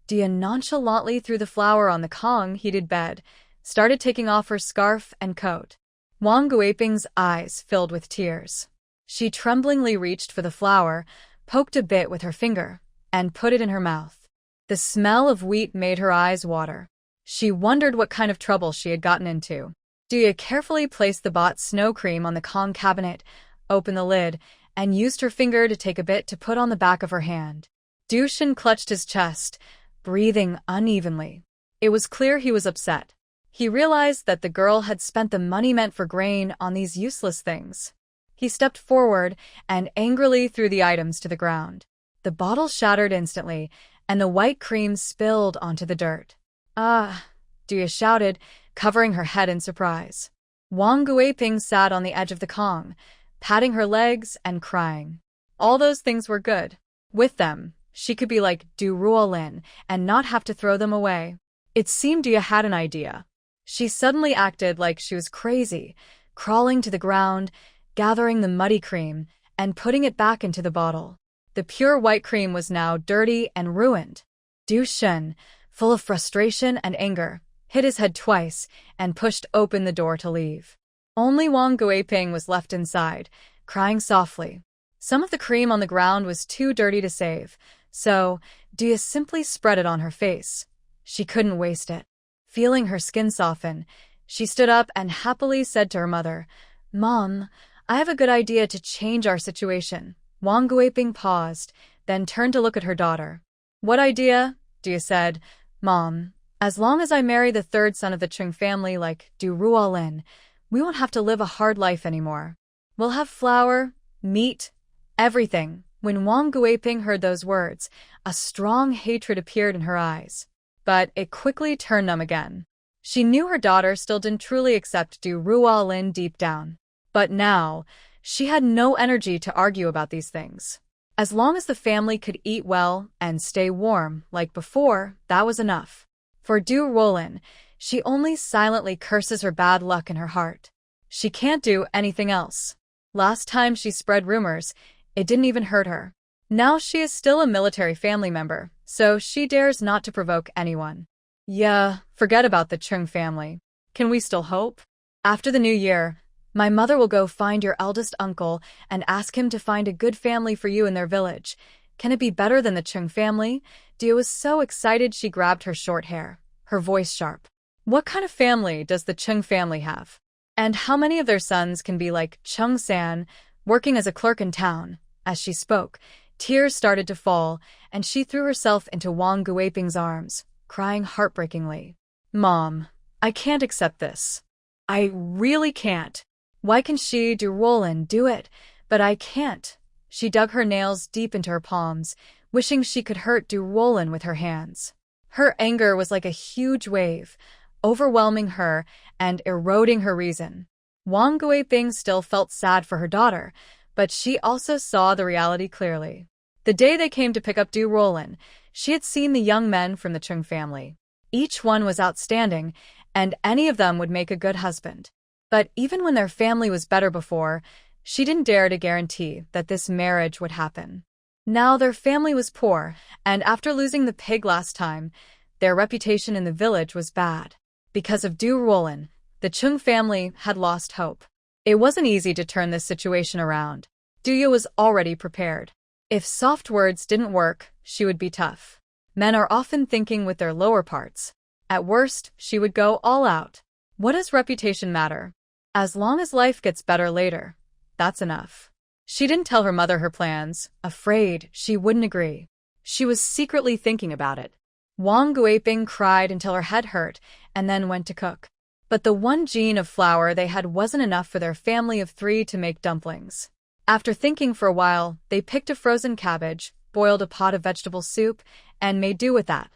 Dia nonchalantly threw the flour on the Kong heated bed, started taking off her scarf and coat. Wong Guiping's eyes filled with tears. She tremblingly reached for the flour, poked a bit with her finger, and put it in her mouth. The smell of wheat made her eyes water. She wondered what kind of trouble she had gotten into. Dia carefully placed the bought snow cream on the Kong cabinet, opened the lid, and used her finger to take a bit to put on the back of her hand. Duan clutched his chest, breathing unevenly. It was clear he was upset. He realized that the girl had spent the money meant for grain on these useless things. He stepped forward and angrily threw the items to the ground. The bottle shattered instantly, and the white cream spilled onto the dirt. "Ah!" Dia shouted, covering her head in surprise. Wong Guiping sat on the edge of the Kong, patting her legs and crying. All those things were good. With them, she could be like Ruolin and not have to throw them away. It seemed Dia had an idea. She suddenly acted like she was crazy, crawling to the ground, gathering the muddy cream, and putting it back into the bottle. The pure white cream was now dirty and ruined. Duan, full of frustration and anger, hit his head twice and pushed open the door to leave. Only Wong Guiping was left inside, crying softly. Some of the cream on the ground was too dirty to save, so Dia simply spread it on her face. She couldn't waste it. Feeling her skin soften, she stood up and happily said to her mother, "Mom, I have a good idea to change our situation." Wong Guiping paused, then turned to look at her daughter. "What idea?" Dia said. "Mom, as long as I marry the 3rd son of the Chung family like Ruolin, we won't have to live a hard life anymore. We'll have flour, meat, everything." When Wong Guiping heard those words, a strong hatred appeared in her eyes. But it quickly turned them again. She knew her daughter still didn't truly accept Ruolin deep down. But now, she had no energy to argue about these things. As long as the family could eat well and stay warm like before, that was enough. For Ruolin, she only silently curses her bad luck in her heart. She can't do anything else. Last time she spread rumors, it didn't even hurt her. Now she is still a military family member, so she dares not to provoke anyone. Yeah, forget about the Chung family. Can we still hope? After the new year, my mother will go find your eldest uncle and ask him to find a good family for you in their village. Can it be better than the Chung family? Dia was so excited she grabbed her short hair, her voice sharp. What kind of family does the Chung family have? And how many of their sons can be like Chung-san, working as a clerk in town? As she spoke, tears started to fall, and she threw herself into Wong Guiping's arms, crying heartbreakingly. Mom, I can't accept this. I really can't. Why can she, Ruolin, do it, but I can't? She dug her nails deep into her palms, wishing she could hurt Ruolin with her hands. Her anger was like a huge wave, overwhelming her and eroding her reason. Wong Guiping still felt sad for her daughter, but she also saw the reality clearly. The day they came to pick up Ruolin, she had seen the young men from the Chung family. Each one was outstanding, and any of them would make a good husband. But even when their family was better before, she didn't dare to guarantee that this marriage would happen. Now their family was poor, and after losing the pig last time, their reputation in the village was bad. Because of Ruolin, the Chung family had lost hope. It wasn't easy to turn this situation around. Duya was already prepared. If soft words didn't work, she would be tough. Men are often thinking with their lower parts. At worst, she would go all out. What does reputation matter? As long as life gets better later, that's enough. She didn't tell her mother her plans, afraid she wouldn't agree. She was secretly thinking about it. Wong Guiping cried until her head hurt and then went to cook. But the 1 gene of flour they had wasn't enough for their family of 3 to make dumplings. After thinking for a while, they picked a frozen cabbage, boiled a pot of vegetable soup, and made do with that.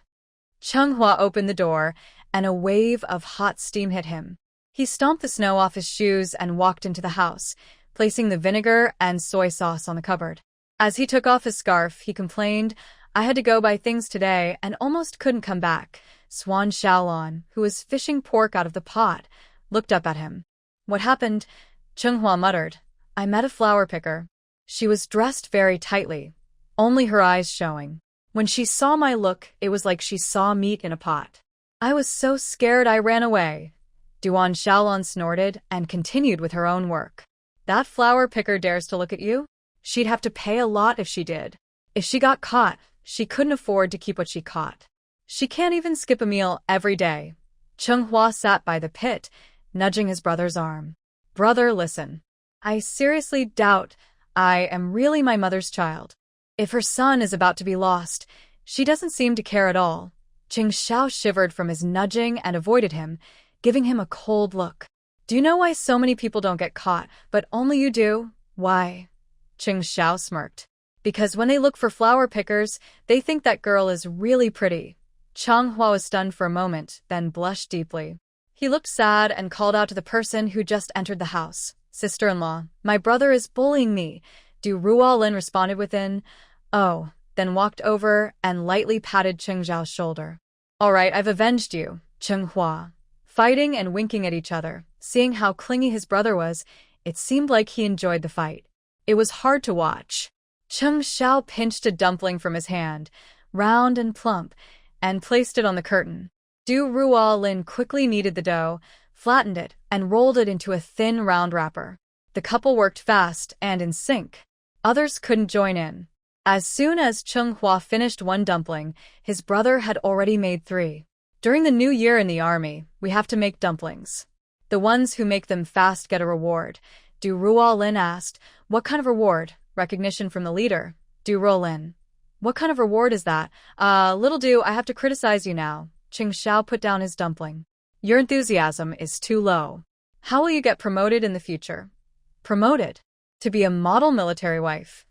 Chung opened the door, and a wave of hot steam hit him. He stomped the snow off his shoes and walked into the house, placing the vinegar and soy sauce on the cupboard. As he took off his scarf, he complained, I had to go buy things today and almost couldn't come back. Shaolan, who was fishing pork out of the pot, looked up at him. What happened? Chung muttered. I met a flower picker. She was dressed very tightly, only her eyes showing. When she saw my look, it was like she saw meat in a pot. I was so scared I ran away. Duan Shaolan snorted and continued with her own work. That flower picker dares to look at you? She'd have to pay a lot if she did. If she got caught, she couldn't afford to keep what she caught. She can't even skip a meal every day. Chung sat by the pit, nudging his brother's arm. Brother, listen. I seriously doubt I am really my mother's child. If her son is about to be lost, she doesn't seem to care at all. Xiao shivered from his nudging and avoided him, giving him a cold look. Do you know why so many people don't get caught, but only you do? Why? Xiao smirked. Because when they look for flower pickers, they think that girl is really pretty. Chung was stunned for a moment, then blushed deeply. He looked sad and called out to the person who just entered the house. Sister-in-law, my brother is bullying me. Ruolin responded within, oh, then walked over and lightly patted Xiao's shoulder. All right, I've avenged you, Chung. Fighting and winking at each other, seeing how clingy his brother was, it seemed like he enjoyed the fight. It was hard to watch. Xiao pinched a dumpling from his hand, round and plump, and placed it on the curtain. Ruolin quickly kneaded the dough, flattened it, and rolled it into a thin round wrapper. The couple worked fast and in sync. Others couldn't join in. As soon as Chung finished 1 dumpling, his brother had already made 3. During the new year in the army, we have to make dumplings. The ones who make them fast get a reward. Ruolin asked, what kind of reward? Recognition from the leader. Ruolin. What kind of reward is that? Little do, I have to criticize you now. Xiao put down his dumpling. Your enthusiasm is too low. How will you get promoted in the future? Promoted? To be a model military wife.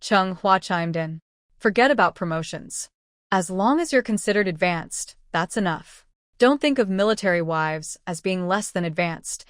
Chung chimed in. Forget about promotions. As long as you're considered advanced, that's enough. Don't think of military wives as being less than advanced.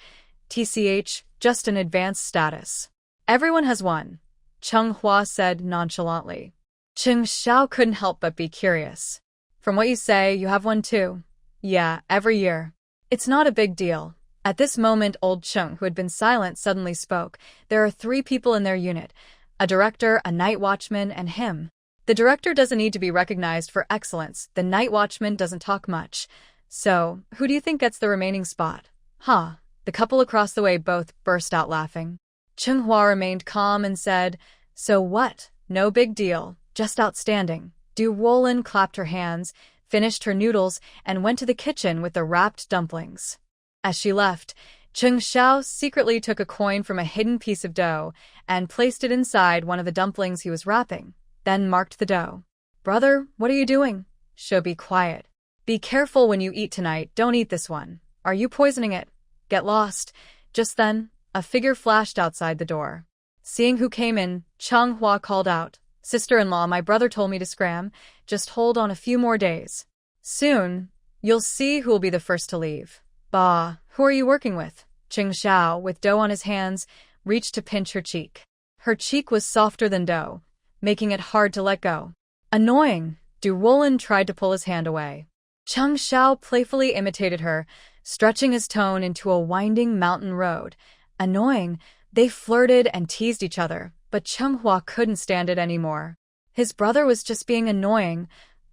TCH, just an advanced status. Everyone has one, Chung Hua said nonchalantly. Cheng Xiao couldn't help but be curious. From what you say, you have one too. Yeah, every year. It's not a big deal. At this moment, old Chung, who had been silent, suddenly spoke. There are 3 people in their unit. A director, a night watchman, and him. The director doesn't need to be recognized for excellence. The night watchman doesn't talk much. So, who do you think gets the remaining spot? Huh. The couple across the way both burst out laughing. Chung Hua remained calm and said, So what? No big deal. Just outstanding. Ruolin clapped her hands, finished her noodles, and went to the kitchen with the wrapped dumplings. As she left, Cheng Xiao secretly took a coin from a hidden piece of dough and placed it inside one of the dumplings he was wrapping, then marked the dough. Brother, what are you doing? Shou, be quiet. Be careful when you eat tonight, don't eat this one. Are you poisoning it? Get lost. Just then, a figure flashed outside the door. Seeing who came in, Chung Hua called out, Sister-in-law, my brother told me to scram. Just hold on a few more days. Soon, you'll see who will be the first to leave. Bah, who are you working with? Cheng Xiao, with dough on his hands, reached to pinch her cheek. Her cheek was softer than dough, making it hard to let go. Annoying, Ruolin tried to pull his hand away. Cheng Xiao playfully imitated her, stretching his tone into a winding mountain road. Annoying, they flirted and teased each other, but Chung Hua couldn't stand it anymore. His brother was just being annoying,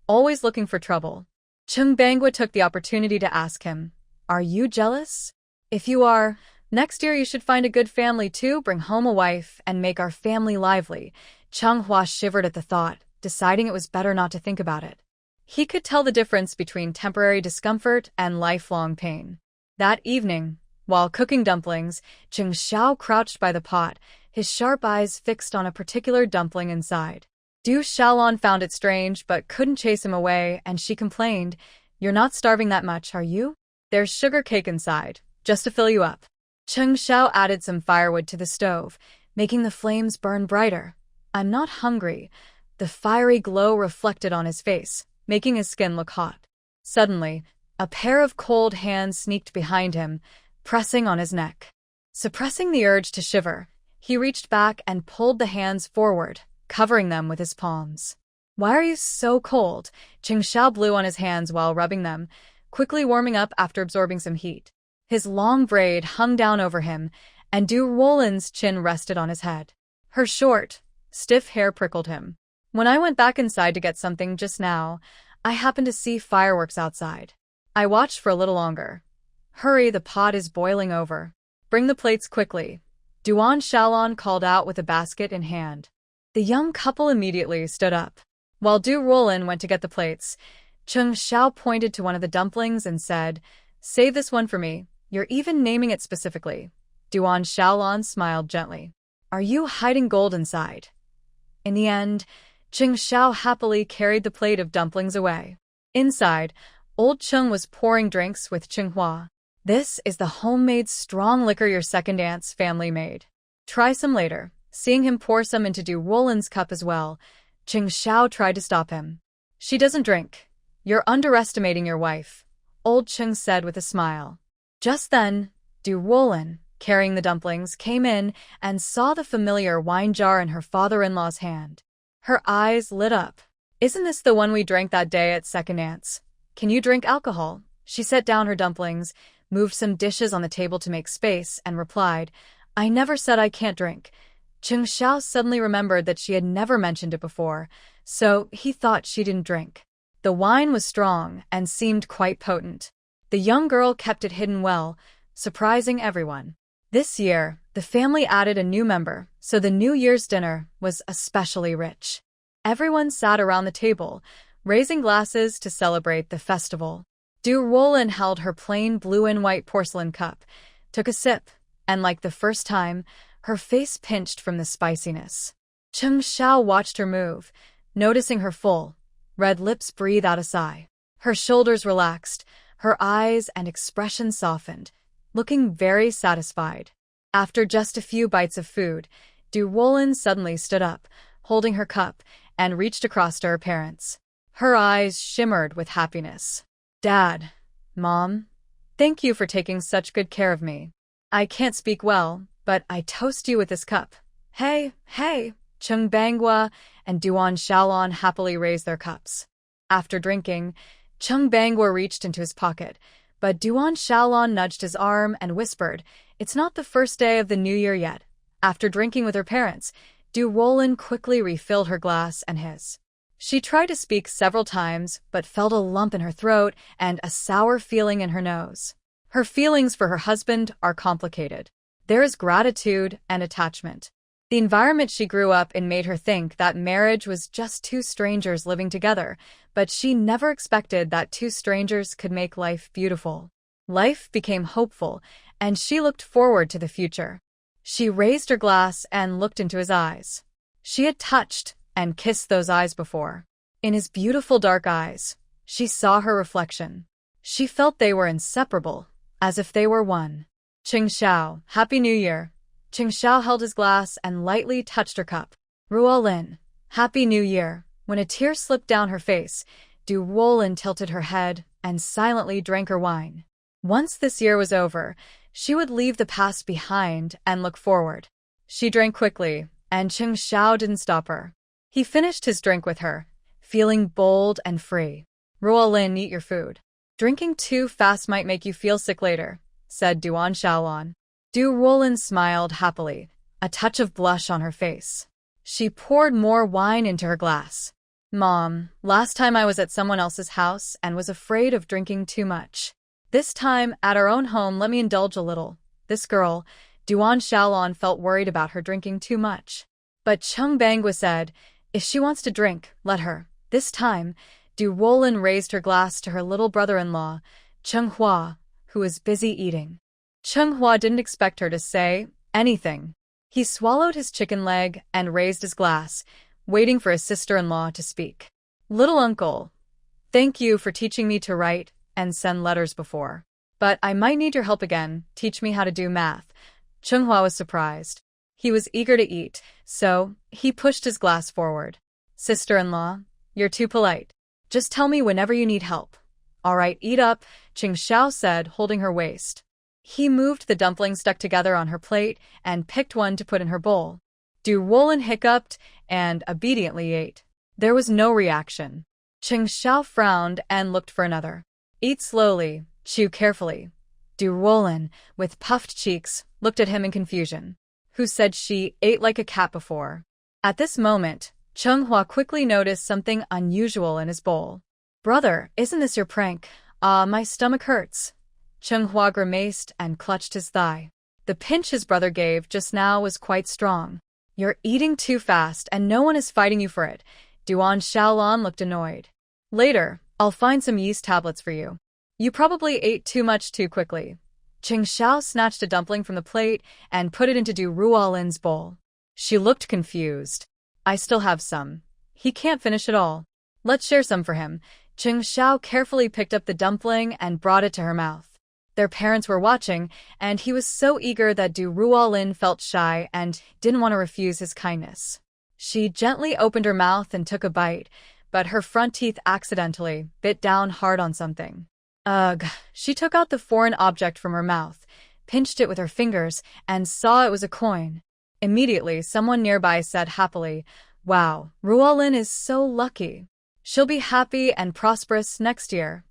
always looking for trouble. Chung Bangwa took the opportunity to ask him, Are you jealous? If you are, next year you should find a good family too, bring home a wife, and make our family lively. Chung Hua shivered at the thought, deciding it was better not to think about it. He could tell the difference between temporary discomfort and lifelong pain. That evening, while cooking dumplings, Cheng Xiao crouched by the pot, his sharp eyes fixed on a particular dumpling inside. Shaolan found it strange but couldn't chase him away, and she complained, You're not starving that much, are you? There's sugar cake inside, just to fill you up. Cheng Xiao added some firewood to the stove, making the flames burn brighter. I'm not hungry. The fiery glow reflected on his face, making his skin look hot. Suddenly, a pair of cold hands sneaked behind him, pressing on his neck. Suppressing the urge to shiver, he reached back and pulled the hands forward, covering them with his palms. Why are you so cold? Cheng Xiao blew on his hands while rubbing them, quickly warming up after absorbing some heat. His long braid hung down over him, and Ruolin's chin rested on his head. Her short, stiff hair prickled him. When I went back inside to get something just now, I happened to see fireworks outside. I watched for a little longer. Hurry, the pot is boiling over. Bring the plates quickly. Duan Shaolan called out with a basket in hand. The young couple immediately stood up. While Ruolin went to get the plates, Cheng Xiao pointed to one of the dumplings and said, Save this one for me. You're even naming it specifically. Duan Shaolan smiled gently. Are you hiding gold inside? In the end, Cheng Xiao happily carried the plate of dumplings away. Inside, old Chung was pouring drinks with Cheng Hua. This is the homemade strong liquor your second aunt's family made. Try some later. Seeing him pour some into Ruolin's cup as well, Cheng Xiao tried to stop him. She doesn't drink. You're underestimating your wife, old Cheng said with a smile. Just then, Ruolin, carrying the dumplings, came in and saw the familiar wine jar in her father-in-law's hand. Her eyes lit up. Isn't this the one we drank that day at second aunt's? Can you drink alcohol? She set down her dumplings, moved some dishes on the table to make space, and replied, I never said I can't drink. Cheng Xiao suddenly remembered that she had never mentioned it before, so he thought she didn't drink. The wine was strong and seemed quite potent. The young girl kept it hidden well, surprising everyone. This year, the family added a new member, so the New Year's dinner was especially rich. Everyone sat around the table, raising glasses to celebrate the festival. Ruolin held her plain blue and white porcelain cup, took a sip, and like the first time, her face pinched from the spiciness. Cheng Xiao watched her move, noticing her full, red lips breathe out a sigh. Her shoulders relaxed, her eyes and expression softened, looking very satisfied. After just a few bites of food, Ruolin suddenly stood up, holding her cup, and reached across to her parents. Her eyes shimmered with happiness. Dad, Mom, thank you for taking such good care of me. I can't speak well, but I toast you with this cup. Hey, hey, Chung Bangwa and Duan Shaolan happily raised their cups. After drinking, Chung Bangwa reached into his pocket, but Duan Shaolan nudged his arm and whispered, "It's not the first day of the new year yet." After drinking with her parents, Ruolin quickly refilled her glass and his. She tried to speak several times, but felt a lump in her throat and a sour feeling in her nose. Her feelings for her husband are complicated. There is gratitude and attachment. The environment she grew up in made her think that marriage was just two strangers living together, but she never expected that two strangers could make life beautiful. Life became hopeful, and she looked forward to the future. She raised her glass and looked into his eyes. She had touched and kissed those eyes before. In his beautiful dark eyes, she saw her reflection. She felt they were inseparable, as if they were one. Cheng Xiao, Happy New Year. Cheng Xiao held his glass and lightly touched her cup. Ruolin, Happy New Year. When a tear slipped down her face, Ruolin tilted her head and silently drank her wine. Once this year was over, she would leave the past behind and look forward. She drank quickly, and Cheng Xiao didn't stop her. He finished his drink with her, feeling bold and free. Ruolin, eat your food. Drinking too fast might make you feel sick later, said Duan Shaolan. Ruolin smiled happily, a touch of blush on her face. She poured more wine into her glass. Mom, last time I was at someone else's house and was afraid of drinking too much. This time, at our own home, let me indulge a little. This girl, Duan Shaolan, felt worried about her drinking too much. But Chung Bangwa said, if she wants to drink, let her. This time, Ruolin raised her glass to her little brother-in-law, Chung Hua, who was busy eating. Chung Hua didn't expect her to say anything. He swallowed his chicken leg and raised his glass, waiting for his sister-in-law to speak. Little uncle, thank you for teaching me to write and send letters before. But I might need your help again, teach me how to do math. Chung Hua was surprised. He was eager to eat, so he pushed his glass forward. Sister-in-law, you're too polite. Just tell me whenever you need help. All right, eat up, Cheng Xiao said, holding her waist. He moved the dumplings stuck together on her plate and picked one to put in her bowl. Ruolin hiccuped and obediently ate. There was no reaction. Cheng Xiao frowned and looked for another. Eat slowly, chew carefully. Ruolin, with puffed cheeks, looked at him in confusion. Who said she ate like a cat before? At this moment, Chung Hua quickly noticed something unusual in his bowl. Brother, isn't this your prank? My stomach hurts. Chung Hua grimaced and clutched his thigh. The pinch his brother gave just now was quite strong. You're eating too fast and no one is fighting you for it. Duan Shaolan looked annoyed. Later, I'll find some yeast tablets for you. You probably ate too much too quickly. Cheng Xiao snatched a dumpling from the plate and put it into Ruolin's bowl. She looked confused. I still have some. He can't finish it all. Let's share some for him. Cheng Xiao carefully picked up the dumpling and brought it to her mouth. Their parents were watching, and he was so eager that Ruolin felt shy and didn't want to refuse his kindness. She gently opened her mouth and took a bite, but her front teeth accidentally bit down hard on something. Ugh! She took out the foreign object from her mouth, pinched it with her fingers, and saw it was a coin. Immediately, someone nearby said happily, Wow, Ruolin is so lucky. She'll be happy and prosperous next year.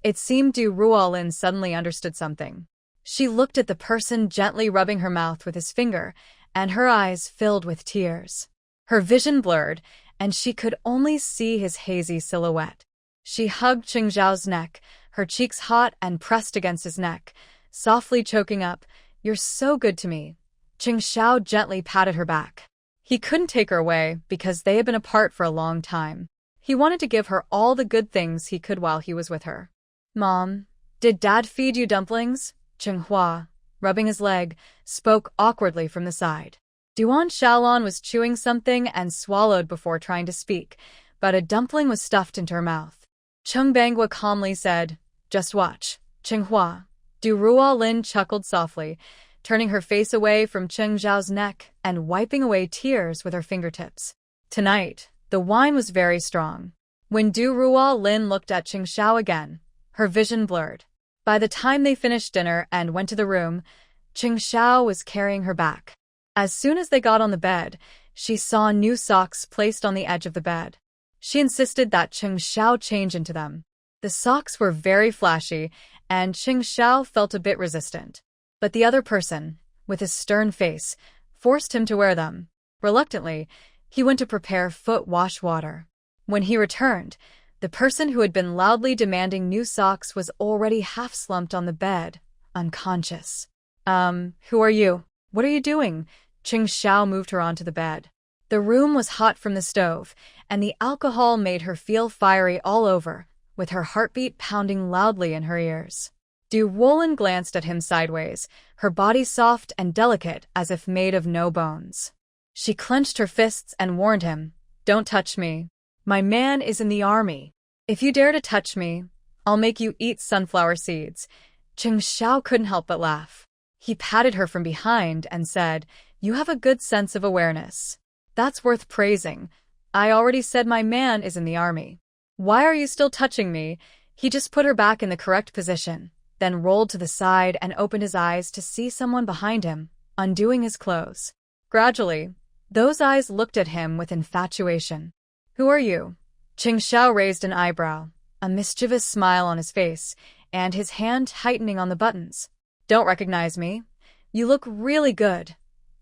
It seemed Ruolin suddenly understood something. She looked at the person gently rubbing her mouth with his finger, and her eyes filled with tears. Her vision blurred, and she could only see his hazy silhouette. She hugged Cheng Xiao's neck, her cheeks hot and pressed against his neck, softly choking up, You're so good to me. Cheng Xiao gently patted her back. He couldn't take her away because they had been apart for a long time. He wanted to give her all the good things he could while he was with her. Mom, did Dad feed you dumplings? Cheng Hua, rubbing his leg, spoke awkwardly from the side. Duan Shaolan was chewing something and swallowed before trying to speak, but a dumpling was stuffed into her mouth. Chung Bangwa calmly said, Just watch, Cheng Hua. Ruolin chuckled softly, turning her face away from Cheng Xiao's neck and wiping away tears with her fingertips. Tonight, the wine was very strong. When Ruolin looked at Cheng Xiao again, her vision blurred. By the time they finished dinner and went to the room, Xiao was carrying her back. As soon as they got on the bed, she saw new socks placed on the edge of the bed. She insisted that Xiao change into them. The socks were very flashy, and Xiao felt a bit resistant. But the other person, with his stern face, forced him to wear them. Reluctantly, he went to prepare foot wash water. When he returned, the person who had been loudly demanding new socks was already half-slumped on the bed, unconscious. Who are you? What are you doing? Xiao moved her onto the bed. The room was hot from the stove, and the alcohol made her feel fiery all over, with her heartbeat pounding loudly in her ears. Ruolin glanced at him sideways, her body soft and delicate as if made of no bones. She clenched her fists and warned him, "Don't touch me. My man is in the army. If you dare to touch me, I'll make you eat sunflower seeds." Xiao couldn't help but laugh. He patted her from behind and said, "You have a good sense of awareness. That's worth praising. I already said my man is in the army. Why are you still touching me?" He just put her back in the correct position, then rolled to the side and opened his eyes to see someone behind him, undoing his clothes. Gradually, those eyes looked at him with infatuation. "Who are you?" Xiao raised an eyebrow, a mischievous smile on his face, and his hand tightening on the buttons. "Don't recognize me? You look really good."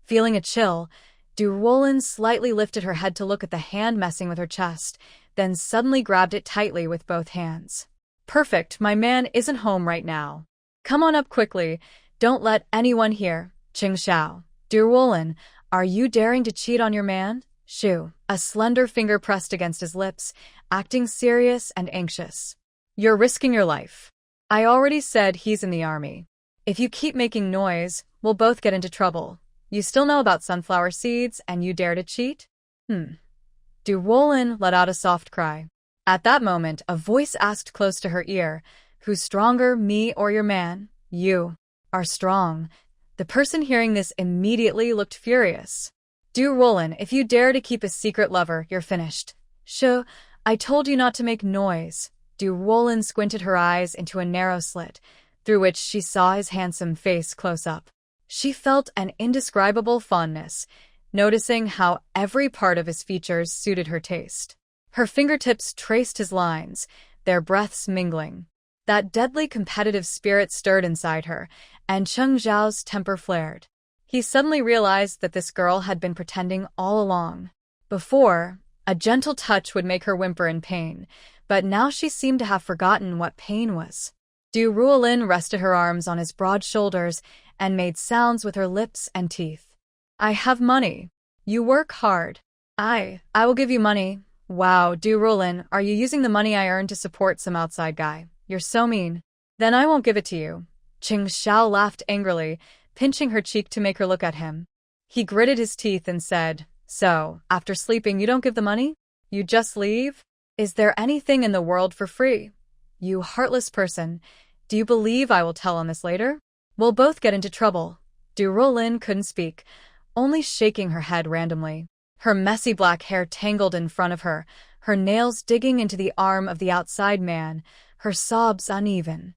Feeling a chill, Ruolin slightly lifted her head to look at the hand messing with her chest, then suddenly grabbed it tightly with both hands. "Perfect, my man isn't home right now. Come on up quickly, don't let anyone hear." Xiao. "Ruolin, are you daring to cheat on your man?" Shu, a slender finger pressed against his lips, acting serious and anxious. "You're risking your life. I already said he's in the army. If you keep making noise, we'll both get into trouble. You still know about sunflower seeds and you dare to cheat?" Ruolin let out a soft cry. At that moment, a voice asked close to her ear, "Who's stronger, me or your man?" "You are strong." The person hearing this immediately looked furious. "Ruolin, if you dare to keep a secret lover, you're finished." "Shu, I told you not to make noise." Ruolin squinted her eyes into a narrow slit, through which she saw his handsome face close up. She felt an indescribable fondness, noticing how every part of his features suited her taste. Her fingertips traced his lines, their breaths mingling. That deadly competitive spirit stirred inside her, and Cheng Zhao's temper flared. He suddenly realized that this girl had been pretending all along. Before, a gentle touch would make her whimper in pain, but now she seemed to have forgotten what pain was. Ruolin rested her arms on his broad shoulders and made sounds with her lips and teeth. "I have money. You work hard. I will give you money." "Wow, Ruolin, are you using the money I earned to support some outside guy? You're so mean." "Then I won't give it to you." Xiao laughed angrily, pinching her cheek to make her look at him. He gritted his teeth and said, "So, after sleeping you don't give the money? You just leave? Is there anything in the world for free? You heartless person. Do you believe I will tell on this later? We'll both get into trouble." Ruolin couldn't speak, only shaking her head randomly. Her messy black hair tangled in front of her, her nails digging into the arm of the outside man, her sobs uneven.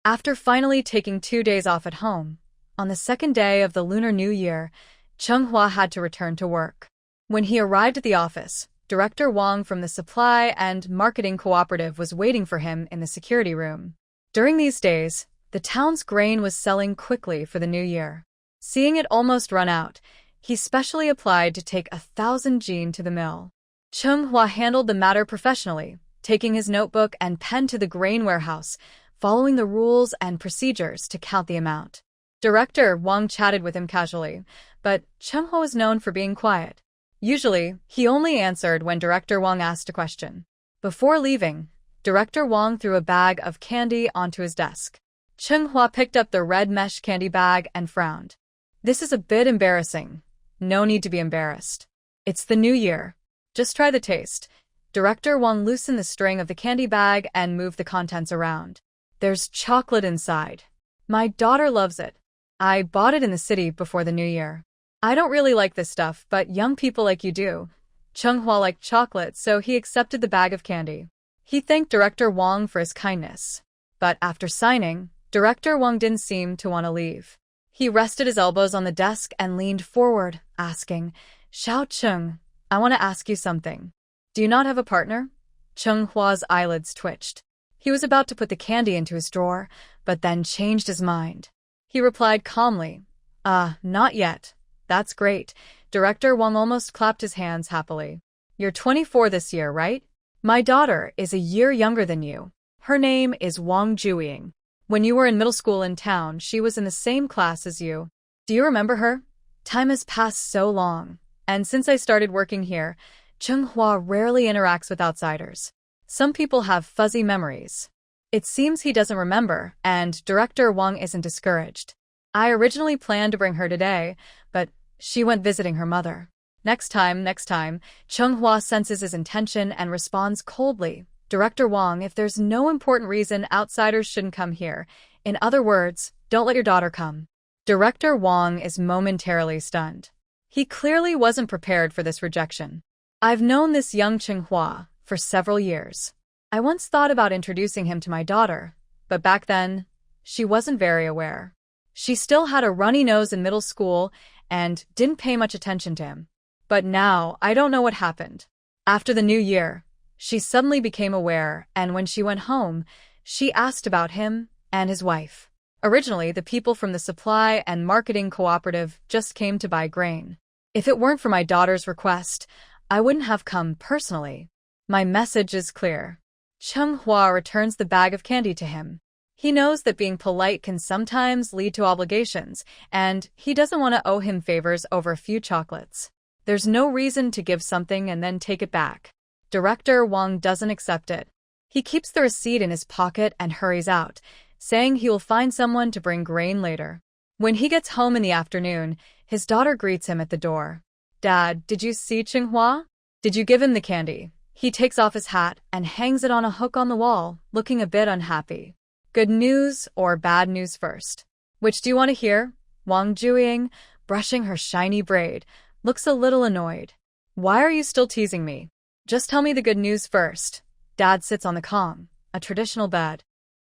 After finally taking 2 days off at home, on the second day of the Lunar New Year, Chung had to return to work. When he arrived at the office, Director Wong from the Supply and Marketing Cooperative was waiting for him in the security room. During these days, the town's grain was selling quickly for the new year. Seeing it almost run out, he specially applied to take 1,000 jin to the mill. Chung handled the matter professionally, taking his notebook and pen to the grain warehouse, following the rules and procedures to count the amount. Director Wong chatted with him casually, but Chung was known for being quiet. Usually, he only answered when Director Wong asked a question. Before leaving, Director Wong threw a bag of candy onto his desk. Chung picked up the red mesh candy bag and frowned. "This is a bit embarrassing." "No need to be embarrassed. It's the new year. Just try the taste." Director Wong loosened the string of the candy bag and moved the contents around. "There's chocolate inside. My daughter loves it. I bought it in the city before the new year. I don't really like this stuff, but young people like you do." Chung liked chocolate, so he accepted the bag of candy. He thanked Director Wong for his kindness. But after signing, Director Wong didn't seem to want to leave. He rested his elbows on the desk and leaned forward, asking, Chung, I want to ask you something. Do you not have a partner? Chung Hua's eyelids twitched. He was about to put the candy into his drawer, but then changed his mind. He replied calmly, not yet. That's great. Director Wong almost clapped his hands happily. You're 24 this year, right? My daughter is a year younger than you. Her name is Wong Juing. When you were in middle school in town, she was in the same class as you. Do you remember her? Time has passed so long, and since I started working here, Chung Hua rarely interacts with outsiders. Some people have fuzzy memories. It seems he doesn't remember, and Director Wong isn't discouraged. I originally planned to bring her today, but she went visiting her mother. Next time, Chung Hua senses his intention and responds coldly. Director Wong, if there's no important reason, outsiders shouldn't come here. In other words, don't let your daughter come. Director Wong is momentarily stunned. He clearly wasn't prepared for this rejection. I've known this young Chung Hua for several years. I once thought about introducing him to my daughter, but back then, she wasn't very aware. She still had a runny nose in middle school and didn't pay much attention to him. But now, I don't know what happened. After the new year, she suddenly became aware, and when she went home, she asked about him and his wife. Originally, the people from the supply and marketing cooperative just came to buy grain. If it weren't for my daughter's request, I wouldn't have come personally. My message is clear. Chung Hua returns the bag of candy to him. He knows that being polite can sometimes lead to obligations, and he doesn't want to owe him favors over a few chocolates. There's no reason to give something and then take it back. Director Wong doesn't accept it. He keeps the receipt in his pocket and hurries out, saying he will find someone to bring grain later. When he gets home in the afternoon, his daughter greets him at the door. Dad, did you see Chung Hua? Did you give him the candy? He takes off his hat and hangs it on a hook on the wall, looking a bit unhappy. Good news or bad news first? Which do you want to hear? Wong Juing, brushing her shiny braid, looks a little annoyed. Why are you still teasing me? Just tell me the good news first. Dad sits on the Kong, a traditional bed.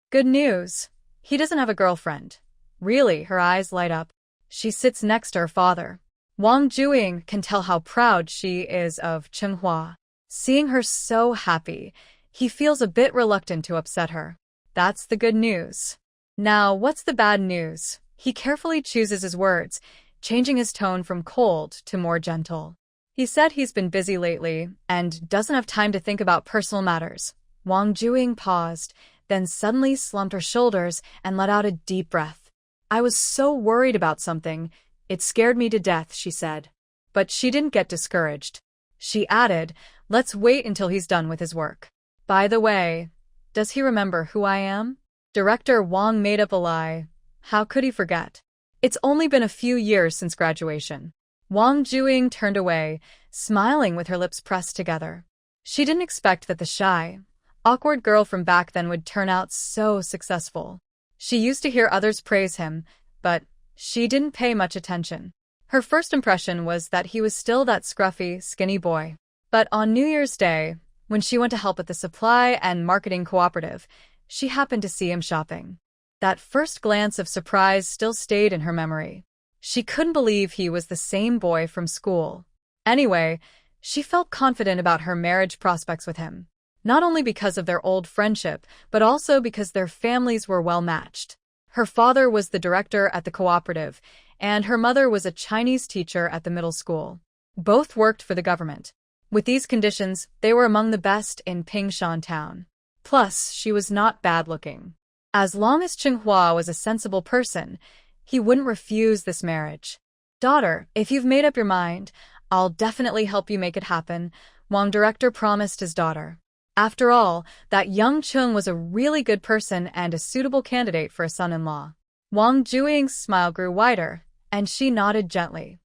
Good news. He doesn't have a girlfriend. Really, her eyes light up. She sits next to her father. Wong Juing can tell how proud she is of Chung Hua. Seeing her so happy, he feels a bit reluctant to upset her. That's the good news. Now, what's the bad news? He carefully chooses his words, changing his tone from cold to more gentle. He said he's been busy lately and doesn't have time to think about personal matters. Wong Juing paused, then suddenly slumped her shoulders and let out a deep breath. I was so worried about something. It scared me to death, she said. But she didn't get discouraged. She added, let's wait until he's done with his work. By the way, does he remember who I am? Director Wong made up a lie. How could he forget? It's only been a few years since graduation. Wong Juing turned away, smiling with her lips pressed together. She didn't expect that the shy, awkward girl from back then would turn out so successful. She used to hear others praise him, but she didn't pay much attention. Her first impression was that he was still that scruffy, skinny boy. But on New Year's Day, when she went to help at the supply and marketing cooperative, she happened to see him shopping. That first glance of surprise still stayed in her memory. She couldn't believe he was the same boy from school. Anyway, she felt confident about her marriage prospects with him. Not only because of their old friendship, but also because their families were well matched. Her father was the director at the cooperative, and her mother was a Chinese teacher at the middle school. Both worked for the government. With these conditions, they were among the best in Pingshan town. Plus, she was not bad-looking. As long as Chung Hua was a sensible person, he wouldn't refuse this marriage. Daughter, if you've made up your mind, I'll definitely help you make it happen, Wong director promised his daughter. After all, that young Chung was a really good person and a suitable candidate for a son-in-law. Wong Juing's smile grew wider, and she nodded gently.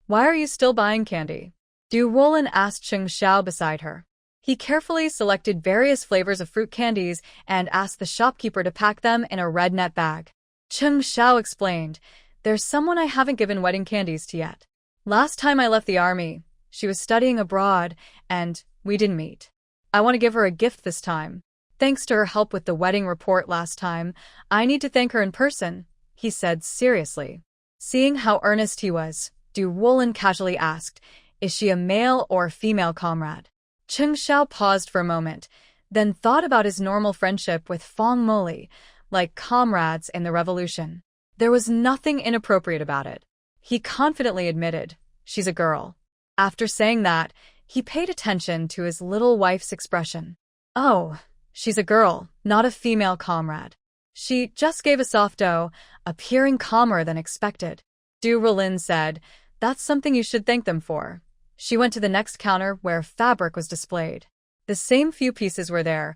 Why are you still buying candy? Ruolin asked Chung Xiao beside her. He carefully selected various flavors of fruit candies and asked the shopkeeper to pack them in a red net bag. Chung Xiao explained, there's someone I haven't given wedding candies to yet. Last time I left the army, she was studying abroad, and we didn't meet. I want to give her a gift this time. Thanks to her help with the wedding report last time, I need to thank her in person, he said seriously. Seeing how earnest he was, Ruolin casually asked, is she a male or female comrade? Xiao paused for a moment, then thought about his normal friendship with Fong Moli, like comrades in the revolution. There was nothing inappropriate about it. He confidently admitted, she's a girl. After saying that, he paid attention to his little wife's expression. Oh, she's a girl, not a female comrade. She just gave a soft O, appearing calmer than expected. Ruolin said, that's something you should thank them for. She went to the next counter where fabric was displayed. The same few pieces were there,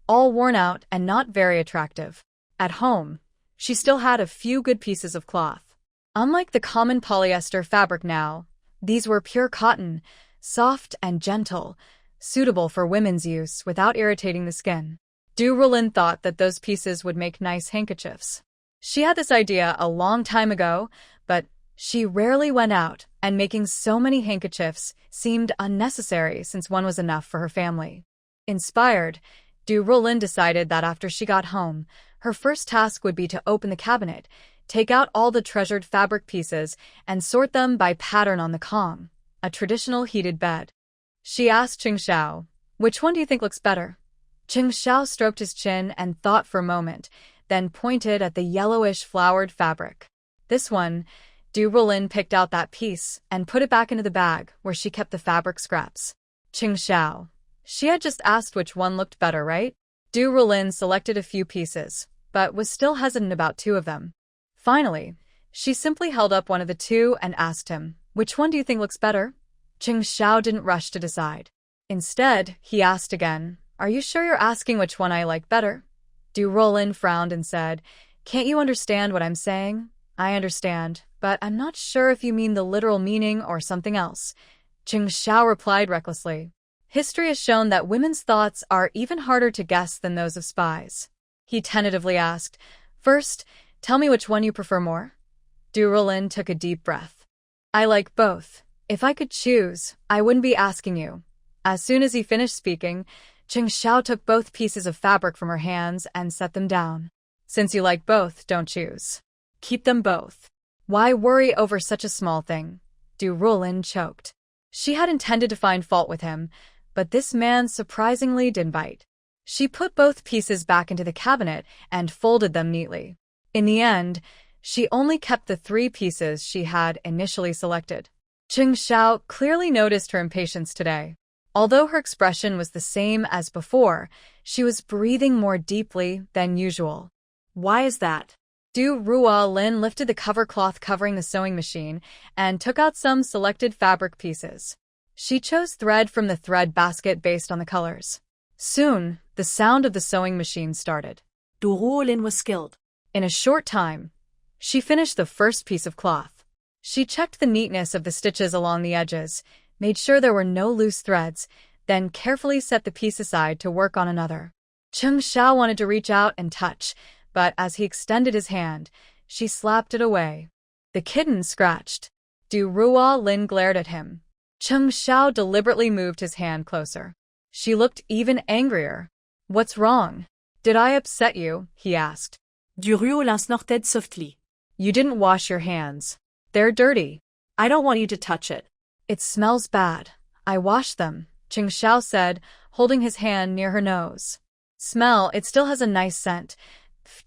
all worn out and not very attractive. At home, she still had a few good pieces of cloth. Unlike the common polyester fabric now, these were pure cotton, soft and gentle, suitable for women's use without irritating the skin. Ruolin thought that those pieces would make nice handkerchiefs. She had this idea a long time ago, but she rarely went out, and making so many handkerchiefs seemed unnecessary since one was enough for her family. Inspired, Ruolin decided that after she got home, her first task would be to open the cabinet, take out all the treasured fabric pieces, and sort them by pattern on the Kong, a traditional heated bed. She asked Xiao, which one do you think looks better? Xiao stroked his chin and thought for a moment, then pointed at the yellowish flowered fabric. This one. Ruolin picked out that piece and put it back into the bag where she kept the fabric scraps. Xiao. She had just asked which one looked better, right? Ruolin selected a few pieces, but was still hesitant about two of them. Finally, she simply held up one of the two and asked him, which one do you think looks better? Xiao didn't rush to decide. Instead, he asked again, are you sure you're asking which one I like better? Ruolin frowned and said, can't you understand what I'm saying? I understand, but I'm not sure if you mean the literal meaning or something else. Xiao replied recklessly. History has shown that women's thoughts are even harder to guess than those of spies. He tentatively asked, first, tell me which one you prefer more? Ruolin took a deep breath. I like both. If I could choose, I wouldn't be asking you. As soon as he finished speaking, Xiao took both pieces of fabric from her hands and set them down. Since you like both, don't choose. Keep them both. Why worry over such a small thing? Ruolin choked. She had intended to find fault with him, but this man surprisingly didn't bite. She put both pieces back into the cabinet and folded them neatly. In the end, she only kept the three pieces she had initially selected. Xiao clearly noticed her impatience today. Although her expression was the same as before, she was breathing more deeply than usual. Why is that? Ruolin lifted the cover cloth covering the sewing machine and took out some selected fabric pieces. She chose thread from the thread basket based on the colors. Soon, the sound of the sewing machine started. Ruolin was skilled. In a short time, she finished the first piece of cloth. She checked the neatness of the stitches along the edges, made sure there were no loose threads, then carefully set the piece aside to work on another. Xiao wanted to reach out and touch, but as he extended his hand, she slapped it away. The kitten scratched. Ruolin glared at him. Xiao deliberately moved his hand closer. She looked even angrier. What's wrong? Did I upset you? He asked. Ruolin snorted softly. You didn't wash your hands. They're dirty. I don't want you to touch it. It smells bad. I washed them, Xiao said, holding his hand near her nose. Smell, it still has a nice scent.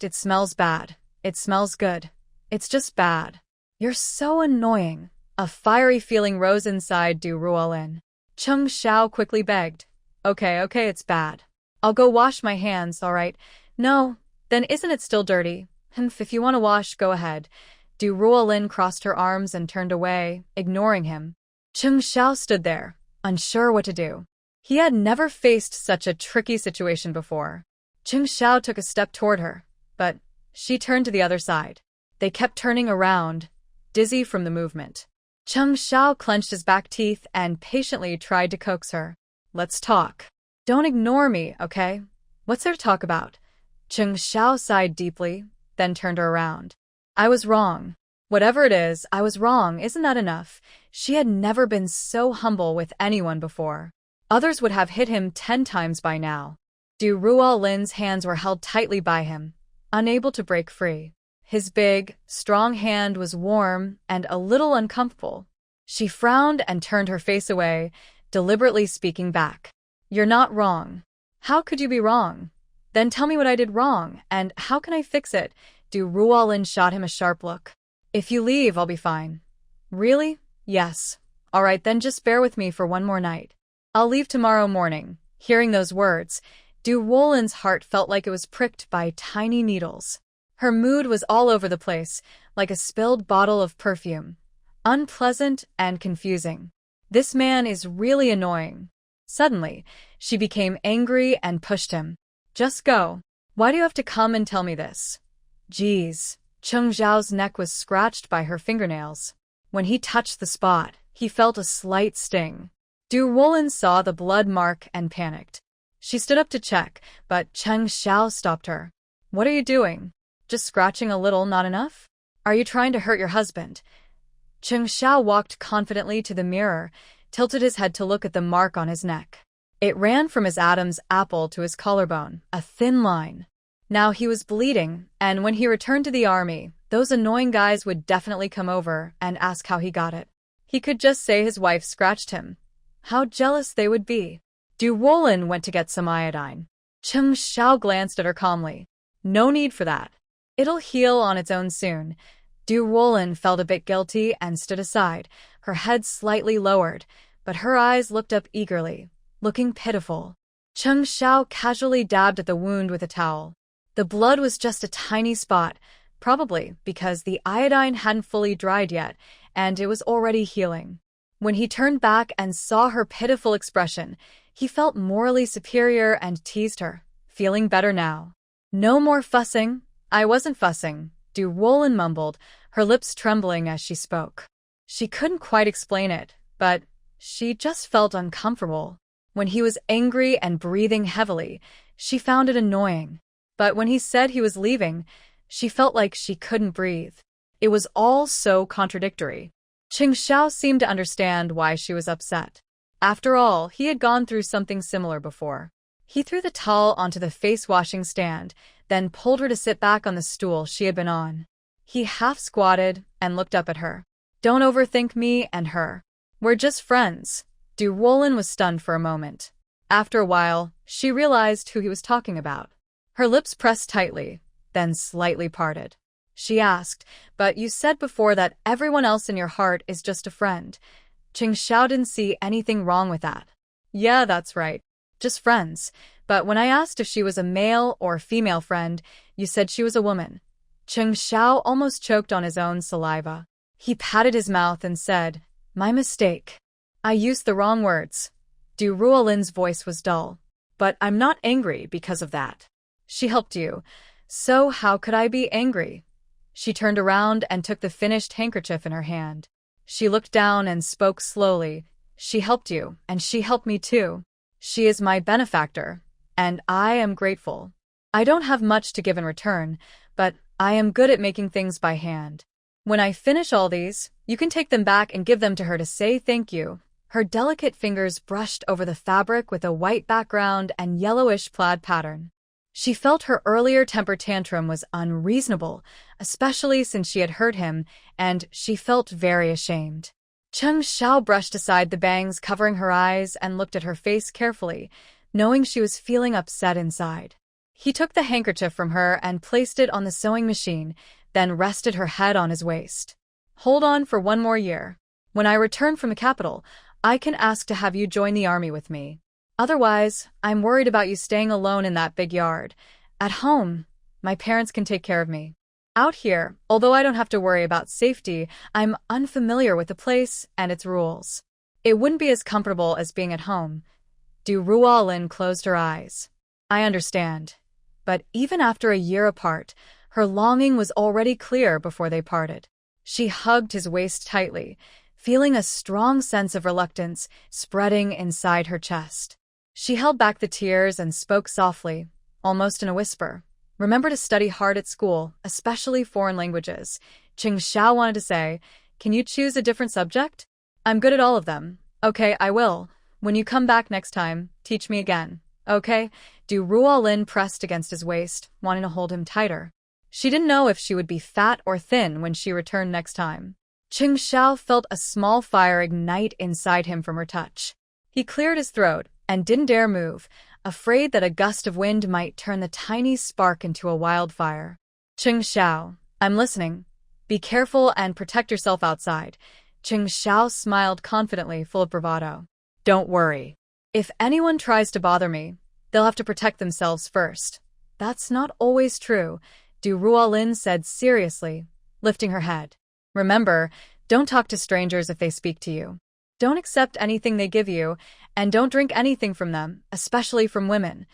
It smells bad. It smells good. It's just bad. You're so annoying. A fiery feeling rose inside Ruolin. Xiao quickly begged. Okay, it's bad. I'll go wash my hands, all right? No, then isn't it still dirty? If you want to wash, go ahead. Ruolin crossed her arms and turned away, ignoring him. Xiao stood there, unsure what to do. He had never faced such a tricky situation before. Xiao took a step toward her, but she turned to the other side. They kept turning around, dizzy from the movement. Xiao clenched his back teeth and patiently tried to coax her. Let's talk. Don't ignore me, okay? What's there to talk about? Xiao sighed deeply, then turned her around. I was wrong. Whatever it is, I was wrong. Isn't that enough? She had never been so humble with anyone before. Others would have hit him 10 times by now. Ruolin's hands were held tightly by him, unable to break free. His big, strong hand was warm and a little uncomfortable. She frowned and turned her face away, deliberately speaking back. "You're not wrong." "How could you be wrong?" "Then tell me what I did wrong, and how can I fix it?" Ruolin shot him a sharp look. "If you leave, I'll be fine." "Really?" "Yes." "All right, then just bear with me for one more night. I'll leave tomorrow morning." Hearing those words, Ruolin's heart felt like it was pricked by tiny needles. Her mood was all over the place, like a spilled bottle of perfume. Unpleasant and confusing. This man is really annoying. Suddenly, she became angry and pushed him. "Just go. Why do you have to come and tell me this?" "Geez." Chung Zhao's neck was scratched by her fingernails. When he touched the spot, he felt a slight sting. Ruolin saw the blood mark and panicked. She stood up to check, but Cheng Xiao stopped her. "What are you doing? Just scratching a little, not enough? Are you trying to hurt your husband?" Cheng Xiao walked confidently to the mirror, tilted his head to look at the mark on his neck. It ran from his Adam's apple to his collarbone, a thin line. Now he was bleeding, and when he returned to the army, those annoying guys would definitely come over and ask how he got it. He could just say his wife scratched him. How jealous they would be. Ruolin went to get some iodine. Cheng Xiao glanced at her calmly. "No need for that. It'll heal on its own soon." Ruolin felt a bit guilty and stood aside, her head slightly lowered, but her eyes looked up eagerly, looking pitiful. Cheng Xiao casually dabbed at the wound with a towel. The blood was just a tiny spot, probably because the iodine hadn't fully dried yet, and it was already healing. When he turned back and saw her pitiful expression, he felt morally superior and teased her, feeling better now. "No more fussing." "I wasn't fussing," Ruolin mumbled, her lips trembling as she spoke. She couldn't quite explain it, but she just felt uncomfortable. When he was angry and breathing heavily, she found it annoying. But when he said he was leaving, she felt like she couldn't breathe. It was all so contradictory. Cheng Xiao seemed to understand why she was upset. After all, he had gone through something similar before. He threw the towel onto the face-washing stand, then pulled her to sit back on the stool she had been on. He half-squatted and looked up at her. "Don't overthink me and her. We're just friends." Ruolin was stunned for a moment. After a while, she realized who he was talking about. Her lips pressed tightly, then slightly parted. She asked, "But you said before that everyone else in your heart is just a friend." Cheng Xiao didn't see anything wrong with that. "Yeah, that's right. Just friends. But when I asked if she was a male or female friend, you said she was a woman." Cheng Xiao almost choked on his own saliva. He patted his mouth and said, "My mistake. I used the wrong words." Ruolin's voice was dull. "But I'm not angry because of that. She helped you. So how could I be angry?" She turned around and took the finished handkerchief in her hand. She looked down and spoke slowly. "She helped you, and she helped me too. She is my benefactor, and I am grateful. I don't have much to give in return, but I am good at making things by hand. When I finish all these, you can take them back and give them to her to say thank you." Her delicate fingers brushed over the fabric with a white background and yellowish plaid pattern. She felt her earlier temper tantrum was unreasonable, especially since she had hurt him, and she felt very ashamed. Cheng Xiao brushed aside the bangs covering her eyes and looked at her face carefully, knowing she was feeling upset inside. He took the handkerchief from her and placed it on the sewing machine, then rested her head on his waist. "Hold on for one more year. When I return from the capital, I can ask to have you join the army with me. Otherwise, I'm worried about you staying alone in that big yard. At home, my parents can take care of me. Out here, although I don't have to worry about safety, I'm unfamiliar with the place and its rules. It wouldn't be as comfortable as being at home." Ruolin closed her eyes. "I understand." But even after a year apart, her longing was already clear before they parted. She hugged his waist tightly, feeling a strong sense of reluctance spreading inside her chest. She held back the tears and spoke softly, almost in a whisper. "Remember to study hard at school, especially foreign languages." Cheng Xiao wanted to say, "Can you choose a different subject?" "I'm good at all of them." "Okay, I will. When you come back next time, teach me again." Okay? Ruolin pressed against his waist, wanting to hold him tighter. She didn't know if she would be fat or thin when she returned next time. Xiao felt a small fire ignite inside him from her touch. He cleared his throat and didn't dare move, afraid that a gust of wind might turn the tiny spark into a wildfire. Xiao, I'm listening. Be careful and protect yourself outside. Xiao smiled confidently, full of bravado. Don't worry. If anyone tries to bother me, they'll have to protect themselves first. That's not always true, Ruolin said seriously, lifting her head. Remember, don't talk to strangers if they speak to you. Don't accept anything they give you, and don't drink anything from them, especially from women.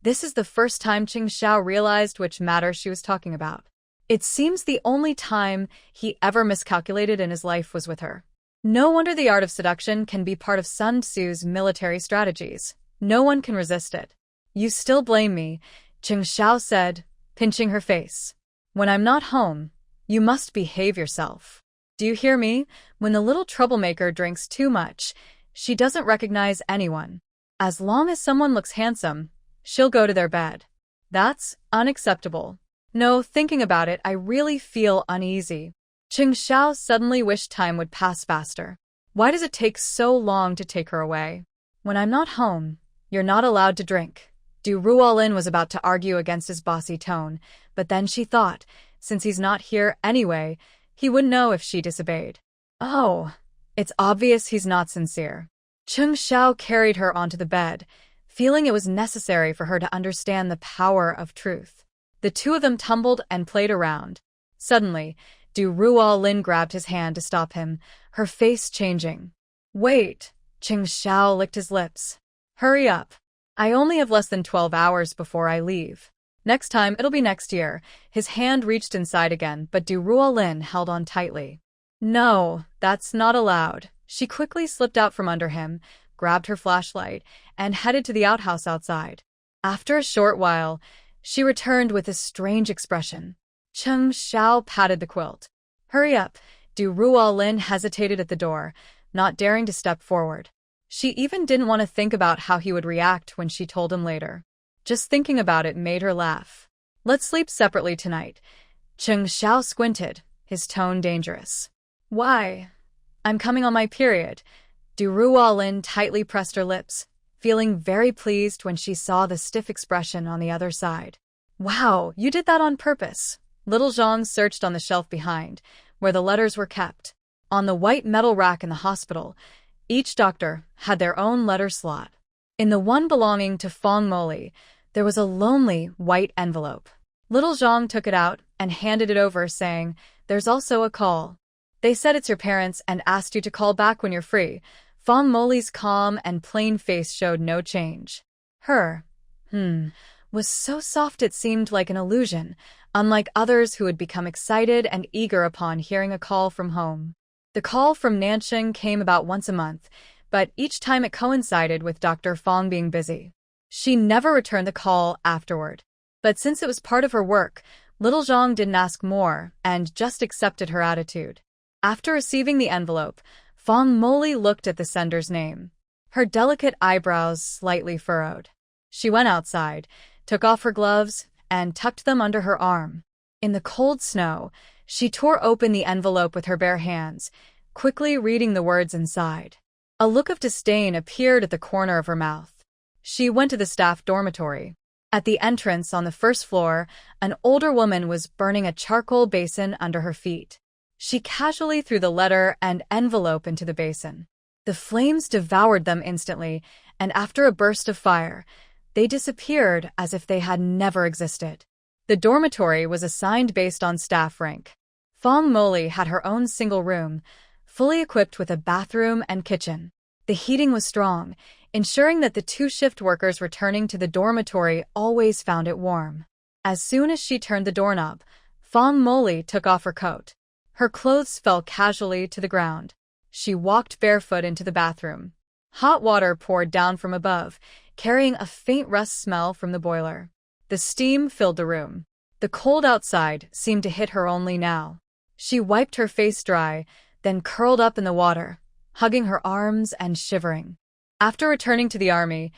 This is the first time Xiao realized which matter she was talking about. It seems the only time he ever miscalculated in his life was with her. No wonder the art of seduction can be part of Sun Tzu's military strategies. No one can resist it. You still blame me, Xiao said, pinching her face. When I'm not home, you must behave yourself. Do you hear me? When the little troublemaker drinks too much, she doesn't recognize anyone. As long as someone looks handsome, she'll go to their bed. That's unacceptable. No, thinking about it, I really feel uneasy. Xiao suddenly wished time would pass faster. Why does it take so long to take her away? When I'm not home, you're not allowed to drink. Ruolin was about to argue against his bossy tone, but then she thought, since he's not here anyway, he wouldn't know if she disobeyed. Oh, it's obvious he's not sincere. Xiao carried her onto the bed, feeling it was necessary for her to understand the power of truth. The two of them tumbled and played around. Suddenly, Ruolin grabbed his hand to stop him, her face changing. Wait, Xiao licked his lips. Hurry up. I only have less than 12 hours before I leave. Next time, it'll be next year. His hand reached inside again, but Ruolin held on tightly. No, that's not allowed. She quickly slipped out from under him, grabbed her flashlight, and headed to the outhouse outside. After a short while, she returned with a strange expression. Xiao patted the quilt. Hurry up. Ruolin hesitated at the door, not daring to step forward. She even didn't want to think about how he would react when she told him later. Just thinking about it made her laugh. Let's sleep separately tonight. Xiao squinted, his tone dangerous. Why? I'm coming on my period. Ruolin tightly pressed her lips, feeling very pleased when she saw the stiff expression on the other side. Wow, you did that on purpose. Little Zhang searched on the shelf behind, where the letters were kept. On the white metal rack in the hospital, each doctor had their own letter slot. In the one belonging to Fong Moli, there was a lonely white envelope. Little Zhang took it out and handed it over, saying, There's also a call. They said it's your parents and asked you to call back when you're free. Fong Moli's calm and plain face showed no change. Her, was so soft it seemed like an illusion, unlike others who had become excited and eager upon hearing a call from home. The call from Nancheng came about once a month, but each time it coincided with Dr. Fong being busy. She never returned the call afterward. But since it was part of her work, little Zhang didn't ask more and just accepted her attitude. After receiving the envelope, Fong Moli looked at the sender's name. Her delicate eyebrows slightly furrowed. She went outside, took off her gloves, and tucked them under her arm. In the cold snow, she tore open the envelope with her bare hands, quickly reading the words inside. A look of disdain appeared at the corner of her mouth. She went to the staff dormitory. At the entrance on the first floor, an older woman was burning a charcoal basin under her feet. She casually threw the letter and envelope into the basin. The flames devoured them instantly, and after a burst of fire, they disappeared as if they had never existed. The dormitory was assigned based on staff rank. Fong Moli had her own single room, fully equipped with a bathroom and kitchen. The heating was strong, ensuring that the two shift workers returning to the dormitory always found it warm. As soon as she turned the doorknob, Fong Moli took off her coat. Her clothes fell casually to the ground. She walked barefoot into the bathroom. Hot water poured down from above, carrying a faint rust smell from the boiler. The steam filled the room. The cold outside seemed to hit her only now. She wiped her face dry, then curled up in the water, hugging her arms and shivering. After returning to the army,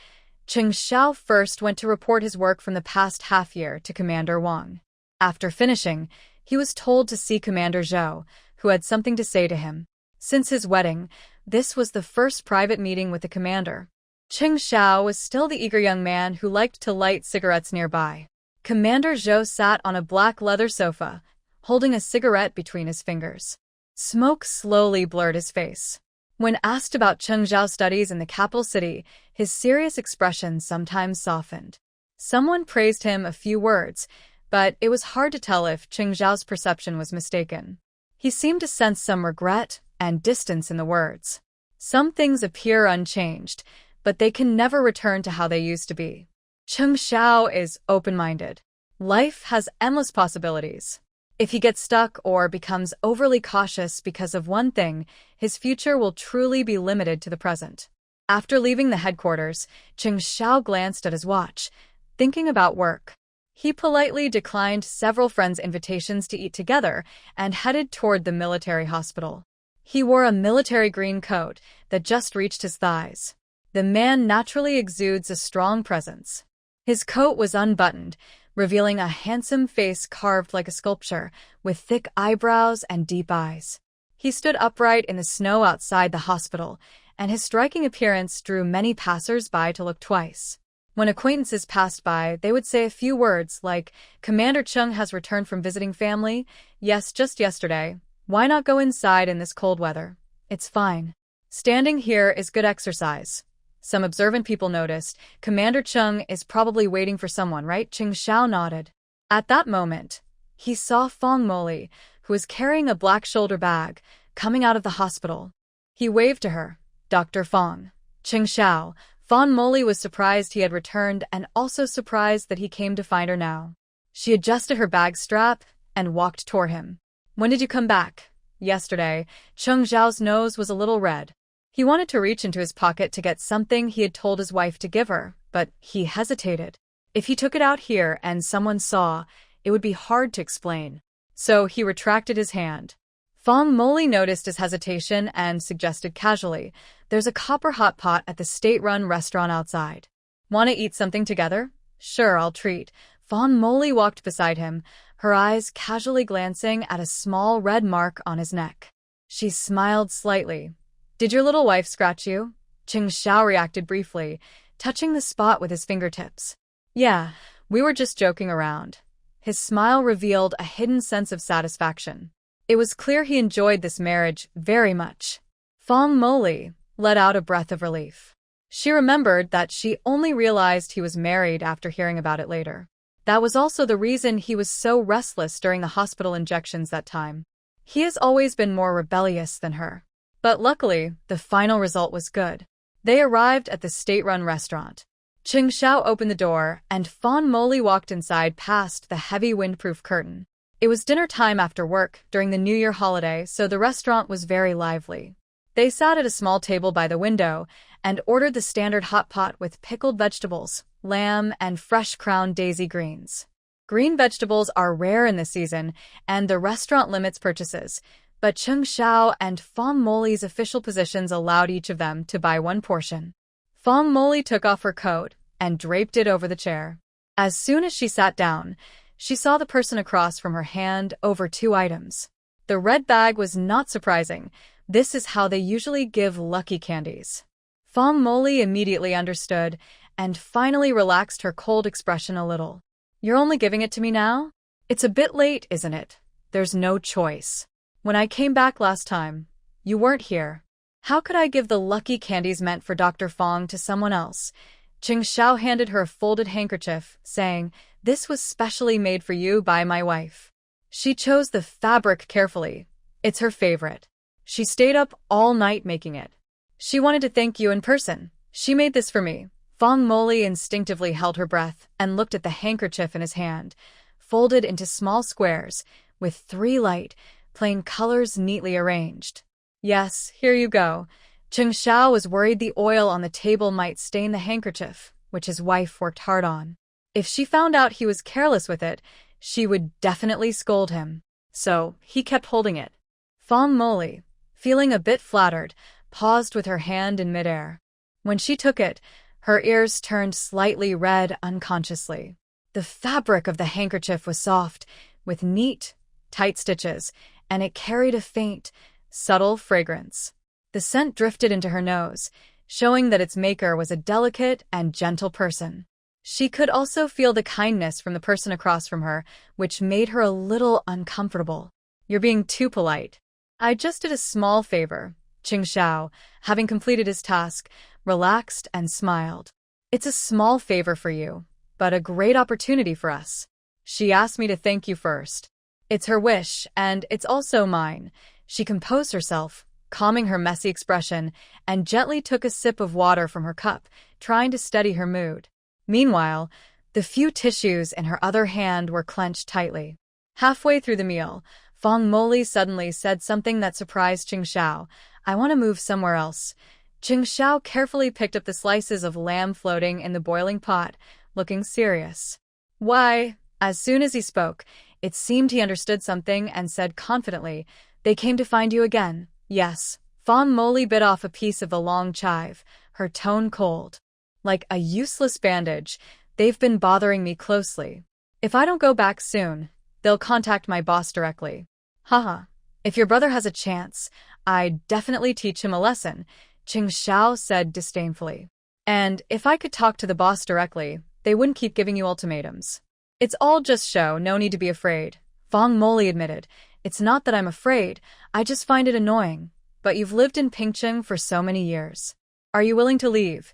Cheng Xiao first went to report his work from the past half-year to Commander Wong. After finishing, he was told to see Commander Zhou, who had something to say to him. Since his wedding, this was the first private meeting with the commander. Cheng Xiao was still the eager young man who liked to light cigarettes nearby. Commander Zhou sat on a black leather sofa, holding a cigarette between his fingers. Smoke slowly blurred his face. When asked about Cheng Xiao's studies in the capital city, his serious expression sometimes softened. Someone praised him a few words, but it was hard to tell if Cheng Xiao's perception was mistaken. He seemed to sense some regret and distance in the words. Some things appear unchanged, but they can never return to how they used to be. Cheng Xiao is open-minded. Life has endless possibilities. If he gets stuck or becomes overly cautious because of one thing, his future will truly be limited to the present. After leaving the headquarters, Cheng Xiao glanced at his watch, thinking about work. He politely declined several friends' invitations to eat together and headed toward the military hospital. He wore a military green coat that just reached his thighs. The man naturally exudes a strong presence. His coat was unbuttoned, revealing a handsome face carved like a sculpture, with thick eyebrows and deep eyes. He stood upright in the snow outside the hospital, and his striking appearance drew many passers-by to look twice. When acquaintances passed by, they would say a few words like, "Commander Chung has returned from visiting family? Yes, just yesterday. Why not go inside in this cold weather? It's fine. Standing here is good exercise." Some observant people noticed, "Commander Chung is probably waiting for someone, right?" Cheng Xiao nodded. At that moment, he saw Fong Moli, who was carrying a black shoulder bag, coming out of the hospital. He waved to her. "Dr. Fong." Cheng Xiao. Fong Moli was surprised he had returned and also surprised that he came to find her now. She adjusted her bag strap and walked toward him. "When did you come back?" "Yesterday." Cheng Xiao's nose was a little red. He wanted to reach into his pocket to get something he had told his wife to give her, but he hesitated. If he took it out here and someone saw, it would be hard to explain. So he retracted his hand. Fong Moli noticed his hesitation and suggested casually, "There's a copper hot pot at the state-run restaurant outside. Want to eat something together?" "Sure, I'll treat." Fong Moli walked beside him, her eyes casually glancing at a small red mark on his neck. She smiled slightly. "Did your little wife scratch you?" Cheng Xiao reacted briefly, touching the spot with his fingertips. "Yeah, we were just joking around." His smile revealed a hidden sense of satisfaction. It was clear he enjoyed this marriage very much. Fong Moli let out a breath of relief. She remembered that she only realized he was married after hearing about it later. That was also the reason he was so restless during the hospital injections that time. He has always been more rebellious than her. But luckily, the final result was good. They arrived at the state-run restaurant. Cheng Xiao opened the door, and Fong Moli walked inside past the heavy windproof curtain. It was dinner time after work during the New Year holiday, so the restaurant was very lively. They sat at a small table by the window and ordered the standard hot pot with pickled vegetables, lamb, and fresh crown daisy greens. Green vegetables are rare in this season, and the restaurant limits purchases, but Cheng Xiao and Fong Moli's official positions allowed each of them to buy one portion. Fong Moli took off her coat and draped it over the chair. As soon as she sat down, she saw the person across from her hand over two items. The red bag was not surprising. This is how they usually give lucky candies. Fong Moli immediately understood and finally relaxed her cold expression a little. "You're only giving it to me now? It's a bit late, isn't it?" "There's no choice. When I came back last time, you weren't here. How could I give the lucky candies meant for Dr. Fong to someone else?" Cheng Xiao handed her a folded handkerchief, saying, "This was specially made for you by my wife. She chose the fabric carefully. It's her favorite. She stayed up all night making it. She wanted to thank you in person. She made this for me." Fong Moli instinctively held her breath and looked at the handkerchief in his hand, folded into small squares, with 3 light, plain colors neatly arranged. "Yes, here you go." Cheng Xiao was worried the oil on the table might stain the handkerchief, which his wife worked hard on. If she found out he was careless with it, she would definitely scold him. So he kept holding it. Fong Moli, feeling a bit flattered, paused with her hand in midair. When she took it, Her ears turned slightly red unconsciously. The fabric of the handkerchief was soft, with neat, tight stitches, and it carried a faint, subtle fragrance. The scent drifted into her nose, showing that its maker was a delicate and gentle person. She could also feel the kindness from the person across from her, which made her a little uncomfortable. "You're being too polite." "I just did a small favor." Xiao, having completed his task, relaxed and smiled. "It's a small favor for you, but a great opportunity for us. She asked me to thank you first." "It's her wish, and it's also mine." She composed herself, calming her messy expression, and gently took a sip of water from her cup, trying to steady her mood. Meanwhile, the few tissues in her other hand were clenched tightly. Halfway through the meal, Fong Moli suddenly said something that surprised Xiao. "I want to move somewhere else." Xiao carefully picked up the slices of lamb floating in the boiling pot, looking serious. "Why?" As soon as he spoke, it seemed he understood something and said confidently, "They came to find you again." "Yes." Fong Moli bit off a piece of the long chive, her tone cold. "Like a useless bandage, they've been bothering me closely. If I don't go back soon, they'll contact my boss directly." "Haha. If your brother has a chance, I'd definitely teach him a lesson," Xiao said disdainfully. "And if I could talk to the boss directly, they wouldn't keep giving you ultimatums." "It's all just show, no need to be afraid," Fong Moli admitted. "It's not that I'm afraid, I just find it annoying. But you've lived in Pingcheng for so many years. Are you willing to leave?"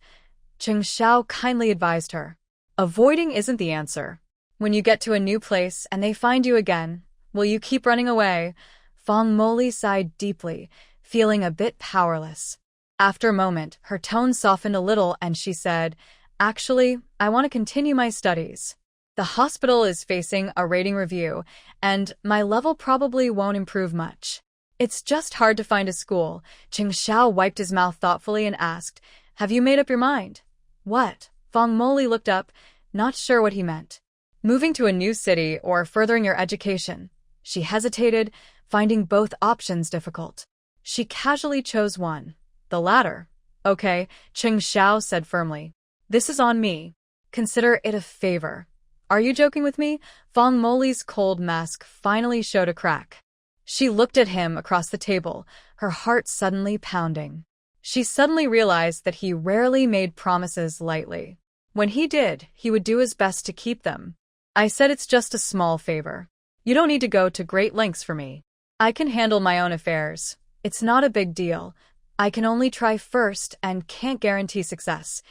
Xiao kindly advised her. "Avoiding isn't the answer. When you get to a new place and they find you again, will you keep running away?" Fong Moli sighed deeply, feeling a bit powerless. After a moment, her tone softened a little and she said, "Actually, I want to continue my studies. The hospital is facing a rating review, and my level probably won't improve much. It's just hard to find a school." Xiao wiped his mouth thoughtfully and asked, "Have you made up your mind?" "What?" Fong Moli looked up, not sure what he meant. "Moving to a new city or furthering your education?" She hesitated, finding both options difficult. She casually chose one. "The latter." "Okay," Xiao said firmly. "This is on me. Consider it a favor." "Are you joking with me?" Fong Moli's cold mask finally showed a crack. She looked at him across the table, her heart suddenly pounding. She suddenly realized that he rarely made promises lightly. When he did, he would do his best to keep them. "I said it's just a small favor. You don't need to go to great lengths for me. I can handle my own affairs. It's not a big deal. I can only try first and can't guarantee success."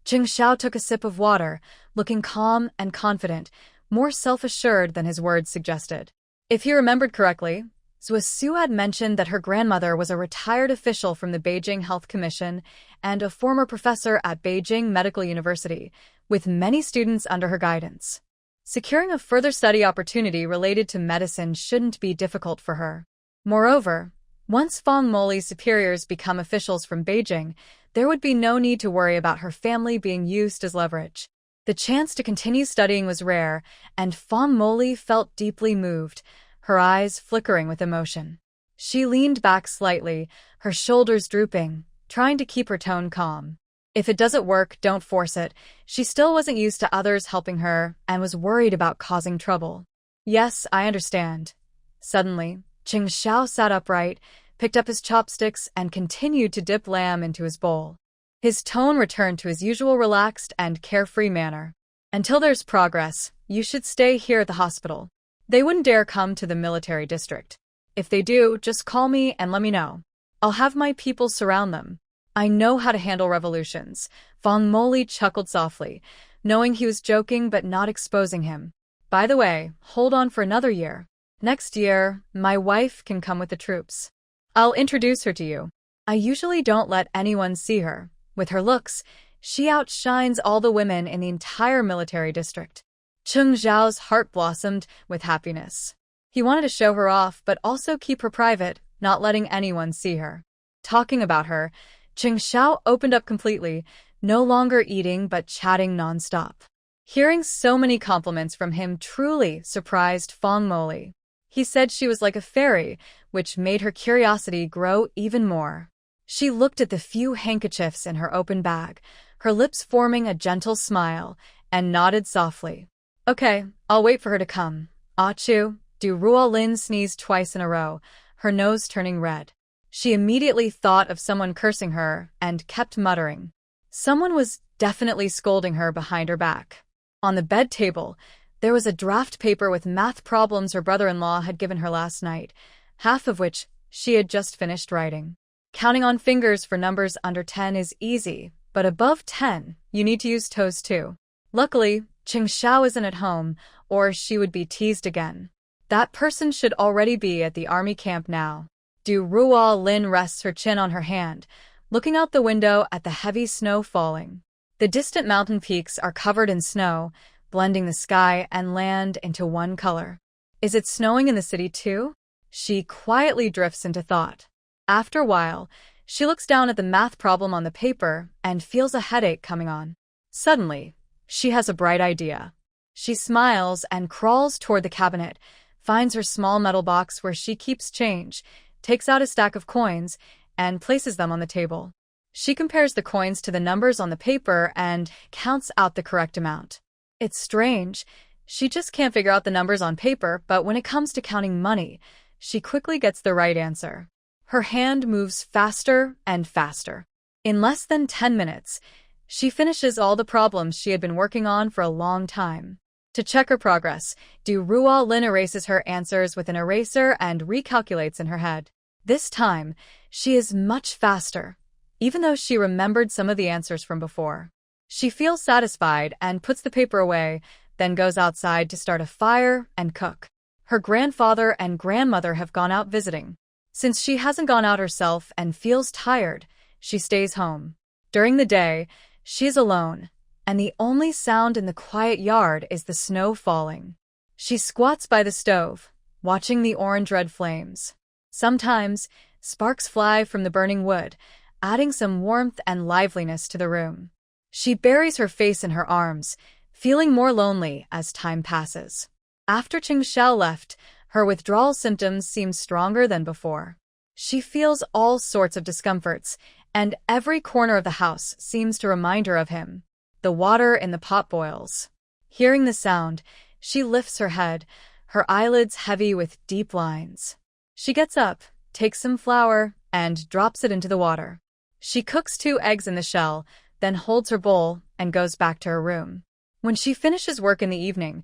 Xiao took a sip of water, looking calm and confident, more self-assured than his words suggested. If he remembered correctly, Zwa had mentioned that her grandmother was a retired official from the Beijing Health Commission and a former professor at Beijing Medical University, with many students under her guidance. Securing a further study opportunity related to medicine shouldn't be difficult for her. Moreover, once Fong Moli's superiors become officials from Beijing, there would be no need to worry about her family being used as leverage. The chance to continue studying was rare, and Fong Moli felt deeply moved, her eyes flickering with emotion. She leaned back slightly, her shoulders drooping, trying to keep her tone calm. If it doesn't work, don't force it. She still wasn't used to others helping her and was worried about causing trouble. "Yes, I understand." Suddenly, Xiao sat upright, picked up his chopsticks, and continued to dip lamb into his bowl. His tone returned to his usual relaxed and carefree manner. "Until there's progress, you should stay here at the hospital. They wouldn't dare come to the military district. If they do, just call me and let me know. I'll have my people surround them. I know how to handle revolutions." Fong Moli chuckled softly, knowing he was joking but not exposing him. "By the way, hold on for another year. Next year, my wife can come with the troops. I'll introduce her to you. I usually don't let anyone see her. With her looks, she outshines all the women in the entire military district." Zhao's heart blossomed with happiness. He wanted to show her off but also keep her private, not letting anyone see her. Talking about her, Xiao opened up completely, no longer eating but chatting nonstop. Hearing so many compliments from him truly surprised Fong Moli. He said she was like a fairy, which made her curiosity grow even more. She looked at the few handkerchiefs in her open bag, her lips forming a gentle smile, and nodded softly. Okay, I'll wait for her to come. Achoo, Ruolin sneezed twice in a row, her nose turning red. She immediately thought of someone cursing her and kept muttering. Someone was definitely scolding her behind her back. On the bed table, there was a draft paper with math problems her brother-in-law had given her last night, half of which she had just finished writing. Counting on fingers for numbers under 10 is easy, but above 10, you need to use toes too. Luckily, Xiao isn't at home, or she would be teased again. That person should already be at the army camp now. Ruolin rests her chin on her hand, looking out the window at the heavy snow falling. The distant mountain peaks are covered in snow, blending the sky and land into one color. Is it snowing in the city too? She quietly drifts into thought. After a while, she looks down at the math problem on the paper and feels a headache coming on. Suddenly, she has a bright idea. She smiles and crawls toward the cabinet, finds her small metal box where she keeps change, takes out a stack of coins, and places them on the table. She compares the coins to the numbers on the paper and counts out the correct amount. It's strange. She just can't figure out the numbers on paper, but when it comes to counting money, she quickly gets the right answer. Her hand moves faster and faster. In less than 10 minutes, she finishes all the problems she had been working on for a long time. To check her progress, Ruolin erases her answers with an eraser and recalculates in her head. This time, she is much faster, even though she remembered some of the answers from before. She feels satisfied and puts the paper away, then goes outside to start a fire and cook. Her grandfather and grandmother have gone out visiting. Since she hasn't gone out herself and feels tired, she stays home. During the day, she is alone, and the only sound in the quiet yard is the snow falling. She squats by the stove, watching the orange-red flames. Sometimes, sparks fly from the burning wood, adding some warmth and liveliness to the room. She buries her face in her arms, feeling more lonely as time passes. After Xiao left, her withdrawal symptoms seem stronger than before. She feels all sorts of discomforts, and every corner of the house seems to remind her of him. The water in the pot boils. Hearing the sound, she lifts her head, her eyelids heavy with deep lines. She gets up, takes some flour, and drops it into the water. She cooks 2 eggs in the shell, then holds her bowl and goes back to her room. When she finishes work in the evening,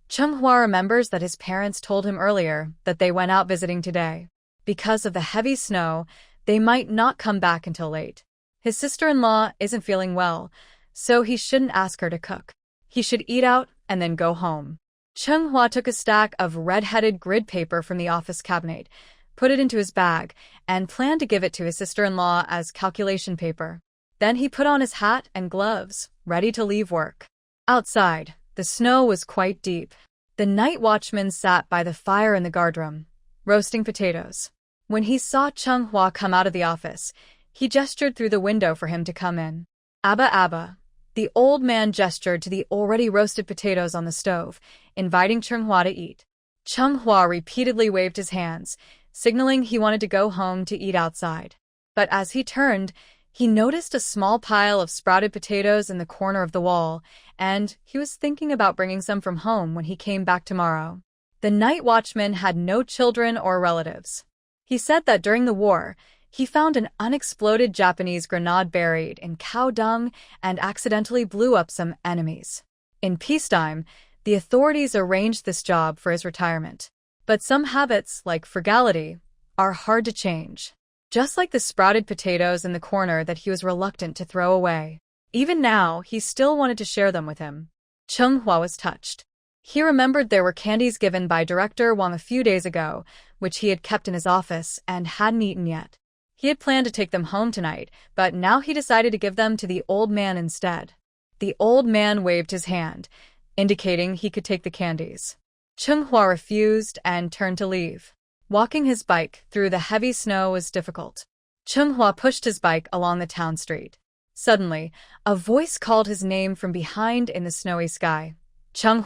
Chung remembers that his parents told him earlier that they went out visiting today. Because of the heavy snow, they might not come back until late. His sister-in-law isn't feeling well, so he shouldn't ask her to cook. He should eat out and then go home. Chung took a stack of red-headed grid paper from the office cabinet, put it into his bag, and planned to give it to his sister-in-law as calculation paper. Then he put on his hat and gloves, ready to leave work. Outside, the snow was quite deep. The night watchman sat by the fire in the guardroom, roasting potatoes. When he saw Chung come out of the office, he gestured through the window for him to come in. Abba. The old man gestured to the already roasted potatoes on the stove, inviting Chung to eat. Chung repeatedly waved his hands, signaling he wanted to go home to eat outside. But as he turned, he noticed a small pile of sprouted potatoes in the corner of the wall, and he was thinking about bringing some from home when he came back tomorrow. The night watchman had no children or relatives. He said that during the war, he found an unexploded Japanese grenade buried in cow dung and accidentally blew up some enemies. In peacetime, the authorities arranged this job for his retirement. But some habits, like frugality, are hard to change. Just like the sprouted potatoes in the corner that he was reluctant to throw away. Even now, he still wanted to share them with him. Chung was touched. He remembered there were candies given by Director Wong a few days ago, which he had kept in his office and hadn't eaten yet. He had planned to take them home tonight, but now he decided to give them to the old man instead. The old man waved his hand, indicating he could take the candies. Chung refused and turned to leave. Walking his bike through the heavy snow was difficult. Chung pushed his bike along the town street. Suddenly, a voice called his name from behind in the snowy sky. Chung,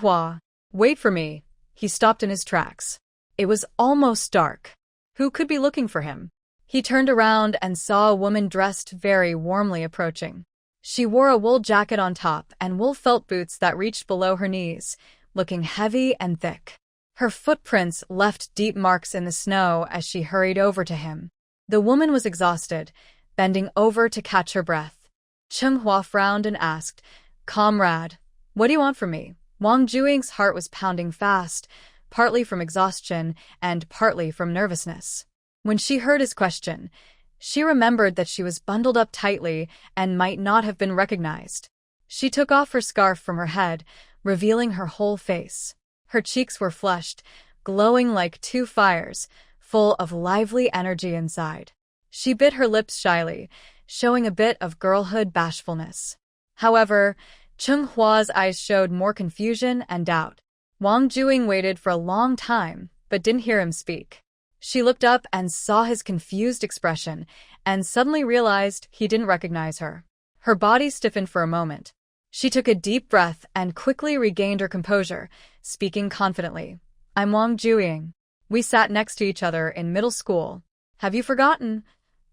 wait for me. He stopped in his tracks. It was almost dark. Who could be looking for him? He turned around and saw a woman dressed very warmly approaching. She wore a wool jacket on top and wool felt boots that reached below her knees, looking heavy and thick. Her footprints left deep marks in the snow as she hurried over to him. The woman was exhausted, bending over to catch her breath. Chung frowned and asked, "Comrade, what do you want from me?" Wang Juing's heart was pounding fast, partly from exhaustion and partly from nervousness. When she heard his question, she remembered that she was bundled up tightly and might not have been recognized. She took off her scarf from her head, revealing her whole face. Her cheeks were flushed, glowing like two fires, full of lively energy inside. She bit her lips shyly, showing a bit of girlhood bashfulness. However, Chung Hua's eyes showed more confusion and doubt. Wang Juing waited for a long time, but didn't hear him speak. She looked up and saw his confused expression, and suddenly realized he didn't recognize her. Her body stiffened for a moment. She took a deep breath and quickly regained her composure, speaking confidently. "I'm Wang Juing. We sat next to each other in middle school. Have you forgotten?"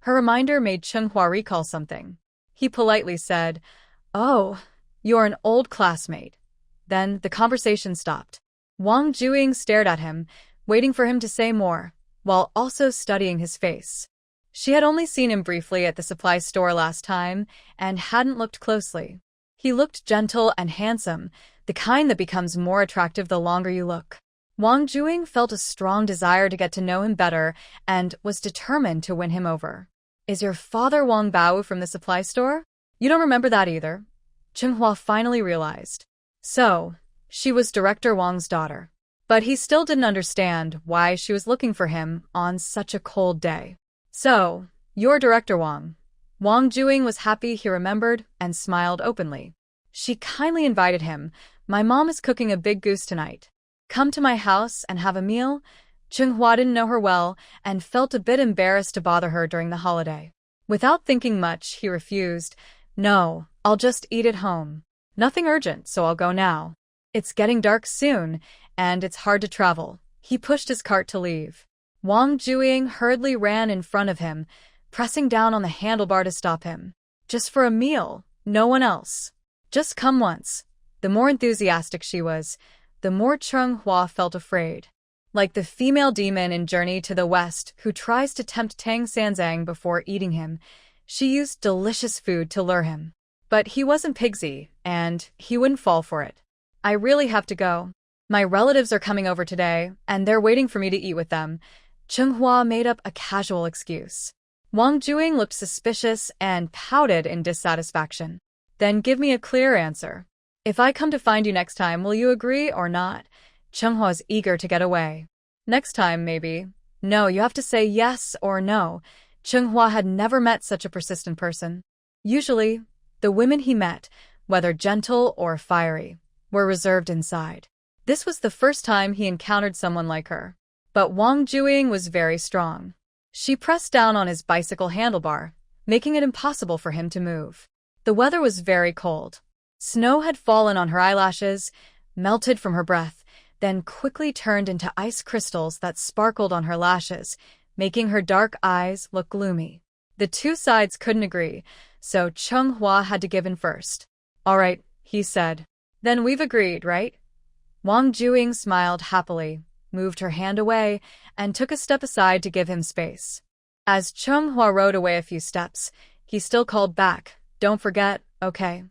Her reminder made Chung Hua recall something. He politely said, "Oh, you're an old classmate." Then the conversation stopped. Wang Juing stared at him, waiting for him to say more, while also studying his face. She had only seen him briefly at the supply store last time and hadn't looked closely. He looked gentle and handsome, the kind that becomes more attractive the longer you look. Wang Juing felt a strong desire to get to know him better and was determined to win him over. "Is your father Wang Bao from the supply store? You don't remember that either?" Chung Hua finally realized. So, she was Director Wang's daughter. But he still didn't understand why she was looking for him on such a cold day. "So, you're Director Wang." Wang Juing was happy he remembered and smiled openly. She kindly invited him. "My mom is cooking a big goose tonight. Come to my house and have a meal." Chung Hua didn't know her well and felt a bit embarrassed to bother her during the holiday. Without thinking much, he refused. "No, I'll just eat at home. Nothing urgent, so I'll go now. It's getting dark soon, and it's hard to travel." He pushed his cart to leave. Wang Juing hurriedly ran in front of him, pressing down on the handlebar to stop him. "Just for a meal, no one else. Just come once." The more enthusiastic she was, the more Chung Hua felt afraid. Like the female demon in Journey to the West who tries to tempt Tang Sanzang before eating him, she used delicious food to lure him. But he wasn't Pigsy, and he wouldn't fall for it. "I really have to go. My relatives are coming over today, and they're waiting for me to eat with them." Chung Hua made up a casual excuse. Wang Juing looked suspicious and pouted in dissatisfaction. "Then give me a clear answer. If I come to find you next time, will you agree or not?" Chung Hua's eager to get away. "Next time, maybe." "No, you have to say yes or no." Chung Hua had never met such a persistent person. Usually, the women he met, whether gentle or fiery, were reserved inside. This was the first time he encountered someone like her. But Wang Juing was very strong. She pressed down on his bicycle handlebar, making it impossible for him to move. The weather was very cold. Snow had fallen on her eyelashes, melted from her breath, then quickly turned into ice crystals that sparkled on her lashes, making her dark eyes look gloomy. The two sides couldn't agree, so Chung Hua had to give in first. "All right," he said. "Then we've agreed, right?" Wang Juing smiled happily, moved her hand away, and took a step aside to give him space. As Chung Hua rode away a few steps, he still called back, "Don't forget, okay?"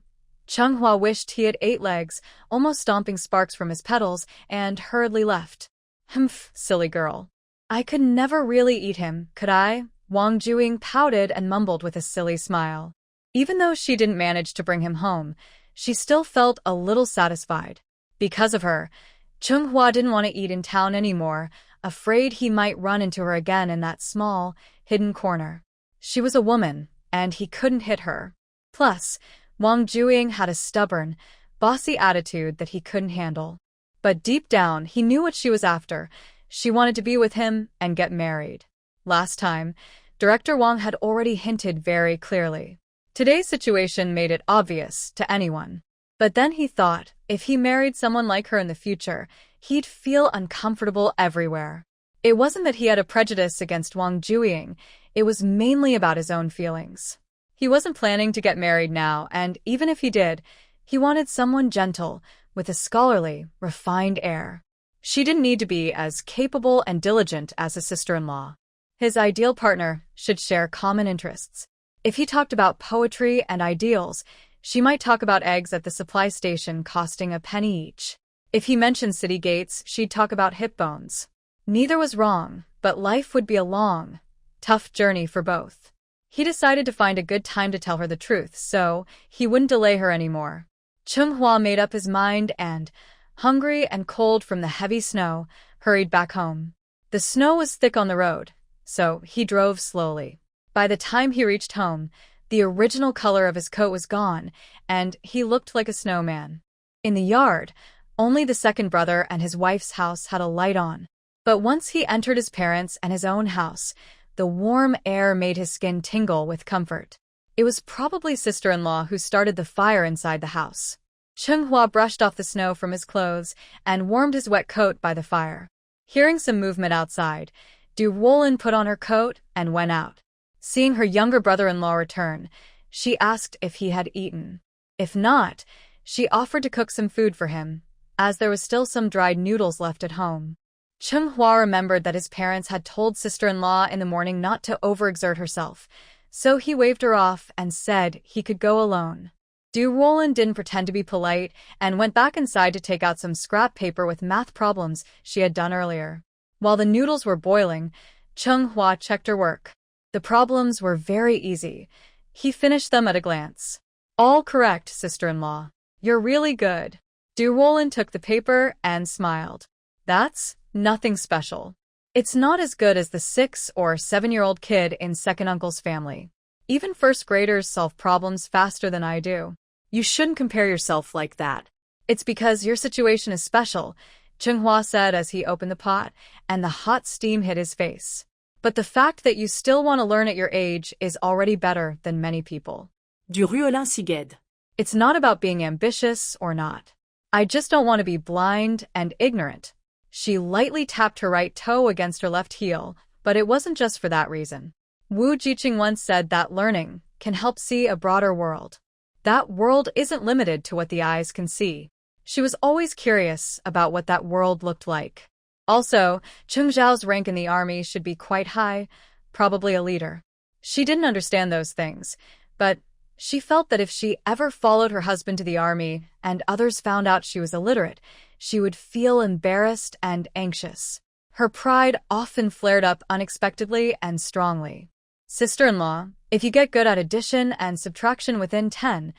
Chung Hua wished he had 8 legs, almost stomping sparks from his pedals, and hurriedly left. "Humph, silly girl. I could never really eat him, could I?" Wang Juing pouted and mumbled with a silly smile. Even though she didn't manage to bring him home, she still felt a little satisfied. Because of her, Chung Hua didn't want to eat in town anymore, afraid he might run into her again in that small, hidden corner. She was a woman, and he couldn't hit her. Plus, Wang Juing had a stubborn, bossy attitude that he couldn't handle. But deep down, he knew what she was after. She wanted to be with him and get married. Last time, Director Wong had already hinted very clearly. Today's situation made it obvious to anyone. But then he thought, if he married someone like her in the future, he'd feel uncomfortable everywhere. It wasn't that he had a prejudice against Wang Juing, it was mainly about his own feelings. He wasn't planning to get married now, and even if he did, he wanted someone gentle, with a scholarly, refined air. She didn't need to be as capable and diligent as his sister-in-law. His ideal partner should share common interests. If he talked about poetry and ideals, she might talk about eggs at the supply station costing a penny each. If he mentioned city gates, she'd talk about hip bones. Neither was wrong, but life would be a long, tough journey for both. He decided to find a good time to tell her the truth, so he wouldn't delay her anymore. Chung made up his mind and, hungry and cold from the heavy snow, hurried back home. The snow was thick on the road, so he drove slowly. By the time he reached home, the original color of his coat was gone, and he looked like a snowman. In the yard, only the second brother and his wife's house had a light on. But once he entered his parents' and his own house, the warm air made his skin tingle with comfort. It was probably sister-in-law who started the fire inside the house. Chung brushed off the snow from his clothes and warmed his wet coat by the fire. Hearing some movement outside, Ruolin put on her coat and went out. Seeing her younger brother-in-law return, she asked if he had eaten. If not, she offered to cook some food for him, as there was still some dried noodles left at home. Chung remembered that his parents had told sister-in-law in the morning not to overexert herself, so he waved her off and said he could go alone. Ruolin didn't pretend to be polite and went back inside to take out some scrap paper with math problems she had done earlier. While the noodles were boiling, Chung checked her work. The problems were very easy. He finished them at a glance. All correct, sister-in-law. You're really good. Ruolin took the paper and smiled. That's nothing special. It's not as good as the 6 or 7-year-old kid in second uncle's family. Even first graders solve problems faster than I do. You shouldn't compare yourself like that. It's because your situation is special, Chung said as he opened the pot, and the hot steam hit his face. But the fact that you still want to learn at your age is already better than many people. Du Ruolin siged. It's not about being ambitious or not. I just don't want to be blind and ignorant. She lightly tapped her right toe against her left heel, but it wasn't just for that reason. Wu Jiqing once said that learning can help see a broader world. That world isn't limited to what the eyes can see. She was always curious about what that world looked like. Also, Chung Zhao's rank in the army should be quite high, probably a leader. She didn't understand those things, but she felt that if she ever followed her husband to the army and others found out she was illiterate, she would feel embarrassed and anxious. Her pride often flared up unexpectedly and strongly. Sister-in-law, if you get good at addition and subtraction within 10,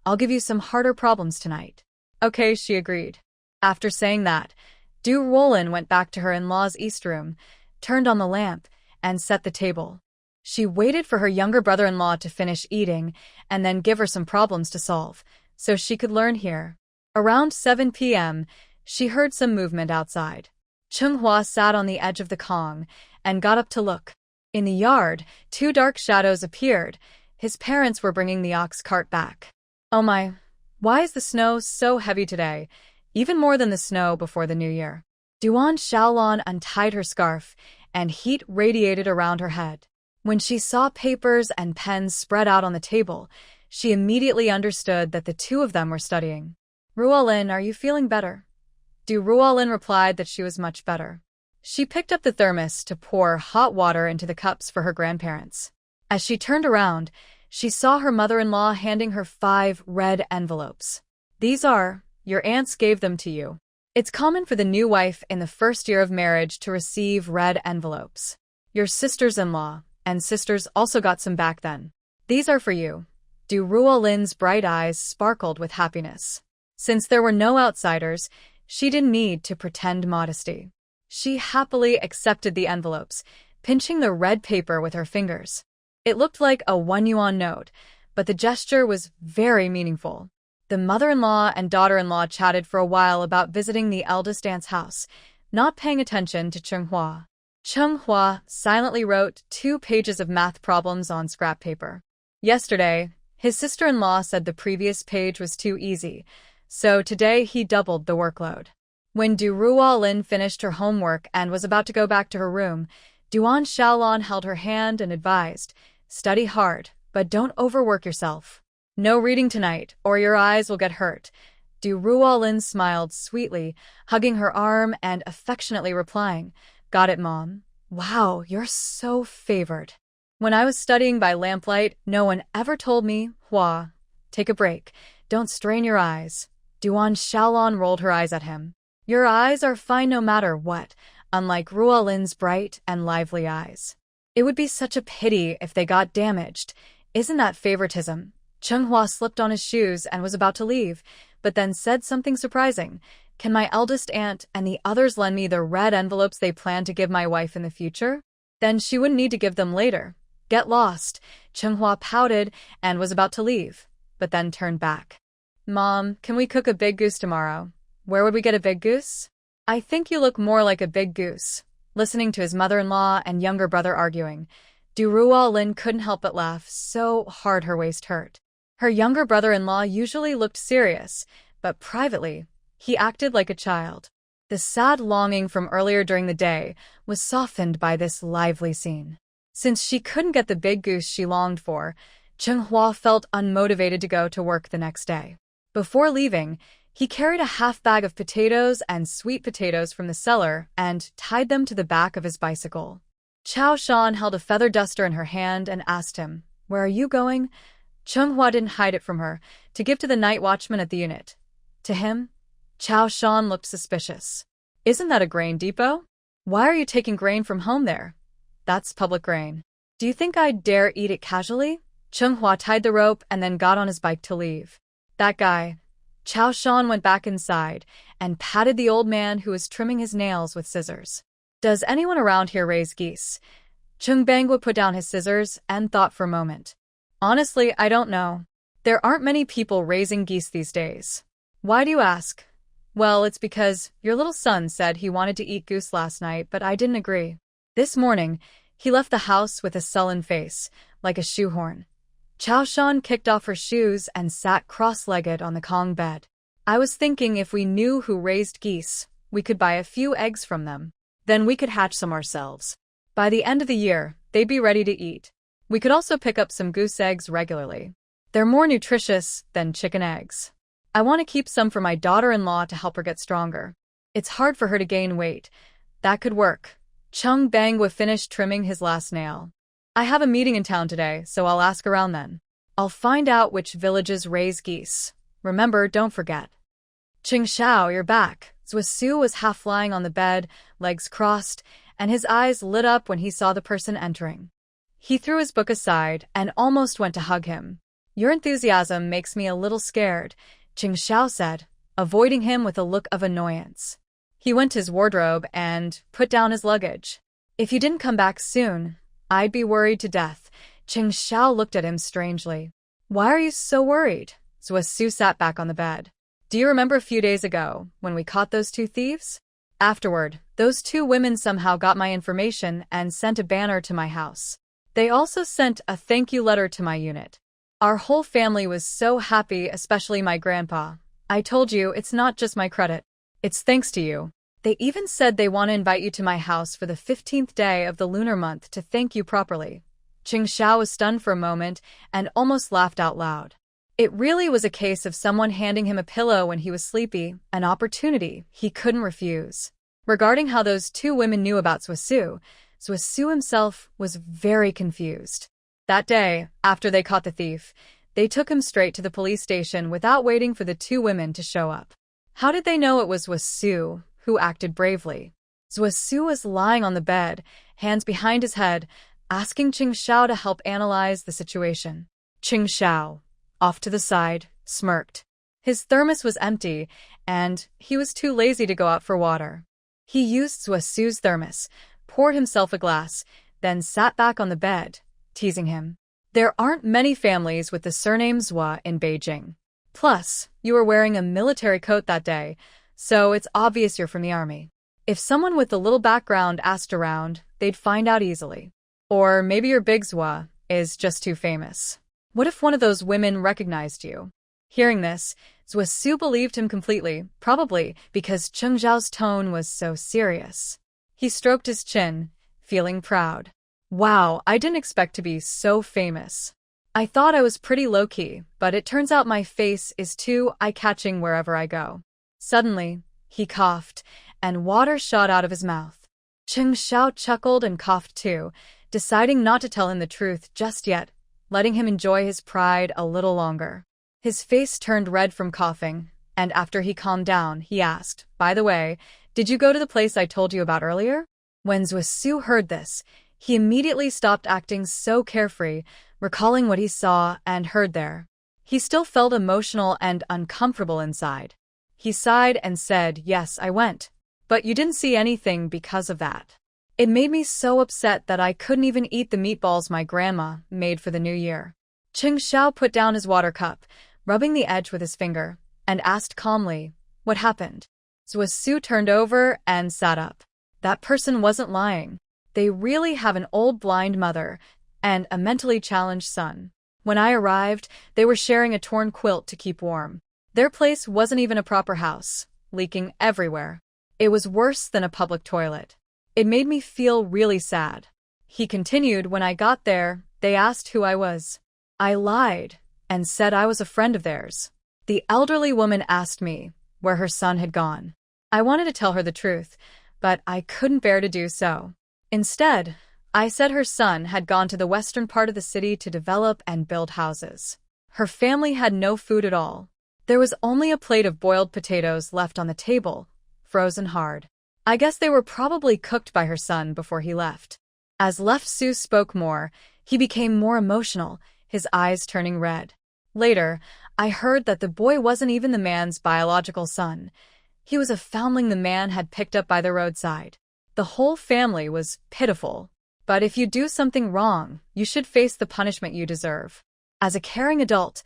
I'll give you some harder problems tonight. Okay, she agreed. After saying that, Ruolin went back to her in-law's east room, turned on the lamp, and set the table. She waited for her younger brother-in-law to finish eating and then give her some problems to solve, so she could learn here. Around 7 p.m., she heard some movement outside. Chung sat on the edge of the Kong and got up to look. In the yard, 2 dark shadows appeared. His parents were bringing the ox cart back. Oh my, why is the snow so heavy today? Even more than the snow before the new year. Duan Shaolan untied her scarf, and heat radiated around her head. When she saw papers and pens spread out on the table, she immediately understood that the 2 of them were studying. Ruolin, are you feeling better? Ruolin replied that she was much better. She picked up the thermos to pour hot water into the cups for her grandparents. As she turned around, she saw her mother-in-law handing her 5 red envelopes. These are, your aunts gave them to you. It's common for the new wife in the first year of marriage to receive red envelopes. Your sisters-in-law and sisters also got some back then. These are for you. Ruolin's bright eyes sparkled with happiness. Since there were no outsiders, she didn't need to pretend modesty. She happily accepted the envelopes, pinching the red paper with her fingers. It looked like a 1 yuan note, but the gesture was very meaningful. The mother-in-law and daughter-in-law chatted for a while about visiting the eldest aunt's house, not paying attention to Chung silently wrote 2 pages of math problems on scrap paper. Yesterday, his sister-in-law said the previous page was too easy, so today he doubled the workload. When Ruolin finished her homework and was about to go back to her room, Duan Shaolan held her hand and advised, "Study hard, but don't overwork yourself. No reading tonight, or your eyes will get hurt. Ruolin smiled sweetly, hugging her arm and affectionately replying, "Got it, Mom. Wow, you're so favored. When I was studying by lamplight, no one ever told me, Hua, take a break. Don't strain your eyes." Duan Shaolan rolled her eyes at him. "Your eyes are fine no matter what, unlike Ruolin's bright and lively eyes. It would be such a pity if they got damaged. Isn't that favoritism?" Chung Hua slipped on his shoes and was about to leave, but then said something surprising. "Can my eldest aunt and the others lend me the red envelopes they plan to give my wife in the future? Then she wouldn't need to give them later." "Get lost." Chung Hua pouted and was about to leave, but then turned back. "Mom, can we cook a big goose tomorrow?" "Where would we get a big goose?" "I think you look more like a big goose." Listening to his mother-in-law and younger brother arguing, Ruolin couldn't help but laugh so hard her waist hurt. Her younger brother-in-law usually looked serious, but privately, he acted like a child. The sad longing from earlier during the day was softened by this lively scene. Since she couldn't get the big goose she longed for, Chung Hua felt unmotivated to go to work the next day. Before leaving, he carried a half bag of potatoes and sweet potatoes from the cellar and tied them to the back of his bicycle. Shaolan held a feather duster in her hand and asked him, "Where are you going?" Chung Hua didn't hide it from her, to give to the night watchman at the unit. To him, Shaolan looked suspicious. "Isn't that a grain depot? Why are you taking grain from home there?" "That's public grain. Do you think I'd dare eat it casually?" Chung Hua tied the rope and then got on his bike to leave. "That guy." Shaolan went back inside and patted the old man who was trimming his nails with scissors. "Does anyone around here raise geese?" Chung Bangwa put down his scissors and thought for a moment. "Honestly, I don't know. There aren't many people raising geese these days." "Why do you ask?" "Well, it's because your little son said he wanted to eat goose last night, but I didn't agree. This morning, he left the house with a sullen face, like a shoehorn." Shaolan kicked off her shoes and sat cross-legged on the Kong bed. "I was thinking if we knew who raised geese, we could buy a few eggs from them. Then we could hatch some ourselves. By the end of the year, they'd be ready to eat. We could also pick up some goose eggs regularly. They're more nutritious than chicken eggs. I want to keep some for my daughter-in-law to help her get stronger. It's hard for her to gain weight. That could work." Chung Bangwa finished trimming his last nail. "I have a meeting in town today, so I'll ask around then. I'll find out which villages raise geese. Remember, don't forget." "Ching Xiao, you're back." Zwa was half lying on the bed, legs crossed, and his eyes lit up when he saw the person entering. He threw his book aside and almost went to hug him. "Your enthusiasm makes me a little scared," Ching Xiao said, avoiding him with a look of annoyance. He went to his wardrobe and put down his luggage. "If you didn't come back soon, I'd be worried to death." Ching Xiao looked at him strangely. "Why are you so worried?" Zwa sat back on the bed. "Do you remember a few days ago when we caught those two thieves? Afterward, those two women somehow got my information and sent a banner to my house. They also sent a thank you letter to my unit. Our whole family was so happy, especially my grandpa. I told you, it's not just my credit. It's thanks to you. They even said they want to invite you to my house for the 15th day of the lunar month to thank you properly." Ching Xiao was stunned for a moment and almost laughed out loud. It really was a case of someone handing him a pillow when he was sleepy, an opportunity he couldn't refuse. Regarding how those two women knew about Zwa himself was very confused. That day, after they caught the thief, they took him straight to the police station without waiting for the two women to show up. How did they know it was Zwa who acted bravely? Zwa was lying on the bed, hands behind his head, asking Ching Xiao to help analyze the situation. Ching Xiao, off to the side, smirked. His thermos was empty, and he was too lazy to go out for water. He used Zwa's thermos, poured himself a glass, then sat back on the bed, teasing him. "There aren't many families with the surname Zwa in Beijing. Plus, you were wearing a military coat that day, so it's obvious you're from the army. If someone with a little background asked around, they'd find out easily. Or maybe your big Zwa is just too famous. What if one of those women recognized you?" Hearing this, Zwa believed him completely, probably because Cheng Zhao's tone was so serious. He stroked his chin, feeling proud. "Wow, I didn't expect to be so famous." I thought I was pretty low-key, but it turns out my face is too eye-catching wherever I go. Suddenly, he coughed, and water shot out of his mouth. Xiao chuckled and coughed too, deciding not to tell him the truth just yet, letting him enjoy his pride a little longer. His face turned red from coughing, and after he calmed down, he asked, "By the way, did you go to the place I told you about earlier?" When Zwa heard this, he immediately stopped acting so carefree, recalling what he saw and heard there. He still felt emotional and uncomfortable inside. He sighed and said, "Yes, I went. But you didn't see anything because of that. It made me so upset that I couldn't even eat the meatballs my grandma made for the new year." Xiao put down his water cup, rubbing the edge with his finger, and asked calmly, "What happened?" Zwa turned over and sat up. That person wasn't lying. They really have an old blind mother and a mentally challenged son. When I arrived, they were sharing a torn quilt to keep warm. Their place wasn't even a proper house, leaking everywhere. It was worse than a public toilet. It made me feel really sad. He continued, "When I got there, they asked who I was. I lied and said I was a friend of theirs. The elderly woman asked me where her son had gone. I wanted to tell her the truth, but I couldn't bear to do so. Instead, I said her son had gone to the western part of the city to develop and build houses. Her family had no food at all. There was only a plate of boiled potatoes left on the table, frozen hard. I guess they were probably cooked by her son before he left." As Su spoke more, he became more emotional, his eyes turning red. Later, I heard that the boy wasn't even the man's biological son. He was a foundling the man had picked up by the roadside. The whole family was pitiful. But if you do something wrong, you should face the punishment you deserve. As a caring adult,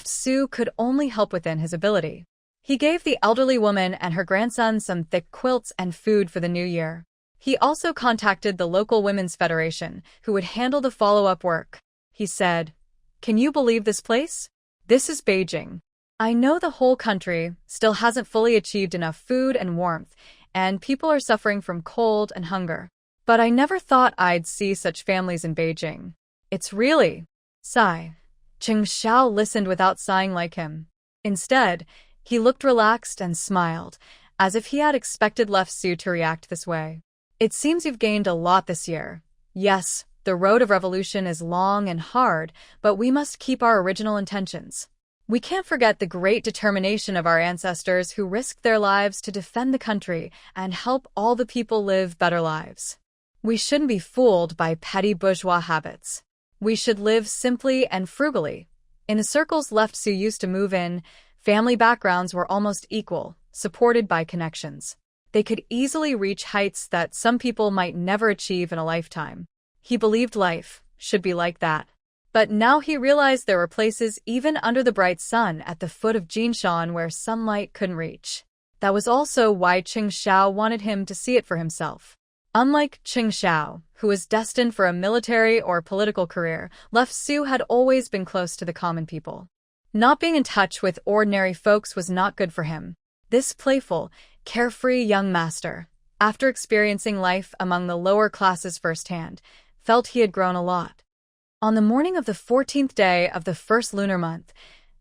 Su could only help within his ability. He gave the elderly woman and her grandson some thick quilts and food for the new year. He also contacted the local women's federation, who would handle the follow-up work. He said, "Can you believe this place? This is Beijing. I know the whole country still hasn't fully achieved enough food and warmth, and people are suffering from cold and hunger. But I never thought I'd see such families in Beijing. It's really..." Sigh. Xiao listened without sighing like him. Instead, he looked relaxed and smiled, as if he had expected Su to react this way. "It seems you've gained a lot this year. Yes, the road of revolution is long and hard, but we must keep our original intentions. We can't forget the great determination of our ancestors who risked their lives to defend the country and help all the people live better lives. We shouldn't be fooled by petty bourgeois habits. We should live simply and frugally." In the circles Su used to move in, family backgrounds were almost equal, supported by connections. They could easily reach heights that some people might never achieve in a lifetime. He believed life should be like that. But now he realized there were places even under the bright sun at the foot of Jinshan where sunlight couldn't reach. That was also why Xiao wanted him to see it for himself. Unlike Xiao, who was destined for a military or political career, Su had always been close to the common people. Not being in touch with ordinary folks was not good for him. This playful, carefree young master, after experiencing life among the lower classes firsthand, felt he had grown a lot. On the morning of the 14th day of the first lunar month,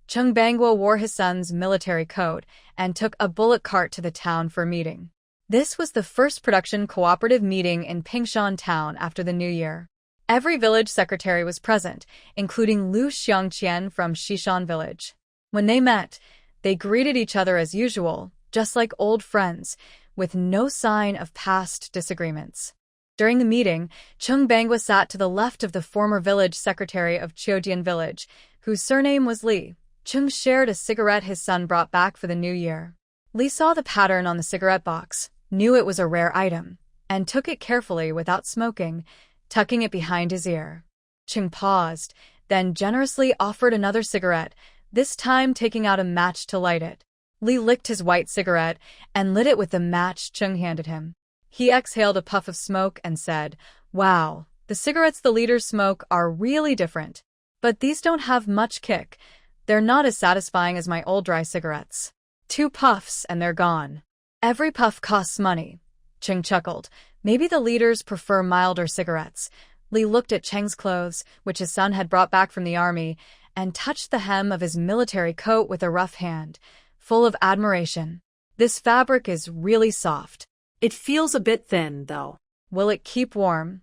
Chung wore his son's military coat and took a bullock cart to the town for a meeting. This was the first production cooperative meeting in Pingshan town after the new year. Every village secretary was present, including Lu Xiangqian from Xishan village. When they met, they greeted each other as usual, just like old friends, with no sign of past disagreements. During the meeting, Chung sat to the left of the former village secretary of Qiujian village, whose surname was Li. Chung shared a cigarette his son brought back for the new year. Li saw the pattern on the cigarette box, knew it was a rare item, and took it carefully without smoking, tucking it behind his ear. Chung paused, then generously offered another cigarette, this time taking out a match to light it. Li licked his white cigarette and lit it with the match Chung handed him. He exhaled a puff of smoke and said, "Wow, the cigarettes the leaders smoke are really different. But these don't have much kick. They're not as satisfying as my old dry cigarettes. 2 puffs and they're gone." "Every puff costs money," Cheng chuckled. "Maybe the leaders prefer milder cigarettes, Li looked at Cheng's clothes, which his son had brought back from the army, and touched the hem of his military coat with a rough hand, full of admiration. This fabric is really soft. It feels a bit thin, though. Will it keep warm?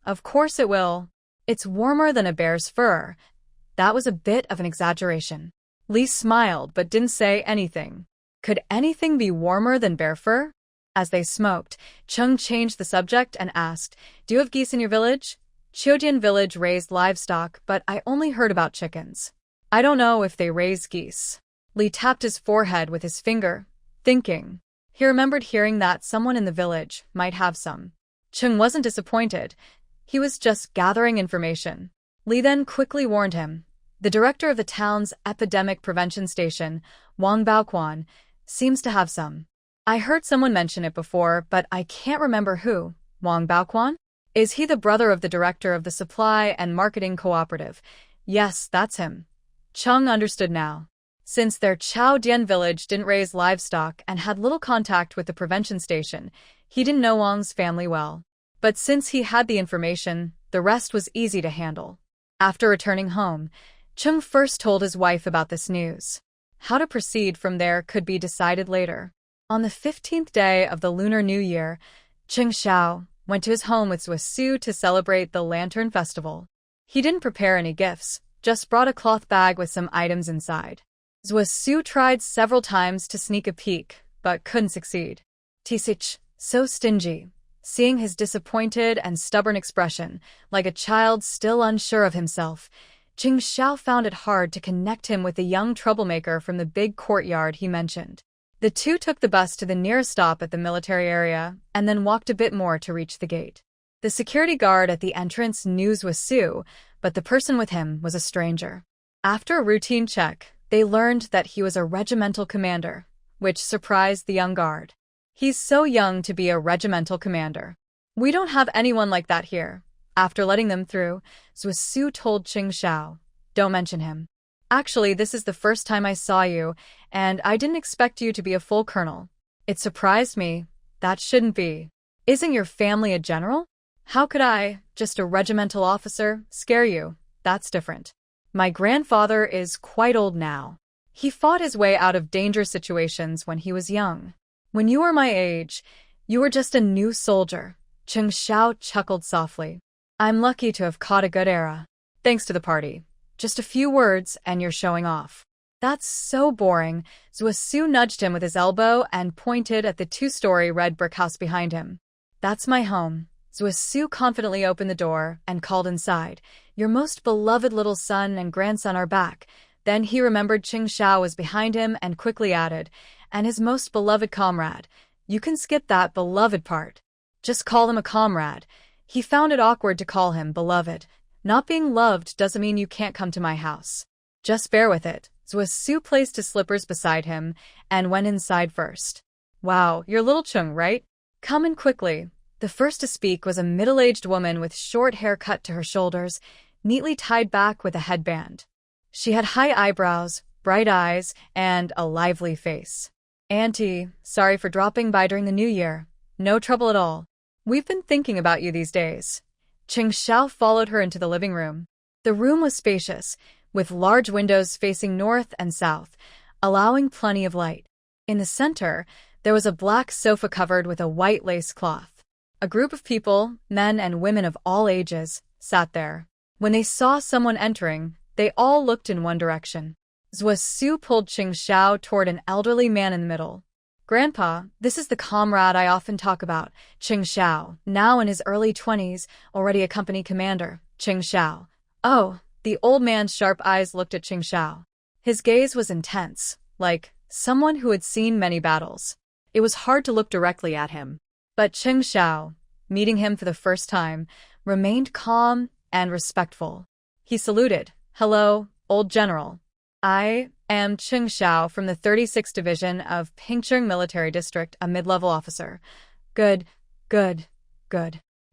Of course it will. It's warmer than a bear's fur. That was a bit of an exaggeration. Li smiled but didn't say anything. Could anything be warmer than bear fur? As they smoked, Chung changed the subject and asked, "Do you have geese in your village?" Chiodian village raised livestock, but I only heard about chickens. I don't know if they raise geese. Li tapped his forehead with his finger, thinking. He remembered hearing that someone in the village might have some. Chung wasn't disappointed. He was just gathering information. Li then quickly warned him. The director of the town's epidemic prevention station, Wong Baoquan, seems to have some. I heard someone mention it before, but I can't remember who. Wong Baoquan? Is he the brother of the director of the supply and marketing cooperative? Yes, that's him. Chung understood now. Since their Chaodian village didn't raise livestock and had little contact with the prevention station, he didn't know Wong's family well. But since he had the information, the rest was easy to handle. After returning home, Chung first told his wife about this news. How to proceed from there could be decided later. On the 15th day of the Lunar New Year, Xiao went to his home with Zwa to celebrate the Lantern Festival. He didn't prepare any gifts, just brought a cloth bag with some items inside. Zwa tried several times to sneak a peek, but couldn't succeed. Tisich, so stingy. Seeing his disappointed and stubborn expression, like a child still unsure of himself, Xiao found it hard to connect him with the young troublemaker from the big courtyard he mentioned. The two took the bus to the nearest stop at the military area and then walked a bit more to reach the gate. The security guard at the entrance knew Zwa, but the person with him was a stranger. After a routine check, they learned that he was a regimental commander, which surprised the young guard. He's so young to be a regimental commander. We don't have anyone like that here. After letting them through, Zwa told Xiao, "Don't mention him. Actually, this is the first time I saw you, and I didn't expect you to be a full colonel. It surprised me. That shouldn't be. Isn't your family a general? How could I, just a regimental officer, scare you? That's different. My grandfather is quite old now. He fought his way out of dangerous situations when he was young. When you were my age, you were just a new soldier." Xiao chuckled softly. "I'm lucky to have caught a good era. Thanks to the party. Just a few words and you're showing off." "That's so boring." Zwa nudged him with his elbow and pointed at the two-story red brick house behind him. "That's my home." Zwa confidently opened the door and called inside. "Your most beloved little son and grandson are back." Then he remembered Xiao was behind him and quickly added, "And his most beloved comrade. You can skip that beloved part. Just call him a comrade." He found it awkward to call him beloved. Not being loved doesn't mean you can't come to my house. Just bear with it. Zwa placed his slippers beside him and went inside first. "Wow, you're little Chung, right? Come in quickly." The first to speak was a middle-aged woman with short hair cut to her shoulders, neatly tied back with a headband. She had high eyebrows, bright eyes, and a lively face. "Auntie, sorry for dropping by during the New Year. No trouble at all. We've been thinking about you these days." Xiao followed her into the living room. The room was spacious, with large windows facing north and south, allowing plenty of light. In the center, there was a black sofa covered with a white lace cloth. A group of people, men and women of all ages, sat there. When they saw someone entering, they all looked in one direction. Zwa pulled Xiao toward an elderly man in the middle. "Grandpa, this is the comrade I often talk about, Xiao, now in his early 20s, already a company commander." Xiao. "Oh." The old man's sharp eyes looked at Xiao. His gaze was intense, like someone who had seen many battles. It was hard to look directly at him. But Xiao, meeting him for the first time, remained calm and respectful. He saluted. "Hello, old general. I am Xiao from the 36th Division of Pingcheng Military District, a mid-level officer." Good.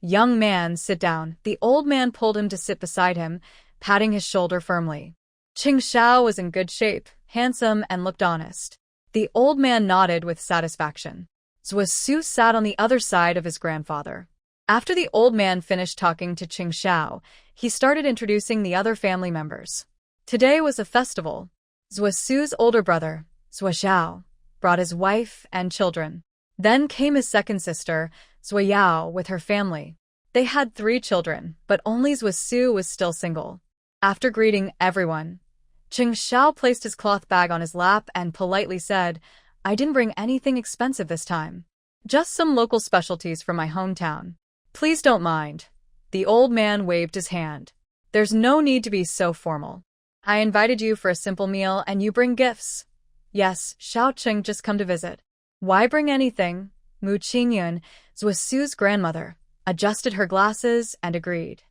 "Young man, sit down." The old man pulled him to sit beside him, patting his shoulder firmly. Xiao was in good shape, handsome, and looked honest. The old man nodded with satisfaction. Zwa sat on the other side of his grandfather. After the old man finished talking to Xiao, he started introducing the other family members. Today was a festival. Zwa Su's older brother, Zwa Xiao, brought his wife and children. Then came his second sister, Zwa Yao, with her family. They had 3 children, but only Zwa Su was still single. After greeting everyone, Cheng Xiao placed his cloth bag on his lap and politely said, "I didn't bring anything expensive this time. Just some local specialties from my hometown. Please don't mind." The old man waved his hand. "There's no need to be so formal. I invited you for a simple meal and you bring gifts." "Yes, Xiao Cheng just come to visit." "Why bring anything?" Mu Qingyun, Zwa Su's grandmother, adjusted her glasses and agreed.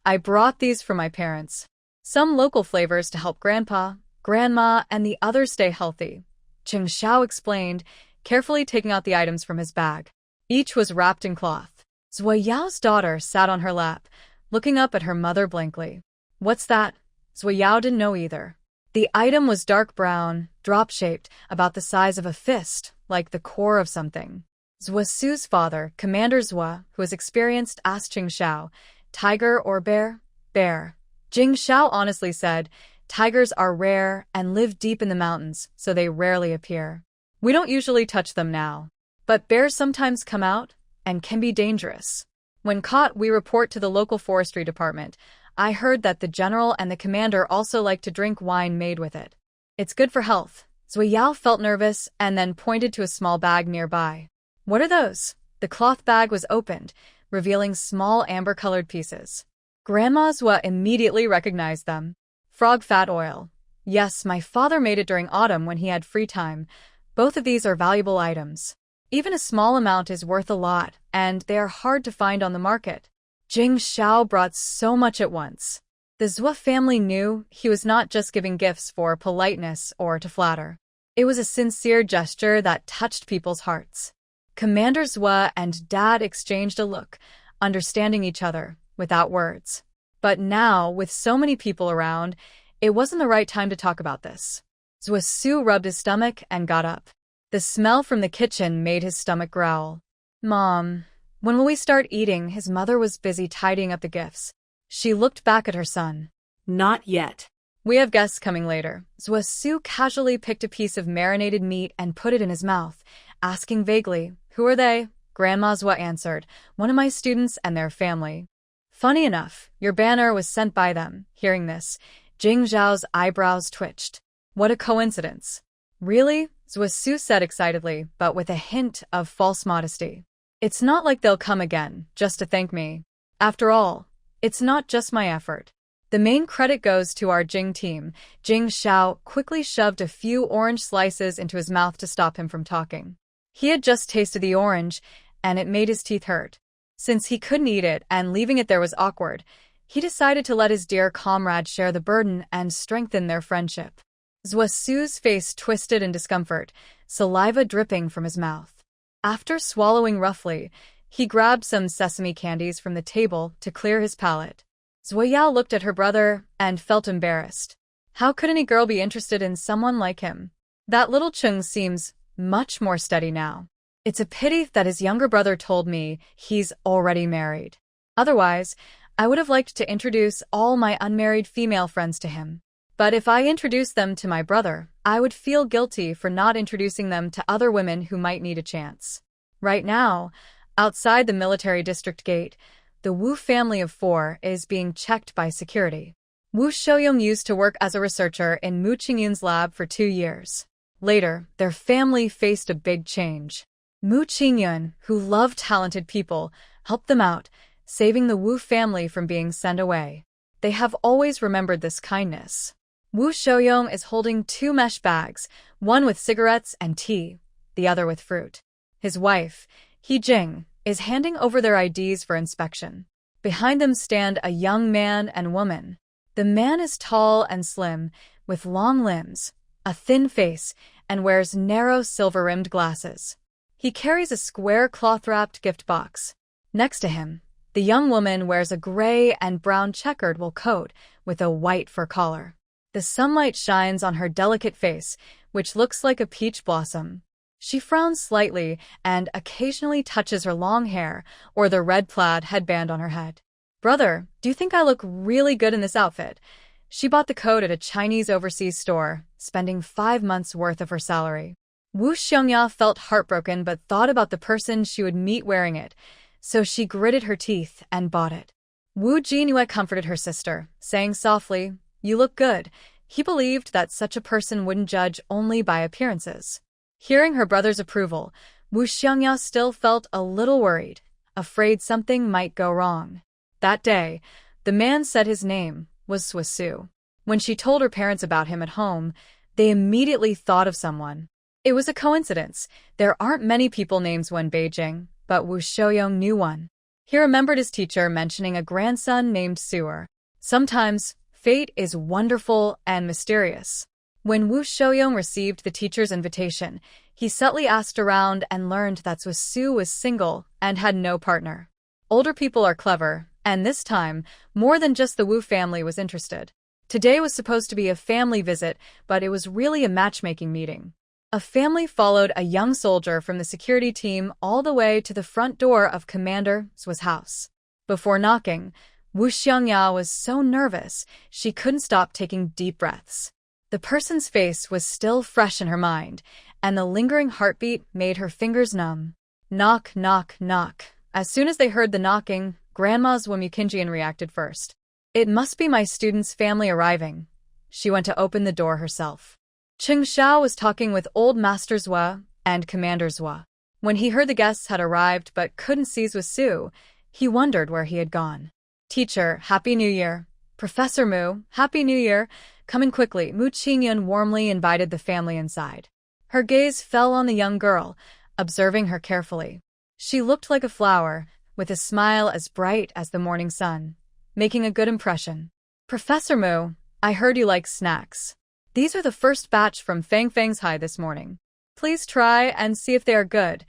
"I brought these for my parents. Some local flavors to help Grandpa, Grandma, and the others stay healthy," Cheng Xiao explained, carefully taking out the items from his bag. Each was wrapped in cloth. Zwa Yao's daughter sat on her lap, looking up at her mother blankly. "What's that?" Zwa Yao didn't know either. The item was dark brown, drop-shaped, about the size of a fist, like the core of something. Zwa Su's father, Commander Zwa, who was experienced, asked Jing Xiao, "Tiger or bear?" "Bear." Jing Xiao honestly said, "Tigers are rare and live deep in the mountains, so they rarely appear. We don't usually touch them now. But bears sometimes come out and can be dangerous. When caught, we report to the local forestry department. I heard that the general and the commander also like to drink wine made with it. It's good for health." Zwa Yao felt nervous and then pointed to a small bag nearby. "What are those?" The cloth bag was opened, revealing small amber-colored pieces. Grandma Zwa immediately recognized them. "Frog fat oil." "Yes, my father made it during autumn when he had free time. Both of these are valuable items. Even a small amount is worth a lot, and they are hard to find on the market." Jing Xiao brought so much at once. The Zwa family knew he was not just giving gifts for politeness or to flatter. It was a sincere gesture that touched people's hearts. Commander Zwa and Dad exchanged a look, understanding each other, without words. But now, with so many people around, it wasn't the right time to talk about this. Zwa Su rubbed his stomach and got up. The smell from the kitchen made his stomach growl. "Mom, when will we start eating?" His mother was busy tidying up the gifts. She looked back at her son. "Not yet. "We have guests coming later." Zwa Su casually picked a piece of marinated meat and put it in his mouth, asking vaguely, "Who are they?" Grandma Zwa answered, "One of my students and their family." "Funny enough, your banner was sent by them." Hearing this, Jing Zhao's eyebrows twitched. "What a coincidence." "Really?" Zwa Su said excitedly, but with a hint of false modesty. "It's not like they'll come again, just to thank me. After all, it's not just my effort. The main credit goes to our Jing team." Jing Xiao quickly shoved a few orange slices into his mouth to stop him from talking. He had just tasted the orange, and it made his teeth hurt. Since he couldn't eat it and leaving it there was awkward, he decided to let his dear comrade share the burden and strengthen their friendship. Zwa Su's face twisted in discomfort, saliva dripping from his mouth. After swallowing roughly, he grabbed some sesame candies from the table to clear his palate. Zwa Yao looked at her brother and felt embarrassed. How could any girl be interested in someone like him? That little Chung seems much more steady now. It's a pity that his younger brother told me he's already married. Otherwise, I would have liked to introduce all my unmarried female friends to him. But if I introduced them to my brother, I would feel guilty for not introducing them to other women who might need a chance. Right now, outside the military district gate, the Wu family of 4 is being checked by security. Wu Shouyong used to work as a researcher in Mu Qingyun's lab for 2 years. Later, their family faced a big change. Mu Qingyun, who loved talented people, helped them out, saving the Wu family from being sent away. They have always remembered this kindness. Wu Shouyong is holding 2 mesh bags, one with cigarettes and tea, the other with fruit. His wife, He Jing, is handing over their IDs for inspection. Behind them stand a young man and woman. The man is tall and slim, with long limbs, a thin face, and wears narrow silver-rimmed glasses. He carries a square cloth-wrapped gift box. Next to him, the young woman wears a gray and brown checkered wool coat with a white fur collar. The sunlight shines on her delicate face, which looks like a peach blossom. She frowns slightly and occasionally touches her long hair or the red plaid headband on her head. Brother, do you think I look really good in this outfit? She bought the coat at a Chinese overseas store, spending 5 months' worth of her salary. Wu Xiongya felt heartbroken but thought about the person she would meet wearing it, so she gritted her teeth and bought it. Wu Jinhua comforted her sister, saying softly, "You look good." He believed that such a person wouldn't judge only by appearances. Hearing her brother's approval, Wu Xiongya still felt a little worried, afraid something might go wrong. That day, the man said his name was Swasu. When she told her parents about him at home, they immediately thought of someone. It was a coincidence. There aren't many people named Zwa in Beijing, but Wu Xiaoyong knew one. He remembered his teacher mentioning a grandson named Suer. Sometimes, fate is wonderful and mysterious. When Wu Xiaoyong received the teacher's invitation, he subtly asked around and learned that Swasu was single and had no partner. Older people are clever, and this time, more than just the Wu family was interested. Today was supposed to be a family visit, but it was really a matchmaking meeting. A family followed a young soldier from the security team all the way to the front door of Commander Zwa's house. Before knocking, Wu Xiongya was so nervous she couldn't stop taking deep breaths. The person's face was still fresh in her mind, and the lingering heartbeat made her fingers numb. Knock, knock, knock. As soon as they heard the knocking, Grandma Zwa reacted first. "It must be my student's family arriving." She went to open the door herself. Cheng Xiao was talking with Old Master Zwa and Commander Zwa. When he heard the guests had arrived but couldn't see Swasu, he wondered where he had gone. "Teacher, Happy New Year." "Professor Mu, Happy New Year." "Come in quickly." Mu Qingyun warmly invited the family inside. Her gaze fell on the young girl, observing her carefully. She looked like a flower, with a smile as bright as the morning sun, making a good impression. "Professor Mu, I heard you like snacks. These are the first batch from Fang's High this morning. Please try and see if they are good."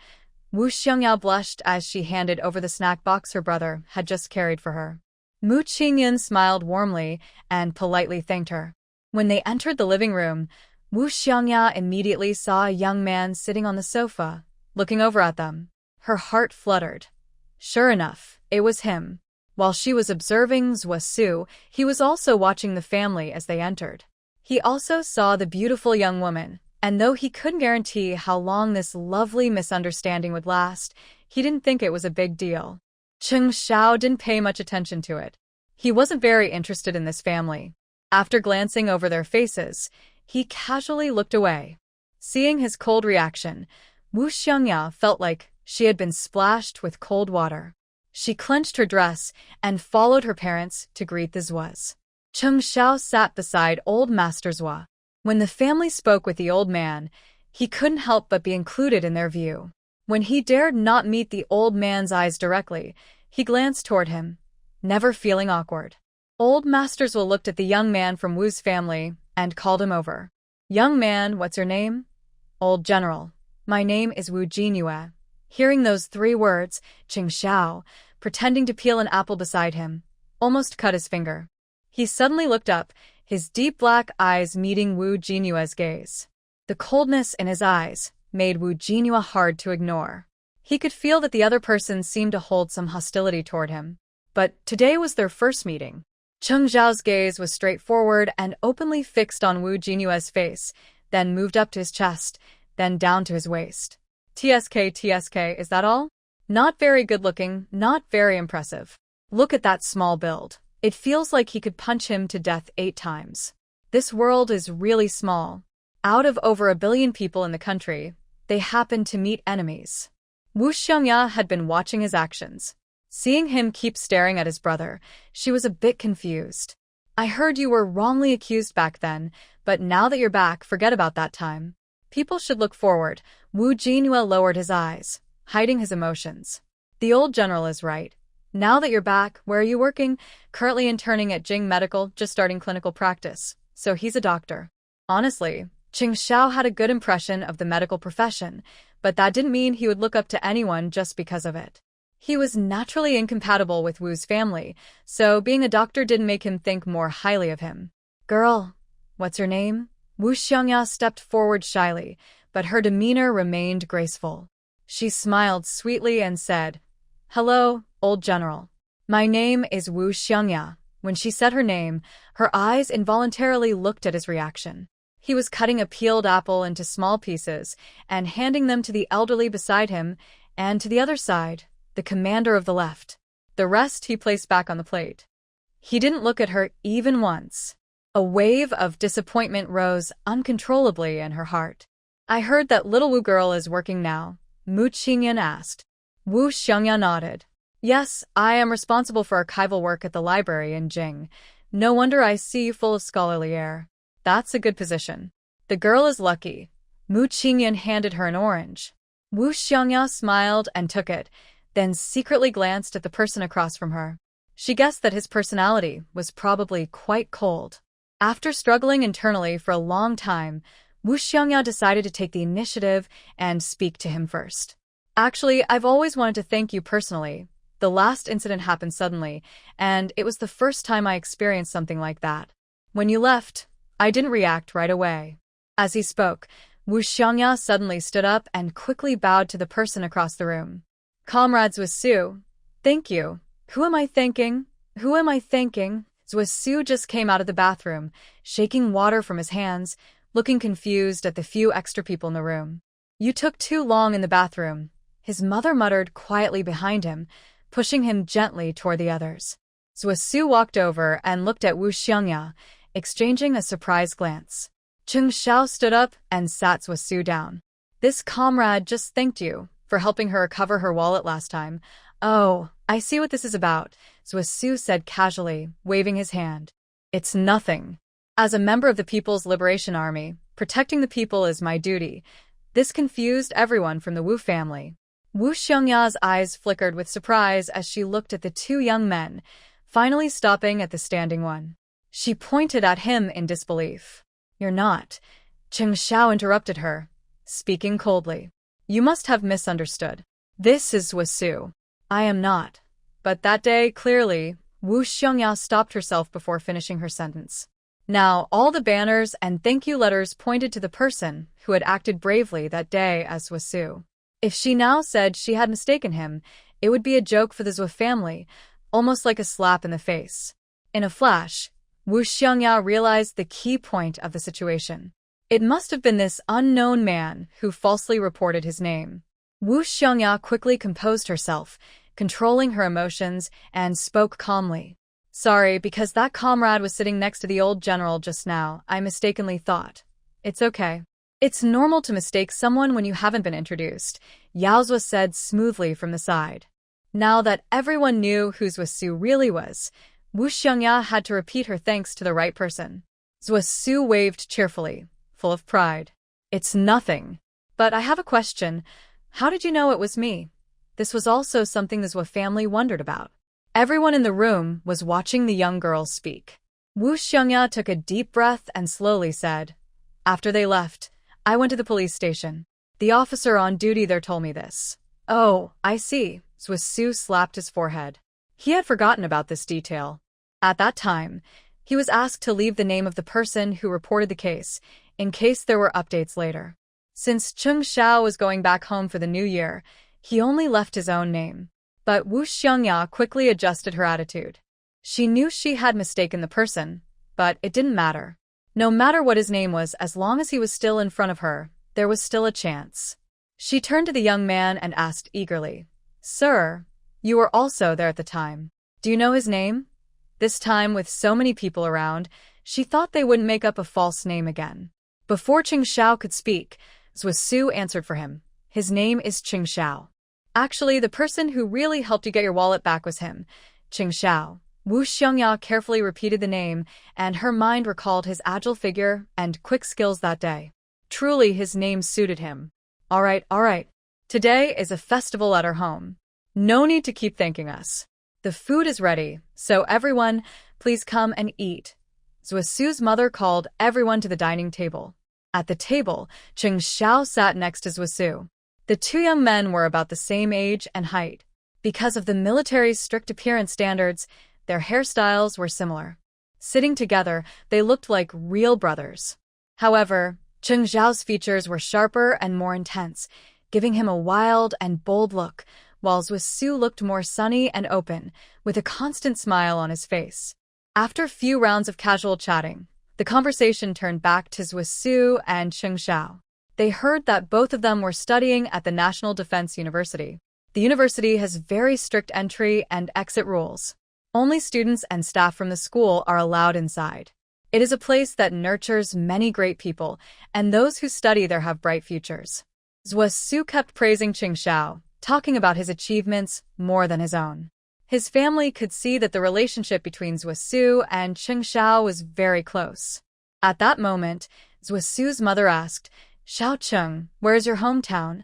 Wu Xiangyao blushed as she handed over the snack box her brother had just carried for her. Mu Qingyun smiled warmly and politely thanked her. When they entered the living room, Wu Xiangya immediately saw a young man sitting on the sofa, looking over at them. Her heart fluttered. Sure enough, it was him. While she was observing Swasu, he was also watching the family as they entered. He also saw the beautiful young woman, and though he couldn't guarantee how long this lovely misunderstanding would last, he didn't think it was a big deal. Cheng Xiao didn't pay much attention to it. He wasn't very interested in this family. After glancing over their faces, he casually looked away. Seeing his cold reaction, Wu Xiangya felt like she had been splashed with cold water. She clenched her dress and followed her parents to greet the Zwas. Cheng Xiao sat beside Old Master Zwa. When the family spoke with the old man, he couldn't help but be included in their view. When he dared not meet the old man's eyes directly, he glanced toward him, never feeling awkward. Old Master Zwa looked at the young man from Wu's family and called him over. "Young man, what's your name?" "Old General. My name is Wu Jinhua." Hearing those 3 words, Cheng Xiao, pretending to peel an apple beside him, almost cut his finger. He suddenly looked up, his deep black eyes meeting Wu Jinhua's gaze. The coldness in his eyes made Wu Jinhua hard to ignore. He could feel that the other person seemed to hold some hostility toward him. But today was their first meeting. Cheng Xiao's gaze was straightforward and openly fixed on Wu Jinhua's face, then moved up to his chest, then down to his waist. TSK, is that all? Not very good-looking, not very impressive. Look at that small build. It feels like he could punch him to death 8 times. This world is really small. Out of over 1 billion people in the country, they happen to meet enemies. Wu Xiangya had been watching his actions. Seeing him keep staring at his brother, she was a bit confused. "I heard you were wrongly accused back then, but now that you're back, forget about that time. People should look forward." Wu Jinhua lowered his eyes, hiding his emotions. "The old general is right. Now that you're back, where are you working?" "Currently interning at Jing Medical, just starting clinical practice." "So he's a doctor." Honestly, Cheng Xiao had a good impression of the medical profession, but that didn't mean he would look up to anyone just because of it. He was naturally incompatible with Wu's family, so being a doctor didn't make him think more highly of him. "Girl, what's your name?" Wu Xiangya stepped forward shyly, but her demeanor remained graceful. She smiled sweetly and said, "Hello, old general. My name is Wu Xiangya." When she said her name, her eyes involuntarily looked at his reaction. He was cutting a peeled apple into small pieces and handing them to the elderly beside him, and to the other side, the commander of the left. The rest he placed back on the plate. He didn't look at her even once. A wave of disappointment rose uncontrollably in her heart. "I heard that little Wu girl is working now," Mu Qingyan asked. Wu Xiangya nodded. "Yes, I am responsible for archival work at the library in Jing. No wonder I see you full of scholarly air. That's a good position." "The girl is lucky." Mu Qingyan handed her an orange. Wu Xiangya smiled and took it, then secretly glanced at the person across from her. She guessed that his personality was probably quite cold. After struggling internally for a long time, Wu Xiangya decided to take the initiative and speak to him first. "Actually, I've always wanted to thank you personally. The last incident happened suddenly, and it was the first time I experienced something like that. When you left, I didn't react right away." As he spoke, Wu Xiangya suddenly stood up and quickly bowed to the person across the room. "Comrades with Su, thank you. Who am I thanking? Who am I thanking?" Zwa Su just came out of the bathroom, shaking water from his hands, looking confused at the few extra people in the room. "You took too long in the bathroom," his mother muttered quietly behind him, pushing him gently toward the others. Zwa Su walked over and looked at Wu Xiangya, exchanging a surprised glance. Chung Xiao stood up and sat Zwa Su down. "This comrade just thanked you for helping her recover her wallet last time." "Oh, I see what this is about," Zwa Su said casually, waving his hand. "It's nothing. As a member of the People's Liberation Army, protecting the people is my duty." This confused everyone from the Wu family. Wu Xiangya's eyes flickered with surprise as she looked at the two young men, finally stopping at the standing one. She pointed at him in disbelief. "You're not." Cheng Xiao interrupted her, speaking coldly. "You must have misunderstood. This is Zwa Su." "I am not." But that day, clearly, Wu Xiangya stopped herself before finishing her sentence. Now, all the banners and thank you letters pointed to the person who had acted bravely that day as Zwa Su. If she now said she had mistaken him, it would be a joke for the Zwa family, almost like a slap in the face. In a flash, Wu Xiangya realized the key point of the situation. It must have been this unknown man who falsely reported his name. Wu Xiangya quickly composed herself, controlling her emotions, and spoke calmly. "Sorry, because that comrade was sitting next to the old general just now, I mistakenly thought. It's okay. It's normal to mistake someone when you haven't been introduced," Yao Zwa said smoothly from the side. Now that everyone knew who Zwa Su really was, Wu Xiangya had to repeat her thanks to the right person. Zwa Su waved cheerfully, full of pride. "It's nothing. But I have a question. How did you know it was me?" This was also something the Zwa family wondered about. Everyone in the room was watching the young girl speak. Wu Xiangya took a deep breath and slowly said, "After they left, I went to the police station. The officer on duty there told me this." "Oh, I see." Zwa Su slapped his forehead. He had forgotten about this detail. At that time, he was asked to leave the name of the person who reported the case, in case there were updates later. Since Chung Xiao was going back home for the new year, he only left his own name. But Wu Xiangya quickly adjusted her attitude. She knew she had mistaken the person, but it didn't matter. No matter what his name was, as long as he was still in front of her, there was still a chance. She turned to the young man and asked eagerly, "Sir, you were also there at the time. Do you know his name?" This time, with so many people around, she thought they wouldn't make up a false name again. Before Cheng Xiao could speak, Zwa Su answered for him. "His name is Cheng Xiao. Actually, the person who really helped you get your wallet back was him, Cheng Xiao." Wu Xiangya carefully repeated the name, and her mind recalled his agile figure and quick skills that day. Truly, his name suited him. All right. Today is a festival at our home. No need to keep thanking us. The food is ready, so everyone, please come and eat." Zwa Su's mother called everyone to the dining table. At the table, Cheng Xiao sat next to Zwa Su. The two young men were about the same age and height. Because of the military's strict appearance standards, their hairstyles were similar. Sitting together, they looked like real brothers. However, Cheng Zhao's features were sharper and more intense, giving him a wild and bold look, while Zwa Su looked more sunny and open, with a constant smile on his face. After a few rounds of casual chatting, the conversation turned back to Zwa Su and Cheng Xiao. They heard that both of them were studying at the National Defense University. The university has very strict entry and exit rules. Only students and staff from the school are allowed inside. It is a place that nurtures many great people, and those who study there have bright futures. Zwa Su kept praising Cheng Xiao, talking about his achievements more than his own. His family could see that the relationship between Zwa Su and Cheng Xiao was very close. At that moment, Zwa Su's mother asked, "Xiao Cheng, where is your hometown?"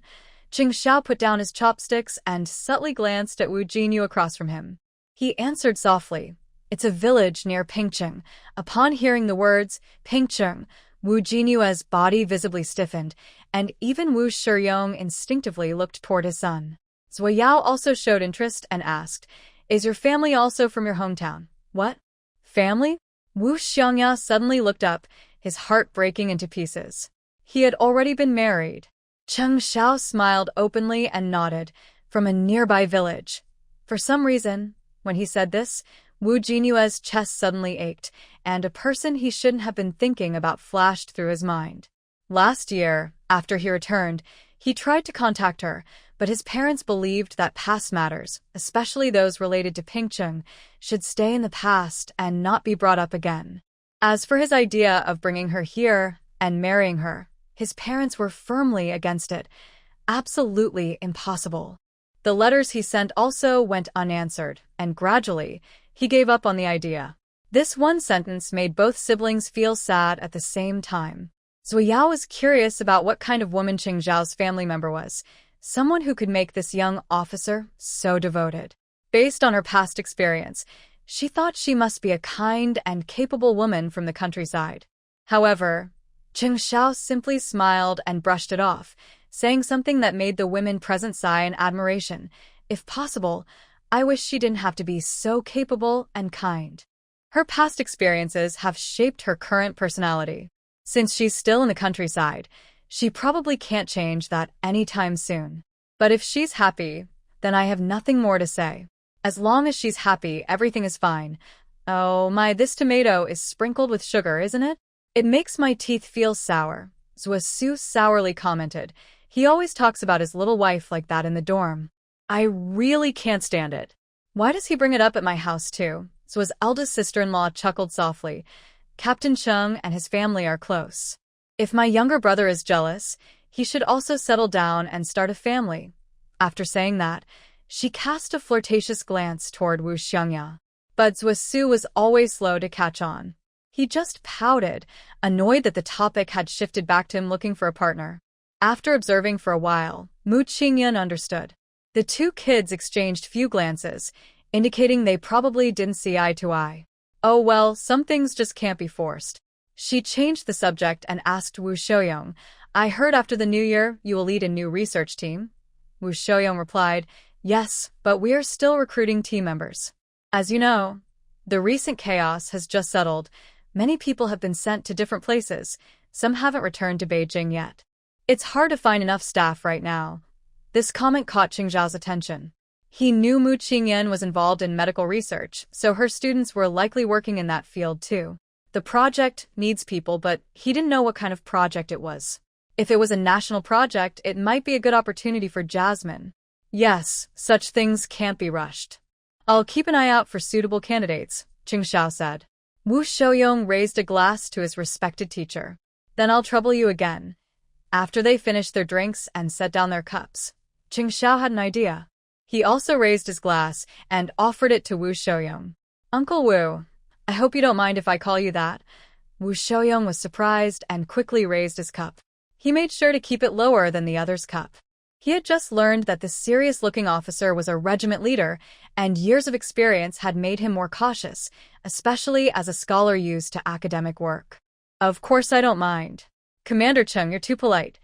Cheng Xiao put down his chopsticks and subtly glanced at Wu Jinyu across from him. He answered softly, "It's a village near Pingcheng." Upon hearing the words, Pingcheng, Wu Jinyu's body visibly stiffened, and even Wu Shiyong instinctively looked toward his son. Zwa Yao also showed interest and asked, "Is your family also from your hometown?" "What? Family?" Wu Xiongya suddenly looked up, his heart breaking into pieces. He had already been married. Cheng Xiao smiled openly and nodded, "From a nearby village." For some reason, when he said this, Wu Jinyu's chest suddenly ached, and a person he shouldn't have been thinking about flashed through his mind. Last year, after he returned, he tried to contact her, but his parents believed that past matters, especially those related to Pingcheng, should stay in the past and not be brought up again. As for his idea of bringing her here and marrying her, his parents were firmly against it. Absolutely impossible. The letters he sent also went unanswered, and gradually, he gave up on the idea. This one sentence made both siblings feel sad at the same time. Zwa Yao was curious about what kind of woman Cheng Zhao's family member was, someone who could make this young officer so devoted. Based on her past experience, she thought she must be a kind and capable woman from the countryside. However, Cheng Xiao simply smiled and brushed it off, saying something that made the women present sigh in admiration. "If possible, I wish she didn't have to be so capable and kind." Her past experiences have shaped her current personality. Since she's still in the countryside, she probably can't change that anytime soon. But if she's happy, then I have nothing more to say. As long as she's happy, everything is fine. Oh my, this tomato is sprinkled with sugar, isn't it? It makes my teeth feel sour, Zwa Su sourly commented. He always talks about his little wife like that in the dorm. I really can't stand it. Why does he bring it up at my house too? Zwa's eldest sister-in-law chuckled softly. Captain Chung and his family are close. If my younger brother is jealous, he should also settle down and start a family. After saying that, she cast a flirtatious glance toward Wu Xiongya. But Zwa Su was always slow to catch on. He just pouted, annoyed that the topic had shifted back to him looking for a partner. After observing for a while, Mu Qingyan understood. The two kids exchanged few glances, indicating they probably didn't see eye to eye. Oh well, some things just can't be forced. She changed the subject and asked Wu Xiuyong, "I heard after the new year you will lead a new research team?" Wu Xiuyong replied, "Yes, but we are still recruiting team members. As you know, the recent chaos has just settled. Many people have been sent to different places. Some haven't returned to Beijing yet. It's hard to find enough staff right now." This comment caught Cheng Zhao's attention. He knew Mu Qingyan was involved in medical research, so her students were likely working in that field too. The project needs people, but he didn't know what kind of project it was. If it was a national project, it might be a good opportunity for Jasmine. Yes, such things can't be rushed. I'll keep an eye out for suitable candidates, Cheng Xiao said. Wu Xiuyong raised a glass to his respected teacher. Then I'll trouble you again. After they finished their drinks and set down their cups, Cheng Xiao had an idea. He also raised his glass and offered it to Wu Xiuyong. Uncle Wu, I hope you don't mind if I call you that. Wu Xiuyong was surprised and quickly raised his cup. He made sure to keep it lower than the other's cup. He had just learned that the serious-looking officer was a regiment leader, and years of experience had made him more cautious, especially as a scholar used to academic work. Of course I don't mind. Commander Chung, you're too polite.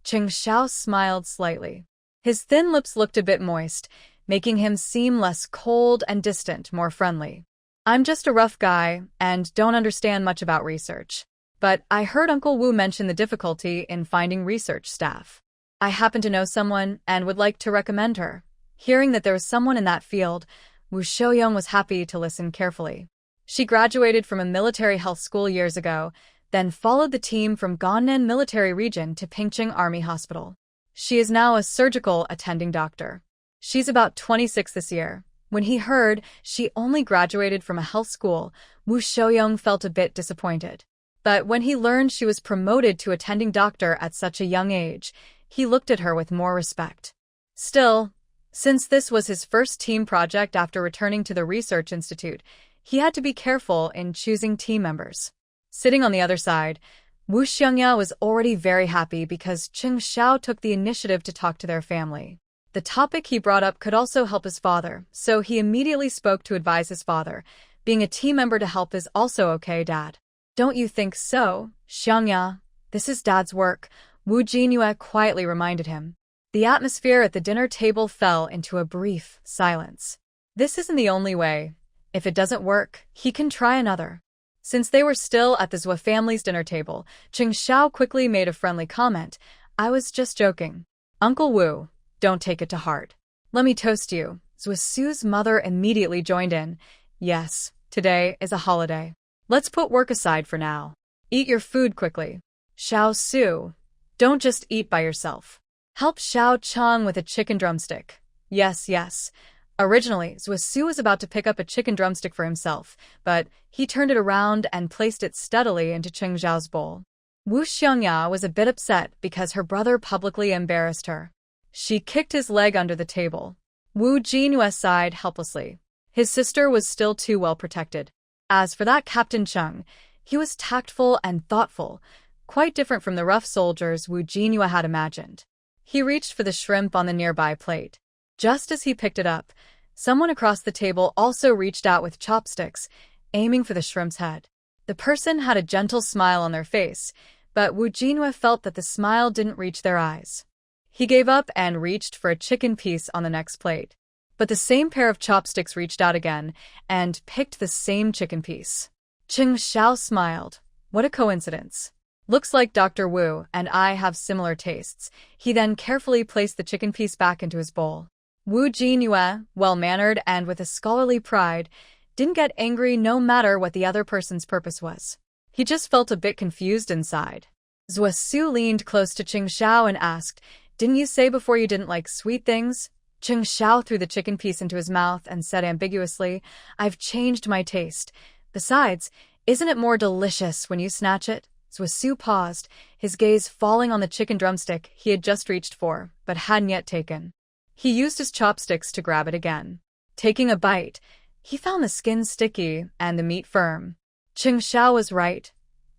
Cheng Xiao smiled slightly. His thin lips looked a bit moist, making him seem less cold and distant, more friendly. I'm just a rough guy, and don't understand much about research. But I heard Uncle Wu mention the difficulty in finding research staff. I happen to know someone and would like to recommend her. Hearing that there was someone in that field, Wu Xiaoyong was happy to listen carefully. She graduated from a military health school years ago, then followed the team from Gannan Military Region to Pingcheng Army Hospital. She is now a surgical attending doctor. She's about 26 this year. When he heard she only graduated from a health school, Wu Xiaoyong felt a bit disappointed. But when he learned she was promoted to attending doctor at such a young age, he looked at her with more respect. Still, since this was his first team project after returning to the research institute, he had to be careful in choosing team members. Sitting on the other side, Wu Xiangya was already very happy because Cheng Xiao took the initiative to talk to their family. The topic he brought up could also help his father, so he immediately spoke to advise his father. Being a team member to help is also okay, Dad. Don't you think so, Xiangya? This is Dad's work, Wu Jinyue quietly reminded him. The atmosphere at the dinner table fell into a brief silence. This isn't the only way. If it doesn't work, he can try another. Since they were still at the Zwa family's dinner table, Cheng Xiao quickly made a friendly comment. I was just joking. Uncle Wu, don't take it to heart. Let me toast you. Zwa Su's mother immediately joined in. Yes, today is a holiday. Let's put work aside for now. Eat your food quickly. Xiao Su, don't just eat by yourself. Help Xiao Chung with a chicken drumstick. Yes. Originally, Zwa Su was about to pick up a chicken drumstick for himself, but he turned it around and placed it steadily into Cheng Xiao's bowl. Wu Xiangya was a bit upset because her brother publicly embarrassed her. She kicked his leg under the table. Wu Jinyue sighed helplessly. His sister was still too well protected. As for that Captain Chung, he was tactful and thoughtful, quite different from the rough soldiers Wu Jinyue had imagined. He reached for the shrimp on the nearby plate. Just as he picked it up, someone across the table also reached out with chopsticks, aiming for the shrimp's head. The person had a gentle smile on their face, but Wu Jinyue felt that the smile didn't reach their eyes. He gave up and reached for a chicken piece on the next plate. But the same pair of chopsticks reached out again and picked the same chicken piece. Cheng Xiao smiled. What a coincidence. Looks like Dr. Wu and I have similar tastes. He then carefully placed the chicken piece back into his bowl. Wu Jinyue, well-mannered and with a scholarly pride, didn't get angry no matter what the other person's purpose was. He just felt a bit confused inside. Zwa Su leaned close to Cheng Xiao and asked, Didn't you say before you didn't like sweet things? Cheng Xiao threw the chicken piece into his mouth and said ambiguously, I've changed my taste. Besides, isn't it more delicious when you snatch it? Zwa Su paused, his gaze falling on the chicken drumstick he had just reached for, but hadn't yet taken. He used his chopsticks to grab it again. Taking a bite, he found the skin sticky and the meat firm. Cheng Xiao was right.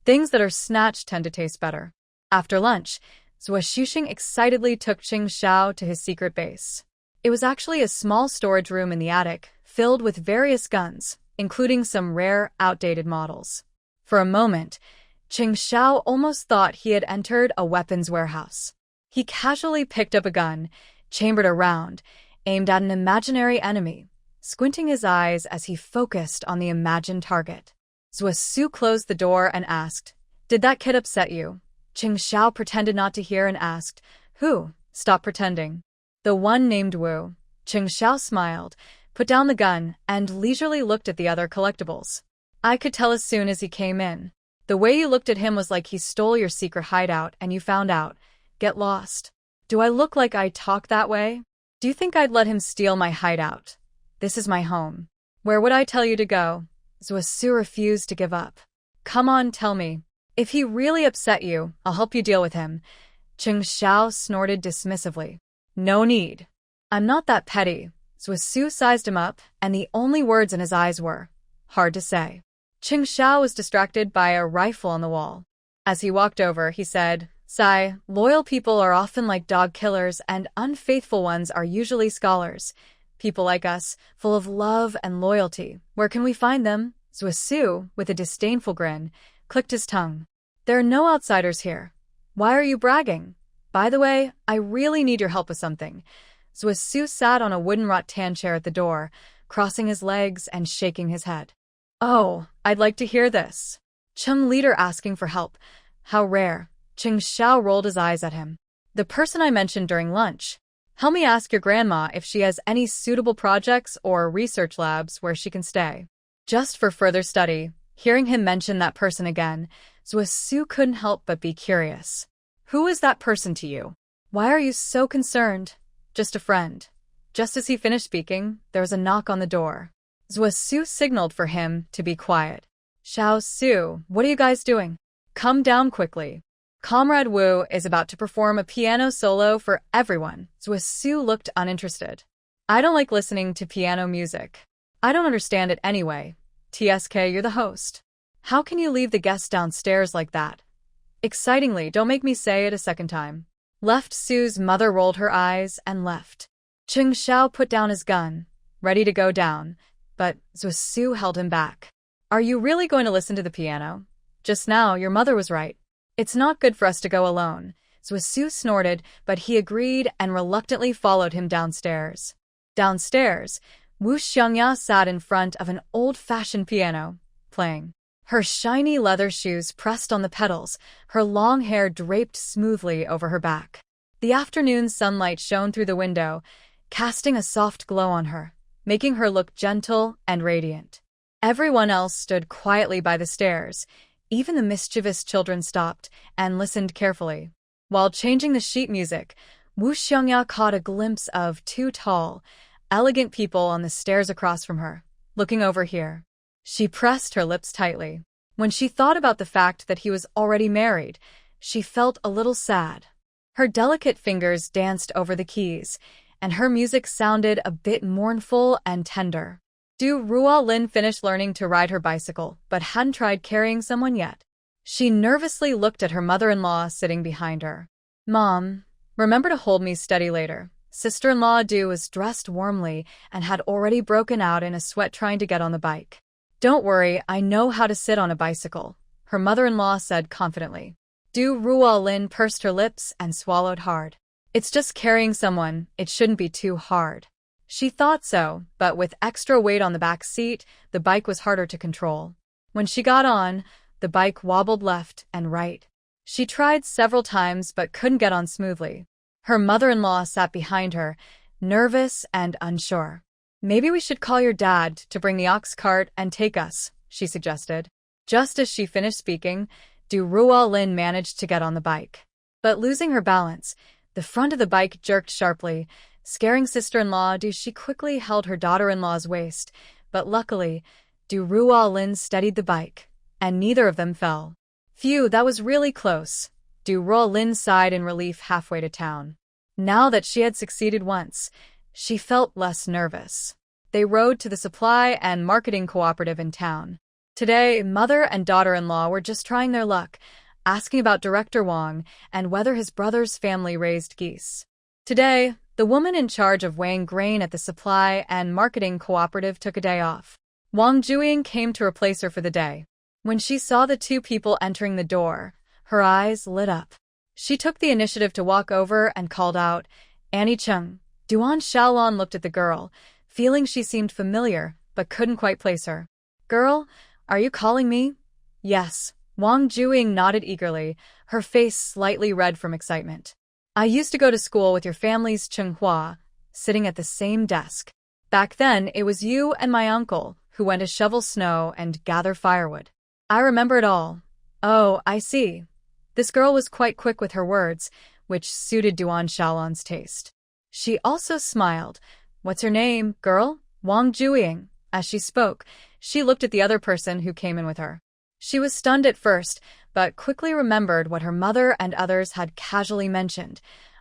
Things that are snatched tend to taste better. After lunch, Zwa Shuxing excitedly took Cheng Xiao to his secret base. It was actually a small storage room in the attic, filled with various guns, including some rare, outdated models. For a moment, Cheng Xiao almost thought he had entered a weapons warehouse. He casually picked up a gun, chambered a round, aimed at an imaginary enemy, squinting his eyes as he focused on the imagined target. Zwa Su closed the door and asked, Did that kid upset you? Cheng Xiao pretended not to hear and asked, Who? Stop pretending. The one named Wu. Cheng Xiao smiled, put down the gun, and leisurely looked at the other collectibles. I could tell as soon as he came in. The way you looked at him was like he stole your secret hideout and you found out. Get lost. Do I look like I talk that way? Do you think I'd let him steal my hideout? This is my home. Where would I tell you to go? Zwa Su refused to give up. Come on, tell me. If he really upset you, I'll help you deal with him. Cheng Xiao snorted dismissively. No need. I'm not that petty. Zwa Su sized him up, and the only words in his eyes were, hard to say. Cheng Xiao was distracted by a rifle on the wall. As he walked over, he said, Sai, loyal people are often like dog killers and unfaithful ones are usually scholars. People like us, full of love and loyalty. Where can we find them? Zwa Su, with a disdainful grin, clicked his tongue. There are no outsiders here. Why are you bragging? By the way, I really need your help with something. Zwa Su sat on a wooden rattan chair at the door, crossing his legs and shaking his head. Oh, I'd like to hear this. Chung leader asking for help. How rare. Cheng Xiao rolled his eyes at him. The person I mentioned during lunch. Help me ask your grandma if she has any suitable projects or research labs where she can stay. Just for further study, hearing him mention that person again, Zwa couldn't help but be curious. Who is that person to you? Why are you so concerned? Just a friend. Just as he finished speaking, there was a knock on the door. Zwa signaled for him to be quiet. Xiao, what are you guys doing? Come down quickly. Comrade Wu is about to perform a piano solo for everyone. Zwa looked uninterested. I don't like listening to piano music. I don't understand it anyway. TSK, you're the host. How can you leave the guests downstairs like that? Excitingly, don't make me say it a second time. Left Sue's mother rolled her eyes and left. Cheng Xiao put down his gun, ready to go down, but Zwa held him back. Are you really going to listen to the piano? Just now, your mother was right. It's not good for us to go alone. Zwa snorted, but he agreed and reluctantly followed him downstairs. Downstairs, Wu Xiangya sat in front of an old-fashioned piano, playing. Her shiny leather shoes pressed on the pedals, her long hair draped smoothly over her back. The afternoon sunlight shone through the window, casting a soft glow on her, making her look gentle and radiant. Everyone else stood quietly by the stairs. Even the mischievous children stopped and listened carefully. While changing the sheet music, Wu Xiangya caught a glimpse of two tall, elegant people on the stairs across from her, looking over here. She pressed her lips tightly. When she thought about the fact that he was already married, she felt a little sad. Her delicate fingers danced over the keys, and her music sounded a bit mournful and tender. Ruolin finished learning to ride her bicycle, but hadn't tried carrying someone yet. She nervously looked at her mother-in-law sitting behind her. Mom, remember to hold me steady later. Sister-in-law Du was dressed warmly and had already broken out in a sweat trying to get on the bike. Don't worry, I know how to sit on a bicycle, her mother-in-law said confidently. Ruolin pursed her lips and swallowed hard. It's just carrying someone, it shouldn't be too hard. She thought so, but with extra weight on the back seat, the bike was harder to control. When she got on, the bike wobbled left and right. She tried several times but couldn't get on smoothly. Her mother-in-law sat behind her, nervous and unsure. Maybe we should call your dad to bring the ox cart and take us, she suggested. Just as she finished speaking, Ruolin managed to get on the bike. But losing her balance, the front of the bike jerked sharply. Scaring sister-in-law she quickly held her daughter-in-law's waist, but luckily, Ruolin steadied the bike, and neither of them fell. Phew, that was really close. Ruolin sighed in relief halfway to town. Now that she had succeeded once, she felt less nervous. They rode to the supply and marketing cooperative in town. Today, mother and daughter-in-law were just trying their luck, asking about Director Wong and whether his brother's family raised geese. Today, the woman in charge of weighing grain at the supply and marketing cooperative took a day off. Juing came to replace her for the day. When she saw the two people entering the door, her eyes lit up. She took the initiative to walk over and called out, Annie Chung. Duan Shaolan looked at the girl, feeling she seemed familiar, but couldn't quite place her. Girl, are you calling me? Yes. Juing nodded eagerly, her face slightly red from excitement. I used to go to school with your family's Chenghua, sitting at the same desk. Back then, it was you and my uncle who went to shovel snow and gather firewood. I remember it all. Oh, I see. This girl was quite quick with her words, which suited Duan Shaolan's taste. She also smiled. What's her name, girl? Juing. As she spoke, she looked at the other person who came in with her. She was stunned at first, but quickly remembered what her mother and others had casually mentioned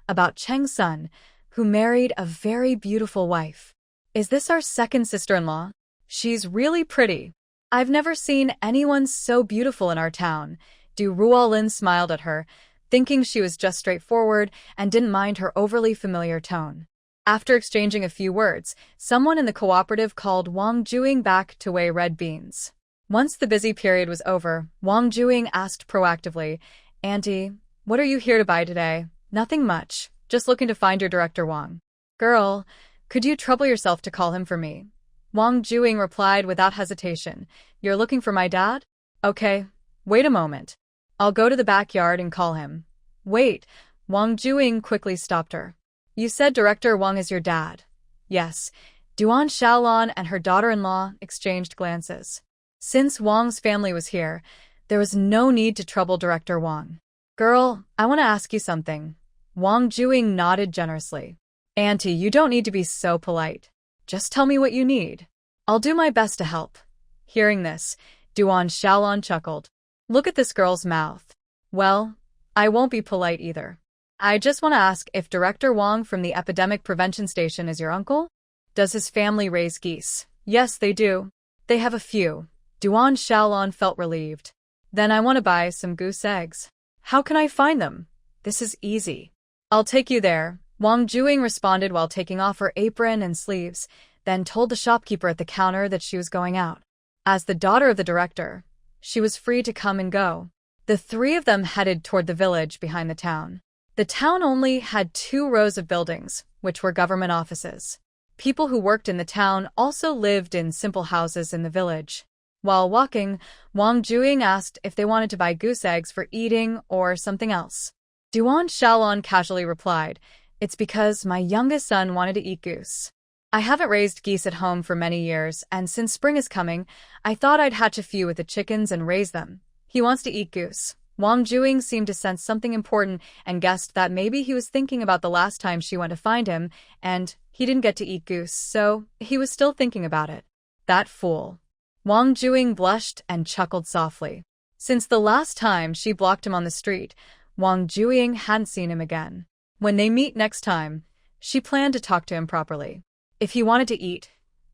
about Cheng's son, who married a very beautiful wife. Is this our second sister-in-law? She's really pretty. I've never seen anyone so beautiful in our town. Ruolin smiled at her, thinking she was just straightforward and didn't mind her overly familiar tone. After exchanging a few words, someone in the cooperative called Juing back to weigh red beans. Once the busy period was over, Juing asked proactively, Auntie, what are you here to buy today? Nothing much, just looking to find your director Wong. Girl, could you trouble yourself to call him for me? Juing replied without hesitation, You're looking for my dad? Okay. Wait a moment. I'll go to the backyard and call him. Wait, Wong Juing quickly stopped her. You said Director Wong is your dad. Yes. Duan Shaolan and her daughter-in-law exchanged glances. Since Wong's family was here, there was no need to trouble Director Wong. Girl, I want to ask you something. Wong Juing nodded generously. Auntie, you don't need to be so polite. Just tell me what you need. I'll do my best to help. Hearing this, Duan Shaolan chuckled. Look at this girl's mouth. Well, I won't be polite either. I just want to ask if Director Wong from the Epidemic Prevention Station is your uncle? Does his family raise geese? Yes, they do. They have a few. Duan Shaolan felt relieved. Then I want to buy some goose eggs. How can I find them? This is easy. I'll take you there. Wong Juing responded while taking off her apron and sleeves, then told the shopkeeper at the counter that she was going out. As the daughter of the director, she was free to come and go. The three of them headed toward the village behind the town. The town only had 2 rows of buildings, which were government offices. People who worked in the town also lived in simple houses in the village. While walking, Wong Juing asked if they wanted to buy goose eggs for eating or something else. Duan Shaolan casually replied, It's because my youngest son wanted to eat goose. I haven't raised geese at home for many years, and since spring is coming, I thought I'd hatch a few with the chickens and raise them. He wants to eat goose. Wong Juing seemed to sense something important and guessed that maybe he was thinking about the last time she went to find him, and he didn't get to eat goose, so he was still thinking about it. That fool. Wong Juing blushed and chuckled softly. Since the last time she blocked him on the street, Wong Juing hadn't seen him again. When they meet next time, she planned to talk to him properly. If he wanted to eat,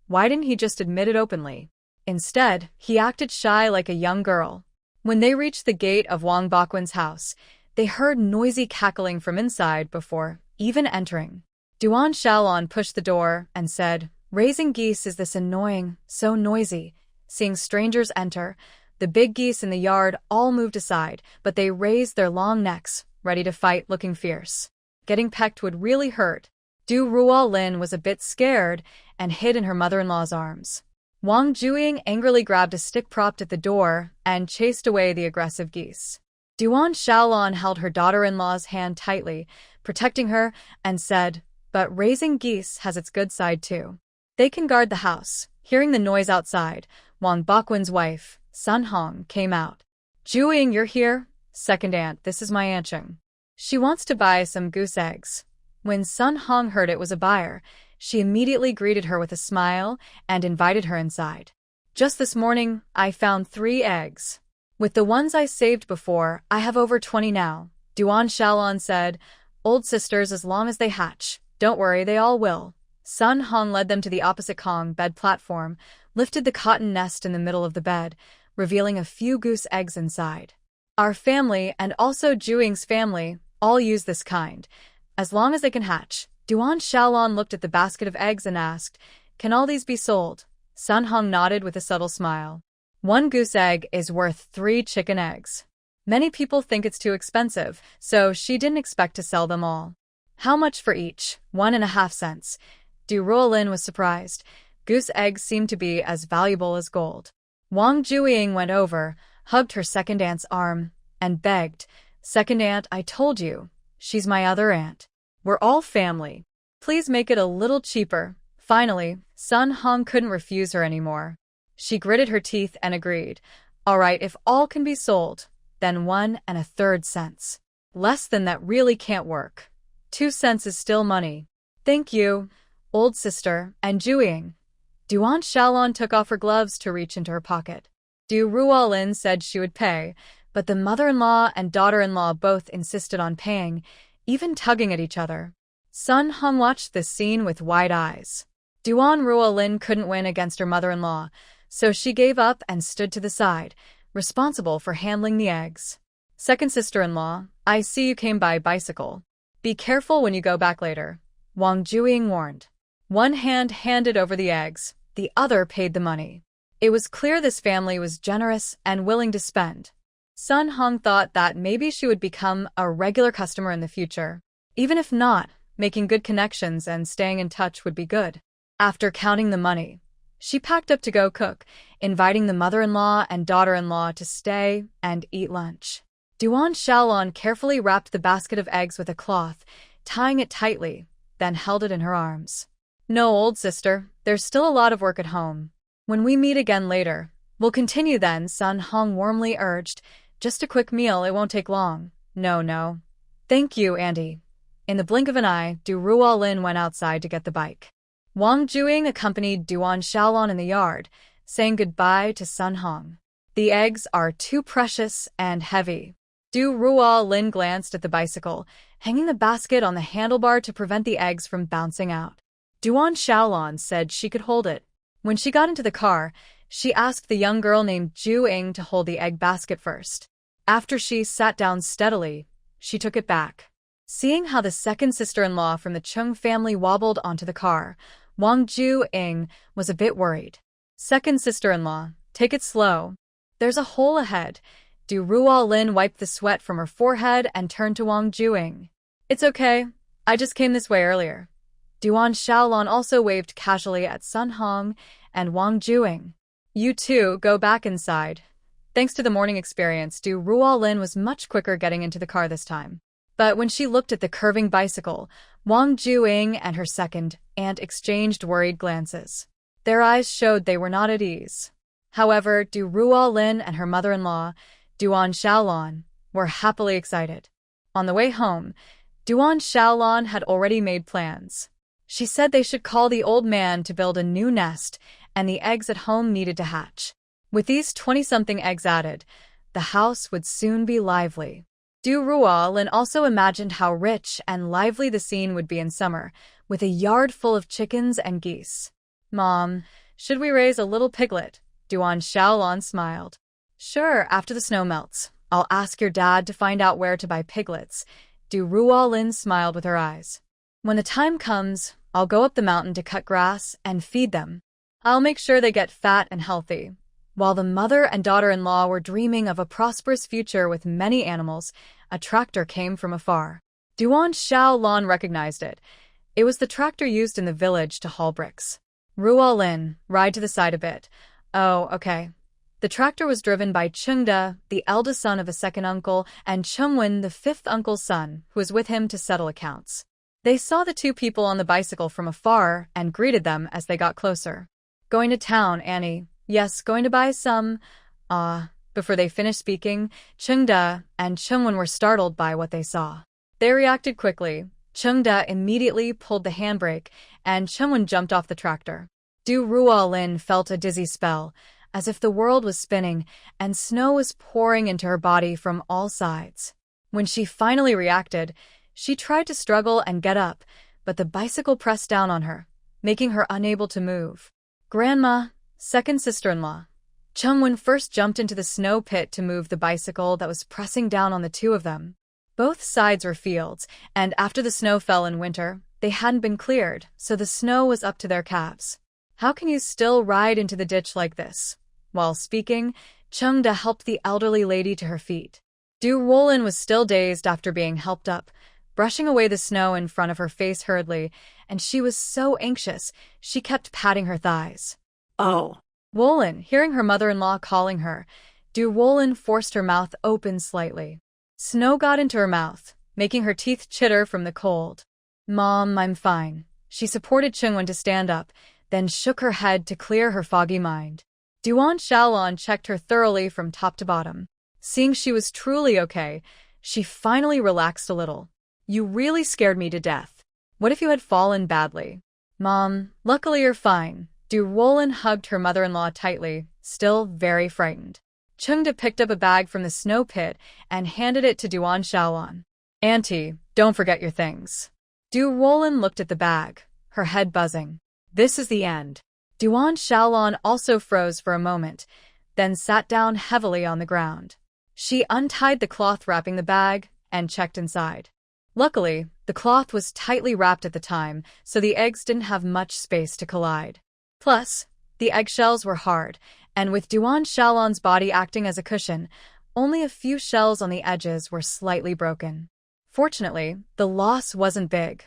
why didn't he just admit it openly? Instead, he acted shy like a young girl. When they reached the gate of Wong Bakwin's house, they heard noisy cackling from inside before even entering. Duan Shaolan pushed the door and said, Raising geese is this annoying, so noisy. Seeing strangers enter, the big geese in the yard all moved aside, but they raised their long necks, ready to fight, looking fierce. Getting pecked would really hurt. Ruolin was a bit scared and hid in her mother-in-law's arms. Wong Juing angrily grabbed a stick propped at the door and chased away the aggressive geese. Duan Shaolan held her daughter-in-law's hand tightly, protecting her, and said, But raising geese has its good side too. They can guard the house. Hearing the noise outside, Wong Bakwin's wife, Sun Hong, came out. Juing, you're here? Second aunt, this is my Aunt Cheng. She wants to buy some goose eggs. When Sun Hong heard it was a buyer, she immediately greeted her with a smile and invited her inside. Just this morning, I found 3 eggs. With the ones I saved before, I have over 20 now. Duan Shaolan said, Old sisters as long as they hatch. Don't worry, they all will. Sun Hong led them to the opposite Kong bed platform, lifted the cotton nest in the middle of the bed, revealing a few goose eggs inside. Our family, and also Juing's family, all use this kind, as long as they can hatch. Duan Shaolan looked at the basket of eggs and asked, Can all these be sold? Sun Hong nodded with a subtle smile. 1 goose egg is worth 3 chicken eggs. Many people think it's too expensive, so she didn't expect to sell them all. How much for each? 1.5 cents. Ruolin was surprised. Goose eggs seemed to be as valuable as gold. Wong Juing went over, hugged her second aunt's arm, and begged, Second aunt, I told you. She's my other aunt. We're all family. Please make it a little cheaper. Finally, Sun Hong couldn't refuse her anymore. She gritted her teeth and agreed. All right, if all can be sold, then 1.33 cents. Less than that really can't work. 2 cents is still money. Thank you, old sister, and Juing. Duan Shaolan took off her gloves to reach into her pocket. Ruolin said she would pay, but the mother-in-law and daughter-in-law both insisted on paying, even tugging at each other. Sun Hong watched this scene with wide eyes. Duan Ruolin couldn't win against her mother-in-law, so she gave up and stood to the side, responsible for handling the eggs. Second sister-in-law, I see you came by bicycle. Be careful when you go back later, Wong Juing warned. One hand handed over the eggs, the other paid the money. It was clear this family was generous and willing to spend. Sun Hong thought that maybe she would become a regular customer in the future. Even if not, making good connections and staying in touch would be good. After counting the money, She packed up to go cook, inviting the mother-in-law and daughter-in-law to stay and eat lunch. Duan Shaolan carefully wrapped the basket of eggs with a cloth, tying it tightly, then held it in her arms. "No, old sister, there's still a lot of work at home. When we meet again later, we'll continue then," Sun Hong warmly urged. "Just a quick meal, it won't take long." No. "Thank you, Auntie." In the blink of an eye, Ruolin went outside to get the bike. Wong Juing accompanied Duan Shaolan in the yard, saying goodbye to Sun Hong. "The eggs are too precious and heavy." Ruolin glanced at the bicycle, hanging the basket on the handlebar to prevent the eggs from bouncing out. Duan Shaolan said she could hold it. When she got into the car, she asked the young girl named Juing to hold the egg basket first. After she sat down steadily, she took it back. Seeing how the second sister-in-law from the Chung family wobbled onto the car, Wang Juing was a bit worried. "Second sister-in-law, take it slow. There's a hole ahead." Ruolin wiped the sweat from her forehead and turned to Wang Juing. "It's okay, I just came this way earlier." Duan Shaolan also waved casually at Sun Hong and Wang Juing. "You two go back inside." Thanks to the morning experience, Ruolin was much quicker getting into the car this time. But when she looked at the curving bicycle, Wang Juing and her second aunt exchanged worried glances. Their eyes showed they were not at ease. However, Ruolin and her mother-in-law, Duan Shaolan, were happily excited. On the way home, Duan Shaolan had already made plans. She said they should call the old man to build a new nest, and the eggs at home needed to hatch. With these 20-something eggs added, the house would soon be lively. Ruolin also imagined how rich and lively the scene would be in summer, with a yard full of chickens and geese. "Mom, should we raise a little piglet?" Duan Shaolan smiled. "Sure, after the snow melts. I'll ask your dad to find out where to buy piglets." Ruolin smiled with her eyes. "When the time comes, I'll go up the mountain to cut grass and feed them. I'll make sure they get fat and healthy." While the mother and daughter-in-law were dreaming of a prosperous future with many animals, a tractor came from afar. Duan Shaolan recognized it. It was the tractor used in the village to haul bricks. "Ruolin, ride to the side a bit." "Oh, okay." The tractor was driven by Cheng, the eldest son of a second uncle, and Chengwen, the fifth uncle's son, who was with him to settle accounts. They saw the two people on the bicycle from afar and greeted them as they got closer. "Going to town, Annie?" "Yes, going to buy some." Before they finished speaking, Cheng and Chengwen were startled by what they saw. They reacted quickly. Cheng immediately pulled the handbrake, and Chengwen jumped off the tractor. Ruolin felt a dizzy spell, as if the world was spinning, and snow was pouring into her body from all sides. When she finally reacted, she tried to struggle and get up, but the bicycle pressed down on her, making her unable to move. "Grandma, second sister-in-law." Chengwen first jumped into the snow pit to move the bicycle that was pressing down on the two of them. Both sides were fields, and after the snow fell in winter, they hadn't been cleared, so the snow was up to their calves. "How can you still ride into the ditch like this?" While speaking, Cheng helped the elderly lady to her feet. Ruolin was still dazed after being helped up, brushing away the snow in front of her face hurriedly, and she was so anxious, she kept patting her thighs. "Oh." Ruolin, hearing her mother-in-law calling her, Ruolin forced her mouth open slightly. Snow got into her mouth, making her teeth chitter from the cold. "Mom, I'm fine." She supported Chengwen to stand up, then shook her head to clear her foggy mind. Duan Shaolan checked her thoroughly from top to bottom. Seeing she was truly okay, she finally relaxed a little. "You really scared me to death. What if you had fallen badly?" "Mom, luckily you're fine." Ruolin hugged her mother-in-law tightly, still very frightened. Cheng picked up a bag from the snow pit and handed it to Duan Shaolan. "Auntie, don't forget your things." Ruolin looked at the bag, her head buzzing. This is the end. Duan Shaolan also froze for a moment, then sat down heavily on the ground. She untied the cloth wrapping the bag and checked inside. Luckily, the cloth was tightly wrapped at the time, so the eggs didn't have much space to collide. Plus, the eggshells were hard, and with Duan Shaolan's body acting as a cushion, only a few shells on the edges were slightly broken. Fortunately, the loss wasn't big.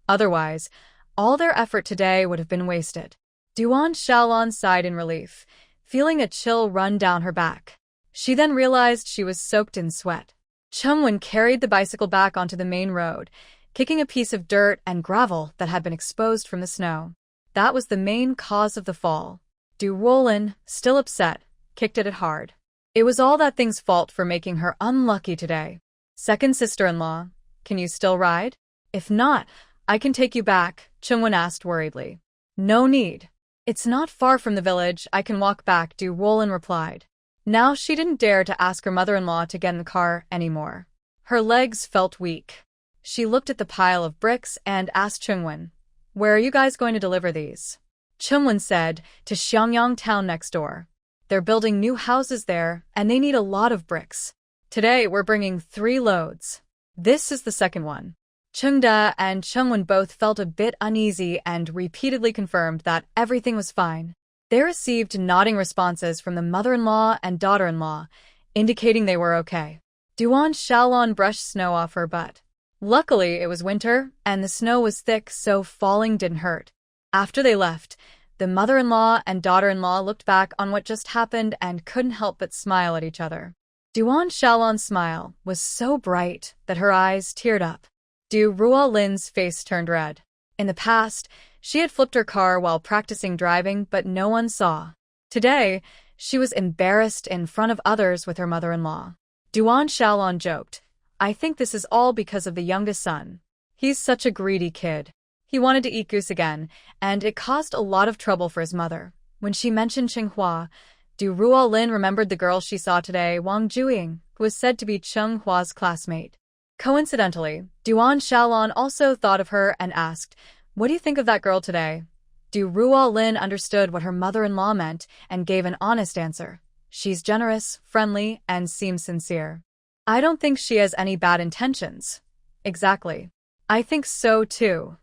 Otherwise, all their effort today would have been wasted. Duan Shaolan sighed in relief, feeling a chill run down her back. She then realized she was soaked in sweat. Chung carried the bicycle back onto the main road, kicking a piece of dirt and gravel that had been exposed from the snow. That was the main cause of the fall. Ruolin, still upset, kicked at it hard. It was all that thing's fault for making her unlucky today. Second sister-in-law, can you still ride? If not, I can take you back, Chung asked worriedly. No need. It's not far from the village, I can walk back, Ruolin replied. Now she didn't dare to ask her mother-in-law to get in the car anymore. Her legs felt weak. She looked at the pile of bricks and asked Chung, where are you guys going to deliver these? Chung said, to Xiangyang town next door. They're building new houses there, and they need a lot of bricks. Today we're bringing 3 loads. This is the second one. Chengda and Chung both felt a bit uneasy and repeatedly confirmed that everything was fine. They received nodding responses from the mother-in-law and daughter-in-law, indicating they were okay. Duan Shaolan brushed snow off her butt. Luckily, it was winter, and the snow was thick, so falling didn't hurt. After they left, the mother-in-law and daughter-in-law looked back on what just happened and couldn't help but smile at each other. Duan Shaolan's smile was so bright that her eyes teared up. Ruolin's face turned red. In the past, she had flipped her car while practicing driving, but no one saw. Today, she was embarrassed in front of others with her mother-in-law. Duan Shaolan joked, I think this is all because of the youngest son. He's such a greedy kid. He wanted to eat goose again, and it caused a lot of trouble for his mother. When she mentioned Chenghua, Ruolin remembered the girl she saw today, Wong Juing, who was said to be Chenghua's classmate. Coincidentally, Duan Shaolan also thought of her and asked, what do you think of that girl today? Ruolin understood what her mother-in-law meant and gave an honest answer. She's generous, friendly, and seems sincere. I don't think she has any bad intentions. Exactly. I think so too.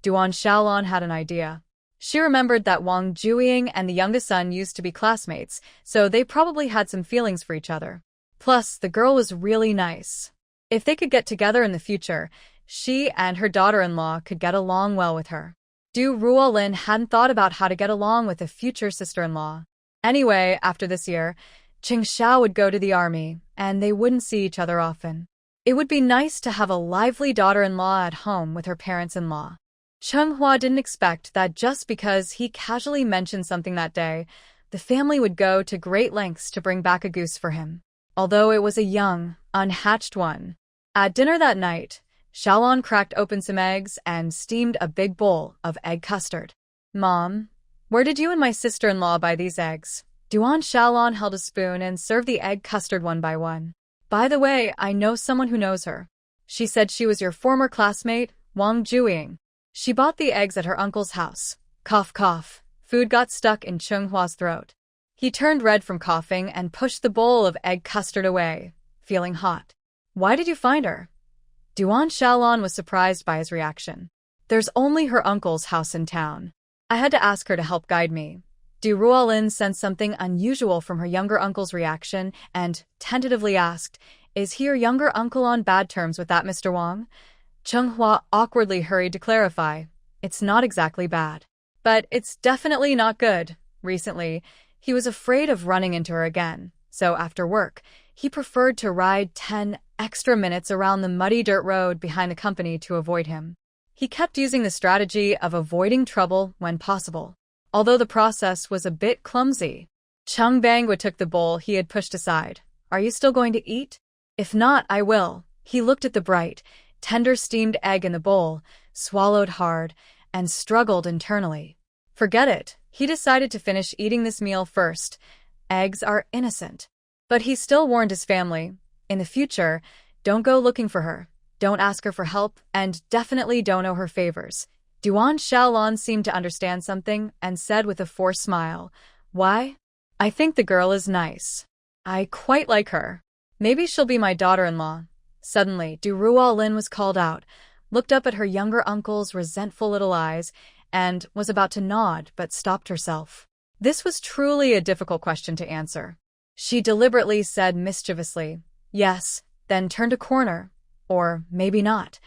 Duan Shaolan had an idea. She remembered that Wang Juing and the youngest son used to be classmates, so they probably had some feelings for each other. Plus, the girl was really nice. If they could get together in the future, she and her daughter-in-law could get along well with her. Ruolin hadn't thought about how to get along with a future sister-in-law. Anyway, after this year, Xiao would go to the army, and they wouldn't see each other often. It would be nice to have a lively daughter-in-law at home with her parents-in-law. Chenghua didn't expect that just because he casually mentioned something that day, the family would go to great lengths to bring back a goose for him, although it was a young, unhatched one. At dinner that night, Shaolan cracked open some eggs and steamed a big bowl of egg custard. Mom, where did you and my sister-in-law buy these eggs? Duan Shaolan held a spoon and served the egg custard one by one. By the way, I know someone who knows her. She said she was your former classmate, Wang Juing. She bought the eggs at her uncle's house. Cough, cough. Food got stuck in Chenghua's throat. He turned red from coughing and pushed the bowl of egg custard away, feeling hot. Why did you find her? Duan Shaolan was surprised by his reaction. There's only her uncle's house in town. I had to ask her to help guide me. Ruolin sensed something unusual from her younger uncle's reaction and tentatively asked, is he your younger uncle on bad terms with that Mr. Wong? Chenghua awkwardly hurried to clarify, it's not exactly bad. But it's definitely not good. Recently, he was afraid of running into her again, so after work, he preferred to ride 10 extra minutes around the muddy dirt road behind the company to avoid him. He kept using the strategy of avoiding trouble when possible, although the process was a bit clumsy. Chung Bangwa took the bowl he had pushed aside. Are you still going to eat? If not, I will. He looked at the bright, tender steamed egg in the bowl, swallowed hard, and struggled internally. Forget it. He decided to finish eating this meal first. Eggs are innocent. But he still warned his family, in the future, don't go looking for her, don't ask her for help, and definitely don't owe her favors. Duan Shaolan seemed to understand something and said with a forced smile, why? I think the girl is nice. I quite like her. Maybe she'll be my daughter-in-law. Suddenly, Ruolin was called out, looked up at her younger uncle's resentful little eyes, and was about to nod but stopped herself. This was truly a difficult question to answer. She deliberately said mischievously, yes, then turned a corner. Or maybe not.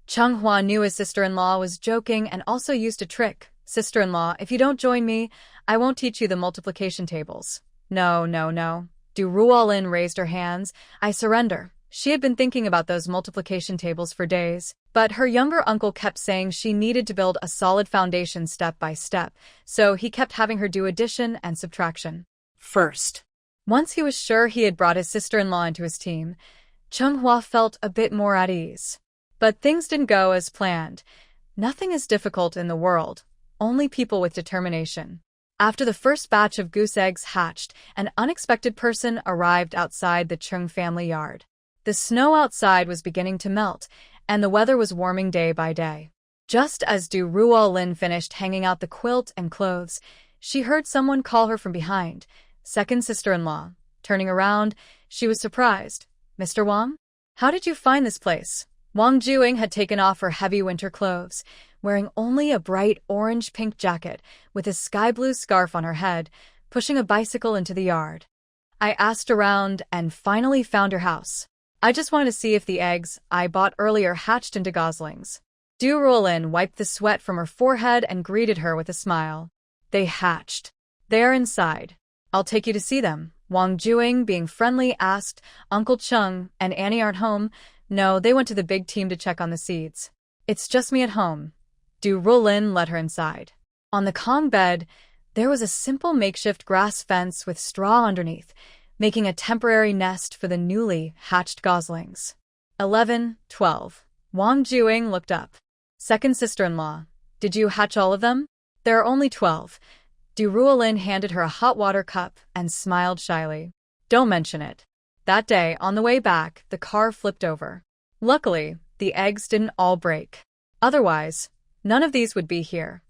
Chenghua knew his sister-in-law was joking and also used a trick, Sister-in-law, if you don't join me, I won't teach you the multiplication tables. No, no, no. Ruolin raised her hands. I surrender. She had been thinking about those multiplication tables for days, but her younger uncle kept saying she needed to build a solid foundation step by step, so he kept having her do addition and subtraction First. Once he was sure he had brought his sister-in-law into his team, Chung felt a bit more at ease. But things didn't go as planned. Nothing is difficult in the world, only people with determination. After the first batch of goose eggs hatched, an unexpected person arrived outside the Chung family yard. The snow outside was beginning to melt, and the weather was warming day by day. Just as Ruolin finished hanging out the quilt and clothes, she heard someone call her from behind. Second sister-in-law. Turning around, she was surprised. Mr. Wong? How did you find this place? Wong Juing had taken off her heavy winter clothes, wearing only a bright orange-pink jacket with a sky-blue scarf on her head, pushing a bicycle into the yard. I asked around and finally found her house. I just wanted to see if the eggs I bought earlier hatched into goslings. Ruolin wiped the sweat from her forehead and greeted her with a smile. They hatched. They are inside. I'll take you to see them. Wong Juing, being friendly, asked. Uncle Chung and Annie aren't home. No, they went to the big team to check on the seeds. It's just me at home. Ruolin led her inside. On the Kong bed, there was a simple makeshift grass fence with straw underneath, making a temporary nest for the newly hatched goslings. 11, 12. Wong Juing looked up. Second sister-in-law, did you hatch all of them? There are only 12. Ruolin handed her a hot water cup and smiled shyly. Don't mention it. That day, on the way back, the car flipped over. Luckily, the eggs didn't all break. Otherwise, none of these would be here.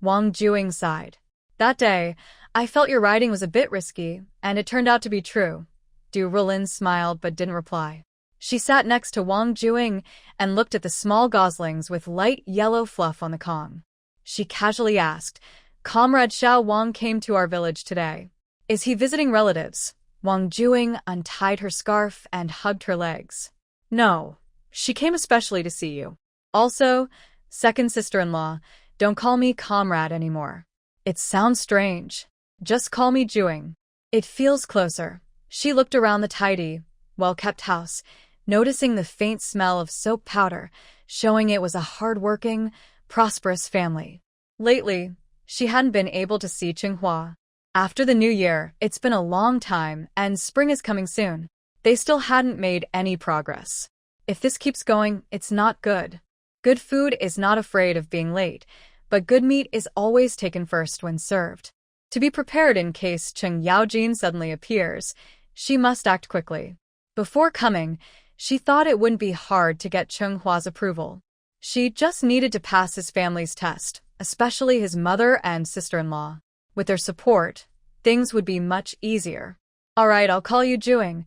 Wong Juing sighed. That day, I felt your riding was a bit risky, and it turned out to be true. Ruolin smiled but didn't reply. She sat next to Wong Juing and looked at the small goslings with light yellow fluff on the Kong. She casually asked, Comrade Xiao Wong came to our village today. Is he visiting relatives? Wong Juing untied her scarf and hugged her legs. No, she came especially to see you. Also, second sister-in-law, don't call me comrade anymore. It sounds strange. Just call me Juing. It feels closer. She looked around the tidy, well-kept house, noticing the faint smell of soap powder, showing it was a hard-working, prosperous family. Lately, she hadn't been able to see Chenghua. After the new year, it's been a long time, and spring is coming soon. They still hadn't made any progress. If this keeps going, it's not good. Good food is not afraid of being late, but good meat is always taken first when served. To be prepared in case Cheng Yaojin suddenly appears, she must act quickly. Before coming, she thought it wouldn't be hard to get Chenghua's approval. She just needed to pass his family's test, especially his mother and sister-in-law. With their support, things would be much easier. All right, I'll call you Juing.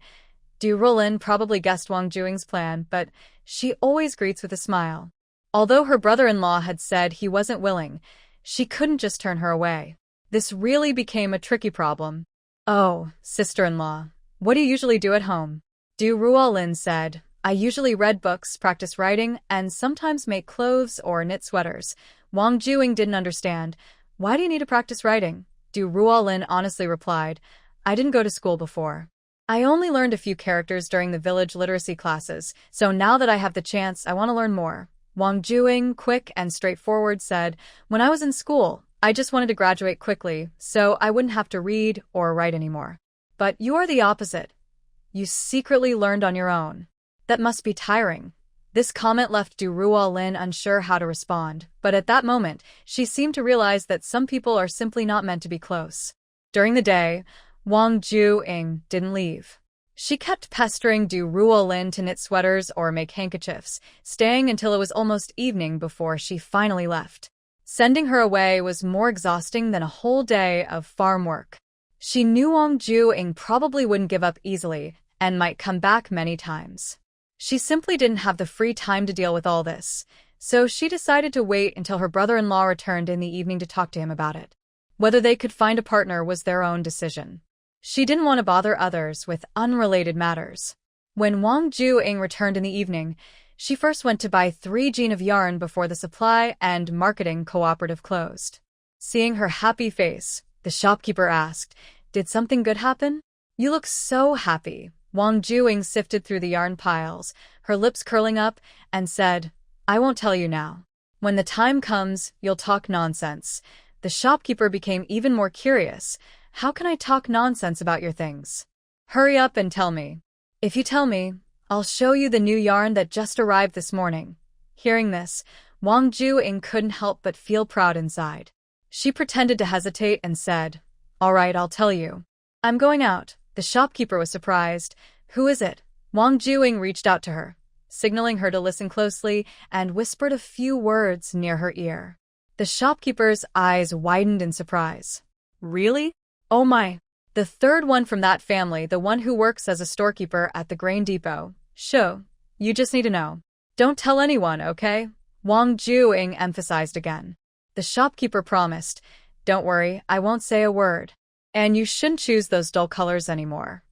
Ruolin probably guessed Wong Juing's plan, but she always greets with a smile. Although her brother-in-law had said he wasn't willing, she couldn't just turn her away. This really became a tricky problem. Oh, sister-in-law, what do you usually do at home? Ruolin said, I usually read books, practice writing, and sometimes make clothes or knit sweaters. Wong Juing didn't understand. Why do you need to practice writing? Ruolin honestly replied, I didn't go to school before. I only learned a few characters during the village literacy classes, so now that I have the chance, I want to learn more. Wong Juing, quick and straightforward, said, when I was in school, I just wanted to graduate quickly, so I wouldn't have to read or write anymore. But you are the opposite. You secretly learned on your own. That must be tiring. This comment left Ruolin unsure how to respond, but at that moment, she seemed to realize that some people are simply not meant to be close. During the day, Wong Juing didn't leave. She kept pestering Ruolin to knit sweaters or make handkerchiefs, staying until it was almost evening before she finally left. Sending her away was more exhausting than a whole day of farm work. She knew Wong Juing probably wouldn't give up easily and might come back many times. She simply didn't have the free time to deal with all this, so she decided to wait until her brother-in-law returned in the evening to talk to him about it. Whether they could find a partner was their own decision. She didn't want to bother others with unrelated matters. When Wong Juing returned in the evening, she first went to buy 3 jean of yarn before the supply and marketing cooperative closed. Seeing her happy face, the shopkeeper asked, "Did something good happen?" "You look so happy." Wong Juing sifted through the yarn piles, her lips curling up, and said, "I won't tell you now. When the time comes, you'll talk nonsense." The shopkeeper became even more curious. "How can I talk nonsense about your things?" "Hurry up and tell me. If you tell me, I'll show you the new yarn that just arrived this morning." Hearing this, Wong Juing couldn't help but feel proud inside. She pretended to hesitate and said, "All right, I'll tell you. I'm going out." The shopkeeper was surprised. "Who is it?" Wong Juing reached out to her, signaling her to listen closely, and whispered a few words near her ear. The shopkeeper's eyes widened in surprise. "Really? Oh my. The third one from that family, the one who works as a storekeeper at the grain depot. Sure, you just need to know. Don't tell anyone, okay?" Wong Juing emphasized again. The shopkeeper promised, "Don't worry, I won't say a word. And you shouldn't choose those dull colors anymore.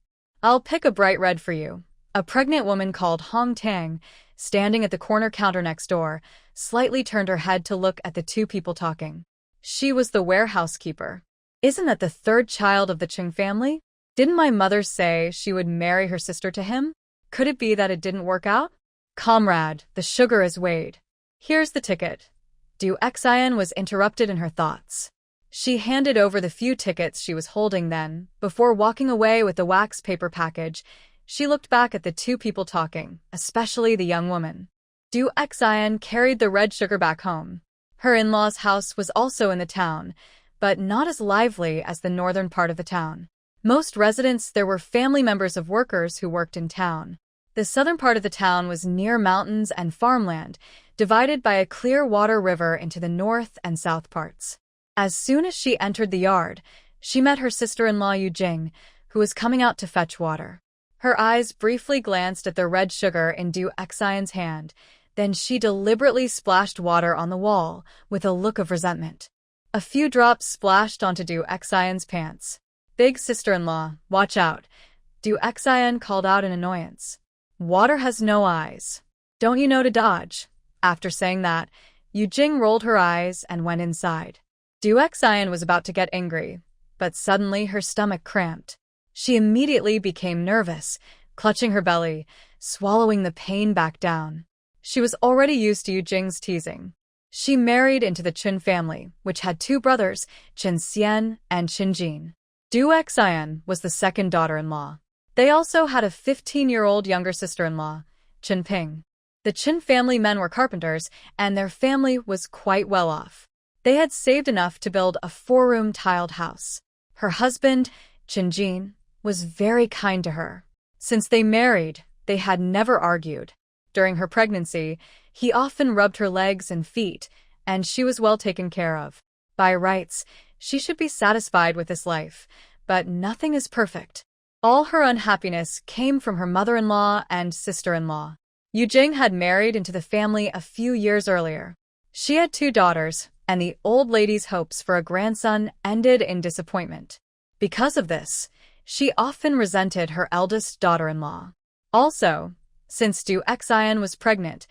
I'll pick a bright red for you." A pregnant woman called Hong Tang, standing at the corner counter next door, slightly turned her head to look at the two people talking. She was the warehouse keeper. "Isn't that the third child of the Cheng family? Didn't my mother say she would marry her sister to him? Could it be that it didn't work out?" "Comrade, the sugar is weighed. Here's the ticket." Du Xian was interrupted in her thoughts. She handed over the few tickets she was holding then, before walking away with the wax paper package. She looked back at the two people talking, especially the young woman. Du Xian carried the red sugar back home. Her in-laws' house was also in the town, but not as lively as the northern part of the town. Most residents there were family members of workers who worked in town. The southern part of the town was near mountains and farmland, divided by a clear water river into the north and south parts. As soon as she entered the yard, she met her sister-in-law Yujing, who was coming out to fetch water. Her eyes briefly glanced at the red sugar in Du Xian's hand, then she deliberately splashed water on the wall with a look of resentment. A few drops splashed onto Du Xian's pants. "Big sister-in-law, watch out," Du Xian called out in annoyance. "Water has no eyes. Don't you know to dodge?" After saying that, Yujing rolled her eyes and went inside. Du Xian was about to get angry, but suddenly her stomach cramped. She immediately became nervous, clutching her belly, swallowing the pain back down. She was already used to Yujing's teasing. She married into the Chun family, which had two brothers, Chen Xian and Chen Jin. Du Xian was the second daughter-in-law. They also had a 15-year-old younger sister-in-law, Chen Ping. The Chen family men were carpenters, and their family was quite well off. They had saved enough to build a 4-room tiled house. Her husband, Chen Jin, was very kind to her. Since they married, they had never argued. During her pregnancy, he often rubbed her legs and feet, and she was well taken care of. By rights, she should be satisfied with this life, but nothing is perfect. All her unhappiness came from her mother-in-law and sister-in-law. Yujing had married into the family a few years earlier. She had 2 daughters, and the old lady's hopes for a grandson ended in disappointment. Because of this, she often resented her eldest daughter-in-law. Also, since Du Xian was pregnant,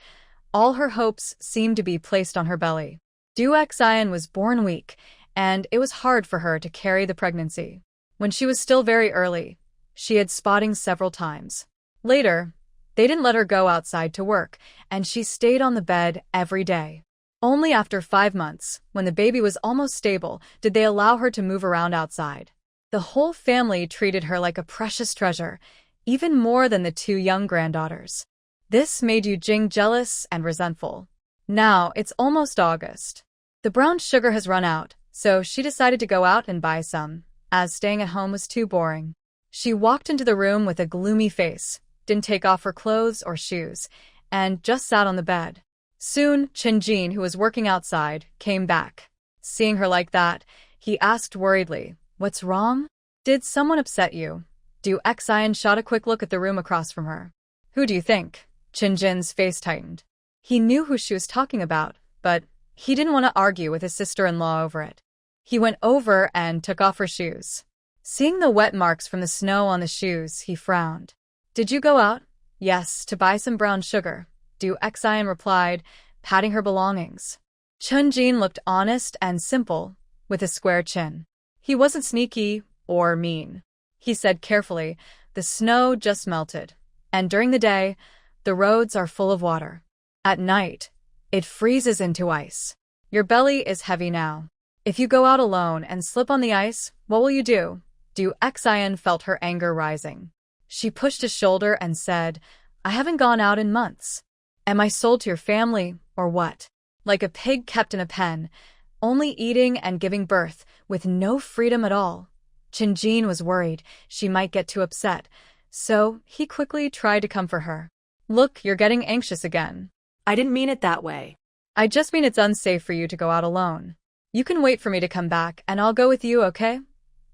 all her hopes seemed to be placed on her belly. Du Xian was born weak, and it was hard for her to carry the pregnancy. When she was still very early, she had spotting several times. Later, they didn't let her go outside to work, and she stayed on the bed every day. Only after 5 months, when the baby was almost stable, did they allow her to move around outside. The whole family treated her like a precious treasure, even more than the 2 young granddaughters. This made Yujing jealous and resentful. Now it's almost August. The brown sugar has run out, so she decided to go out and buy some, as staying at home was too boring. She walked into the room with a gloomy face, didn't take off her clothes or shoes, and just sat on the bed. Soon, Chen Jin, who was working outside, came back. Seeing her like that, he asked worriedly, "What's wrong? Did someone upset you?" Du Xian shot a quick look at the room across from her. "Who do you think?" Chen Jin's face tightened. He knew who she was talking about, but he didn't want to argue with his sister-in-law over it. He went over and took off her shoes. Seeing the wet marks from the snow on the shoes, he frowned. "Did you go out?" "Yes, to buy some brown sugar," Du Xian replied, patting her belongings. Chen Jin looked honest and simple, with a square chin. He wasn't sneaky or mean. He said carefully, "The snow just melted, and during the day, the roads are full of water. At night, it freezes into ice. Your belly is heavy now. If you go out alone and slip on the ice, what will you do?" Du Xian felt her anger rising. She pushed his shoulder and said, "I haven't gone out in months. Am I sold to your family, or what? Like a pig kept in a pen, only eating and giving birth, with no freedom at all." Chin was worried she might get too upset, so he quickly tried to comfort her. "Look, you're getting anxious again." I didn't mean it that way. "I just mean it's unsafe for you to go out alone. You can wait for me to come back, and I'll go with you, okay?"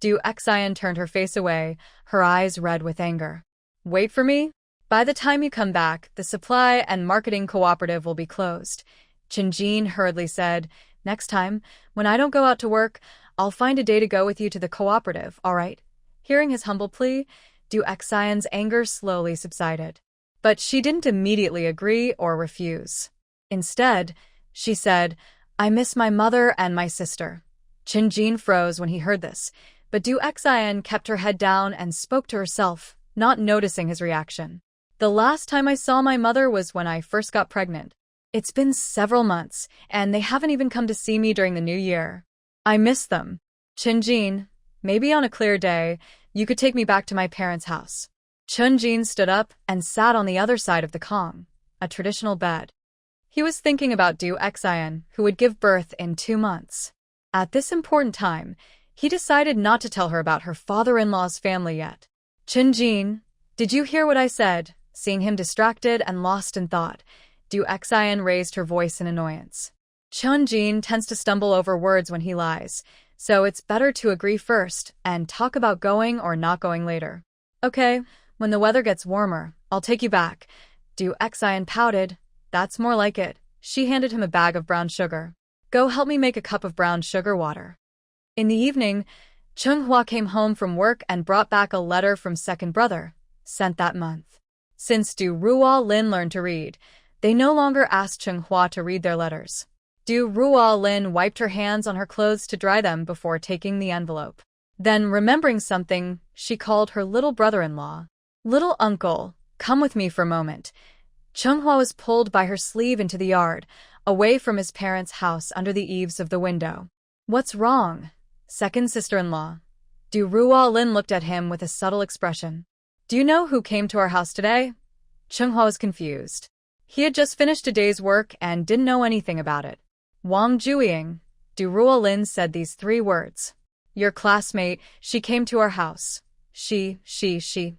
Du Xian turned her face away, her eyes red with anger. "Wait for me? By the time you come back, the supply and marketing cooperative will be closed." Chin hurriedly said, "Next time, when I don't go out to work, I'll find a day to go with you to the cooperative, all right?" Hearing his humble plea, Du Xian's anger slowly subsided. But she didn't immediately agree or refuse. Instead, she said, "I miss my mother and my sister." Chin froze when he heard this, but Du Xian kept her head down and spoke to herself, not noticing his reaction. "The last time I saw my mother was when I first got pregnant. It's been several months, and they haven't even come to see me during the new year. I miss them. Chin, maybe on a clear day, you could take me back to my parents' house." Chin stood up and sat on the other side of the Kong, a traditional bed. He was thinking about Du Xian, who would give birth in 2 months. At this important time, he decided not to tell her about her father-in-law's family yet. "Chin, did you hear what I said?" Seeing him distracted and lost in thought, Du Xian raised her voice in annoyance. Chin tends to stumble over words when he lies, so it's better to agree first and talk about going or not going later. "Okay, when the weather gets warmer, I'll take you back." Du Xian pouted. "That's more like it." She handed him a bag of brown sugar. "Go help me make a cup of brown sugar water." In the evening, Chung came home from work and brought back a letter from second brother, sent that month. Since Ruolin learned to read, they no longer asked Chung to read their letters. Ruolin wiped her hands on her clothes to dry them before taking the envelope. Then, remembering something, she called her little brother-in-law. "Little uncle, come with me for a moment." Chung was pulled by her sleeve into the yard, away from his parents' house under the eaves of the window. "What's wrong?" "Second sister-in-law." Ruolin looked at him with a subtle expression. "Do you know who came to our house today?" Chung was confused. He had just finished a day's work and didn't know anything about it. "Wong Juing." Ruolin said these 3 words. "Your classmate, she came to our house." She,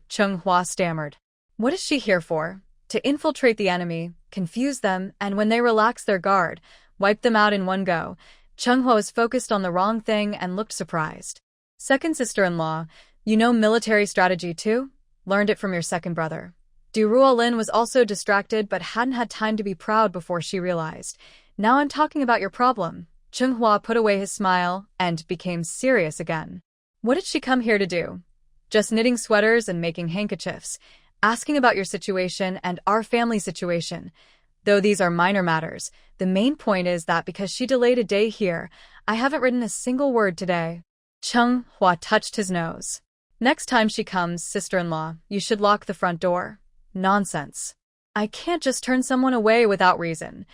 Chung stammered. "What is she here for?" "To infiltrate the enemy, confuse them, and when they relax their guard, wipe them out in one go." Chung was focused on the wrong thing and looked surprised. "Second sister-in-law, you know military strategy too? Learned it from your second brother." Ruolin was also distracted but hadn't had time to be proud before she realized. "Now I'm talking about your problem." Chung put away his smile and became serious again. "What did she come here to do?" "Just knitting sweaters and making handkerchiefs, asking about your situation and our family situation. Though these are minor matters, the main point is that because she delayed a day here, I haven't written a single word today." Chung touched his nose. "Next time she comes, sister-in-law, you should lock the front door." "Nonsense. I can't just turn someone away without reason."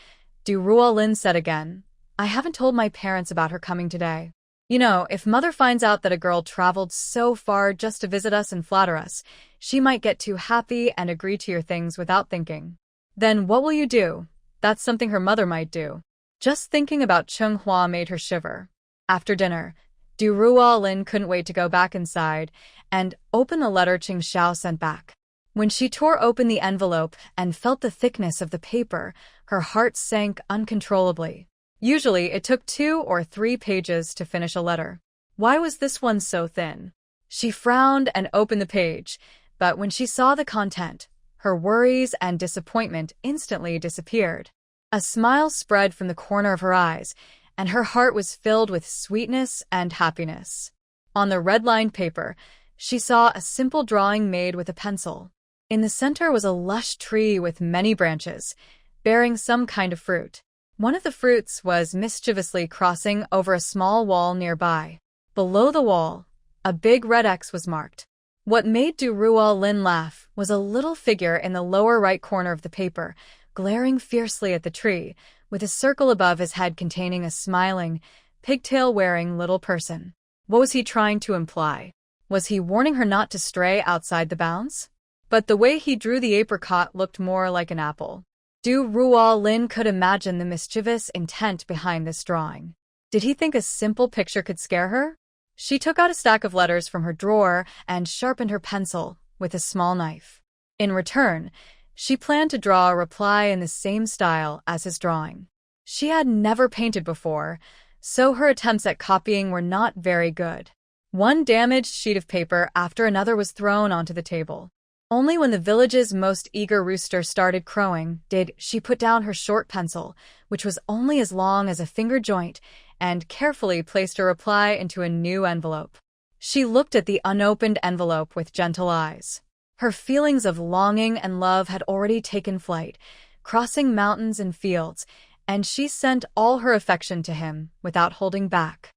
Ruolin said again. "I haven't told my parents about her coming today. You know, if mother finds out that a girl traveled so far just to visit us and flatter us, she might get too happy and agree to your things without thinking. Then what will you do?" "That's something her mother might do." Just thinking about Chung made her shiver. After dinner, Ruolin couldn't wait to go back inside and open the letter Xiao sent back. When she tore open the envelope and felt the thickness of the paper, her heart sank uncontrollably. Usually, it took 2 or 3 pages to finish a letter. Why was this one so thin? She frowned and opened the page, but when she saw the content, her worries and disappointment instantly disappeared. A smile spread from the corner of her eyes, and her heart was filled with sweetness and happiness. On the red-lined paper, she saw a simple drawing made with a pencil. In the center was a lush tree with many branches, bearing some kind of fruit. One of the fruits was mischievously crossing over a small wall nearby. Below the wall, a big red X was marked. What made Ruolin laugh was a little figure in the lower right corner of the paper, glaring fiercely at the tree, with a circle above his head containing a smiling, pigtail-wearing little person. What was he trying to imply? Was he warning her not to stray outside the bounds? But the way he drew the apricot looked more like an apple. Ruolin could imagine the mischievous intent behind this drawing. Did he think a simple picture could scare her? She took out a stack of letters from her drawer and sharpened her pencil with a small knife. In return, she planned to draw a reply in the same style as his drawing. She had never painted before, so her attempts at copying were not very good. One damaged sheet of paper after another was thrown onto the table. Only when the village's most eager rooster started crowing did she put down her short pencil, which was only as long as a finger joint, and carefully placed her reply into a new envelope. She looked at the unopened envelope with gentle eyes. Her feelings of longing and love had already taken flight, crossing mountains and fields, and she sent all her affection to him without holding back.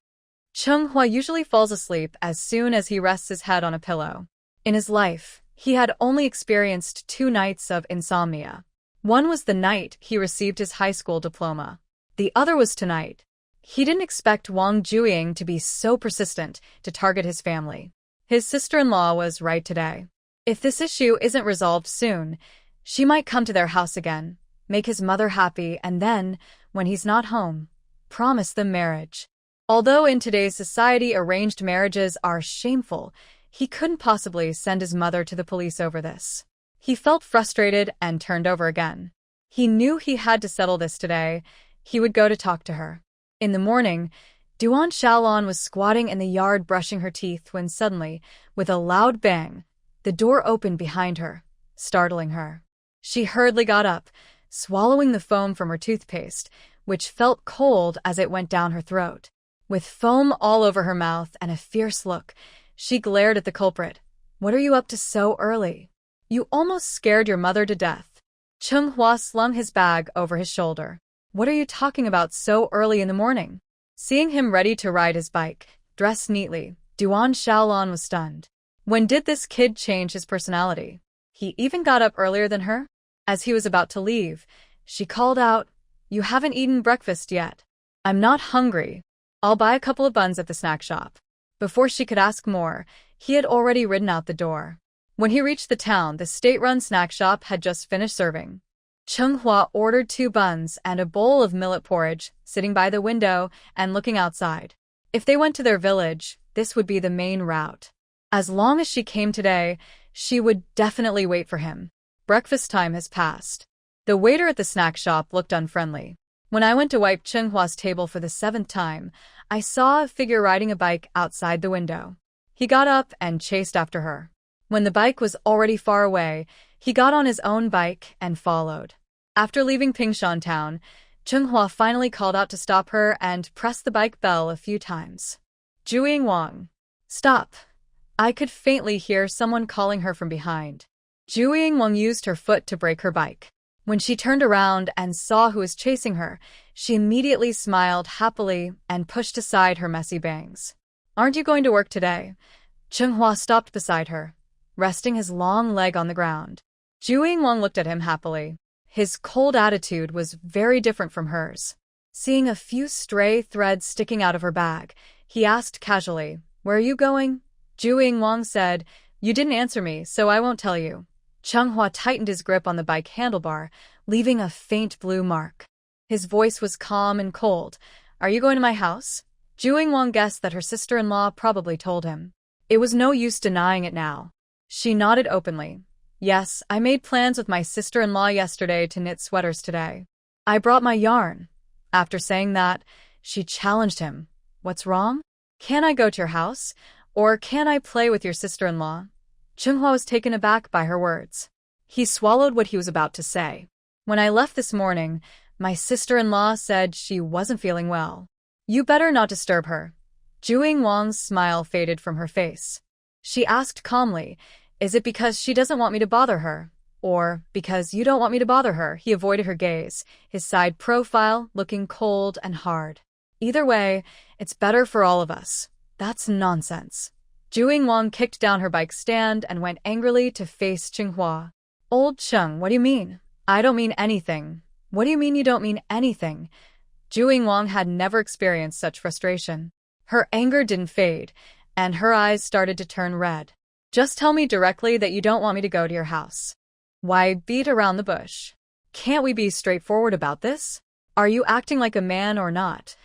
Chung usually falls asleep as soon as he rests his head on a pillow. In his life, he had only experienced 2 nights of insomnia. One was the night he received his high school diploma. The other was tonight. He didn't expect Wong Juing to be so persistent to target his family. His sister-in-law was right today. If this issue isn't resolved soon, she might come to their house again, make his mother happy, and then, when he's not home, promise them marriage. Although in today's society arranged marriages are shameful, he couldn't possibly send his mother to the police over this. He felt frustrated and turned over again. He knew he had to settle this today. He would go to talk to her. In the morning, Duan Shaolan was squatting in the yard brushing her teeth when suddenly, with a loud bang, the door opened behind her, startling her. She hurriedly got up, swallowing the foam from her toothpaste, which felt cold as it went down her throat. With foam all over her mouth and a fierce look, she glared at the culprit. "What are you up to so early? You almost scared your mother to death." Chung slung his bag over his shoulder. "What are you talking about so early in the morning?" Seeing him ready to ride his bike, dressed neatly, Duan Shaolan was stunned. When did this kid change his personality? He even got up earlier than her? As he was about to leave, she called out, "You haven't eaten breakfast yet." "I'm not hungry. I'll buy a couple of buns at the snack shop." Before she could ask more, he had already ridden out the door. When he reached the town, the state-run snack shop had just finished serving. Chung ordered 2 buns and a bowl of millet porridge, sitting by the window and looking outside. If they went to their village, this would be the main route. As long as she came today, she would definitely wait for him. Breakfast time has passed. The waiter at the snack shop looked unfriendly. "When I went to wipe Chenghua's table for the 7th time, I saw a figure riding a bike outside the window." He got up and chased after her. When the bike was already far away, he got on his own bike and followed. After leaving Pingshan town, Chenghua finally called out to stop her and pressed the bike bell a few times. Juing Wong. "Stop." I could faintly hear someone calling her from behind. Juing Wong used her foot to brake her bike. When she turned around and saw who was chasing her, she immediately smiled happily and pushed aside her messy bangs. "Aren't you going to work today?" Chenghua stopped beside her, resting his long leg on the ground. Juing Wong looked at him happily. His cold attitude was very different from hers. Seeing a few stray threads sticking out of her bag, he asked casually, "Where are you going?" Juing Wong said, "You didn't answer me, so I won't tell you." Chenghua tightened his grip on the bike handlebar, leaving a faint blue mark. His voice was calm and cold. "Are you going to my house?" Juing Wong guessed that her sister-in-law probably told him. It was no use denying it now. She nodded openly. "Yes, I made plans with my sister-in-law yesterday to knit sweaters today. I brought my yarn." After saying that, she challenged him. "What's wrong? Can I go to your house? Or can I play with your sister-in-law?" Chenghua was taken aback by her words. He swallowed what he was about to say. "When I left this morning, my sister-in-law said she wasn't feeling well. You better not disturb her." Juing Wong's smile faded from her face. She asked calmly, "Is it because she doesn't want me to bother her? or because you don't want me to bother her. He avoided her gaze, his side profile looking cold and hard. Either way, it's better for all of us. That's nonsense. Juing Wong kicked down her bike stand and went angrily to face Tsinghua. Old Chung, what do you mean? I don't mean anything. What do you mean you don't mean anything? Juing Wong had never experienced such frustration. Her anger didn't fade, and her eyes started to turn red. Just tell me directly that you don't want me to go to your house. Why beat around the bush? Can't we be straightforward about this? Are you acting like a man or not?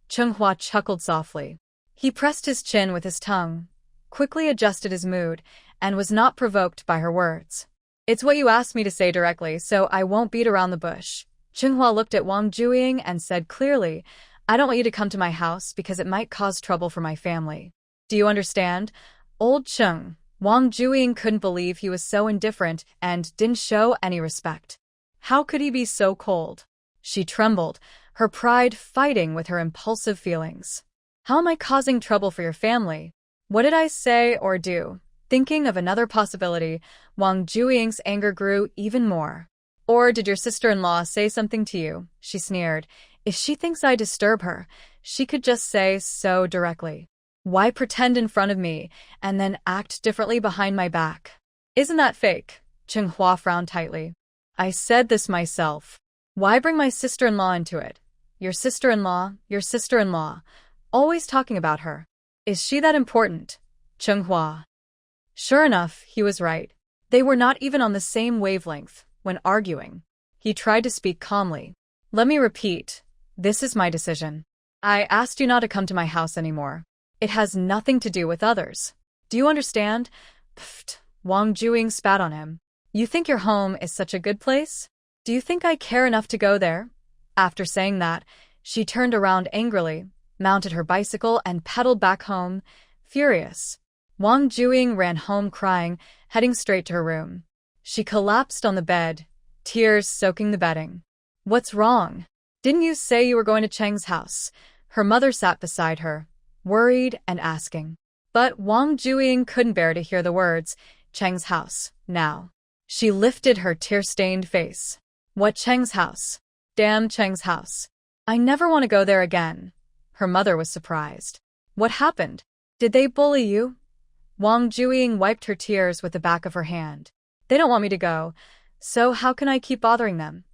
Tsinghua chuckled softly. He pressed his chin with his tongue, quickly adjusted his mood, and was not provoked by her words. It's what you asked me to say directly, so I won't beat around the bush. Tsinghua looked at Wang Juing and said clearly, I don't want you to come to my house because it might cause trouble for my family. Do you understand? Old Chung. Wang Juing couldn't believe he was so indifferent and didn't show any respect. How could he be so cold? She trembled, her pride fighting with her impulsive feelings. How am I causing trouble for your family? What did I say or do? Thinking of another possibility, Wang Juing's anger grew even more. Or did your sister-in-law say something to you? She sneered. If she thinks I disturb her, she could just say so directly. Why pretend in front of me and then act differently behind my back? Isn't that fake? Tsinghua frowned tightly. I said this myself. Why bring my sister-in-law into it? Your sister-in-law, your sister-in-law. Always talking about her. Is she that important? Tsinghua. Sure enough, he was right. They were not even on the same wavelength when arguing. He tried to speak calmly. Let me repeat. This is my decision. I asked you not to come to my house anymore. It has nothing to do with others. Do you understand? Pfft. Wang Juing spat on him. You think your home is such a good place? Do you think I care enough to go there? After saying that, she turned around angrily, mounted her bicycle and pedaled back home, furious. Wang Juing ran home crying, heading straight to her room. She collapsed on the bed, tears soaking the bedding. What's wrong? Didn't you say you were going to Cheng's house? Her mother sat beside her, worried and asking. But Wang Juing couldn't bear to hear the words, Cheng's house, now. She lifted her tear-stained face. What Cheng's house? Damn Cheng's house. I never want to go there again. Her mother was surprised. What happened? Did they bully you? Wang Juing wiped her tears with the back of her hand. They don't want me to go, so how can I keep bothering them?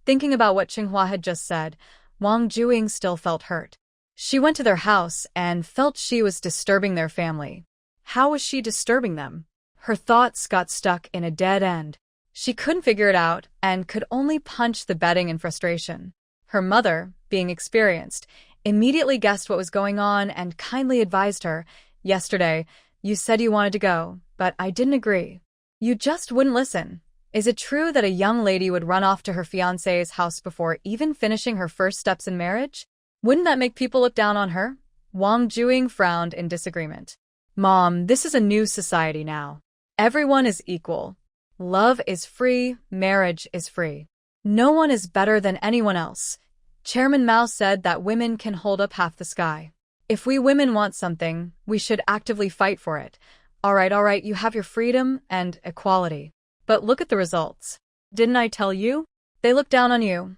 Thinking about what Tsinghua had just said, Wang Juing still felt hurt. She went to their house and felt she was disturbing their family. How was she disturbing them? Her thoughts got stuck in a dead end. She couldn't figure it out and could only punch the bedding in frustration. Her mother, being experienced, immediately guessed what was going on and kindly advised her, Yesterday, you said you wanted to go, but I didn't agree. You just wouldn't listen. Is it true that a young lady would run off to her fiancé's house before even finishing her first steps in marriage? Wouldn't that make people look down on her? Wang Juing frowned in disagreement. Mom, this is a new society now. Everyone is equal. Love is free, marriage is free. No one is better than anyone else. Chairman Mao said that women can hold up half the sky. If we women want something, we should actively fight for it. All right, you have your freedom and equality. But look at the results. Didn't I tell you? They look down on you.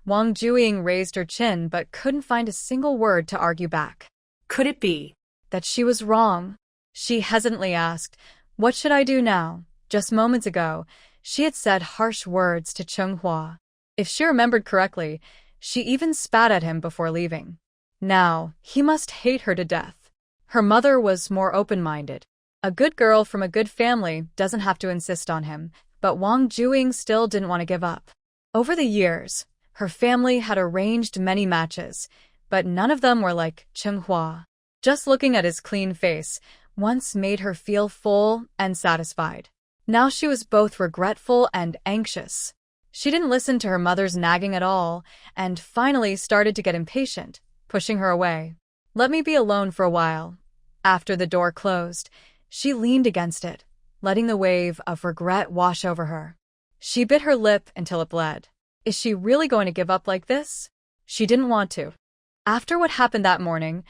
Wang Juing raised her chin but couldn't find a single word to argue back. Could it be that she was wrong? She hesitantly asked, What should I do now? Just moments ago, she had said harsh words to Tsinghua. If she remembered correctly, she even spat at him before leaving. Now, he must hate her to death. Her mother was more open-minded. A good girl from a good family doesn't have to insist on him, but Wang Juing still didn't want to give up. Over the years, her family had arranged many matches, but none of them were like Tsinghua. Just looking at his clean face once made her feel full and satisfied. Now she was both regretful and anxious. She didn't listen to her mother's nagging at all, and finally started to get impatient, pushing her away. Let me be alone for a while. After the door closed, she leaned against it, letting the wave of regret wash over her. She bit her lip until it bled. Is she really going to give up like this? She didn't want to. After what happened that morning,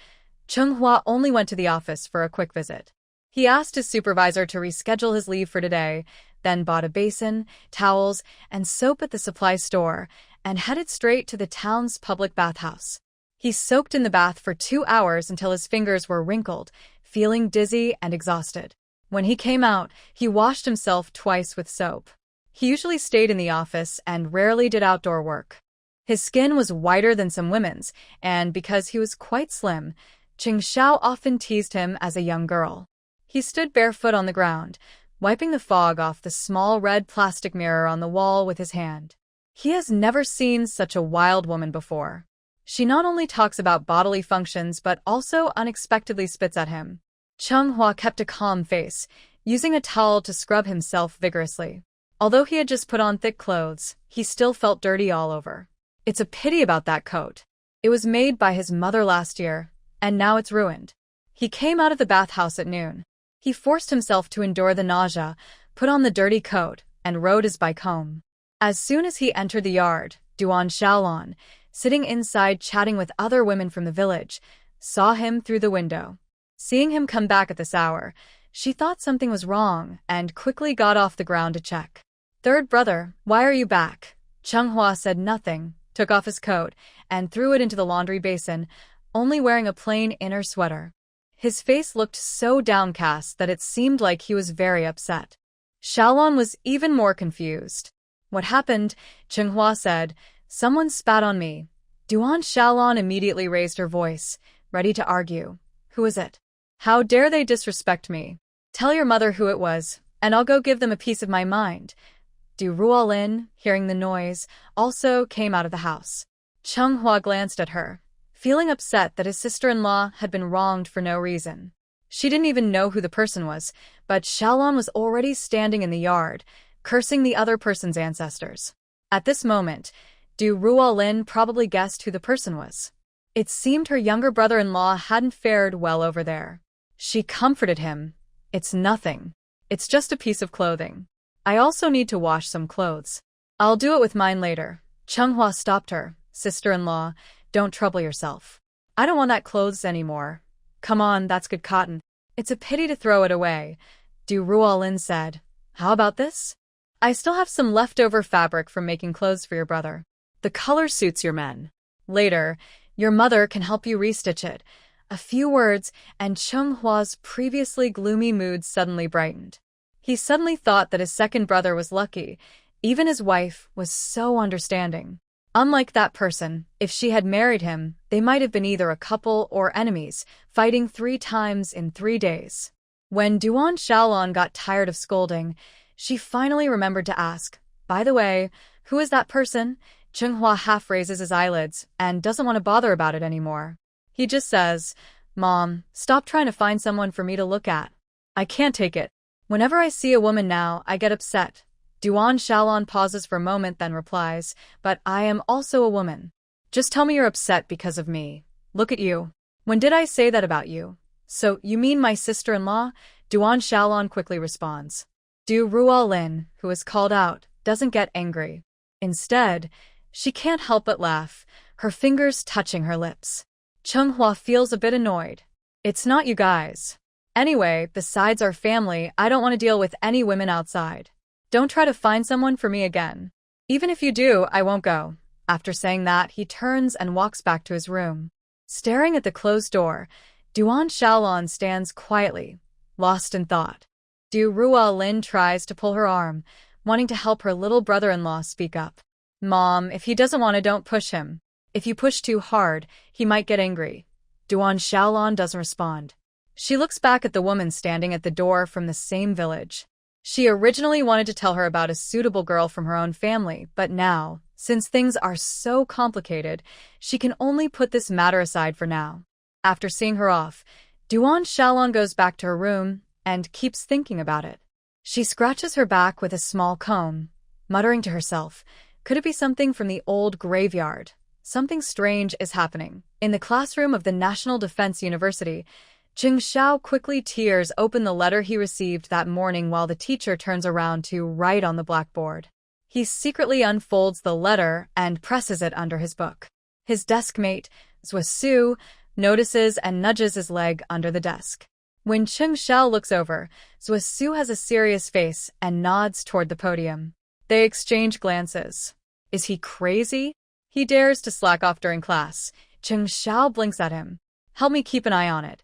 Tsinghua only went to the office for a quick visit. He asked his supervisor to reschedule his leave for today, then bought a basin, towels, and soap at the supply store, and headed straight to the town's public bathhouse. He soaked in the bath for 2 hours until his fingers were wrinkled, feeling dizzy and exhausted. When he came out, he washed himself twice with soap. He usually stayed in the office and rarely did outdoor work. His skin was whiter than some women's, and because he was quite slim, Xiao often teased him as a young girl. He stood barefoot on the ground, wiping the fog off the small red plastic mirror on the wall with his hand. He has never seen such a wild woman before. She not only talks about bodily functions but also unexpectedly spits at him. Chung kept a calm face, using a towel to scrub himself vigorously. Although he had just put on thick clothes, he still felt dirty all over. It's a pity about that coat. It was made by his mother last year, and now it's ruined. He came out of the bathhouse at noon. He forced himself to endure the nausea, put on the dirty coat, and rode his bike home. As soon as he entered the yard, Duan Shaolan, sitting inside chatting with other women from the village, saw him through the window. Seeing him come back at this hour, she thought something was wrong and quickly got off the ground to check. "Third brother, why are you back?" Chung said nothing, took off his coat, and threw it into the laundry basin, only wearing a plain inner sweater. His face looked so downcast that it seemed like he was very upset. Shaolan was even more confused. "What happened?" Chung said. "Someone spat on me." Duan Shaolan immediately raised her voice, ready to argue. "Who is it? How dare they disrespect me? Tell your mother who it was, and I'll go give them a piece of my mind." Ruolin, hearing the noise, also came out of the house. Chung glanced at her, feeling upset that his sister-in-law had been wronged for no reason. She didn't even know who the person was, but Shaolan was already standing in the yard, cursing the other person's ancestors. At this moment, Ruolin probably guessed who the person was. It seemed her younger brother-in-law hadn't fared well over there. She comforted him. "It's nothing. It's just a piece of clothing. I also need to wash some clothes. I'll do it with mine later." Chung stopped her. "Sister-in-law, don't trouble yourself. I don't want that clothes anymore. Come on, that's good cotton. It's a pity to throw it away." Ruolin said. "How about this? I still have some leftover fabric from making clothes for your brother. The color suits your men. Later, your mother can help you restitch it." A few words, and Chung previously gloomy mood suddenly brightened. He suddenly thought that his second brother was lucky. Even his wife was so understanding. Unlike that person, if she had married him, they might have been either a couple or enemies, fighting 3 times in 3 days. When Duan Shaolan got tired of scolding, she finally remembered to ask, "By the way, who is that person?" Chung half raises his eyelids and doesn't want to bother about it anymore. He just says, "Mom, stop trying to find someone for me to look at. I can't take it. Whenever I see a woman now, I get upset." Duan Shaolan pauses for a moment, then replies, "But I am also a woman. Just tell me you're upset because of me. Look at you. When did I say that about you?" "So, you mean my sister-in-law?" Duan Shaolan quickly responds. Ruolin, who is called out, doesn't get angry. Instead, she can't help but laugh, her fingers touching her lips. Chung feels a bit annoyed. "It's not you guys. Anyway, besides our family, I don't want to deal with any women outside. Don't try to find someone for me again. Even if you do, I won't go." After saying that, he turns and walks back to his room. Staring at the closed door, Duan Shaolan stands quietly, lost in thought. Ruolin tries to pull her arm, wanting to help her little brother-in-law speak up. "Mom, if he doesn't want to, don't push him. If you push too hard, he might get angry." Duan Shaolan doesn't respond. She looks back at the woman standing at the door from the same village. She originally wanted to tell her about a suitable girl from her own family, but now, since things are so complicated, she can only put this matter aside for now. After seeing her off, Duan Shaolan goes back to her room and keeps thinking about it. She scratches her back with a small comb, muttering to herself, "Could it be something from the old graveyard? Something strange is happening." In the classroom of the National Defense University, Xiao quickly tears open the letter he received that morning while the teacher turns around to write on the blackboard. He secretly unfolds the letter and presses it under his book. His desk mate, Zwa notices and nudges his leg under the desk. When Cheng Xiao looks over, Zwa has a serious face and nods toward the podium. They exchange glances. Is he crazy? He dares to slack off during class. Cheng Xiao blinks at him. Help me keep an eye on it.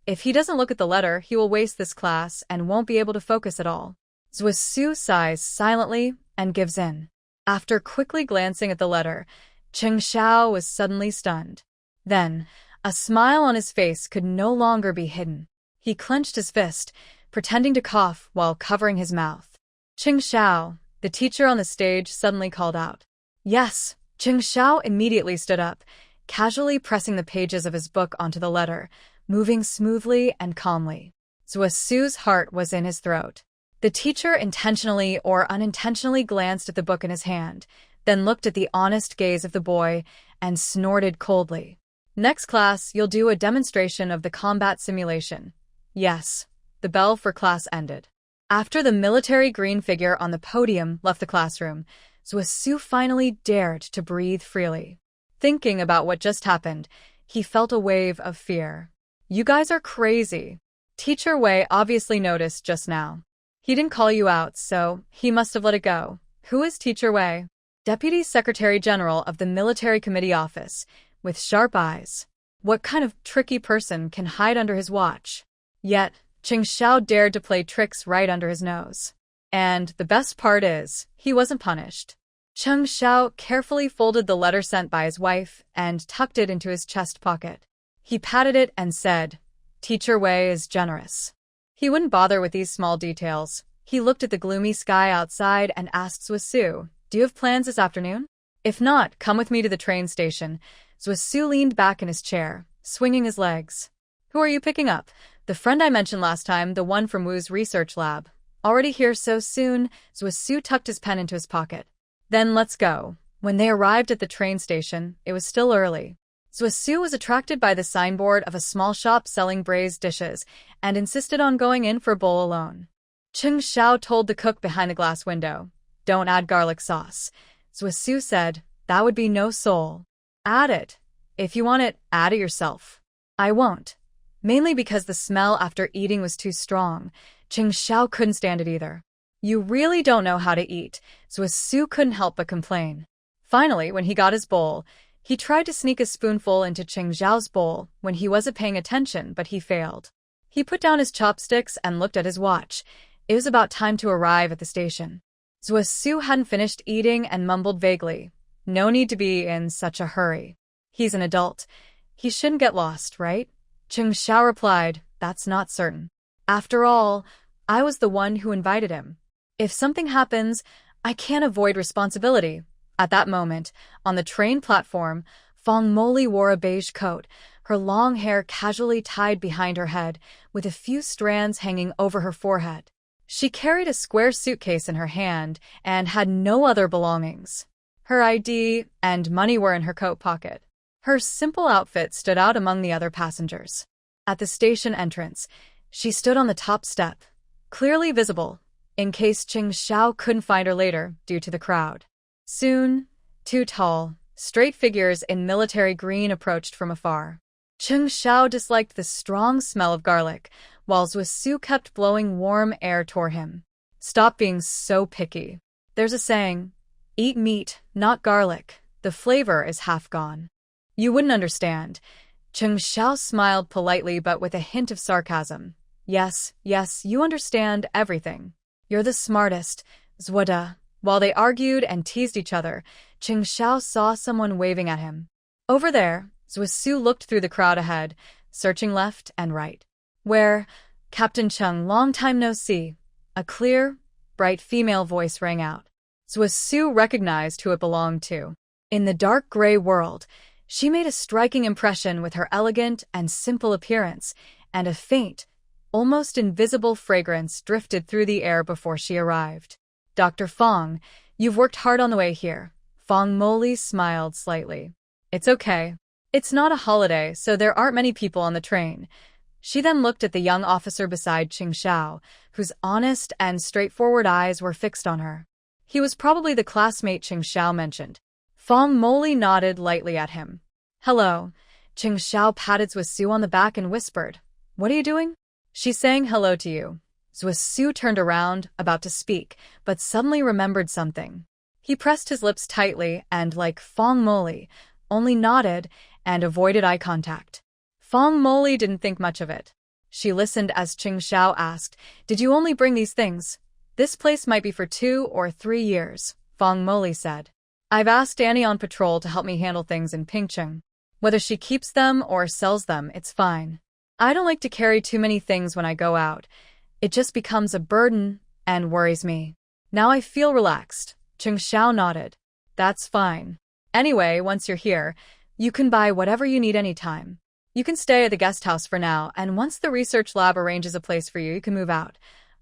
If he doesn't look at the letter, he will waste this class and won't be able to focus at all. Zwa sighs silently and gives in. After quickly glancing at the letter, Cheng Xiao was suddenly stunned. Then, a smile on his face could no longer be hidden. He clenched his fist, pretending to cough while covering his mouth. Cheng Xiao, the teacher on the stage, suddenly called out. Yes, Cheng Xiao immediately stood up, casually pressing the pages of his book onto the letter, moving smoothly and calmly. Zwa heart was in his throat. The teacher intentionally or unintentionally glanced at the book in his hand, then looked at the honest gaze of the boy and snorted coldly. Next class, you'll do a demonstration of the combat simulation. Yes. The bell for class ended. After the military green figure on the podium left the classroom, Zwa finally dared to breathe freely. Thinking about what just happened, he felt a wave of fear. You guys are crazy. Teacher Wei obviously noticed just now. He didn't call you out, so he must have let it go. Who is Teacher Wei? Deputy Secretary General of the Military Committee Office, with sharp eyes. What kind of tricky person can hide under his watch? Yet, Cheng Xiao dared to play tricks right under his nose. And the best part is, he wasn't punished. Cheng Xiao carefully folded the letter sent by his wife and tucked it into his chest pocket. He patted it and said, Teacher Wei is generous. He wouldn't bother with these small details. He looked at the gloomy sky outside and asked Zwa, do you have plans this afternoon? If not, come with me to the train station. Zwa leaned back in his chair, swinging his legs. Who are you picking up? The friend I mentioned last time, the one from Wu's research lab. Already here so soon? Zwa tucked his pen into his pocket. Then let's go. When they arrived at the train station, it was still early. Zwa was attracted by the signboard of a small shop selling braised dishes and insisted on going in for a bowl alone. Cheng Xiao told the cook behind the glass window, Don't add garlic sauce. Zwa said, That would be no soul. Add it. If you want it, add it yourself. I won't. Mainly because the smell after eating was too strong. Cheng Xiao couldn't stand it either. You really don't know how to eat, Zwa couldn't help but complain. Finally, when he got his bowl, he tried to sneak a spoonful into Cheng Xiao's bowl when he wasn't paying attention, but he failed. He put down his chopsticks and looked at his watch. It was about time to arrive at the station. Zwa hadn't finished eating and mumbled vaguely, No need to be in such a hurry. He's an adult. He shouldn't get lost, right? Cheng Xiao replied, That's not certain. After all, I was the one who invited him. If something happens, I can't avoid responsibility. At that moment, on the train platform, Fong Moli wore a beige coat, her long hair casually tied behind her head, with a few strands hanging over her forehead. She carried a square suitcase in her hand and had no other belongings. Her ID and money were in her coat pocket. Her simple outfit stood out among the other passengers. At the station entrance, she stood on the top step, clearly visible, in case Cheng Xiao couldn't find her later due to the crowd. Soon, two tall, straight figures in military green approached from afar. Cheng Xiao disliked the strong smell of garlic, while Zwa kept blowing warm air toward him. Stop being so picky. There's a saying, Eat meat, not garlic. The flavor is half gone. You wouldn't understand. Cheng Xiao smiled politely but with a hint of sarcasm. Yes, you understand everything. You're the smartest, Zwa. While they argued and teased each other, Cheng Xiao saw someone waving at him. Over there, Zwa looked through the crowd ahead, searching left and right. Where? Captain Chung, long time no see. A clear, bright female voice rang out. Zwa recognized who it belonged to. In the dark gray world, she made a striking impression with her elegant and simple appearance, and a faint, almost invisible fragrance drifted through the air before she arrived. Dr. Fong, you've worked hard on the way here. Fong Moli smiled slightly. It's okay. It's not a holiday, so there aren't many people on the train. She then looked at the young officer beside Cheng Xiao, whose honest and straightforward eyes were fixed on her. He was probably the classmate Cheng Xiao mentioned. Fong Moli nodded lightly at him. Hello. Cheng Xiao patted Zwa on the back and whispered, What are you doing? She's saying hello to you. Zwa turned around, about to speak, but suddenly remembered something. He pressed his lips tightly and, like Fong Moli, only nodded and avoided eye contact. Fong Moli didn't think much of it. She listened as Xiao asked, "Did you only bring these things?" "This place might be for 2 or 3 years, Fong Moli said. "I've asked Annie on patrol to help me handle things in Pingcheng. Whether she keeps them or sells them, it's fine. I don't like to carry too many things when I go out. It just becomes a burden and worries me." "Now I feel relaxed," Xiao nodded. "That's fine. Anyway, once you're here, you can buy whatever you need anytime. You can stay at the guest house for now, and once the research lab arranges a place for you, you can move out.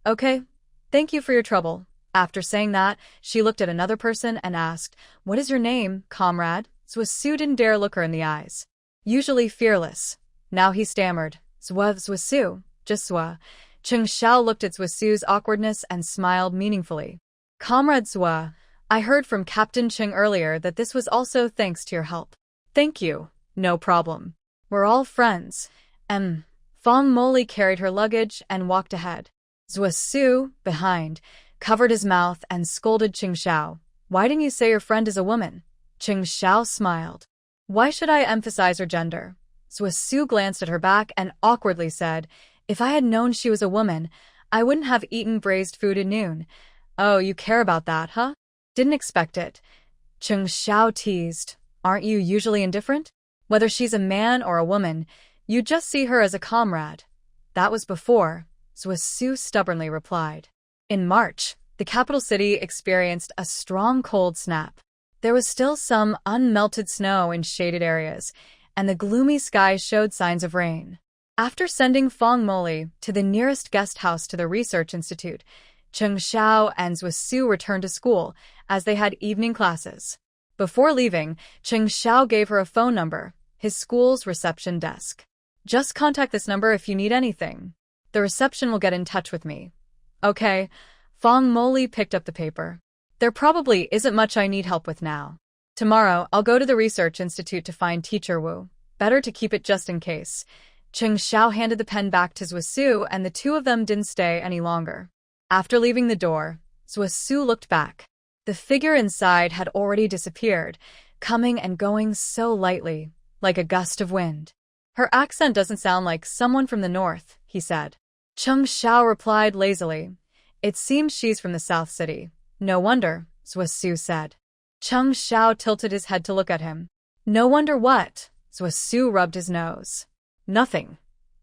Okay? Thank you for your trouble." After saying that, she looked at another person and asked, "What is your name, comrade?" Zwa didn't dare look her in the eyes. Usually fearless. Now he stammered, Zwa, just Zwa." Xiao looked at Zwa's awkwardness and smiled meaningfully. "Comrade Zwa, I heard from Captain Cheng earlier that this was also thanks to your help." "Thank you. No problem. We're all friends." Fong Moli carried her luggage and walked ahead. Zwa, behind, covered his mouth and scolded Xiao. "Why didn't you say your friend is a woman?" Xiao smiled. "Why should I emphasize her gender?" Zwa glanced at her back and awkwardly said, "If I had known she was a woman, I wouldn't have eaten braised food at noon." "Oh, you care about that, huh?" "Didn't expect it." Xiao teased. "Aren't you usually indifferent? Whether she's a man or a woman, you just see her as a comrade." "That was before," Zwa stubbornly replied. In March, the capital city experienced a strong cold snap. There was still some unmelted snow in shaded areas, and the gloomy sky showed signs of rain. After sending Fong Moli to the nearest guest house to the research institute, Xiao and Zwa returned to school, as they had evening classes. Before leaving, Xiao gave her a phone number, his school's reception desk. "Just contact this number if you need anything. The reception will get in touch with me." "Okay." Fong Moli picked up the paper. "There probably isn't much I need help with now. Tomorrow, I'll go to the research institute to find Teacher Wu. Better to keep it just in case." Xiao handed the pen back to Zwa, and the two of them didn't stay any longer. After leaving the door, Zwa looked back. The figure inside had already disappeared, coming and going so lightly, like a gust of wind. "Her accent doesn't sound like someone from the north," he said. Xiao replied lazily, "It seems she's from the South City." "No wonder," Zwa said. Xiao tilted his head to look at him. "No wonder what?" Zwa rubbed his nose. "Nothing."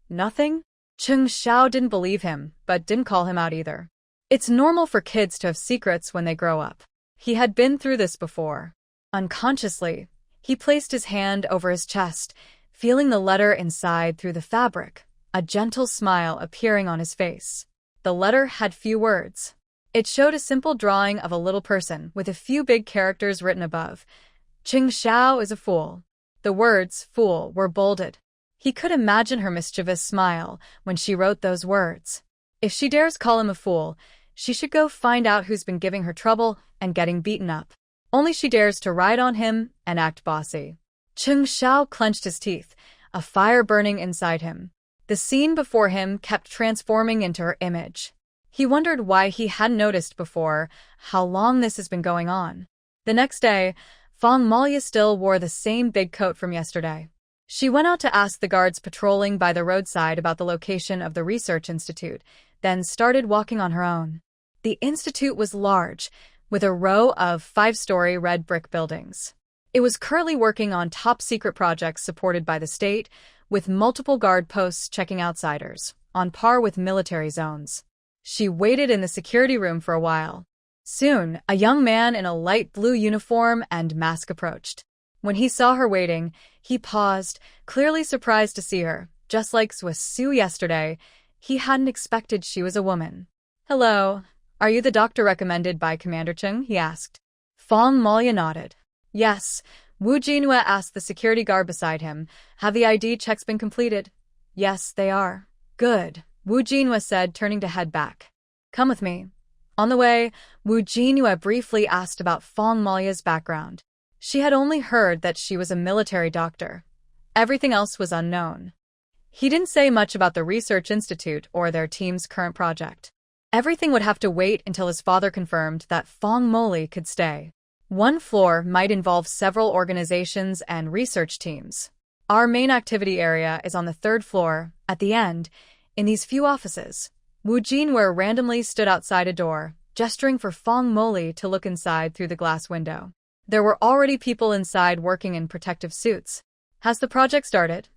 "Nothing?" Xiao didn't believe him, but didn't call him out either. It's normal for kids to have secrets when they grow up. He had been through this before. Unconsciously, he placed his hand over his chest, feeling the letter inside through the fabric, a gentle smile appearing on his face. The letter had few words. It showed a simple drawing of a little person with a few big characters written above. "Xiao is a fool." The words "fool" were bolded. He could imagine her mischievous smile when she wrote those words. If she dares call him a fool, she should go find out who's been giving her trouble and getting beaten up. Only she dares to ride on him and act bossy. Xiao clenched his teeth, a fire burning inside him. The scene before him kept transforming into her image. He wondered why he hadn't noticed before how long this has been going on. The next day, Fong Moli still wore the same big coat from yesterday. She went out to ask the guards patrolling by the roadside about the location of the research institute, then started walking on her own. The institute was large, with a row of 5-story red brick buildings. It was currently working on top-secret projects supported by the state, with multiple guard posts checking outsiders, on par with military zones. She waited in the security room for a while. Soon, a young man in a light blue uniform and mask approached. When he saw her waiting, he paused, clearly surprised to see her. Just like Zwa yesterday, he hadn't expected she was a woman. "Hello, are you the doctor recommended by Commander Chung?" he asked. Fong Moli nodded. "Yes." Wu Jinhua asked the security guard beside him. "Have the ID checks been completed?" "Yes, they are." "Good," Wu Jinhua said, turning to head back. "Come with me." On the way, Wu Jinhua briefly asked about Fong Moli's background. She had only heard that she was a military doctor. Everything else was unknown. He didn't say much about the research institute or their team's current project. Everything would have to wait until his father confirmed that Fong Moli could stay. One floor might involve several organizations and research teams. Our main activity area is on the third floor, at the end, in these few offices. Wu Jinwei randomly stood outside a door, gesturing for Fong Moli to look inside through the glass window. There were already people inside working in protective suits. Has the project started?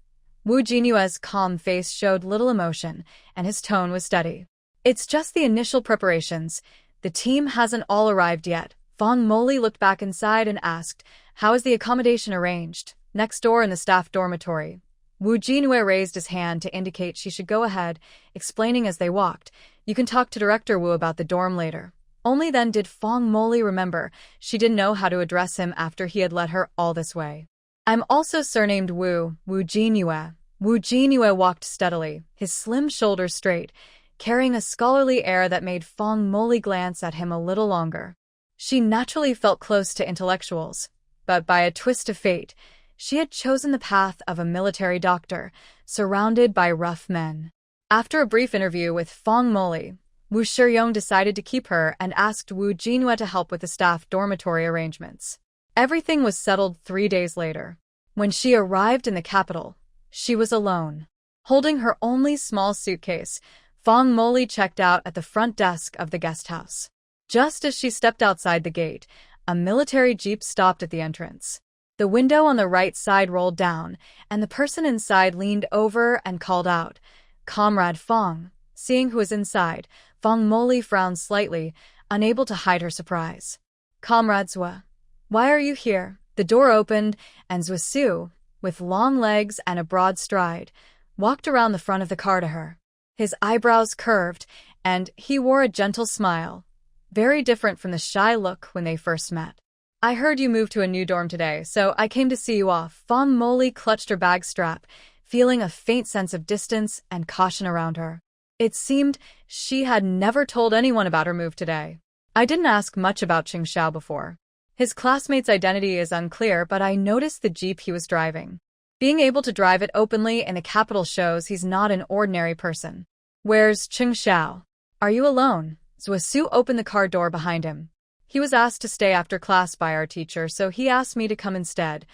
Wu Jinyue's calm face showed little emotion, and his tone was steady. It's just the initial preparations. The team hasn't all arrived yet. Fong Moli looked back inside and asked, how is the accommodation arranged? Next door in the staff dormitory. Wu Jinyue raised his hand to indicate she should go ahead, explaining as they walked, you can talk to Director Wu about the dorm later. Only then did Fong Moli remember she didn't know how to address him after he had led her all this way. I'm also surnamed Wu Jinyue. Wu Jinyue walked steadily, his slim shoulders straight, carrying a scholarly air that made Fong Moli glance at him a little longer. She naturally felt close to intellectuals, but by a twist of fate, she had chosen the path of a military doctor, surrounded by rough men. After a brief interview with Fong Moli, Wu Shiyong decided to keep her and asked Wu Jinhua to help with the staff dormitory arrangements. Everything was settled 3 days later. When she arrived in the capital, she was alone. Holding her only small suitcase, Fong Moli checked out at the front desk of the guest house. Just as she stepped outside the gate, a military jeep stopped at the entrance. The window on the right side rolled down, and the person inside leaned over and called out, "Comrade Fong." Seeing who was inside, Fong Moli frowned slightly, unable to hide her surprise. "Comrade Zwa, why are you here?" The door opened, and Zwa Su, with long legs and a broad stride, walked around the front of the car to her. His eyebrows curved, and he wore a gentle smile, very different from the shy look when they first met. "I heard you moved to a new dorm today, so I came to see you off." Fong Moli clutched her bag strap, feeling a faint sense of distance and caution around her. It seemed she had never told anyone about her move today. "I didn't ask much about Xiao before. His classmate's identity is unclear, but I noticed the jeep he was driving. Being able to drive it openly in the capital shows he's not an ordinary person." "Where's Xiao? Are you alone?" Zwa Su opened the car door behind him. "He was asked to stay after class by our teacher, so he asked me to come instead."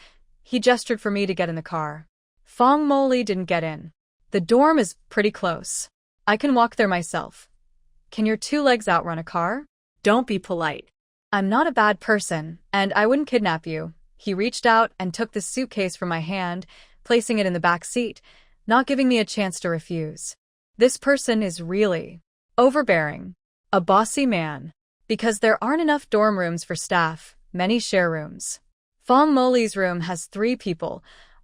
He gestured for me to get in the car. Fong Moli didn't get in. "The dorm is pretty close. I can walk there myself." "Can your 2 legs outrun a car?" Don't be polite. "I'm not a bad person, and I wouldn't kidnap you." He reached out and took the suitcase from my hand, placing it in the back seat, not giving me a chance to refuse. This person is really overbearing. A bossy man. Because there aren't enough dorm rooms for staff, many share rooms. Fong Moli's room has 3 people,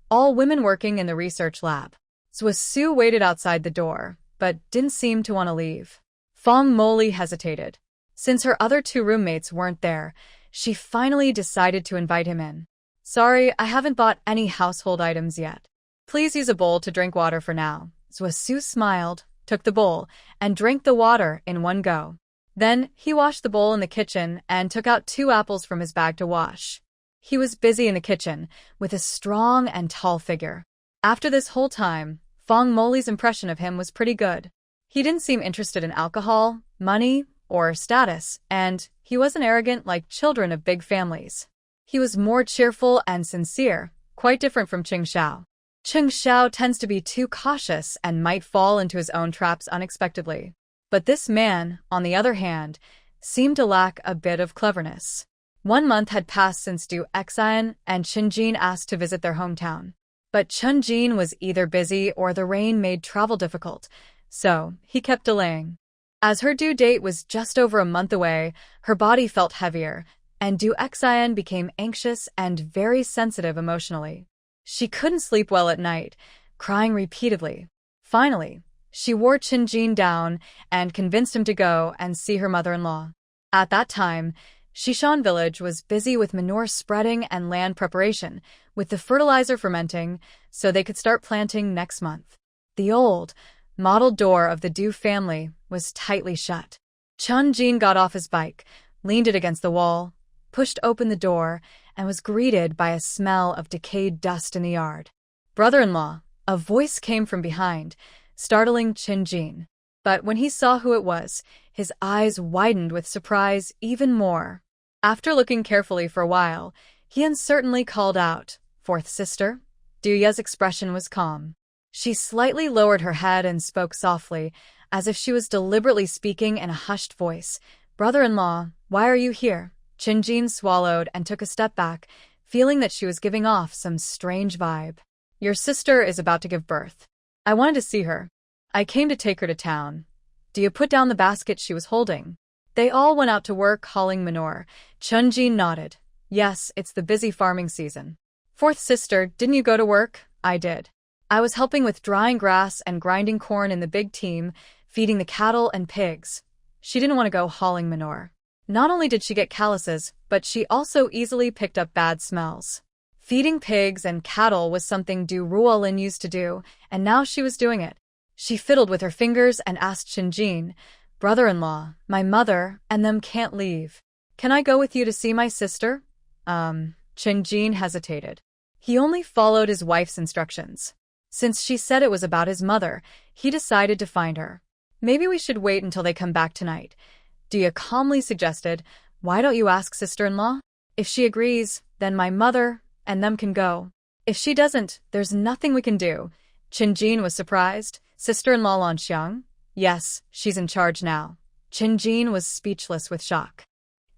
all women working in the research lab. Zwa Su waited outside the door, but didn't seem to want to leave. Fong Moli hesitated. Since her other 2 roommates weren't there, she finally decided to invite him in. "Sorry, I haven't bought any household items yet. Please use a bowl to drink water for now." Zwa Su smiled, took the bowl, and drank the water in one go. Then he washed the bowl in the kitchen and took out 2 apples from his bag to wash. He was busy in the kitchen, with a strong and tall figure. After this whole time, Fong Moli's impression of him was pretty good. He didn't seem interested in alcohol, money, or status, and he wasn't arrogant like children of big families. He was more cheerful and sincere, quite different from Xiao. Xiao tends to be too cautious and might fall into his own traps unexpectedly. But this man, on the other hand, seemed to lack a bit of cleverness. 1 month had passed since Du Xian and Chunjin asked to visit their hometown. But Chunjin was either busy or the rain made travel difficult, so he kept delaying. As her due date was just over a month away, her body felt heavier, and Du Xian became anxious and very sensitive emotionally. She couldn't sleep well at night, crying repeatedly. Finally, she wore Chunjin down and convinced him to go and see her mother-in-law. At that time, Shishan village was busy with manure spreading and land preparation, with the fertilizer fermenting, so they could start planting next month. The old, mottled door of the Du family was tightly shut. Chunjin got off his bike, leaned it against the wall, pushed open the door, and was greeted by a smell of decayed dust in the yard. "Brother-in-law, A voice came from behind, startling Chen. But when he saw who it was, his eyes widened with surprise even more. After looking carefully for a while, he uncertainly called out, "Fourth sister?" Duya's expression was calm. She slightly lowered her head and spoke softly, as if she was deliberately speaking in a hushed voice. "Brother-in-law, why are you here?" Chen swallowed and took a step back, feeling that she was giving off some strange vibe. "Your sister is about to give birth. I wanted to see her. I came to take her to town." Duya put down the basket she was holding. They all went out to work hauling manure. Chen nodded. "Yes, it's the busy farming season." "Fourth sister, didn't you go to work?" "I did. I was helping with drying grass and grinding corn in the big team, feeding the cattle and pigs." She didn't want to go hauling manure. Not only did she get calluses, but she also easily picked up bad smells. Feeding pigs and cattle was something Ruolin used to do, and now she was doing it. She fiddled with her fingers and asked Chen, "Brother-in-law, my mother and them can't leave. Can I go with you to see my sister?" Chen hesitated. He only followed his wife's instructions. Since she said it was about his mother, he decided to find her. "Maybe we should wait until they come back tonight," Duya calmly suggested. "Why don't you ask sister-in-law? If she agrees, then my mother and them can go. If she doesn't, there's nothing we can do." Chen was surprised. "Sister-in-law Lan Xiang?" "Yes, she's in charge now." Chen was speechless with shock.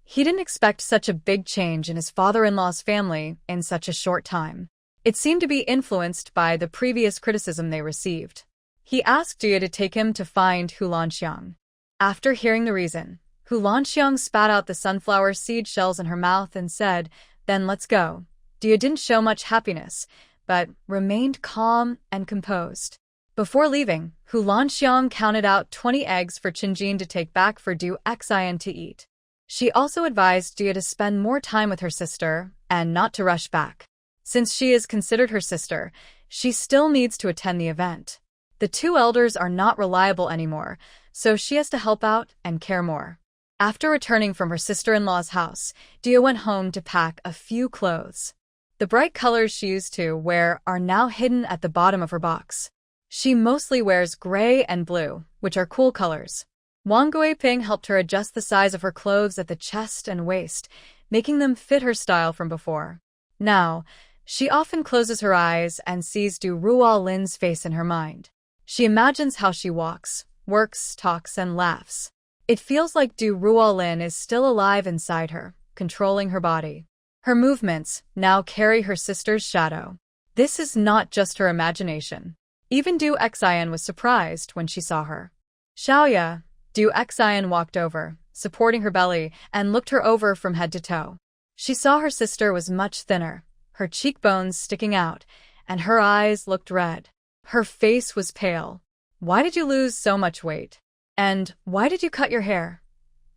He didn't expect such a big change in his father-in-law's family in such a short time. It seemed to be influenced by the previous criticism they received. He asked Duya to take him to find Hu Lanxiang. After hearing the reason, Hu Lanxiang spat out the sunflower seed shells in her mouth and said, "Then let's go." Duya didn't show much happiness, but remained calm and composed. Before leaving, Hu Lanxiang counted out 20 eggs for Chen to take back for Du Xian to eat. She also advised Duya to spend more time with her sister and not to rush back. Since she is considered her sister, she still needs to attend the event. The two elders are not reliable anymore, so she has to help out and care more. After returning from her sister-in-law's house, Duya went home to pack a few clothes. The bright colors she used to wear are now hidden at the bottom of her box. She mostly wears gray and blue, which are cool colors. Wang Guiping helped her adjust the size of her clothes at the chest and waist, making them fit her style from before. Now, she often closes her eyes and sees Ruolin's face in her mind. She imagines how she walks, works, talks, and laughs. It feels like Ruolin is still alive inside her, controlling her body. Her movements now carry her sister's shadow. This is not just her imagination. Even Du Xian was surprised when she saw her. "Xiao," Du Xian walked over, supporting her belly, and looked her over from head to toe. She saw her sister was much thinner, her cheekbones sticking out, and her eyes looked red. Her face was pale. "Why did you lose so much weight? And why did you cut your hair?"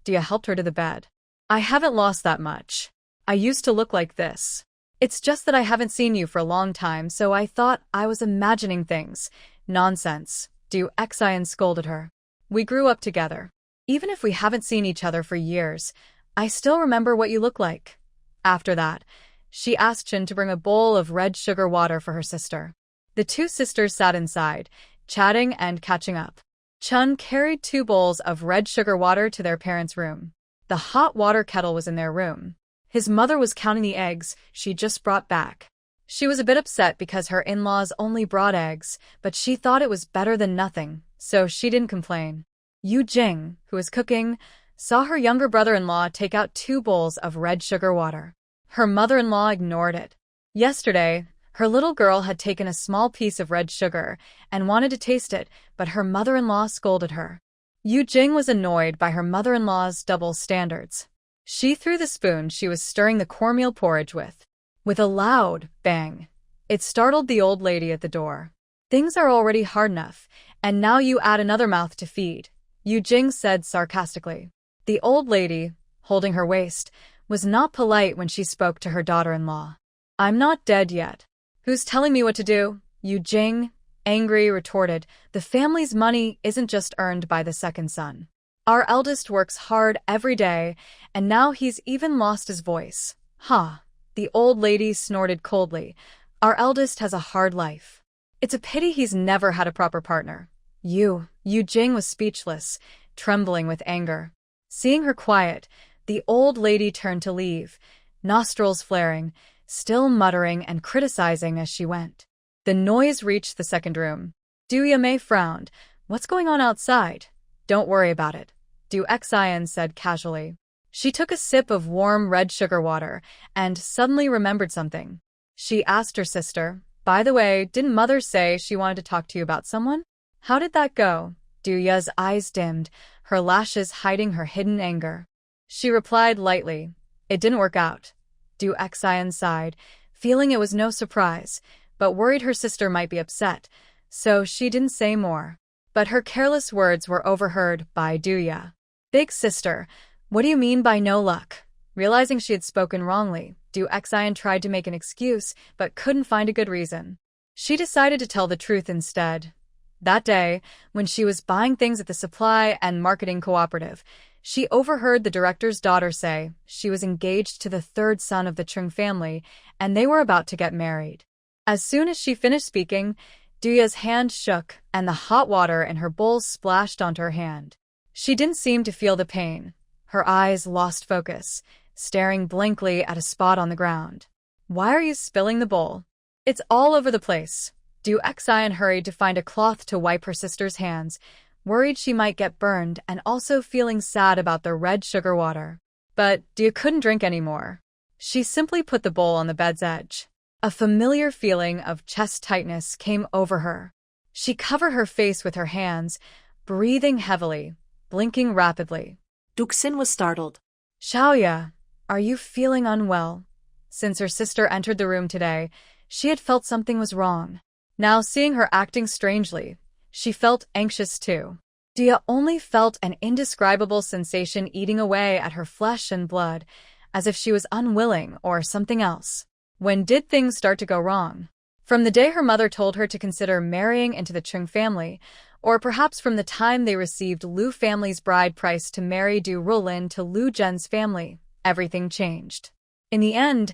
Duya helped her to the bed. "I haven't lost that much. I used to look like this. It's just that I haven't seen you for a long time, so I thought I was imagining things." "Nonsense," Du Xian scolded her. "We grew up together. Even if we haven't seen each other for years, I still remember what you look like." After that, she asked Chen to bring a bowl of red sugar water for her sister. The two sisters sat inside, chatting and catching up. Chung carried 2 bowls of red sugar water to their parents' room. The hot water kettle was in their room. His mother was counting the eggs she just brought back. She was a bit upset because her in-laws only brought eggs, but she thought it was better than nothing, so she didn't complain. Juing, who was cooking, saw her younger brother-in-law take out 2 bowls of red sugar water. Her mother-in-law ignored it. Yesterday, her little girl had taken a small piece of red sugar and wanted to taste it, but her mother-in-law scolded her. Juing was annoyed by her mother-in-law's double standards. She threw the spoon she was stirring the cornmeal porridge with. With a loud bang, it startled the old lady at the door. "Things are already hard enough, and now you add another mouth to feed," Juing said sarcastically. The old lady, holding her waist, was not polite when she spoke to her daughter-in-law. "I'm not dead yet. Who's telling me what to do?" Juing, angry, retorted. "The family's money isn't just earned by the second son. Our eldest works hard every day, and now he's even lost his voice." "Huh," the old lady snorted coldly. "Our eldest has a hard life. It's a pity he's never had a proper partner. Juing was speechless, trembling with anger. Seeing her quiet, the old lady turned to leave, nostrils flaring, still muttering and criticizing as she went. The noise reached the second room. Du Yamei frowned. What's going on outside? Don't worry about it, Du Xian said casually. She took a sip of warm red sugar water and suddenly remembered something. She asked her sister, by the way, didn't Mother say she wanted to talk to you about someone? How did that go? Du Ya's eyes dimmed, her lashes hiding her hidden anger. She replied lightly, it didn't work out. Du Xian sighed, feeling it was no surprise, but worried her sister might be upset, so she didn't say more. But her careless words were overheard by Du Ya. Big sister, what do you mean by no luck? Realizing she had spoken wrongly, Du Xian tried to make an excuse, but couldn't find a good reason. She decided to tell the truth instead. That day, when she was buying things at the supply and marketing cooperative, she overheard the director's daughter say she was engaged to the third son of the Chung family, and they were about to get married. As soon as she finished speaking, Du Ya's hand shook, and the hot water in her bowl splashed onto her hand. She didn't seem to feel the pain. Her eyes lost focus, staring blankly at a spot on the ground. Why are you spilling the bowl? It's all over the place. Du Xian hurried to find a cloth to wipe her sister's hands, worried she might get burned and also feeling sad about the red sugar water. But Du couldn't drink anymore. She simply put the bowl on the bed's edge. A familiar feeling of chest tightness came over her. She covered her face with her hands, breathing heavily, blinking rapidly. Duxin was startled. Xiao, are you feeling unwell? Since her sister entered the room today, she had felt something was wrong. Now seeing her acting strangely, she felt anxious too. Dia only felt an indescribable sensation eating away at her flesh and blood, as if she was unwilling or something else. When did things start to go wrong? From the day her mother told her to consider marrying into the Chung family, or perhaps from the time they received Lu family's bride price to marry Du Ruolin to Lu Zhen's family, everything changed. In the end,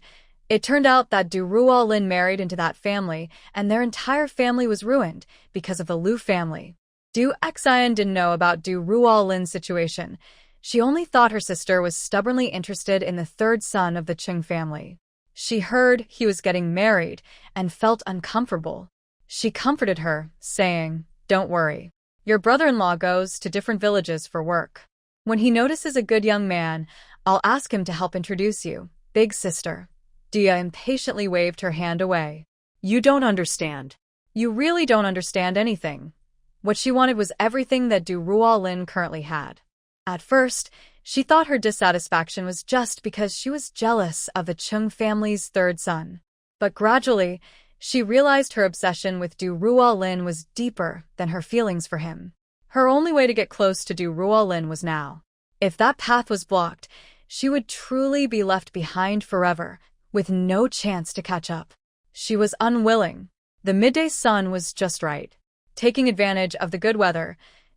it turned out that Du Ruolin married into that family, and their entire family was ruined because of the Lu family. Du Xian didn't know about Du Ruolin's situation. She only thought her sister was stubbornly interested in the third son of the Cheng family. She heard he was getting married and felt uncomfortable. She comforted her, saying, don't worry. Your brother-in-law goes to different villages for work. When he notices a good young man, I'll ask him to help introduce you, big sister. Dia impatiently waved her hand away. You don't understand. You really don't understand anything. What she wanted was everything that Du Ruolin currently had. At first, she thought her dissatisfaction was just because she was jealous of the Chung family's third son. But gradually, she realized her obsession with Du Ruolin was deeper than her feelings for him. Her only way to get close to Du Ruolin was now. If that path was blocked, she would truly be left behind forever, with no chance to catch up. She was unwilling. The midday sun was just right. Taking advantage of the good weather,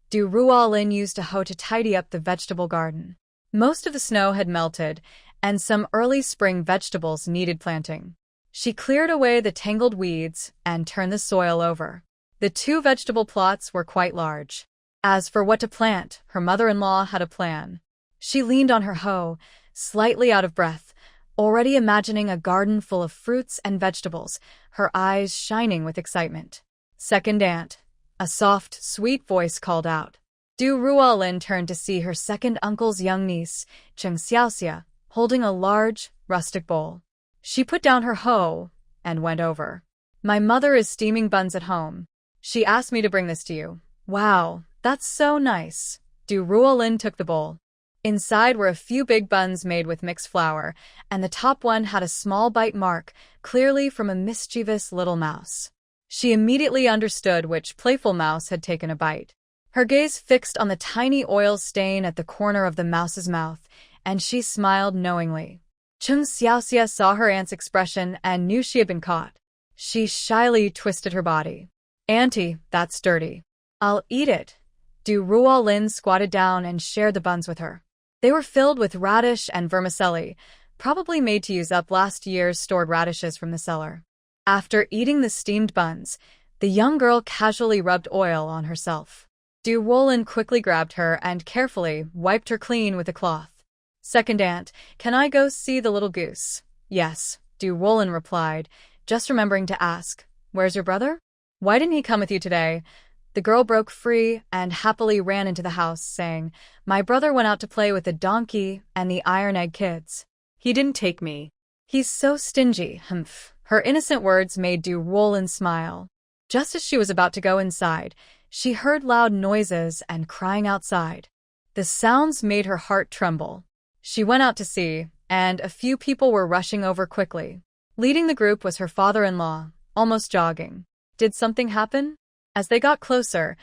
Du Ruolin used a hoe to tidy up the vegetable garden. Most of the snow had melted, and some early spring vegetables needed planting. She cleared away the tangled weeds and turned the soil over. The 2 vegetable plots were quite large. As for what to plant, her mother-in-law had a plan. She leaned on her hoe, slightly out of breath, already imagining a garden full of fruits and vegetables, her eyes shining with excitement. Second aunt. A soft, sweet voice called out. Du Ruolin turned to see her second uncle's young niece, Cheng Xiaoxia, holding a large, rustic bowl. She put down her hoe and went over. My mother is steaming buns at home. She asked me to bring this to you. Wow, that's so nice. Du Ruolin took the bowl. Inside were a few big buns made with mixed flour, and the top one had a small bite mark, clearly from a mischievous little mouse. She immediately understood which playful mouse had taken a bite. Her gaze fixed on the tiny oil stain at the corner of the mouse's mouth, and she smiled knowingly. Chung Xiaoxia saw her aunt's expression and knew she had been caught. She shyly twisted her body. Auntie, that's dirty. I'll eat it. Du Ruolin squatted down and shared the buns with her. They were filled with radish and vermicelli, probably made to use up last year's stored radishes from the cellar. After eating the steamed buns, The young girl casually rubbed oil on herself. Ruolin quickly grabbed her and carefully wiped her clean with a cloth. Second aunt, can I go see the little goose? Yes, Ruolin replied, just remembering to ask, where's your brother? Why didn't he come with you today? The girl broke free and happily ran into the house, saying, my brother went out to play with the donkey and the Iron Egg kids. He didn't take me. He's so stingy, humph. Her innocent words made Ruolin smile. Just as she was about to go inside, she heard loud noises and crying outside. The sounds made her heart tremble. She went out to see, and a few people were rushing over quickly. Leading the group was her father-in-law, almost jogging. Did something happen? As they got closer,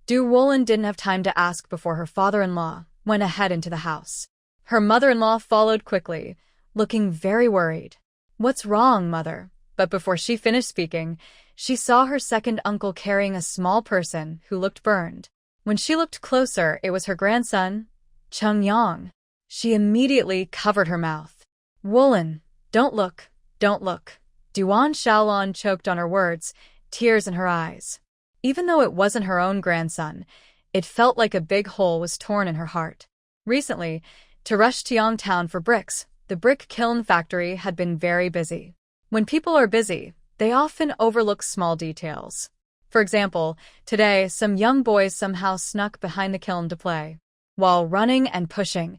Ruolin didn't have time to ask before her father-in-law went ahead into the house. Her mother-in-law followed quickly, looking very worried. What's wrong, mother? But before she finished speaking, she saw her second uncle carrying a small person who looked burned. When she looked closer, it was her grandson, Chung. She immediately covered her mouth. Ruolin, don't look, don't look. Duan Shaolan choked on her words, tears in her eyes. Even though it wasn't her own grandson, it felt like a big hole was torn in her heart. Recently, to rush to Yangtown for bricks, the brick kiln factory had been very busy. When people are busy, they often overlook small details. For example, today some young boys somehow snuck behind the kiln to play. While running and pushing,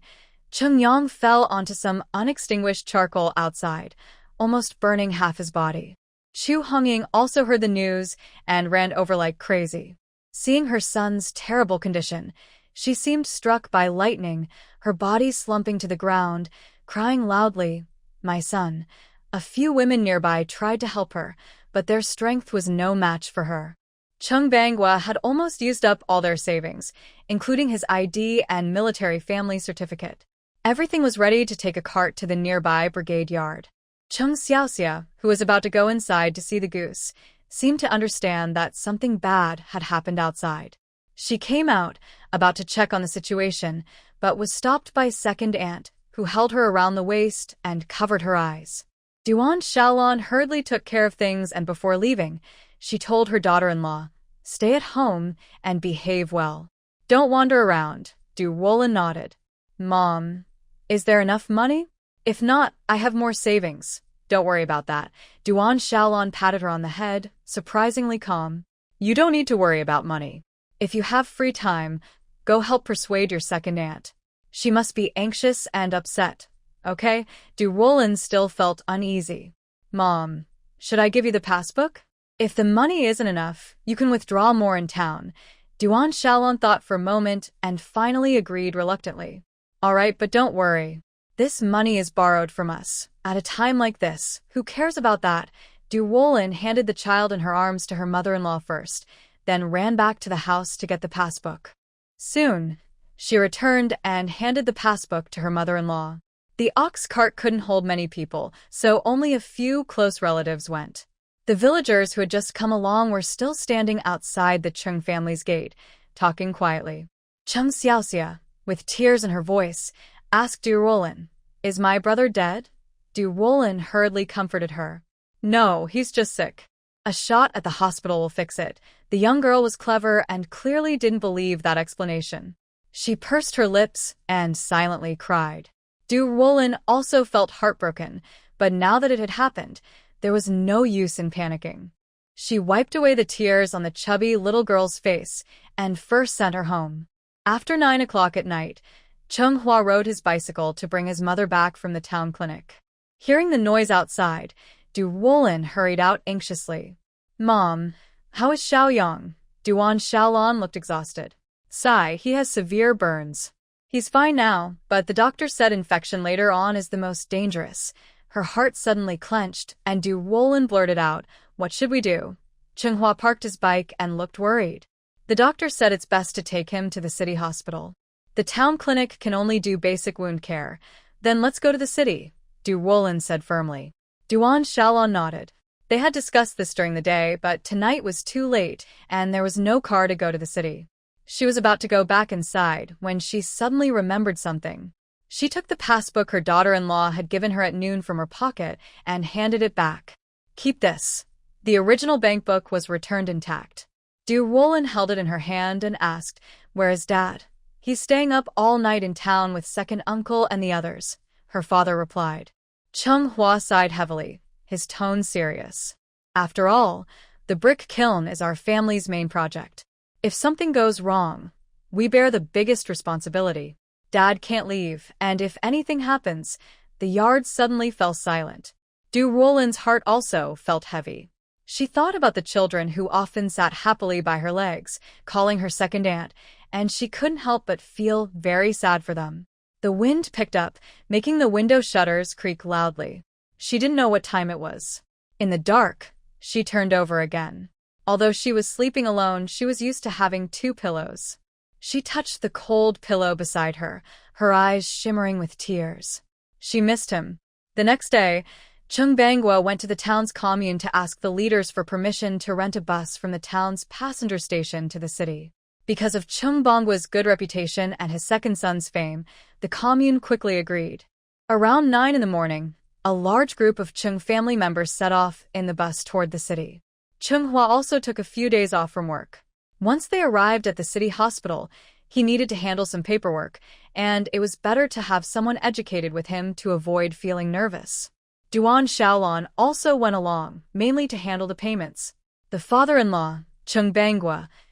Chung fell onto some unextinguished charcoal outside, almost burning half his body. Chu Hongying also heard the news and ran over like crazy. Seeing her son's terrible condition, she seemed struck by lightning, her body slumping to the ground, crying loudly, my son. A few women nearby tried to help her, but their strength was no match for her. Chung Bangwa had almost used up all their savings, including his ID and military family certificate. Everything was ready to take a cart to the nearby brigade yard. Chung Xiao, who was about to go inside to see the goose, seemed to understand that something bad had happened outside. She came out, about to check on the situation, but was stopped by second aunt, who held her around the waist and covered her eyes. Duan Shaolan hurriedly took care of things, and before leaving, she told her daughter-in-law, stay at home and behave well. Don't wander around. Ruolin nodded. Mom, is there enough money? If not, I have more savings. Don't worry about that. Duan Shaolan patted her on the head, surprisingly calm. You don't need to worry about money. If you have free time, go help persuade your second aunt. She must be anxious and upset. Okay? Ruolin still felt uneasy. Mom, should I give you the passbook? If the money isn't enough, you can withdraw more in town. Duan Shaolan thought for a moment and finally agreed reluctantly. All right, but don't worry. This money is borrowed from us. At a time like this, who cares about that? Ruolin handed the child in her arms to her mother-in-law first, then ran back to the house to get the passbook. Soon, she returned and handed the passbook to her mother-in-law. The ox cart couldn't hold many people, so only a few close relatives went. The villagers who had just come along were still standing outside the Chung family's gate, talking quietly. Chung Xiao, with tears in her voice, asked Ruolin, is my brother dead? Ruolin hurriedly comforted her. No, he's just sick. A shot at the hospital will fix it. The young girl was clever and clearly didn't believe that explanation. She pursed her lips and silently cried. Ruolin also felt heartbroken, but now that it had happened, there was no use in panicking. She wiped away the tears on the chubby little girl's face and first sent her home. After 9 o'clock at night, Chung Hua rode his bicycle to bring his mother back from the town clinic. Hearing the noise outside, Ruolin hurried out anxiously. Mom, how is Xiao? Duan Shaolan looked exhausted. Sigh, he has severe burns. He's fine now, but the doctor said infection later on is the most dangerous. Her heart suddenly clenched, and Ruolin blurted out, what should we do? Chung Hua parked his bike and looked worried. The doctor said it's best to take him to the city hospital. The town clinic can only do basic wound care. Then let's go to the city, Ruolin said firmly. Duan Shaolan nodded. They had discussed this during the day, but tonight was too late, and there was no car to go to the city. She was about to go back inside when she suddenly remembered something. She took the passbook her daughter-in-law had given her at noon from her pocket and handed it back. Keep this. The original bank book was returned intact. Ruolin held it in her hand and asked, "Where is Dad?" "He's staying up all night in town with second uncle and the others," her father replied. Chung sighed heavily, his tone serious. "After all, the brick kiln is our family's main project. If something goes wrong, we bear the biggest responsibility. Dad can't leave, and if anything happens..." The yard suddenly fell silent. Ruolin's heart also felt heavy. She thought about the children who often sat happily by her legs, calling her second aunt, and she couldn't help but feel very sad for them. The wind picked up, making the window shutters creak loudly. She didn't know what time it was. In the dark, she turned over again. Although she was sleeping alone, she was used to having two pillows. She touched the cold pillow beside her, her eyes shimmering with tears. She missed him. The next day, Chung went to the town's commune to ask the leaders for permission to rent a bus from the town's passenger station to the city. Because of Chung Bangwa's good reputation and his second son's fame, the commune quickly agreed. Around 9 in the morning, a large group of Chung family members set off in the bus toward the city. Chung also took a few days off from work. Once they arrived at the city hospital, he needed to handle some paperwork, and it was better to have someone educated with him to avoid feeling nervous. Duan Shaolan also went along, mainly to handle the payments. The father-in-law, Chung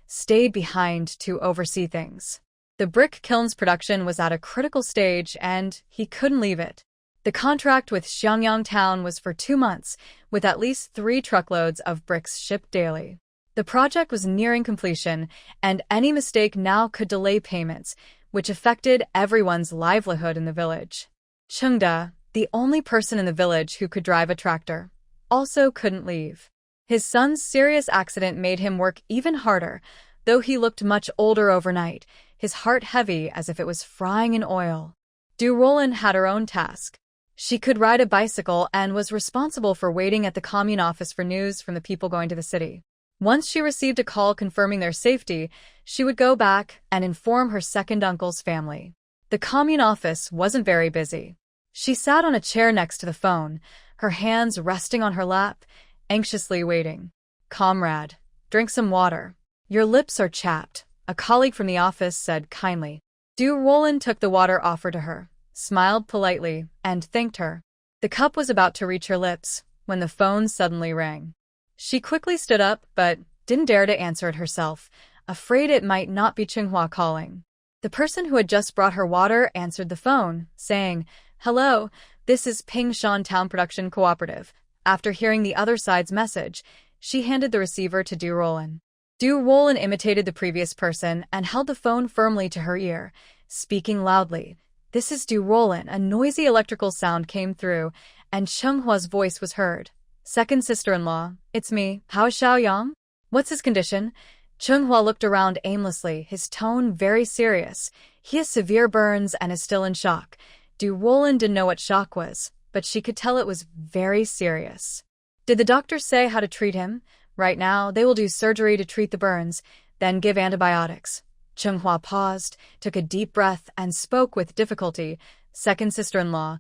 stayed behind to oversee things. The brick kiln's production was at a critical stage, and he couldn't leave it. The contract with Xiangyang town was for 2 months, with at least 3 truckloads of bricks shipped daily. The project was nearing completion, and any mistake now could delay payments, which affected everyone's livelihood in the village. Chengda, the only person in the village who could drive a tractor, also couldn't leave. His son's serious accident made him work even harder, though he looked much older overnight, his heart heavy as if it was frying in oil. Ruolin had her own task. She could ride a bicycle and was responsible for waiting at the commune office for news from the people going to the city. Once she received a call confirming their safety, she would go back and inform her second uncle's family. The commune office wasn't very busy. She sat on a chair next to the phone, her hands resting on her lap, anxiously waiting. "Comrade, drink some water. Your lips are chapped," a colleague from the office said kindly. Ruolin took the water offered to her, smiled politely, and thanked her. The cup was about to reach her lips when the phone suddenly rang. She quickly stood up, but didn't dare to answer it herself, afraid it might not be Chenghua calling. The person who had just brought her water answered the phone, saying, "Hello, this is Pingshan Town Production Cooperative." After hearing the other side's message, she handed the receiver to Ruolin. Ruolin imitated the previous person and held the phone firmly to her ear, speaking loudly. "This is Ruolin." A noisy electrical sound came through, and Chenghua's voice was heard. "Second sister-in-law, it's me. How is Xiaoyang? What's his condition?" Chenghua looked around aimlessly, his tone very serious. "He has severe burns and is still in shock." Ruolin didn't know what shock was, but she could tell it was very serious. "Did the doctor say how to treat him?" "Right now, they will do surgery to treat the burns, then give antibiotics." Chenghua paused, took a deep breath, and spoke with difficulty. "Second sister-in-law,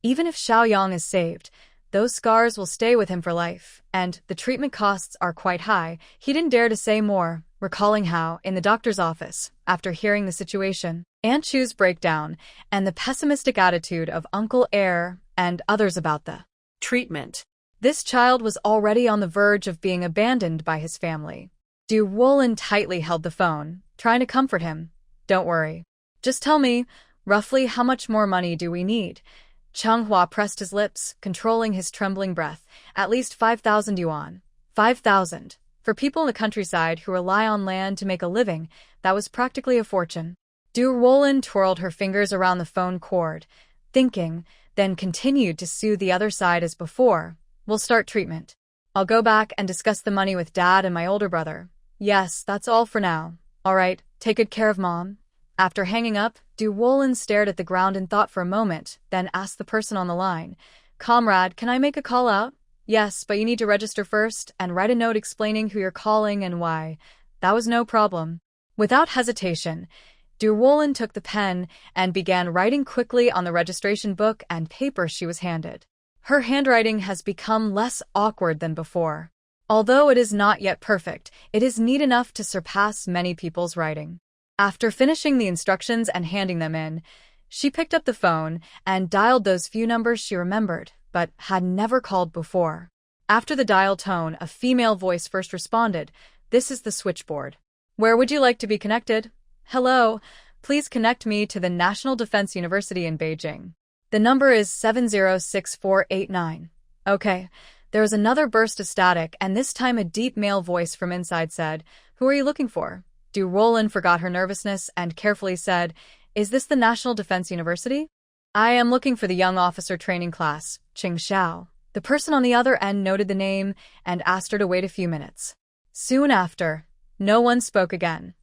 even if Xiaoyang is saved, those scars will stay with him for life, and the treatment costs are quite high." He didn't dare to say more, recalling how, in the doctor's office, after hearing the situation, Aunt Chu's breakdown, and the pessimistic attitude of Uncle Air and others about the treatment. This child was already on the verge of being abandoned by his family. Ruolin tightly held the phone, trying to comfort him. "Don't worry. Just tell me, roughly how much more money do we need?" Chenghua pressed his lips, controlling his trembling breath. "At least 5,000 yuan. 5,000. For people in the countryside who rely on land to make a living, that was practically a fortune." Ruolin twirled her fingers around the phone cord, thinking, then continued to soothe the other side as before. "We'll start treatment. I'll go back and discuss the money with Dad and my older brother. Yes, that's all for now. All right, take good care of Mom." After hanging up, Ruolin stared at the ground in thought for a moment, then asked the person on the line, "Comrade, can I make a call out?" "Yes, but you need to register first and write a note explaining who you're calling and why." That was no problem. Without hesitation, Ruolin took the pen and began writing quickly on the registration book and paper she was handed. Her handwriting has become less awkward than before. Although it is not yet perfect, it is neat enough to surpass many people's writing. After finishing the instructions and handing them in, she picked up the phone and dialed those few numbers she remembered, but had never called before. After the dial tone, a female voice first responded, "This is the switchboard. Where would you like to be connected?" "Hello, please connect me to the National Defense University in Beijing. The number is 706489. Okay. There was another burst of static, and this time a deep male voice from inside said, "Who are you looking for?" Ruolin forgot her nervousness and carefully said, "Is this the National Defense University?" "I am looking for the young officer training class, Cheng Xiao." The person on the other end noted the name and asked her to wait a few minutes. Soon after, no one spoke again,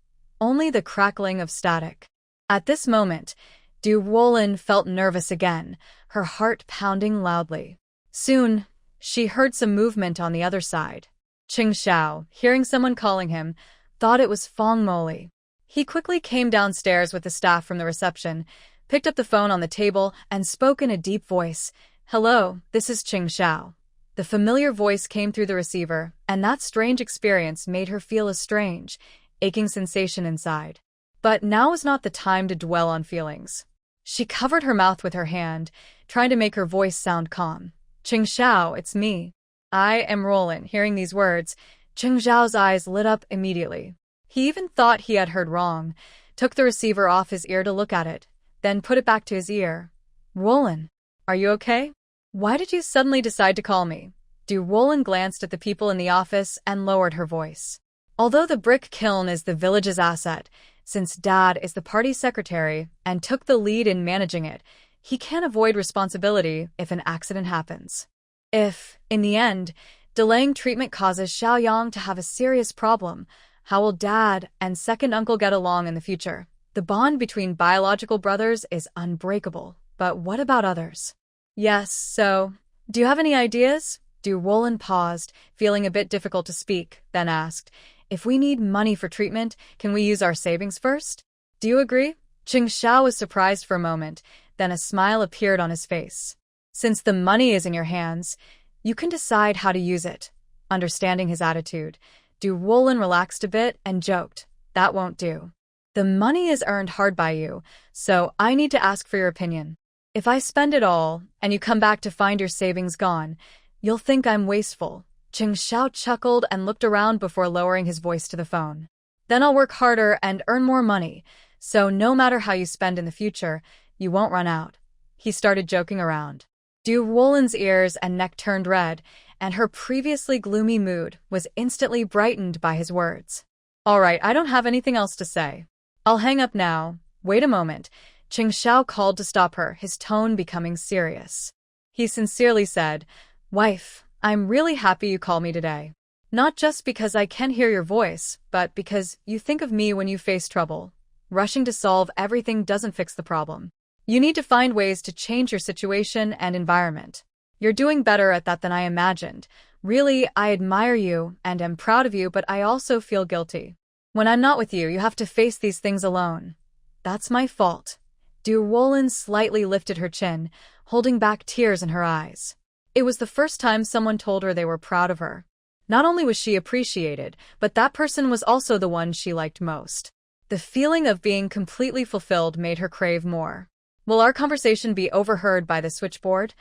only the crackling of static. At this moment, Ruolin felt nervous again, her heart pounding loudly. Soon, she heard some movement on the other side. Cheng Xiao, hearing someone calling him, thought it was Fong Moli. He quickly came downstairs with the staff from the reception, picked up the phone on the table, and spoke in a deep voice. "Hello, this is Cheng Xiao." The familiar voice came through the receiver, and that strange experience made her feel a strange, aching sensation inside. But now was not the time to dwell on feelings. She covered her mouth with her hand, trying to make her voice sound calm. "Cheng Xiao, it's me. I am Ruolin." Hearing these words, Cheng Xiao's eyes lit up immediately. He even thought he had heard wrong, took the receiver off his ear to look at it, then put it back to his ear. "Ruolin, are you okay? Why did you suddenly decide to call me?" Ruolin glanced at the people in the office and lowered her voice. Although the brick kiln is the village's asset, since Dad is the party secretary and took the lead in managing it, he can't avoid responsibility if an accident happens. If, in the end, delaying treatment causes Shaolan to have a serious problem, how will Dad and second uncle get along in the future? The bond between biological brothers is unbreakable, but what about others? "Yes, so, do you have any ideas?" Ruolin paused, feeling a bit difficult to speak, then asked, "If we need money for treatment, can we use our savings first? Do you agree?" Cheng Xiao was surprised for a moment, then a smile appeared on his face. "Since the money is in your hands, you can decide how to use it." Understanding his attitude, Ruolin relaxed a bit and joked, "That won't do. The money is earned hard by you, so I need to ask for your opinion. If I spend it all, and you come back to find your savings gone, you'll think I'm wasteful." Cheng Xiao chuckled and looked around before lowering his voice to the phone. "Then I'll work harder and earn more money, so no matter how you spend in the future, you won't run out." He started joking around. Ruolin's ears and neck turned red, and her previously gloomy mood was instantly brightened by his words. "All right, I don't have anything else to say. I'll hang up now. Wait a moment." Cheng Xiao called to stop her, his tone becoming serious. He sincerely said, "Wife, I'm really happy you called me today. Not just because I can hear your voice, but because you think of me when you face trouble. Rushing to solve everything doesn't fix the problem. You need to find ways to change your situation and environment. You're doing better at that than I imagined. Really, I admire you and am proud of you, but I also feel guilty. When I'm not with you, you have to face these things alone. That's my fault." Ruolin slightly lifted her chin, holding back tears in her eyes. It was the first time someone told her they were proud of her. Not only was she appreciated, but that person was also the one she liked most. The feeling of being completely fulfilled made her crave more. "Will our conversation be overheard by the switchboard?"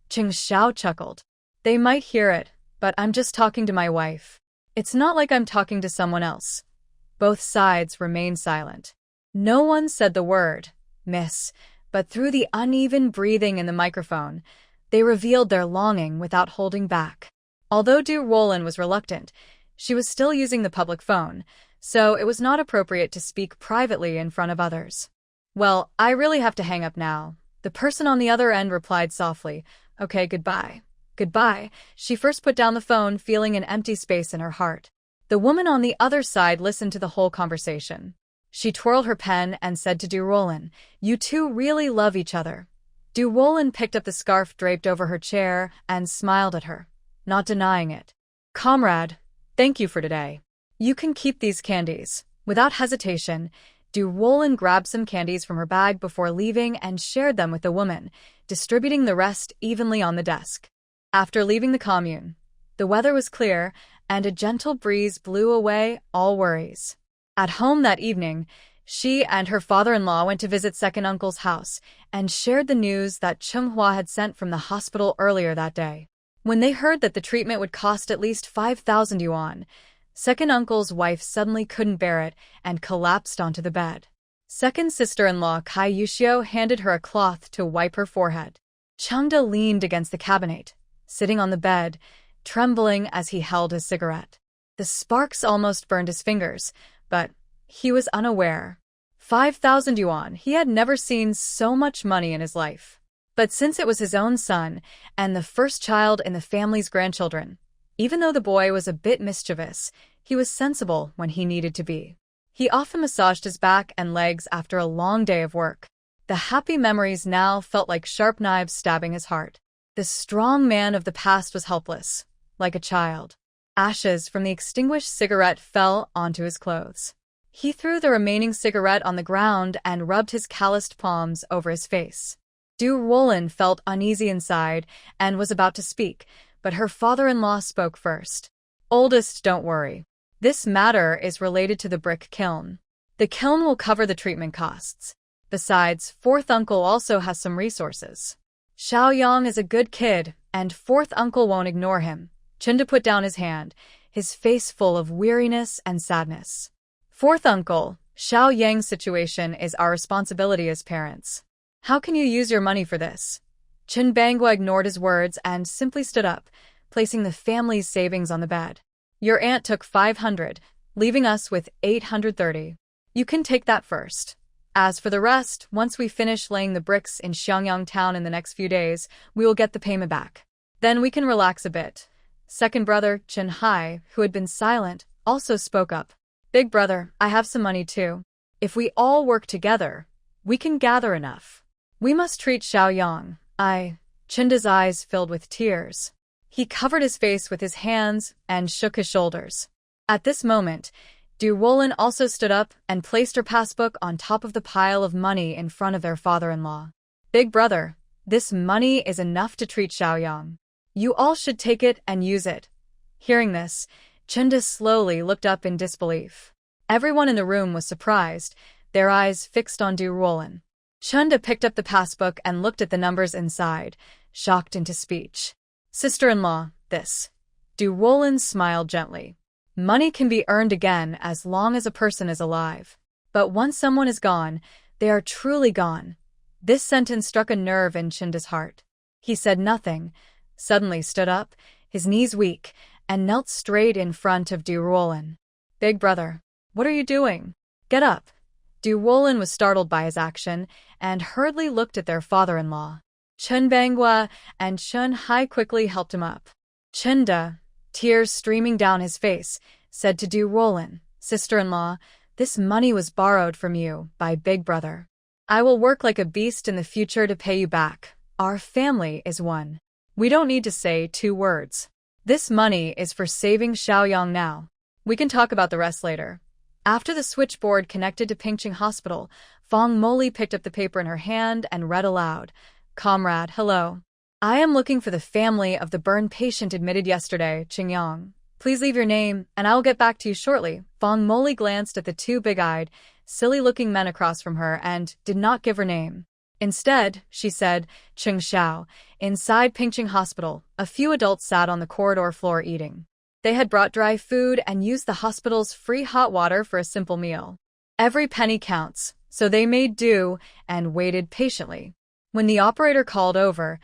Cheng Xiao chuckled. "They might hear it, but I'm just talking to my wife. It's not like I'm talking to someone else." Both sides remained silent. No one said the word, "Miss," but through the uneven breathing in the microphone, they revealed their longing without holding back. Although Ruolin was reluctant, she was still using the public phone, so it was not appropriate to speak privately in front of others. "Well, I really have to hang up now." The person on the other end replied softly, "Okay, goodbye." "Goodbye." She first put down the phone, feeling an empty space in her heart. The woman on the other side listened to the whole conversation. She twirled her pen and said to Ruolin, "You two really love each other." Ruolin picked up the scarf draped over her chair and smiled at her, not denying it. "Comrade, thank you for today. You can keep these candies." Without hesitation, Ruolin grabbed some candies from her bag before leaving and shared them with the woman, distributing the rest evenly on the desk. After leaving the commune, the weather was clear, and a gentle breeze blew away all worries. At home that evening, she and her father-in-law went to visit second uncle's house and shared the news that Chunghua had sent from the hospital earlier that day. When they heard that the treatment would cost at least 5,000 yuan, second uncle's wife suddenly couldn't bear it and collapsed onto the bed. Second sister-in-law Kai Yuxiu handed her a cloth to wipe her forehead. Chengde leaned against the cabinet, sitting on the bed, trembling as he held his cigarette. The sparks almost burned his fingers, but he was unaware. 5,000 yuan, he had never seen so much money in his life. But since it was his own son, and the first child in the family's grandchildren, even though the boy was a bit mischievous, he was sensible when he needed to be. He often massaged his back and legs after a long day of work. The happy memories now felt like sharp knives stabbing his heart. The strong man of the past was helpless, like a child. Ashes from the extinguished cigarette fell onto his clothes. He threw the remaining cigarette on the ground and rubbed his calloused palms over his face. Ruolin felt uneasy inside and was about to speak, but her father-in-law spoke first. "Oldest, don't worry. This matter is related to the brick kiln. The kiln will cover the treatment costs. Besides, fourth uncle also has some resources. Xiaolan is a good kid, and fourth uncle won't ignore him." Chengde put down his hand, his face full of weariness and sadness. "Fourth uncle, Xiao Yang's situation is our responsibility as parents. How can you use your money for this?" Chen Bangua ignored his words and simply stood up, placing the family's savings on the bed. "Your aunt took 500, leaving us with 830. You can take that first. As for the rest, once we finish laying the bricks in Xiangyang town in the next few days, we will get the payment back. Then we can relax a bit." Second brother, Chen Hai, who had been silent, also spoke up. "Big brother, I have some money too. If we all work together, we can gather enough. We must treat Xiaoyang." Chende's eyes filled with tears. He covered his face with his hands and shook his shoulders. At this moment, Ruolin also stood up and placed her passbook on top of the pile of money in front of their father-in-law. "Big brother, this money is enough to treat Xiaoyang. You all should take it and use it." Hearing this, Chengde slowly looked up in disbelief. Everyone in the room was surprised, their eyes fixed on Ruolin. Chengde picked up the passbook and looked at the numbers inside, shocked into speech. "Sister-in-law, this." Ruolin smiled gently. "Money can be earned again as long as a person is alive. But once someone is gone, they are truly gone." This sentence struck a nerve in Chende's heart. He said nothing, suddenly stood up, his knees weak, and knelt straight in front of Ruolin. "Big brother, what are you doing? Get up." Ruolin was startled by his action and hurriedly looked at their father-in-law. Chen Bangua and Chen Hai quickly helped him up. Chengde, tears streaming down his face, said to Ruolin, "Sister-in-law, this money was borrowed from you by Big Brother. I will work like a beast in the future to pay you back. Our family is one. We don't need to say 2 words. This money is for saving Xiaoyang now. We can talk about the rest later." After the switchboard connected to Pingcheng Hospital, Fong Moli picked up the paper in her hand and read aloud, "Comrade, hello. I am looking for the family of the burn patient admitted yesterday, Qingyang. Please leave your name, and I will get back to you shortly." Fong Moli glanced at the 2 big-eyed, silly-looking men across from her and did not give her name. Instead, she said, "Cheng Xiao." Inside Pingcheng Hospital, a few adults sat on the corridor floor eating. They had brought dry food and used the hospital's free hot water for a simple meal. Every penny counts, so they made do and waited patiently. When the operator called over,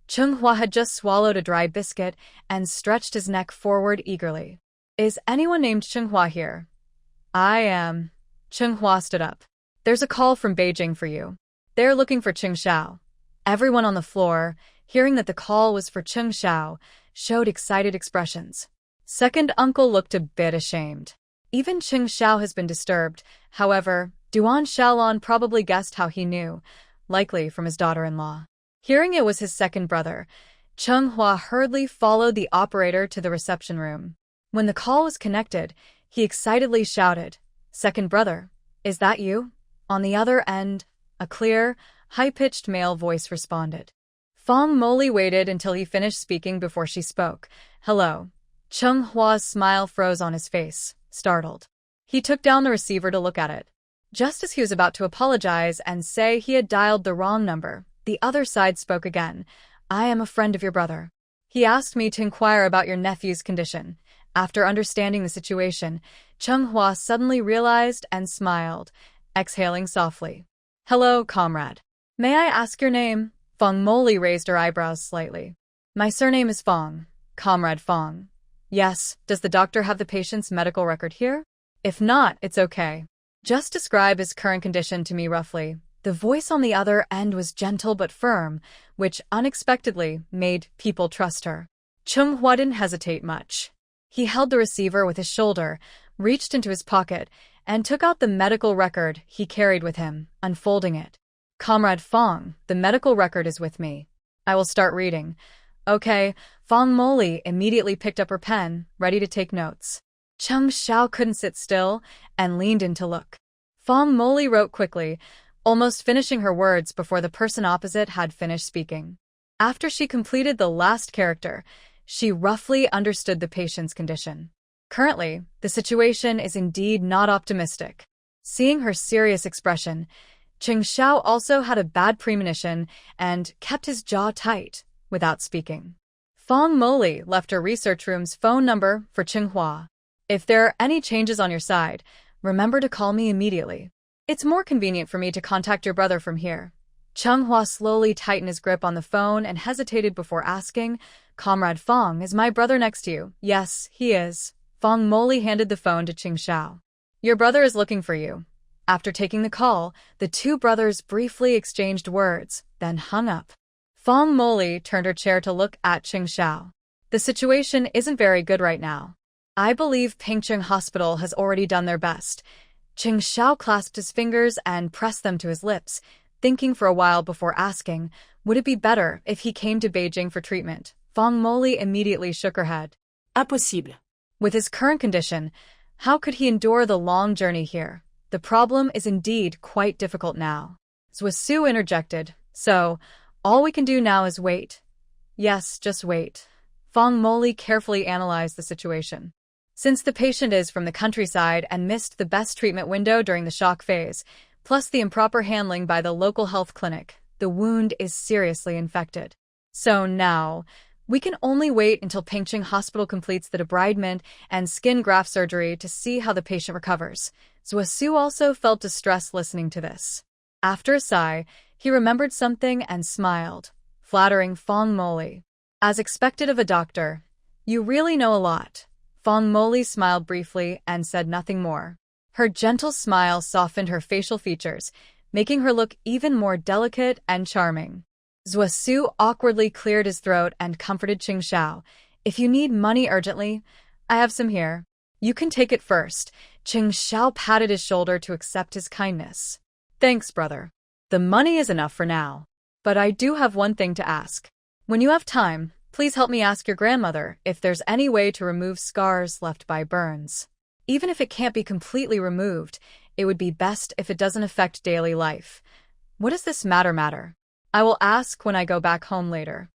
Chunghua had just swallowed a dry biscuit and stretched his neck forward eagerly. "Is anyone named Chunghua here?" "I am." Chunghua stood up. "There's a call from Beijing for you. They're looking for Cheng Xiao." Everyone on the floor, hearing that the call was for Cheng Xiao, showed excited expressions. Second uncle looked a bit ashamed. Even Cheng Xiao has been disturbed. However, Duan Shaolan probably guessed how he knew, likely from his daughter-in-law. Hearing it was his second brother, Chunghua hurriedly followed the operator to the reception room. When the call was connected, he excitedly shouted, "Second brother, is that you?" On the other end, a clear, high-pitched male voice responded. Fong Moli waited until he finished speaking before she spoke. "Hello. Chung Hua's smile froze on his face, startled. He took down the receiver to look at it. Just as he was about to apologize and say he had dialed the wrong number, the other side spoke again. I am a friend of your brother. He asked me to inquire about your nephew's condition. After understanding the situation, Chung Hua suddenly realized and smiled, exhaling softly. Hello, comrade. May I ask your name? Fong Moli raised her eyebrows slightly. My surname is Fong, Comrade Fong. Yes, does the doctor have the patient's medical record here? If not, it's okay. Just describe his current condition to me roughly. The voice on the other end was gentle but firm, which unexpectedly made people trust her. Chung Hua didn't hesitate much. He held the receiver with his shoulder, reached into his pocket, and took out the medical record he carried with him, unfolding it. Comrade Fong, the medical record is with me. I will start reading. Okay, Fong Moli immediately picked up her pen, ready to take notes. Chung Xiao couldn't sit still and leaned in to look. Fong Moli wrote quickly, almost finishing her words before the person opposite had finished speaking. After she completed the last character, she roughly understood the patient's condition. Currently, the situation is indeed not optimistic. Seeing her serious expression, Chung Xiao also had a bad premonition and kept his jaw tight, without speaking. Fong Moli left her research room's phone number for Chung Hua. If there are any changes on your side, remember to call me immediately. It's more convenient for me to contact your brother from here. Chung Hua slowly tightened his grip on the phone and hesitated before asking, Comrade Fong, is my brother next to you? Yes, he is. Fong Moli handed the phone to Chung Xiao. Your brother is looking for you. After taking the call, the two brothers briefly exchanged words, then hung up. Fong Moli turned her chair to look at Chung Xiao. The situation isn't very good right now. I believe Pingcheng Hospital has already done their best. Chung Xiao clasped his fingers and pressed them to his lips, thinking for a while before asking, would it be better if he came to Beijing for treatment? Fong Moli immediately shook her head. Impossible. With his current condition, how could he endure the long journey here? The problem is indeed quite difficult now. Zwa interjected, so, all we can do now is wait. Yes, just wait. Fong Moli carefully analyzed the situation. Since the patient is from the countryside and missed the best treatment window during the shock phase, plus the improper handling by the local health clinic, the wound is seriously infected. So now, we can only wait until Pingcheng Hospital completes the debridement and skin graft surgery to see how the patient recovers. Zwa also felt distress listening to this. After a sigh, he remembered something and smiled, flattering Fong Moli. As expected of a doctor, you really know a lot. Fong Moli smiled briefly and said nothing more. Her gentle smile softened her facial features, making her look even more delicate and charming. Zwa awkwardly cleared his throat and comforted Chung Xiao. If you need money urgently, I have some here. You can take it first. Chung Xiao patted his shoulder to accept his kindness. Thanks, brother. The money is enough for now. But I do have one thing to ask. When you have time, please help me ask your grandmother if there's any way to remove scars left by burns. Even if it can't be completely removed, it would be best if it doesn't affect daily life. What does this matter? I will ask when I go back home later.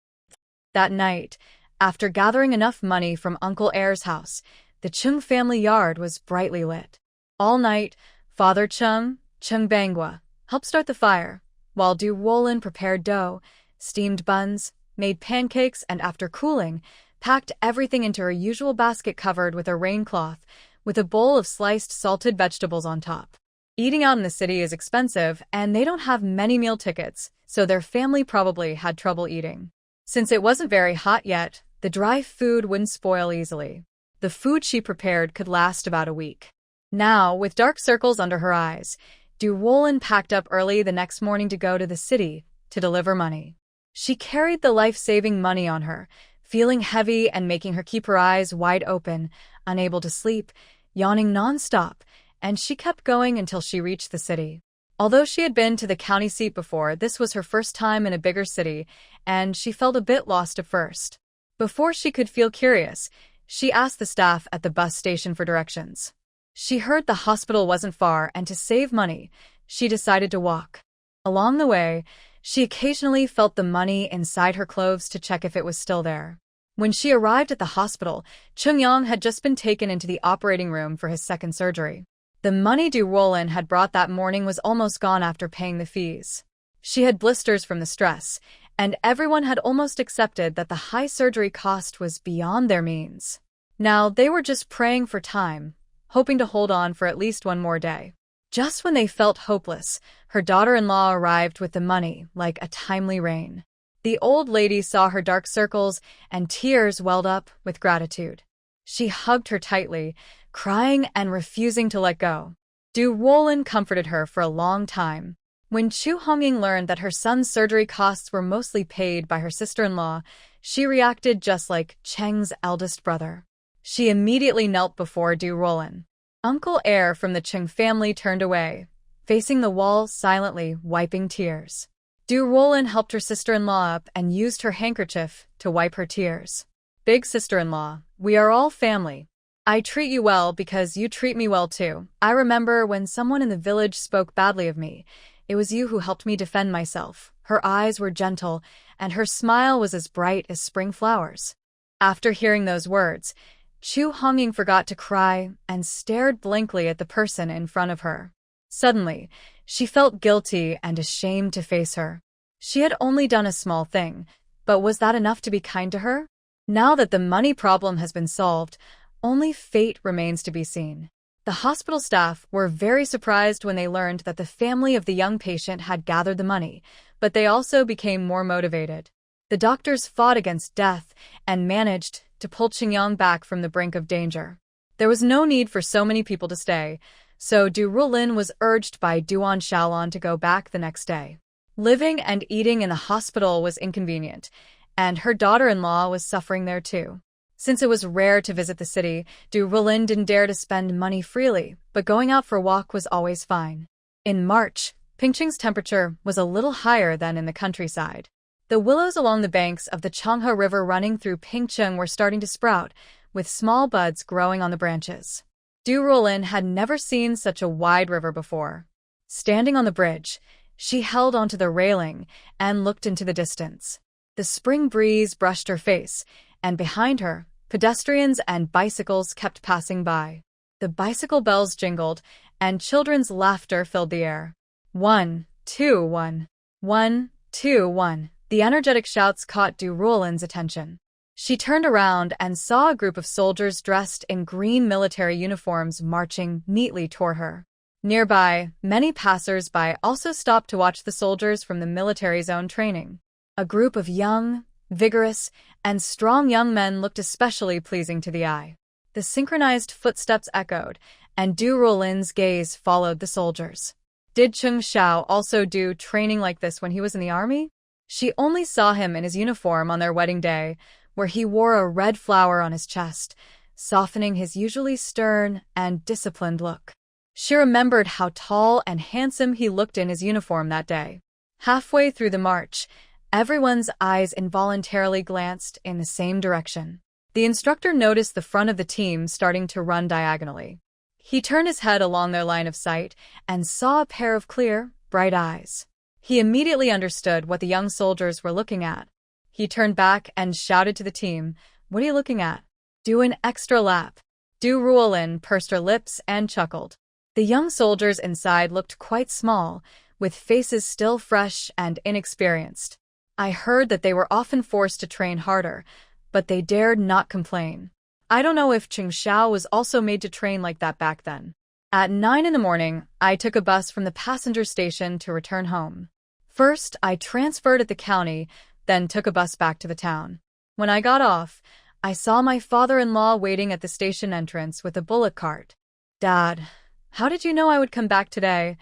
That night, after gathering enough money from Uncle Air's house, the Chung family yard was brightly lit. All night, Father Chung Bangwa, helped start the fire, while Ruolin prepared dough, steamed buns, made pancakes, and after cooling, packed everything into her usual basket covered with a rain cloth, with a bowl of sliced salted vegetables on top. Eating out in the city is expensive, and they don't have many meal tickets, so their family probably had trouble eating. Since it wasn't very hot yet, the dry food wouldn't spoil easily. The food she prepared could last about a week. Now, with dark circles under her eyes, Ruolin packed up early the next morning to go to the city to deliver money. She carried the life-saving money on her, feeling heavy and making her keep her eyes wide open, unable to sleep, yawning non-stop, and she kept going until she reached the city. Although she had been to the county seat before, this was her first time in a bigger city, and she felt a bit lost at first. Before she could feel curious, she asked the staff at the bus station for directions. She heard the hospital wasn't far, and to save money, she decided to walk. Along the way, she occasionally felt the money inside her clothes to check if it was still there. When she arrived at the hospital, Chung had just been taken into the operating room for his second surgery. The money Ruolin had brought that morning was almost gone after paying the fees. She had blisters from the stress, and everyone had almost accepted that the high surgery cost was beyond their means. Now they were just praying for time, hoping to hold on for at least one more day. Just when they felt hopeless, her daughter-in-law arrived with the money like a timely rain. The old lady saw her dark circles, and tears welled up with gratitude. She hugged her tightly, crying and refusing to let go. Ruolin comforted her for a long time. When Chu Hongying learned that her son's surgery costs were mostly paid by her sister-in-law, she reacted just like Cheng's eldest brother. She immediately knelt before Ruolin. Uncle Heir from the Cheng family turned away, facing the wall silently, wiping tears. Ruolin helped her sister-in-law up and used her handkerchief to wipe her tears. Big sister-in-law, we are all family. I treat you well because you treat me well too. I remember when someone in the village spoke badly of me. It was you who helped me defend myself. Her eyes were gentle, and her smile was as bright as spring flowers. After hearing those words, Chu Hongying forgot to cry and stared blankly at the person in front of her. Suddenly, she felt guilty and ashamed to face her. She had only done a small thing, but was that enough to be kind to her? Now that the money problem has been solved, only fate remains to be seen. The hospital staff were very surprised when they learned that the family of the young patient had gathered the money, but they also became more motivated. The doctors fought against death and managed to pull Cheng back from the brink of danger. There was no need for so many people to stay, so Ruolin was urged by Duan Shaolan to go back the next day. Living and eating in the hospital was inconvenient, and her daughter-in-law was suffering there too. Since it was rare to visit the city, Ruolin didn't dare to spend money freely, but going out for a walk was always fine. In March, Pingching's temperature was a little higher than in the countryside. The willows along the banks of the Changhe River running through Pingcheng were starting to sprout, with small buds growing on the branches. Ruolin had never seen such a wide river before. Standing on the bridge, she held onto the railing and looked into the distance. The spring breeze brushed her face, and behind her, pedestrians and bicycles kept passing by. The bicycle bells jingled, and children's laughter filled the air. 1, 2, 1. 1, 2, 1. The energetic shouts caught Ruolin's attention. She turned around and saw a group of soldiers dressed in green military uniforms marching neatly toward her. Nearby, many passers-by also stopped to watch the soldiers from the military zone training. A group of young, vigorous, and strong young men looked especially pleasing to the eye. The synchronized footsteps echoed, and Ruolin's gaze followed the soldiers. Did Xiao also do training like this when he was in the army? She only saw him in his uniform on their wedding day, where he wore a red flower on his chest, softening his usually stern and disciplined look. She remembered how tall and handsome he looked in his uniform that day. Halfway through the march, everyone's eyes involuntarily glanced in the same direction. The instructor noticed the front of the team starting to run diagonally. He turned his head along their line of sight and saw a pair of clear, bright eyes. He immediately understood what the young soldiers were looking at. He turned back and shouted to the team, "What are you looking at? Do an extra lap." Ruolin pursed her lips and chuckled. The young soldiers inside looked quite small, with faces still fresh and inexperienced. I heard that they were often forced to train harder, but they dared not complain. I don't know if Xiao was also made to train like that back then. At 9 in the morning, I took a bus from the passenger station to return home. First, I transferred at the county, then took a bus back to the town. When I got off, I saw my father-in-law waiting at the station entrance with a bullock cart. "Dad, how did you know I would come back today?"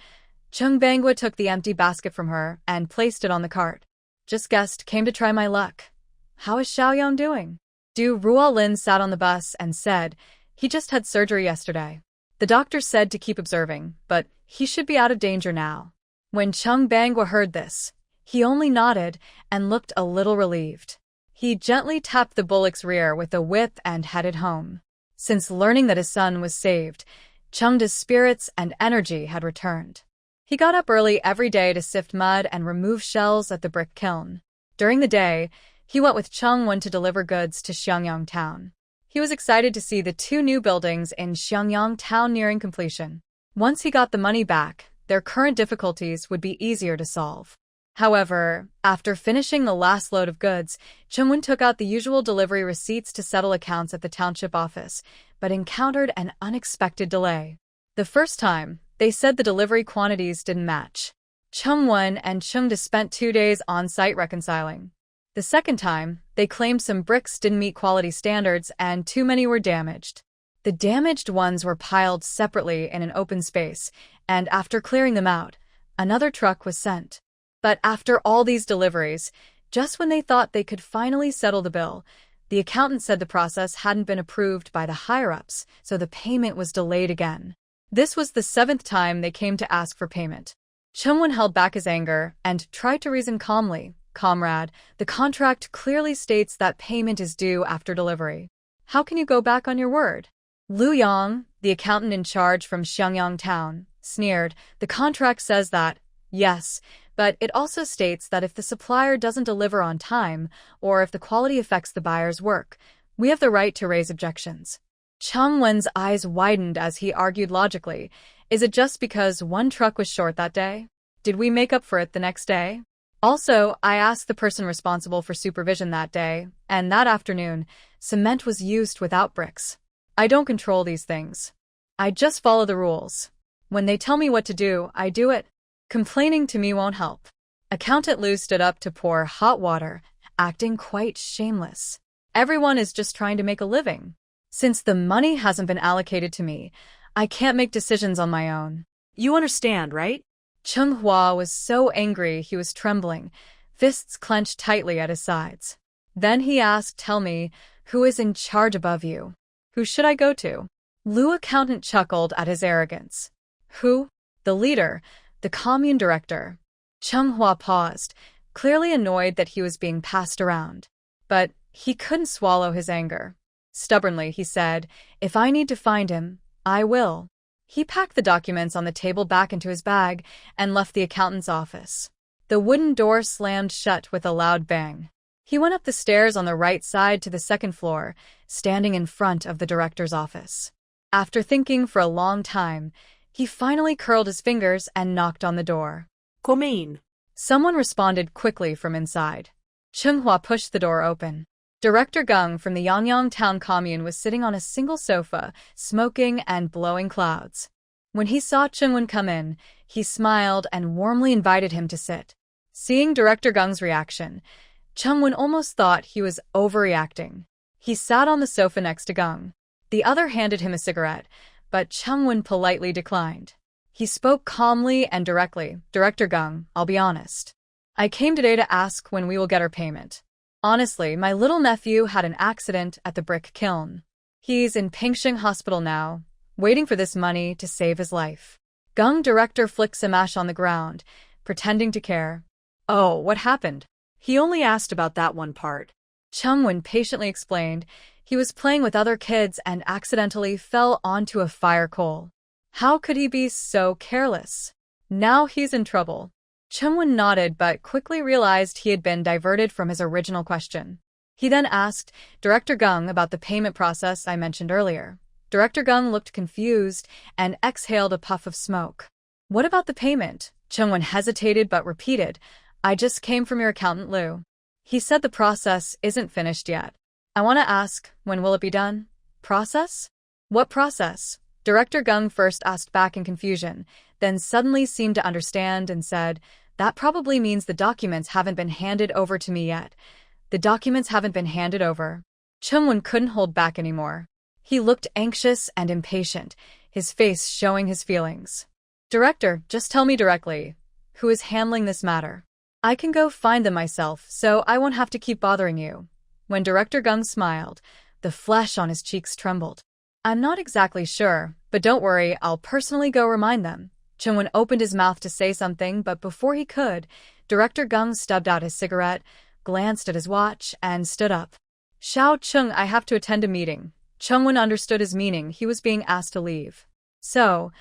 Chung Bangwa took the empty basket from her and placed it on the cart. "Just guessed, came to try my luck." "How is Xiaoyan doing?" Ruolin sat on the bus and said, "He just had surgery yesterday. The doctor said to keep observing, but he should be out of danger now." When Chung Bangwa heard this, he only nodded and looked a little relieved. He gently tapped the bullock's rear with a whip and headed home. Since learning that his son was saved, Cheng's spirits and energy had returned. He got up early every day to sift mud and remove shells at the brick kiln. During the day, He went with Chung to deliver goods to Xiangyang Town. He was excited to see the 2 new buildings in Xiangyang Town nearing completion. Once he got the money back, their current difficulties would be easier to solve. However, after finishing the last load of goods, Chung took out the usual delivery receipts to settle accounts at the township office, but encountered an unexpected delay. The first time, they said the delivery quantities didn't match. Chung and Chung spent 2 days on-site reconciling. The second time, they claimed some bricks didn't meet quality standards and too many were damaged. The damaged ones were piled separately in an open space, and after clearing them out, another truck was sent. But after all these deliveries, just when they thought they could finally settle the bill, the accountant said the process hadn't been approved by the higher-ups, so the payment was delayed again. This was the 7th time they came to ask for payment. Chung held back his anger and tried to reason calmly. Comrade, the contract clearly states that payment is due after delivery. How can you go back on your word? Lu Yang, the accountant in charge from Xiangyang Town, sneered. The contract says that, yes, but it also states that if the supplier doesn't deliver on time, or if the quality affects the buyer's work, we have the right to raise objections. Changwen's eyes widened as he argued logically. Is it just because 1 truck was short that day? Did we make up for it the next day? Also, I asked the person responsible for supervision that day, and that afternoon, cement was used without bricks. I don't control these things. I just follow the rules. When they tell me what to do, I do it. Complaining to me won't help. Accountant Lu stood up to pour hot water, acting quite shameless. Everyone is just trying to make a living. Since the money hasn't been allocated to me, I can't make decisions on my own. You understand, right? Chung Hua was so angry he was trembling, fists clenched tightly at his sides. Then he asked, tell me, who is in charge above you? Who should I go to? Lu accountant chuckled at his arrogance. Who? The leader, the commune director. Chung Hua paused, clearly annoyed that he was being passed around. But he couldn't swallow his anger. Stubbornly, he said, if I need to find him, I will. He packed the documents on the table back into his bag and left the accountant's office. The wooden door slammed shut with a loud bang. He went up the stairs on the right side to the 2nd floor, standing in front of the director's office. After thinking for a long time, he finally curled his fingers and knocked on the door. Come in. Someone responded quickly from inside. Chung Hua pushed the door open. Director Geng from the Yangyang Town commune was sitting on a single sofa, smoking and blowing clouds. When he saw Chungwen come in, he smiled and warmly invited him to sit. Seeing Director Geng's reaction, Chungwen almost thought he was overreacting. He sat on the sofa next to Geng. The other handed him a cigarette, but Chungwen politely declined. He spoke calmly and directly. Director Geng, I'll be honest. I came today to ask when we will get our payment. Honestly, my little nephew had an accident at the brick kiln. He's in Pingsheng Hospital now, waiting for this money to save his life. Geng director flicked some ash on the ground, pretending to care. Oh, what happened? He only asked about that one part. Chungwen patiently explained. He was playing with other kids and accidentally fell onto a fire coal. How could he be so careless? Now he's in trouble. Chungwen nodded but quickly realized he had been diverted from his original question. He then asked Director Geng about the payment process I mentioned earlier. Director Geng looked confused and exhaled a puff of smoke. What about the payment? Chungwen hesitated but repeated, I just came from your accountant Lu. He said the process isn't finished yet. I want to ask, when will it be done? Process? What process? Director Geng first asked back in confusion, then suddenly seemed to understand and said, that probably means the documents haven't been handed over to me yet. The documents haven't been handed over. Chungwen couldn't hold back anymore. He looked anxious and impatient, his face showing his feelings. Director, just tell me directly, who is handling this matter? I can go find them myself, so I won't have to keep bothering you. When Director Geng smiled, the flesh on his cheeks trembled. I'm not exactly sure, but don't worry, I'll personally go remind them. Chungwen opened his mouth to say something, but before he could, Director Geng stubbed out his cigarette, glanced at his watch, and stood up. Xiao Chung, I have to attend a meeting. Chungwen understood his meaning. He was being asked to leave. So,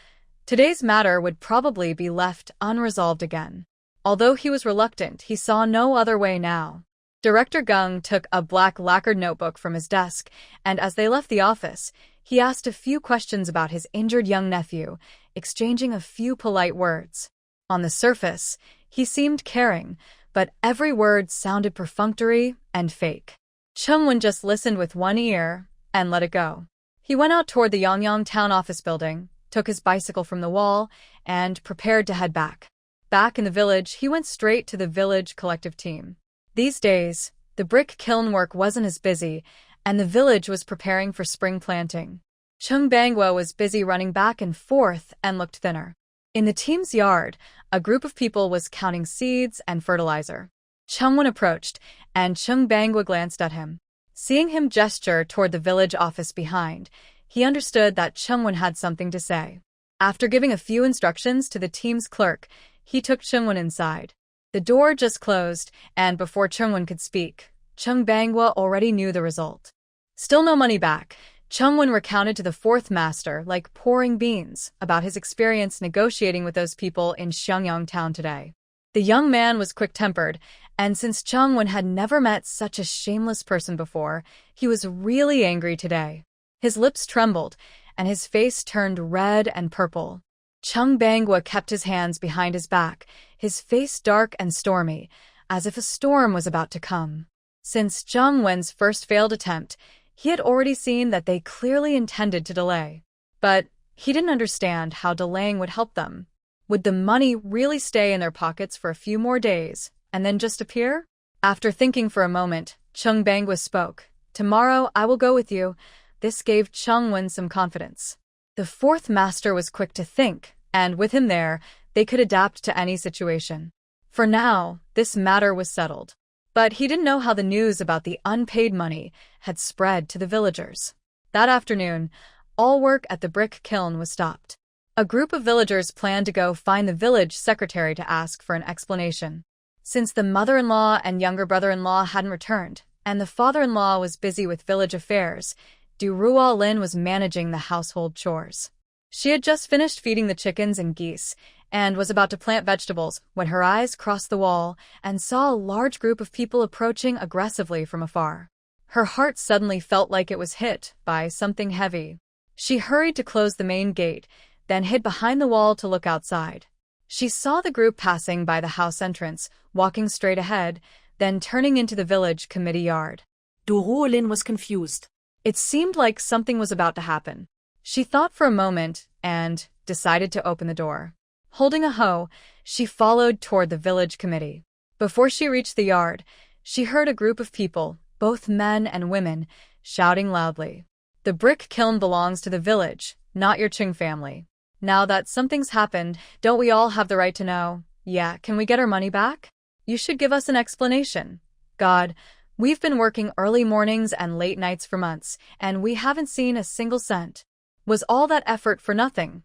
today's matter would probably be left unresolved again. Although he was reluctant, he saw no other way now. Director Gung took a black lacquered notebook from his desk, and as they left the office, he asked a few questions about his injured young nephew, exchanging a few polite words. On the surface, he seemed caring, but every word sounded perfunctory and fake. Chung just listened with one ear and let it go. He went out toward the Yangyang town office building, took his bicycle from the wall, and prepared to head back. Back in the village, he went straight to the village collective team. These days, the brick kiln work wasn't as busy, and the village was preparing for spring planting. Chung Bangwa was busy running back and forth and looked thinner. In the team's yard, a group of people was counting seeds and fertilizer. Chungwon approached, and Chung Bangwa glanced at him. Seeing him gesture toward the village office behind, he understood that Chungwon had something to say. After giving a few instructions to the team's clerk, he took Chungwon inside. The door just closed, and before Chungwon could speak, Chung Bangwa already knew the result. Still no money back. Chungwon recounted to the fourth master, like pouring beans, about his experience negotiating with those people in Xiangyang town today. The young man was quick-tempered, and since Chungwon had never met such a shameless person before, he was really angry today. His lips trembled, and his face turned red and purple. Chung Bangwa kept his hands behind his back, his face dark and stormy, as if a storm was about to come. Since Zhang Wen's first failed attempt, he had already seen that they clearly intended to delay. But he didn't understand how delaying would help them. Would the money really stay in their pockets for a few more days, and then just appear? After thinking for a moment, Chung Bangwa spoke. "Tomorrow I will go with you." This gave Chung Wen some confidence. The fourth master was quick to think, and with him there, they could adapt to any situation. For now, this matter was settled. But he didn't know how the news about the unpaid money had spread to the villagers. That afternoon, all work at the brick kiln was stopped. A group of villagers planned to go find the village secretary to ask for an explanation. Since the mother-in-law and younger brother-in-law hadn't returned, and the father-in-law was busy with village affairs, Ruolin was managing the household chores. She had just finished feeding the chickens and geese, and was about to plant vegetables when her eyes crossed the wall and saw a large group of people approaching aggressively from afar. Her heart suddenly felt like it was hit by something heavy. She hurried to close the main gate, then hid behind the wall to look outside. She saw the group passing by the house entrance, walking straight ahead, then turning into the village committee yard. Ruolin was confused. It seemed like something was about to happen. She thought for a moment and decided to open the door. Holding a hoe, she followed toward the village committee. Before she reached the yard, she heard a group of people, both men and women, shouting loudly. "The brick kiln belongs to the village, not your Chung family. Now that something's happened, don't we all have the right to know? Yeah, can we get our money back? You should give us an explanation. God, we've been working early mornings and late nights for months, and we haven't seen a single cent. Was all that effort for nothing?"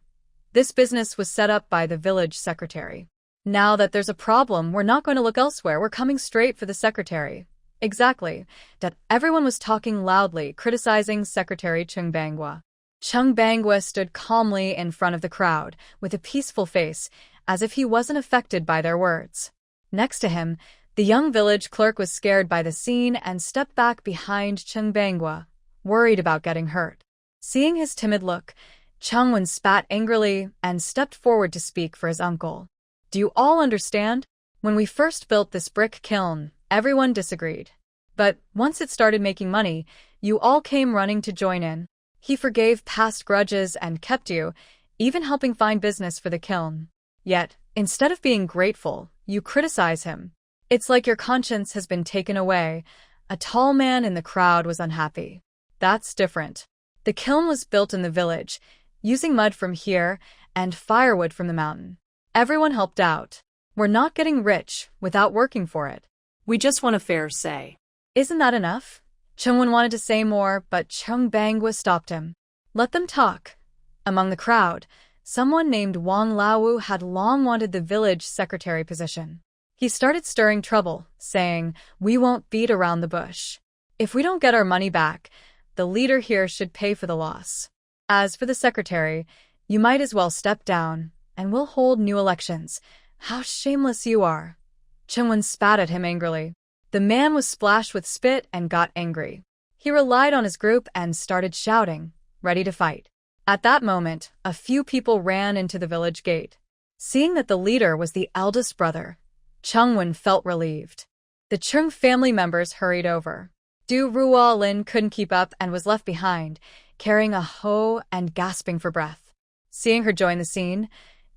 This business was set up by the village secretary. Now that there's a problem, we're not going to look elsewhere. We're coming straight for the secretary. Exactly. That everyone was talking loudly, criticizing Secretary Chung Bangwa. Chung Bangwa stood calmly in front of the crowd, with a peaceful face, as if he wasn't affected by their words. Next to him, the young village clerk was scared by the scene and stepped back behind Chung Bangwa, worried about getting hurt. Seeing his timid look, Chung Wen spat angrily and stepped forward to speak for his uncle. "Do you all understand? When we first built this brick kiln, everyone disagreed. But once it started making money, you all came running to join in. He forgave past grudges and kept you, even helping find business for the kiln. Yet, instead of being grateful, you criticize him. It's like your conscience has been taken away." A tall man in the crowd was unhappy. "That's different. The kiln was built in the village, using mud from here and firewood from the mountain. Everyone helped out. We're not getting rich without working for it. We just want a fair say." Isn't that enough? Chungwon wanted to say more, but Chung Bangwa stopped him. "Let them talk." Among the crowd, someone named Wong Laowu had long wanted the village secretary position. He started stirring trouble, saying, "We won't beat around the bush. If we don't get our money back, the leader here should pay for the loss. As for the secretary, you might as well step down, and we'll hold new elections. How shameless you are." Chungwon spat at him angrily. The man was splashed with spit and got angry. He relied on his group and started shouting, ready to fight. At that moment, a few people ran into the village gate. Seeing that the leader was the eldest brother, Chung felt relieved. The Chung family members hurried over. Ruolin couldn't keep up and was left behind, carrying a hoe and gasping for breath. Seeing her join the scene,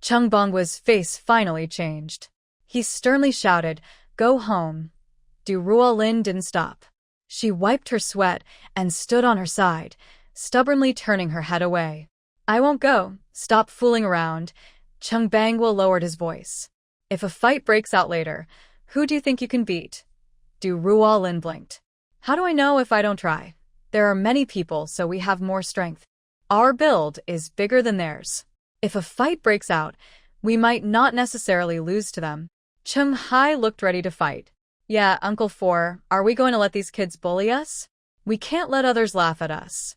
Chung Bongwa's face finally changed. He sternly shouted, "Go home." Ruolin didn't stop. She wiped her sweat and stood on her side, stubbornly turning her head away. "I won't go. Stop fooling around." Chung Bangwa lowered his voice. "If a fight breaks out later, who do you think you can beat?" Ruolin blinked. "How do I know if I don't try? There are many people, so we have more strength. Our build is bigger than theirs. If a fight breaks out, we might not necessarily lose to them." Chung Hai looked ready to fight. "Yeah, Uncle Four, are we going to let these kids bully us? We can't let others laugh at us."